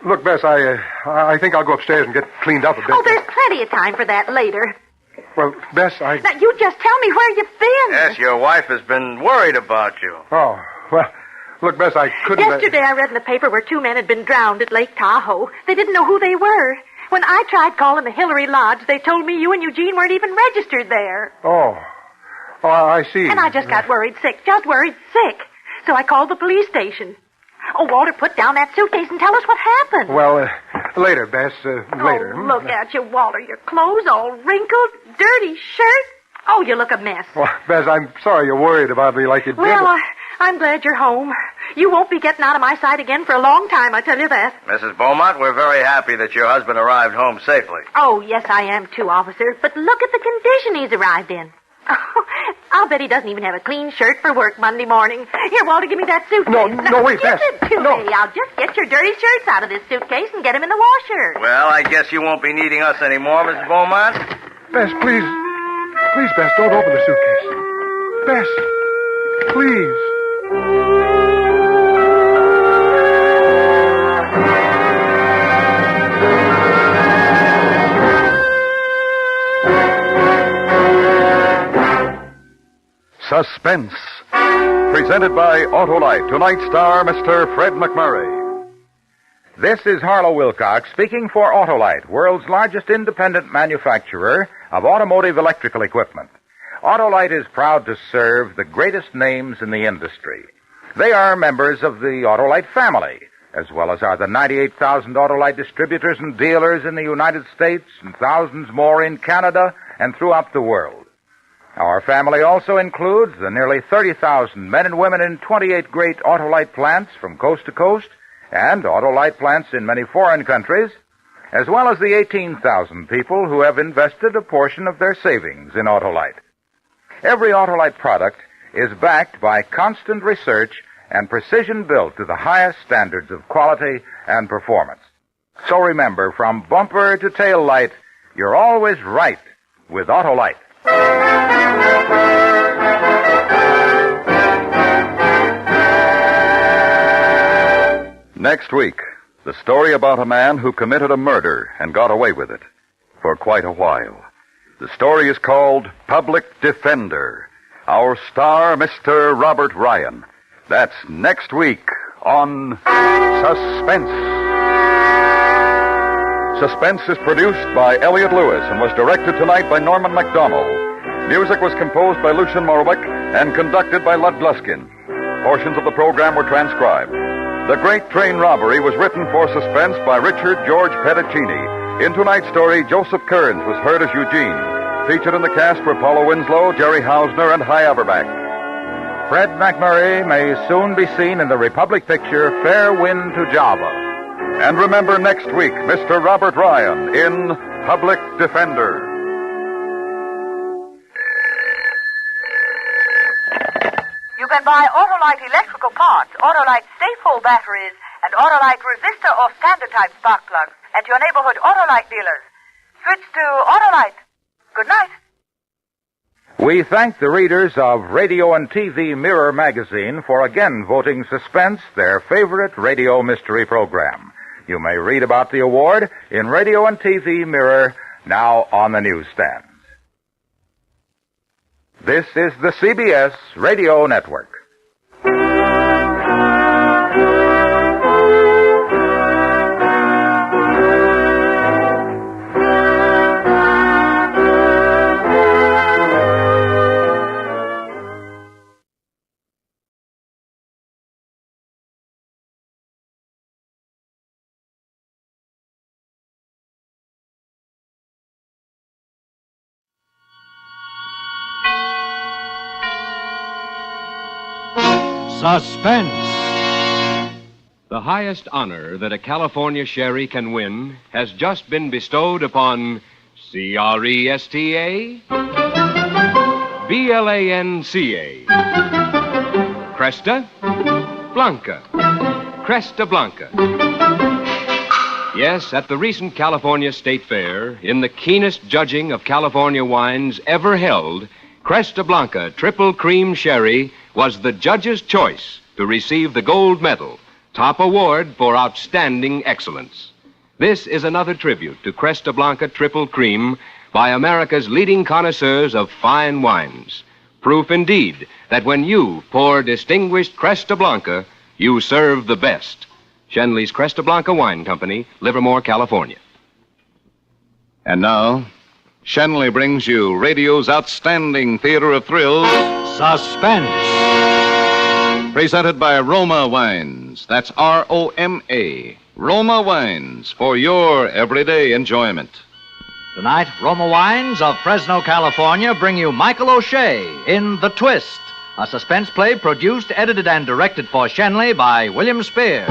Look, Bess, I think I'll go upstairs and get cleaned up a bit. Oh, there's plenty of time for that later. Well, Bess, Now, you just tell me where you've been. Yes, your wife has been worried about you. Oh, well, look, Bess, I couldn't... Yesterday I read in the paper where 2 men had been drowned at Lake Tahoe. They didn't know who they were. When I tried calling the Hillary Lodge, they told me you and Eugene weren't even registered there. Oh, I see. And I just got worried sick. So I called the police station. Oh, Walter, put down that suitcase and tell us what happened. Well, later, Bess, later. Oh, look at you, Walter. Your clothes all wrinkled, dirty shirt. Oh, you look a mess. Well, Bess, I'm sorry you're worried about me like you did. Well, I'm glad you're home. You won't be getting out of my sight again for a long time, I tell you that. Mrs. Beaumont, we're very happy that your husband arrived home safely. Oh, yes, I am too, officer. But look at the condition he's arrived in. Oh, I'll bet he doesn't even have a clean shirt for work Monday morning. Here, Walter, give me that suitcase. No, wait, Bess. Give it to me. I'll just get your dirty shirts out of this suitcase and get them in the washer. Well, I guess you won't be needing us anymore, Mrs. Beaumont. Bess, please. Please, Bess, don't open the suitcase. Bess, please. Suspense, presented by Autolite. Tonight's star, Mr. Fred MacMurray. This is Harlow Wilcox speaking for Autolite, world's largest independent manufacturer of automotive electrical equipment. Autolite is proud to serve the greatest names in the industry. They are members of the Autolite family, as well as are the 98,000 Autolite distributors and dealers in the United States and thousands more in Canada and throughout the world. Our family also includes the nearly 30,000 men and women in 28 great Autolite plants from coast to coast and Autolite plants in many foreign countries, as well as the 18,000 people who have invested a portion of their savings in Autolite. Every Autolite product is backed by constant research and precision built to the highest standards of quality and performance. So remember, from bumper to tail light, you're always right with Autolite. Next week, the story about a man who committed a murder and got away with it for quite a while. The story is called Public Defender. Our star, Mr. Robert Ryan. That's next week on Suspense. Suspense is produced by Elliot Lewis and was directed tonight by Norman MacDonald. Music was composed by Lucian Morwick and conducted by Lud Gluskin. Portions of the program were transcribed. The Great Train Robbery was written for Suspense by Richard George Pedicini. In tonight's story, Joseph Kearns was heard as Eugene. Featured in the cast were Paula Winslow, Jerry Hausner, and Hy Averback. Fred McMurray may soon be seen in the Republic picture Fair Wind to Java. And remember next week, Mr. Robert Ryan in Public Defender. You can buy Autolite electrical parts, Autolite stay-full batteries, and Autolite resistor or standard type spark plugs at your neighborhood Autolite dealers. Switch to Autolite. Good night. We thank the readers of Radio and TV Mirror magazine for again voting Suspense their favorite radio mystery program. You may read about the award in Radio and TV Mirror, now on the newsstands. This is the CBS Radio Network. Suspense. The highest honor that a California sherry can win has just been bestowed upon CRESTA BLANCA Cresta Blanca. Cresta Blanca. Yes, at the recent California State Fair, in the keenest judging of California wines ever held, Cresta Blanca Triple Cream Sherry was the judge's choice to receive the gold medal, top award for outstanding excellence. This is another tribute to Cresta Blanca Triple Cream by America's leading connoisseurs of fine wines. Proof indeed that when you pour distinguished Cresta Blanca, you serve the best. Shenley's Cresta Blanca Wine Company, Livermore, California. And now, Shenley brings you radio's outstanding theater of thrills, Suspense. Presented by Roma Wines. That's R-O-M-A. Roma Wines, for your everyday enjoyment. Tonight, Roma Wines of Fresno, California bring you Michael O'Shea in The Twist, a suspense play produced, edited, and directed for Shenley by William Spear.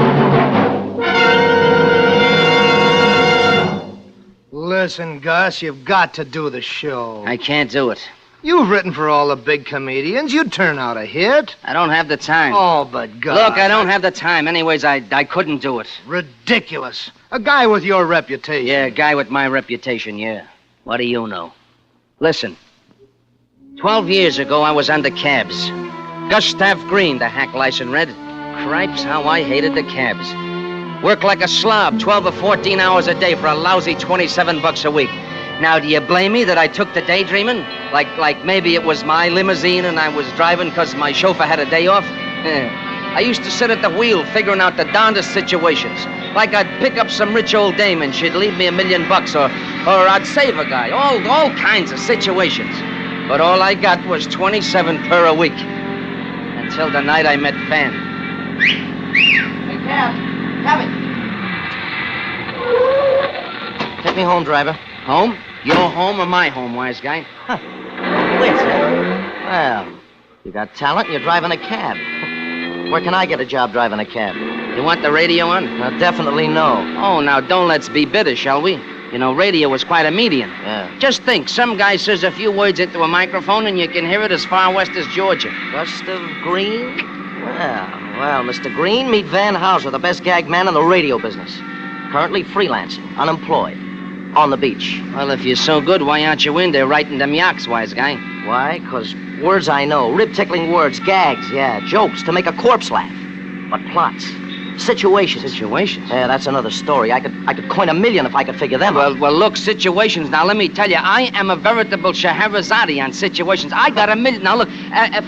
Listen, Gus, you've got to do the show. I can't do it. You've written for all the big comedians. You'd turn out a hit. I don't have the time. Oh, but Gus. Look, I don't have the time. Anyways, I couldn't do it. Ridiculous. A guy with your reputation. Yeah, a guy with my reputation, yeah. What do you know? Listen. 12 years ago, I was under cabs. Gustav Green, the hack license read. Cripes, how I hated the cabs. Worked like a slob, 12 or 14 hours a day for a lousy $27 a week. Now, do you blame me that I took to daydreaming? Like maybe it was my limousine and I was driving because my chauffeur had a day off? I used to sit at the wheel figuring out the darndest situations. Like I'd pick up some rich old dame and she'd leave me $1 million, or I'd save a guy. All kinds of situations. But all I got was $27 per a week. Until the night I met Fan. Hey, Cabby. Take me home, driver. Home? Your home or my home, wise guy? Huh. Wait, sir. Well, you got talent and you're driving a cab. Where can I get a job driving a cab? You want the radio on? Definitely no. Oh, now don't let's be bitter, shall we? You know, radio is quite a medium. Yeah. Just think, some guy says a few words into a microphone and you can hear it as far west as Georgia. Gustav Green? Well, Mr. Green, meet Van Houser, the best gag man in the radio business. Currently freelancing, unemployed, on the beach. Well, if you're so good, why aren't you in there writing them yaks, wise guy? Why? 'Cause words I know, rib-tickling words, gags, yeah, jokes to make a corpse laugh. But plots, situations. Situations? Yeah, that's another story. I could coin 1,000,000 if I could figure them out. Well, look, situations. Now, let me tell you, I am a veritable Scheherazade on situations. I got 1,000,000. Now, look,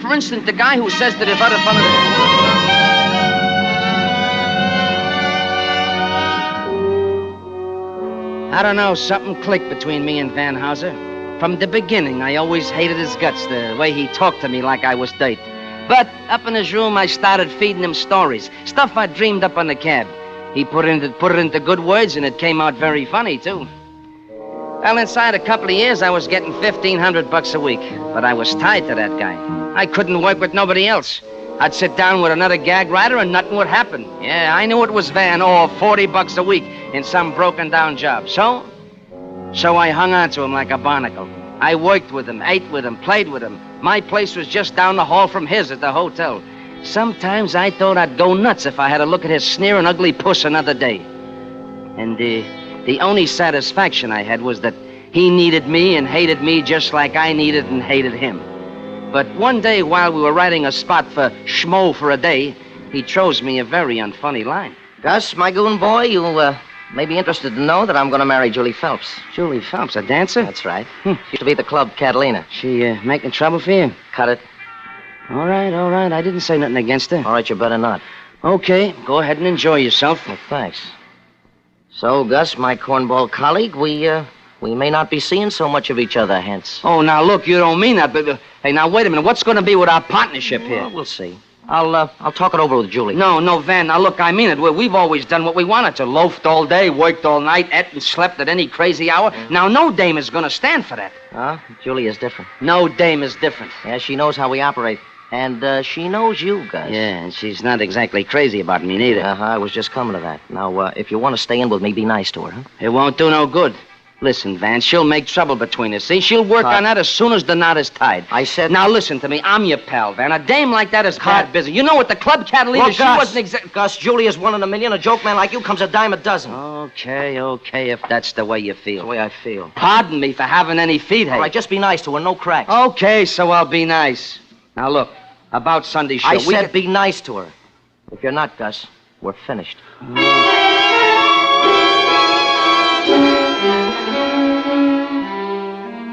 for instance, the guy who says that if other fellas... I don't know, something clicked between me and Van Houser. From the beginning, I always hated his guts, the way he talked to me like I was dirt. But up in his room, I started feeding him stories, stuff I dreamed up on the cab. He put it into good words, and it came out very funny, too. Well, inside a couple of years, I was getting $1,500 a week, but I was tied to that guy. I couldn't work with nobody else. I'd sit down with another gag writer, and nothing would happen. Yeah, I knew it was Van, $40 a week in some broken-down job. So I hung on to him like a barnacle. I worked with him, ate with him, played with him. My place was just down the hall from his at the hotel. Sometimes I thought I'd go nuts if I had to look at his sneering ugly puss another day. And the only satisfaction I had was that he needed me and hated me just like I needed and hated him. But one day while we were writing a spot for Schmo for a Day, he throws me a very unfunny line. Gus, my goon boy, you may be interested to know that I'm going to marry Julie Phelps. Julie Phelps, a dancer? That's right. Used to be at the club Catalina. She making trouble for you? Cut it. All right. I didn't say nothing against her. All right, you better not. Okay, go ahead and enjoy yourself. Well, thanks. So, Gus, my cornball colleague, we may not be seeing so much of each other hence. Oh, now, look, you don't mean that, but... hey, now, wait a minute. What's going to be with our partnership here? Well, we'll see. I'll talk it over with Julie. No, Van. Now, look, I mean it. We've always done what we wanted to. Loafed all day, worked all night, ate and slept at any crazy hour. Now, no dame is going to stand for that. Huh? Julie is different. No dame is different. Yeah, she knows how we operate. And she knows you, Gus. Yeah, and she's not exactly crazy about me, neither. I was just coming to that. Now, if you want to stay in with me, be nice to her, huh? It won't do no good. Listen, Van, she'll make trouble between us, see? She'll work on that as soon as the knot is tied. I said... Now, listen to me. I'm your pal, Van. A dame like that is bad business. You know what, the club Catalina, well, she wasn't exactly... Gus, Julie is 1 in a million. A joke man like you comes a dime a dozen. Okay, if that's the way you feel. That's the way I feel. Pardon me for having any feet, hey? All right, just be nice to her. No cracks. Okay, so I'll be nice. Now, look, about Sunday show... I said be nice to her. If you're not, Gus, we're finished.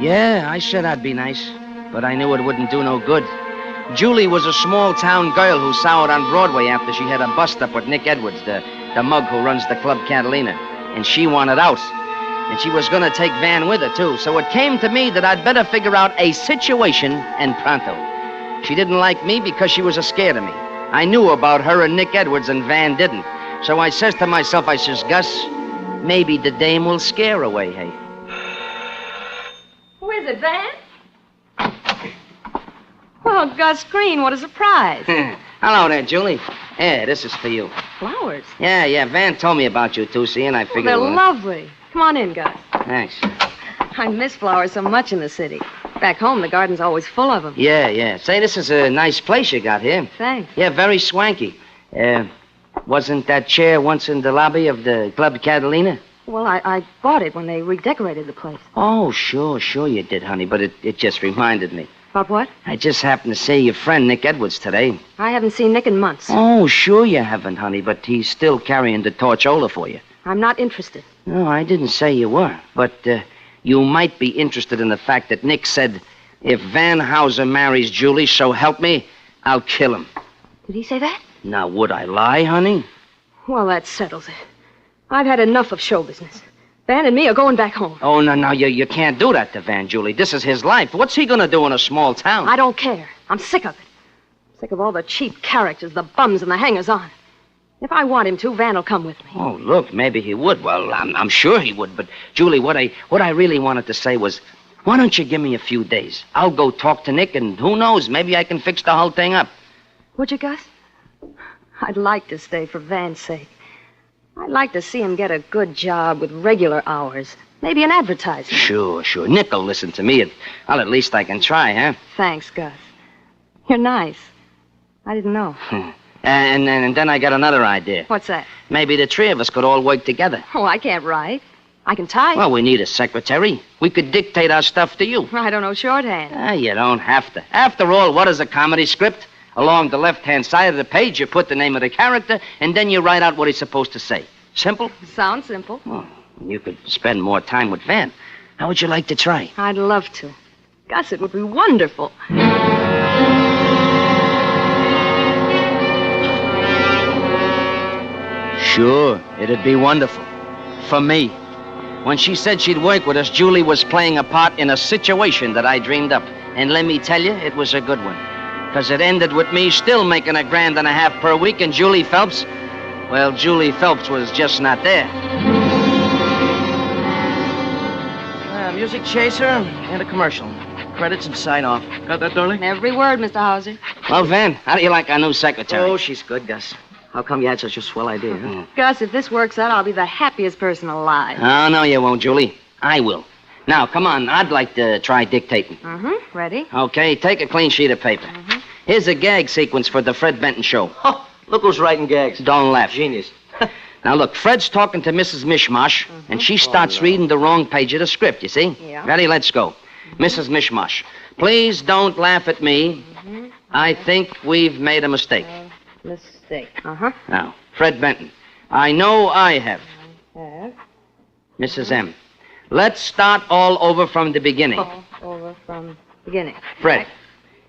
Yeah, I said I'd be nice, but I knew it wouldn't do no good. Julie was a small-town girl who soured on Broadway after she had a bust-up with Nick Edwards, the mug who runs the club Catalina, and she wanted out. And she was going to take Van with her, too, so it came to me that I'd better figure out a situation and pronto. She didn't like me because she was scared of me. I knew about her and Nick Edwards, and Van didn't. So I says to myself, I says, Gus, maybe the dame will scare away, hey? Who is it, Van? Well, Gus Green, what a surprise. Hello there, Julie. Yeah, this is for you. Flowers? Yeah, Van told me about you, too, see, and I figured... They're lovely. Come on in, Gus. Thanks. I miss flowers so much in the city. Back home, the garden's always full of them. Yeah. Say, this is a nice place you got here. Thanks. Yeah, very swanky. Wasn't that chair once in the lobby of the Club Catalina? Well, I bought it when they redecorated the place. Oh, sure you did, honey, but it just reminded me. About what? I just happened to see your friend Nick Edwards today. I haven't seen Nick in months. Oh, sure you haven't, honey, but he's still carrying the torch over for you. I'm not interested. No, I didn't say you were, but you might be interested in the fact that Nick said, if Van Houser marries Julie, so help me, I'll kill him. Did he say that? Now, would I lie, honey? Well, that settles it. I've had enough of show business. Van and me are going back home. Oh, no, you can't do that to Van, Julie. This is his life. What's he going to do in a small town? I don't care. I'm sick of it. Sick of all the cheap characters, the bums, and the hangers-on. If I want him to, Van will come with me. Oh, look, maybe he would. Well, I'm sure he would. But, Julie, what I really wanted to say was, why don't you give me a few days? I'll go talk to Nick, and who knows, maybe I can fix the whole thing up. Would you, Gus? I'd like to stay for Van's sake. I'd like to see him get a good job with regular hours. Maybe an advertisement. Sure. Nick'll listen to me. Well, at least I can try, huh? Thanks, Gus. You're nice. I didn't know. And then I got another idea. What's that? Maybe the three of us could all work together. Oh, I can't write. I can type. Well, we need a secretary. We could dictate our stuff to you. I don't know shorthand. You don't have to. After all, what is a comedy script? Along the left-hand side of the page, you put the name of the character, and then you write out what he's supposed to say. Simple? Sounds simple. Well, you could spend more time with Van. How would you like to try? I'd love to. Gus, it would be wonderful. Sure, it'd be wonderful. For me. When she said she'd work with us, Julie was playing a part in a situation that I dreamed up. And let me tell you, it was a good one. Because it ended with me still making $1.5 grand per week, and Julie Phelps, well, Julie Phelps was just not there. Music chaser and a commercial. Credits and sign off. Got that, darling? Every word, Mr. Hauser. Well, Van, how do you like our new secretary? Oh, she's good, Gus. How come you had such a swell idea, huh? Gus, if this works out, I'll be the happiest person alive. Oh, no, you won't, Julie. I will. Now, come on. I'd like to try dictating. Mm-hmm. Ready? Okay, take a clean sheet of paper. Mm-hmm. Here's a gag sequence for the Fred Benton show. Oh, look who's writing gags. Don't laugh. Genius. Now, look, Fred's talking to Mrs. Mishmash, and she starts reading the wrong page of the script, you see? Yeah. Ready? Let's go. Mrs. Mishmash, please don't laugh at me. I think we've made a mistake. Mistake. Uh-huh. Now, Fred Benton, I know I have. Have. Mrs. M, let's start all over from the beginning. All over from beginning. Fred,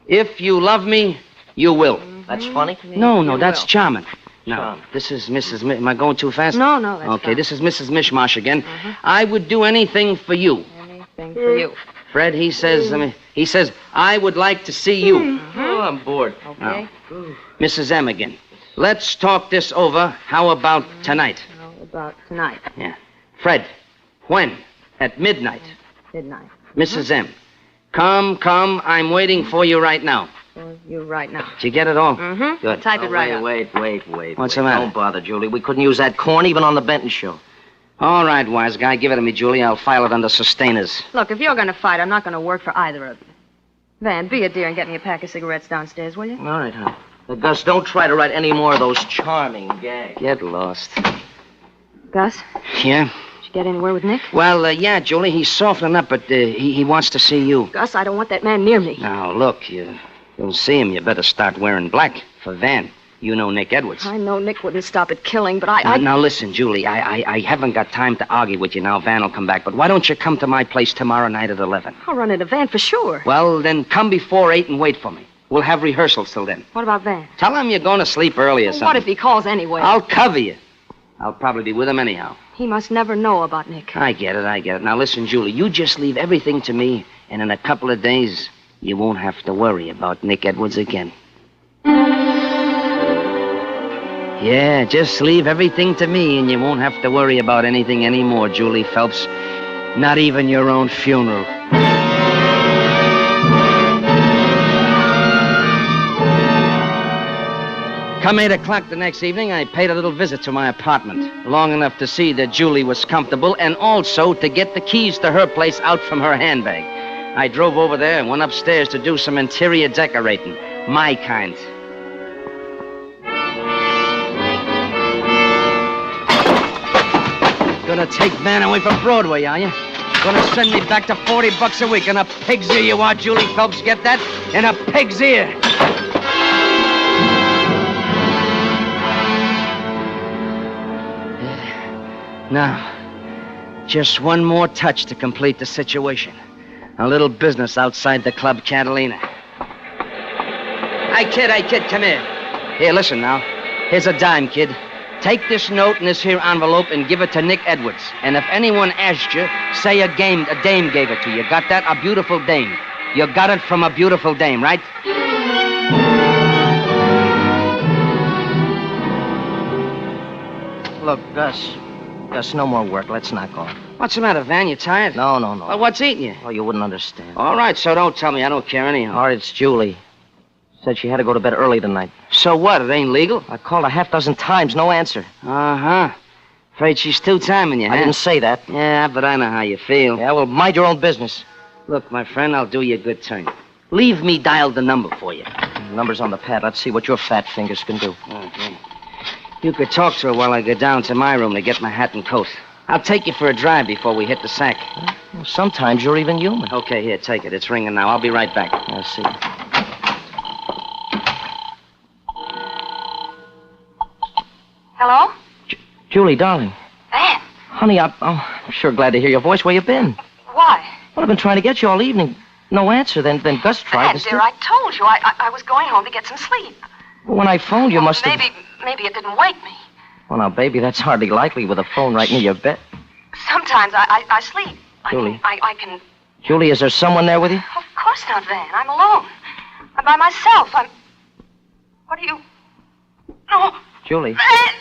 if you love me, you will. That's funny? No, that's charming. No, this is Mrs. Am I going too fast? No, that's okay, fine. This is Mrs. Mishmash again. I would do anything for you. Anything for you. Fred, he says, I would like to see you. Oh, I'm bored. Okay. Mrs. M again. Let's talk this over. How about tonight? How about tonight? Yeah. Fred, when? At midnight. Midnight. Mrs. M. Come, I'm waiting for you right now. For you right now. Did you get it all? Mm-hmm. Good. Type it right up. Wait. What's the matter? Don't bother, Julie. We couldn't use that corn even on the Benton show. All right, wise guy. Give it to me, Julie. I'll file it under sustainers. Look, if you're going to fight, I'm not going to work for either of you. Van, be a dear and get me a pack of cigarettes downstairs, will you? All right, huh? Gus, don't try to write any more of those charming gags. Get lost. Gus? Yeah? Did you get anywhere with Nick? Well, yeah, Julie, he's softening up, but he wants to see you. Gus, I don't want that man near me. Now, look, you'll see him. You better start wearing black for Van. You know Nick Edwards. I know Nick wouldn't stop at killing, but I... Now, listen, Julie, I haven't got time to argue with you now. Van will come back, but why don't you come to my place tomorrow night at 11? I'll run into Van for sure. Well, then come before 8 and wait for me. We'll have rehearsals till then. What about Van? Tell him you're going to sleep early or something. What if he calls anyway? I'll cover you. I'll probably be with him anyhow. He must never know about Nick. I get it. Now, listen, Julie, you just leave everything to me, and in a couple of days, you won't have to worry about Nick Edwards again. Yeah, just leave everything to me, and you won't have to worry about anything anymore, Julie Phelps. Not even your own funeral. Come 8 o'clock the next evening, I paid a little visit to my apartment. Long enough to see that Julie was comfortable, and also to get the keys to her place out from her handbag. I drove over there and went upstairs to do some interior decorating. My kind. Gonna take Van away from Broadway, are you? Gonna send me back to $40 a week. In a pig's ear you are, Julie Phelps. Get that? In a pig's ear. Now, just one more touch to complete the situation. A little business outside the Club Catalina. Hey, kid, come here. Here, listen now. Here's a dime, kid. Take this note in this here envelope and give it to Nick Edwards. And if anyone asks you, say a dame gave it to you. Got that? A beautiful dame. You got it from a beautiful dame, right? Look, Gus, no more work. Let's knock off. What's the matter, Van? You tired? No. Well, what's eating you? Oh, you wouldn't understand. All right, so don't tell me. I don't care anyhow. All right, it's Julie. Said she had to go to bed early tonight. So what? It ain't legal? I called a half dozen times, no answer. Uh-huh. Afraid she's two-timing you, huh? I didn't say that. Yeah, but I know how you feel. Yeah, well, mind your own business. Look, my friend, I'll do you a good turn. Leave me dial the number for you. The number's on the pad. Let's see what your fat fingers can do. Okay. You could talk to her while I go down to my room to get my hat and coat. I'll take you for a drive before we hit the sack. Well, sometimes you're even human. Okay, here, take it. It's ringing now. I'll be right back. I see. Hello? Julie, darling. Van. Honey, I'm sure glad to hear your voice. Where you been? Why? Well, I've been trying to get you all evening. No answer. Then Gus tried Van, dear, I told you. I was going home to get some sleep. Well, when I phoned, you must have... Maybe it didn't wake me. Well, now, baby, that's hardly likely with a phone right near your bed. Sometimes I sleep. Julie. I can... Julie, is there someone there with you? Of course not, Van. I'm alone. I'm by myself. What are you... No. Julie. Van!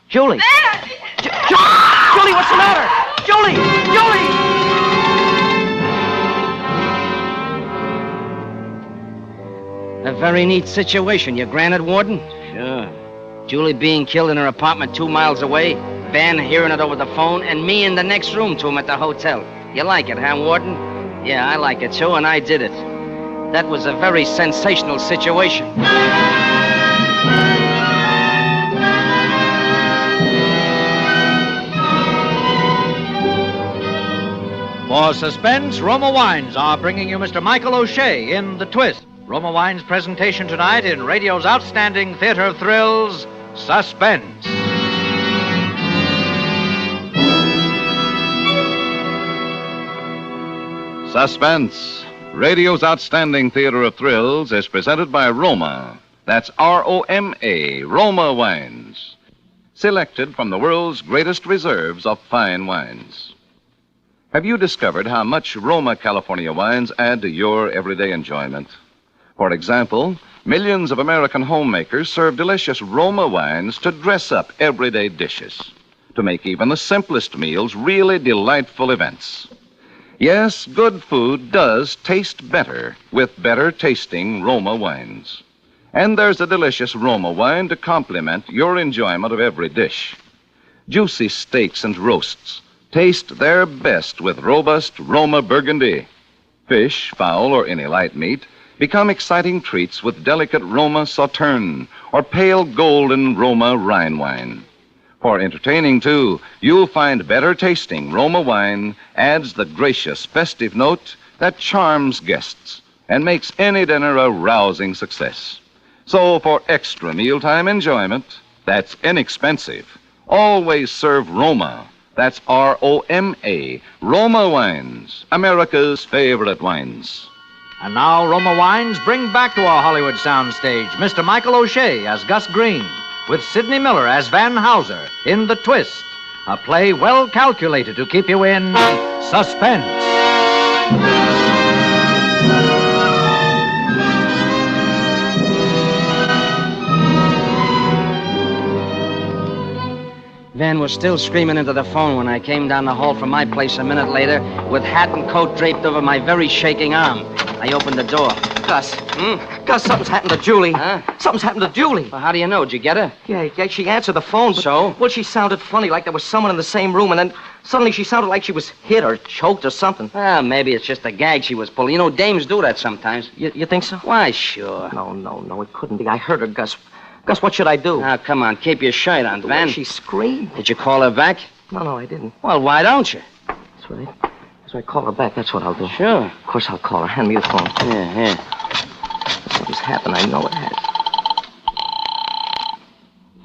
Julie! Van! Julie, what's the matter? Julie! Julie! A very neat situation, you granted, Warden? Sure. Julie being killed in her apartment 2 miles away, Van hearing it over the phone, and me in the next room to him at the hotel. You like it, huh, Warden? Yeah, I like it, too, and I did it. That was a very sensational situation. For Suspense, Roma Wines are bringing you Mr. Michael O'Shea in The Twist. Roma Wines' presentation tonight in radio's outstanding theater of thrills, Suspense. Suspense, radio's outstanding theater of thrills, is presented by Roma. That's R-O-M-A, Roma Wines. Selected from the world's greatest reserves of fine wines. Have you discovered how much Roma California wines add to your everyday enjoyment? For example, millions of American homemakers serve delicious Roma wines to dress up everyday dishes, to make even the simplest meals really delightful events. Yes, good food does taste better with better tasting Roma wines. And there's a delicious Roma wine to complement your enjoyment of every dish. Juicy steaks and roasts taste their best with robust Roma Burgundy. Fish, fowl, or any light meat become exciting treats with delicate Roma Sauterne or pale golden Roma Rhine wine. For entertaining, too, you'll find better tasting Roma wine adds the gracious festive note that charms guests and makes any dinner a rousing success. So for extra mealtime enjoyment that's inexpensive, always serve Roma. That's R-O-M-A, Roma Wines, America's favorite wines. And now Roma Wines bring back to our Hollywood soundstage Mr. Michael O'Shea as Gus Green, with Sidney Miller as Van Hauser in The Twist, a play well calculated to keep you in suspense. Van was still screaming into the phone when I came down the hall from my place a minute later with hat and coat draped over my very shaking arm. I opened the door. Gus. Gus, something's happened to Julie. Huh? Something's happened to Julie. Well, how do you know? Did you get her? Yeah, she answered the phone. But, so? Well, she sounded funny, like there was someone in the same room, and then suddenly she sounded like she was hit or choked or something. Well, maybe it's just a gag she was pulling. You know, dames do that sometimes. You think so? Why, sure. No, it couldn't be. I heard her, Gus. Gus, what should I do? Now, come on, keep your shirt on, Van. She screamed. Did you call her back? No, I didn't. Well, why don't you? That's right. So I call her back. That's what I'll do. Sure. Of course I'll call her. Hand me the phone. Yeah. Something's happened. I know it has.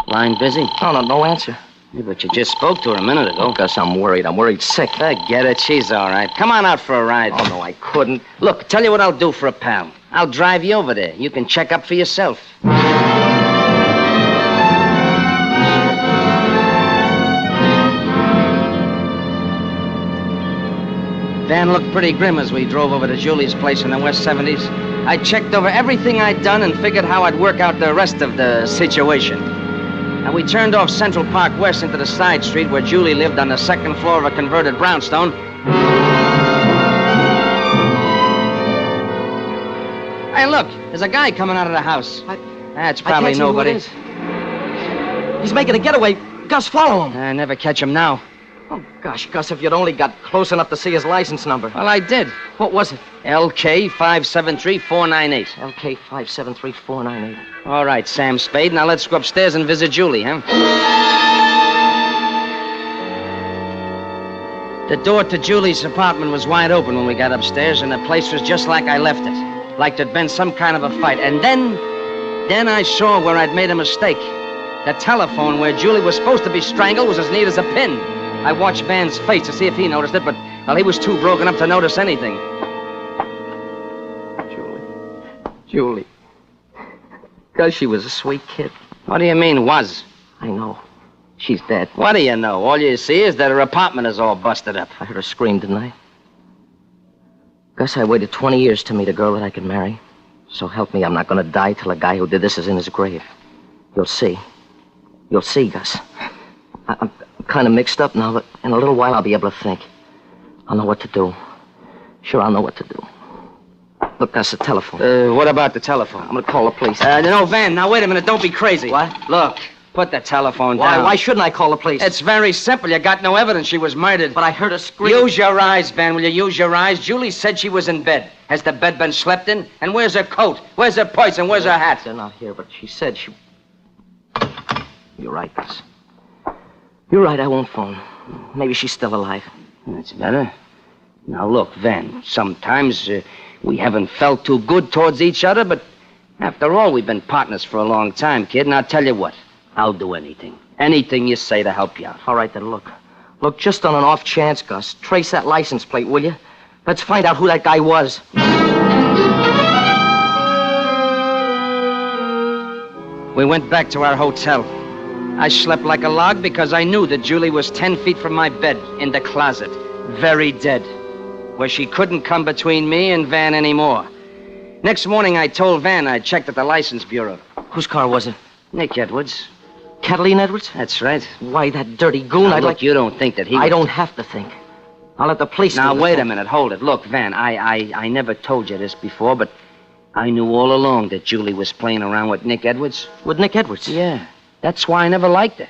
Line busy? No answer. Yeah, but you just spoke to her a minute ago. Oh, Gus, I'm worried. I'm worried sick. Forget it. She's all right. Come on out for a ride. Oh, no, I couldn't. Look, tell you what I'll do for a pal. I'll drive you over there. You can check up for yourself. Van looked pretty grim as we drove over to Julie's place in the West 70s. I checked over everything I'd done and figured how I'd work out the rest of the situation. And we turned off Central Park West into the side street where Julie lived on the second floor of a converted brownstone. Hey, look, there's a guy coming out of the house. That's probably can't see who nobody. it is. He's making a getaway. Gus, follow him. I never catch him now. Oh, gosh, Gus, if you'd only got close enough to see his license number. Well, I did. What was it? LK573498. LK573498. All right, Sam Spade. Now let's go upstairs and visit Julie, huh? The door to Julie's apartment was wide open when we got upstairs, and the place was just like I left it. Like there'd been some kind of a fight. And then I saw where I'd made a mistake. The telephone where Julie was supposed to be strangled was as neat as a pin. I watched Van's face to see if he noticed it, but, well, he was too broken up to notice anything. Julie. Gus, she was a sweet kid. What do you mean, was? I know. She's dead. What do you know? All you see is that her apartment is all busted up. I heard her scream, didn't I? Gus, I waited 20 years to meet a girl that I could marry. So help me, I'm not going to die till a guy who did this is in his grave. You'll see. You'll see, Gus. I'm kind of mixed up now, but in a little while I'll be able to think. I'll know what to do. Sure, I'll know what to do. Look, Gus, the telephone. What about the telephone? I'm going to call the police. No, Van, now wait a minute. Don't be crazy. What? Look, put the telephone down. Why shouldn't I call the police? It's very simple. You got no evidence she was murdered. But I heard her scream. Use your eyes, Van. Will you use your eyes? Julie said she was in bed. Has the bed been slept in? And where's her coat? Where's her purse? And where's her hat? They're not here, but she said she... You're right, Gus. You're right, I won't phone. Maybe she's still alive. That's better. Now, look, Van, sometimes we haven't felt too good towards each other, but after all, we've been partners for a long time, kid, and I'll tell you what. I'll do anything. Anything you say to help you out. All right, then, look. Look, just on an off chance, Gus, trace that license plate, will you? Let's find out who that guy was. We went back to our hotel. I slept like a log because I knew that Julie was 10 feet from my bed in the closet, very dead, where she couldn't come between me and Van anymore. Next morning, I told Van I'd checked at the license bureau. Whose car was it? Nick Edwards. Kathleen Edwards? That's right. Why, that dirty goon, Now, look, you don't think that he... I don't have to think. I'll let the police... Now, wait a minute. Hold it. Look, Van, I never told you this before, but I knew all along that Julie was playing around with Nick Edwards. With Nick Edwards? Yeah. That's why I never liked her.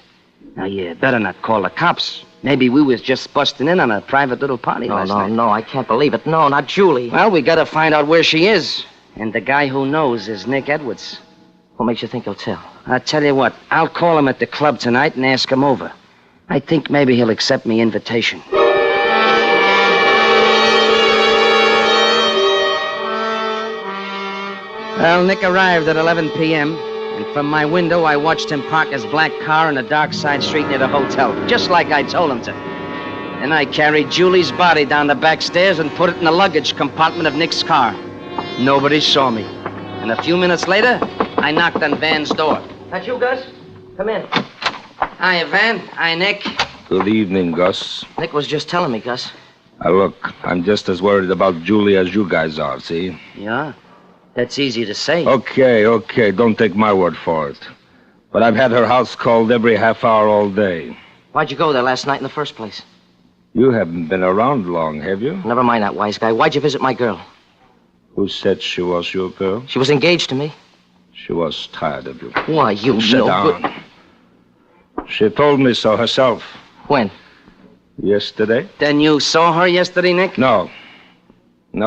Now, you better not call the cops. Maybe we was just busting in on a private little party last night. No, I can't believe it. No, not Julie. Well, we gotta find out where she is. And the guy who knows is Nick Edwards. What makes you think he'll tell? I'll tell you what. I'll call him at the club tonight and ask him over. I think maybe he'll accept me invitation. Well, Nick arrived at 11 p.m., and from my window, I watched him park his black car on a dark side street near the hotel, just like I told him to. Then I carried Julie's body down the back stairs and put it in the luggage compartment of Nick's car. Nobody saw me. And a few minutes later, I knocked on Van's door. That you, Gus? Come in. Hiya, Van. Hi, Nick. Good evening, Gus. Nick was just telling me, Gus. Look, I'm just as worried about Julie as you guys are, see? Yeah? That's easy to say. Okay. Don't take my word for it. But I've had her house called every half hour all day. Why'd you go there last night in the first place? You haven't been around long, have you? Never mind that, wise guy. Why'd you visit my girl? Who said she was your girl? She was engaged to me. She was tired of you. Why, you Sit no down. good... She told me so herself. When? Yesterday. Then you saw her yesterday, Nick? No,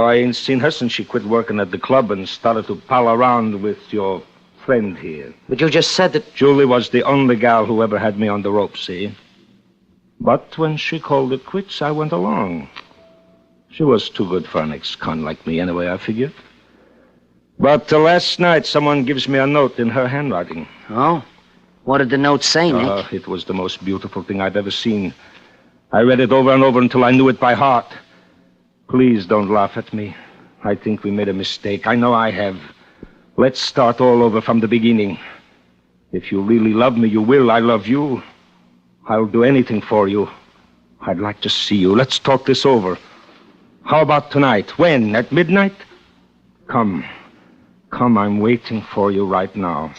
I ain't seen her since she quit working at the club and started to pal around with your friend here. But you just said that... Julie was the only gal who ever had me on the rope, see? But when she called it quits, I went along. She was too good for an ex-con like me anyway, I figured. But last night, someone gives me a note in her handwriting. Oh? What did the note say, Nick? It was the most beautiful thing I've ever seen. I read it over and over until I knew it by heart. Please don't laugh at me. I think we made a mistake. I know I have. Let's start all over from the beginning. If you really love me, you will. I love you. I'll do anything for you. I'd like to see you. Let's talk this over. How about tonight? When? At midnight? Come, I'm waiting for you right now.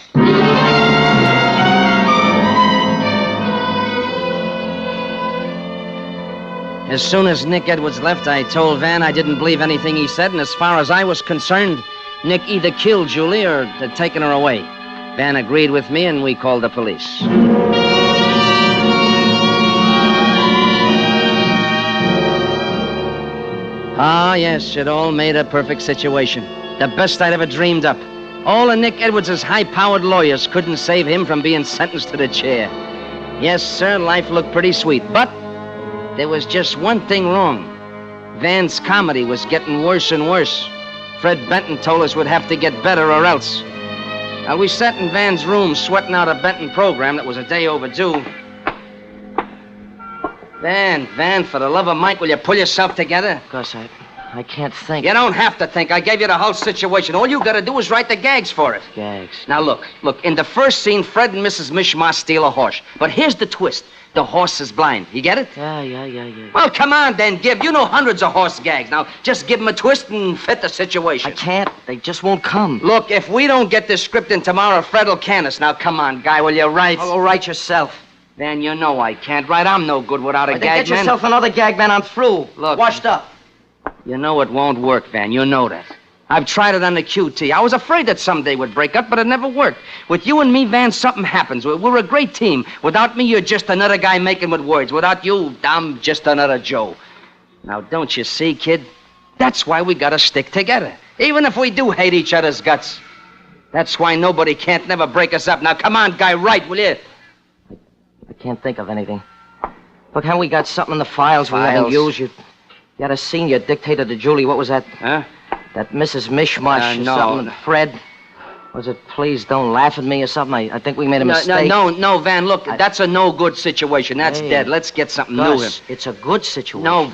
As soon as Nick Edwards left, I told Van I didn't believe anything he said, and as far as I was concerned, Nick either killed Julie or had taken her away. Van agreed with me, and we called the police. Ah, yes, it all made a perfect situation. The best I'd ever dreamed up. All of Nick Edwards' high-powered lawyers couldn't save him from being sentenced to the chair. Yes, sir, life looked pretty sweet, but there was just one thing wrong. Van's comedy was getting worse and worse. Fred Benton told us we'd have to get better or else. Now, we sat in Van's room sweating out a Benton program that was a day overdue. Van, for the love of Mike, will you pull yourself together? Gus, I can't think. You don't have to think. I gave you the whole situation. All you gotta do is write the gags for it. Gags? Now, look. In the first scene, Fred and Mrs. Mishmash steal a horse. But here's the twist. The horse is blind. You get it? Yeah. Well, come on, then, Gib. You know hundreds of horse gags. Now, just give them a twist and fit the situation. I can't. They just won't come. Look, if we don't get this script in tomorrow, Fred will can us. Now, come on, guy, will you write? I'll write yourself. Then you know I can't write. I'm no good without a gag man. Get yourself another gag man. I'm through. Look. Washed up. You know it won't work, Van. You know that. I've tried it on the QT. I was afraid that someday would break up, but it never worked. With you and me, Van, something happens. We're a great team. Without me, you're just another guy making with words. Without you, I'm just another Joe. Now, don't you see, kid? That's why we gotta stick together. Even if we do hate each other's guts. That's why nobody can't never break us up. Now, come on, guy, write, will you? I can't think of anything. Look, how we got something in the files we haven't used. You had a scene you dictated to Julie. What was that? Huh? That Mrs. Mishmash or something. Fred. Was it Please Don't Laugh at Me or something? I think we made a mistake. No, Van, look, that's a no-good situation. That's dead. Let's get something new here. It's a good situation. No,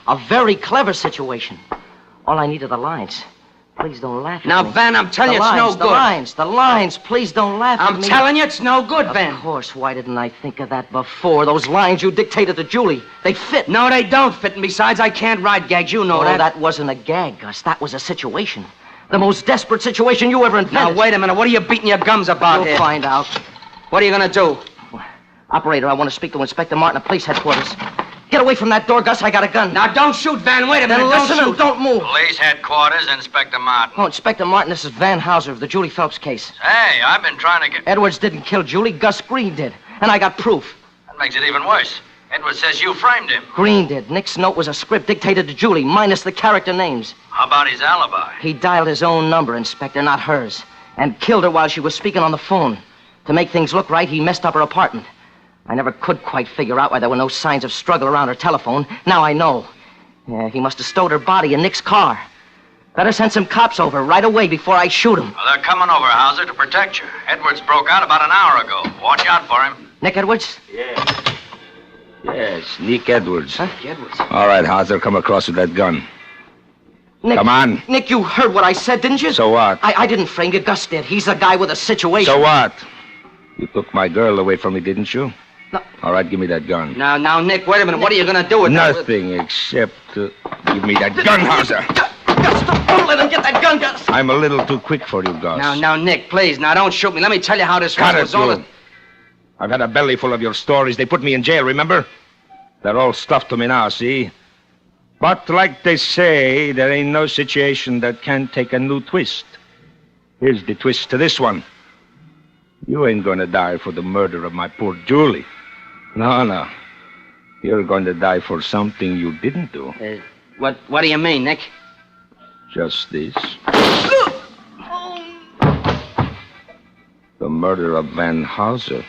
a very clever situation. All I need are the lines. Please don't laugh at me. Now, Van, I'm telling you, it's no good. The lines. Please don't laugh at me. I'm telling you, it's no good, Van. Of course. Why didn't I think of that before? Those lines you dictated to Julie, they fit. No, they don't fit. And besides, I can't write gags. You know that. Oh, that wasn't a gag, Gus. That was a situation. The most desperate situation you ever invented. Now, wait a minute. What are you beating your gums about here? You'll find out. What are you going to do? Operator, I want to speak to Inspector Martin at police headquarters. Get away from that door, Gus. I got a gun. Now, don't shoot, Van. Wait a minute. Then listen don't and don't move. Police headquarters, Inspector Martin. Oh, Inspector Martin, this is Van Hauser of the Julie Phelps case. Hey, I've been trying to get... Edwards didn't kill Julie. Gus Green did. And I got proof. That makes it even worse. Edwards says you framed him. Green did. Nick's note was a script dictated to Julie, minus the character names. How about his alibi? He dialed his own number, Inspector, not hers. And killed her while she was speaking on the phone. To make things look right, he messed up her apartment. I never could quite figure out why there were no signs of struggle around her telephone. Now I know. Yeah, he must have stowed her body in Nick's car. Better send some cops over right away before I shoot him. Well, they're coming over, Hauser, to protect you. Edwards broke out about an hour ago. Watch out for him. Nick Edwards? Yeah. Yes, Nick Edwards. Huh? Edwards. All right, Hauser, come across with that gun. Nick, come on. Nick, you heard what I said, didn't you? So what? I didn't frame you. Gus did. He's a guy with a situation. So what? You took my girl away from me, didn't you? No. All right, give me that gun. Now, Nick, wait a minute. What are you going to do with that? Nothing except give me that gun, Hauser. Gus, don't let him get that gun, Gus. I'm a little too quick for you, Gus. Now, Nick, please. Now, don't shoot me. Let me tell you how this was all... I've had a belly full of your stories. They put me in jail, remember? They're all stuffed to me now, see? But like they say, there ain't no situation that can't take a new twist. Here's the twist to this one. You ain't gonna die for the murder of my poor Julie. No. You're going to die for something you didn't do. What do you mean, Nick? Just this. The murder of Van Hauser.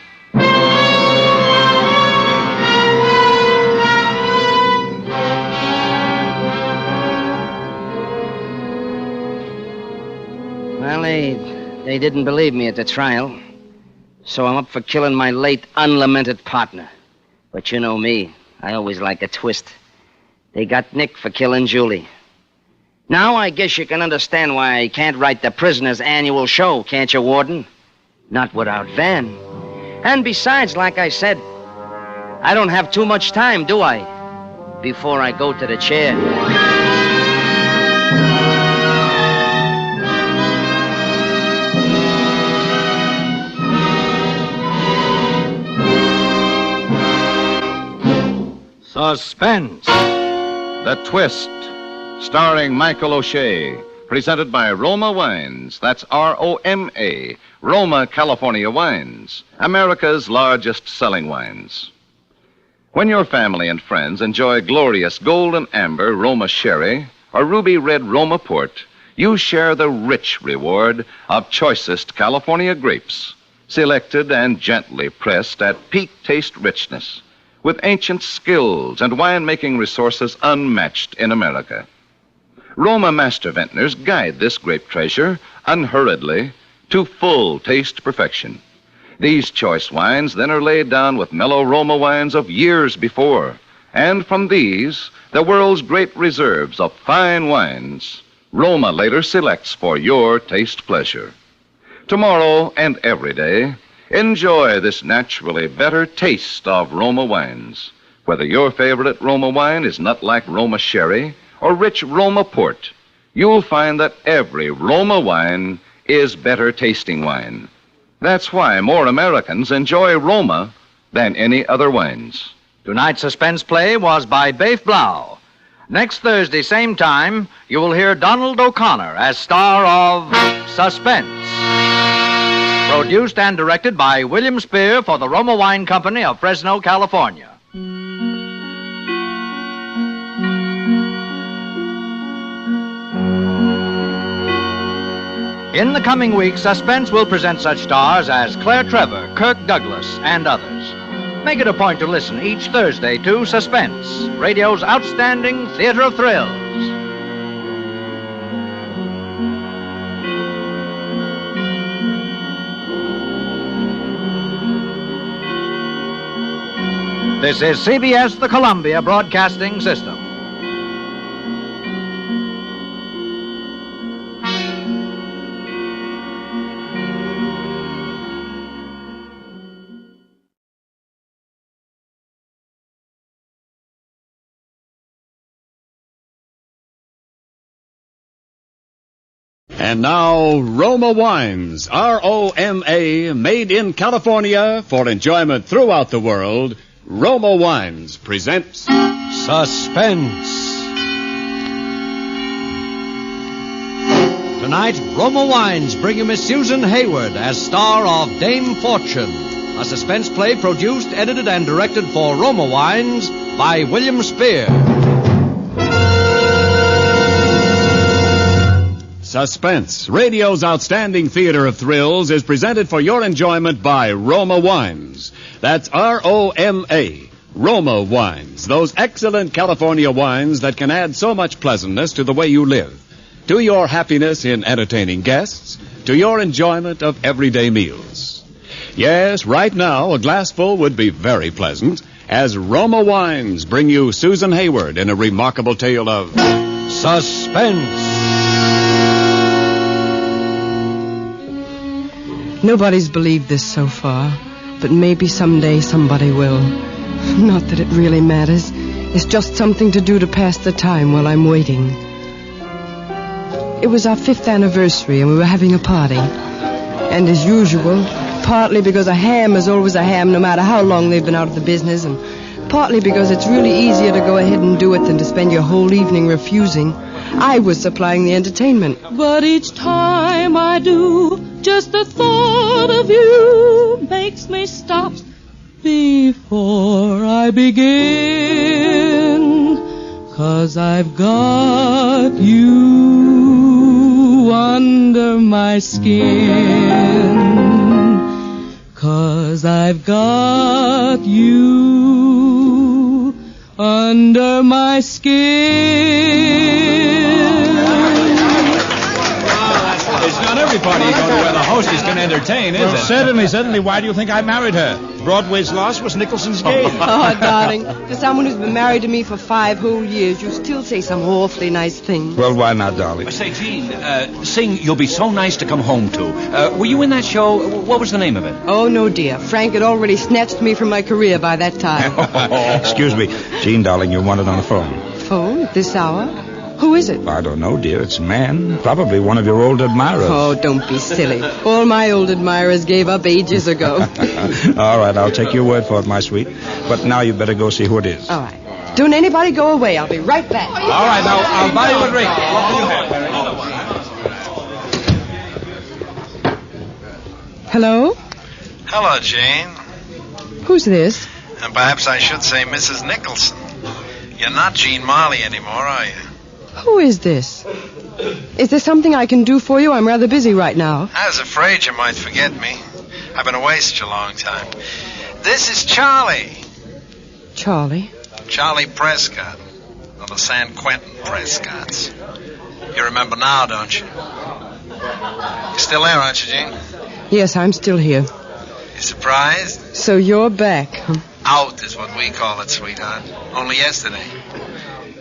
Well, they didn't believe me at the trial. So I'm up for killing my late, unlamented partner. But you know me. I always like a twist. They got Nick for killing Julie. Now I guess you can understand why I can't write the prisoner's annual show, can't you, Warden? Not without Van. And besides, like I said, I don't have too much time, do I? Before I go to the chair. Suspense. The Twist, starring Michael O'Shea, Presented by Roma Wines. That's R-O-M-A. Roma, California Wines. America's largest selling wines. When your family and friends enjoy glorious golden amber Roma Sherry or ruby red Roma Port, you share the rich reward of choicest California grapes, selected and gently pressed at peak taste richness, with ancient skills and winemaking resources unmatched in America. Roma master vintners guide this grape treasure unhurriedly to full taste perfection. These choice wines then are laid down with mellow Roma wines of years before, and from these, the world's great reserves of fine wines, Roma later selects for your taste pleasure. Tomorrow and every day, enjoy this naturally better taste of Roma wines. Whether your favorite Roma wine is nut-like Roma Sherry or rich Roma Port, you'll find that every Roma wine is better tasting wine. That's why more Americans enjoy Roma than any other wines. Tonight's suspense play was by Baif Blau. Next Thursday, same time, you will hear Donald O'Connor as star of Suspense. Produced and directed by William Spear for the Roma Wine Company of Fresno, California. In the coming weeks, Suspense will present such stars as Claire Trevor, Kirk Douglas, and others. Make it a point to listen each Thursday to Suspense, radio's outstanding theater of thrills. This is CBS, the Columbia Broadcasting System. And now, Roma Wines, R-O-M-A, made in California for enjoyment throughout the world. Roma Wines presents Suspense. Tonight, Roma Wines bring you Miss Susan Hayward as star of Dame Fortune, a suspense play produced, edited, and directed for Roma Wines by William Spear. Suspense, radio's outstanding theater of thrills, is presented for your enjoyment by Roma Wines. That's R-O-M-A, Roma Wines, those excellent California wines that can add so much pleasantness to the way you live, to your happiness in entertaining guests, to your enjoyment of everyday meals. Yes, right now, a glassful would be very pleasant, as Roma Wines bring you Susan Hayward in a remarkable tale of Suspense. Nobody's believed this so far, but maybe someday somebody will. Not that it really matters. It's just something to do to pass the time while I'm waiting. It was our 5th anniversary, and we were having a party. And as usual, partly because a ham is always a ham no matter how long they've been out of the business, and partly because it's really easier to go ahead and do it than to spend your whole evening refusing, I was supplying the entertainment. But each time I do, just the thought of you makes me stop before I begin. 'Cause I've got you under my skin. 'Cause I've got you under my skin. It's not every party you go to where the hostess can entertain, is it? Certainly. Why do you think I married her? Broadway's loss was Nicholson's gain. Oh, darling, to someone who's been married to me for 5 whole years, you still say some awfully nice things. Well, why not, darling? Say, Jean, sing You'll Be So Nice to Come Home To. Were you in that show? What was the name of it? Oh, no, dear. Frank had already snatched me from my career by that time. Excuse me. Jean, darling, you're wanted on the phone. Phone? At this hour? Who is it? I don't know, dear. It's a man. Probably one of your old admirers. Oh, don't be silly. All my old admirers gave up ages ago. All right, I'll take your word for it, my sweet. But now you better go see who it is. All right. Don't anybody go away. I'll be right back. All right, now, I'll buy you a drink. What will you have? Hello? Hello, Jane. Who's this? And perhaps I should say Mrs. Nicholson. You're not Jean Marley anymore, are you? Who is this? Is there something I can do for you? I'm rather busy right now. I was afraid you might forget me. I've been away such a long time. This is Charlie. Charlie? Charlie Prescott. Of the San Quentin Prescotts. You remember now, don't you? You're still there, aren't you, Jean? Yes, I'm still here. You surprised? So you're back, huh? Out is what we call it, sweetheart. Only yesterday.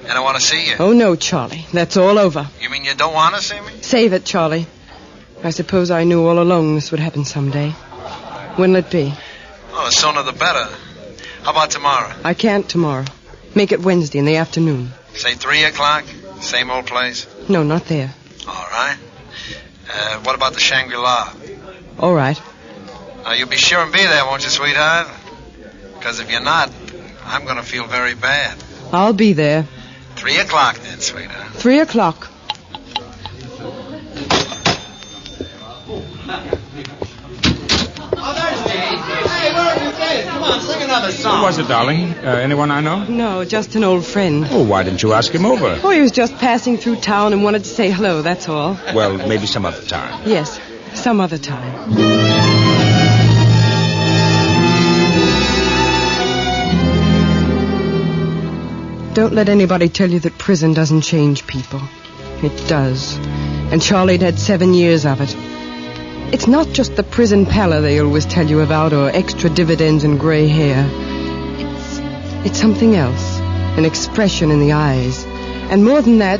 And I want to see you. Oh, no, Charlie. That's all over. You mean you don't want to see me? Save it, Charlie. I suppose I knew all along this would happen someday. When'll it be? Oh, the sooner the better. How about tomorrow? I can't tomorrow. Make it Wednesday in the afternoon. Say 3 o'clock? Same old place? No, not there. All right. What about the Shangri-La? All right. You'll be sure and be there, won't you, sweetheart? Because if you're not, I'm going to feel very bad. I'll be there. 3 o'clock then, sweetheart. 3 o'clock. Hey, where have you been? Come on, sing another song. Who was it, darling? Anyone I know? No, just an old friend. Oh, why didn't you ask him over? Oh, he was just passing through town and wanted to say hello, that's all. Well, maybe some other time. Yes, some other time. Don't let anybody tell you that prison doesn't change people. It does. And Charlie'd had 7 years of it. It's not just the prison pallor they always tell you about, or extra dividends and gray hair. It's something else. An expression in the eyes. And more than that,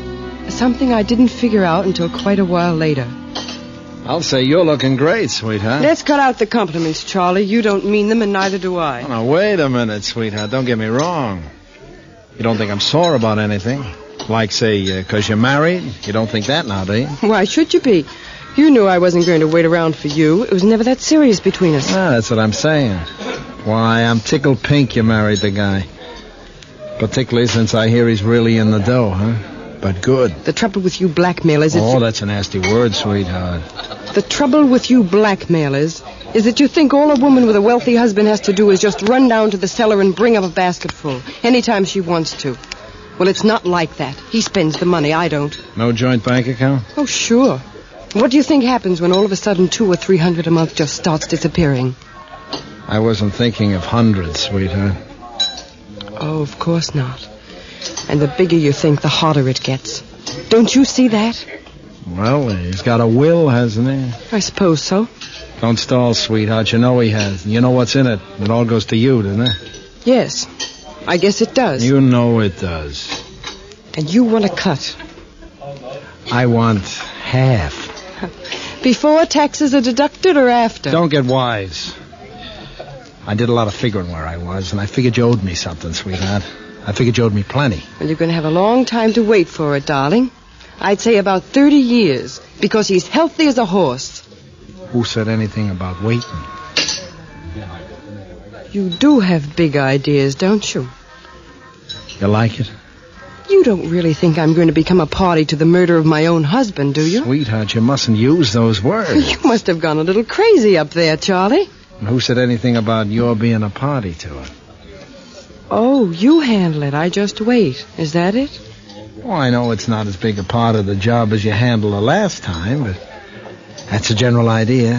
something I didn't figure out until quite a while later. I'll say you're looking great, sweetheart. Let's cut out the compliments, Charlie. You don't mean them, and neither do I. Now, wait a minute, sweetheart. Don't get me wrong. You don't think I'm sore about anything? Like, say, because you're married? You don't think that now, do you? Why should you be? You knew I wasn't going to wait around for you. It was never that serious between us. Ah, that's what I'm saying. Why, I'm tickled pink you married the guy. Particularly since I hear he's really in the dough, huh? But good. The trouble with you blackmailers is... Oh, that's a nasty word, sweetheart. The trouble with you blackmailers is that you think all a woman with a wealthy husband has to do is just run down to the cellar and bring up a basketful anytime she wants to. Well, it's not like that. He spends the money, I don't. No joint bank account? Oh, sure. What do you think happens when all of a sudden $200 or $300 a month just starts disappearing? I wasn't thinking of hundreds, sweetheart. Oh, of course not. And the bigger you think, the harder it gets. Don't you see that? Well, he's got a will, hasn't he? I suppose so. Don't stall, sweetheart. You know he has. You know what's in it. It all goes to you, doesn't it? Yes. I guess it does. You know it does. And you want a cut. I want half. Before taxes are deducted or after? Don't get wise. I did a lot of figuring where I was, and I figured you owed me something, sweetheart. I figured you owed me plenty. Well, you're going to have a long time to wait for it, darling. I'd say about 30 years, because he's healthy as a horse. Who said anything about waiting? You do have big ideas, don't you? You like it? You don't really think I'm going to become a party to the murder of my own husband, do you? Sweetheart, you mustn't use those words. You must have gone a little crazy up there, Charlie. And who said anything about your being a party to it? Oh, you handle it. I just wait. Is that it? Well, I know it's not as big a part of the job as you handled the last time, but that's a general idea.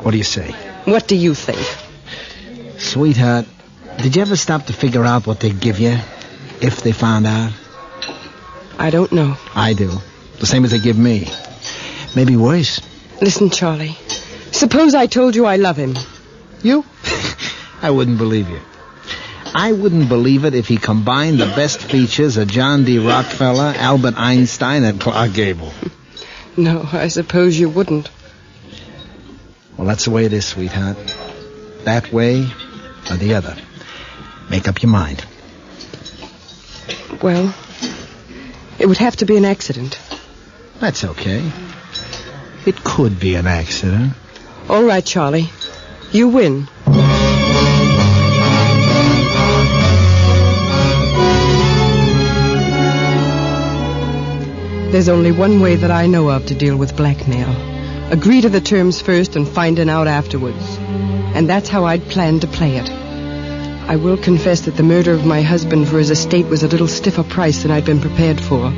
What do you say? What do you think? Sweetheart, did you ever stop to figure out what they'd give you if they found out? I don't know. I do. The same as they give me. Maybe worse. Listen, Charlie. Suppose I told you I love him. You? I wouldn't believe you. I wouldn't believe it if he combined the best features of John D. Rockefeller, Albert Einstein, and Clark Gable. No, I suppose you wouldn't. Well, that's the way it is, sweetheart. That way or the other. Make up your mind. Well, it would have to be an accident. That's okay. It could be an accident. All right, Charlie. You win. There's only one way that I know of to deal with blackmail. Agree to the terms first and finding out afterwards. And that's how I'd planned to play it. I will confess that the murder of my husband for his estate was a little stiffer price than I'd been prepared for.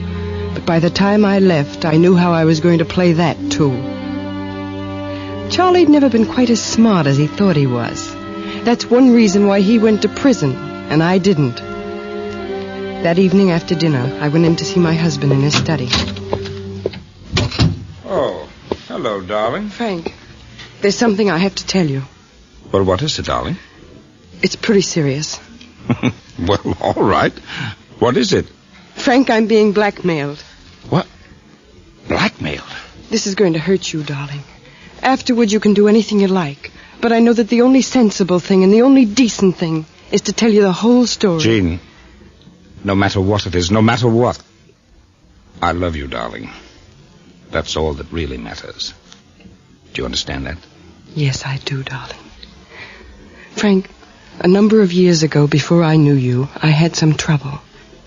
But by the time I left, I knew how I was going to play that, too. Charlie'd never been quite as smart as he thought he was. That's one reason why he went to prison, and I didn't. That evening after dinner, I went in to see my husband in his study. Oh, hello, darling. Frank, there's something I have to tell you. Well, what is it, darling? It's pretty serious. Well, all right. What is it? Frank, I'm being blackmailed. What? Blackmailed? This is going to hurt you, darling. Afterward, you can do anything you like. But I know that the only sensible thing and the only decent thing is to tell you the whole story. Jean, no matter what it is, no matter what, I love you, darling. That's all that really matters. Do you understand that? Yes, I do, darling. Frank, a number of years ago, before I knew you, I had some trouble.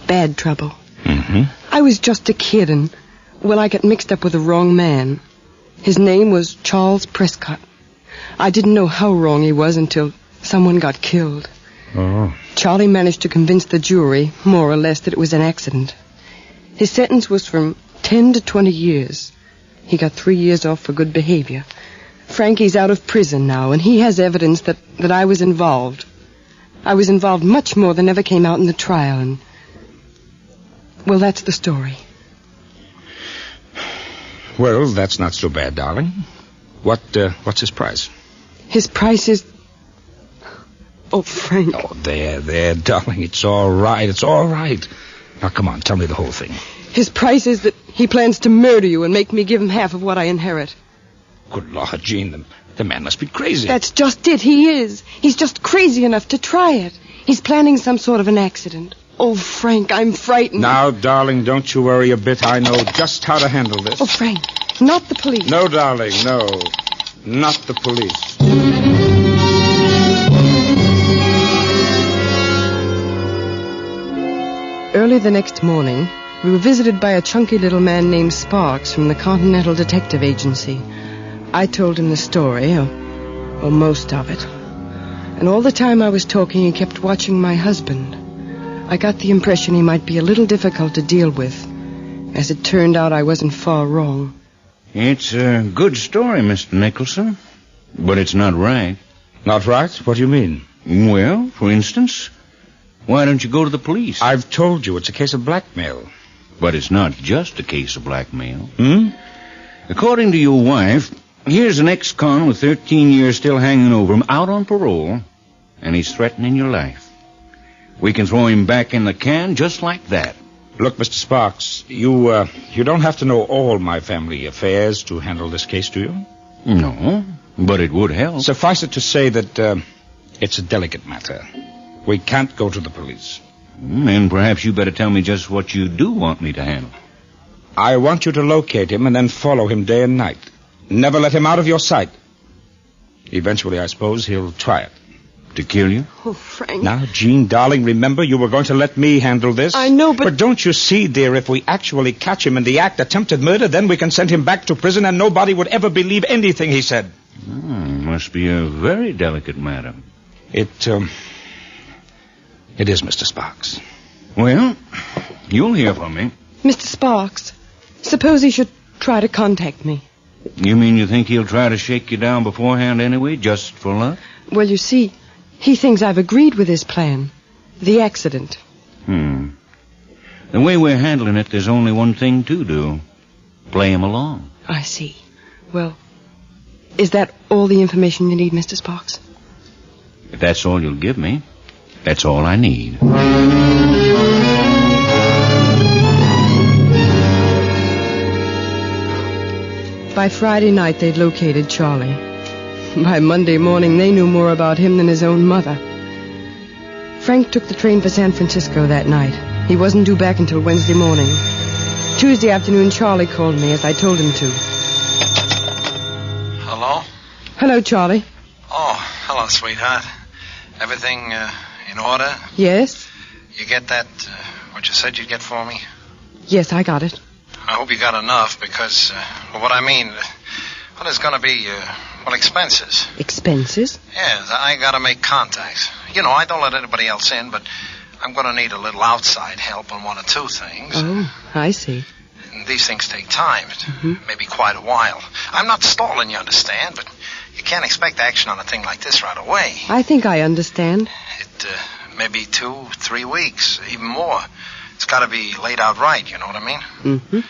Bad trouble. Mm-hmm. I was just a kid and, well, I got mixed up with the wrong man. His name was Charles Prescott. I didn't know how wrong he was until someone got killed. Oh. Charlie managed to convince the jury, more or less, that it was an accident. His sentence was from 10 to 20 years. He got 3 years off for good behavior. Frankie's out of prison now, and he has evidence that I was involved. I was involved much more than ever came out in the trial, and... well, that's the story. Well, that's not so bad, darling. What's his price? His price is... oh, Frank. Oh, there, darling. It's all right. It's all right. Now, come on, tell me the whole thing. His price is that he plans to murder you and make me give him half of what I inherit. Good Lord, Jean, the man must be crazy. That's just it. He is. He's just crazy enough to try it. He's planning some sort of an accident. Oh, Frank, I'm frightened. Now, darling, don't you worry a bit. I know just how to handle this. Oh, Frank, not the police. No, darling, no. Not the police. Early the next morning, we were visited by a chunky little man named Sparks from the Continental Detective Agency. I told him the story, or most of it. And all the time I was talking, he kept watching my husband. I got the impression he might be a little difficult to deal with. As it turned out, I wasn't far wrong. It's a good story, Mr. Nicholson, but it's not right. Not right? What do you mean? Well, for instance, why don't you go to the police? I've told you it's a case of blackmail. But it's not just a case of blackmail. According to your wife, here's an ex-con with 13 years still hanging over him, out on parole, and he's threatening your life. We can throw him back in the can just like that. Look, Mr. Sparks, you don't have to know all my family affairs to handle this case, do you? No, but it would help. Suffice it to say that it's a delicate matter. We can't go to the police. And perhaps you better tell me just what you do want me to handle. I want you to locate him and then follow him day and night. Never let him out of your sight. Eventually, I suppose, he'll try it. To kill you? Oh, Frank. Now, Jean, darling, remember you were going to let me handle this? I know, but... But don't you see, dear, if we actually catch him in the act attempted murder, then we can send him back to prison and nobody would ever believe anything he said. Must be a very delicate matter. It is, Mr. Sparks. Well, you'll hear from me. Mr. Sparks, suppose he should try to contact me. You mean you think he'll try to shake you down beforehand anyway, just for luck? Well, you see, he thinks I've agreed with his plan. The accident. The way we're handling it, there's only one thing to do. Play him along. I see. Well, is that all the information you need, Mr. Sparks? If that's all you'll give me, that's all I need. By Friday night, they'd located Charlie. By Monday morning, they knew more about him than his own mother. Frank took the train for San Francisco that night. He wasn't due back until Wednesday morning. Tuesday afternoon, Charlie called me, as I told him to. Hello? Hello, Charlie. Oh, hello, sweetheart. Everything in order? Yes? You get that, what you said you'd get for me? Yes, I got it. I hope you got enough, because, well, what I mean, Well, there's going to be, expenses. Expenses? Yes, I got to make contacts. You know, I don't let anybody else in, but I'm going to need a little outside help on one or two things. Oh, I see. And these things take time. Maybe quite a while. I'm not stalling, you understand, but you can't expect action on a thing like this right away. I think I understand. Maybe 2-3 weeks, even more. It's got to be laid out right, you know what I mean? Mm-hmm.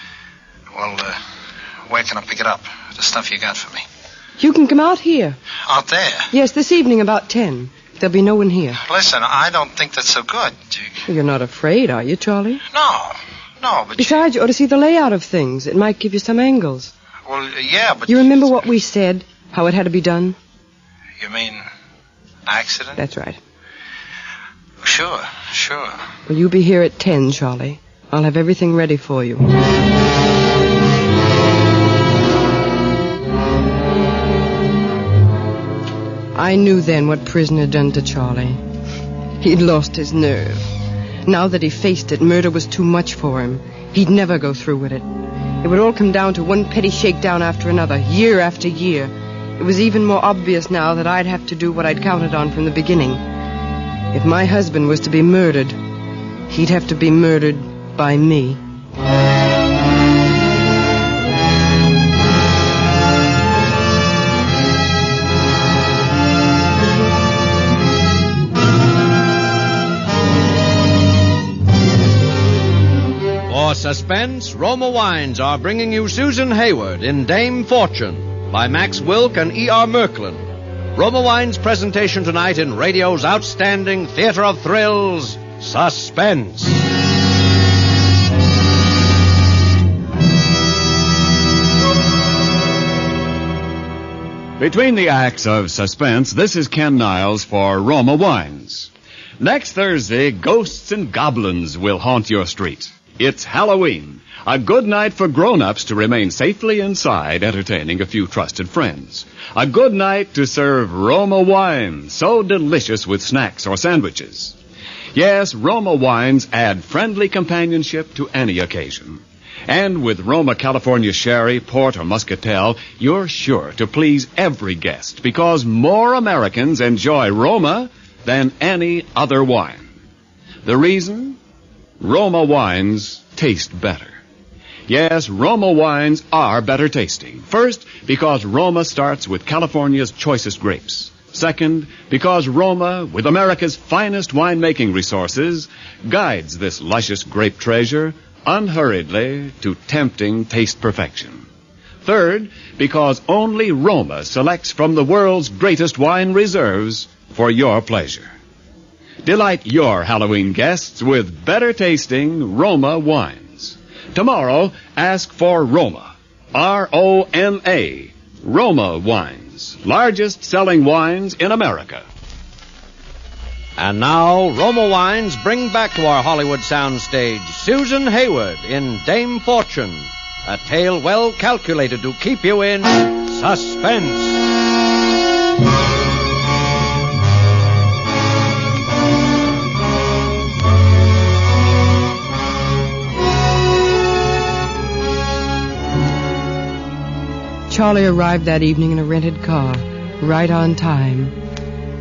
Well, where can I pick it up? The stuff you got for me. You can come out here. Out there? Yes, this evening about 10. There'll be no one here. Listen, I don't think that's so good. You're not afraid, are you, Charlie? No, but... Besides, you ought to see the layout of things. It might give you some angles. Well, yeah, but... You remember what we said? How it had to be done? You mean accident? That's right. Sure. Well, you be here at 10, Charlie. I'll have everything ready for you. I knew then what prison had done to Charlie. He'd lost his nerve. Now that he faced it, murder was too much for him. He'd never go through with it. It would all come down to one petty shakedown after another, year after year. It was even more obvious now that I'd have to do what I'd counted on from the beginning. If my husband was to be murdered, he'd have to be murdered by me. For Suspense, Roma Wines are bringing you Susan Hayward in Dame Fortune by Max Wilk and E.R. Merklin. Roma Wines' presentation tonight in radio's outstanding theater of thrills, Suspense. Between the acts of Suspense, this is Ken Niles for Roma Wines. Next Thursday, ghosts and goblins will haunt your street. It's Halloween, a good night for grown-ups to remain safely inside, entertaining a few trusted friends. A good night to serve Roma wine, so delicious with snacks or sandwiches. Yes, Roma wines add friendly companionship to any occasion. And with Roma California Sherry, Port, or Muscatel, you're sure to please every guest because more Americans enjoy Roma than any other wine. The reason? Roma wines taste better. Yes, Roma wines are better tasting. First, because Roma starts with California's choicest grapes. Second, because Roma, with America's finest winemaking resources, guides this luscious grape treasure unhurriedly to tempting taste perfection. Third, because only Roma selects from the world's greatest wine reserves for your pleasure. Delight your Halloween guests with better tasting Roma wines. Tomorrow, ask for Roma. R-O-M-A. Roma wines. Largest selling wines in America. And now, Roma Wines bring back to our Hollywood soundstage Susan Hayward in Dame Fortune, a tale well calculated to keep you in suspense. Charlie arrived that evening in a rented car, right on time.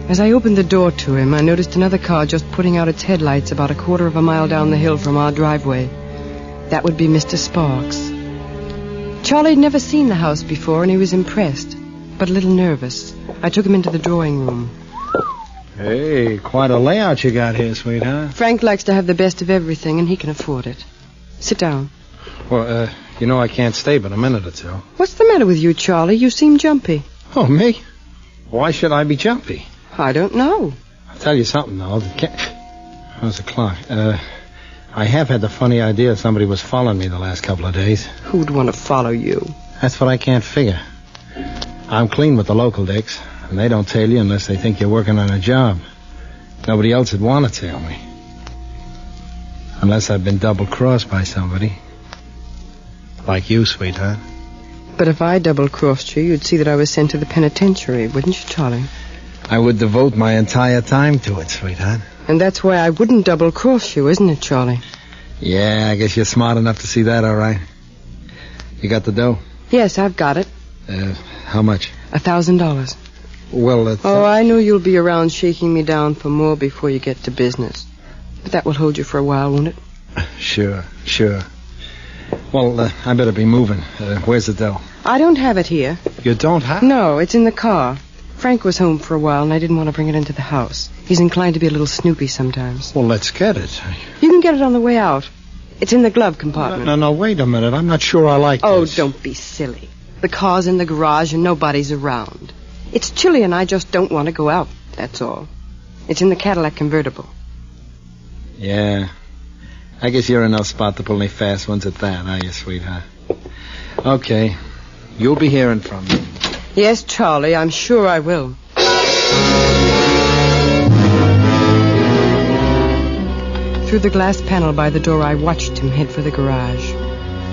As I opened the door to him, I noticed another car just putting out its headlights about a quarter of a mile down the hill from our driveway. That would be Mr. Sparks. Charlie had never seen the house before, and he was impressed, but a little nervous. I took him into the drawing room. Hey, quite a layout you got here, sweetheart. Frank likes to have the best of everything, and he can afford it. Sit down. Well, you know I can't stay but a minute or two. What's the matter with you, Charlie? You seem jumpy. Oh, me? Why should I be jumpy? I don't know. I'll tell you something, though. How's the clock? I have had the funny idea somebody was following me the last couple of days. Who'd want to follow you? That's what I can't figure. I'm clean with the local dicks, and they don't tell you unless they think you're working on a job. Nobody else would want to tell me. Unless I've been double-crossed by somebody. Like you, sweetheart. But if I double-crossed you, you'd see that I was sent to the penitentiary, wouldn't you, Charlie? I would devote my entire time to it, sweetheart. And that's why I wouldn't double-cross you, isn't it, Charlie? Yeah, I guess you're smart enough to see that, all right. You got the dough? Yes, I've got it. How much? $1,000. Well, that's... Oh, I know you'll be around shaking me down for more before you get to business. But that will hold you for a while, won't it? Sure. Well, I better be moving. Where's the dough? I don't have it here. You don't have? No, it's in the car. Frank was home for a while, and I didn't want to bring it into the house. He's inclined to be a little snoopy sometimes. Well, let's get it. You can get it on the way out. It's in the glove compartment. No, wait a minute. I'm not sure I like this. Oh, don't be silly. The car's in the garage and nobody's around. It's chilly and I just don't want to go out, that's all. It's in the Cadillac convertible. Yeah. I guess you're in no spot to pull any fast ones at that, are you, sweetheart? Okay. You'll be hearing from me. Yes, Charlie, I'm sure I will. Through the glass panel by the door, I watched him head for the garage.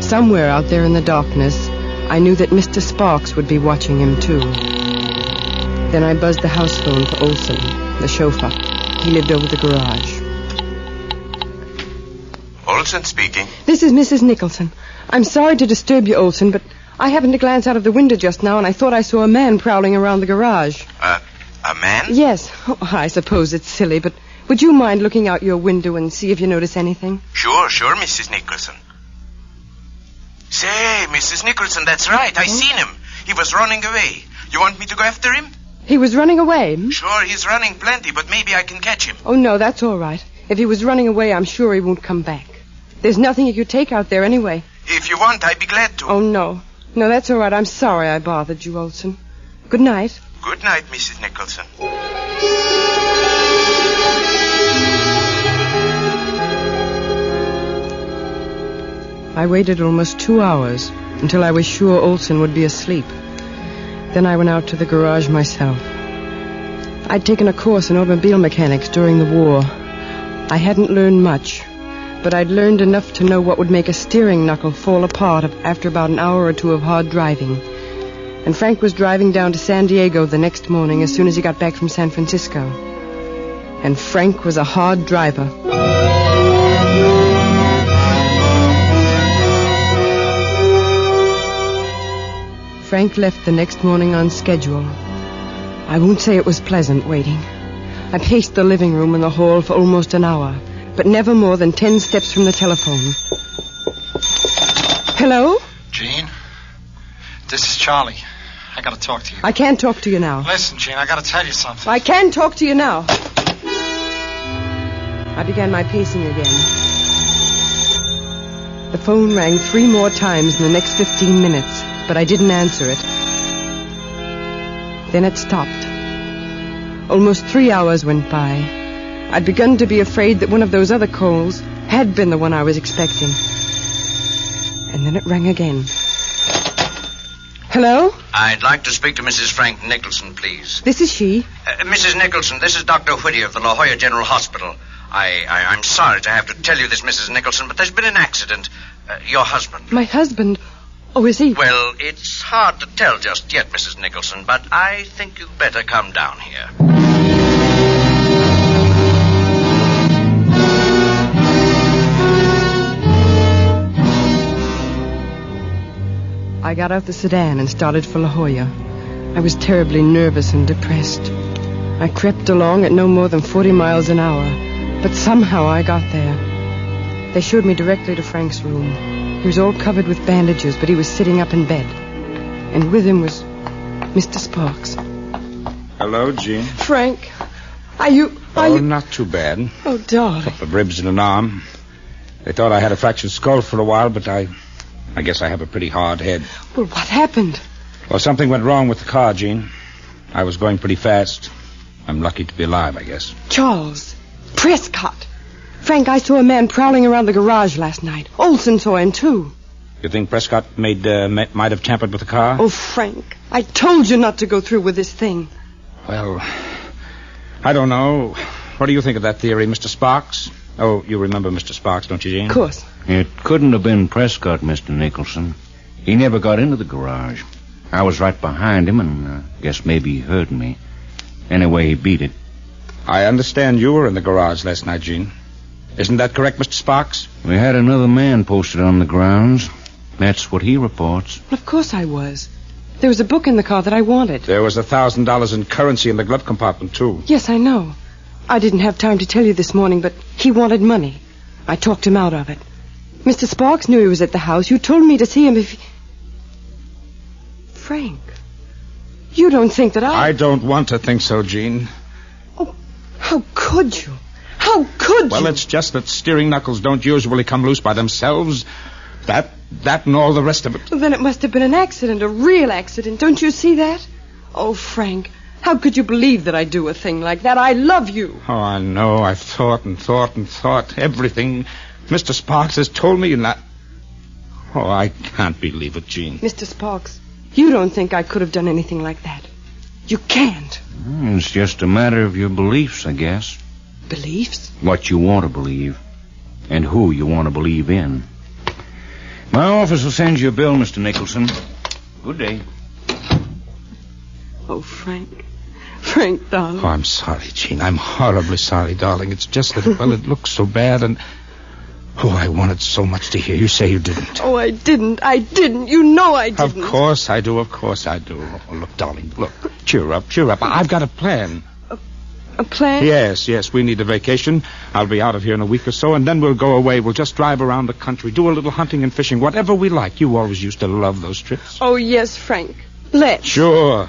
Somewhere out there in the darkness, I knew that Mr. Sparks would be watching him, too. Then I buzzed the house phone for Olson, the chauffeur. He lived over the garage. Olson speaking. This is Mrs. Nicholson. I'm sorry to disturb you, Olson, but I happened to glance out of the window just now, and I thought I saw a man prowling around the garage. A man? Yes. Oh, I suppose it's silly, but would you mind looking out your window and see if you notice anything? Sure, Mrs. Nicholson. Say, Mrs. Nicholson, that's right. I seen him. He was running away. You want me to go after him? He was running away? Sure, he's running plenty, but maybe I can catch him. Oh, no, that's all right. If he was running away, I'm sure he won't come back. There's nothing you could take out there anyway. If you want, I'd be glad to. Oh, no. No, that's all right. I'm sorry I bothered you, Olson. Good night. Good night, Mrs. Nicholson. I waited almost 2 hours until I was sure Olson would be asleep. Then I went out to the garage myself. I'd taken a course in automobile mechanics during the war. I hadn't learned much, but I'd learned enough to know what would make a steering knuckle fall apart after about an hour or two of hard driving. And Frank was driving down to San Diego the next morning as soon as he got back from San Francisco. And Frank was a hard driver. Frank left the next morning on schedule. I won't say it was pleasant waiting. I paced the living room and the hall for almost an hour, but never more than 10 steps from the telephone. Hello? Gene? This is Charlie. I gotta talk to you. I can't talk to you now. Listen, Gene, I gotta tell you something. I can talk to you now. I began my pacing again. The phone rang 3 more times in the next 15 minutes, but I didn't answer it. Then it stopped. Almost 3 hours went by. I'd begun to be afraid that one of those other calls had been the one I was expecting. And then it rang again. Hello? I'd like to speak to Mrs. Frank Nicholson, please. This is she. Mrs. Nicholson, this is Dr. Whittier of the La Jolla General Hospital. I'm sorry to have to tell you this, Mrs. Nicholson, but there's been an accident. Your husband. My husband? Oh, is he? Well, it's hard to tell just yet, Mrs. Nicholson, but I think you'd better come down here. I got out the sedan and started for La Jolla. I was terribly nervous and depressed. I crept along at no more than 40 miles an hour, but somehow I got there. They showed me directly to Frank's room. He was all covered with bandages, but he was sitting up in bed. And with him was Mr. Sparks. Hello, Jean. Frank, are you... Not too bad. Oh, darling. A couple of ribs and an arm. They thought I had a fractured skull for a while, but I guess I have a pretty hard head. Well, what happened? Well, something went wrong with the car, Jean. I was going pretty fast. I'm lucky to be alive, I guess. Charles. Prescott. Frank, I saw a man prowling around the garage last night. Olson saw him, too. You think Prescott might have tampered with the car? Oh, Frank, I told you not to go through with this thing. Well, I don't know. What do you think of that theory, Mr. Sparks? Oh, you remember Mr. Sparks, don't you, Jean? Of course. It couldn't have been Prescott, Mr. Nicholson. He never got into the garage. I was right behind him, and guess maybe he heard me. Anyway, he beat it. I understand you were in the garage last night, Jean. Isn't that correct, Mr. Sparks? We had another man posted on the grounds. That's what he reports. Of course I was. There was a book in the car that I wanted. There was $1,000 in currency in the glove compartment, too. Yes, I know. I didn't have time to tell you this morning, but he wanted money. I talked him out of it. Mr. Sparks knew he was at the house. You told me to see him if... Frank, you don't think that I don't want to think so, Jean. Oh, how could you? How could you? Well, it's just that steering knuckles don't usually come loose by themselves. That and all the rest of it. Well, then it must have been an accident, a real accident. Don't you see that? Oh, Frank, how could you believe that I'd do a thing like that? I love you. Oh, I know. I've thought and thought and thought. Everything Mr. Sparks has told me and that... Oh, I can't believe it, Jean. Mr. Sparks, you don't think I could have done anything like that. You can't. It's just a matter of your beliefs, I guess. Beliefs? What you want to believe. And who you want to believe in. My office will send you a bill, Mr. Nicholson. Good day. Oh, Frank. Frank, darling. Oh, I'm sorry, Jean. I'm horribly sorry, darling. It's just that, well, it looks so bad and... Oh, I wanted so much to hear you say you didn't. Oh, I didn't. I didn't. You know I didn't. Of course I do. Of course I do. Oh, look, darling, look. Cheer up, cheer up. I've got a plan. A plan? Yes. We need a vacation. I'll be out of here in a week or so, and then we'll go away. We'll just drive around the country, do a little hunting and fishing, whatever we like. You always used to love those trips. Oh, yes, Frank. Let's. Sure.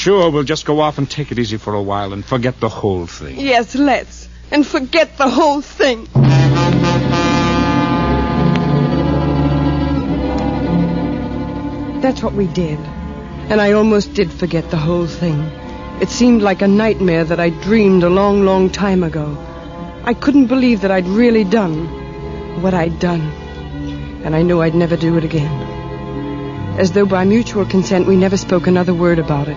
We'll just go off and take it easy for a while and forget the whole thing. Yes, let's. And forget the whole thing. That's what we did. And I almost did forget the whole thing. It seemed like a nightmare that I dreamed a long, long time ago. I couldn't believe that I'd really done what I'd done. And I knew I'd never do it again. As though by mutual consent we never spoke another word about it.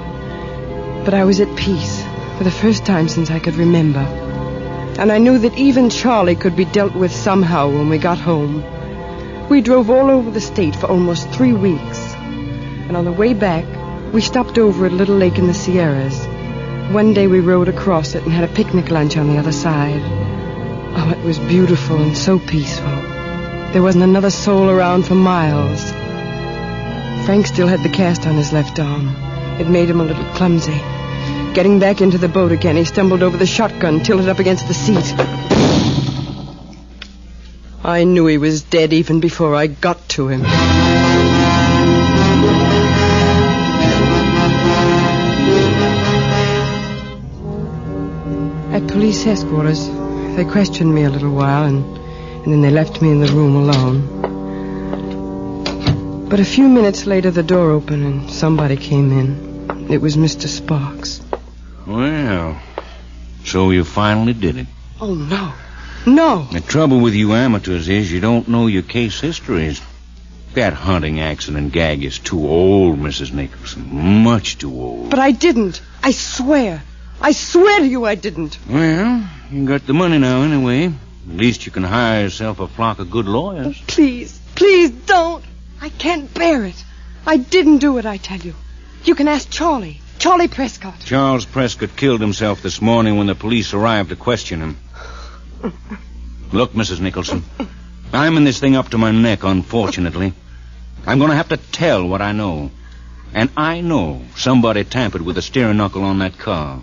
But I was at peace for the first time since I could remember. And I knew that even Charlie could be dealt with somehow when we got home. We drove all over the state for almost 3 weeks. And on the way back, we stopped over at a little lake in the Sierras. One day we rode across it and had a picnic lunch on the other side. Oh, it was beautiful and so peaceful. There wasn't another soul around for miles. Frank still had the cast on his left arm. It made him a little clumsy. Getting back into the boat again, he stumbled over the shotgun, tilted up against the seat. I knew he was dead even before I got to him. At police headquarters, they questioned me a little while, and then they left me in the room alone. But a few minutes later, the door opened, and somebody came in. It was Mr. Sparks. Well, so you finally did it. Oh, no. No. The trouble with you amateurs is you don't know your case histories. That hunting accident gag is too old, Mrs. Nicholson. Much too old. But I didn't. I swear. I swear to you I didn't. Well, you got the money now anyway. At least you can hire yourself a flock of good lawyers. Oh, please don't. I can't bear it. I didn't do it, I tell you. You can ask Charlie Prescott. Charles Prescott killed himself this morning when the police arrived to question him. Look, Mrs. Nicholson, I'm in this thing up to my neck, unfortunately. I'm going to have to tell what I know. And I know somebody tampered with the steering knuckle on that car.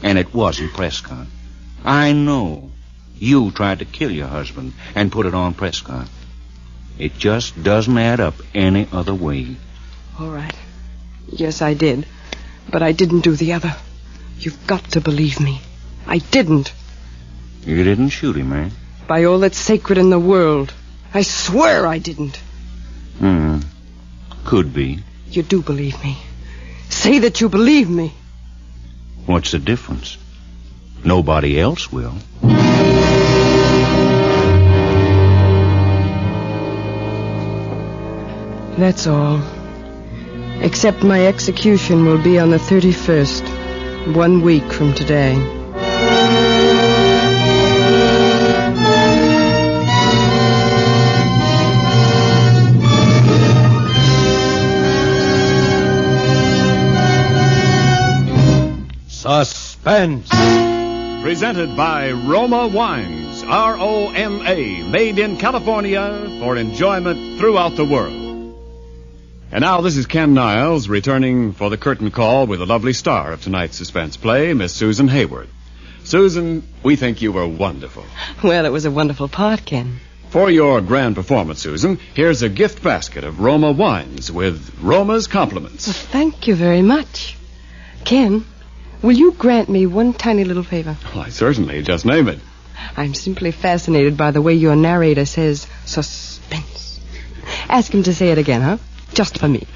And it wasn't Prescott. I know you tried to kill your husband and put it on Prescott. It just doesn't add up any other way. All right. Yes, I did. But I didn't do the other. You've got to believe me. I didn't. You didn't shoot him, eh? By all that's sacred in the world. I swear I didn't. Could be. You do believe me. Say that you believe me. What's the difference? Nobody else will. That's all. Except my execution will be on the 31st, 1 week from today. Suspense. Presented by Roma Wines, ROMA, made in California for enjoyment throughout the world. And now this is Ken Niles returning for the curtain call with the lovely star of tonight's suspense play, Miss Susan Hayward. Susan, we think you were wonderful. Well, it was a wonderful part, Ken. For your grand performance, Susan, here's a gift basket of Roma wines with Roma's compliments. Well, thank you very much. Ken, will you grant me one tiny little favor? Why, certainly. Just name it. I'm simply fascinated by the way your narrator says suspense. Ask him to say it again, huh? Just for me.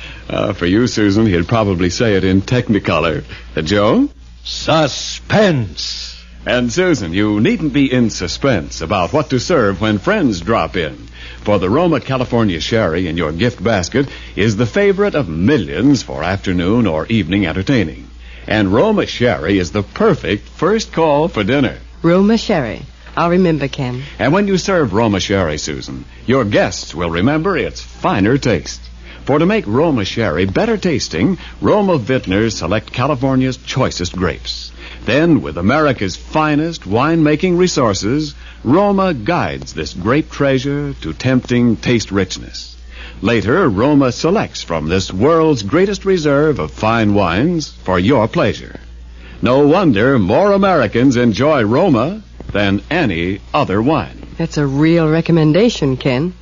For you, Susan, he'd probably say it in Technicolor. Joan? Suspense. And, Susan, you needn't be in suspense about what to serve when friends drop in. For the Roma California Sherry in your gift basket is the favorite of millions for afternoon or evening entertaining. And Roma Sherry is the perfect first call for dinner. Roma Sherry. I'll remember, Ken. And when you serve Roma Sherry, Susan, your guests will remember its finer taste. For to make Roma Sherry better tasting, Roma vintners select California's choicest grapes. Then, with America's finest wine-making resources, Roma guides this grape treasure to tempting taste richness. Later, Roma selects from this world's greatest reserve of fine wines for your pleasure. No wonder more Americans enjoy Roma than any other wine. That's a real recommendation, Ken.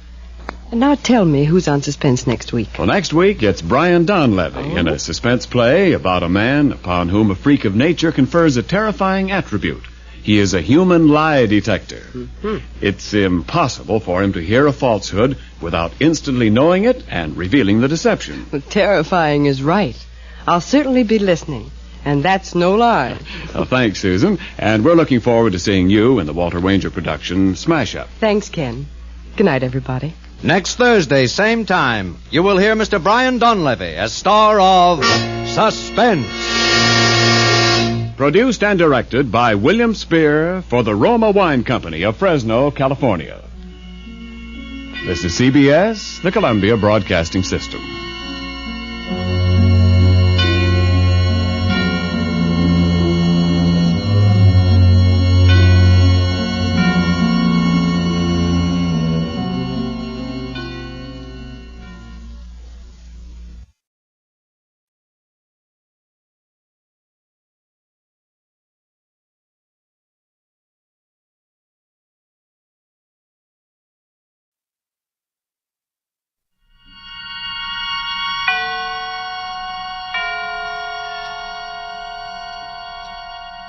And now tell me who's on Suspense next week. Well, next week it's Brian Donlevy in a suspense play about a man upon whom a freak of nature confers a terrifying attribute. He is a human lie detector. Mm-hmm. It's impossible for him to hear a falsehood without instantly knowing it and revealing the deception. Well, terrifying is right. I'll certainly be listening. And that's no lie. Well, thanks, Susan. And we're looking forward to seeing you in the Walter Wanger production, Smash Up. Thanks, Ken. Good night, everybody. Next Thursday, same time, you will hear Mr. Brian Donlevy as star of Suspense. Produced and directed by William Spear for the Roma Wine Company of Fresno, California. This is CBS, the Columbia Broadcasting System.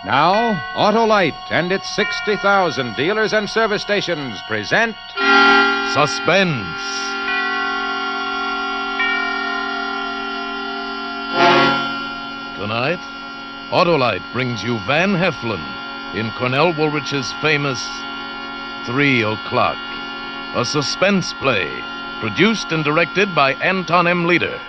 Now, Autolite and its 60,000 dealers and service stations present Suspense. Tonight, Autolite brings you Van Heflin in Cornell Woolrich's famous 3 o'clock, a suspense play produced and directed by Anton M. Leader.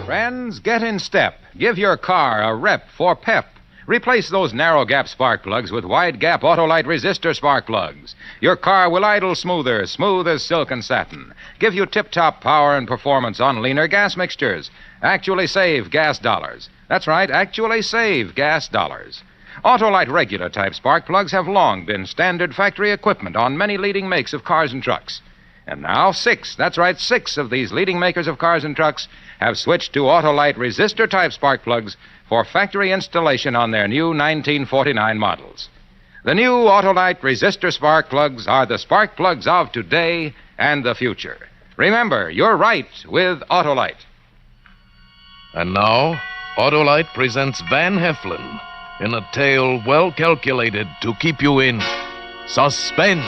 Friends, get in step. Give your car a rep for pep. Replace those narrow gap spark plugs with wide gap Autolite resistor spark plugs. Your car will idle smoother, smooth as silk and satin. Give you tip-top power and performance on leaner gas mixtures. Actually save gas dollars. That's right, actually save gas dollars. Autolite regular type spark plugs have long been standard factory equipment on many leading makes of cars and trucks. And now 6 of these leading makers of cars and trucks have switched to Autolite resistor-type spark plugs for factory installation on their new 1949 models. The new Autolite resistor spark plugs are the spark plugs of today and the future. Remember, you're right with Autolite. And now, Autolite presents Van Heflin in a tale well calculated to keep you in suspense.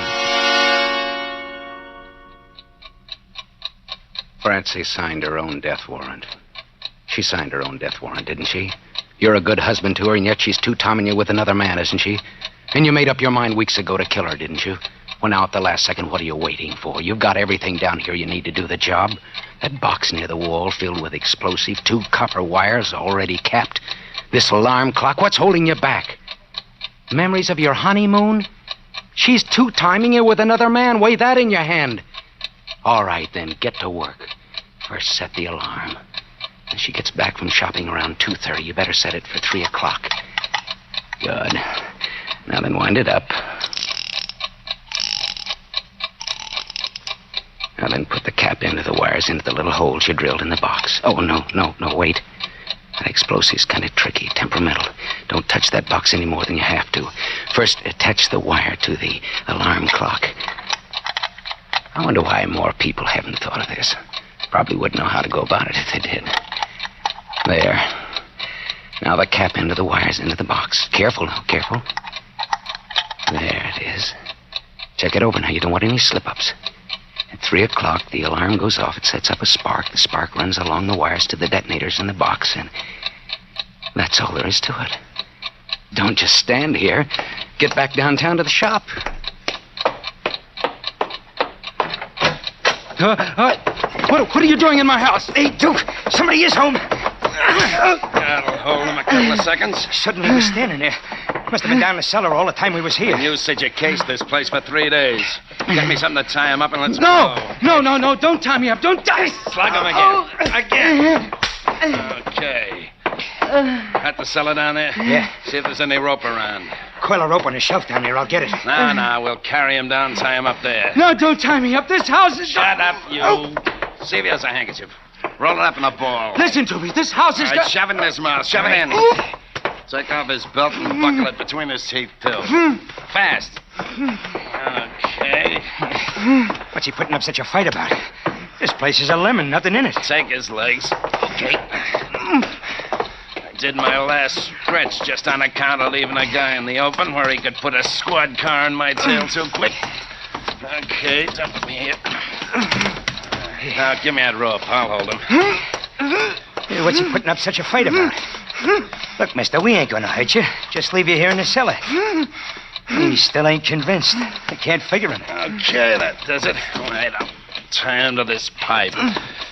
Francie signed her own death warrant. She signed her own death warrant, didn't she? You're a good husband to her, and yet she's two-timing you with another man, isn't she? And you made up your mind weeks ago to kill her, didn't you? Well, now at the last second, what are you waiting for? You've got everything down here you need to do the job. That box near the wall filled with explosive, 2 copper wires already capped. This alarm clock, what's holding you back? Memories of your honeymoon? She's two-timing you with another man. Weigh that in your hand. All right, then, get to work. First, set the alarm. When she gets back from shopping around 2:30, you better set it for 3 o'clock. Good. Now then, wind it up. Now then put the cap end of the wires into the little holes you drilled in the box. Oh, no, wait. That explosive's kind of tricky, temperamental. Don't touch that box any more than you have to. First, attach the wire to the alarm clock. I wonder why more people haven't thought of this. Probably wouldn't know how to go about it if they did. There. Now the cap end of the wires into the box. Careful now, careful. There it is. Check it over now. You don't want any slip-ups. At 3 o'clock, the alarm goes off. It sets up a spark. The spark runs along the wires to the detonators in the box, and that's all there is to it. Don't just stand here. Get back downtown to the shop. What are you doing in my house? Hey, Duke, somebody is home. That'll hold him a couple of seconds. Suddenly he was standing there. Must have been down in the cellar all the time we was here. You said you cased this place for 3 days. Get me something to tie him up and let's go. No, don't tie me up. Don't tie. Slug him again. Okay. Got the cellar down there? Yeah. See if there's any rope around. Coil a rope on the shelf down there. I'll get it. No, we'll carry him down and tie him up there. No, don't tie me up. This house is... Shut up, you. See if he has a handkerchief. Roll it up in a ball. Listen to me. This house is... All right, shove it in his mouth. Shove it in. Take off his belt and buckle it between his teeth, too. Fast. Okay. What's he putting up such a fight about? This place is a lemon, nothing in it. Take his legs. Okay. I did my last stretch just on account of leaving a guy in the open where he could put a squad car in my tail too quick. Okay, dump him here. Now, give me that rope. I'll hold him. What's he putting up such a fight about? Look, mister, we ain't gonna hurt you. Just leave you here in the cellar. He still ain't convinced. I can't figure him. Okay, that does it. All right, I'll tie him to this pipe.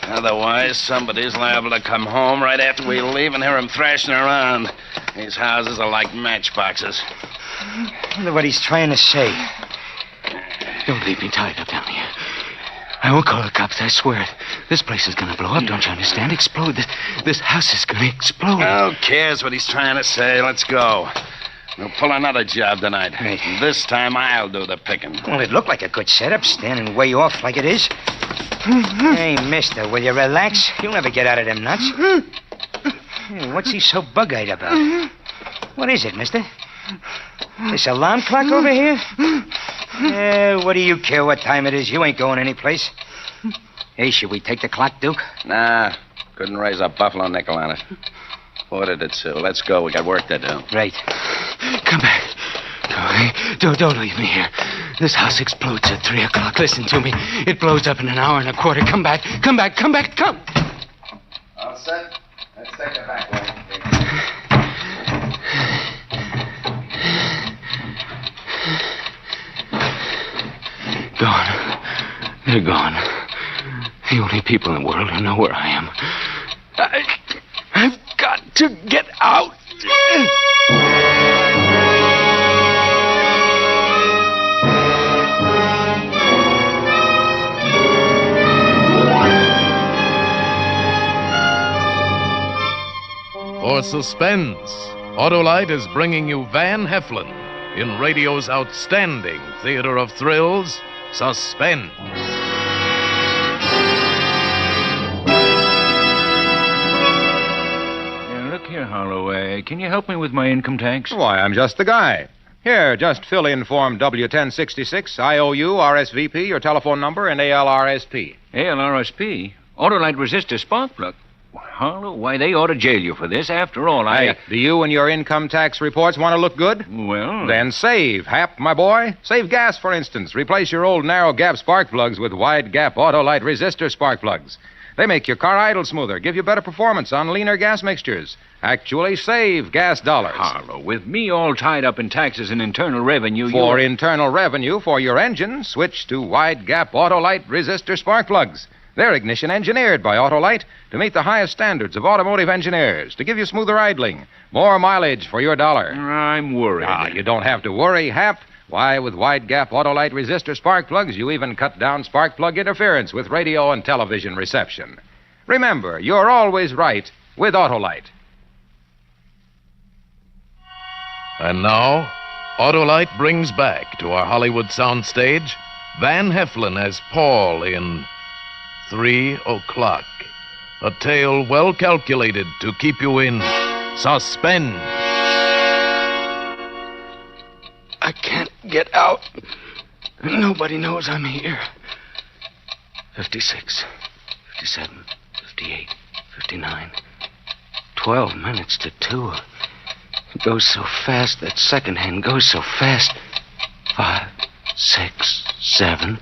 Otherwise, somebody's liable to come home right after we leave and hear him thrashing around. These houses are like matchboxes. I wonder what he's trying to say. Don't leave me tied up down here. I won't call the cops, I swear it. This place is gonna blow up, don't you understand? Explode. This house is gonna explode. Who cares what he's trying to say? Let's go. We'll pull another job tonight. Right. This time I'll do the picking. Well, it looked like a good setup, standing way off like it is. Hey, mister, will you relax? You'll never get out of them nuts. Hey, what's he so bug-eyed about? What is it, mister? This alarm clock over here? What do you care what time it is? You ain't going anyplace. Hey, should we take the clock, Duke? Nah, couldn't raise a buffalo nickel on it. Ordered it, Sue. Let's go. We got work to do. Right. Come back. Don't leave me here. This house explodes at 3 o'clock. Listen to me. It blows up in an hour and a quarter. Come back. Come. All set? Let's take the back way. Gone. They're gone. The only people in the world who know where I am. I've got to get out. For Suspense, Autolite is bringing you Van Heflin in radio's outstanding theater of thrills, Suspense. Look here, Holloway. Can you help me with my income tax? Why, I'm just the guy. Here, just fill in Form W-1066, IOU, RSVP, your telephone number, and ALRSP. ALRSP? Autolite resistor spark plug. Harlow, why, they ought to jail you for this. After all, Hey, do you and your income tax reports want to look good? Well... Then save, Hap, my boy. Save gas, for instance. Replace your old narrow-gap spark plugs with wide-gap Autolite resistor spark plugs. They make your car idle smoother, give you better performance on leaner gas mixtures. Actually save gas dollars. Harlow, with me all tied up in taxes and internal revenue, For internal revenue for your engine, switch to wide-gap Autolite resistor spark plugs. They're ignition engineered by Autolite to meet the highest standards of automotive engineers, to give you smoother idling, more mileage for your dollar. I'm worried. You don't have to worry, Hap. Why, with wide-gap Autolite resistor spark plugs, you even cut down spark plug interference with radio and television reception. Remember, you're always right with Autolite. And now, Autolite brings back to our Hollywood soundstage Van Heflin as Paul in 3 o'clock. A tale well calculated to keep you in suspense. I can't get out. Nobody knows I'm here. 56, 57, 58, 59. 12 minutes to 2. It goes so fast. That second hand goes so fast. 5, 6, 7.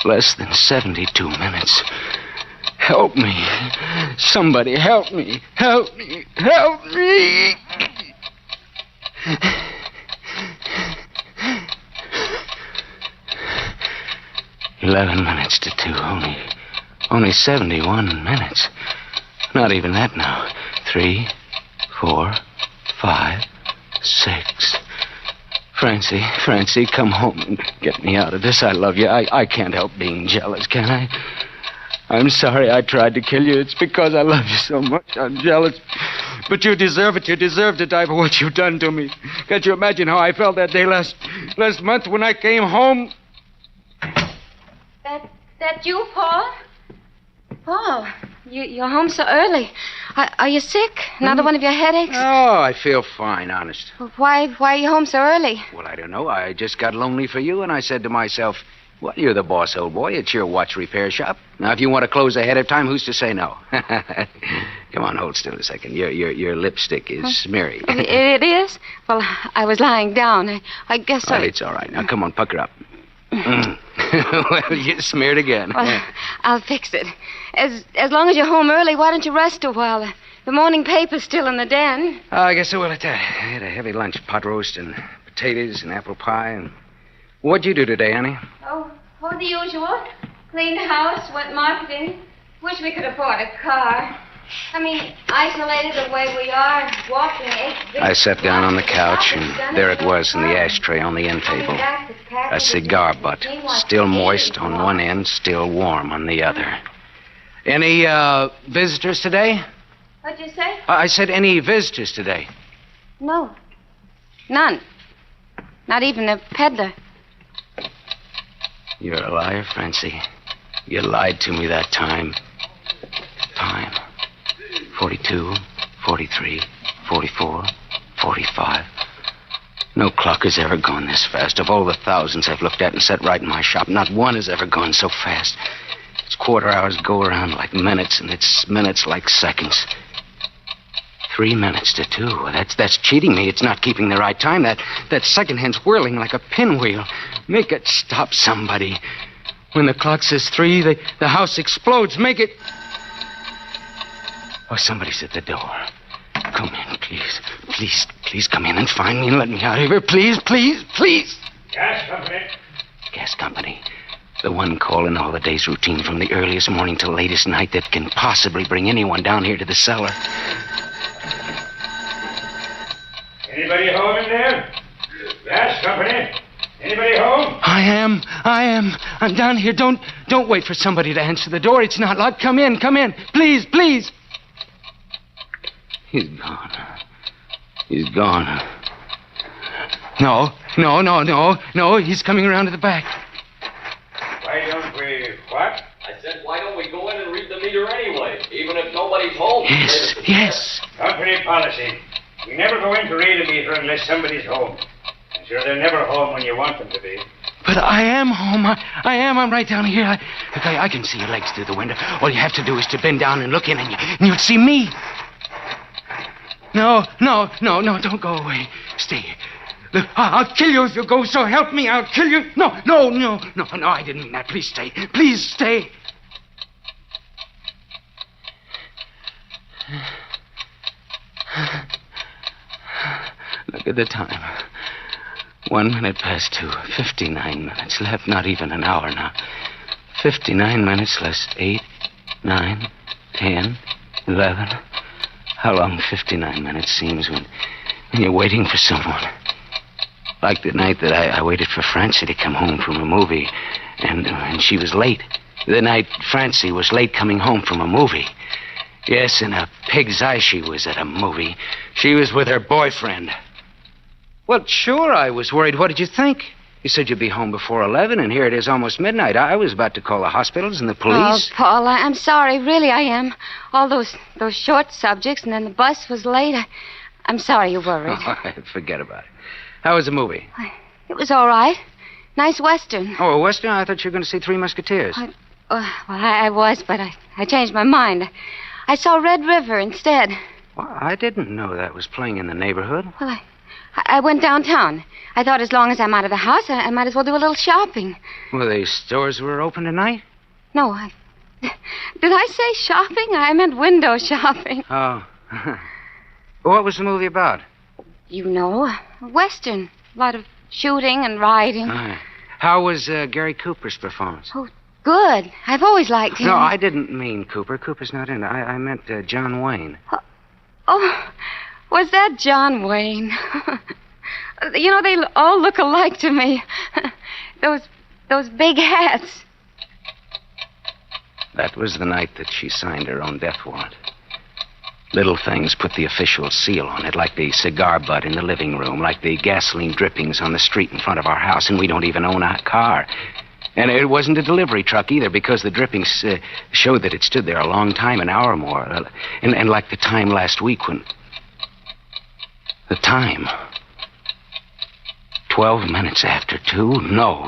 Less than 72 minutes. Help me. Somebody help me. Help me. Help me. $11 minutes to 2. Only 71 minutes. Not even that now. 3, 4, 5, 6. Francie, come home and get me out of this. I love you. I can't help being jealous, can I? I'm sorry I tried to kill you. It's because I love you so much. I'm jealous. But you deserve it. You deserve to die for what you've done to me. Can't you imagine how I felt that day last month when I came home? That you, Paul? Paul, you're home so early. Are you sick? Another one of your headaches? Oh, I feel fine, honest. Why are you home so early? Well, I don't know. I just got lonely for you, and I said to myself, well, you're the boss, old boy. It's your watch repair shop. Now, if you want to close ahead of time, who's to say no? Come on, hold still a second. Your lipstick is smeary. It is? Well, I was lying down. I guess Well, it's all right. Now, come on, pucker up. Well, you smeared again. Well, I'll fix it. As long as you're home early, why don't you rest a while? The morning paper's still in the den. I guess I will at that. I had a heavy lunch, pot roast and potatoes and apple pie. And what'd you do today, honey? Oh, the usual. Cleaned the house, went marketing. Wish we could afford a car. I mean, isolated the way we are, walking. I sat down on the couch, and there it was in the ashtray on the end table. A cigar butt, still moist on one end, still warm on the other. Any, visitors today? What'd you say? I said any visitors today. No. None. Not even a peddler. You're a liar, Francie. You lied to me that time. 42, 43, 44, 45. No clock has ever gone this fast. Of all the thousands I've looked at and set right in my shop, not one has ever gone so fast. Its quarter hours go around like minutes, and its minutes like seconds. 3 minutes to 2. That's cheating me. It's not keeping the right time. That second hand's whirling like a pinwheel. Make it stop, somebody. When the clock says 3, the house explodes. Make it... Oh, somebody's at the door. Come in, please. Please come in and find me and let me out of here. Please. Gas company. Gas company. The one call in all the day's routine from the earliest morning till latest night that can possibly bring anyone down here to the cellar. Anybody home in there? Gas company. Anybody home? I am. I'm down here. Don't wait for somebody to answer the door. It's not locked. Come in. Please. He's gone. No. He's coming around to the back. Why don't we... What? I said, why don't we go in and read the meter anyway? Even if nobody's home. Yes. Company policy. We never go in to read a meter unless somebody's home. I'm sure they're never home when you want them to be. But I am home. I am. I'm right down here. Look, I can see your legs through the window. All you have to do is to bend down and look in, and you'll see me. No, don't go away. Stay. Look, I'll kill you if you go, so help me, I'll kill you. No, I didn't mean that. Please stay. Look at the time. 1 minute past 2. 59 minutes left. Not even an hour now. 59 minutes less 8, 9, 10, 11. How long 59 minutes seems when you're waiting for someone. Like the night that I waited for Francie to come home from a movie, and she was late. The night Francie was late coming home from a movie. Yes, in a pig's eye she was at a movie. She was with her boyfriend. Well, sure, I was worried. What did you think? You said you'd be home before 11, and here it is almost midnight. I was about to call the hospitals and the police. Oh, Paul, I'm sorry. Really, I am. All those short subjects, and then the bus was late. I'm sorry you worried. Oh, forget about it. How was the movie? It was all right. Nice Western. Oh, a Western? I thought you were going to see Three Musketeers. I was, but I changed my mind. I saw Red River instead. Well, I didn't know that was playing in the neighborhood. Well, I went downtown. I thought as long as I'm out of the house, I might as well do a little shopping. Well, the stores were open tonight? No, did I say shopping? I meant window shopping. Oh. What was the movie about? You know, a Western. A lot of shooting and riding. How was Gary Cooper's performance? Oh, good. I've always liked him. No, I didn't mean Cooper. Cooper's not in it. I meant John Wayne. Oh, was that John Wayne? You know, they all look alike to me. Those big hats. That was the night that she signed her own death warrant. Little things put the official seal on it, like the cigar butt in the living room, like the gasoline drippings on the street in front of our house, and we don't even own a car. And it wasn't a delivery truck either, because the drippings showed that it stood there a long time, an hour or more. And like the time last week when... The time. 12 minutes after 2? No.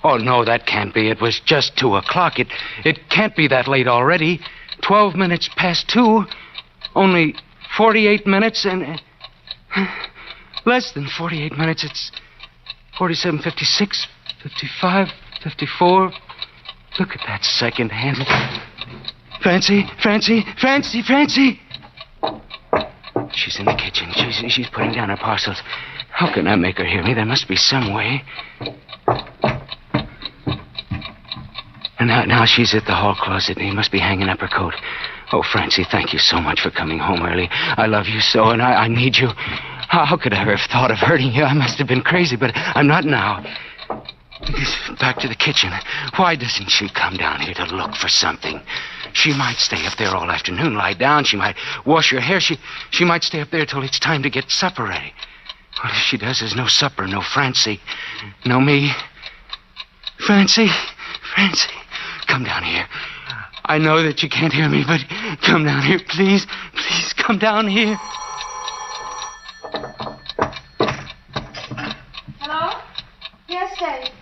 Oh, no, that can't be. It was just 2 o'clock. It can't be that late already. 12 minutes past 2. Only 48 minutes and... less than 48 minutes. It's 47, 56, 55, 54. Look at that second hand. Francie! She's in the kitchen. She's putting down her parcels. How can I make her hear me? There must be some way. And now she's at the hall closet, and he must be hanging up her coat. Oh, Francie, thank you so much for coming home early. I love you so, and I need you. How could I ever have thought of hurting you? I must have been crazy, but I'm not now. Back to the kitchen. Why doesn't she come down here to look for something? She might stay up there all afternoon, lie down. She might wash her hair. She might stay up there till it's time to get supper ready. What if she does? There's no supper, no Francie, no me. Francie, come down here. I know that you can't hear me, but come down here, please. Please, come down here. Hello? Yes, Dave.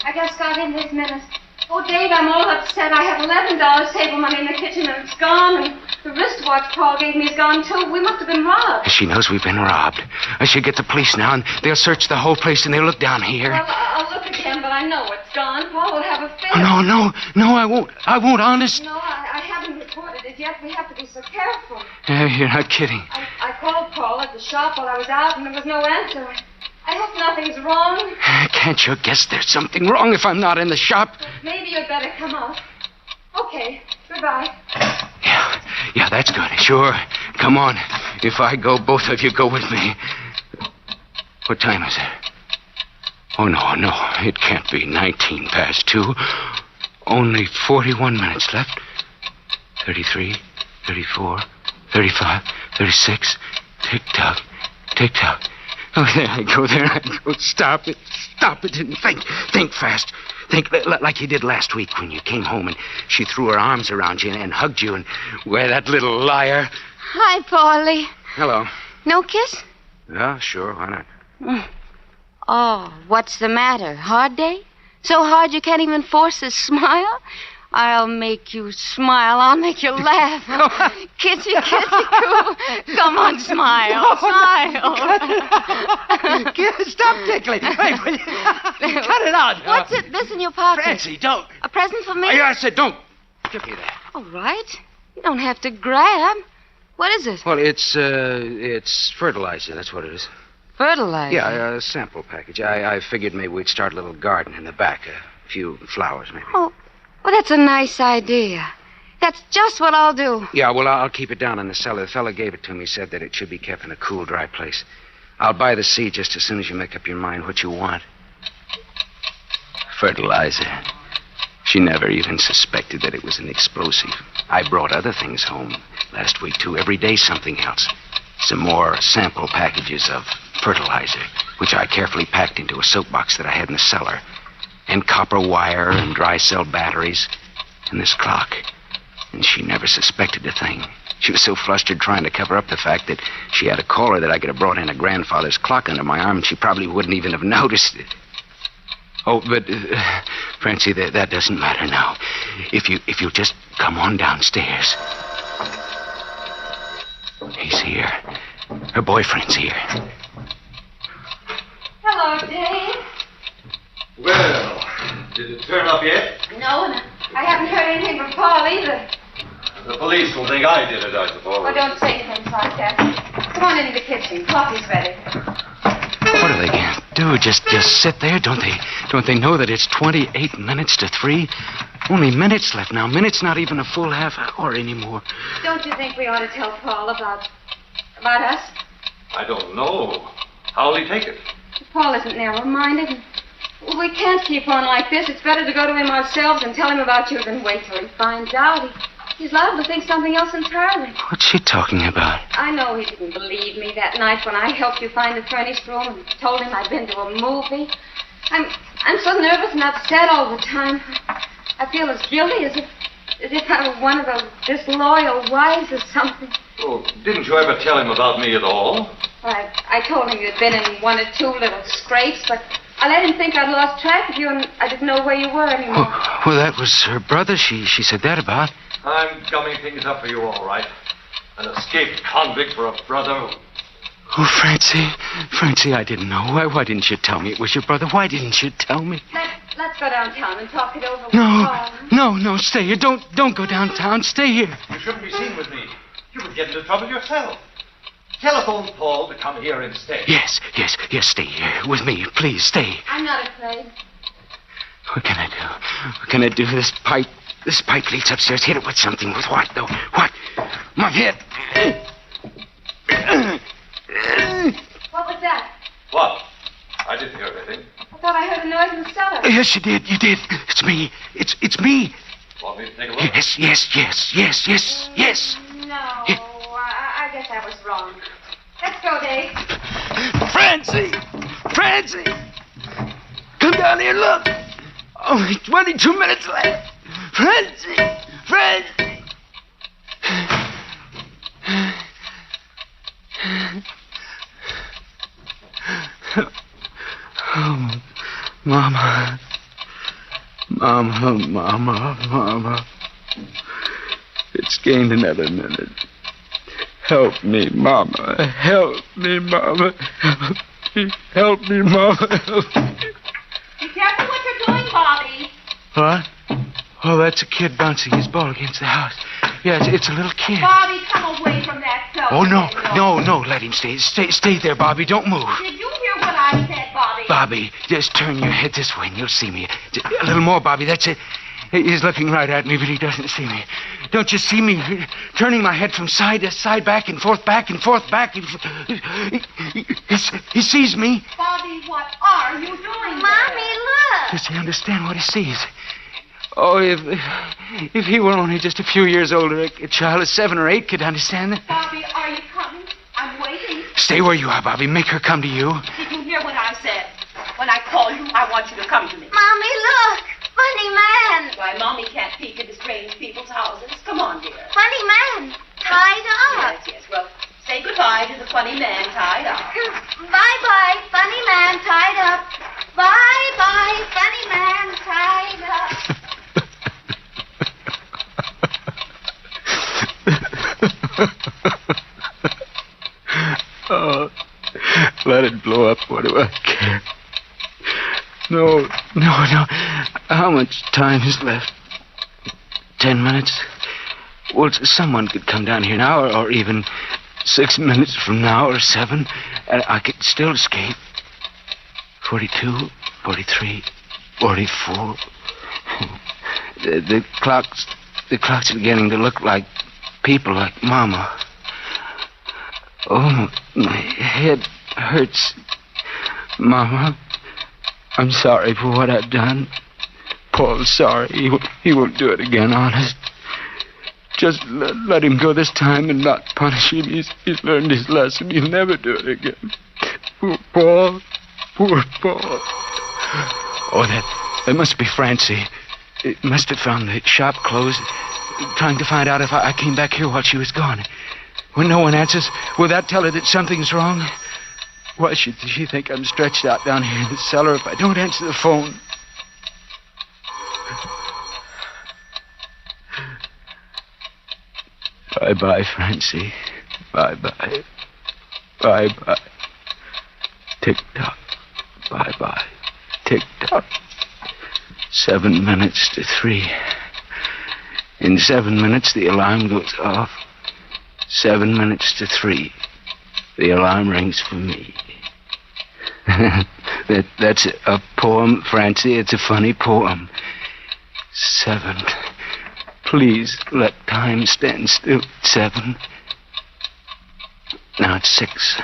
I just got in this minute. Oh, Dave, I'm all upset. I have $11 table money in the kitchen, and it's gone. And the wristwatch Paul gave me is gone, too. We must have been robbed. She knows we've been robbed. I should get the police now, and they'll search the whole place, and they'll look down here. Well, I'll look again, but I know it's gone. Paul will have a fit. Oh, no, I won't. I won't, honest. No, I haven't reported it yet. We have to be so careful. You're not kidding. I called Paul at the shop while I was out, and there was no answer. I hope nothing's wrong. Can't you guess there's something wrong if I'm not in the shop? Maybe you'd better come out. Okay, goodbye. Yeah, that's good. Sure. Come on. If I go, both of you go with me. What time is it? Oh, no. It can't be 19 past 2. Only 41 minutes left. 33, 34, 35, 36. Tick-tock, tick-tock. Oh, there I go. Stop it, and think fast. Think like you did last week when you came home and she threw her arms around you and hugged you and, well, that little liar. Hi, Paulie. Hello. No kiss? Yeah, sure, why not? Oh, what's the matter? Hard day? So hard you can't even force a smile? I'll make you smile. I'll make you laugh. Kissy, coo. Come on, smile. Stop tickling. Hey, will you? Cut it out. What's it? This in your pocket? Francie, don't. A present for me? Yeah, I said don't. Give me that. All right. You don't have to grab. What is it? Well, it's fertilizer. That's what it is. Fertilizer? Yeah, a sample package. I figured maybe we'd start a little garden in the back. A few flowers, maybe. Oh, well, that's a nice idea. That's just what I'll do. Yeah, well, I'll keep it down in the cellar. The fella gave it to me, said that it should be kept in a cool, dry place. I'll buy the seed just as soon as you make up your mind what you want. Fertilizer. She never even suspected that it was an explosive. I brought other things home last week, too. Every day something else. some more sample packages of fertilizer, which I carefully packed into a soap box that I had in the cellar, and copper wire and dry cell batteries, and this clock. And she never suspected a thing. She was so flustered trying to cover up the fact that she had a caller that I could have brought in a grandfather's clock under my arm, she probably wouldn't even have noticed it. Oh, but, Francie, that doesn't matter now. If you'll just come on downstairs. He's here. Her boyfriend's here. Hello, Dave. Well, did it turn up yet? No, and I haven't heard anything from Paul either. The police will think I did it, I suppose. Well, don't say things like that. Come on into the kitchen. Coffee's ready. What are they going to do? Just sit there? Don't they know that it's 28 minutes to 3? Only minutes left now. Minutes, not even a full half hour anymore. Don't you think we ought to tell Paul about us? I don't know. How'll he take it? Paul isn't narrow-minded. Well, we can't keep on like this. It's better to go to him ourselves and tell him about you than wait till he finds out. He's liable to think something else entirely. What's she talking about? I know he didn't believe me that night when I helped you find the furnished room and told him I'd been to a movie. I'm so nervous and upset all the time. I feel as guilty as if I were one of those disloyal wives or something. Oh, didn't you ever tell him about me at all? I told him you'd been in one or two little scrapes, but I let him think I'd lost track of you and I didn't know where you were anymore. Well, that was her brother she said that about. I'm gumming things up for you all right. An escaped convict for a brother. Oh, Francie, I didn't know. Why didn't you tell me it was your brother? Why didn't you tell me? Let's go downtown and talk it over with No, stay here. Don't go downtown. Stay here. You shouldn't be seen with me. You would get into trouble yourself. Telephone Paul to come here instead. Yes, stay here with me. Please, stay. I'm not afraid. What can I do? What can I do? This pipe leads upstairs. Hit it with something. With what, though? What? My head. What was that? What? I didn't hear anything. I thought I heard a noise in the cellar. Yes, you did. It's me. It's me. Want me to take a look? Yes. No, I guess I was wrong. Let's go, Dave. Francie! Come down here and look. Only 22 minutes left. Francie! Oh, Mama. It's gained another minute. Help me, Mama. Help me, Mama. Help me, Mama. Be careful what you're doing, Bobby. What? Oh, that's a kid bouncing his ball against the house. Yeah, it's a little kid. Bobby, come away from that cell. Oh, no, let him stay. Stay there, Bobby. Don't move. Did you hear what I said, Bobby? Bobby, just turn your head this way and you'll see me. A little more, Bobby. That's it. He's looking right at me, but he doesn't see me. Don't you see me turning my head from side to side, back and forth, back. He sees me. Bobby, what are you doing? Mommy, look. Does he understand what he sees? Oh, if he were only just a few years older, a child of 7 or 8 could understand that. Bobby, are you coming? I'm waiting. Stay where you are, Bobby. Make her come to you. Did you hear what I said? When I call you, I want you to come to me. Mommy, look! Funny man! Why, Mommy can't peek into strange people's houses. Come on, dear. Funny man, tied up. Yes. Well, say goodbye to the funny man tied up. Bye-bye, funny man tied up. Bye-bye, funny man tied up. Oh, let it blow up. What do I care? No. How much time is left? 10 minutes? Well, someone could come down here now, or even 6 minutes from now, or 7, and I could still escape. 42, 43, 44. The clock's beginning to look like people, like Mama. Oh, my head hurts. Mama, I'm sorry for what I've done. Paul's sorry. He won't do it again, honest. Just let him go this time and not punish him. He's learned his lesson. He'll never do it again. Poor Paul. Poor Paul. Oh, that must be Francie. It must have found the shop closed, trying to find out if I came back here while she was gone. When no one answers, will that tell her that something's wrong? Why should she think I'm stretched out down here in the cellar if I don't answer the phone? Bye-bye, Francie. Bye-bye. Bye-bye. Tick-tock. Bye-bye. Tick-tock. 7 minutes to 3. In 7 minutes, the alarm goes off. 7 minutes to 3. The alarm rings for me. That's a poem, Francie. It's a funny poem. 7. Please let time stand still. 7. Now it's 6.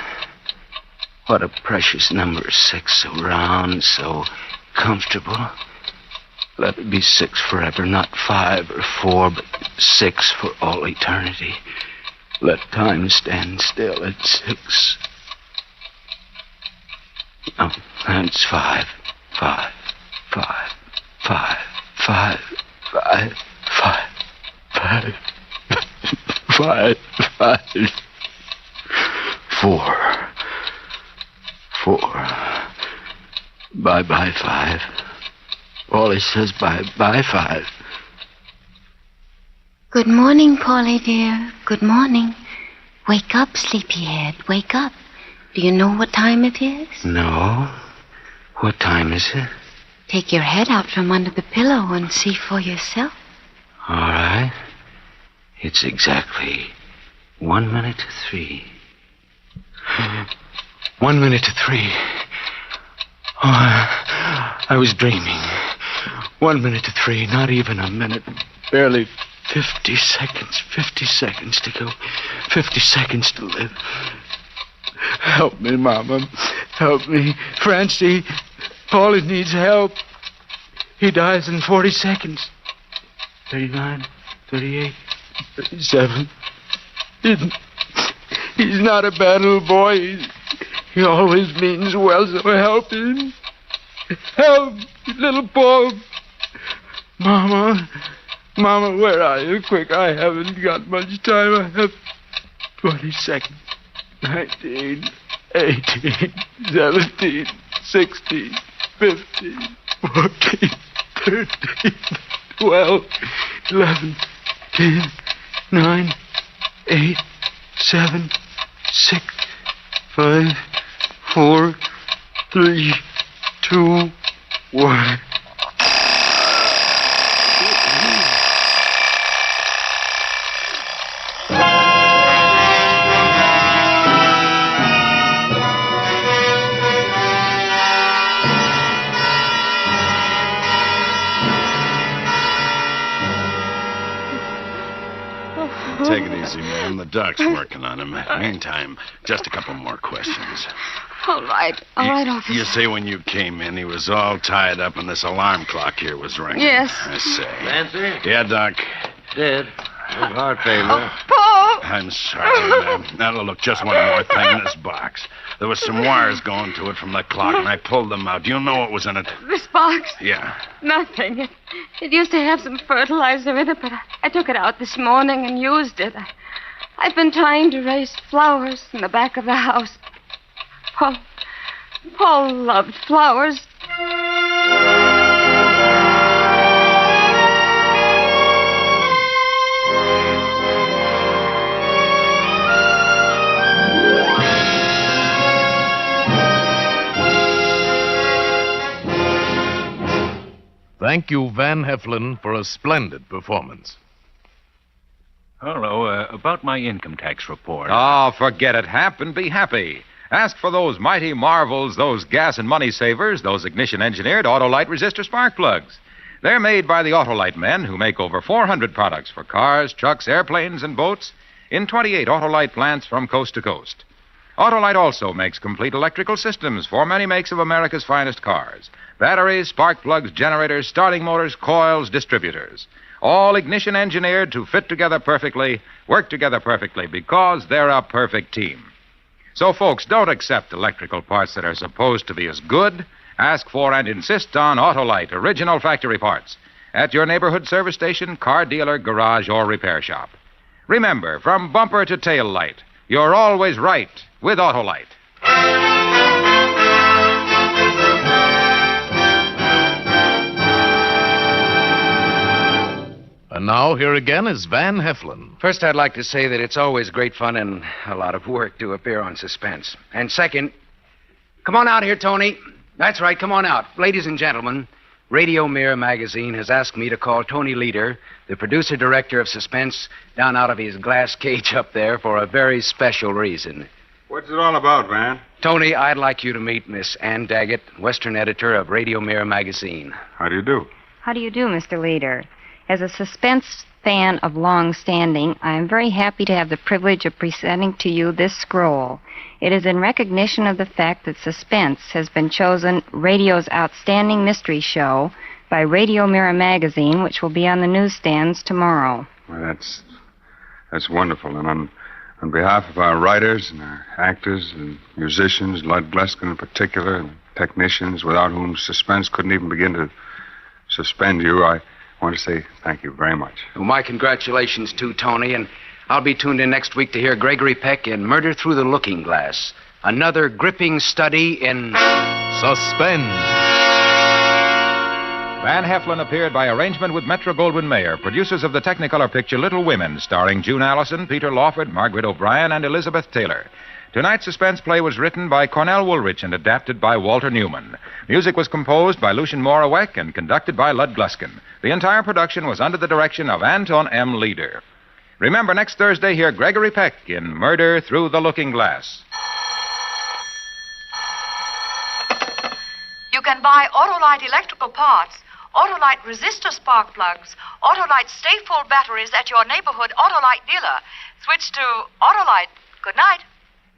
What a precious number, 6. So round, so comfortable. Let it be 6 forever, not 5 or 4, but 6 for all eternity. Let time stand still at 6. Oh, that's 5. 5. 5. 5. 5. 5. 5. 5. 5. 5. 4. 4. Bye-bye, 5. Paulie says bye-bye, 5. Good morning, Paulie, dear. Good morning. Wake up, sleepyhead. Wake up. Do you know what time it is? No. What time is it? Take your head out from under the pillow and see for yourself. All right. It's exactly 1 minute to 3. 1 minute to 3. Oh, I was dreaming. 1 minute to 3, not even a minute. Barely 50 seconds. 50 seconds to go. 50 seconds to live. Help me, Mama. Help me. Francie, Paulie needs help. He dies in 40 seconds. 39, 38, 37. He's not a bad little boy. He always means well, so help him. Help, little Paul. Mama, where are you? Quick, I haven't got much time. I have 20 seconds. 19, 18, 17, 16, 15, 14, 13, 12, 11, 10, 9, 8, 7, 6, 5, 4, 3, 2, 1. Take it easy, man. The doc's working on him. Meantime, just a couple more questions. All right, officer. You say when you came in, he was all tied up and this alarm clock here was ringing. Yes. I say. Nancy? Yeah, Doc. Dead. With heart failure. Paul! I'm sorry, ma'am. Now, look, just one more thing in this box. There was some wires going to it from the clock, and I pulled them out. Do you know what was in it? This box? Yeah. Nothing. It used to have some fertilizer in it, but I took it out this morning and used it. I've been trying to raise flowers in the back of the house. Paul loved flowers. Thank you, Van Heflin, for a splendid performance. Hello, about my income tax report. Oh, forget it, Hap, and be happy. Ask for those mighty marvels, those gas and money savers, those ignition-engineered Autolite resistor spark plugs. They're made by the Autolite men who make over 400 products for cars, trucks, airplanes, and boats in 28 Autolite plants from coast to coast. Autolite also makes complete electrical systems for many makes of America's finest cars. Batteries, spark plugs, generators, starting motors, coils, distributors. All ignition engineered to fit together perfectly, work together perfectly, because they're a perfect team. So, folks, don't accept electrical parts that are supposed to be as good. Ask for and insist on Autolite original factory parts at your neighborhood service station, car dealer, garage, or repair shop. Remember, from bumper to tail light, you're always right with Autolite. And now, here again is Van Heflin. First, I'd like to say that it's always great fun and a lot of work to appear on Suspense. And second, come on out here, Tony. That's right, come on out. Ladies and gentlemen, Radio Mirror magazine has asked me to call Tony Leader, the producer-director of Suspense, down out of his glass cage up there for a very special reason. What's it all about, Van? Tony, I'd like you to meet Miss Ann Daggett, Western editor of Radio Mirror magazine. How do you do? How do you do, Mr. Leader? As a Suspense fan of long standing, I am very happy to have the privilege of presenting to you this scroll. It is in recognition of the fact that Suspense has been chosen radio's outstanding mystery show by Radio Mirror magazine, which will be on the newsstands tomorrow. Well, that's wonderful. And on behalf of our writers and our actors and musicians, Lud Gluskin in particular, and technicians without whom Suspense couldn't even begin to suspend you, I want to say thank you very much. Well, my congratulations, too, Tony, and I'll be tuned in next week to hear Gregory Peck in Murder Through the Looking Glass, another gripping study in Suspense. Van Heflin appeared by arrangement with Metro-Goldwyn-Mayer, producers of the Technicolor picture Little Women, starring June Allison, Peter Lawford, Margaret O'Brien, and Elizabeth Taylor. Tonight's Suspense play was written by Cornell Woolrich and adapted by Walter Newman. Music was composed by Lucien Morawek and conducted by Lud Gluskin. The entire production was under the direction of Anton M. Leader. Remember, next Thursday, hear Gregory Peck in Murder Through the Looking Glass. You can buy Autolite electrical parts, Autolite resistor spark plugs, Autolite stay-full batteries at your neighborhood Autolite dealer. Switch to Autolite. Good night.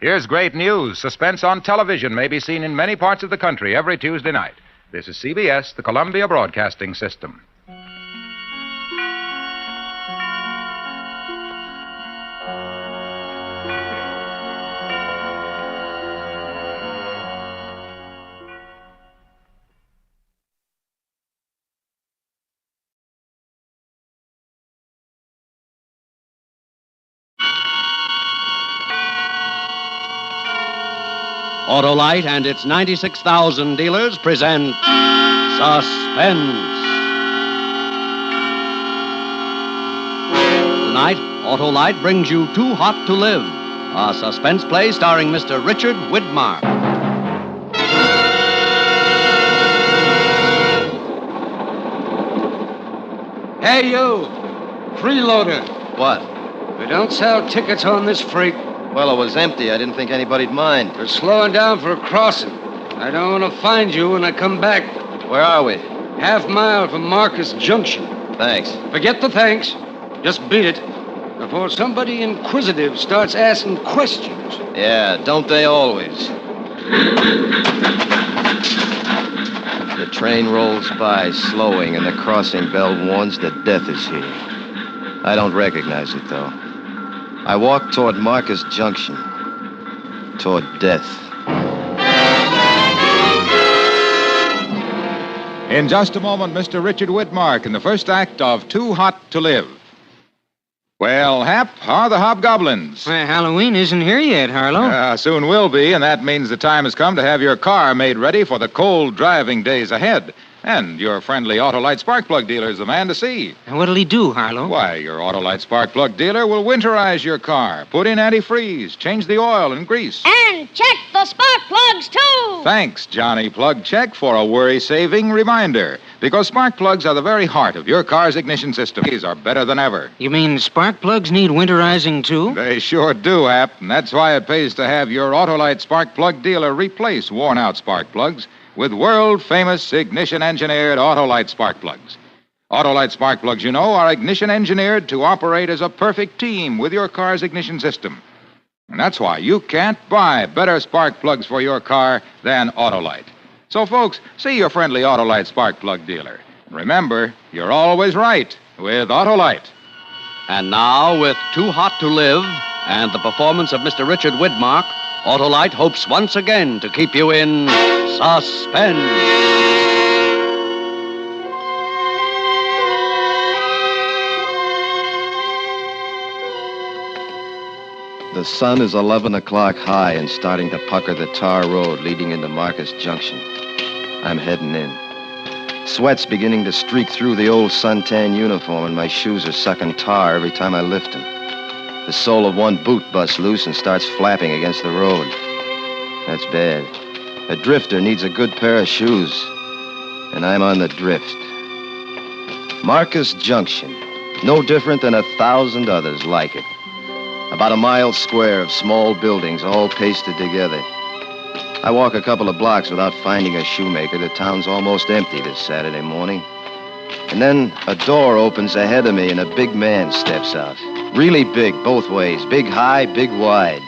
Here's great news. Suspense on television may be seen in many parts of the country every Tuesday night. This is CBS, the Columbia Broadcasting System. Autolite and its 96,000 dealers present Suspense. Tonight, Autolite brings you Too Hot to Live, a suspense play starring Mr. Richard Widmark. Hey, you! Freeloader. What? We don't sell tickets on this freak. Well, it was empty. I didn't think anybody'd mind. We're slowing down for a crossing. I don't want to find you when I come back. Where are we? Half-mile from Marcus Junction. Thanks. Forget the thanks. Just beat it before somebody inquisitive starts asking questions. Yeah, don't they always? The train rolls by, slowing, and the crossing bell warns that death is here. I don't recognize it, though. I walk toward Marcus Junction, toward death. In just a moment, Mr. Richard Widmark in the first act of Too Hot to Live. Well, Hap, how are the hobgoblins? Well, Halloween isn't here yet, Harlow. Soon will be, and that means the time has come to have your car made ready for the cold driving days ahead. And your friendly Autolite spark plug dealer is the man to see. And what'll he do, Harlow? Why, your Autolite spark plug dealer will winterize your car, put in antifreeze, change the oil and grease. And check the spark plugs, too. Thanks, Johnny Plug Check, for a worry-saving reminder. Because spark plugs are the very heart of your car's ignition system. These are better than ever. You mean spark plugs need winterizing, too? They sure do, Hap. And that's why it pays to have your Autolite spark plug dealer replace worn-out spark plugs with world-famous ignition-engineered Autolite spark plugs. Autolite spark plugs, you know, are ignition-engineered to operate as a perfect team with your car's ignition system. And that's why you can't buy better spark plugs for your car than Autolite. So, folks, see your friendly Autolite spark plug dealer. And remember, you're always right with Autolite. And now, with Too Hot to Live and the performance of Mr. Richard Widmark, Autolite hopes once again to keep you in suspense. The sun is 11 o'clock high and starting to pucker the tar road leading into Marcus Junction. I'm heading in. Sweat's beginning to streak through the old suntan uniform, and my shoes are sucking tar every time I lift them. The sole of one boot busts loose and starts flapping against the road. That's bad. A drifter needs a good pair of shoes, and I'm on the drift. Marcus Junction, no different than 1,000 others like it. About a mile square of small buildings all pasted together. I walk a couple of blocks without finding a shoemaker. The town's almost empty this Saturday morning. And then a door opens ahead of me and a big man steps out. Really big both ways. Big high, big wide.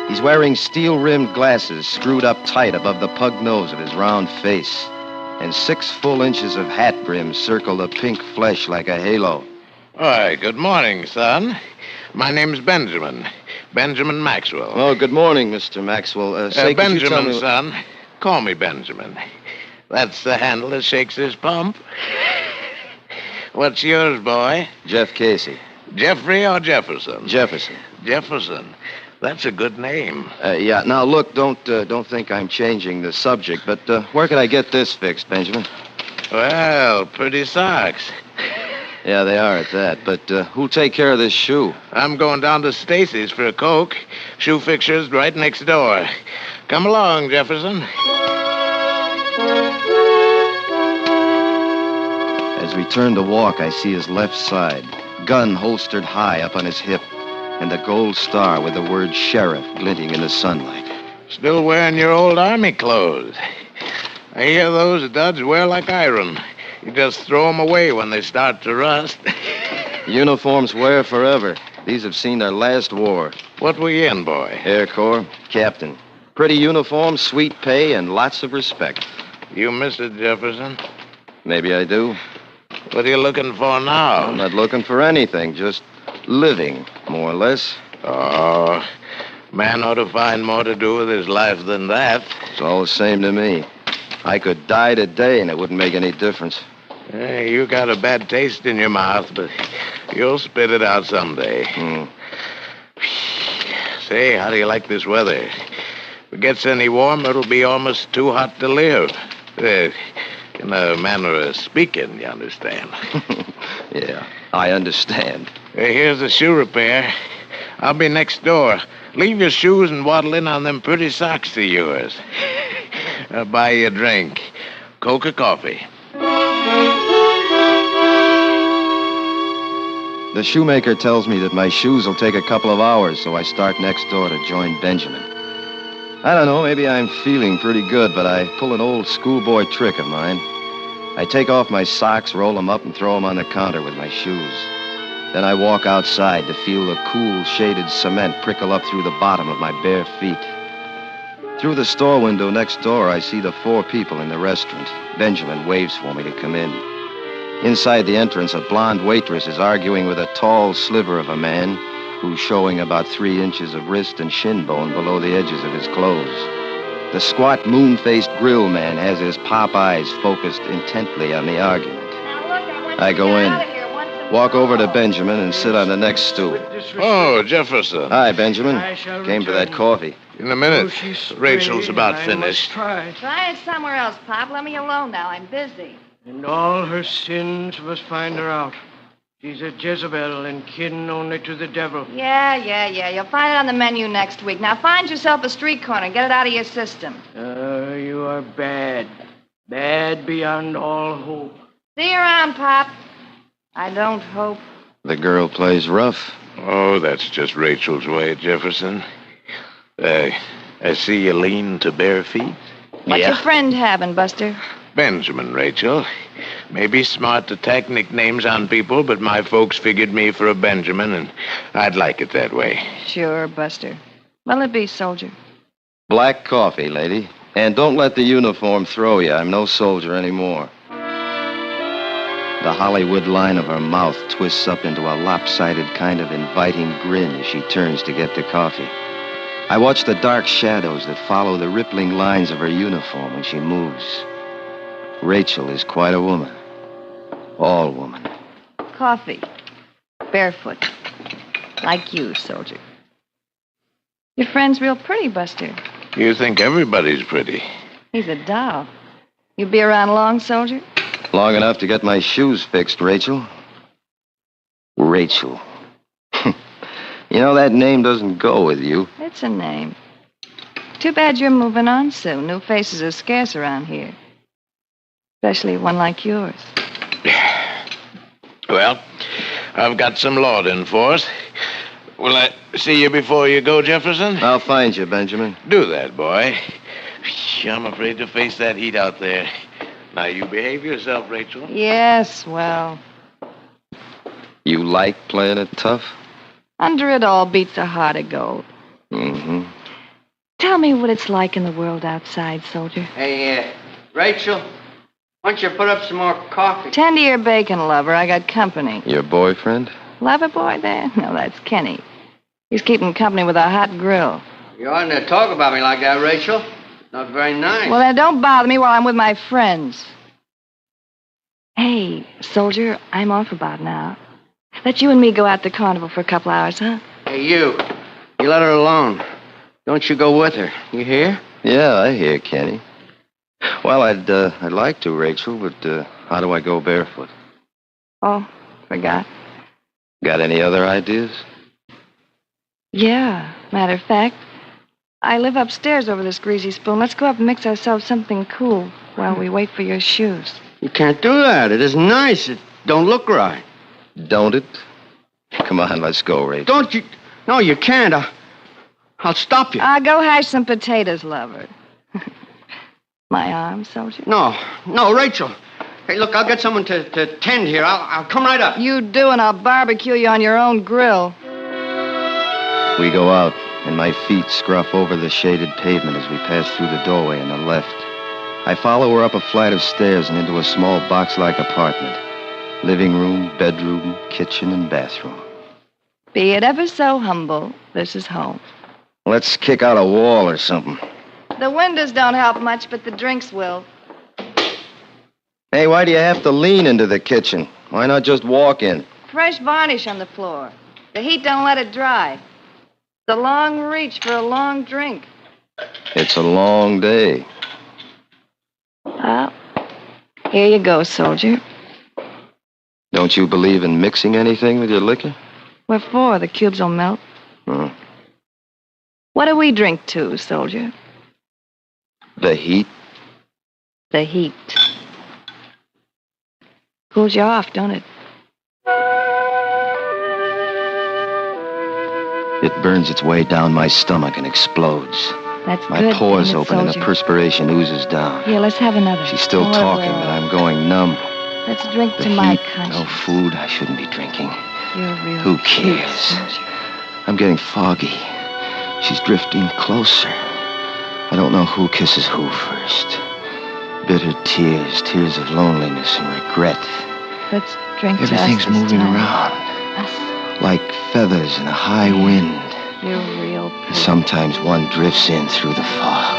He's wearing steel-rimmed glasses screwed up tight above the pug nose of his round face. And 6 full inches of hat brims circle the pink flesh like a halo. Why, good morning, son. My name's Benjamin. Benjamin Maxwell. Oh, good morning, Mr. Maxwell. Say, could you tell Benjamin, me... son. Call me Benjamin. That's the handle that shakes this pump. What's yours, boy? Jeff Casey. Jeffrey or Jefferson? Jefferson. Jefferson. That's a good name. Yeah, now look, don't think I'm changing the subject, but where could I get this fixed, Benjamin? Well, pretty socks. Yeah, they are at that, but who'll take care of this shoe? I'm going down to Stacy's for a Coke. Shoe fixture's right next door. Come along, Jefferson. As we turn to walk, I see his left side, gun holstered high up on his hip, and a gold star with the word sheriff glinting in the sunlight. Still wearing your old army clothes. I hear those duds wear like iron. You just throw them away when they start to rust. Uniforms wear forever. These have seen their last war. What were you in, boy? Air Corps, captain. Pretty uniform, sweet pay, and lots of respect. You miss it, Jefferson? Maybe I do. What are you looking for now? I'm not looking for anything, just living, more or less. Oh, man ought to find more to do with his life than that. It's all the same to me. I could die today and it wouldn't make any difference. Hey, you got a bad taste in your mouth, but you'll spit it out someday. Say, how do you like this weather? If it gets any warmer, it'll be almost too hot to live. In a manner of speaking, you understand? Yeah, I understand. Here's the shoe repair. I'll be next door. Leave your shoes and waddle in on them pretty socks of yours. I'll buy you a drink. Coke or coffee? The shoemaker tells me that my shoes will take a couple of hours, so I start next door to join Benjamin. I don't know, maybe I'm feeling pretty good, but I pull an old schoolboy trick of mine. I take off my socks, roll them up, and throw them on the counter with my shoes. Then I walk outside to feel the cool, shaded cement prickle up through the bottom of my bare feet. Through the store window next door, I see the 4 people in the restaurant. Benjamin waves for me to come in. Inside the entrance, a blonde waitress is arguing with a tall sliver of a man who's showing about 3 inches of wrist and shin bone below the edges of his clothes. The squat, moon-faced grill man has his pop eyes focused intently on the argument. I go in, walk over to Benjamin, and sit on the next stool. Oh, Jefferson. Hi, Benjamin. Came for that coffee. In a minute. Rachel's about finished. Try it somewhere else, Pop. Let me alone now. I'm busy. And all her sins must find her out. She's a Jezebel and kin only to the devil. Yeah. You'll find it on the menu next week. Now find yourself a street corner. Get it out of your system. You are bad. Bad beyond all hope. See you around, Pop. I don't hope. The girl plays rough. Oh, that's just Rachel's way, Jefferson. I see you lean to bare feet. What's your friend having, Buster? Benjamin, Rachel. Maybe smart to tack nicknames on people, but my folks figured me for a Benjamin, and I'd like it that way. Sure, Buster. What'll it be, soldier? Black coffee, lady. And don't let the uniform throw you. I'm no soldier anymore. The Hollywood line of her mouth twists up into a lopsided kind of inviting grin as she turns to get the coffee. I watch the dark shadows that follow the rippling lines of her uniform when she moves. Rachel is quite a woman. All woman. Coffee. Barefoot. Like you, soldier. Your friend's real pretty, Buster. You think everybody's pretty. He's a doll. You be around long, soldier? Long enough to get my shoes fixed, Rachel. Rachel. You know, that name doesn't go with you. It's a name. Too bad you're moving on soon. New faces are scarce around here. Especially one like yours. Well, I've got some law to enforce. Will I see you before you go, Jefferson? I'll find you, Benjamin. Do that, boy. I'm afraid to face that heat out there. Now, you behave yourself, Rachel. Yes, well. You like playing it tough? Under it all beats a heart of gold. Mm-hmm. Tell me what it's like in the world outside, soldier. Hey, Rachel, why don't you put up some more coffee? Tend to your bacon, lover. I got company. Your boyfriend? Lover boy there? No, that's Kenny. He's keeping company with a hot grill. You oughtn't to talk about me like that, Rachel. Not very nice. Well, then don't bother me while I'm with my friends. Hey, soldier, I'm off about now. Let you and me go out to carnival for a couple hours, huh? Hey, you. You let her alone. Don't you go with her. You hear? Yeah, I hear, Kenny. Well, I'd like to, Rachel, but how do I go barefoot? Oh, forgot. Got any other ideas? Yeah, matter of fact, I live upstairs over this greasy spoon. Let's go up and mix ourselves something cool while we wait for your shoes. You can't do that. It isn't nice. It don't look right. Don't it? Come on, let's go, Rachel. Don't you? No, you can't. I'll stop you. Go hash some potatoes, lover. My arm, soldier? No, Rachel. Hey, look, I'll get someone to tend here. I'll come right up. You do, and I'll barbecue you on your own grill. We go out, and my feet scruff over the shaded pavement as we pass through the doorway on the left. I follow her up a flight of stairs and into a small box-like apartment. Living room, bedroom, kitchen, and bathroom. Be it ever so humble, this is home. Let's kick out a wall or something. The windows don't help much, but the drinks will. Hey, why do you have to lean into the kitchen? Why not just walk in? Fresh varnish on the floor. The heat don't let it dry. It's a long reach for a long drink. It's a long day. Well, here you go, soldier. Don't you believe in mixing anything with your liquor? What for? The cubes will melt. Hmm. What do we drink to, soldier? The heat. The heat. Cools you off, don't it? It burns its way down my stomach and explodes. That's my good. pores Damn it, open and the soldier. perspiration oozes down. Here, let's have another. She's still More talking, oil. but I'm going numb. Let's drink The to my heat, conscience. no food, I shouldn't be drinking. You're real. Who cares? I'm getting foggy. She's drifting closer. I don't know who kisses who first. Bitter tears, tears of loneliness and regret. Let's drink to us Everything's this moving time. around. Like feathers in a high wind. You're real. And sometimes one drifts in through the fog.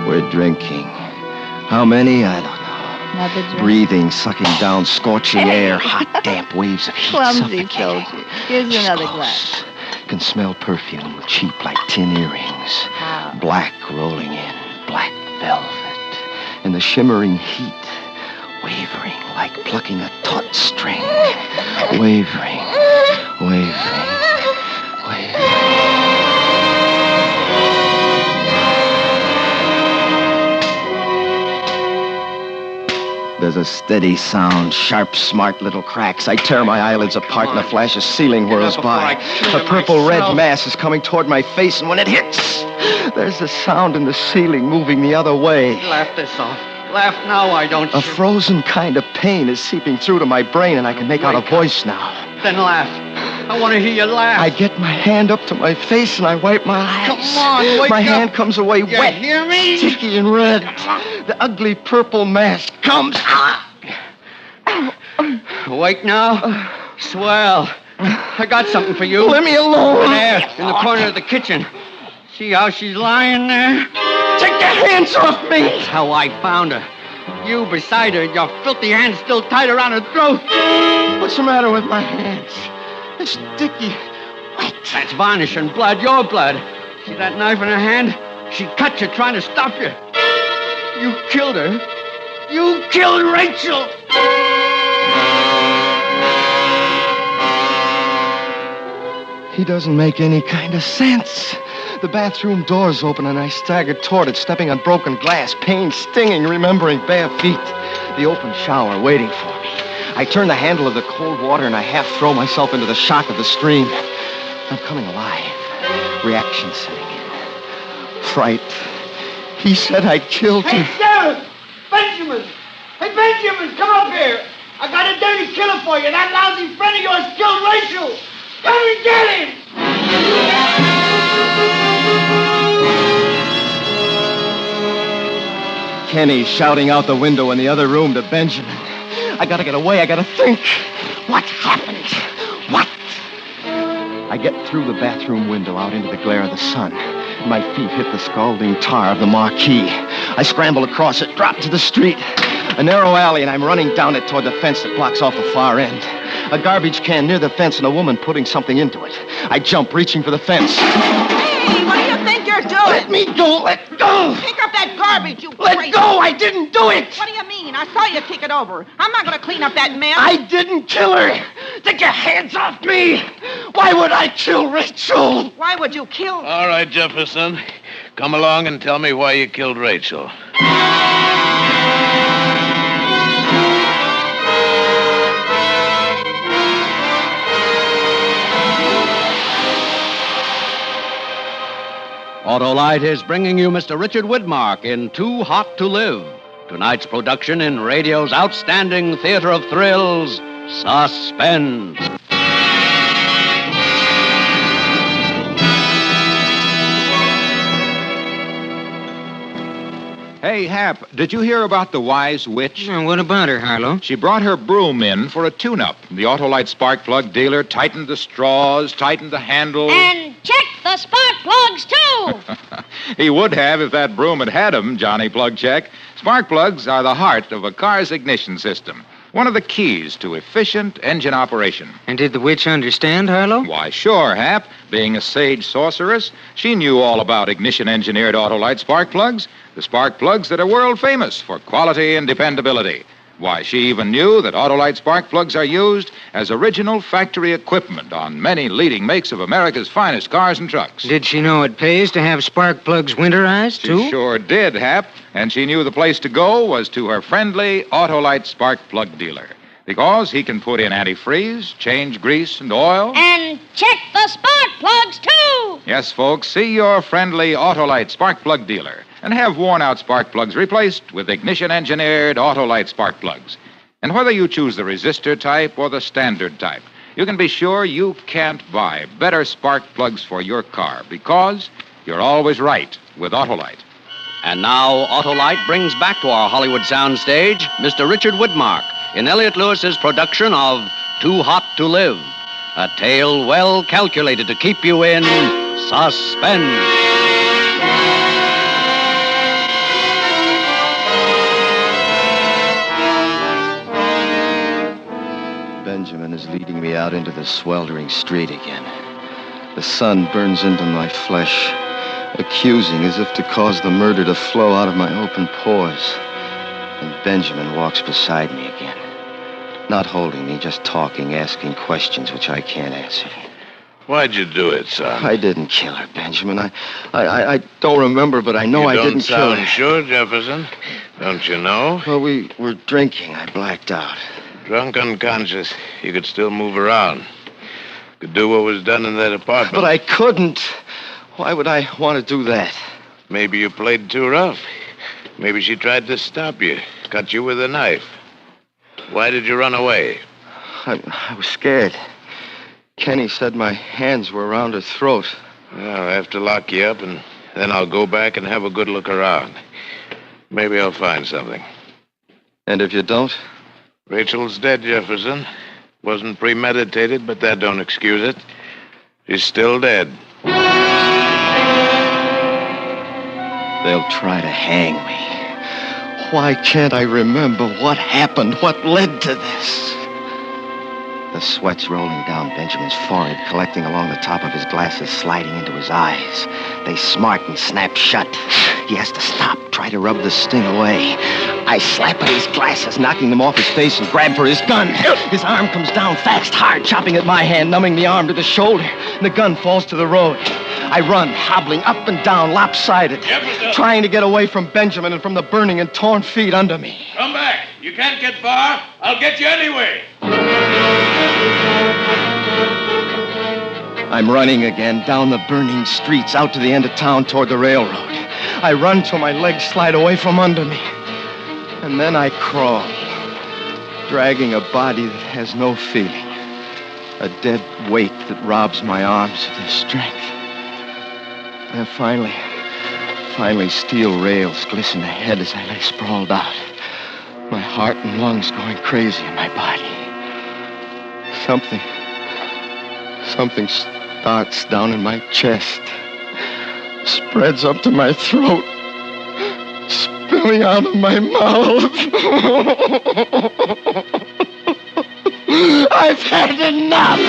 We're drinking. How many? I don't know. Another drink. Breathing, sucking down scorching air, hot, damp waves of heat. Clumsy soldier. Here's another glass. Can smell perfume, cheap like tin earrings. How? Black rolling in, black velvet. And the shimmering heat, wavering like plucking a taut string. Wavering, wavering, wavering. There's a steady sound, sharp, smart little cracks. I tear my eyelids apart and a flash of ceiling whirls by. A purple-red mass is coming toward my face, and when it hits, there's a sound in the ceiling moving the other way. Laugh this off. Laugh now, why don't you? A frozen kind of pain is seeping through to my brain, and I can make out a voice now. Then laugh. I want to hear you laugh. I get my hand up to my face, and I wipe my eyes. Come on, wake my up. hand comes away You wet, hear me? sticky and red. The ugly purple mask comes. Awake now? Swell. I got something for you. Let me alone. There, in the corner of the kitchen. See how she's lying there? Take your hands off me! That's how I found her. You beside her, your filthy hands still tied around her throat. What's the matter with my hands? They're sticky. Wet. That's varnish and blood, your blood. See that knife in her hand? She cut you trying to stop you. You killed her. You killed Rachel. He doesn't make any kind of sense. The bathroom door's open, and I staggered toward it, stepping on broken glass, pain stinging, remembering bare feet. The open shower waiting for me. I turn the handle of the cold water, and I half throw myself into the shock of the stream. I'm coming alive. Reaction setting in. Fright. He said I killed him. Hey, Sheriff! Benjamin! Hey, Benjamin, come up here! I got a dirty killer for you. That lousy friend of yours killed Rachel! Come and get him! Kenny shouting out the window in the other room to Benjamin. I gotta get away. I gotta think. What happened? What? I get through the bathroom window out into the glare of the sun. My feet hit the scalding tar of the marquee. I scramble across it, drop to the street. A narrow alley, and I'm running down it toward the fence that blocks off the far end. A garbage can near the fence and a woman putting something into it. I jump, reaching for the fence. Hey, what do you think you're doing? Let me go! Let go! Pick up that garbage, you Let crazy... go! I didn't do it! What do you mean? I saw you kick it over. I'm not going to clean up that mess. I didn't kill her! Take your hands off me! Why would I kill Rachel? Why would you kill... All right, Jefferson. Come along and tell me why you killed Rachel. Autolite is bringing you Mr. Richard Widmark in Too Hot to Live. Tonight's production in radio's outstanding theater of thrills, Suspense. Hey, Hap, did you hear about the wise witch? What about her, Harlow? She brought her broom in for a tune-up. The Autolite spark plug dealer tightened the straws, tightened the handle. And check the spark plugs, too. He would have if that broom had them, Johnny Plug Check. Spark plugs are the heart of a car's ignition system. One of the keys to efficient engine operation. And did the witch understand, Harlow? Why, sure, Hap. Being a sage sorceress, she knew all about ignition-engineered Autolite spark plugs, the spark plugs that are world famous for quality and dependability. Why, she even knew that Autolite spark plugs are used as original factory equipment on many leading makes of America's finest cars and trucks. Did she know it pays to have spark plugs winterized, too? She sure did, Hap. And she knew the place to go was to her friendly Autolite spark plug dealer. Because he can put in antifreeze, change grease and oil. And check the spark plugs, too. Yes, folks, see your friendly Autolite spark plug dealer and have worn-out spark plugs replaced with ignition-engineered Autolite spark plugs. And whether you choose the resistor type or the standard type, you can be sure you can't buy better spark plugs for your car because you're always right with Autolite. And now, Autolite brings back to our Hollywood soundstage Mr. Richard Widmark in Elliot Lewis's production of Too Hot to Live, a tale well calculated to keep you in suspense. Benjamin is leading me out into the sweltering street again. The sun burns into my flesh, accusing as if to cause the murder to flow out of my open pores. And Benjamin walks beside me again. Not holding me, just talking, asking questions which I can't answer. Why'd you do it, son? I didn't kill her, Benjamin. I don't remember, but I know I didn't kill her. You don't sound sure, Jefferson. Don't you know? Well, we were drinking. I blacked out. Drunk unconscious. You could still move around. Could do what was done in that apartment. But I couldn't. Why would I want to do that? Maybe you played too rough. Maybe she tried to stop you, cut you with a knife. Why did you run away? I was scared. Kenny said my hands were around her throat. Well, I have to lock you up, and then I'll go back and have a good look around. Maybe I'll find something. And if you don't? Rachel's dead, Jefferson. Wasn't premeditated, but that don't excuse it. She's still dead. They'll try to hang me. Why can't I remember what happened, what led to this? The sweat's rolling down Benjamin's forehead, collecting along the top of his glasses, sliding into his eyes. They smart and snap shut. He has to stop, try to rub the sting away. I slap at his glasses, knocking them off his face, and grab for his gun. His arm comes down fast, hard, chopping at my hand, numbing the arm to the shoulder. And the gun falls to the road. I run, hobbling up and down, lopsided, trying to get away from Benjamin and from the burning and torn feet under me. Come back. You can't get far. I'll get you anyway. I'm running again, down the burning streets, out to the end of town toward the railroad. I run till my legs slide away from under me. And then I crawl, dragging a body that has no feeling. A dead weight that robs my arms of their strength. And finally, steel rails glisten ahead as I lay sprawled out. My heart and lungs going crazy in my body. Something starts down in my chest, spreads up to my throat, spilling out of my mouth. I've had enough!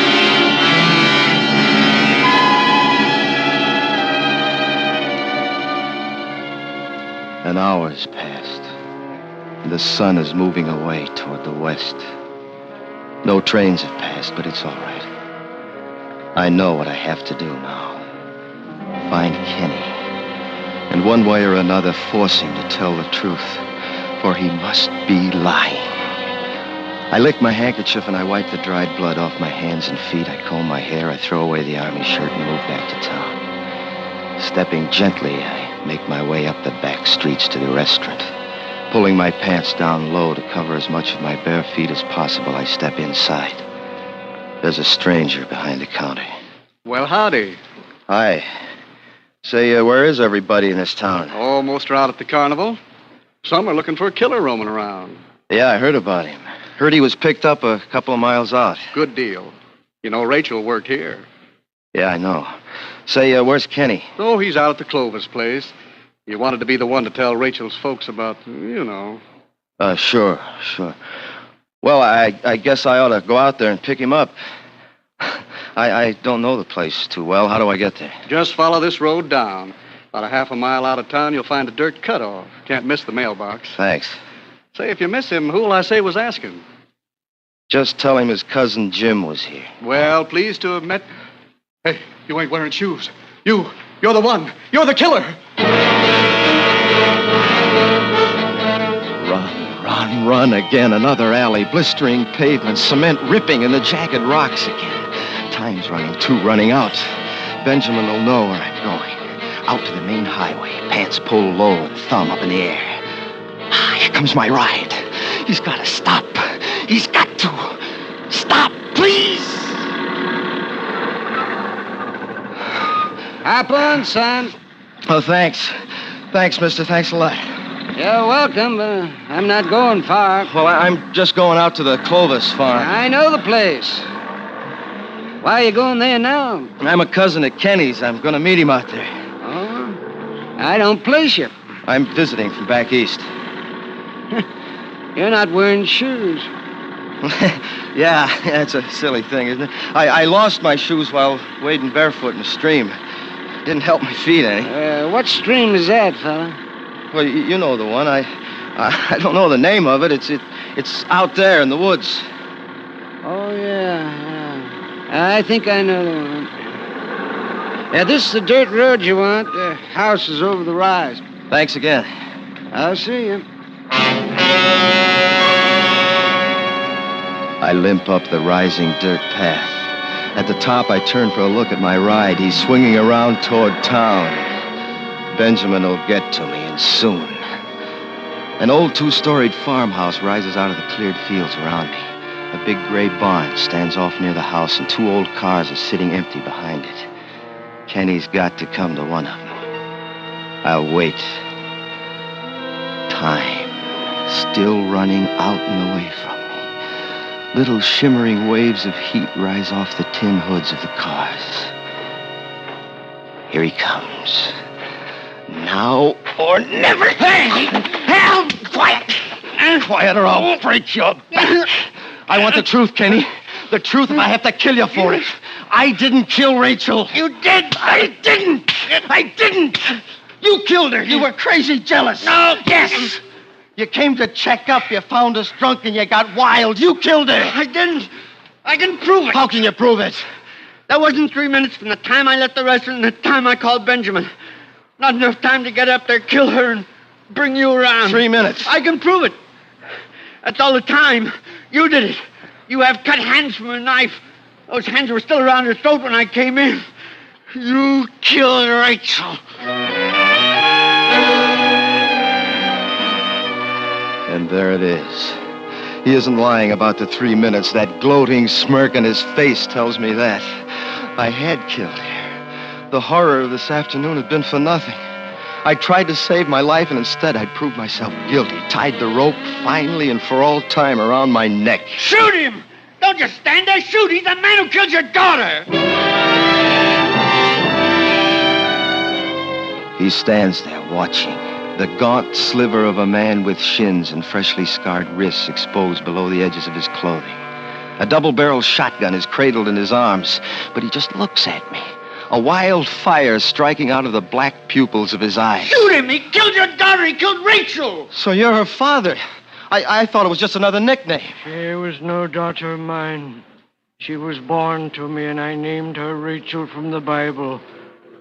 An hour's passed. The sun is moving away toward the west. No trains have passed, but it's all right. I know what I have to do now. Find Kenny. And one way or another, force him to tell the truth. For he must be lying. I lick my handkerchief and I wipe the dried blood off my hands and feet. I comb my hair, I throw away the army shirt and move back to town. Stepping gently, I make my way up the back streets to the restaurant. Pulling my pants down low to cover as much of my bare feet as possible, I step inside. There's a stranger behind the counter. Well, howdy. Hi. Say, where is everybody in this town? Oh, most are out at the carnival. Some are looking for a killer roaming around. Yeah, I heard about him. Heard he was picked up a couple of miles out. Good deal. You know, Rachel worked here. Yeah, I know. Say, where's Kenny? Oh, he's out at the Clovis place. You wanted to be the one to tell Rachel's folks about, you know. Sure. Well, I guess I ought to go out there and pick him up. I don't know the place too well. How do I get there? Just follow this road down. About a half a mile out of town, you'll find a dirt cutoff. Can't miss the mailbox. Thanks. Say, if you miss him, who'll I say was asking? Just tell him his cousin Jim was here. Well, pleased to have met... Hey, you ain't wearing shoes. You're the one. You're the killer. Run again. Another alley, blistering pavement, cement ripping in the jagged rocks again. Time's running too, running out. Benjamin will know where I'm going. Out to the main highway, pants pulled low and thumb up in the air. Here comes my ride. He's got to stop. He's got to. Stop, please! Hop on, son. Oh, thanks. Thanks, mister. Thanks a lot. You're welcome, but I'm not going far. Well, I'm just going out to the Clovis farm. I know the place. Why are you going there now? I'm a cousin at Kenny's. I'm going to meet him out there. Oh? I don't place you. I'm visiting from back east. You're not wearing shoes. Yeah, it's a silly thing, isn't it? I lost my shoes while wading barefoot in a stream. Didn't help my feet any. What stream is that, fella? Well, you know the one. I don't know the name of it. It's out there in the woods. Oh, yeah. I think I know the one. Yeah, this is the dirt road you want. The house is over the rise. Thanks again. I'll see you. I limp up the rising dirt path. At the top, I turn for a look at my ride. He's swinging around toward town. Benjamin will get to me, and soon. An old two-storied farmhouse rises out of the cleared fields around me. A big gray barn stands off near the house, and 2 old cars are sitting empty behind it. Kenny's got to come to one of them. I'll wait. Time. Still running out and away from me. Little shimmering waves of heat rise off the tin hoods of the cars. Here he comes. Now or never. Hey! Help! Quiet! Quiet or I'll break your back. I want the truth, Kenny. The truth if I have to kill you for it. I didn't kill Rachel. You did! I didn't! I didn't! You killed her. You were crazy jealous. No! Yes! You came to check up. You found us drunk and you got wild. You killed her. I didn't. I can prove it. How can you prove it? That wasn't 3 minutes from the time I left the restaurant and the time I called Benjamin. Not enough time to get up there, kill her, and bring you around. 3 minutes. I can prove it. That's all the time. You did it. You have cut hands from a knife. Those hands were still around her throat when I came in. You killed Rachel. And there it is. He isn't lying about the 3 minutes. That gloating smirk on his face tells me that. I had killed her. The horror of this afternoon had been for nothing. I tried to save my life, and instead I'd proved myself guilty. Tied the rope finally and for all time around my neck. Shoot him! Don't just stand there. Shoot! He's the man who killed your daughter. He stands there watching. The gaunt sliver of a man with shins and freshly scarred wrists exposed below the edges of his clothing. A double-barreled shotgun is cradled in his arms, but he just looks at me. A wild fire striking out of the black pupils of his eyes. Shoot him! He killed your daughter! He killed Rachel! So you're her father. I thought it was just another nickname. She was no daughter of mine. She was born to me, and I named her Rachel from the Bible.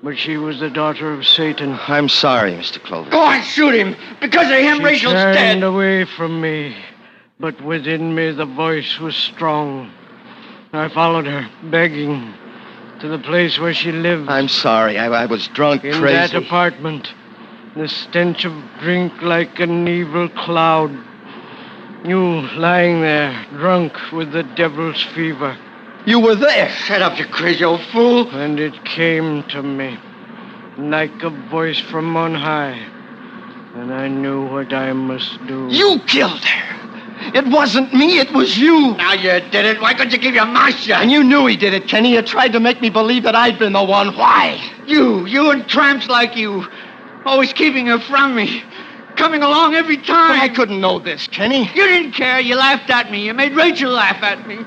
But she was the daughter of Satan. I'm sorry, Mr. Clover. Go on, shoot him! Because of him, Rachel's dead! She turned away from me, but within me the voice was strong. I followed her, begging, to the place where she lived. I'm sorry. I was drunk, in crazy. that apartment, the stench of drink like an evil cloud. You lying there, drunk with the devil's fever. You were there. Shut up, you crazy old fool. And it came to me like a voice from on high. And I knew what I must do. You killed her. It wasn't me, it was you. Now you did it. Why couldn't you keep your mouth shut? And you knew he did it, Kenny. You tried to make me believe that I'd been the one. Why? You and tramps like you. Always keeping her from me. Coming along every time. But I couldn't know this, Kenny. You didn't care. You laughed at me. You made Rachel laugh at me.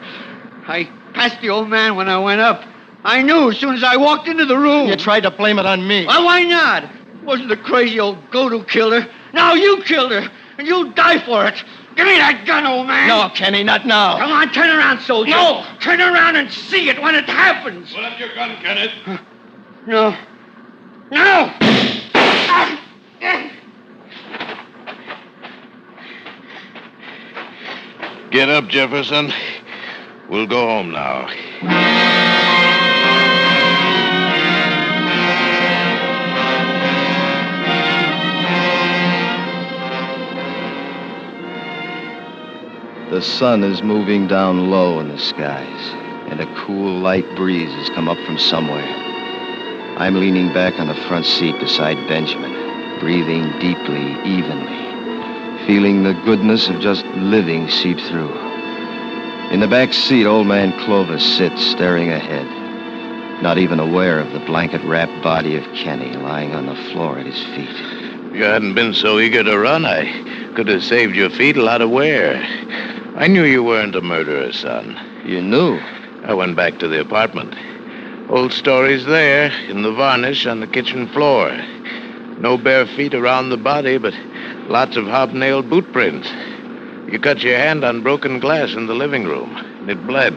I passed the old man when I went up. I knew as soon as I walked into the room. You tried to blame it on me. Well, why not? It wasn't the crazy old goat who killed her. Now you killed her, and you'll die for it. Give me that gun, old man. No, Kenny, not now. Come on, turn around, soldier. No. Turn around and see it when it happens. Pull up your gun, Kenneth. No. No! Get up, Jefferson. We'll go home now. The sun is moving down low in the skies, and a cool, light breeze has come up from somewhere. I'm leaning back on the front seat beside Benjamin, breathing deeply, evenly, feeling the goodness of just living seep through. In the back seat, old man Clovis sits staring ahead, not even aware of the blanket-wrapped body of Kenny lying on the floor at his feet. If you hadn't been so eager to run, I could have saved your feet a lot of wear. I knew you weren't a murderer, son. You knew? I went back to the apartment. Old stories there, in the varnish on the kitchen floor. No bare feet around the body, but lots of hobnailed boot prints. You cut your hand on broken glass in the living room, and it bled.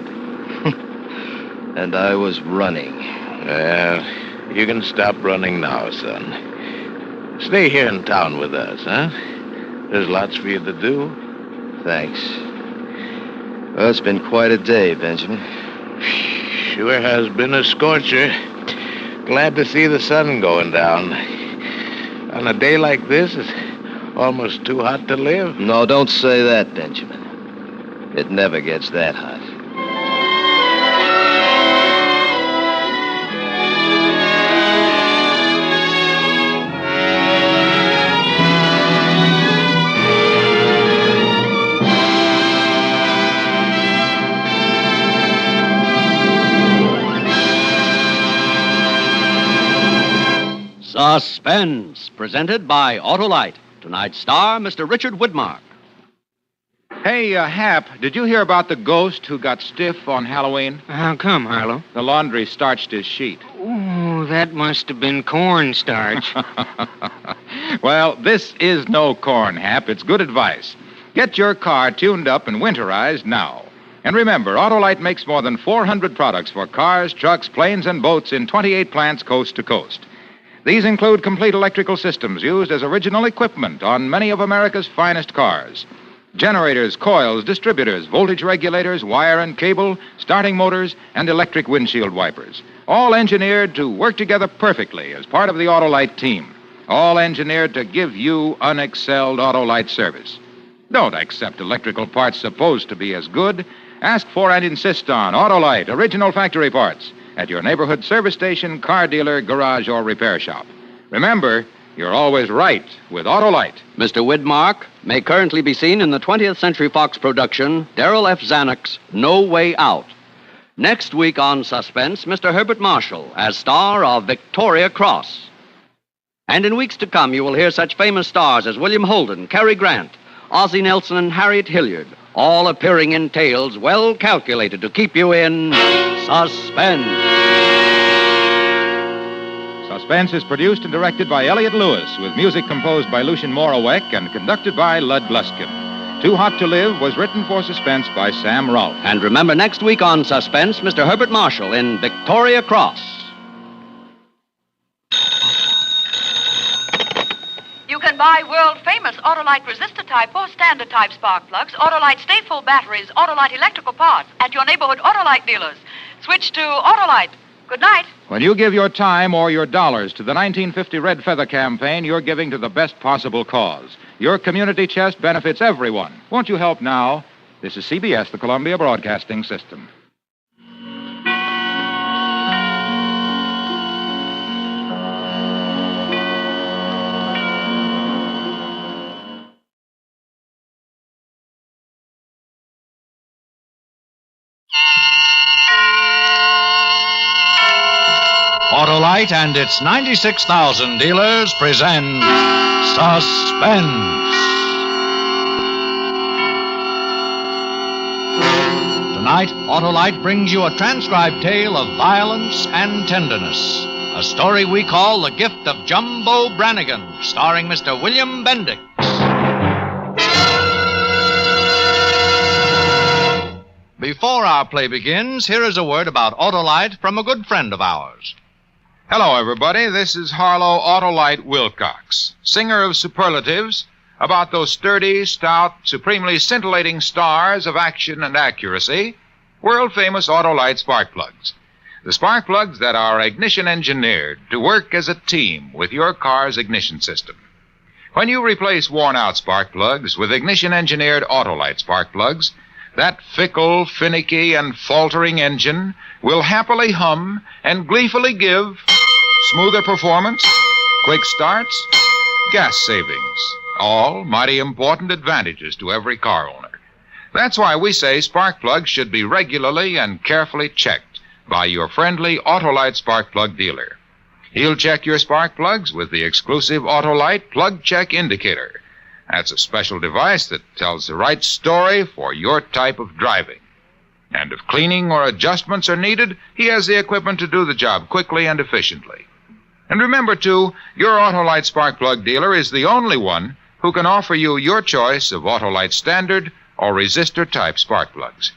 And I was running. Well, you can stop running now, son. Stay here in town with us, huh? There's lots for you to do. Thanks. Well, it's been quite a day, Benjamin. Sure has been a scorcher. Glad to see the sun going down. On a day like this, it's Almost too hot to live? No, don't say that, Benjamin. It never gets that hot. Suspense, presented by Autolite. Tonight's star, Mr. Richard Widmark. Hey, Hap, did you hear about the ghost who got stiff on Halloween? How come, Harlow? The laundry starched his sheet. Oh, that must have been cornstarch. Well, this is no corn, Hap. It's good advice. Get your car tuned up and winterized now. And remember, Autolite makes more than 400 products for cars, trucks, planes, and boats in 28 plants coast to coast. These include complete electrical systems used as original equipment on many of America's finest cars. Generators, coils, distributors, voltage regulators, wire and cable, starting motors, and electric windshield wipers. All engineered to work together perfectly as part of the Autolite team. All engineered to give you unexcelled Autolite service. Don't accept electrical parts supposed to be as good. Ask for and insist on Autolite original factory parts at your neighborhood service station, car dealer, garage, or repair shop. Remember, you're always right with Autolite. Mr. Widmark may currently be seen in the 20th Century Fox production, Darrell F. Zanuck's No Way Out. Next week on Suspense, Mr. Herbert Marshall as star of Victoria Cross. And in weeks to come, you will hear such famous stars as William Holden, Cary Grant, Ozzie Nelson, and Harriet Hilliard, all appearing in tales well calculated to keep you in suspense. Suspense is produced and directed by Elliot Lewis, with music composed by Lucien Morawek and conducted by Lud Gluskin. Too Hot to Live was written for Suspense by Sam Rolfe. And remember, next week on Suspense, Mr. Herbert Marshall in Victoria Cross. You can buy world-famous Autolite resistor type or standard type spark plugs, Autolite stay-full batteries, Autolite electrical parts at your neighborhood Autolite dealers. Switch to Autolite. Good night. When you give your time or your dollars to the 1950 Red Feather campaign, you're giving to the best possible cause. Your community chest benefits everyone. Won't you help now? This is CBS, the Columbia Broadcasting System. Autolite and its 96,000 dealers present Suspense. Tonight, Autolite brings you a transcribed tale of violence and tenderness. A story we call The Gift of Jumbo Brannigan, starring Mr. William Bendix. Before our play begins, here is a word about Autolite from a good friend of ours. Hello, everybody. This is Harlow Autolite Wilcox, singer of superlatives about those sturdy, stout, supremely scintillating stars of action and accuracy, world-famous Autolite spark plugs. The spark plugs that are ignition engineered to work as a team with your car's ignition system. When you replace worn-out spark plugs with ignition-engineered Autolite spark plugs, that fickle, finicky, and faltering engine will happily hum and gleefully give smoother performance, quick starts, gas savings, all mighty important advantages to every car owner. That's why we say spark plugs should be regularly and carefully checked by your friendly Autolite spark plug dealer. He'll check your spark plugs with the exclusive Autolite Plug Check Indicator. That's a special device that tells the right story for your type of driving. And if cleaning or adjustments are needed, he has the equipment to do the job quickly and efficiently. And remember, too, your Autolite spark plug dealer is the only one who can offer you your choice of Autolite standard or resistor-type spark plugs.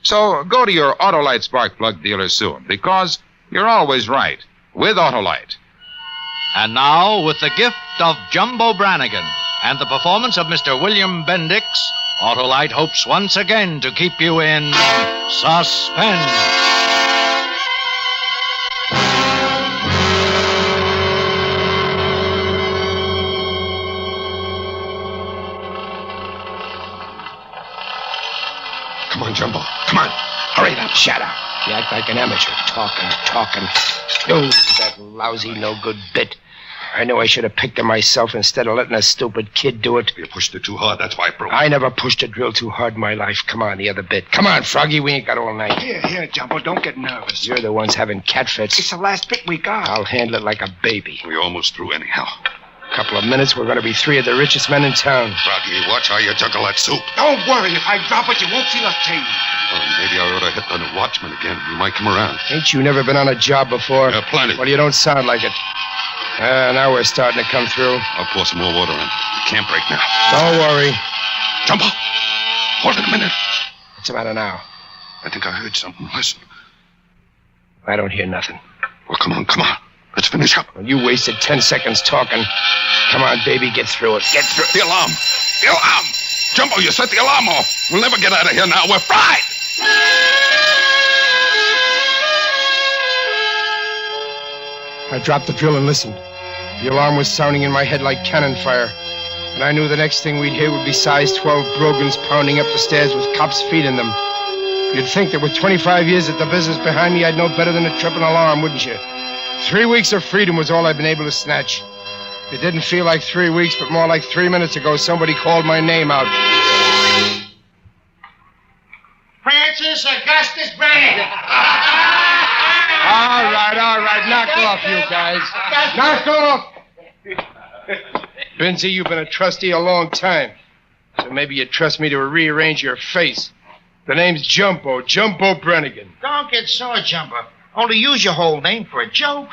So go to your Autolite spark plug dealer soon, because you're always right with Autolite. And now, with the gift of Jumbo Brannigan and the performance of Mr. William Bendix, Autolite hopes once again to keep you in suspense. Come on, Jumbo. Come on. Hurry it up. Shut up. You act like an amateur. Talking. Oh, that lousy, no-good bit. I knew I should have picked it myself instead of letting a stupid kid do it. You pushed it too hard. That's why it broke. I never pushed a drill too hard in my life. Come on, the other bit. Come on, Froggy. We ain't got all night. Here, Jumbo. Don't get nervous. You're the ones having cat fits. It's the last bit we got. I'll handle it like a baby. We're almost through anyhow. Couple of minutes, we're going to be 3 of the richest men in town. Froggy, watch how you juggle that soup. Don't worry. If I drop it, you won't feel a thing. Oh, maybe I ought to hit the watchman again. He might come around. Ain't you never been on a job before? Yeah, plenty. Well, you don't sound like it. Now we're starting to come through. I'll pour some more water in. We can't break now. Don't worry. Jumbo, hold it a minute. What's the matter now? I think I heard something. Listen. I don't hear nothing. Well, come on. Let's finish up. Well, you wasted 10 seconds talking. Come on, baby, get through it. Get through. The alarm. Jumbo, you set the alarm off. We'll never get out of here now. We're fried. I dropped the drill and listened. The alarm was sounding in my head like cannon fire. And I knew the next thing we'd hear would be size 12 brogans pounding up the stairs with cops' feet in them. You'd think that with 25 years at the business behind me, I'd know better than a tripping alarm, wouldn't you? 3 weeks of freedom was all I'd been able to snatch. It didn't feel like 3 weeks, but more like 3 minutes ago, somebody called my name out. Francis Augustus Brannigan. All right. Knock off, you guys. Knock off. Benzie, you've been a trustee a long time. So maybe you trust me to rearrange your face. The name's Jumbo Brannigan. Don't get sore, Jumbo. Only use your whole name for a joke.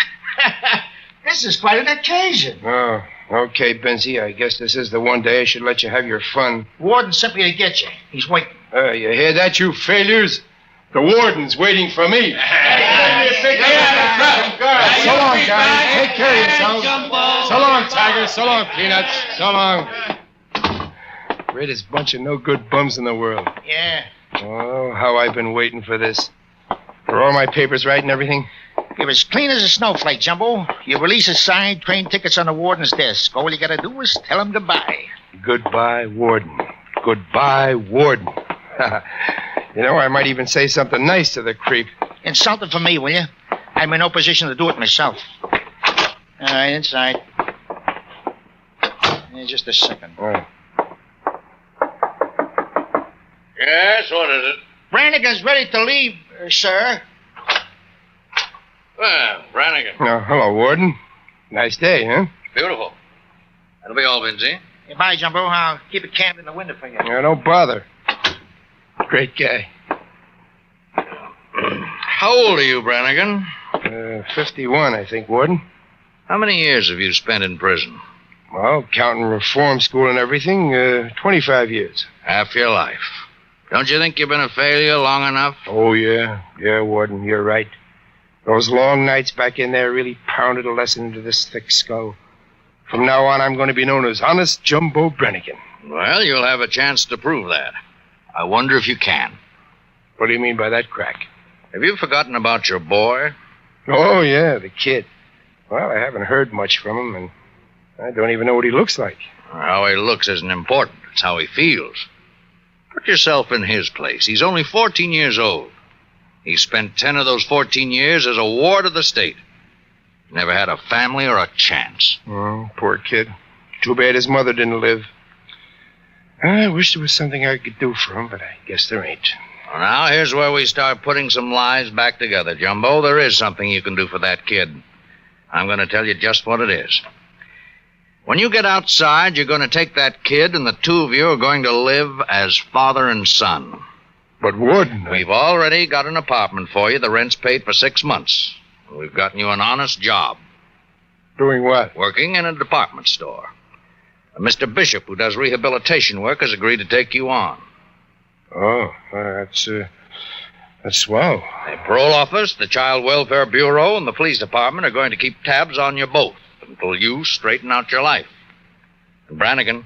This is quite an occasion. Oh, okay, Benzie. I guess this is the one day I should let you have your fun. Warden sent me to get you. He's waiting. You hear that, you failures? The warden's waiting for me. So long, guys. Take care of yourselves. So long, Tiger. So long, Peanuts. So long. Greatest bunch of no-good bums in the world. Yeah. Oh, how I've been waiting for this. Are all my papers right and everything? You're as clean as a snowflake, Jumbo. Your release is signed, train tickets on the warden's desk. All you gotta do is tell him goodbye. Goodbye, warden. Goodbye, warden. You know, I might even say something nice to the creep. Insult it for me, will you? I'm in no position to do it myself. All right, inside. Just a second. All right. Yes, what is it? Brannigan's ready to leave, sir. Well, Brannigan. Oh, hello, warden. Nice day, huh? Beautiful. That'll be all, Benzie. Bye, Jumbo. I'll keep it camped in the window for you. Yeah, don't bother. Great guy. How old are you, Brannigan? 51, I think, warden. How many years have you spent in prison? Well, counting reform school and everything, 25 years. Half your life. Don't you think you've been a failure long enough? Oh, yeah. Yeah, warden, you're right. Those long nights back in there really pounded a lesson into this thick skull. From now on, I'm going to be known as Honest Jumbo Brannigan. Well, you'll have a chance to prove that. I wonder if you can. What do you mean by that, Crack? Have you forgotten about your boy? Oh, yeah, the kid. Well, I haven't heard much from him, and I don't even know what he looks like. How he looks isn't important. It's how he feels. Put yourself in his place. He's only 14 years old. He spent 10 of those 14 years as a ward of the state. Never had a family or a chance. Oh, poor kid. Too bad his mother didn't live. I wish there was something I could do for him, but I guess there ain't. Well, now, here's where we start putting some lives back together, Jumbo. There is something you can do for that kid. I'm going to tell you just what it is. When you get outside, you're going to take that kid, and the two of you are going to live as father and son. But warden... We've already got an apartment for you. The rent's paid for 6 months. We've gotten you an honest job. Doing what? Working in a department store. Mr. Bishop, who does rehabilitation work, has agreed to take you on. Oh, that's swell. The parole office, the Child Welfare Bureau, and the police department are going to keep tabs on you both until you straighten out your life. And Brannigan,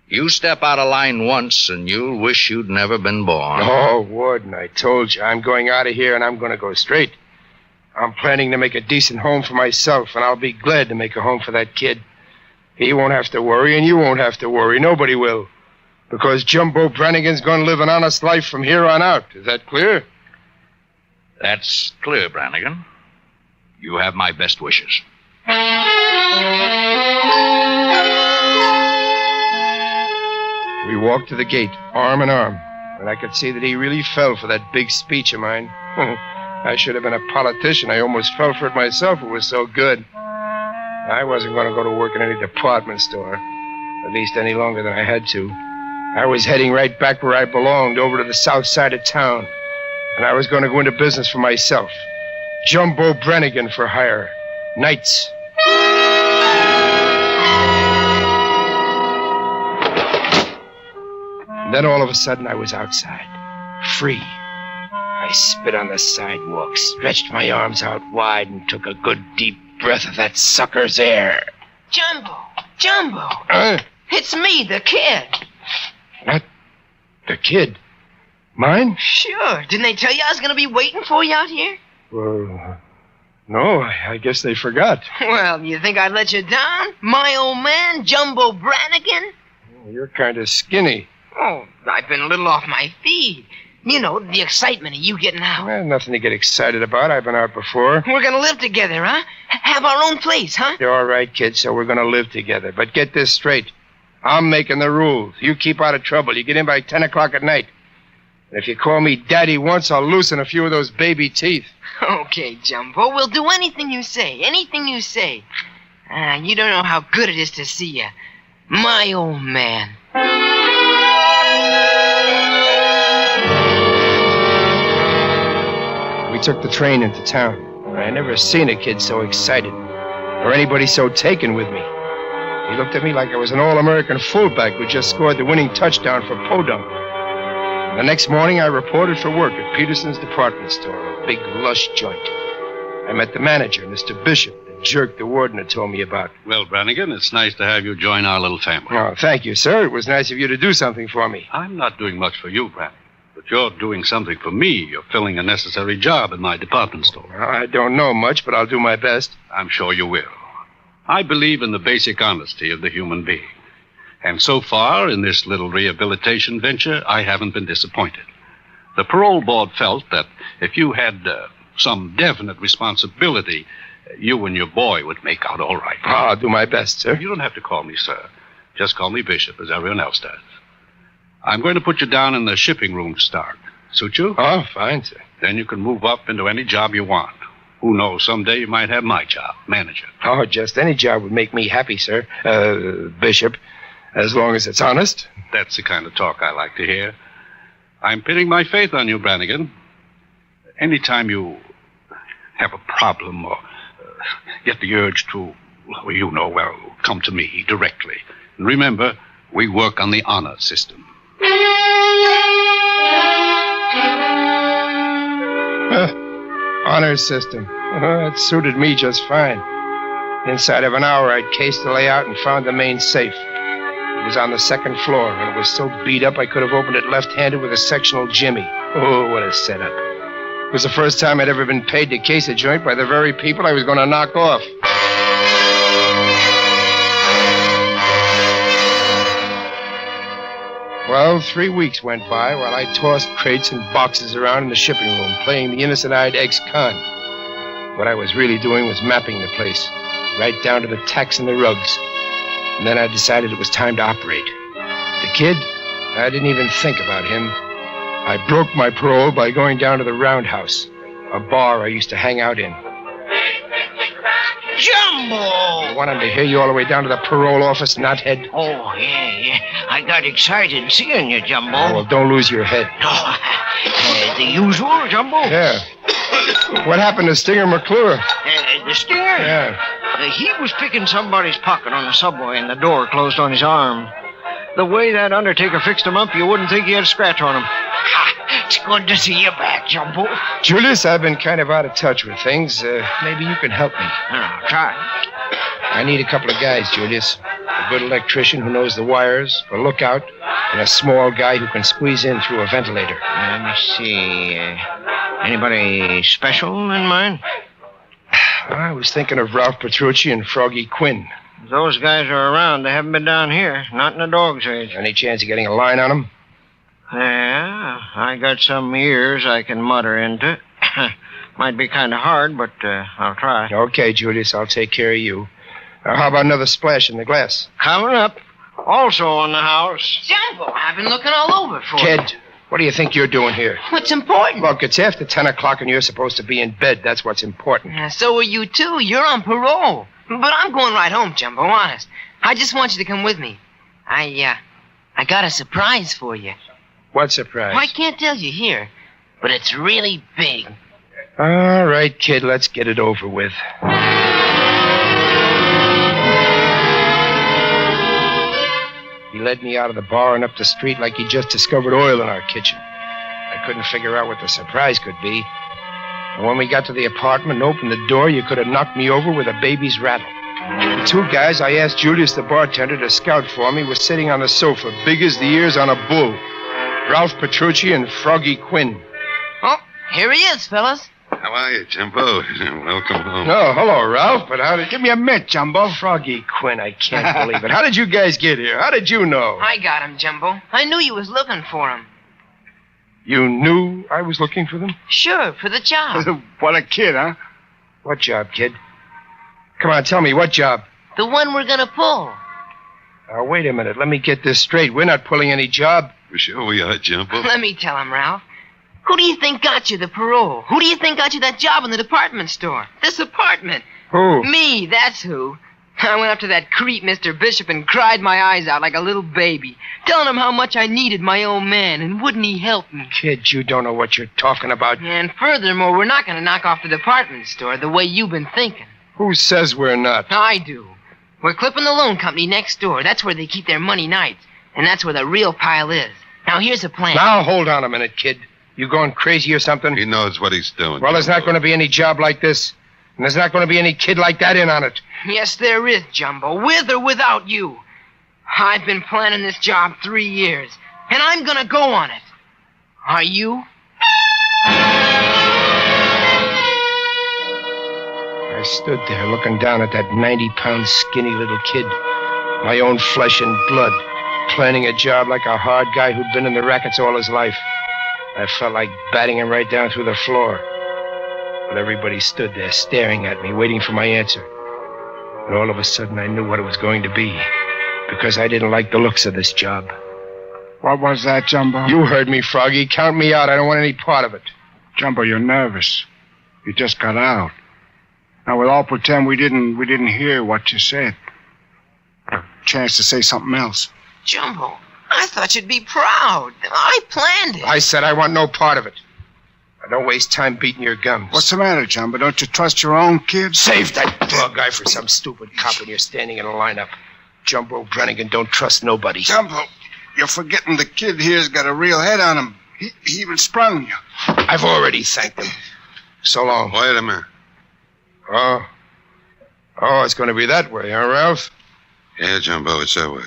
you step out of line once, and you'll wish you'd never been born. Oh, warden, I told you. I'm going out of here, and I'm going to go straight. I'm planning to make a decent home for myself, and I'll be glad to make a home for that kid. He won't have to worry, and you won't have to worry. Nobody will. Because Jumbo Brannigan's going to live an honest life from here on out. Is that clear? That's clear, Brannigan. You have my best wishes. We walked to the gate, arm in arm, and I could see that he really fell for that big speech of mine. I should have been a politician. I almost fell for it myself. It was so good. I wasn't going to go to work in any department store, at least any longer than I had to. I was heading right back where I belonged, over to the south side of town. And I was going to go into business for myself. Jumbo Brannigan for hire. Nights. And then all of a sudden I was outside. Free. I spit on the sidewalk, stretched my arms out wide, and took a good deep breath of that sucker's air. Jumbo. It's me, the kid. What? The kid? Mine? Sure. Didn't they tell you I was going to be waiting for you out here? Well, no, I guess they forgot. Well, you think I'd let you down? My old man, Jumbo Brannigan? You're kind of skinny. Oh, I've been a little off my feed. You know, the excitement of you getting out. Well, nothing to get excited about. I've been out before. We're going to live together, huh? Have our own place, huh? You're all right, kid, so we're going to live together. But get this straight. I'm making the rules. You keep out of trouble. You get in by 10 o'clock at night. And if you call me Daddy once, I'll loosen a few of those baby teeth. Okay, Jumbo. We'll do anything you say. Anything you say. You don't know how good it is to see you. My old man. We took the train into town. I never seen a kid so excited, or anybody so taken with me. He looked at me like I was an all-American fullback who just scored the winning touchdown for Podunk. The next morning, I reported for work at Peterson's department store, a big, lush joint. I met the manager, Mr. Bishop, the jerk the warden had told me about. Well, Brannigan, it's nice to have you join our little family. Oh, thank you, sir. It was nice of you to do something for me. I'm not doing much for you, Brannigan, but you're doing something for me. You're filling a necessary job in my department store. Well, I don't know much, but I'll do my best. I'm sure you will. I believe in the basic honesty of the human being. And so far, in this little rehabilitation venture, I haven't been disappointed. The parole board felt that if you had some definite responsibility, you and your boy would make out all right. I'll do my best, sir. You don't have to call me sir. Just call me Bishop, as everyone else does. I'm going to put you down in the shipping room to start. Suit you? Oh, fine, sir. Then you can move up into any job you want. Who knows, someday you might have my job, manager. Oh, just any job would make me happy, sir. Bishop, as long as it's honest. That's the kind of talk I like to hear. I'm pinning my faith on you, Brannigan. Anytime you have a problem or get the urge to, come to me directly. And remember, we work on the honor system. Honor system. That suited me just fine. Inside of an hour, I'd cased the layout and found the main safe. It was on the second floor, and it was so beat up I could have opened it left-handed with a sectional jimmy. Oh, what a setup. It was the first time I'd ever been paid to case a joint by the very people I was going to knock off. Well, 3 weeks went by while I tossed crates and boxes around in the shipping room, playing the innocent-eyed ex-con. What I was really doing was mapping the place, right down to the tacks and the rugs. And then I decided it was time to operate. The kid, I didn't even think about him. I broke my parole by going down to the Roundhouse, a bar I used to hang out in. Jumbo! I wanted to hear you all the way down to the parole office, knothead. Oh, yeah. I got excited seeing you, Jumbo. Oh, well, don't lose your head. The usual, Jumbo? Yeah. What happened to Stinger McClure? The Stinger? Yeah. He was picking somebody's pocket on the subway and the door closed on his arm. The way that undertaker fixed him up, you wouldn't think he had a scratch on him. It's good to see you back, Jumbo. Julius, I've been kind of out of touch with things. Maybe you can help me. I'll try. I need a couple of guys, Julius. A good electrician who knows the wires, a lookout, and a small guy who can squeeze in through a ventilator. Let me see. Anybody special in mind? I was thinking of Ralph Petrucci and Froggy Quinn. Those guys are around. They haven't been down here. Not in the dog's age. Any chance of getting a line on them? Yeah, I got some ears I can mutter into. Might be kind of hard, but I'll try. Okay, Julius, I'll take care of you. How about another splash in the glass? Coming up. Also on the house. Jumbo, I've been looking all over for you. Kid, what do you think you're doing here? What's important? Look, it's after 10 o'clock and you're supposed to be in bed. That's what's important. So are you, too. You're on parole. But I'm going right home, Jumbo, honest. I just want you to come with me. I got a surprise for you. What surprise? Well, I can't tell you here, but it's really big. All right, kid, let's get it over with. He led me out of the bar and up the street like he just discovered oil in our kitchen. I couldn't figure out what the surprise could be. And when we got to the apartment and opened the door, you could have knocked me over with a baby's rattle. The two guys I asked Julius, the bartender, to scout for me were sitting on the sofa, big as the ears on a bull. Ralph Petrucci and Froggy Quinn. Oh, here he is, fellas. How are you, Jumbo? Welcome home. Oh, hello, Ralph. But how did... Give me a mint, Jumbo. Froggy Quinn, I can't believe it. How did you guys get here? How did you know? I got him, Jumbo. I knew you was looking for him. You knew I was looking for them? Sure, for the job. What a kid, huh? What job, kid? Come on, tell me, what job? The one we're gonna pull. Now, wait a minute. Let me get this straight. We're not pulling any job. Sure we are, Jumbo. Let me tell him, Ralph. Who do you think got you the parole? Who do you think got you that job in the department store? This apartment. Who? Me, that's who. I went up to that creep, Mr. Bishop, and cried my eyes out like a little baby, telling him how much I needed my own man, and wouldn't he help me? Kid, you don't know what you're talking about. And furthermore, we're not going to knock off the department store the way you've been thinking. Who says we're not? I do. We're clipping the loan company next door. That's where they keep their money nights, and that's where the real pile is. Now, here's a plan. Now, hold on a minute, kid. You going crazy or something? He knows what he's doing. Well, there's not going to be any job like this. And there's not going to be any kid like that in on it. Yes, there is, Jumbo, with or without you. I've been planning this job 3 years, and I'm going to go on it. Are you? I stood there looking down at that 90-pound skinny little kid, my own flesh and blood, planning a job like a hard guy who'd been in the rackets all his life. I felt like batting him right down through the floor. But everybody stood there staring at me, waiting for my answer. And all of a sudden, I knew what it was going to be, because I didn't like the looks of this job. What was that, Jumbo? You heard me, Froggy. Count me out. I don't want any part of it. Jumbo, you're nervous. You just got out. Now, we'll all pretend we didn't hear what you said. A chance to say something else. Jumbo, I thought you'd be proud. I planned it. I said I want no part of it. Now, don't waste time beating your gums. What's the matter, Jumbo? Don't you trust your own kid? Save that dog guy for some stupid cop when you're standing in a lineup. Jumbo Brannigan don't trust nobody. Jumbo, you're forgetting the kid here's got a real head on him. He even sprung you. I've already thanked him. So long. Wait a minute. Oh, it's going to be that way, huh, Ralph? Yeah, Jumbo, it's that way.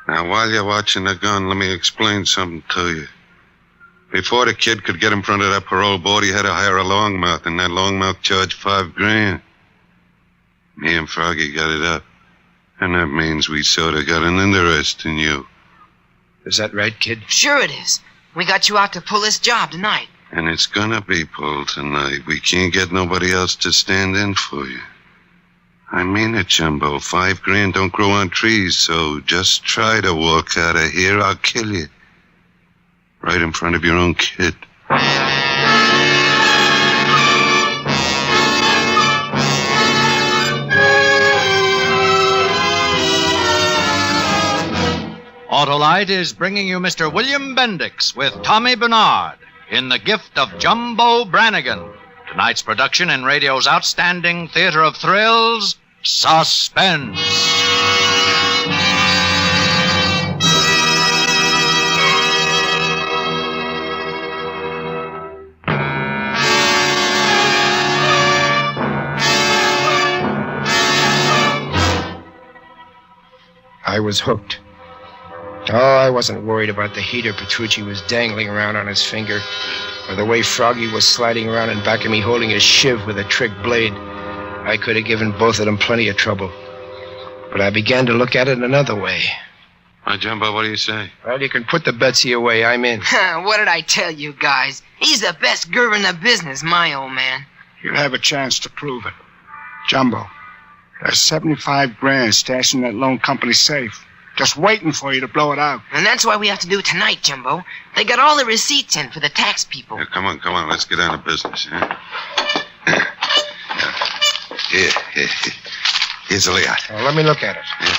Now, while you're watching the gun, let me explain something to you. Before the kid could get in front of that parole board, he had to hire a longmouth, and that longmouth charged $5,000. Me and Froggy got it up. And that means we sort of got an interest in you. Is that right, kid? Sure it is. We got you out to pull this job tonight. And it's gonna be pulled tonight. We can't get nobody else to stand in for you. I mean it, Jumbo. $5,000 don't grow on trees, so just try to walk out of here. I'll kill you. Right in front of your own kid. Autolite is bringing you Mr. William Bendix with Tommy Bernard in The Gift of Jumbo Brannigan. Tonight's production in radio's outstanding theater of thrills, Suspense. I was hooked. Oh, I wasn't worried about the heater Petrucci was dangling around on his finger, or the way Froggy was sliding around in back of me holding his shiv with a trick blade. I could have given both of them plenty of trouble. But I began to look at it another way. Hi, Jumbo, what do you say? Well, you can put the Betsy away. I'm in. What did I tell you guys? He's the best grr in the business, my old man. You'll have a chance to prove it. Jumbo, there's 75 grand stashed in that loan company safe. Just waiting for you to blow it out. And that's why we have to do it tonight, Jumbo. They got all the receipts in for the tax people. Yeah, come on. Let's get down to business, huh? Here. Here's a layout. Well, let me look at it. Yeah.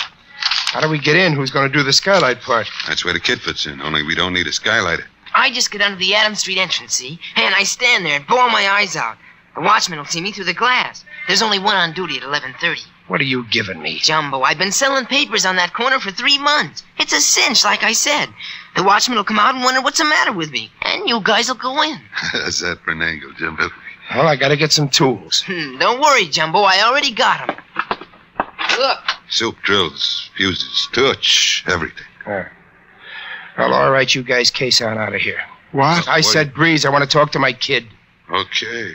How do we get in? Who's going to do the skylight part? That's where the kid fits in, only we don't need a skylighter. I just get under the Adams Street entrance, see? And I stand there and bawl my eyes out. The watchman will see me through the glass. There's only one on duty at 11:30. What are you giving me? Jumbo, I've been selling papers on that corner for 3 months. It's a cinch, like I said. The watchman will come out and wonder what's the matter with me. And you guys will go in. How's that for an angle, Jumbo? Well, I got to get some tools. Don't worry, Jumbo. I already got them. Look. Silk drills, fuses, torch, everything. Well, all right, you guys case on out of here. What? I said breeze. I want to talk to my kid. Okay.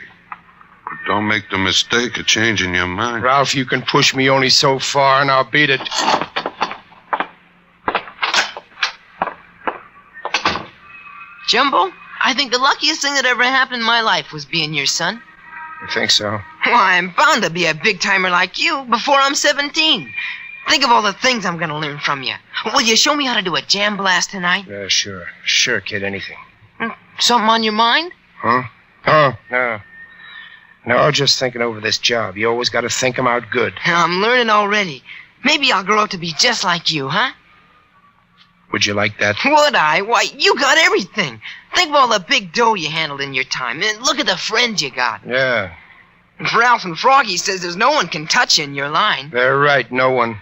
But don't make the mistake of changing your mind. Ralph, you can push me only so far, and I'll beat it. Jumbo, I think the luckiest thing that ever happened in my life was being your son. You think so? Why, I'm bound to be a big-timer like you before I'm 17. Think of all the things I'm going to learn from you. Will you show me how to do a jam blast tonight? Yeah, sure. Sure, kid, anything. Something on your mind? Huh? Oh, no. No, just thinking over this job. You always got to think 'em out good. I'm learning already. Maybe I'll grow up to be just like you, huh? Would you like that? Would I? Why, you got everything. Think of all the big dough you handled in your time. And look at the friends you got. Yeah. Ralph and Froggy says there's no one can touch you in your line. They're right, no one.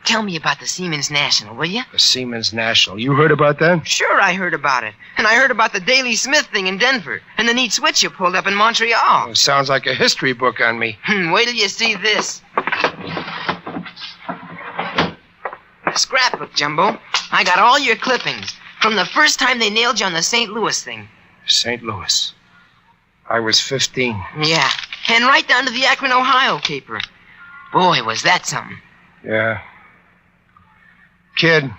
Tell me about the Seamen's National, will you? The Seamen's National. You heard about that? Sure, I heard about it. And I heard about the Daily Smith thing in Denver. And the neat switch you pulled up in Montreal. Oh, sounds like a history book on me. Wait till you see this. A scrapbook, Jumbo. I got all your clippings. From the first time they nailed you on the St. Louis thing. St. Louis. I was 15. Yeah. And right down to the Akron, Ohio caper. Boy, was that something. Yeah. Kid.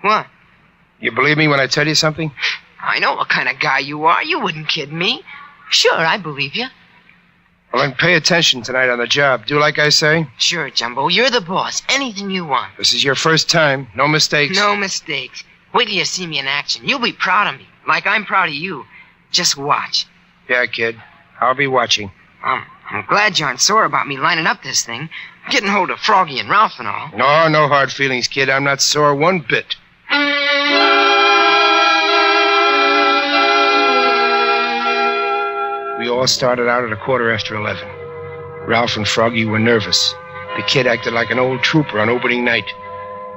What? You believe me when I tell you something? I know what kind of guy you are. You wouldn't kid me. Sure, I believe you. Well, then pay attention tonight on the job. Do like I say? Sure, Jumbo. You're the boss. Anything you want. This is your first time. No mistakes. No mistakes. Wait till you see me in action. You'll be proud of me. Like I'm proud of you. Just watch. Yeah, kid. I'll be watching. I'm glad you aren't sore about me lining up this thing. Getting hold of Froggy and Ralph and all. No hard feelings, kid. I'm not sore one bit. We all started out at 11:15. Ralph and Froggy were nervous. The kid acted like an old trooper on opening night.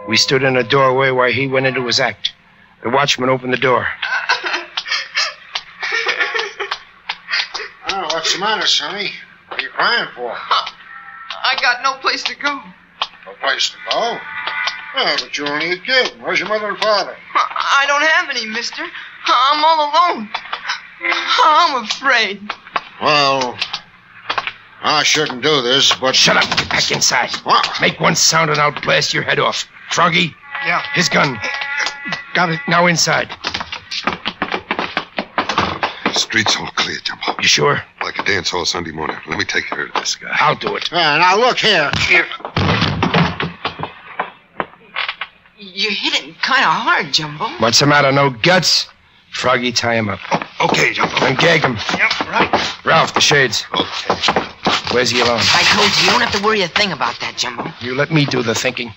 We stood in a doorway while he went into his act. The watchman opened the door. Oh, what's the matter, Sonny? What are you crying for? I got no place to go. No place to go? Yeah, but you're only a kid. Where's your mother and father? I don't have any, mister. I'm all alone. I'm afraid. Well, I shouldn't do this, but... Shut up. Get back inside. What? Make one sound and I'll blast your head off. Froggy? Yeah. His gun. Got it. Now inside. The street's all clear, Jumbo. You sure? Like a dance hall Sunday morning. Let me take care of this guy. I'll do it. Yeah, now look here. You hit it kind of hard, Jumbo. What's the matter? No guts? Froggy, tie him up. Okay, Jumbo. And gag him. Yep, right. Ralph, the shades. Okay. Where's he alone? I told you don't have to worry a thing about that, Jumbo. You let me do the thinking.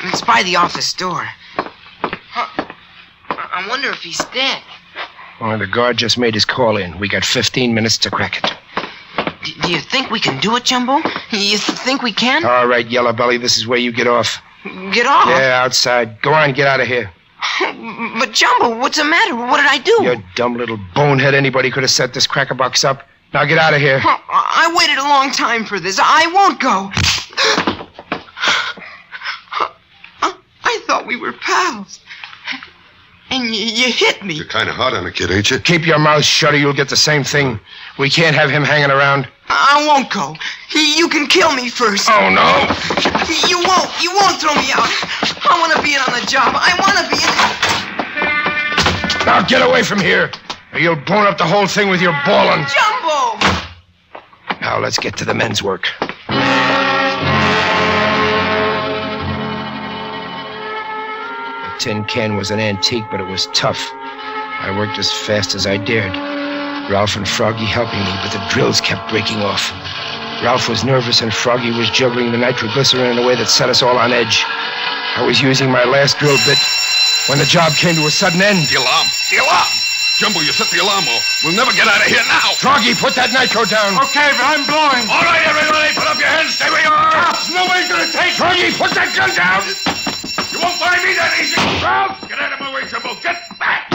It's by the office door. I wonder if he's dead. Well, the guard just made his call in. We got 15 minutes to crack it. Do you think we can do it, Jumbo? You think we can? All right, Yellow Belly, this is where you get off. Get off? Yeah, outside. Go on, get out of here. But, Jumbo, what's the matter? What did I do? You dumb little bonehead. Anybody could have set this crackerbox up. Now get out of here. I waited a long time for this. I won't go. I thought we were pals. And you hit me. You're kind of hot on a kid, ain't you? Keep your mouth shut or you'll get the same thing. We can't have him hanging around. I won't go. You can kill me first. Oh, no. You won't. You won't throw me out. I want to be in on the job. I want to be in. Now get away from here, or you'll bone up the whole thing with your bawling. Jumbo! Now let's get to the men's work. The tin can was an antique, but it was tough. I worked as fast as I dared. Ralph and Froggy helping me, but the drills kept breaking off. Ralph was nervous and Froggy was juggling the nitroglycerin in a way that set us all on edge. I was using my last drill bit when the job came to a sudden end. The alarm! The alarm! Jumbo, you set the alarm off. We'll never get out of here now. Froggy, put that nitro down. Okay, but I'm blowing. All right, everybody, put up your hands. Stay where you are. Nobody's gonna take me. Froggy, put that gun down. You won't find me that easy. Ralph, get out of my way, Jumbo. Get back.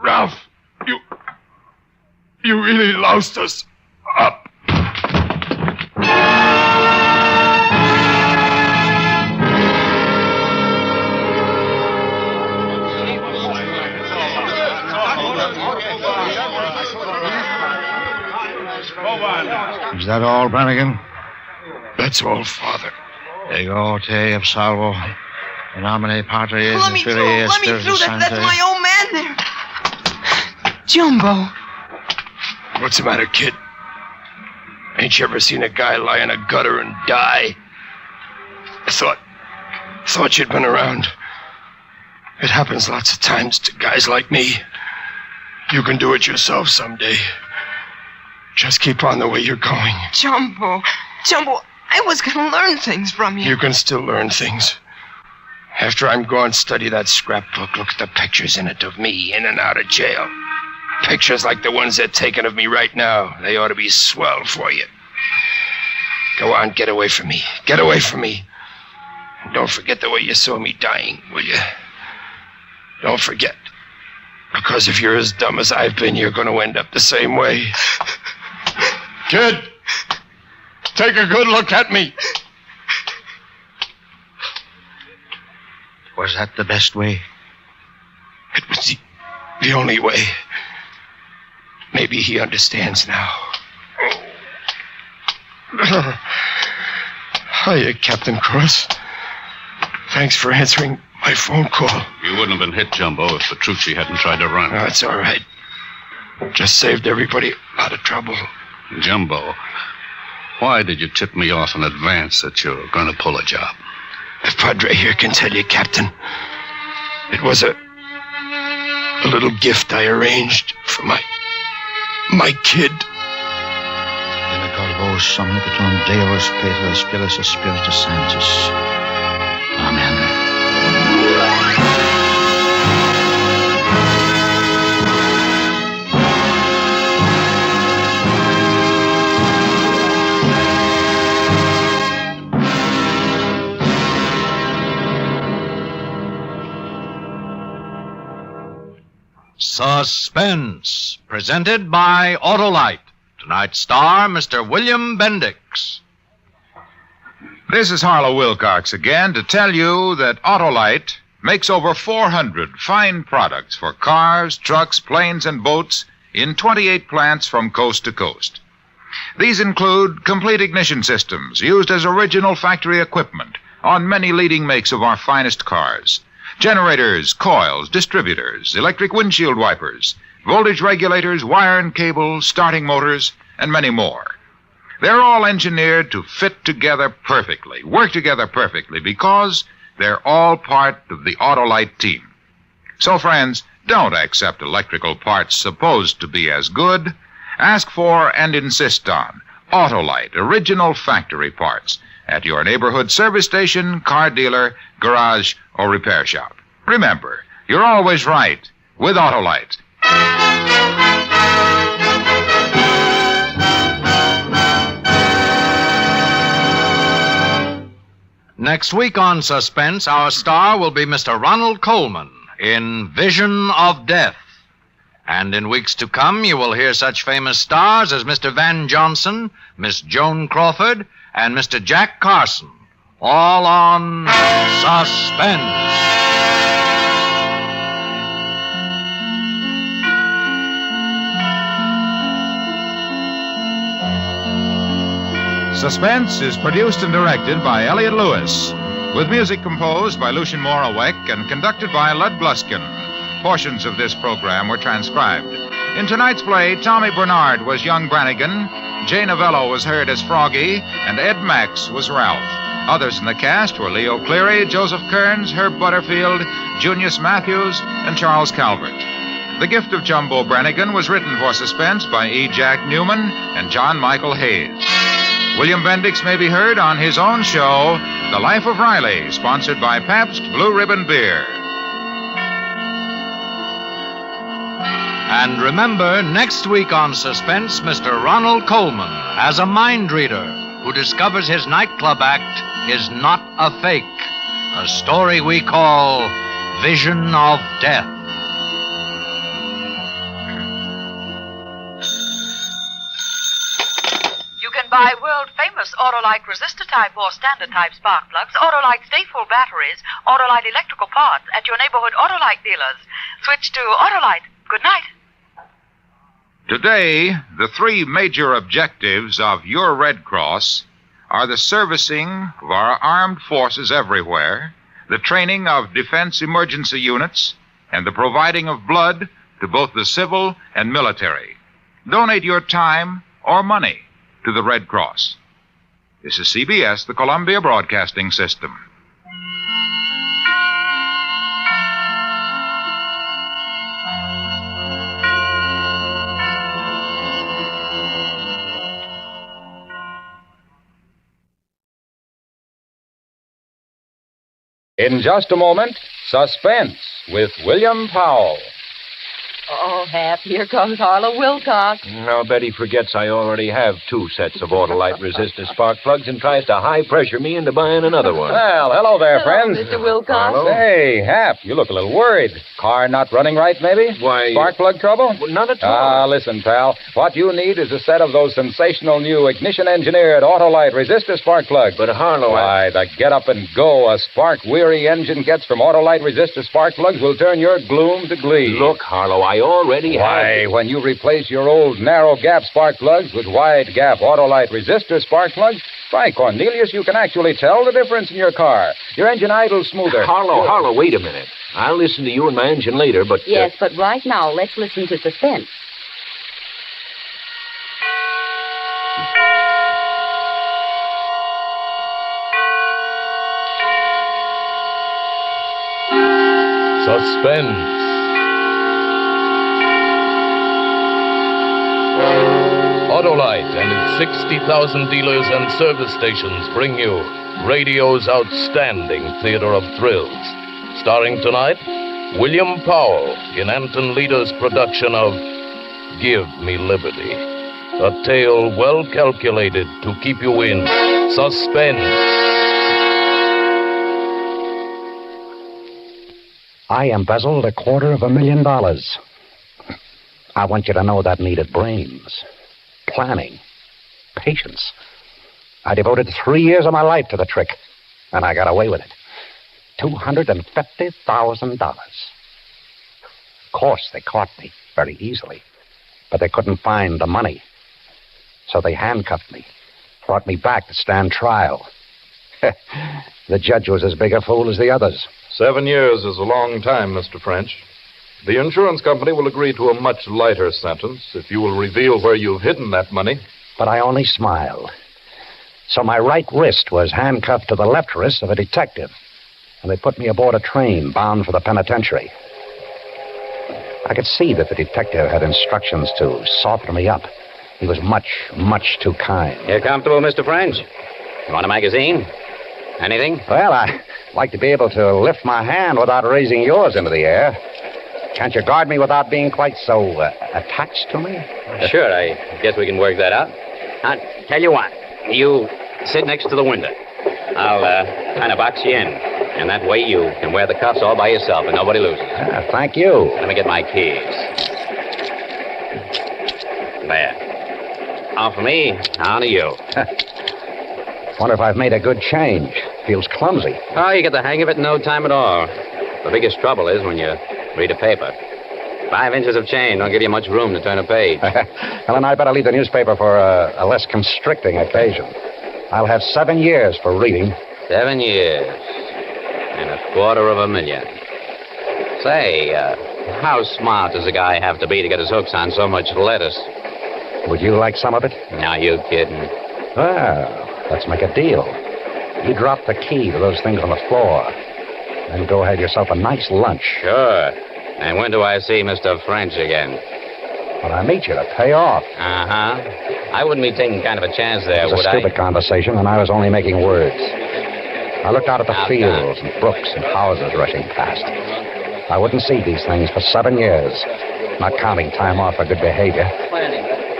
Ralph, you really loused us up. Is that all, Brannigan? That's all, Father. Ego te absolvo. In nomine Patris Let me et through. Filii et Let me Spiritus through. That's Sancti. my old man there. Jumbo. What's the matter, kid? Ain't you ever seen a guy lie in a gutter and die? I thought you'd been around. It happens lots of times to guys like me. You can do it yourself someday. Just keep on the way you're going. Jumbo, I was gonna learn things from you. You can still learn things. After I'm gone, study that scrapbook. Look at the pictures in it of me in and out of jail. Pictures like the ones they're taking of me right now. They ought to be swell for you. Go on, get away from me. Get away from me. And don't forget the way you saw me dying, will you? Don't forget. Because if you're as dumb as I've been, you're going to end up the same way. Kid, take a good look at me. Was that the best way? It was the only way. Maybe he understands now. Hiya, Captain Cross. Thanks for answering my phone call. You wouldn't have been hit, Jumbo, if Petrucci hadn't tried to run. That's all right. Just saved everybody a lot of trouble. Jumbo, why did you tip me off in advance that you were going to pull a job? The Padre here can tell you, Captain. It was a little gift I arranged for my kid. Vos omnipotent Deus Peter Spiritus Spiritus Sanctus. Amen. Suspense, presented by Autolite. Tonight's star, Mr. William Bendix. This is Harlow Wilcox again to tell you that Autolite makes over 400 fine products for cars, trucks, planes, and boats in 28 plants from coast to coast. These include complete ignition systems used as original factory equipment on many leading makes of our finest cars. Generators, coils, distributors, electric windshield wipers, voltage regulators, wire and cable, starting motors, and many more. They're all engineered to fit together perfectly, work together perfectly, because they're all part of the Autolite team. So, friends, don't accept electrical parts supposed to be as good. Ask for and insist on Autolite original factory parts at your neighborhood service station, car dealer, garage, or repair shop. Remember, you're always right with Autolite. Next week on Suspense, our star will be Mr. Ronald Coleman in Vision of Death. And in weeks to come, you will hear such famous stars as Mr. Van Johnson, Miss Joan Crawford, and Mr. Jack Carson, all on Suspense. Suspense is produced and directed by Elliot Lewis, with music composed by Lucien Moraweck and conducted by Lud Gluskin. Portions of this program were transcribed. In tonight's play, Tommy Bernard was young Brannigan, Jay Novello was heard as Froggy, and Ed Max was Ralph. Others in the cast were Leo Cleary, Joseph Kearns, Herb Butterfield, Junius Matthews, and Charles Calvert. The Gift of Jumbo Brannigan was written for Suspense by E. Jack Newman and John Michael Hayes. William Bendix may be heard on his own show, The Life of Riley, sponsored by Pabst Blue Ribbon Beer. And remember, next week on Suspense, Mr. Ronald Coleman, as a mind reader who discovers his nightclub act is not a fake. A story we call Vision of Death. You can buy world-famous Autolite resistor type or standard type spark plugs, Autolite stateful batteries, Autolite electrical parts at your neighborhood Autolite dealers. Switch to Autolite. Good night. Today, the three major objectives of your Red Cross are the servicing of our armed forces everywhere, the training of defense emergency units, and the providing of blood to both the civil and military. Donate your time or money to the Red Cross. This is CBS, the Columbia Broadcasting System. In just a moment, Suspense with William Powell. Oh, Hap, here comes Harlow Wilcox. Now, Betty forgets I already have 2 sets of Autolite resistor spark plugs and tries to high-pressure me into buying another one. Well, hello there, friends. Mr. Wilcox. Hello. Hey, Hap, you look a little worried. Car not running right, maybe? Why... Spark plug trouble? Well, not at all. Listen, pal. What you need is a set of those sensational new ignition-engineered Autolite resistor spark plugs. But, Harlow, Why, the get-up-and-go a spark-weary engine gets from Autolite resistor spark plugs will turn your gloom to glee. Look, Harlow, I already have... Why, when you replace your old narrow-gap spark plugs with wide-gap Autolite resistor spark plugs, by Cornelius, you can actually tell the difference in your car. Your engine idles smoother. Harlow, wait a minute. I'll listen to you and my engine later, but... Yes, but right now, let's listen to Suspense. Suspense. Autolite and its 60,000 dealers and service stations bring you radio's outstanding theater of thrills. Starring tonight, William Powell in Anton Leader's production of Give Me Liberty. A tale well calculated to keep you in suspense. I embezzled $250,000. I want you to know that needed brains, planning, patience. I devoted 3 years of my life to the trick, and I got away with it. $250,000. Of course, they caught me very easily, but they couldn't find the money. So they handcuffed me, brought me back to stand trial. The judge was as big a fool as the others. 7 years is a long time, Mr. French. The insurance company will agree to a much lighter sentence if you will reveal where you've hidden that money. But I only smiled. So my right wrist was handcuffed to the left wrist of a detective, and they put me aboard a train bound for the penitentiary. I could see that the detective had instructions to soften me up. He was much, much too kind. You comfortable, Mr. French? You want a magazine? Anything? Well, I'd like to be able to lift my hand without raising yours into the air. Can't you guard me without being quite so attached to me? Sure, I guess we can work that out. I'll tell you what. You sit next to the window. I'll kind of box you in. And that way you can wear the cuffs all by yourself and nobody loses. Thank you. Let me get my keys. There. Off of me, on to you. Wonder if I've made a good change. Feels clumsy. Oh, you get the hang of it in no time at all. The biggest trouble is when you read a paper. 5 inches of chain don't give you much room to turn a page. Well, then I'd better leave the newspaper for a less constricting occasion. I'll have 7 years for reading. 7 years. And $250,000. Say, how smart does a guy have to be to get his hooks on so much lettuce? Would you like some of it? Now, you kidding? Well, let's make a deal. You drop the key to those things on the floor. Then go have yourself a nice lunch. Sure. And when do I see Mr. French again? When I meet you to pay off. Uh-huh. I wouldn't be taking kind of a chance there, It was would a stupid conversation, and I was only making words. I looked out at the fields and brooks and houses rushing past. I wouldn't see these things for 7 years, not counting time off for good behavior.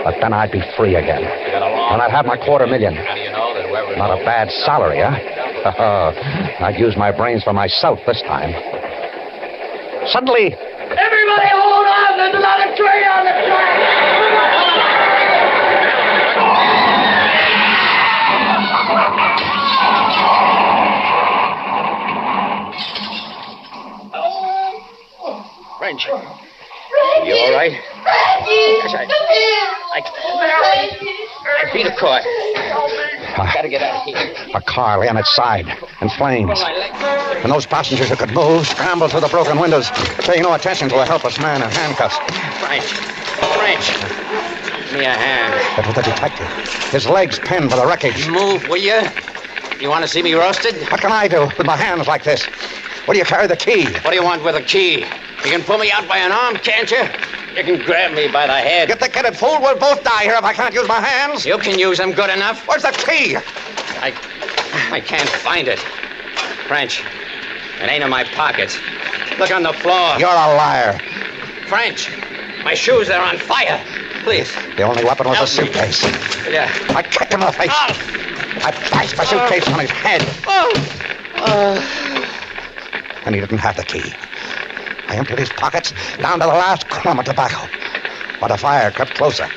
But then I'd be free again. And I'd have my $250,000. Not a bad salary, huh? I'd use my brains for myself this time. Suddenly... Everybody hold on! There's another train on the track! French. You all right? Yes, I beat a car. Gotta get out of here. A car lay on its side, in flames. And those passengers who could move scrambled through the broken windows, paying no attention to a helpless man in handcuffs. French. Give me a hand. It was the detective. His legs pinned to the wreckage. Move, will you? You want to see me roasted? What can I do with my hands like this? Where do you carry the key? What do you want with a key? You can pull me out by an arm, can't you? You can grab me by the head. You thick-headed fool, we'll both die here if I can't use my hands. You can use them good enough. Where's the key? I can't find it. French, it ain't in my pocket. Look on the floor. You're a liar. French, my shoes are on fire. Please. The only weapon was a suitcase. Yeah. I kicked him in the face. I bashed the suitcase on his head. And he didn't have the key. I emptied his pockets down to the last crumb of tobacco. But the fire crept closer.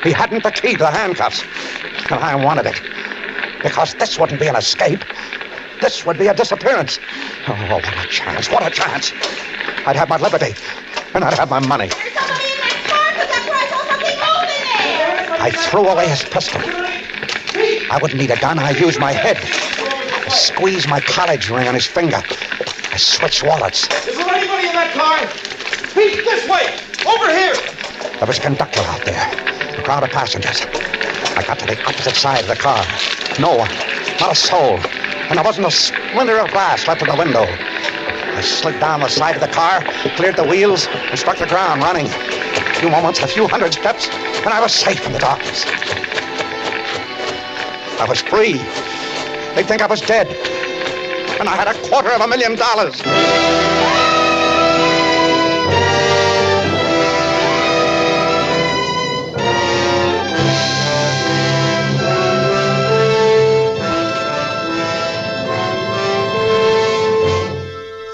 He hadn't the key to the handcuffs. And I wanted it. Because this wouldn't be an escape. This would be a disappearance. Oh, what a chance. What a chance. I'd have my liberty. And I'd have my money. There's somebody in my car because that's where I saw something moving there. I threw away his pistol. I wouldn't need a gun. I used my head. I squeezed my college ring on his finger. I switched wallets. Is there anybody in that car? Pete, this way! Over here! There was a conductor out there. A crowd of passengers. I got to the opposite side of the car. No one. Not a soul. And there wasn't a splinter of glass left in the window. I slid down the side of the car, cleared the wheels, and struck the ground running. A few moments, a few hundred steps, and I was safe in the darkness. I was free. They'd think I was dead. And I had $250,000.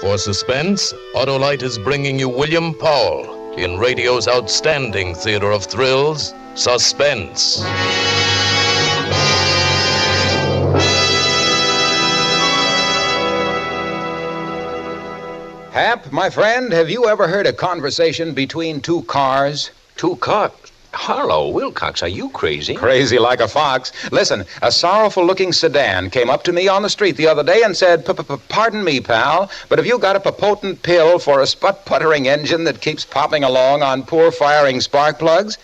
For Suspense, Autolite is bringing you William Powell in radio's outstanding theater of thrills, Suspense. Hap, my friend, have you ever heard a conversation between two cars? Two cars? Harlow, Wilcox, are you crazy? Crazy like a fox. Listen, a sorrowful-looking sedan came up to me on the street the other day and said, "Pardon me, pal, but have you got a potent pill for a sput-puttering engine that keeps popping along on poor-firing spark plugs?"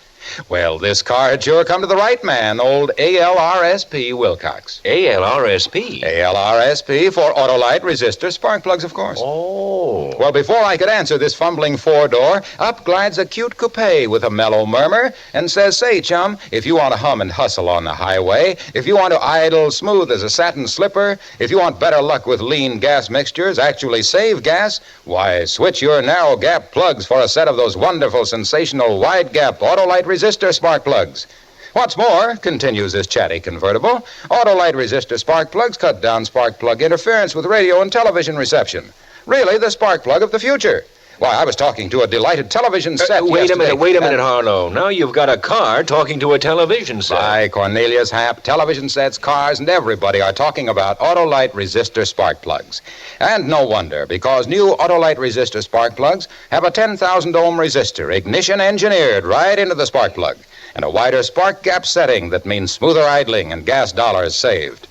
Well, this car had sure come to the right man, old ALRSP Wilcox. ALRSP? ALRSP for Autolite Resistor Spark Plugs, of course. Oh. Well, before I could answer this fumbling four-door, up glides a cute coupe with a mellow murmur and says, "Say, chum, if you want to hum and hustle on the highway, if you want to idle smooth as a satin slipper, if you want better luck with lean gas mixtures, actually save gas, why, switch your narrow gap plugs for a set of those wonderful, sensational, wide-gap Autolite Resistor Spark Plugs. What's more," continues this chatty convertible, "Autolite Resistor Spark Plugs cut down spark plug interference with radio and television reception. Really the spark plug of the future. Why, I was talking to a delighted television set Wait a yesterday. minute, Harlow. Now you've got a car talking to a television set. By Cornelius Hap, television sets, cars, and everybody are talking about Autolite Resistor Spark Plugs. And no wonder, because new Autolite Resistor Spark Plugs have a 10,000 ohm resistor, ignition engineered right into the spark plug. and a wider spark gap setting that means smoother idling and gas dollars saved.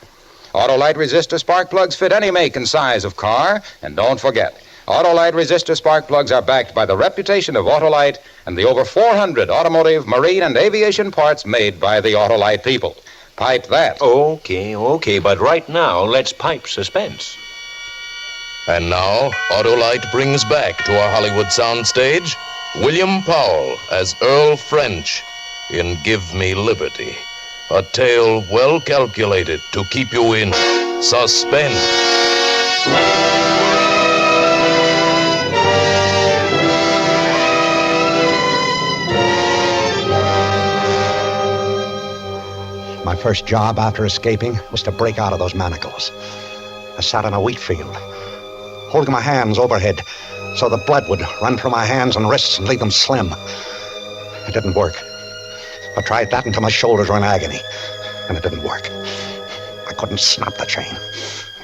Autolite resistor spark plugs fit any make and size of car, and don't forget, Autolite resistor spark plugs are backed by the reputation of Autolite and the over 400 automotive, marine, and aviation parts made by the Autolite people. Pipe that. Okay, but right now, let's pipe Suspense. And now, Autolite brings back to our Hollywood soundstage William Powell as Earl French in Give Me Liberty, a tale well calculated to keep you in suspense. My first job after escaping was to break out of those manacles. I sat in a wheat field, holding my hands overhead so the blood would run through my hands and wrists and leave them slim. It didn't work. I tried that until my shoulders were in agony, and it didn't work. I couldn't snap the chain.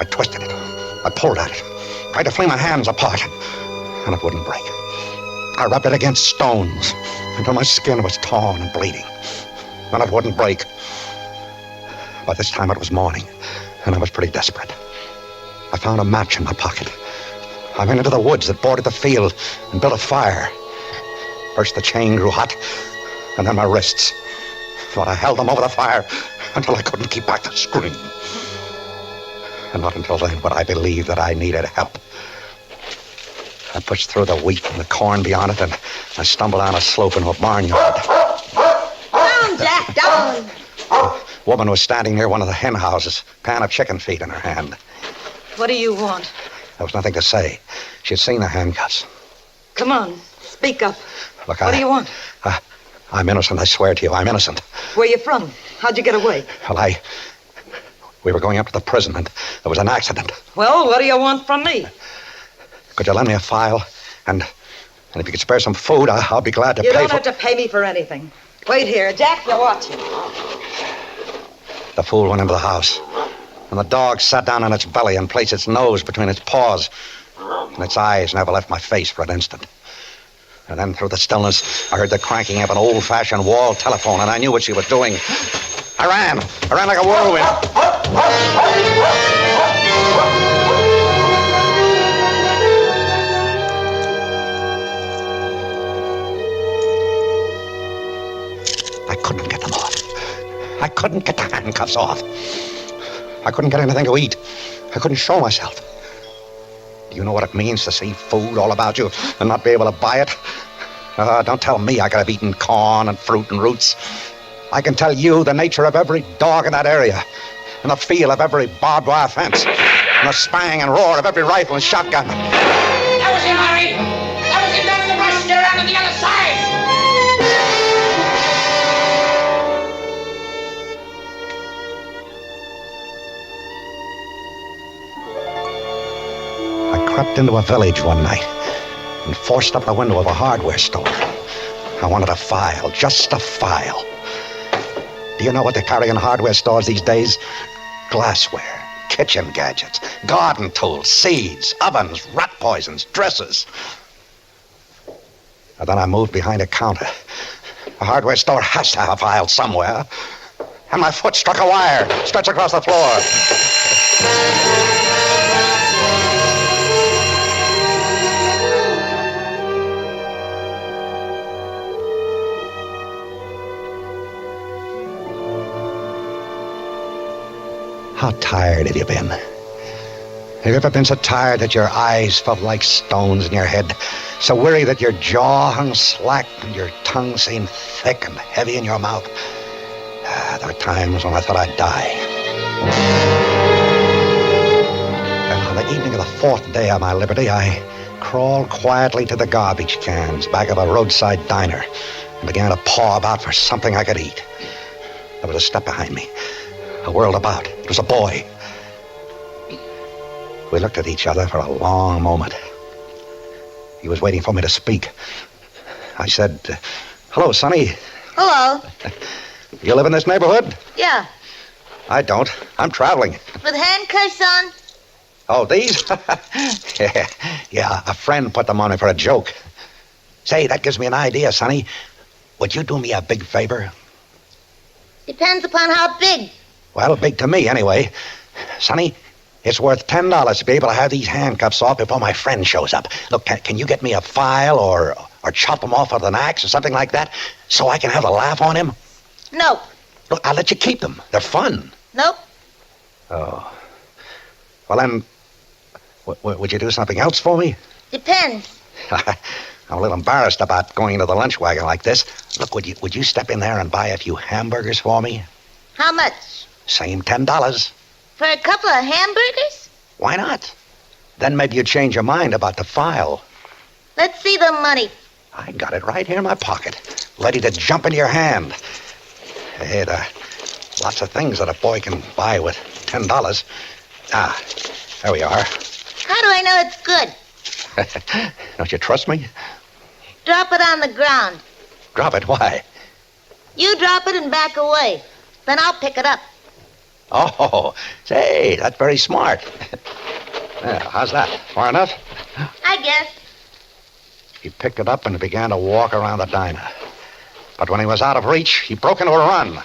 I twisted it. I pulled at it, tried to fling my hands apart, and it wouldn't break. I rubbed it against stones until my skin was torn and bleeding, and it wouldn't break. By this time it was morning, and I was pretty desperate. I found a match in my pocket. I went into the woods that bordered the field and built a fire. First the chain grew hot, and then my wrists. But I held them over the fire until I couldn't keep back the scream. And not until then would I believe that I needed help. I pushed through the wheat and the corn beyond it, and I stumbled down a slope into a barnyard. Down, Jack, down! A woman was standing near one of the hen houses, pan of chicken feed in her hand. What do you want? There was nothing to say. She had seen the handcuffs. Come on, speak up. Look, What do you want? I'm innocent, I swear to you, I'm innocent. Where you from? How'd you get away? Well, we were going up to the prison, and there was an accident. Well, what do you want from me? Could you lend me a file? And if you could spare some food, I'll be glad to You pay don't for... have to pay me for anything. Wait here. Jack, you're watching. The fool went into the house, and the dog sat down on its belly and placed its nose between its paws, and its eyes never left my face for an instant. And then through the stillness, I heard the cranking of an old-fashioned wall telephone, and I knew what she was doing. I ran like a whirlwind. I couldn't get them off. I couldn't get the handcuffs off. I couldn't get anything to eat. I couldn't show myself. Do you know what it means to see food all about you and not be able to buy it? Don't tell me I could have eaten corn and fruit and roots. I can tell you the nature of every dog in that area, and the feel of every barbed wire fence, and the spang and roar of every rifle and shotgun. That was him, Harry! That was him down in the brush there around on the other side! I crept into a village one night and forced up the window of a hardware store. I wanted a file, just a file. Do you know what they carry in hardware stores these days? Glassware, kitchen gadgets, garden tools, seeds, ovens, rat poisons, dressers. And then I moved behind a counter. A hardware store has to have a file somewhere. And my foot struck a wire, stretched across the floor. How tired have you been? Have you ever been so tired that your eyes felt like stones in your head? So weary that your jaw hung slack and your tongue seemed thick and heavy in your mouth? There were times when I thought I'd die. And on the evening of the fourth day of my liberty, I crawled quietly to the garbage cans back of a roadside diner and began to paw about for something I could eat. There was a step behind me. I whirled about. It was a boy. We looked at each other for a long moment. He was waiting for me to speak. I said, "Hello, Sonny. Hello. You live in this neighborhood?" Yeah. I don't. I'm traveling. With handcuffs on? Oh, these? Yeah, a friend put them on me for a joke. Say, that gives me an idea, Sonny. Would you do me a big favor? Depends upon how big. Well, big to me, anyway. Sonny, it's worth $10 to be able to have these handcuffs off before my friend shows up. Look, can you get me a file or chop them off with an axe or something like that so I can have a laugh on him? Nope. Look, I'll let you keep them. They're fun. Nope. Oh. Well, then, would you do something else for me? Depends. I'm a little embarrassed about going into the lunch wagon like this. Look, would you step in there and buy a few hamburgers for me? How much? Same $10. For a couple of hamburgers? Why not? Then maybe you'd change your mind about the file. Let's see the money. I got it right here in my pocket, ready to jump into your hand. Hey, there are lots of things that a boy can buy with $10. Ah, there we are. How do I know it's good? Don't you trust me? Drop it on the ground. Drop it? Why? You drop it and back away. Then I'll pick it up. Oh, say, that's very smart. How's that? Far enough? I guess. He picked it up and began to walk around the diner. But when he was out of reach, he broke into a run. Pop!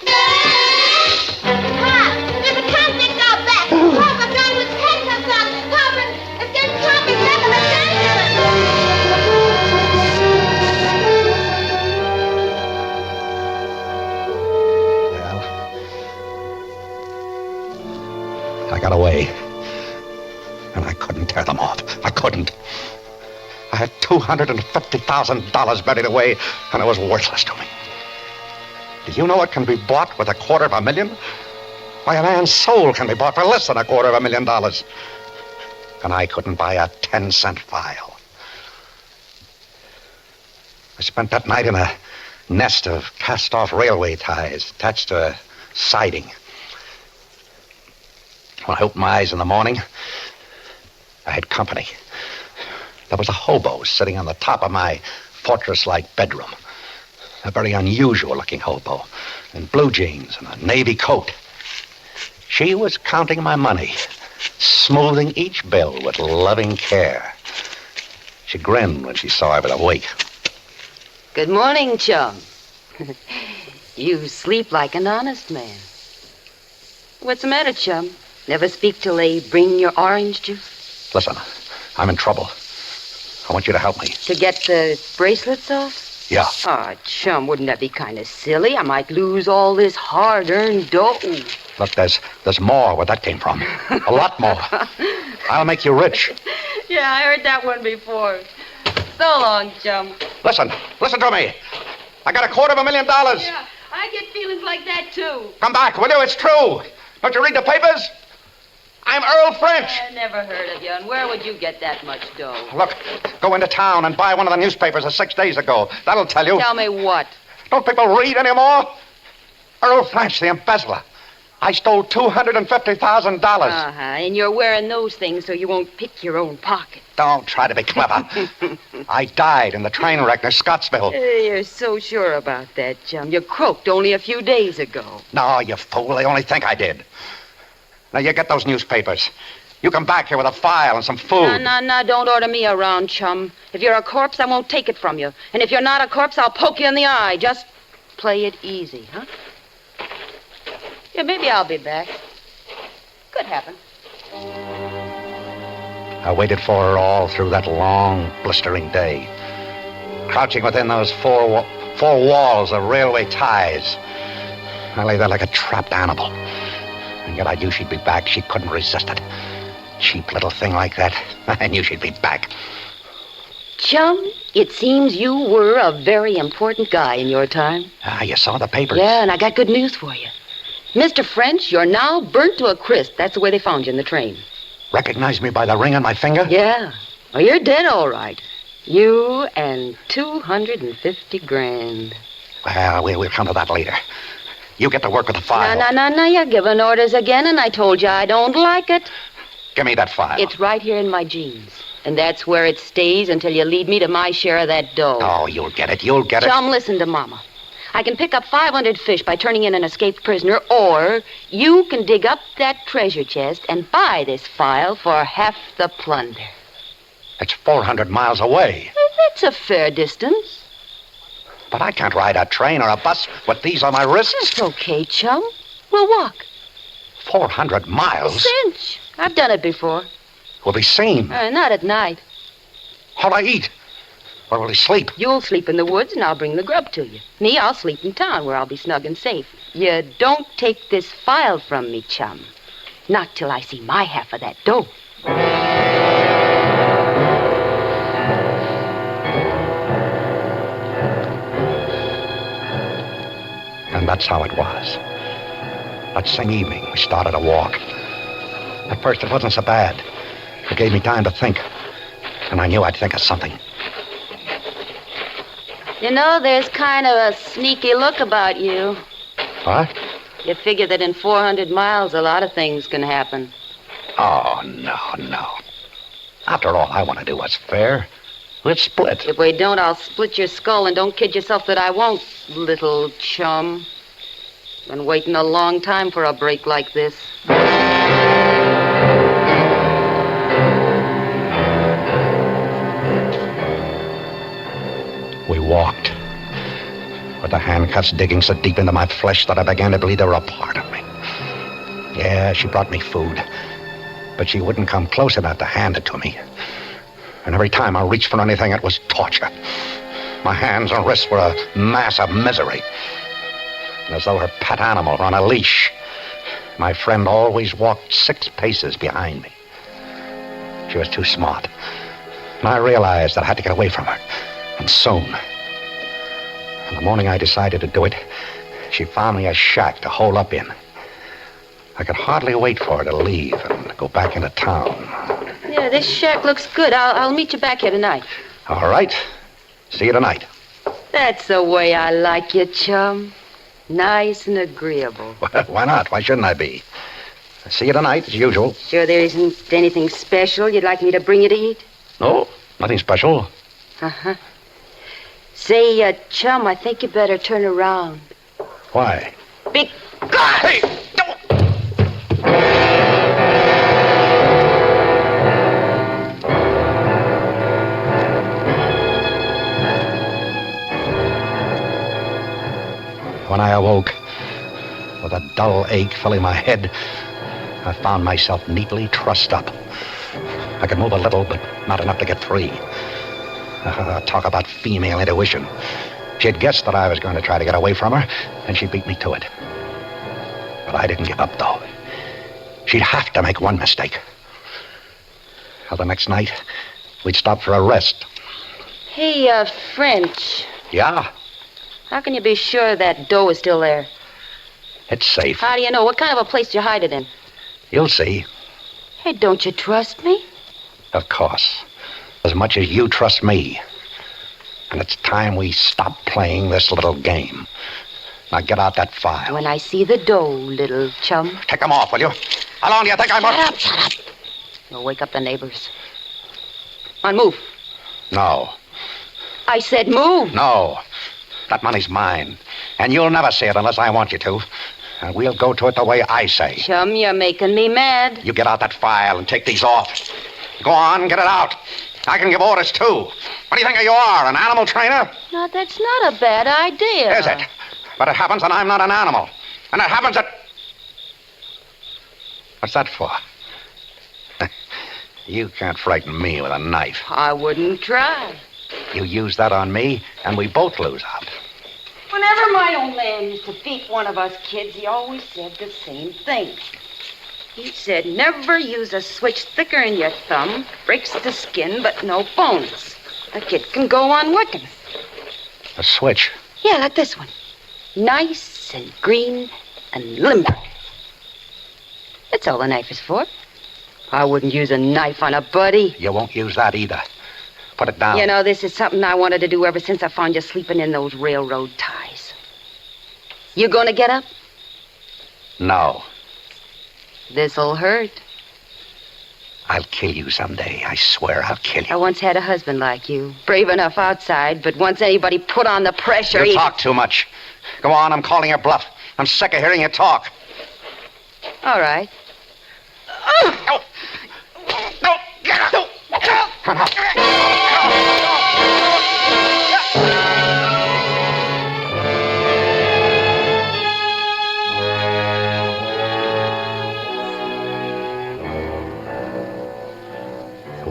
There's a convict out back! Pop, a guy with handcuffs on! Pop, and there's convicts back in the I got away. And I couldn't tear them off. I couldn't. I had $250,000 buried away, and it was worthless to me. Do you know what can be bought with $250,000? Why, a man's soul can be bought for less than $250,000. And I couldn't buy a 10-cent file. I spent that night in a nest of cast-off railway ties attached to a siding. When I opened my eyes in the morning, I had company. There was a hobo sitting on the top of my fortress-like bedroom. A very unusual-looking hobo in blue jeans and a navy coat. She was counting my money, smoothing each bill with loving care. She grinned when she saw I was awake. Good morning, chum. You sleep like an honest man. What's the matter, chum? Never speak till they bring your orange juice? Listen, I'm in trouble. I want you to help me. To get the bracelets off? Yeah. Oh, chum, wouldn't that be kind of silly? I might lose all this hard-earned dough. Look, there's more where that came from. A lot more. I'll make you rich. Yeah, I heard that one before. So long, chum. Listen to me. I got $250,000. Yeah, I get feelings like that, too. Come back, will you? It's true. Don't you read the papers? I'm Earl French. I never heard of you, and where would you get that much dough? Look, go into town and buy one of the newspapers of 6 days ago. That'll tell you. Tell me what? Don't people read anymore? Earl French, the embezzler. I stole $250,000. Uh-huh, and you're wearing those things so you won't pick your own pocket. Don't try to be clever. I died in the train wreck near Scottsville. You're so sure about that, chum. You croaked only a few days ago. No, you fool. They only think I did. Now, you get those newspapers. You come back here with a file and some food. No, don't order me around, chum. If you're a corpse, I won't take it from you. And if you're not a corpse, I'll poke you in the eye. Just play it easy, huh? Yeah, maybe I'll be back. Could happen. I waited for her all through that long, blistering day. Crouching within those four walls of railway ties. I lay there like a trapped animal. And yet I knew she'd be back. She couldn't resist it. Cheap little thing like that. I knew she'd be back. Chum, it seems you were a very important guy in your time. You saw the papers. Yeah, and I got good news for you. Mr. French, you're now burnt to a crisp. That's the way they found you in the train. Recognize me by the ring on my finger? Yeah. Well, you're dead, all right. You and $250,000. Well, we'll come to that later. You get to work with the file. No. You're giving orders again, and I told you I don't like it. Give me that file. It's right here in my jeans. And that's where it stays until you lead me to my share of that dough. Oh, you'll get it. You'll get it. Chum, listen to Mama. I can pick up 500 fish by turning in an escaped prisoner, or you can dig up that treasure chest and buy this file for half the plunder. It's 400 miles away. That's a fair distance. But I can't ride a train or a bus with these on my wrists. It's okay, chum. We'll walk. 400 miles? A cinch. I've done it before. We'll be seen. Not at night. How'll I eat? Where will he sleep? You'll sleep in the woods, and I'll bring the grub to you. Me, I'll sleep in town, where I'll be snug and safe. You don't take this file from me, chum. Not till I see my half of that dough. And that's how it was. That same evening, we started a walk. At first, it wasn't so bad. It gave me time to think. And I knew I'd think of something. You know, there's kind of a sneaky look about you. What? You figure that in 400 miles, a lot of things can happen. Oh, no. After all, I want to do what's fair. Let's split. If we don't, I'll split your skull, and don't kid yourself that I won't, little chum. Been waiting a long time for a break like this. We walked, with the handcuffs digging so deep into my flesh that I began to believe they were a part of me. Yeah, she brought me food, but she wouldn't come close enough to hand it to me. And every time I reached for anything, it was torture. My hands and wrists were a mass of misery. And as though her pet animal were on a leash, my friend always walked 6 paces behind me. She was too smart. And I realized that I had to get away from her. And soon. And the morning I decided to do it, she found me a shack to hole up in. I could hardly wait for her to leave and go back into town. Yeah, this shack looks good. I'll meet you back here tonight. All right. See you tonight. That's the way I like you, chum. Nice and agreeable. Why not? Why shouldn't I be? See you tonight, as usual. Sure there isn't anything special you'd like me to bring you to eat? No, nothing special. Uh-huh. Say, chum, I think you better turn around. Why? God! Hey! When I awoke, with a dull ache filling my head, I found myself neatly trussed up. I could move a little, but not enough to get free. Talk about female intuition. She had guessed that I was going to try to get away from her, and she beat me to it. But I didn't give up, though. She'd have to make one mistake. Well, the next night, we'd stop for a rest. Hey, French. Yeah? How can you be sure that dough is still there? It's safe. How do you know? What kind of a place do you hide it in? You'll see. Hey, don't you trust me? Of course. As much as you trust me. And it's time we stop playing this little game. Now get out that file. When I see the dough, little chum. Take them off, will you? How long do you think I'm up? Shut up. You'll wake up the neighbors. Come on, move. No. I said move. No. That money's mine. And you'll never see it unless I want you to. And we'll go to it the way I say. Chum, you're making me mad. You get out that file and take these off. Go on, get it out. I can give orders, too. What do you think you are, an animal trainer? No, that's not a bad idea. Is it? But it happens that I'm not an animal. And it happens that... What's that for? You can't frighten me with a knife. I wouldn't try. You use that on me, and we both lose out. Whenever my old man used to beat one of us kids, he always said the same thing. He said, never use a switch thicker in your thumb. Breaks the skin, but no bones. A kid can go on working. A switch? Yeah, like this one. Nice and green and limber. That's all the knife is for. I wouldn't use a knife on a buddy. You won't use that either. Put it down. You know, this is something I wanted to do ever since I found you sleeping in those railroad ties. You gonna get up? No. This'll hurt. I'll kill you someday. I swear I'll kill you. I once had a husband like you. Brave enough outside, but once anybody put on the pressure... You talk too much. Go on, I'm calling your bluff. I'm sick of hearing you talk. All right. No! No! Get up! No!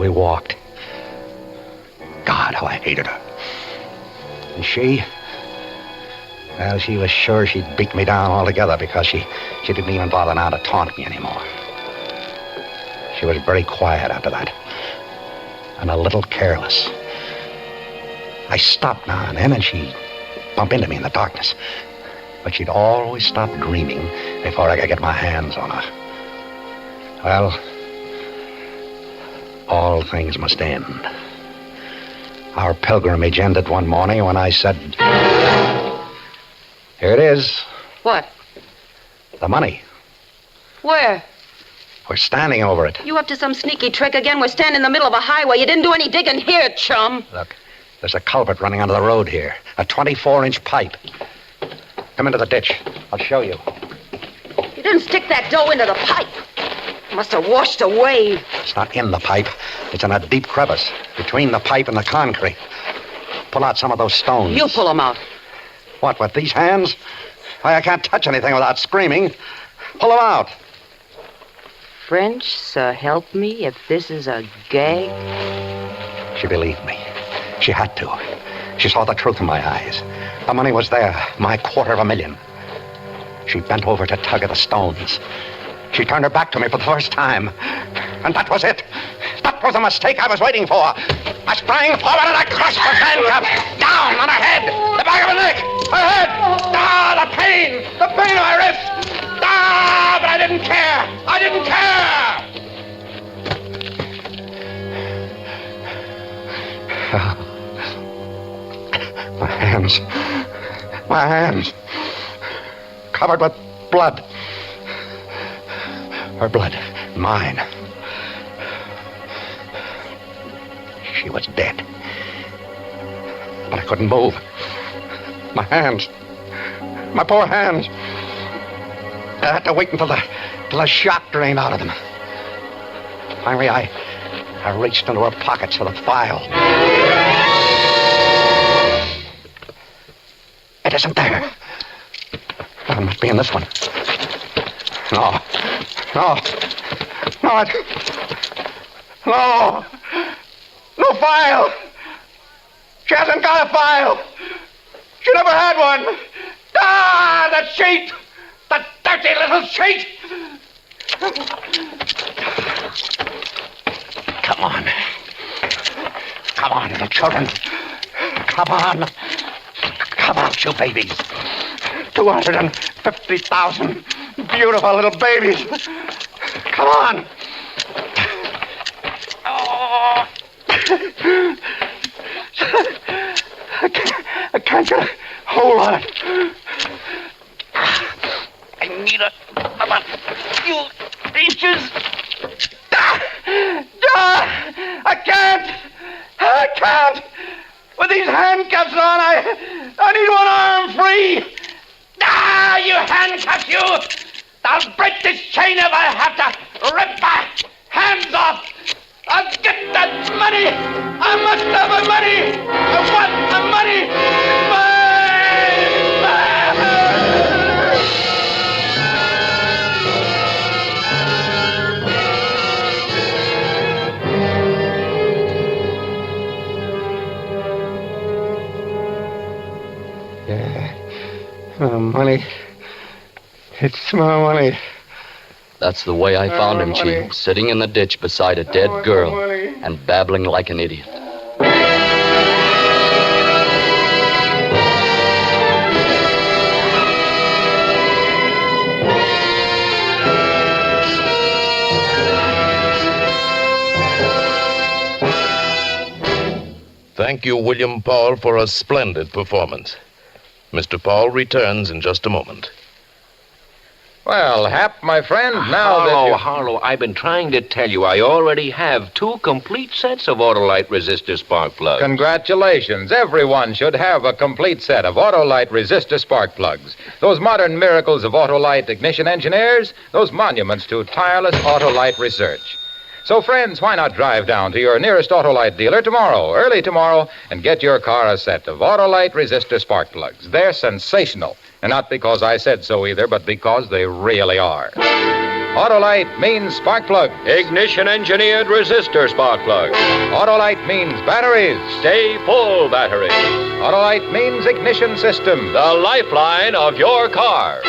we walked. God, how I hated her. And she... Well, she was sure she'd beat me down altogether because she didn't even bother now to taunt me anymore. She was very quiet after that. And a little careless. I stopped now and then, and she'd bump into me in the darkness. But she'd always stop dreaming before I could get my hands on her. Well, all things must end. Our pilgrimage ended one morning when I said, here it is. What? The money. Where? We're standing over it. You up to some sneaky trick again? We're standing in the middle of a highway. You didn't do any digging here, chum. Look, there's a culvert running under the road here. A 24-inch pipe. Come into the ditch. I'll show you. You didn't stick that dough into the pipe. It must have washed away. It's not in the pipe. It's in a deep crevice between the pipe and the concrete. Pull out some of those stones. You pull them out. What, with these hands? Why, I can't touch anything without screaming. Pull them out. French, so help me, if this is a gag. She believed me. She had to. She saw the truth in my eyes. The money was there, my $250,000. She bent over to tug at the stones. She turned her back to me for the first time. And that was it. That was the mistake I was waiting for. I sprang forward and I crushed her handcuff. Down on her head. The back of her neck. Her head. Ah, the pain. The pain of my wrist. Ah, but I didn't care. I didn't care. My hands. My hands. Covered with blood. Her blood. Mine. She was dead. But I couldn't move. My hands. My poor hands. I had to wait until the shock drained out of them. Finally, I reached into her pockets for the file. It isn't there. It must be in this one. No. No. No. No. No file. She hasn't got a file. She never had one. Ah, that cheat. That dirty little cheat. Come on. Come on, little children. Come on. Come out, you babies. 250,000 beautiful little babies. Come on. Oh. I can't get a hold on it. I need about a few inches. I can't. With these handcuffs on, I need one arm free. You handcuff you! I'll break this chain if I have to rip my hands off. I'll get that money. I must have the money. I want the money. It's money. It's my money. That's the way I found him, Chief, sitting in the ditch beside a dead girl and babbling like an idiot. Thank you, William Powell, for a splendid performance. Mr. Powell returns in just a moment. Well, Hap, my friend, now Harlow, I've been trying to tell you I already have 2 complete sets of Autolite resistor spark plugs. Congratulations. Everyone should have a complete set of Autolite resistor spark plugs. Those modern miracles of Autolite ignition engineers, those monuments to tireless Autolite research. So, friends, why not drive down to your nearest Autolite dealer early tomorrow, and get your car a set of Autolite resistor spark plugs. They're sensational. And not because I said so either, but because they really are. Autolite means spark plug. Ignition engineered resistor spark plug. Autolite means batteries. Stay full battery. Autolite means ignition system. The lifeline of your car.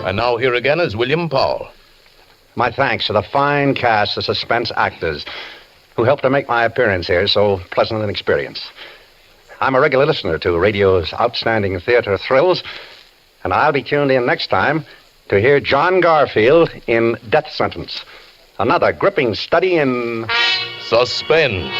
And now here again is William Powell. My thanks to the fine cast of Suspense actors who helped to make my appearance here so pleasant an experience. I'm a regular listener to radio's outstanding theater thrills, and I'll be tuned in next time to hear John Garfield in Death Sentence, another gripping study in Suspense.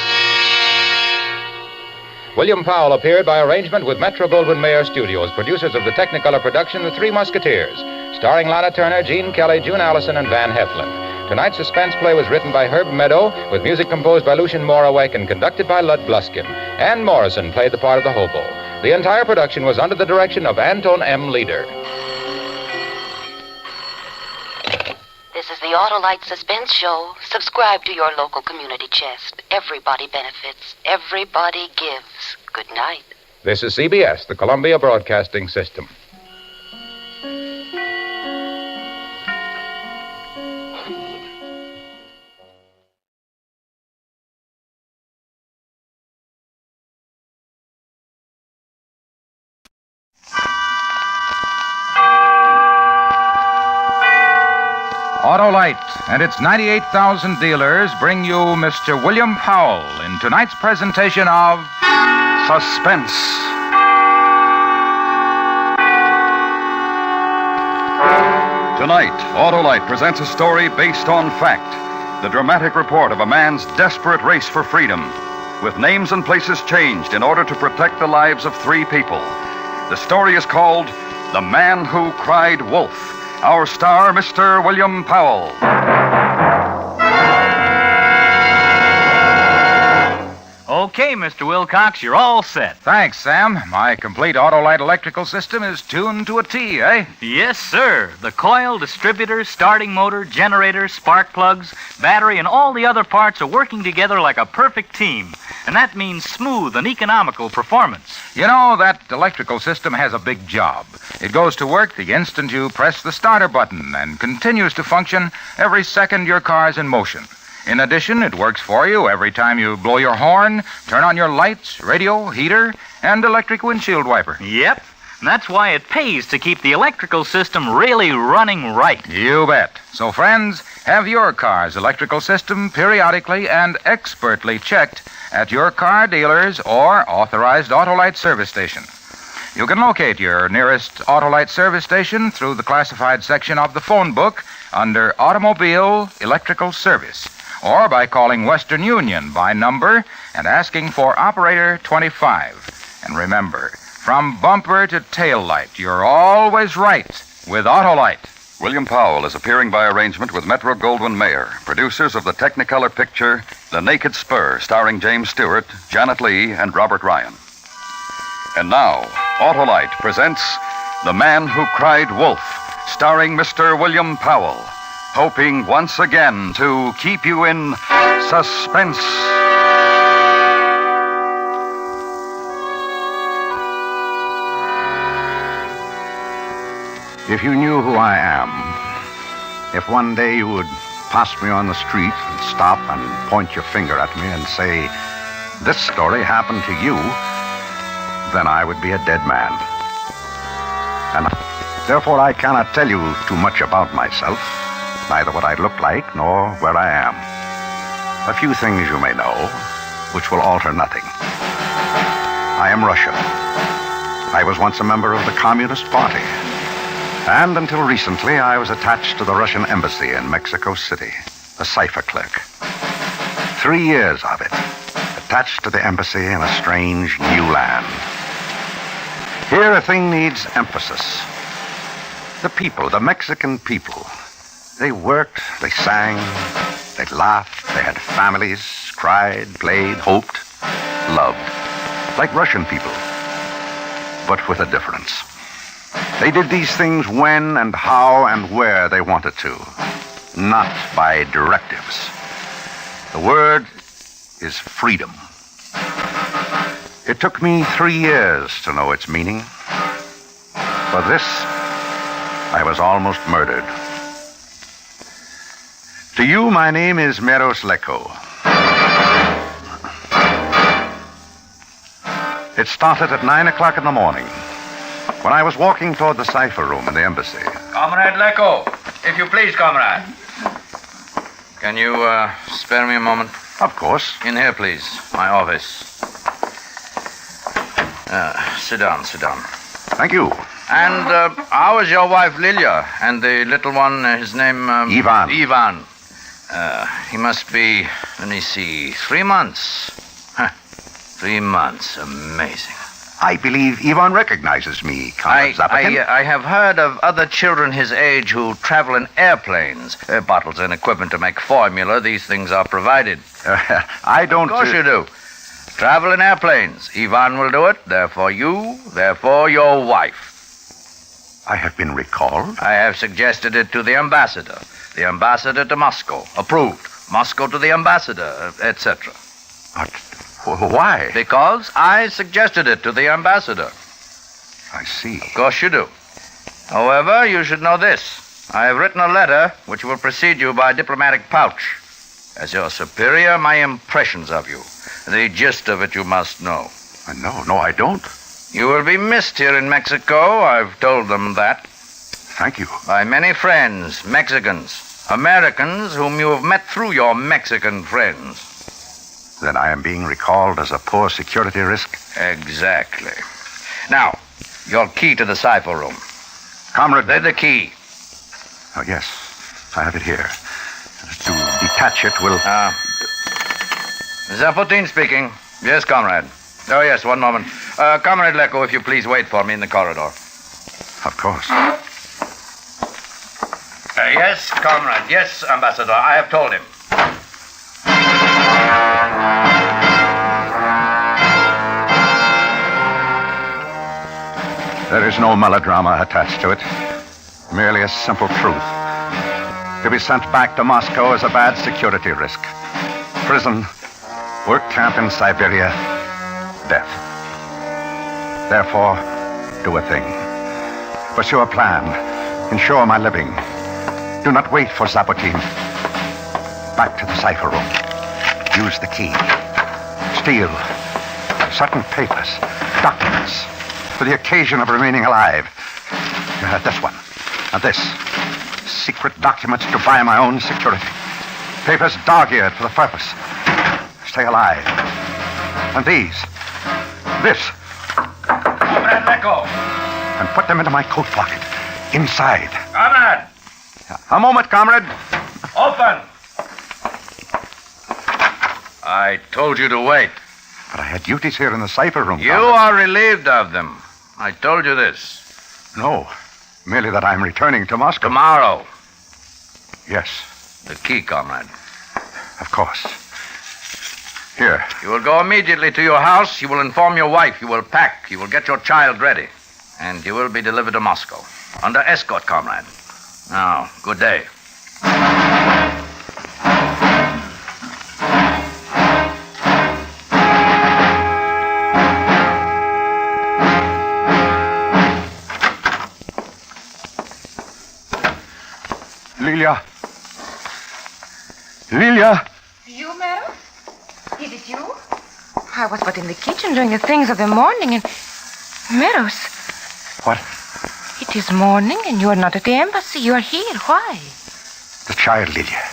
William Powell appeared by arrangement with Metro-Goldwyn-Mayer Studios, producers of the Technicolor production The Three Musketeers, starring Lana Turner, Gene Kelly, June Allison, and Van Heflin. Tonight's suspense play was written by Herb Meadow, with music composed by Lucien Morawek and conducted by Lud Gluskin. Ann Morrison played the part of the hobo. The entire production was under the direction of Anton M. Leader. This is the Autolite Suspense Show. Subscribe to your local community chest. Everybody benefits. Everybody gives. Good night. This is CBS, the Columbia Broadcasting System. Autolite and its 98,000 dealers bring you Mr. William Powell in tonight's presentation of Suspense. Tonight, Autolite presents a story based on fact. The dramatic report of a man's desperate race for freedom, with names and places changed in order to protect the lives of 3 people. The story is called The Man Who Cried Wolf. Our star, Mr. William Powell. Okay, Mr. Wilcox, you're all set. Thanks, Sam. My complete Autolite electrical system is tuned to a T, eh? Yes, sir. The coil, distributor, starting motor, generator, spark plugs, battery, and all the other parts are working together like a perfect team. And that means smooth and economical performance. You know, that electrical system has a big job. It goes to work the instant you press the starter button and continues to function every second your car's in motion. In addition, it works for you every time you blow your horn, turn on your lights, radio, heater, and electric windshield wiper. Yep. And that's why it pays to keep the electrical system really running right. You bet. So, friends, have your car's electrical system periodically and expertly checked at your car dealer's or authorized Autolite service station. You can locate your nearest Autolite service station through the classified section of the phone book under Automobile Electrical Service, or by calling Western Union by number and asking for Operator 25. And remember, from bumper to tail light, you're always right with Autolite. William Powell is appearing by arrangement with Metro-Goldwyn-Mayer, producers of the Technicolor picture The Naked Spur, starring James Stewart, Janet Leigh, and Robert Ryan. And now, Autolite presents The Man Who Cried Wolf, starring Mr. William Powell, hoping once again to keep you in suspense. If you knew who I am, if one day you would pass me on the street and stop and point your finger at me and say, "This story happened to you," then I would be a dead man. And therefore I cannot tell you too much about myself, neither what I look like nor where I am. A few things you may know, which will alter nothing. I am Russian. I was once a member of the Communist Party. And until recently, I was attached to the Russian embassy in Mexico City, a cipher clerk. 3 years of it, attached to the embassy in a strange new land. Here a thing needs emphasis. The people, the Mexican people, they worked, they sang, they laughed, they had families, cried, played, hoped, loved, like Russian people, but with a difference. They did these things when and how and where they wanted to, not by directives. The word is freedom. It took me 3 years to know its meaning. For this, I was almost murdered. To you, my name is Meros Leko. It started at 9 o'clock in the morning, when I was walking toward the cipher room in the embassy. Comrade Leko, if you please, comrade. Can you spare me a moment? Of course. In here, please. My office. Sit down. Thank you. And how is your wife, Lilia? And the little one, his name... Ivan. Ivan. He must be, let me see, 3 months. 3 months. Amazing. I believe Ivan recognizes me, Comrade Zapakin. I have heard of other children his age who travel in airplanes. Bottles and equipment to make formula. These things are provided. I don't... Of course you do. Travel in airplanes. Ivan will do it. Therefore you. Therefore your wife. I have been recalled? I have suggested it to the ambassador. The ambassador to Moscow. Approved. Moscow to the ambassador, etc. But why? Because I suggested it to the ambassador. I see. Of course you do. However, you should know this. I have written a letter which will precede you by diplomatic pouch. As your superior, my impressions of you. The gist of it you must know. No, I don't. You will be missed here in Mexico. I've told them that. Thank you. By many friends, Mexicans, Americans whom you have met through your Mexican friends. Then I am being recalled as a poor security risk? Exactly. Now, your key to the cipher room. Comrade... The key. Oh, yes. I have it here. To detach it will... Zapotin speaking. Yes, comrade. Oh, yes, one moment. Comrade Leko, if you please wait for me in the corridor. Of course. Yes, comrade. Yes, ambassador. I have told him. There is no melodrama attached to it. Merely a simple truth. To be sent back to Moscow is a bad security risk. Prison, work camp in Siberia, death. Therefore, do a thing. Pursue a plan. Ensure my living. Do not wait for Zapotin. Back to the cipher room. Use the key. Steal certain papers, documents, for the occasion of remaining alive. This one. And this. Secret documents to buy my own security. Papers dog-eared for the purpose. Stay alive. And these. This. Comrade Leko. And put them into my coat pocket. Inside. Comrade. A moment, comrade. Open. I told you to wait. But I had duties here in the cipher room. You are relieved of them. I told you this. No. Merely that I'm returning to Moscow. Tomorrow. Yes. The key, comrade. Of course. Here. You will go immediately to your house. You will inform your wife. You will pack. You will get your child ready. And you will be delivered to Moscow. Under escort, comrade. Now, good day. Lilia. Lilia. You, Meadows? Is it you? I was but in the kitchen doing the things of the morning and... Meadows. What? It is morning and you are not at the embassy. You are here. Why? The child, Lilia.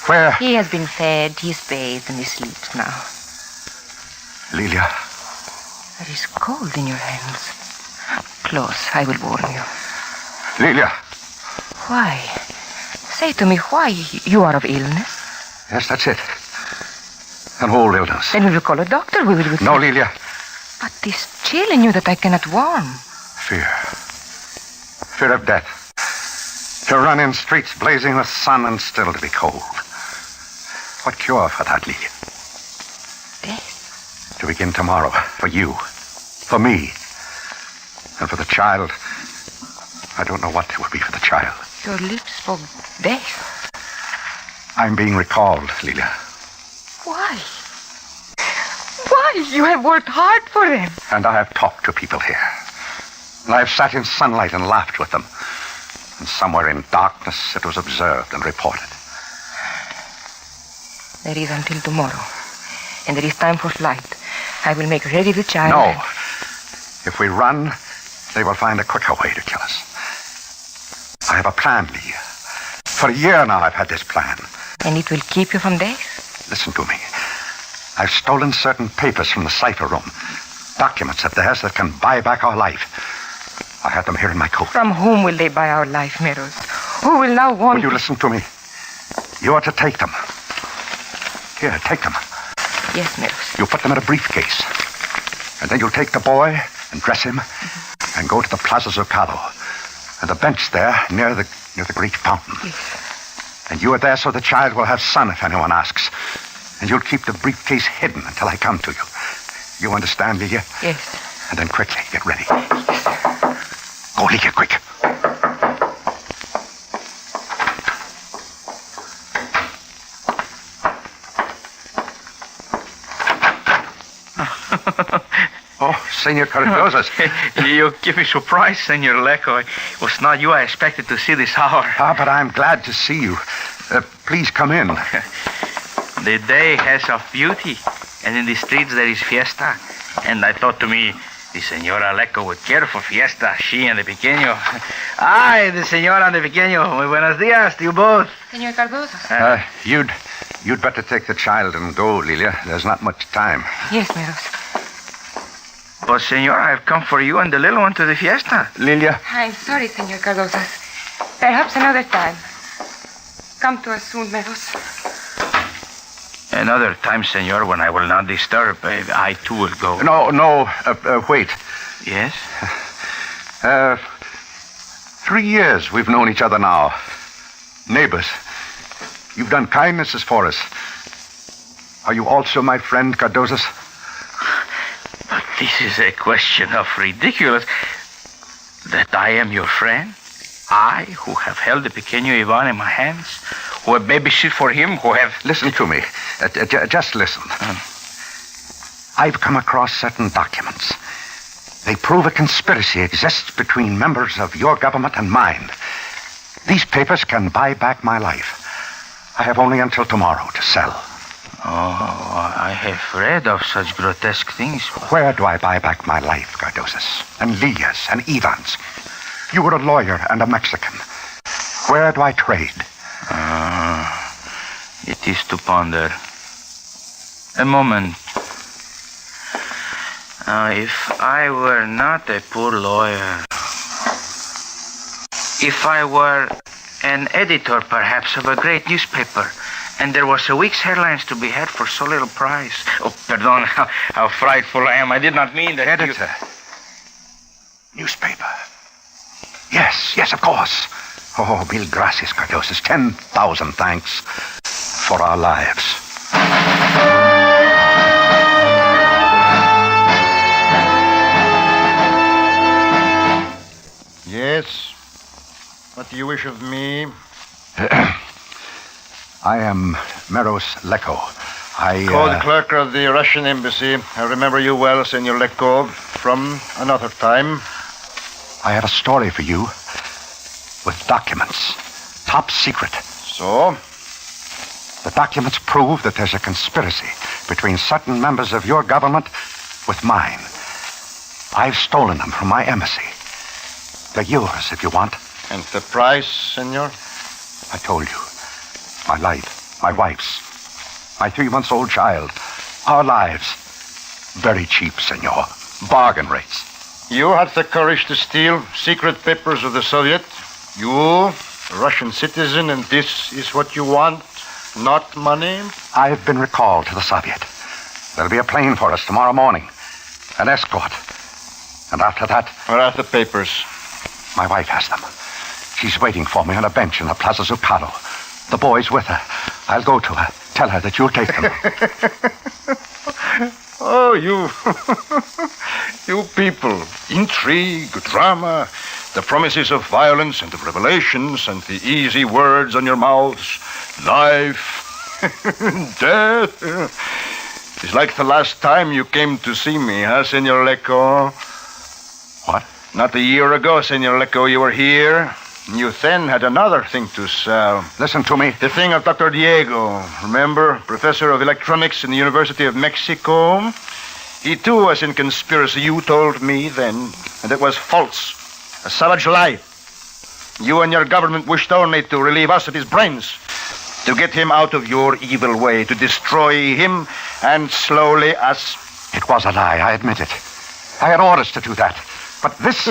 Where? He has been fed. He is bathed and he sleeps now. Lilia. There is cold in your hands. Close. I will warm you. Lilia. Why? Say to me why you are of illness. Yes, that's it. An old illness. Then we will call a doctor. We will... No, Lilia. But this chill in you that I cannot warm. Fear. Fear of death. To run in streets blazing with sun and still to be cold. What cure for that, Lilia? Death. To begin tomorrow. For you. For me. And for the child. I don't know what it will be for the child. Your lips spoke death. I'm being recalled, Lilia. Why? Why? You have worked hard for them. And I have talked to people here. And I have sat in sunlight and laughed with them. And somewhere in darkness it was observed and reported. There is until tomorrow. And there is time for flight. I will make ready the child. No. If we run, they will find a quicker way to kill us. I have a plan, Lee. For a year now I've had this plan. And it will keep you from death? Listen to me. I've stolen certain papers from the cipher room. Documents of theirs that can buy back our life. I have them here in my coat. From whom will they buy our life, Meadows? Who will now want... Will you listen to me? You are to take them. Here, take them. Yes, Meadows. You put them in a briefcase. And then you'll take the boy and dress him and go to the Plaza Zuccalo. And the bench there near the great fountain. Yes. And you are there so the child will have sun if anyone asks. And you'll keep the briefcase hidden until I come to you. You understand, Lydia? Yes. And then quickly, get ready. Yes. Go, Lydia, quick. Oh, Senor Cardoza. You give me surprise, Senor Lecco. It was not you I expected to see this hour. But I'm glad to see you. Please come in. The day has of beauty, and in the streets there is fiesta. And I thought to me, the Senora Lecco would care for fiesta, she and the pequeño. Ay, the Senora and the pequeño. Muy buenos días to you both. Senor Cardoza. You'd better take the child and go, Lilia. There's not much time. Yes, Meadows. But, Senor, I've come for you and the little one to the fiesta. Lilia. I'm sorry, Senor Cardoza. Perhaps another time. Come to us soon, Meadows. Another time, Senor, when I will not disturb. I, too, will go. No, wait. Yes? 3 years we've known each other now. Neighbors. You've done kindnesses for us. Are you also my friend, Cardoza? But this is a question of ridiculous. That I am your friend? I, who have held the pequeño Ivan in my hands, who have babysit for him, who have... Listen to me. Just listen. I've come across certain documents. They prove a conspiracy exists between members of your government and mine. These papers can buy back my life. I have only until tomorrow to sell. Oh, I have read of such grotesque things. Where do I buy back my life, Cardoza's, and Lia's, and Ivan's? You were a lawyer and a Mexican. Where do I trade? It is to ponder. A moment. If I were not a poor lawyer, if I were an editor, perhaps, of a great newspaper, and there was a week's headlines to be had for so little price. Oh, pardon, how frightful I am. I did not mean that. Editor. Newspaper. Yes, of course. Oh, mil gracias, Cardoza. 10,000 thanks for our lives. Yes? What do you wish of me? I am Meros Lecco. Call the clerk of the Russian embassy. I remember you well, Senor Lecco, from another time. I have a story for you with documents. Top secret. So? The documents prove that there's a conspiracy between certain members of your government with mine. I've stolen them from my embassy. They're yours if you want. And the price, senor? I told you. My life, my wife's, my 3-month-old child, our lives. Very cheap, senor. Bargain rates. You had the courage to steal secret papers of the Soviet. You, a Russian citizen, and this is what you want? Not money? I've been recalled to the Soviet. There'll be a plane for us tomorrow morning. An escort. And after that... Where are the papers? My wife has them. She's waiting for me on a bench in the Plaza Zuccalo. The boy's with her. I'll go to her. Tell her that you'll take them. Oh, you... you people. Intrigue, drama, the promises of violence and of revelations and the easy words on your mouths. Life, death. It's like the last time you came to see me, huh, Senor Lecco? What? Not a year ago, Senor Lecco, you were here. You then had another thing to sell. Listen to me. The thing of Dr. Diego. Remember? Professor of electronics in the University of Mexico. He, too, was in conspiracy. You told me then. And it was false. A savage lie. You and your government wished only to relieve us of his brains. To get him out of your evil way. To destroy him and slowly us. It was a lie, I admit it. I had orders to do that. But this...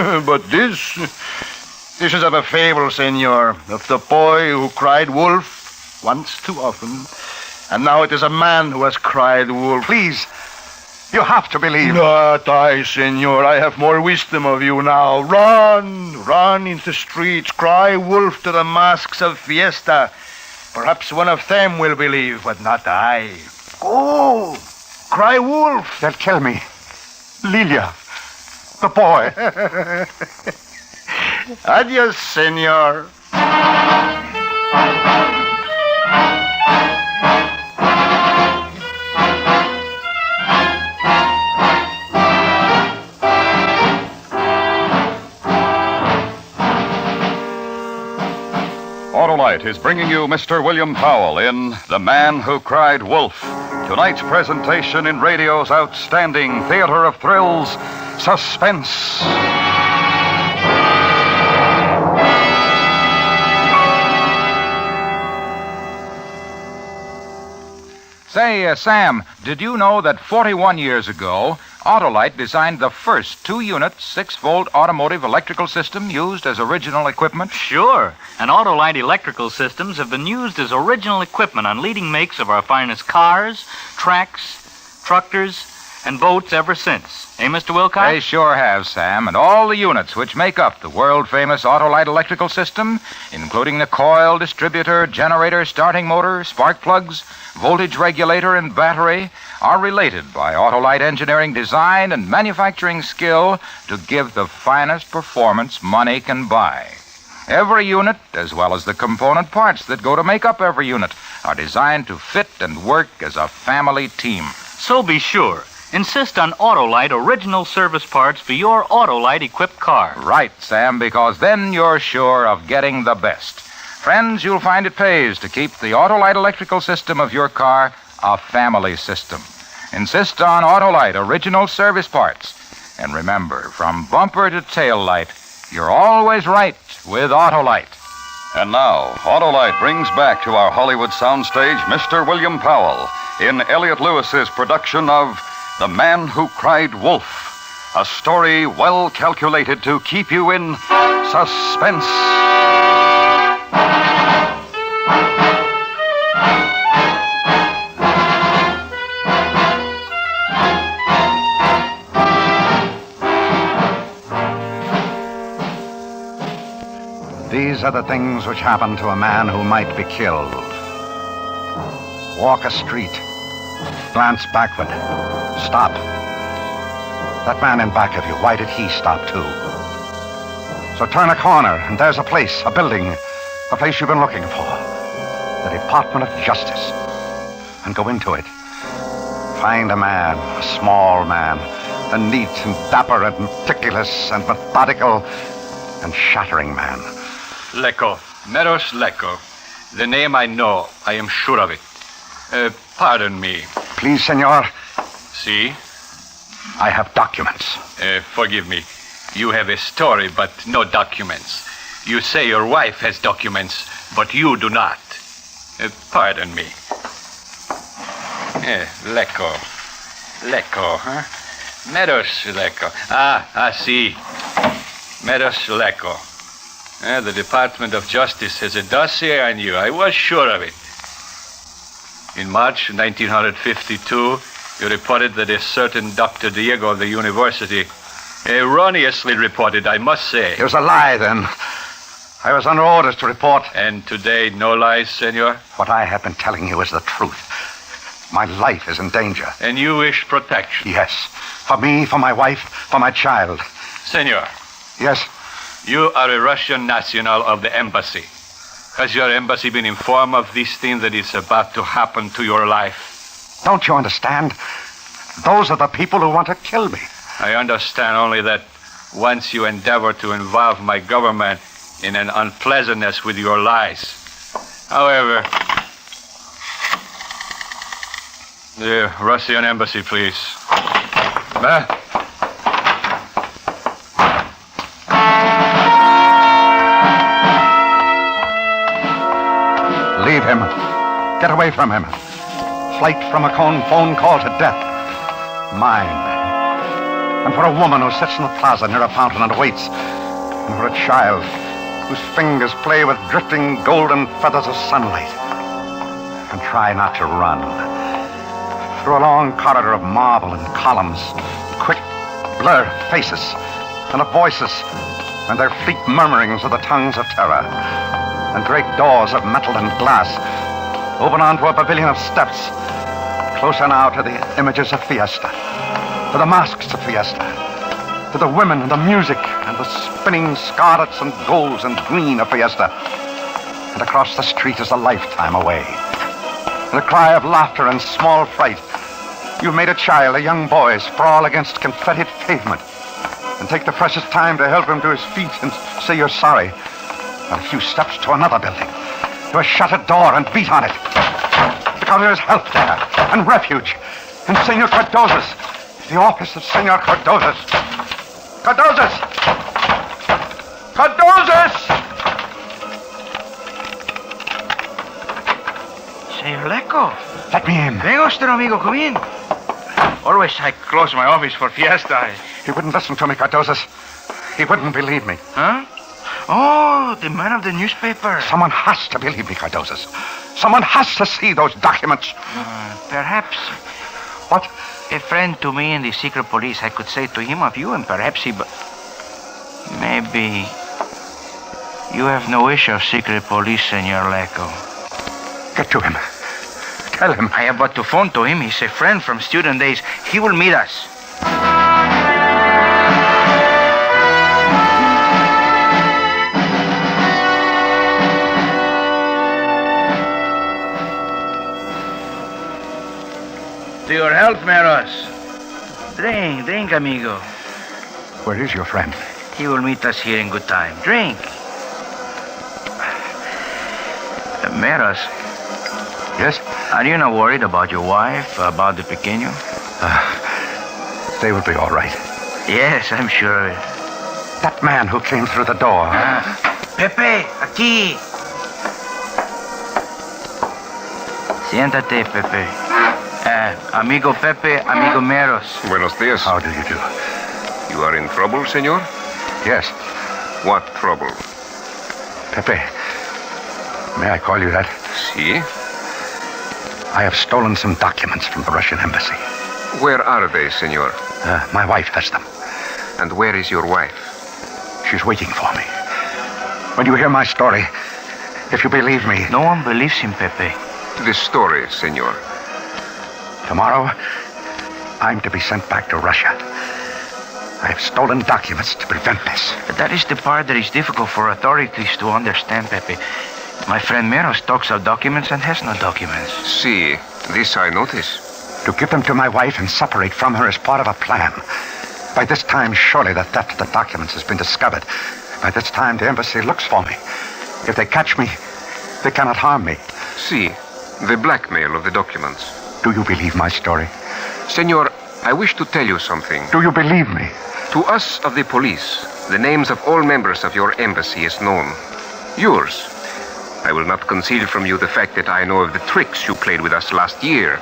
This is of a fable, senor, of the boy who cried wolf once too often. And now it is a man who has cried wolf. Please, you have to believe. Not I, senor. I have more wisdom of you now. Run into the streets. Cry wolf to the masks of fiesta. Perhaps one of them will believe, but not I. Go! Cry wolf! They'll kill me. Lilia, the boy. Adios, senor. Autolite is bringing you Mr. William Powell in The Man Who Cried Wolf. Tonight's presentation in radio's outstanding theater of thrills, Suspense. Say, Sam, did you know that 41 years ago, Autolite designed the first 2-unit, 6-volt automotive electrical system used as original equipment? Sure. And Autolite electrical systems have been used as original equipment on leading makes of our finest cars, tracks, tractors, and boats ever since. Eh, Mr. Wilcox? They sure have, Sam. And all the units which make up the world-famous Autolite electrical system, including the coil, distributor, generator, starting motor, spark plugs, voltage regulator, and battery, are related by Autolite engineering design and manufacturing skill to give the finest performance money can buy. Every unit, as well as the component parts that go to make up every unit, are designed to fit and work as a family team. So be sure. Insist on Autolite original service parts for your Autolite-equipped car. Right, Sam, because then you're sure of getting the best. Friends, you'll find it pays to keep the Autolite electrical system of your car a family system. Insist on Autolite original service parts. And remember, from bumper to tail light, you're always right with Autolite. And now, Autolite brings back to our Hollywood soundstage Mr. William Powell in Elliot Lewis's production of The Man Who Cried Wolf, a story well calculated to keep you in suspense. These are the things which happen to a man who might be killed. Walk a street. Glance backward. Stop. That man in back of you, why did he stop too? So turn a corner, and there's a place, a building, a place you've been looking for. The Department of Justice. And go into it. Find a man, a small man, a neat and dapper and meticulous and methodical and shattering man. Lecco. Meadows Lecco. The name I know. I am sure of it. Pardon me. Please, senor. See? I have documents. Forgive me. You have a story, but no documents. You say your wife has documents, but you do not. Pardon me. Lecco. Lecco, huh? Meadows Lecco. I see. Meadows Lecco. The Department of Justice has a dossier on you. I was sure of it. In March 1952, you reported that a certain Dr. Diego of the university, erroneously reported, I must say. It was a lie, then. I was under orders to report. And today, no lies, senor? What I have been telling you is the truth. My life is in danger. And you wish protection? Yes. For me, for my wife, for my child. Senor. Yes? You are a Russian national of the embassy. Has your embassy been informed of this thing that is about to happen to your life? Don't you understand? Those are the people who want to kill me. I understand only that once you endeavor to involve my government in an unpleasantness with your lies. However, the Russian embassy, please. Leave him. Get away from him. Flight from a phone call to death. Mine. And for a woman who sits in the plaza near a fountain and waits. And for a child whose fingers play with drifting golden feathers of sunlight. And try not to run. Through a long corridor of marble and columns, quick, blurred faces, and of voices, and their fleet murmurings of the tongues of terror. And great doors of metal and glass open onto a pavilion of steps, closer now to the images of fiesta, to the masks of fiesta, to the women and the music and the spinning scarlets and golds and green of fiesta. And across the street is a lifetime away. And a cry of laughter and small fright. You've made a child, a young boy, sprawl against confettied pavement and take the precious time to help him to his feet and say you're sorry. And a few steps to another building, to a shuttered door and beat on it. Because there's help there and refuge. And Senor Cardoza's, the office of Senor Cardoza's. Cardoza's! Cardoza's! Senor Lecco. Let me in. Venga usted, amigo, come in. Always I close my office for fiesta. He wouldn't listen to me, Cardoza's. He wouldn't believe me. Huh? Oh, the man of the newspaper. Someone has to believe me, Cardoza's. Someone has to see those documents. Perhaps. What? A friend to me in the secret police. I could say to him of you, and perhaps he... Maybe... You have no wish of secret police, Senor Lecco. Get to him. Tell him. I have but to phone to him. He's a friend from student days. He will meet us. To your health, Meros. Drink, amigo. Where is your friend? He will meet us here in good time. Drink. Meros. Yes? Are you not worried about your wife, about the pequeño? They will be all right. Yes, I'm sure. That man who came through the door. Pepe, aquí. Siéntate, Pepe. Amigo Pepe, amigo Meros. Buenos días. How do you do? You are in trouble, senor? Yes. What trouble? Pepe, may I call you that? Si. I have stolen some documents from the Russian embassy. Where are they, senor? My wife has them. And where is your wife? She's waiting for me. When you hear my story, if you believe me... No one believes him, Pepe. The story, senor. Tomorrow, I'm to be sent back to Russia. I have stolen documents to prevent this. But that is the part that is difficult for authorities to understand, Pepe. My friend Meros talks of documents and has no documents. See, this I notice. To give them to my wife and separate from her is part of a plan. By this time, surely the theft of the documents has been discovered. By this time, the embassy looks for me. If they catch me, they cannot harm me. See, the blackmail of the documents. Do you believe my story? Senor, I wish to tell you something. Do you believe me? To us of the police, the names of all members of your embassy is known. Yours. I will not conceal from you the fact that I know of the tricks you played with us last year.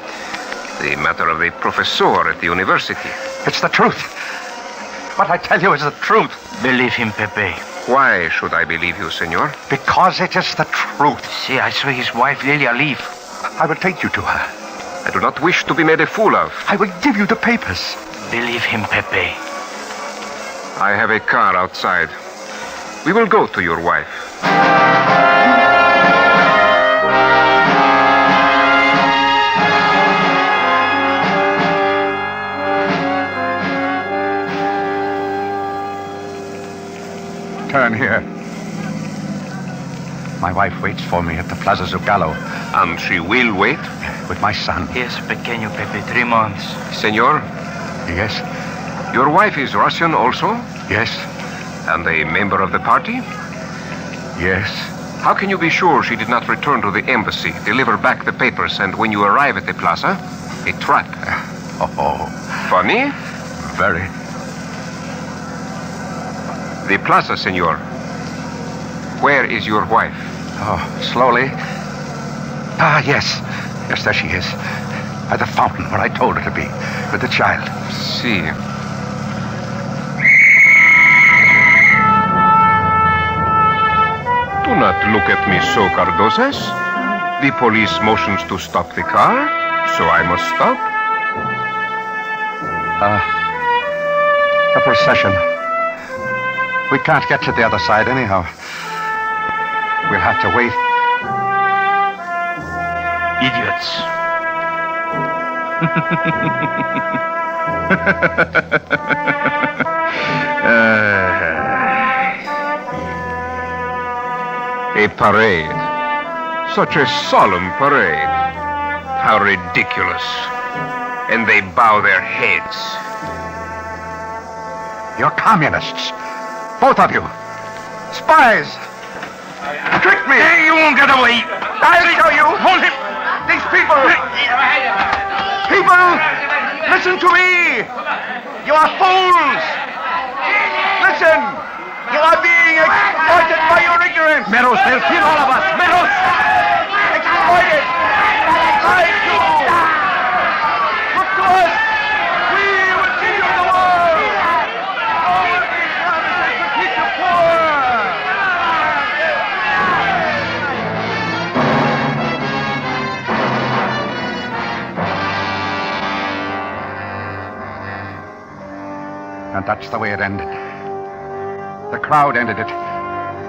The matter of the professor at the university. It's the truth. What I tell you is the truth. Believe him, Pepe. Why should I believe you, senor? Because it is the truth. See, I saw his wife, Lilia, leave. I will take you to her. I do not wish to be made a fool of. I will give you the papers. Believe him, Pepe. I have a car outside. We will go to your wife. Turn here. My wife waits for me at the Plaza Zugallo. And she will wait? With my son. Yes, pequeño Pepe, 3 months. Senor? Yes? Your wife is Russian also? Yes. And a member of the party? Yes. How can you be sure she did not return to the embassy, deliver back the papers, and when you arrive at the plaza, a trap? Oh. Funny? Very. The plaza, senor. Where is your wife? Oh, slowly. Ah, yes. Yes, there she is. By the fountain where I told her to be, with the child. See. Do not look at me so, Cardosas. The police motions to stop the car, so I must stop. A procession. We can't get to the other side anyhow. We'll have to wait. Idiots. A parade. Such a solemn parade. How ridiculous. And they bow their heads. You're communists. Both of you. Spies. Tricked me. Hey, you won't get away. I'll show you. Hold him. These people. People, listen to me. You are fools. Listen. You are being exploited by your ignorance. Meadows, they'll kill all of us. Meadows. Exploited. Lied to. Look to us. We will give you the world. All these promises to keep you poor. And that's the way it ended. The crowd ended it.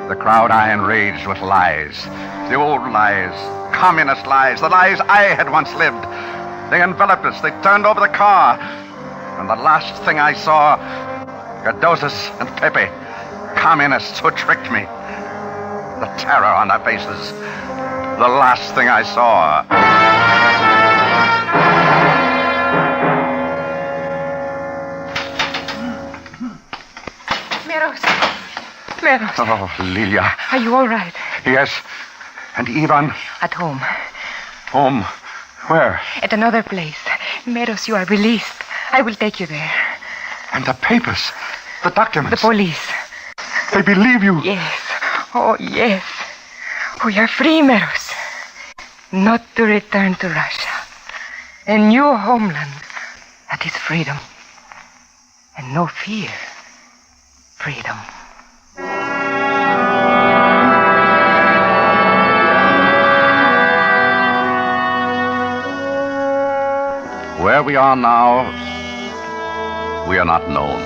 The crowd I enraged with lies. The old lies. Communist lies. The lies I had once lived. They enveloped us. They turned over the car. And the last thing I saw, Cardosas and Pepe, communists who tricked me. The terror on their faces. The last thing I saw. Meadows. Oh, Lilia. Are you all right? Yes. And Ivan? At home. Home? Where? At another place. Meadows, you are released. I will take you there. And the papers? The documents? The police. They believe you? Yes. Oh, yes. We are free, Meadows. Not to return to Russia. A new homeland. That is freedom. And no fear. Freedom. Where we are now, we are not known.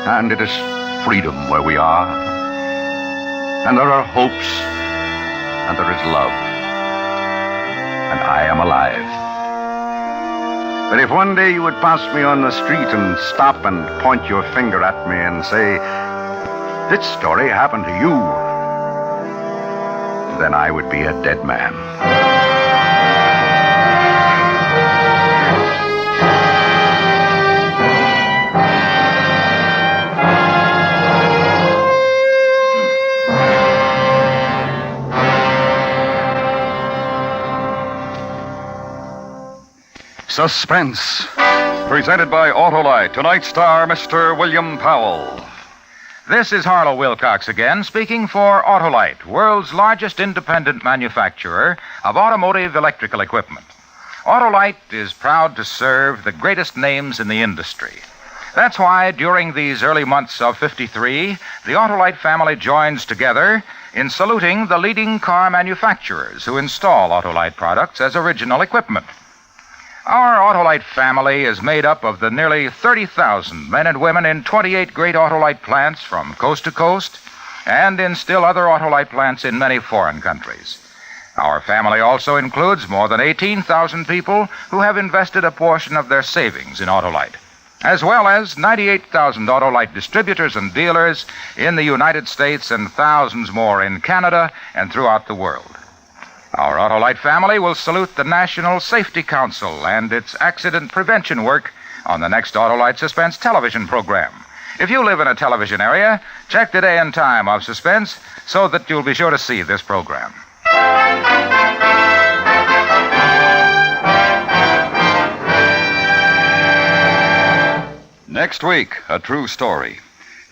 And it is freedom where we are. And there are hopes, and there is love. And I am alive. But if one day you would pass me on the street and stop and point your finger at me and say, this story happened to you, then I would be a dead man. Suspense, presented by Autolite. Tonight's star, Mr. William Powell. This is Harlow Wilcox again, speaking for Autolite, world's largest independent manufacturer of automotive electrical equipment. Autolite is proud to serve the greatest names in the industry. That's why during these early months of '53, the Autolite family joins together in saluting the leading car manufacturers who install Autolite products as original equipment. Our Autolite family is made up of the nearly 30,000 men and women in 28 great Autolite plants from coast to coast and in still other Autolite plants in many foreign countries. Our family also includes more than 18,000 people who have invested a portion of their savings in Autolite. as well as 98,000 Autolite distributors and dealers in the United States and thousands more in Canada and throughout the world. Our Autolite family will salute the National Safety Council and its accident prevention work on the next Autolite Suspense television program. If you live in a television area, check the day and time of Suspense so that you'll be sure to see this program. Next week, a true story.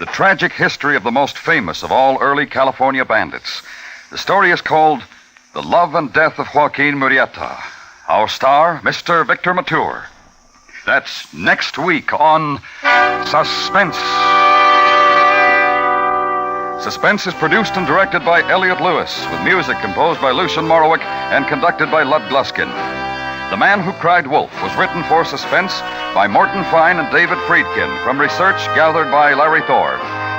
The tragic history of the most famous of all early California bandits. The story is called The Love and Death of Joaquin Murrieta. Our star, Mr. Victor Mature. That's next week on Suspense. Suspense is produced and directed by Elliot Lewis, with music composed by Lucian Morowick and conducted by Lud Gluskin. The Man Who Cried Wolf was written for Suspense by Morton Fine and David Friedkin from research gathered by Larry Thor.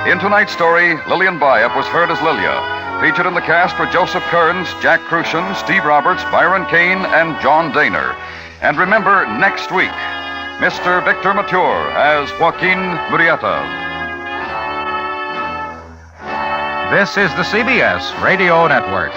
In tonight's story, Lillian Byatt was heard as Lilia. Featured in the cast were Joseph Kearns, Jack Crucian, Steve Roberts, Byron Kane, and John Dehner. And remember, next week, Mr. Victor Mature as Joaquin Murrieta. This is the CBS Radio Network.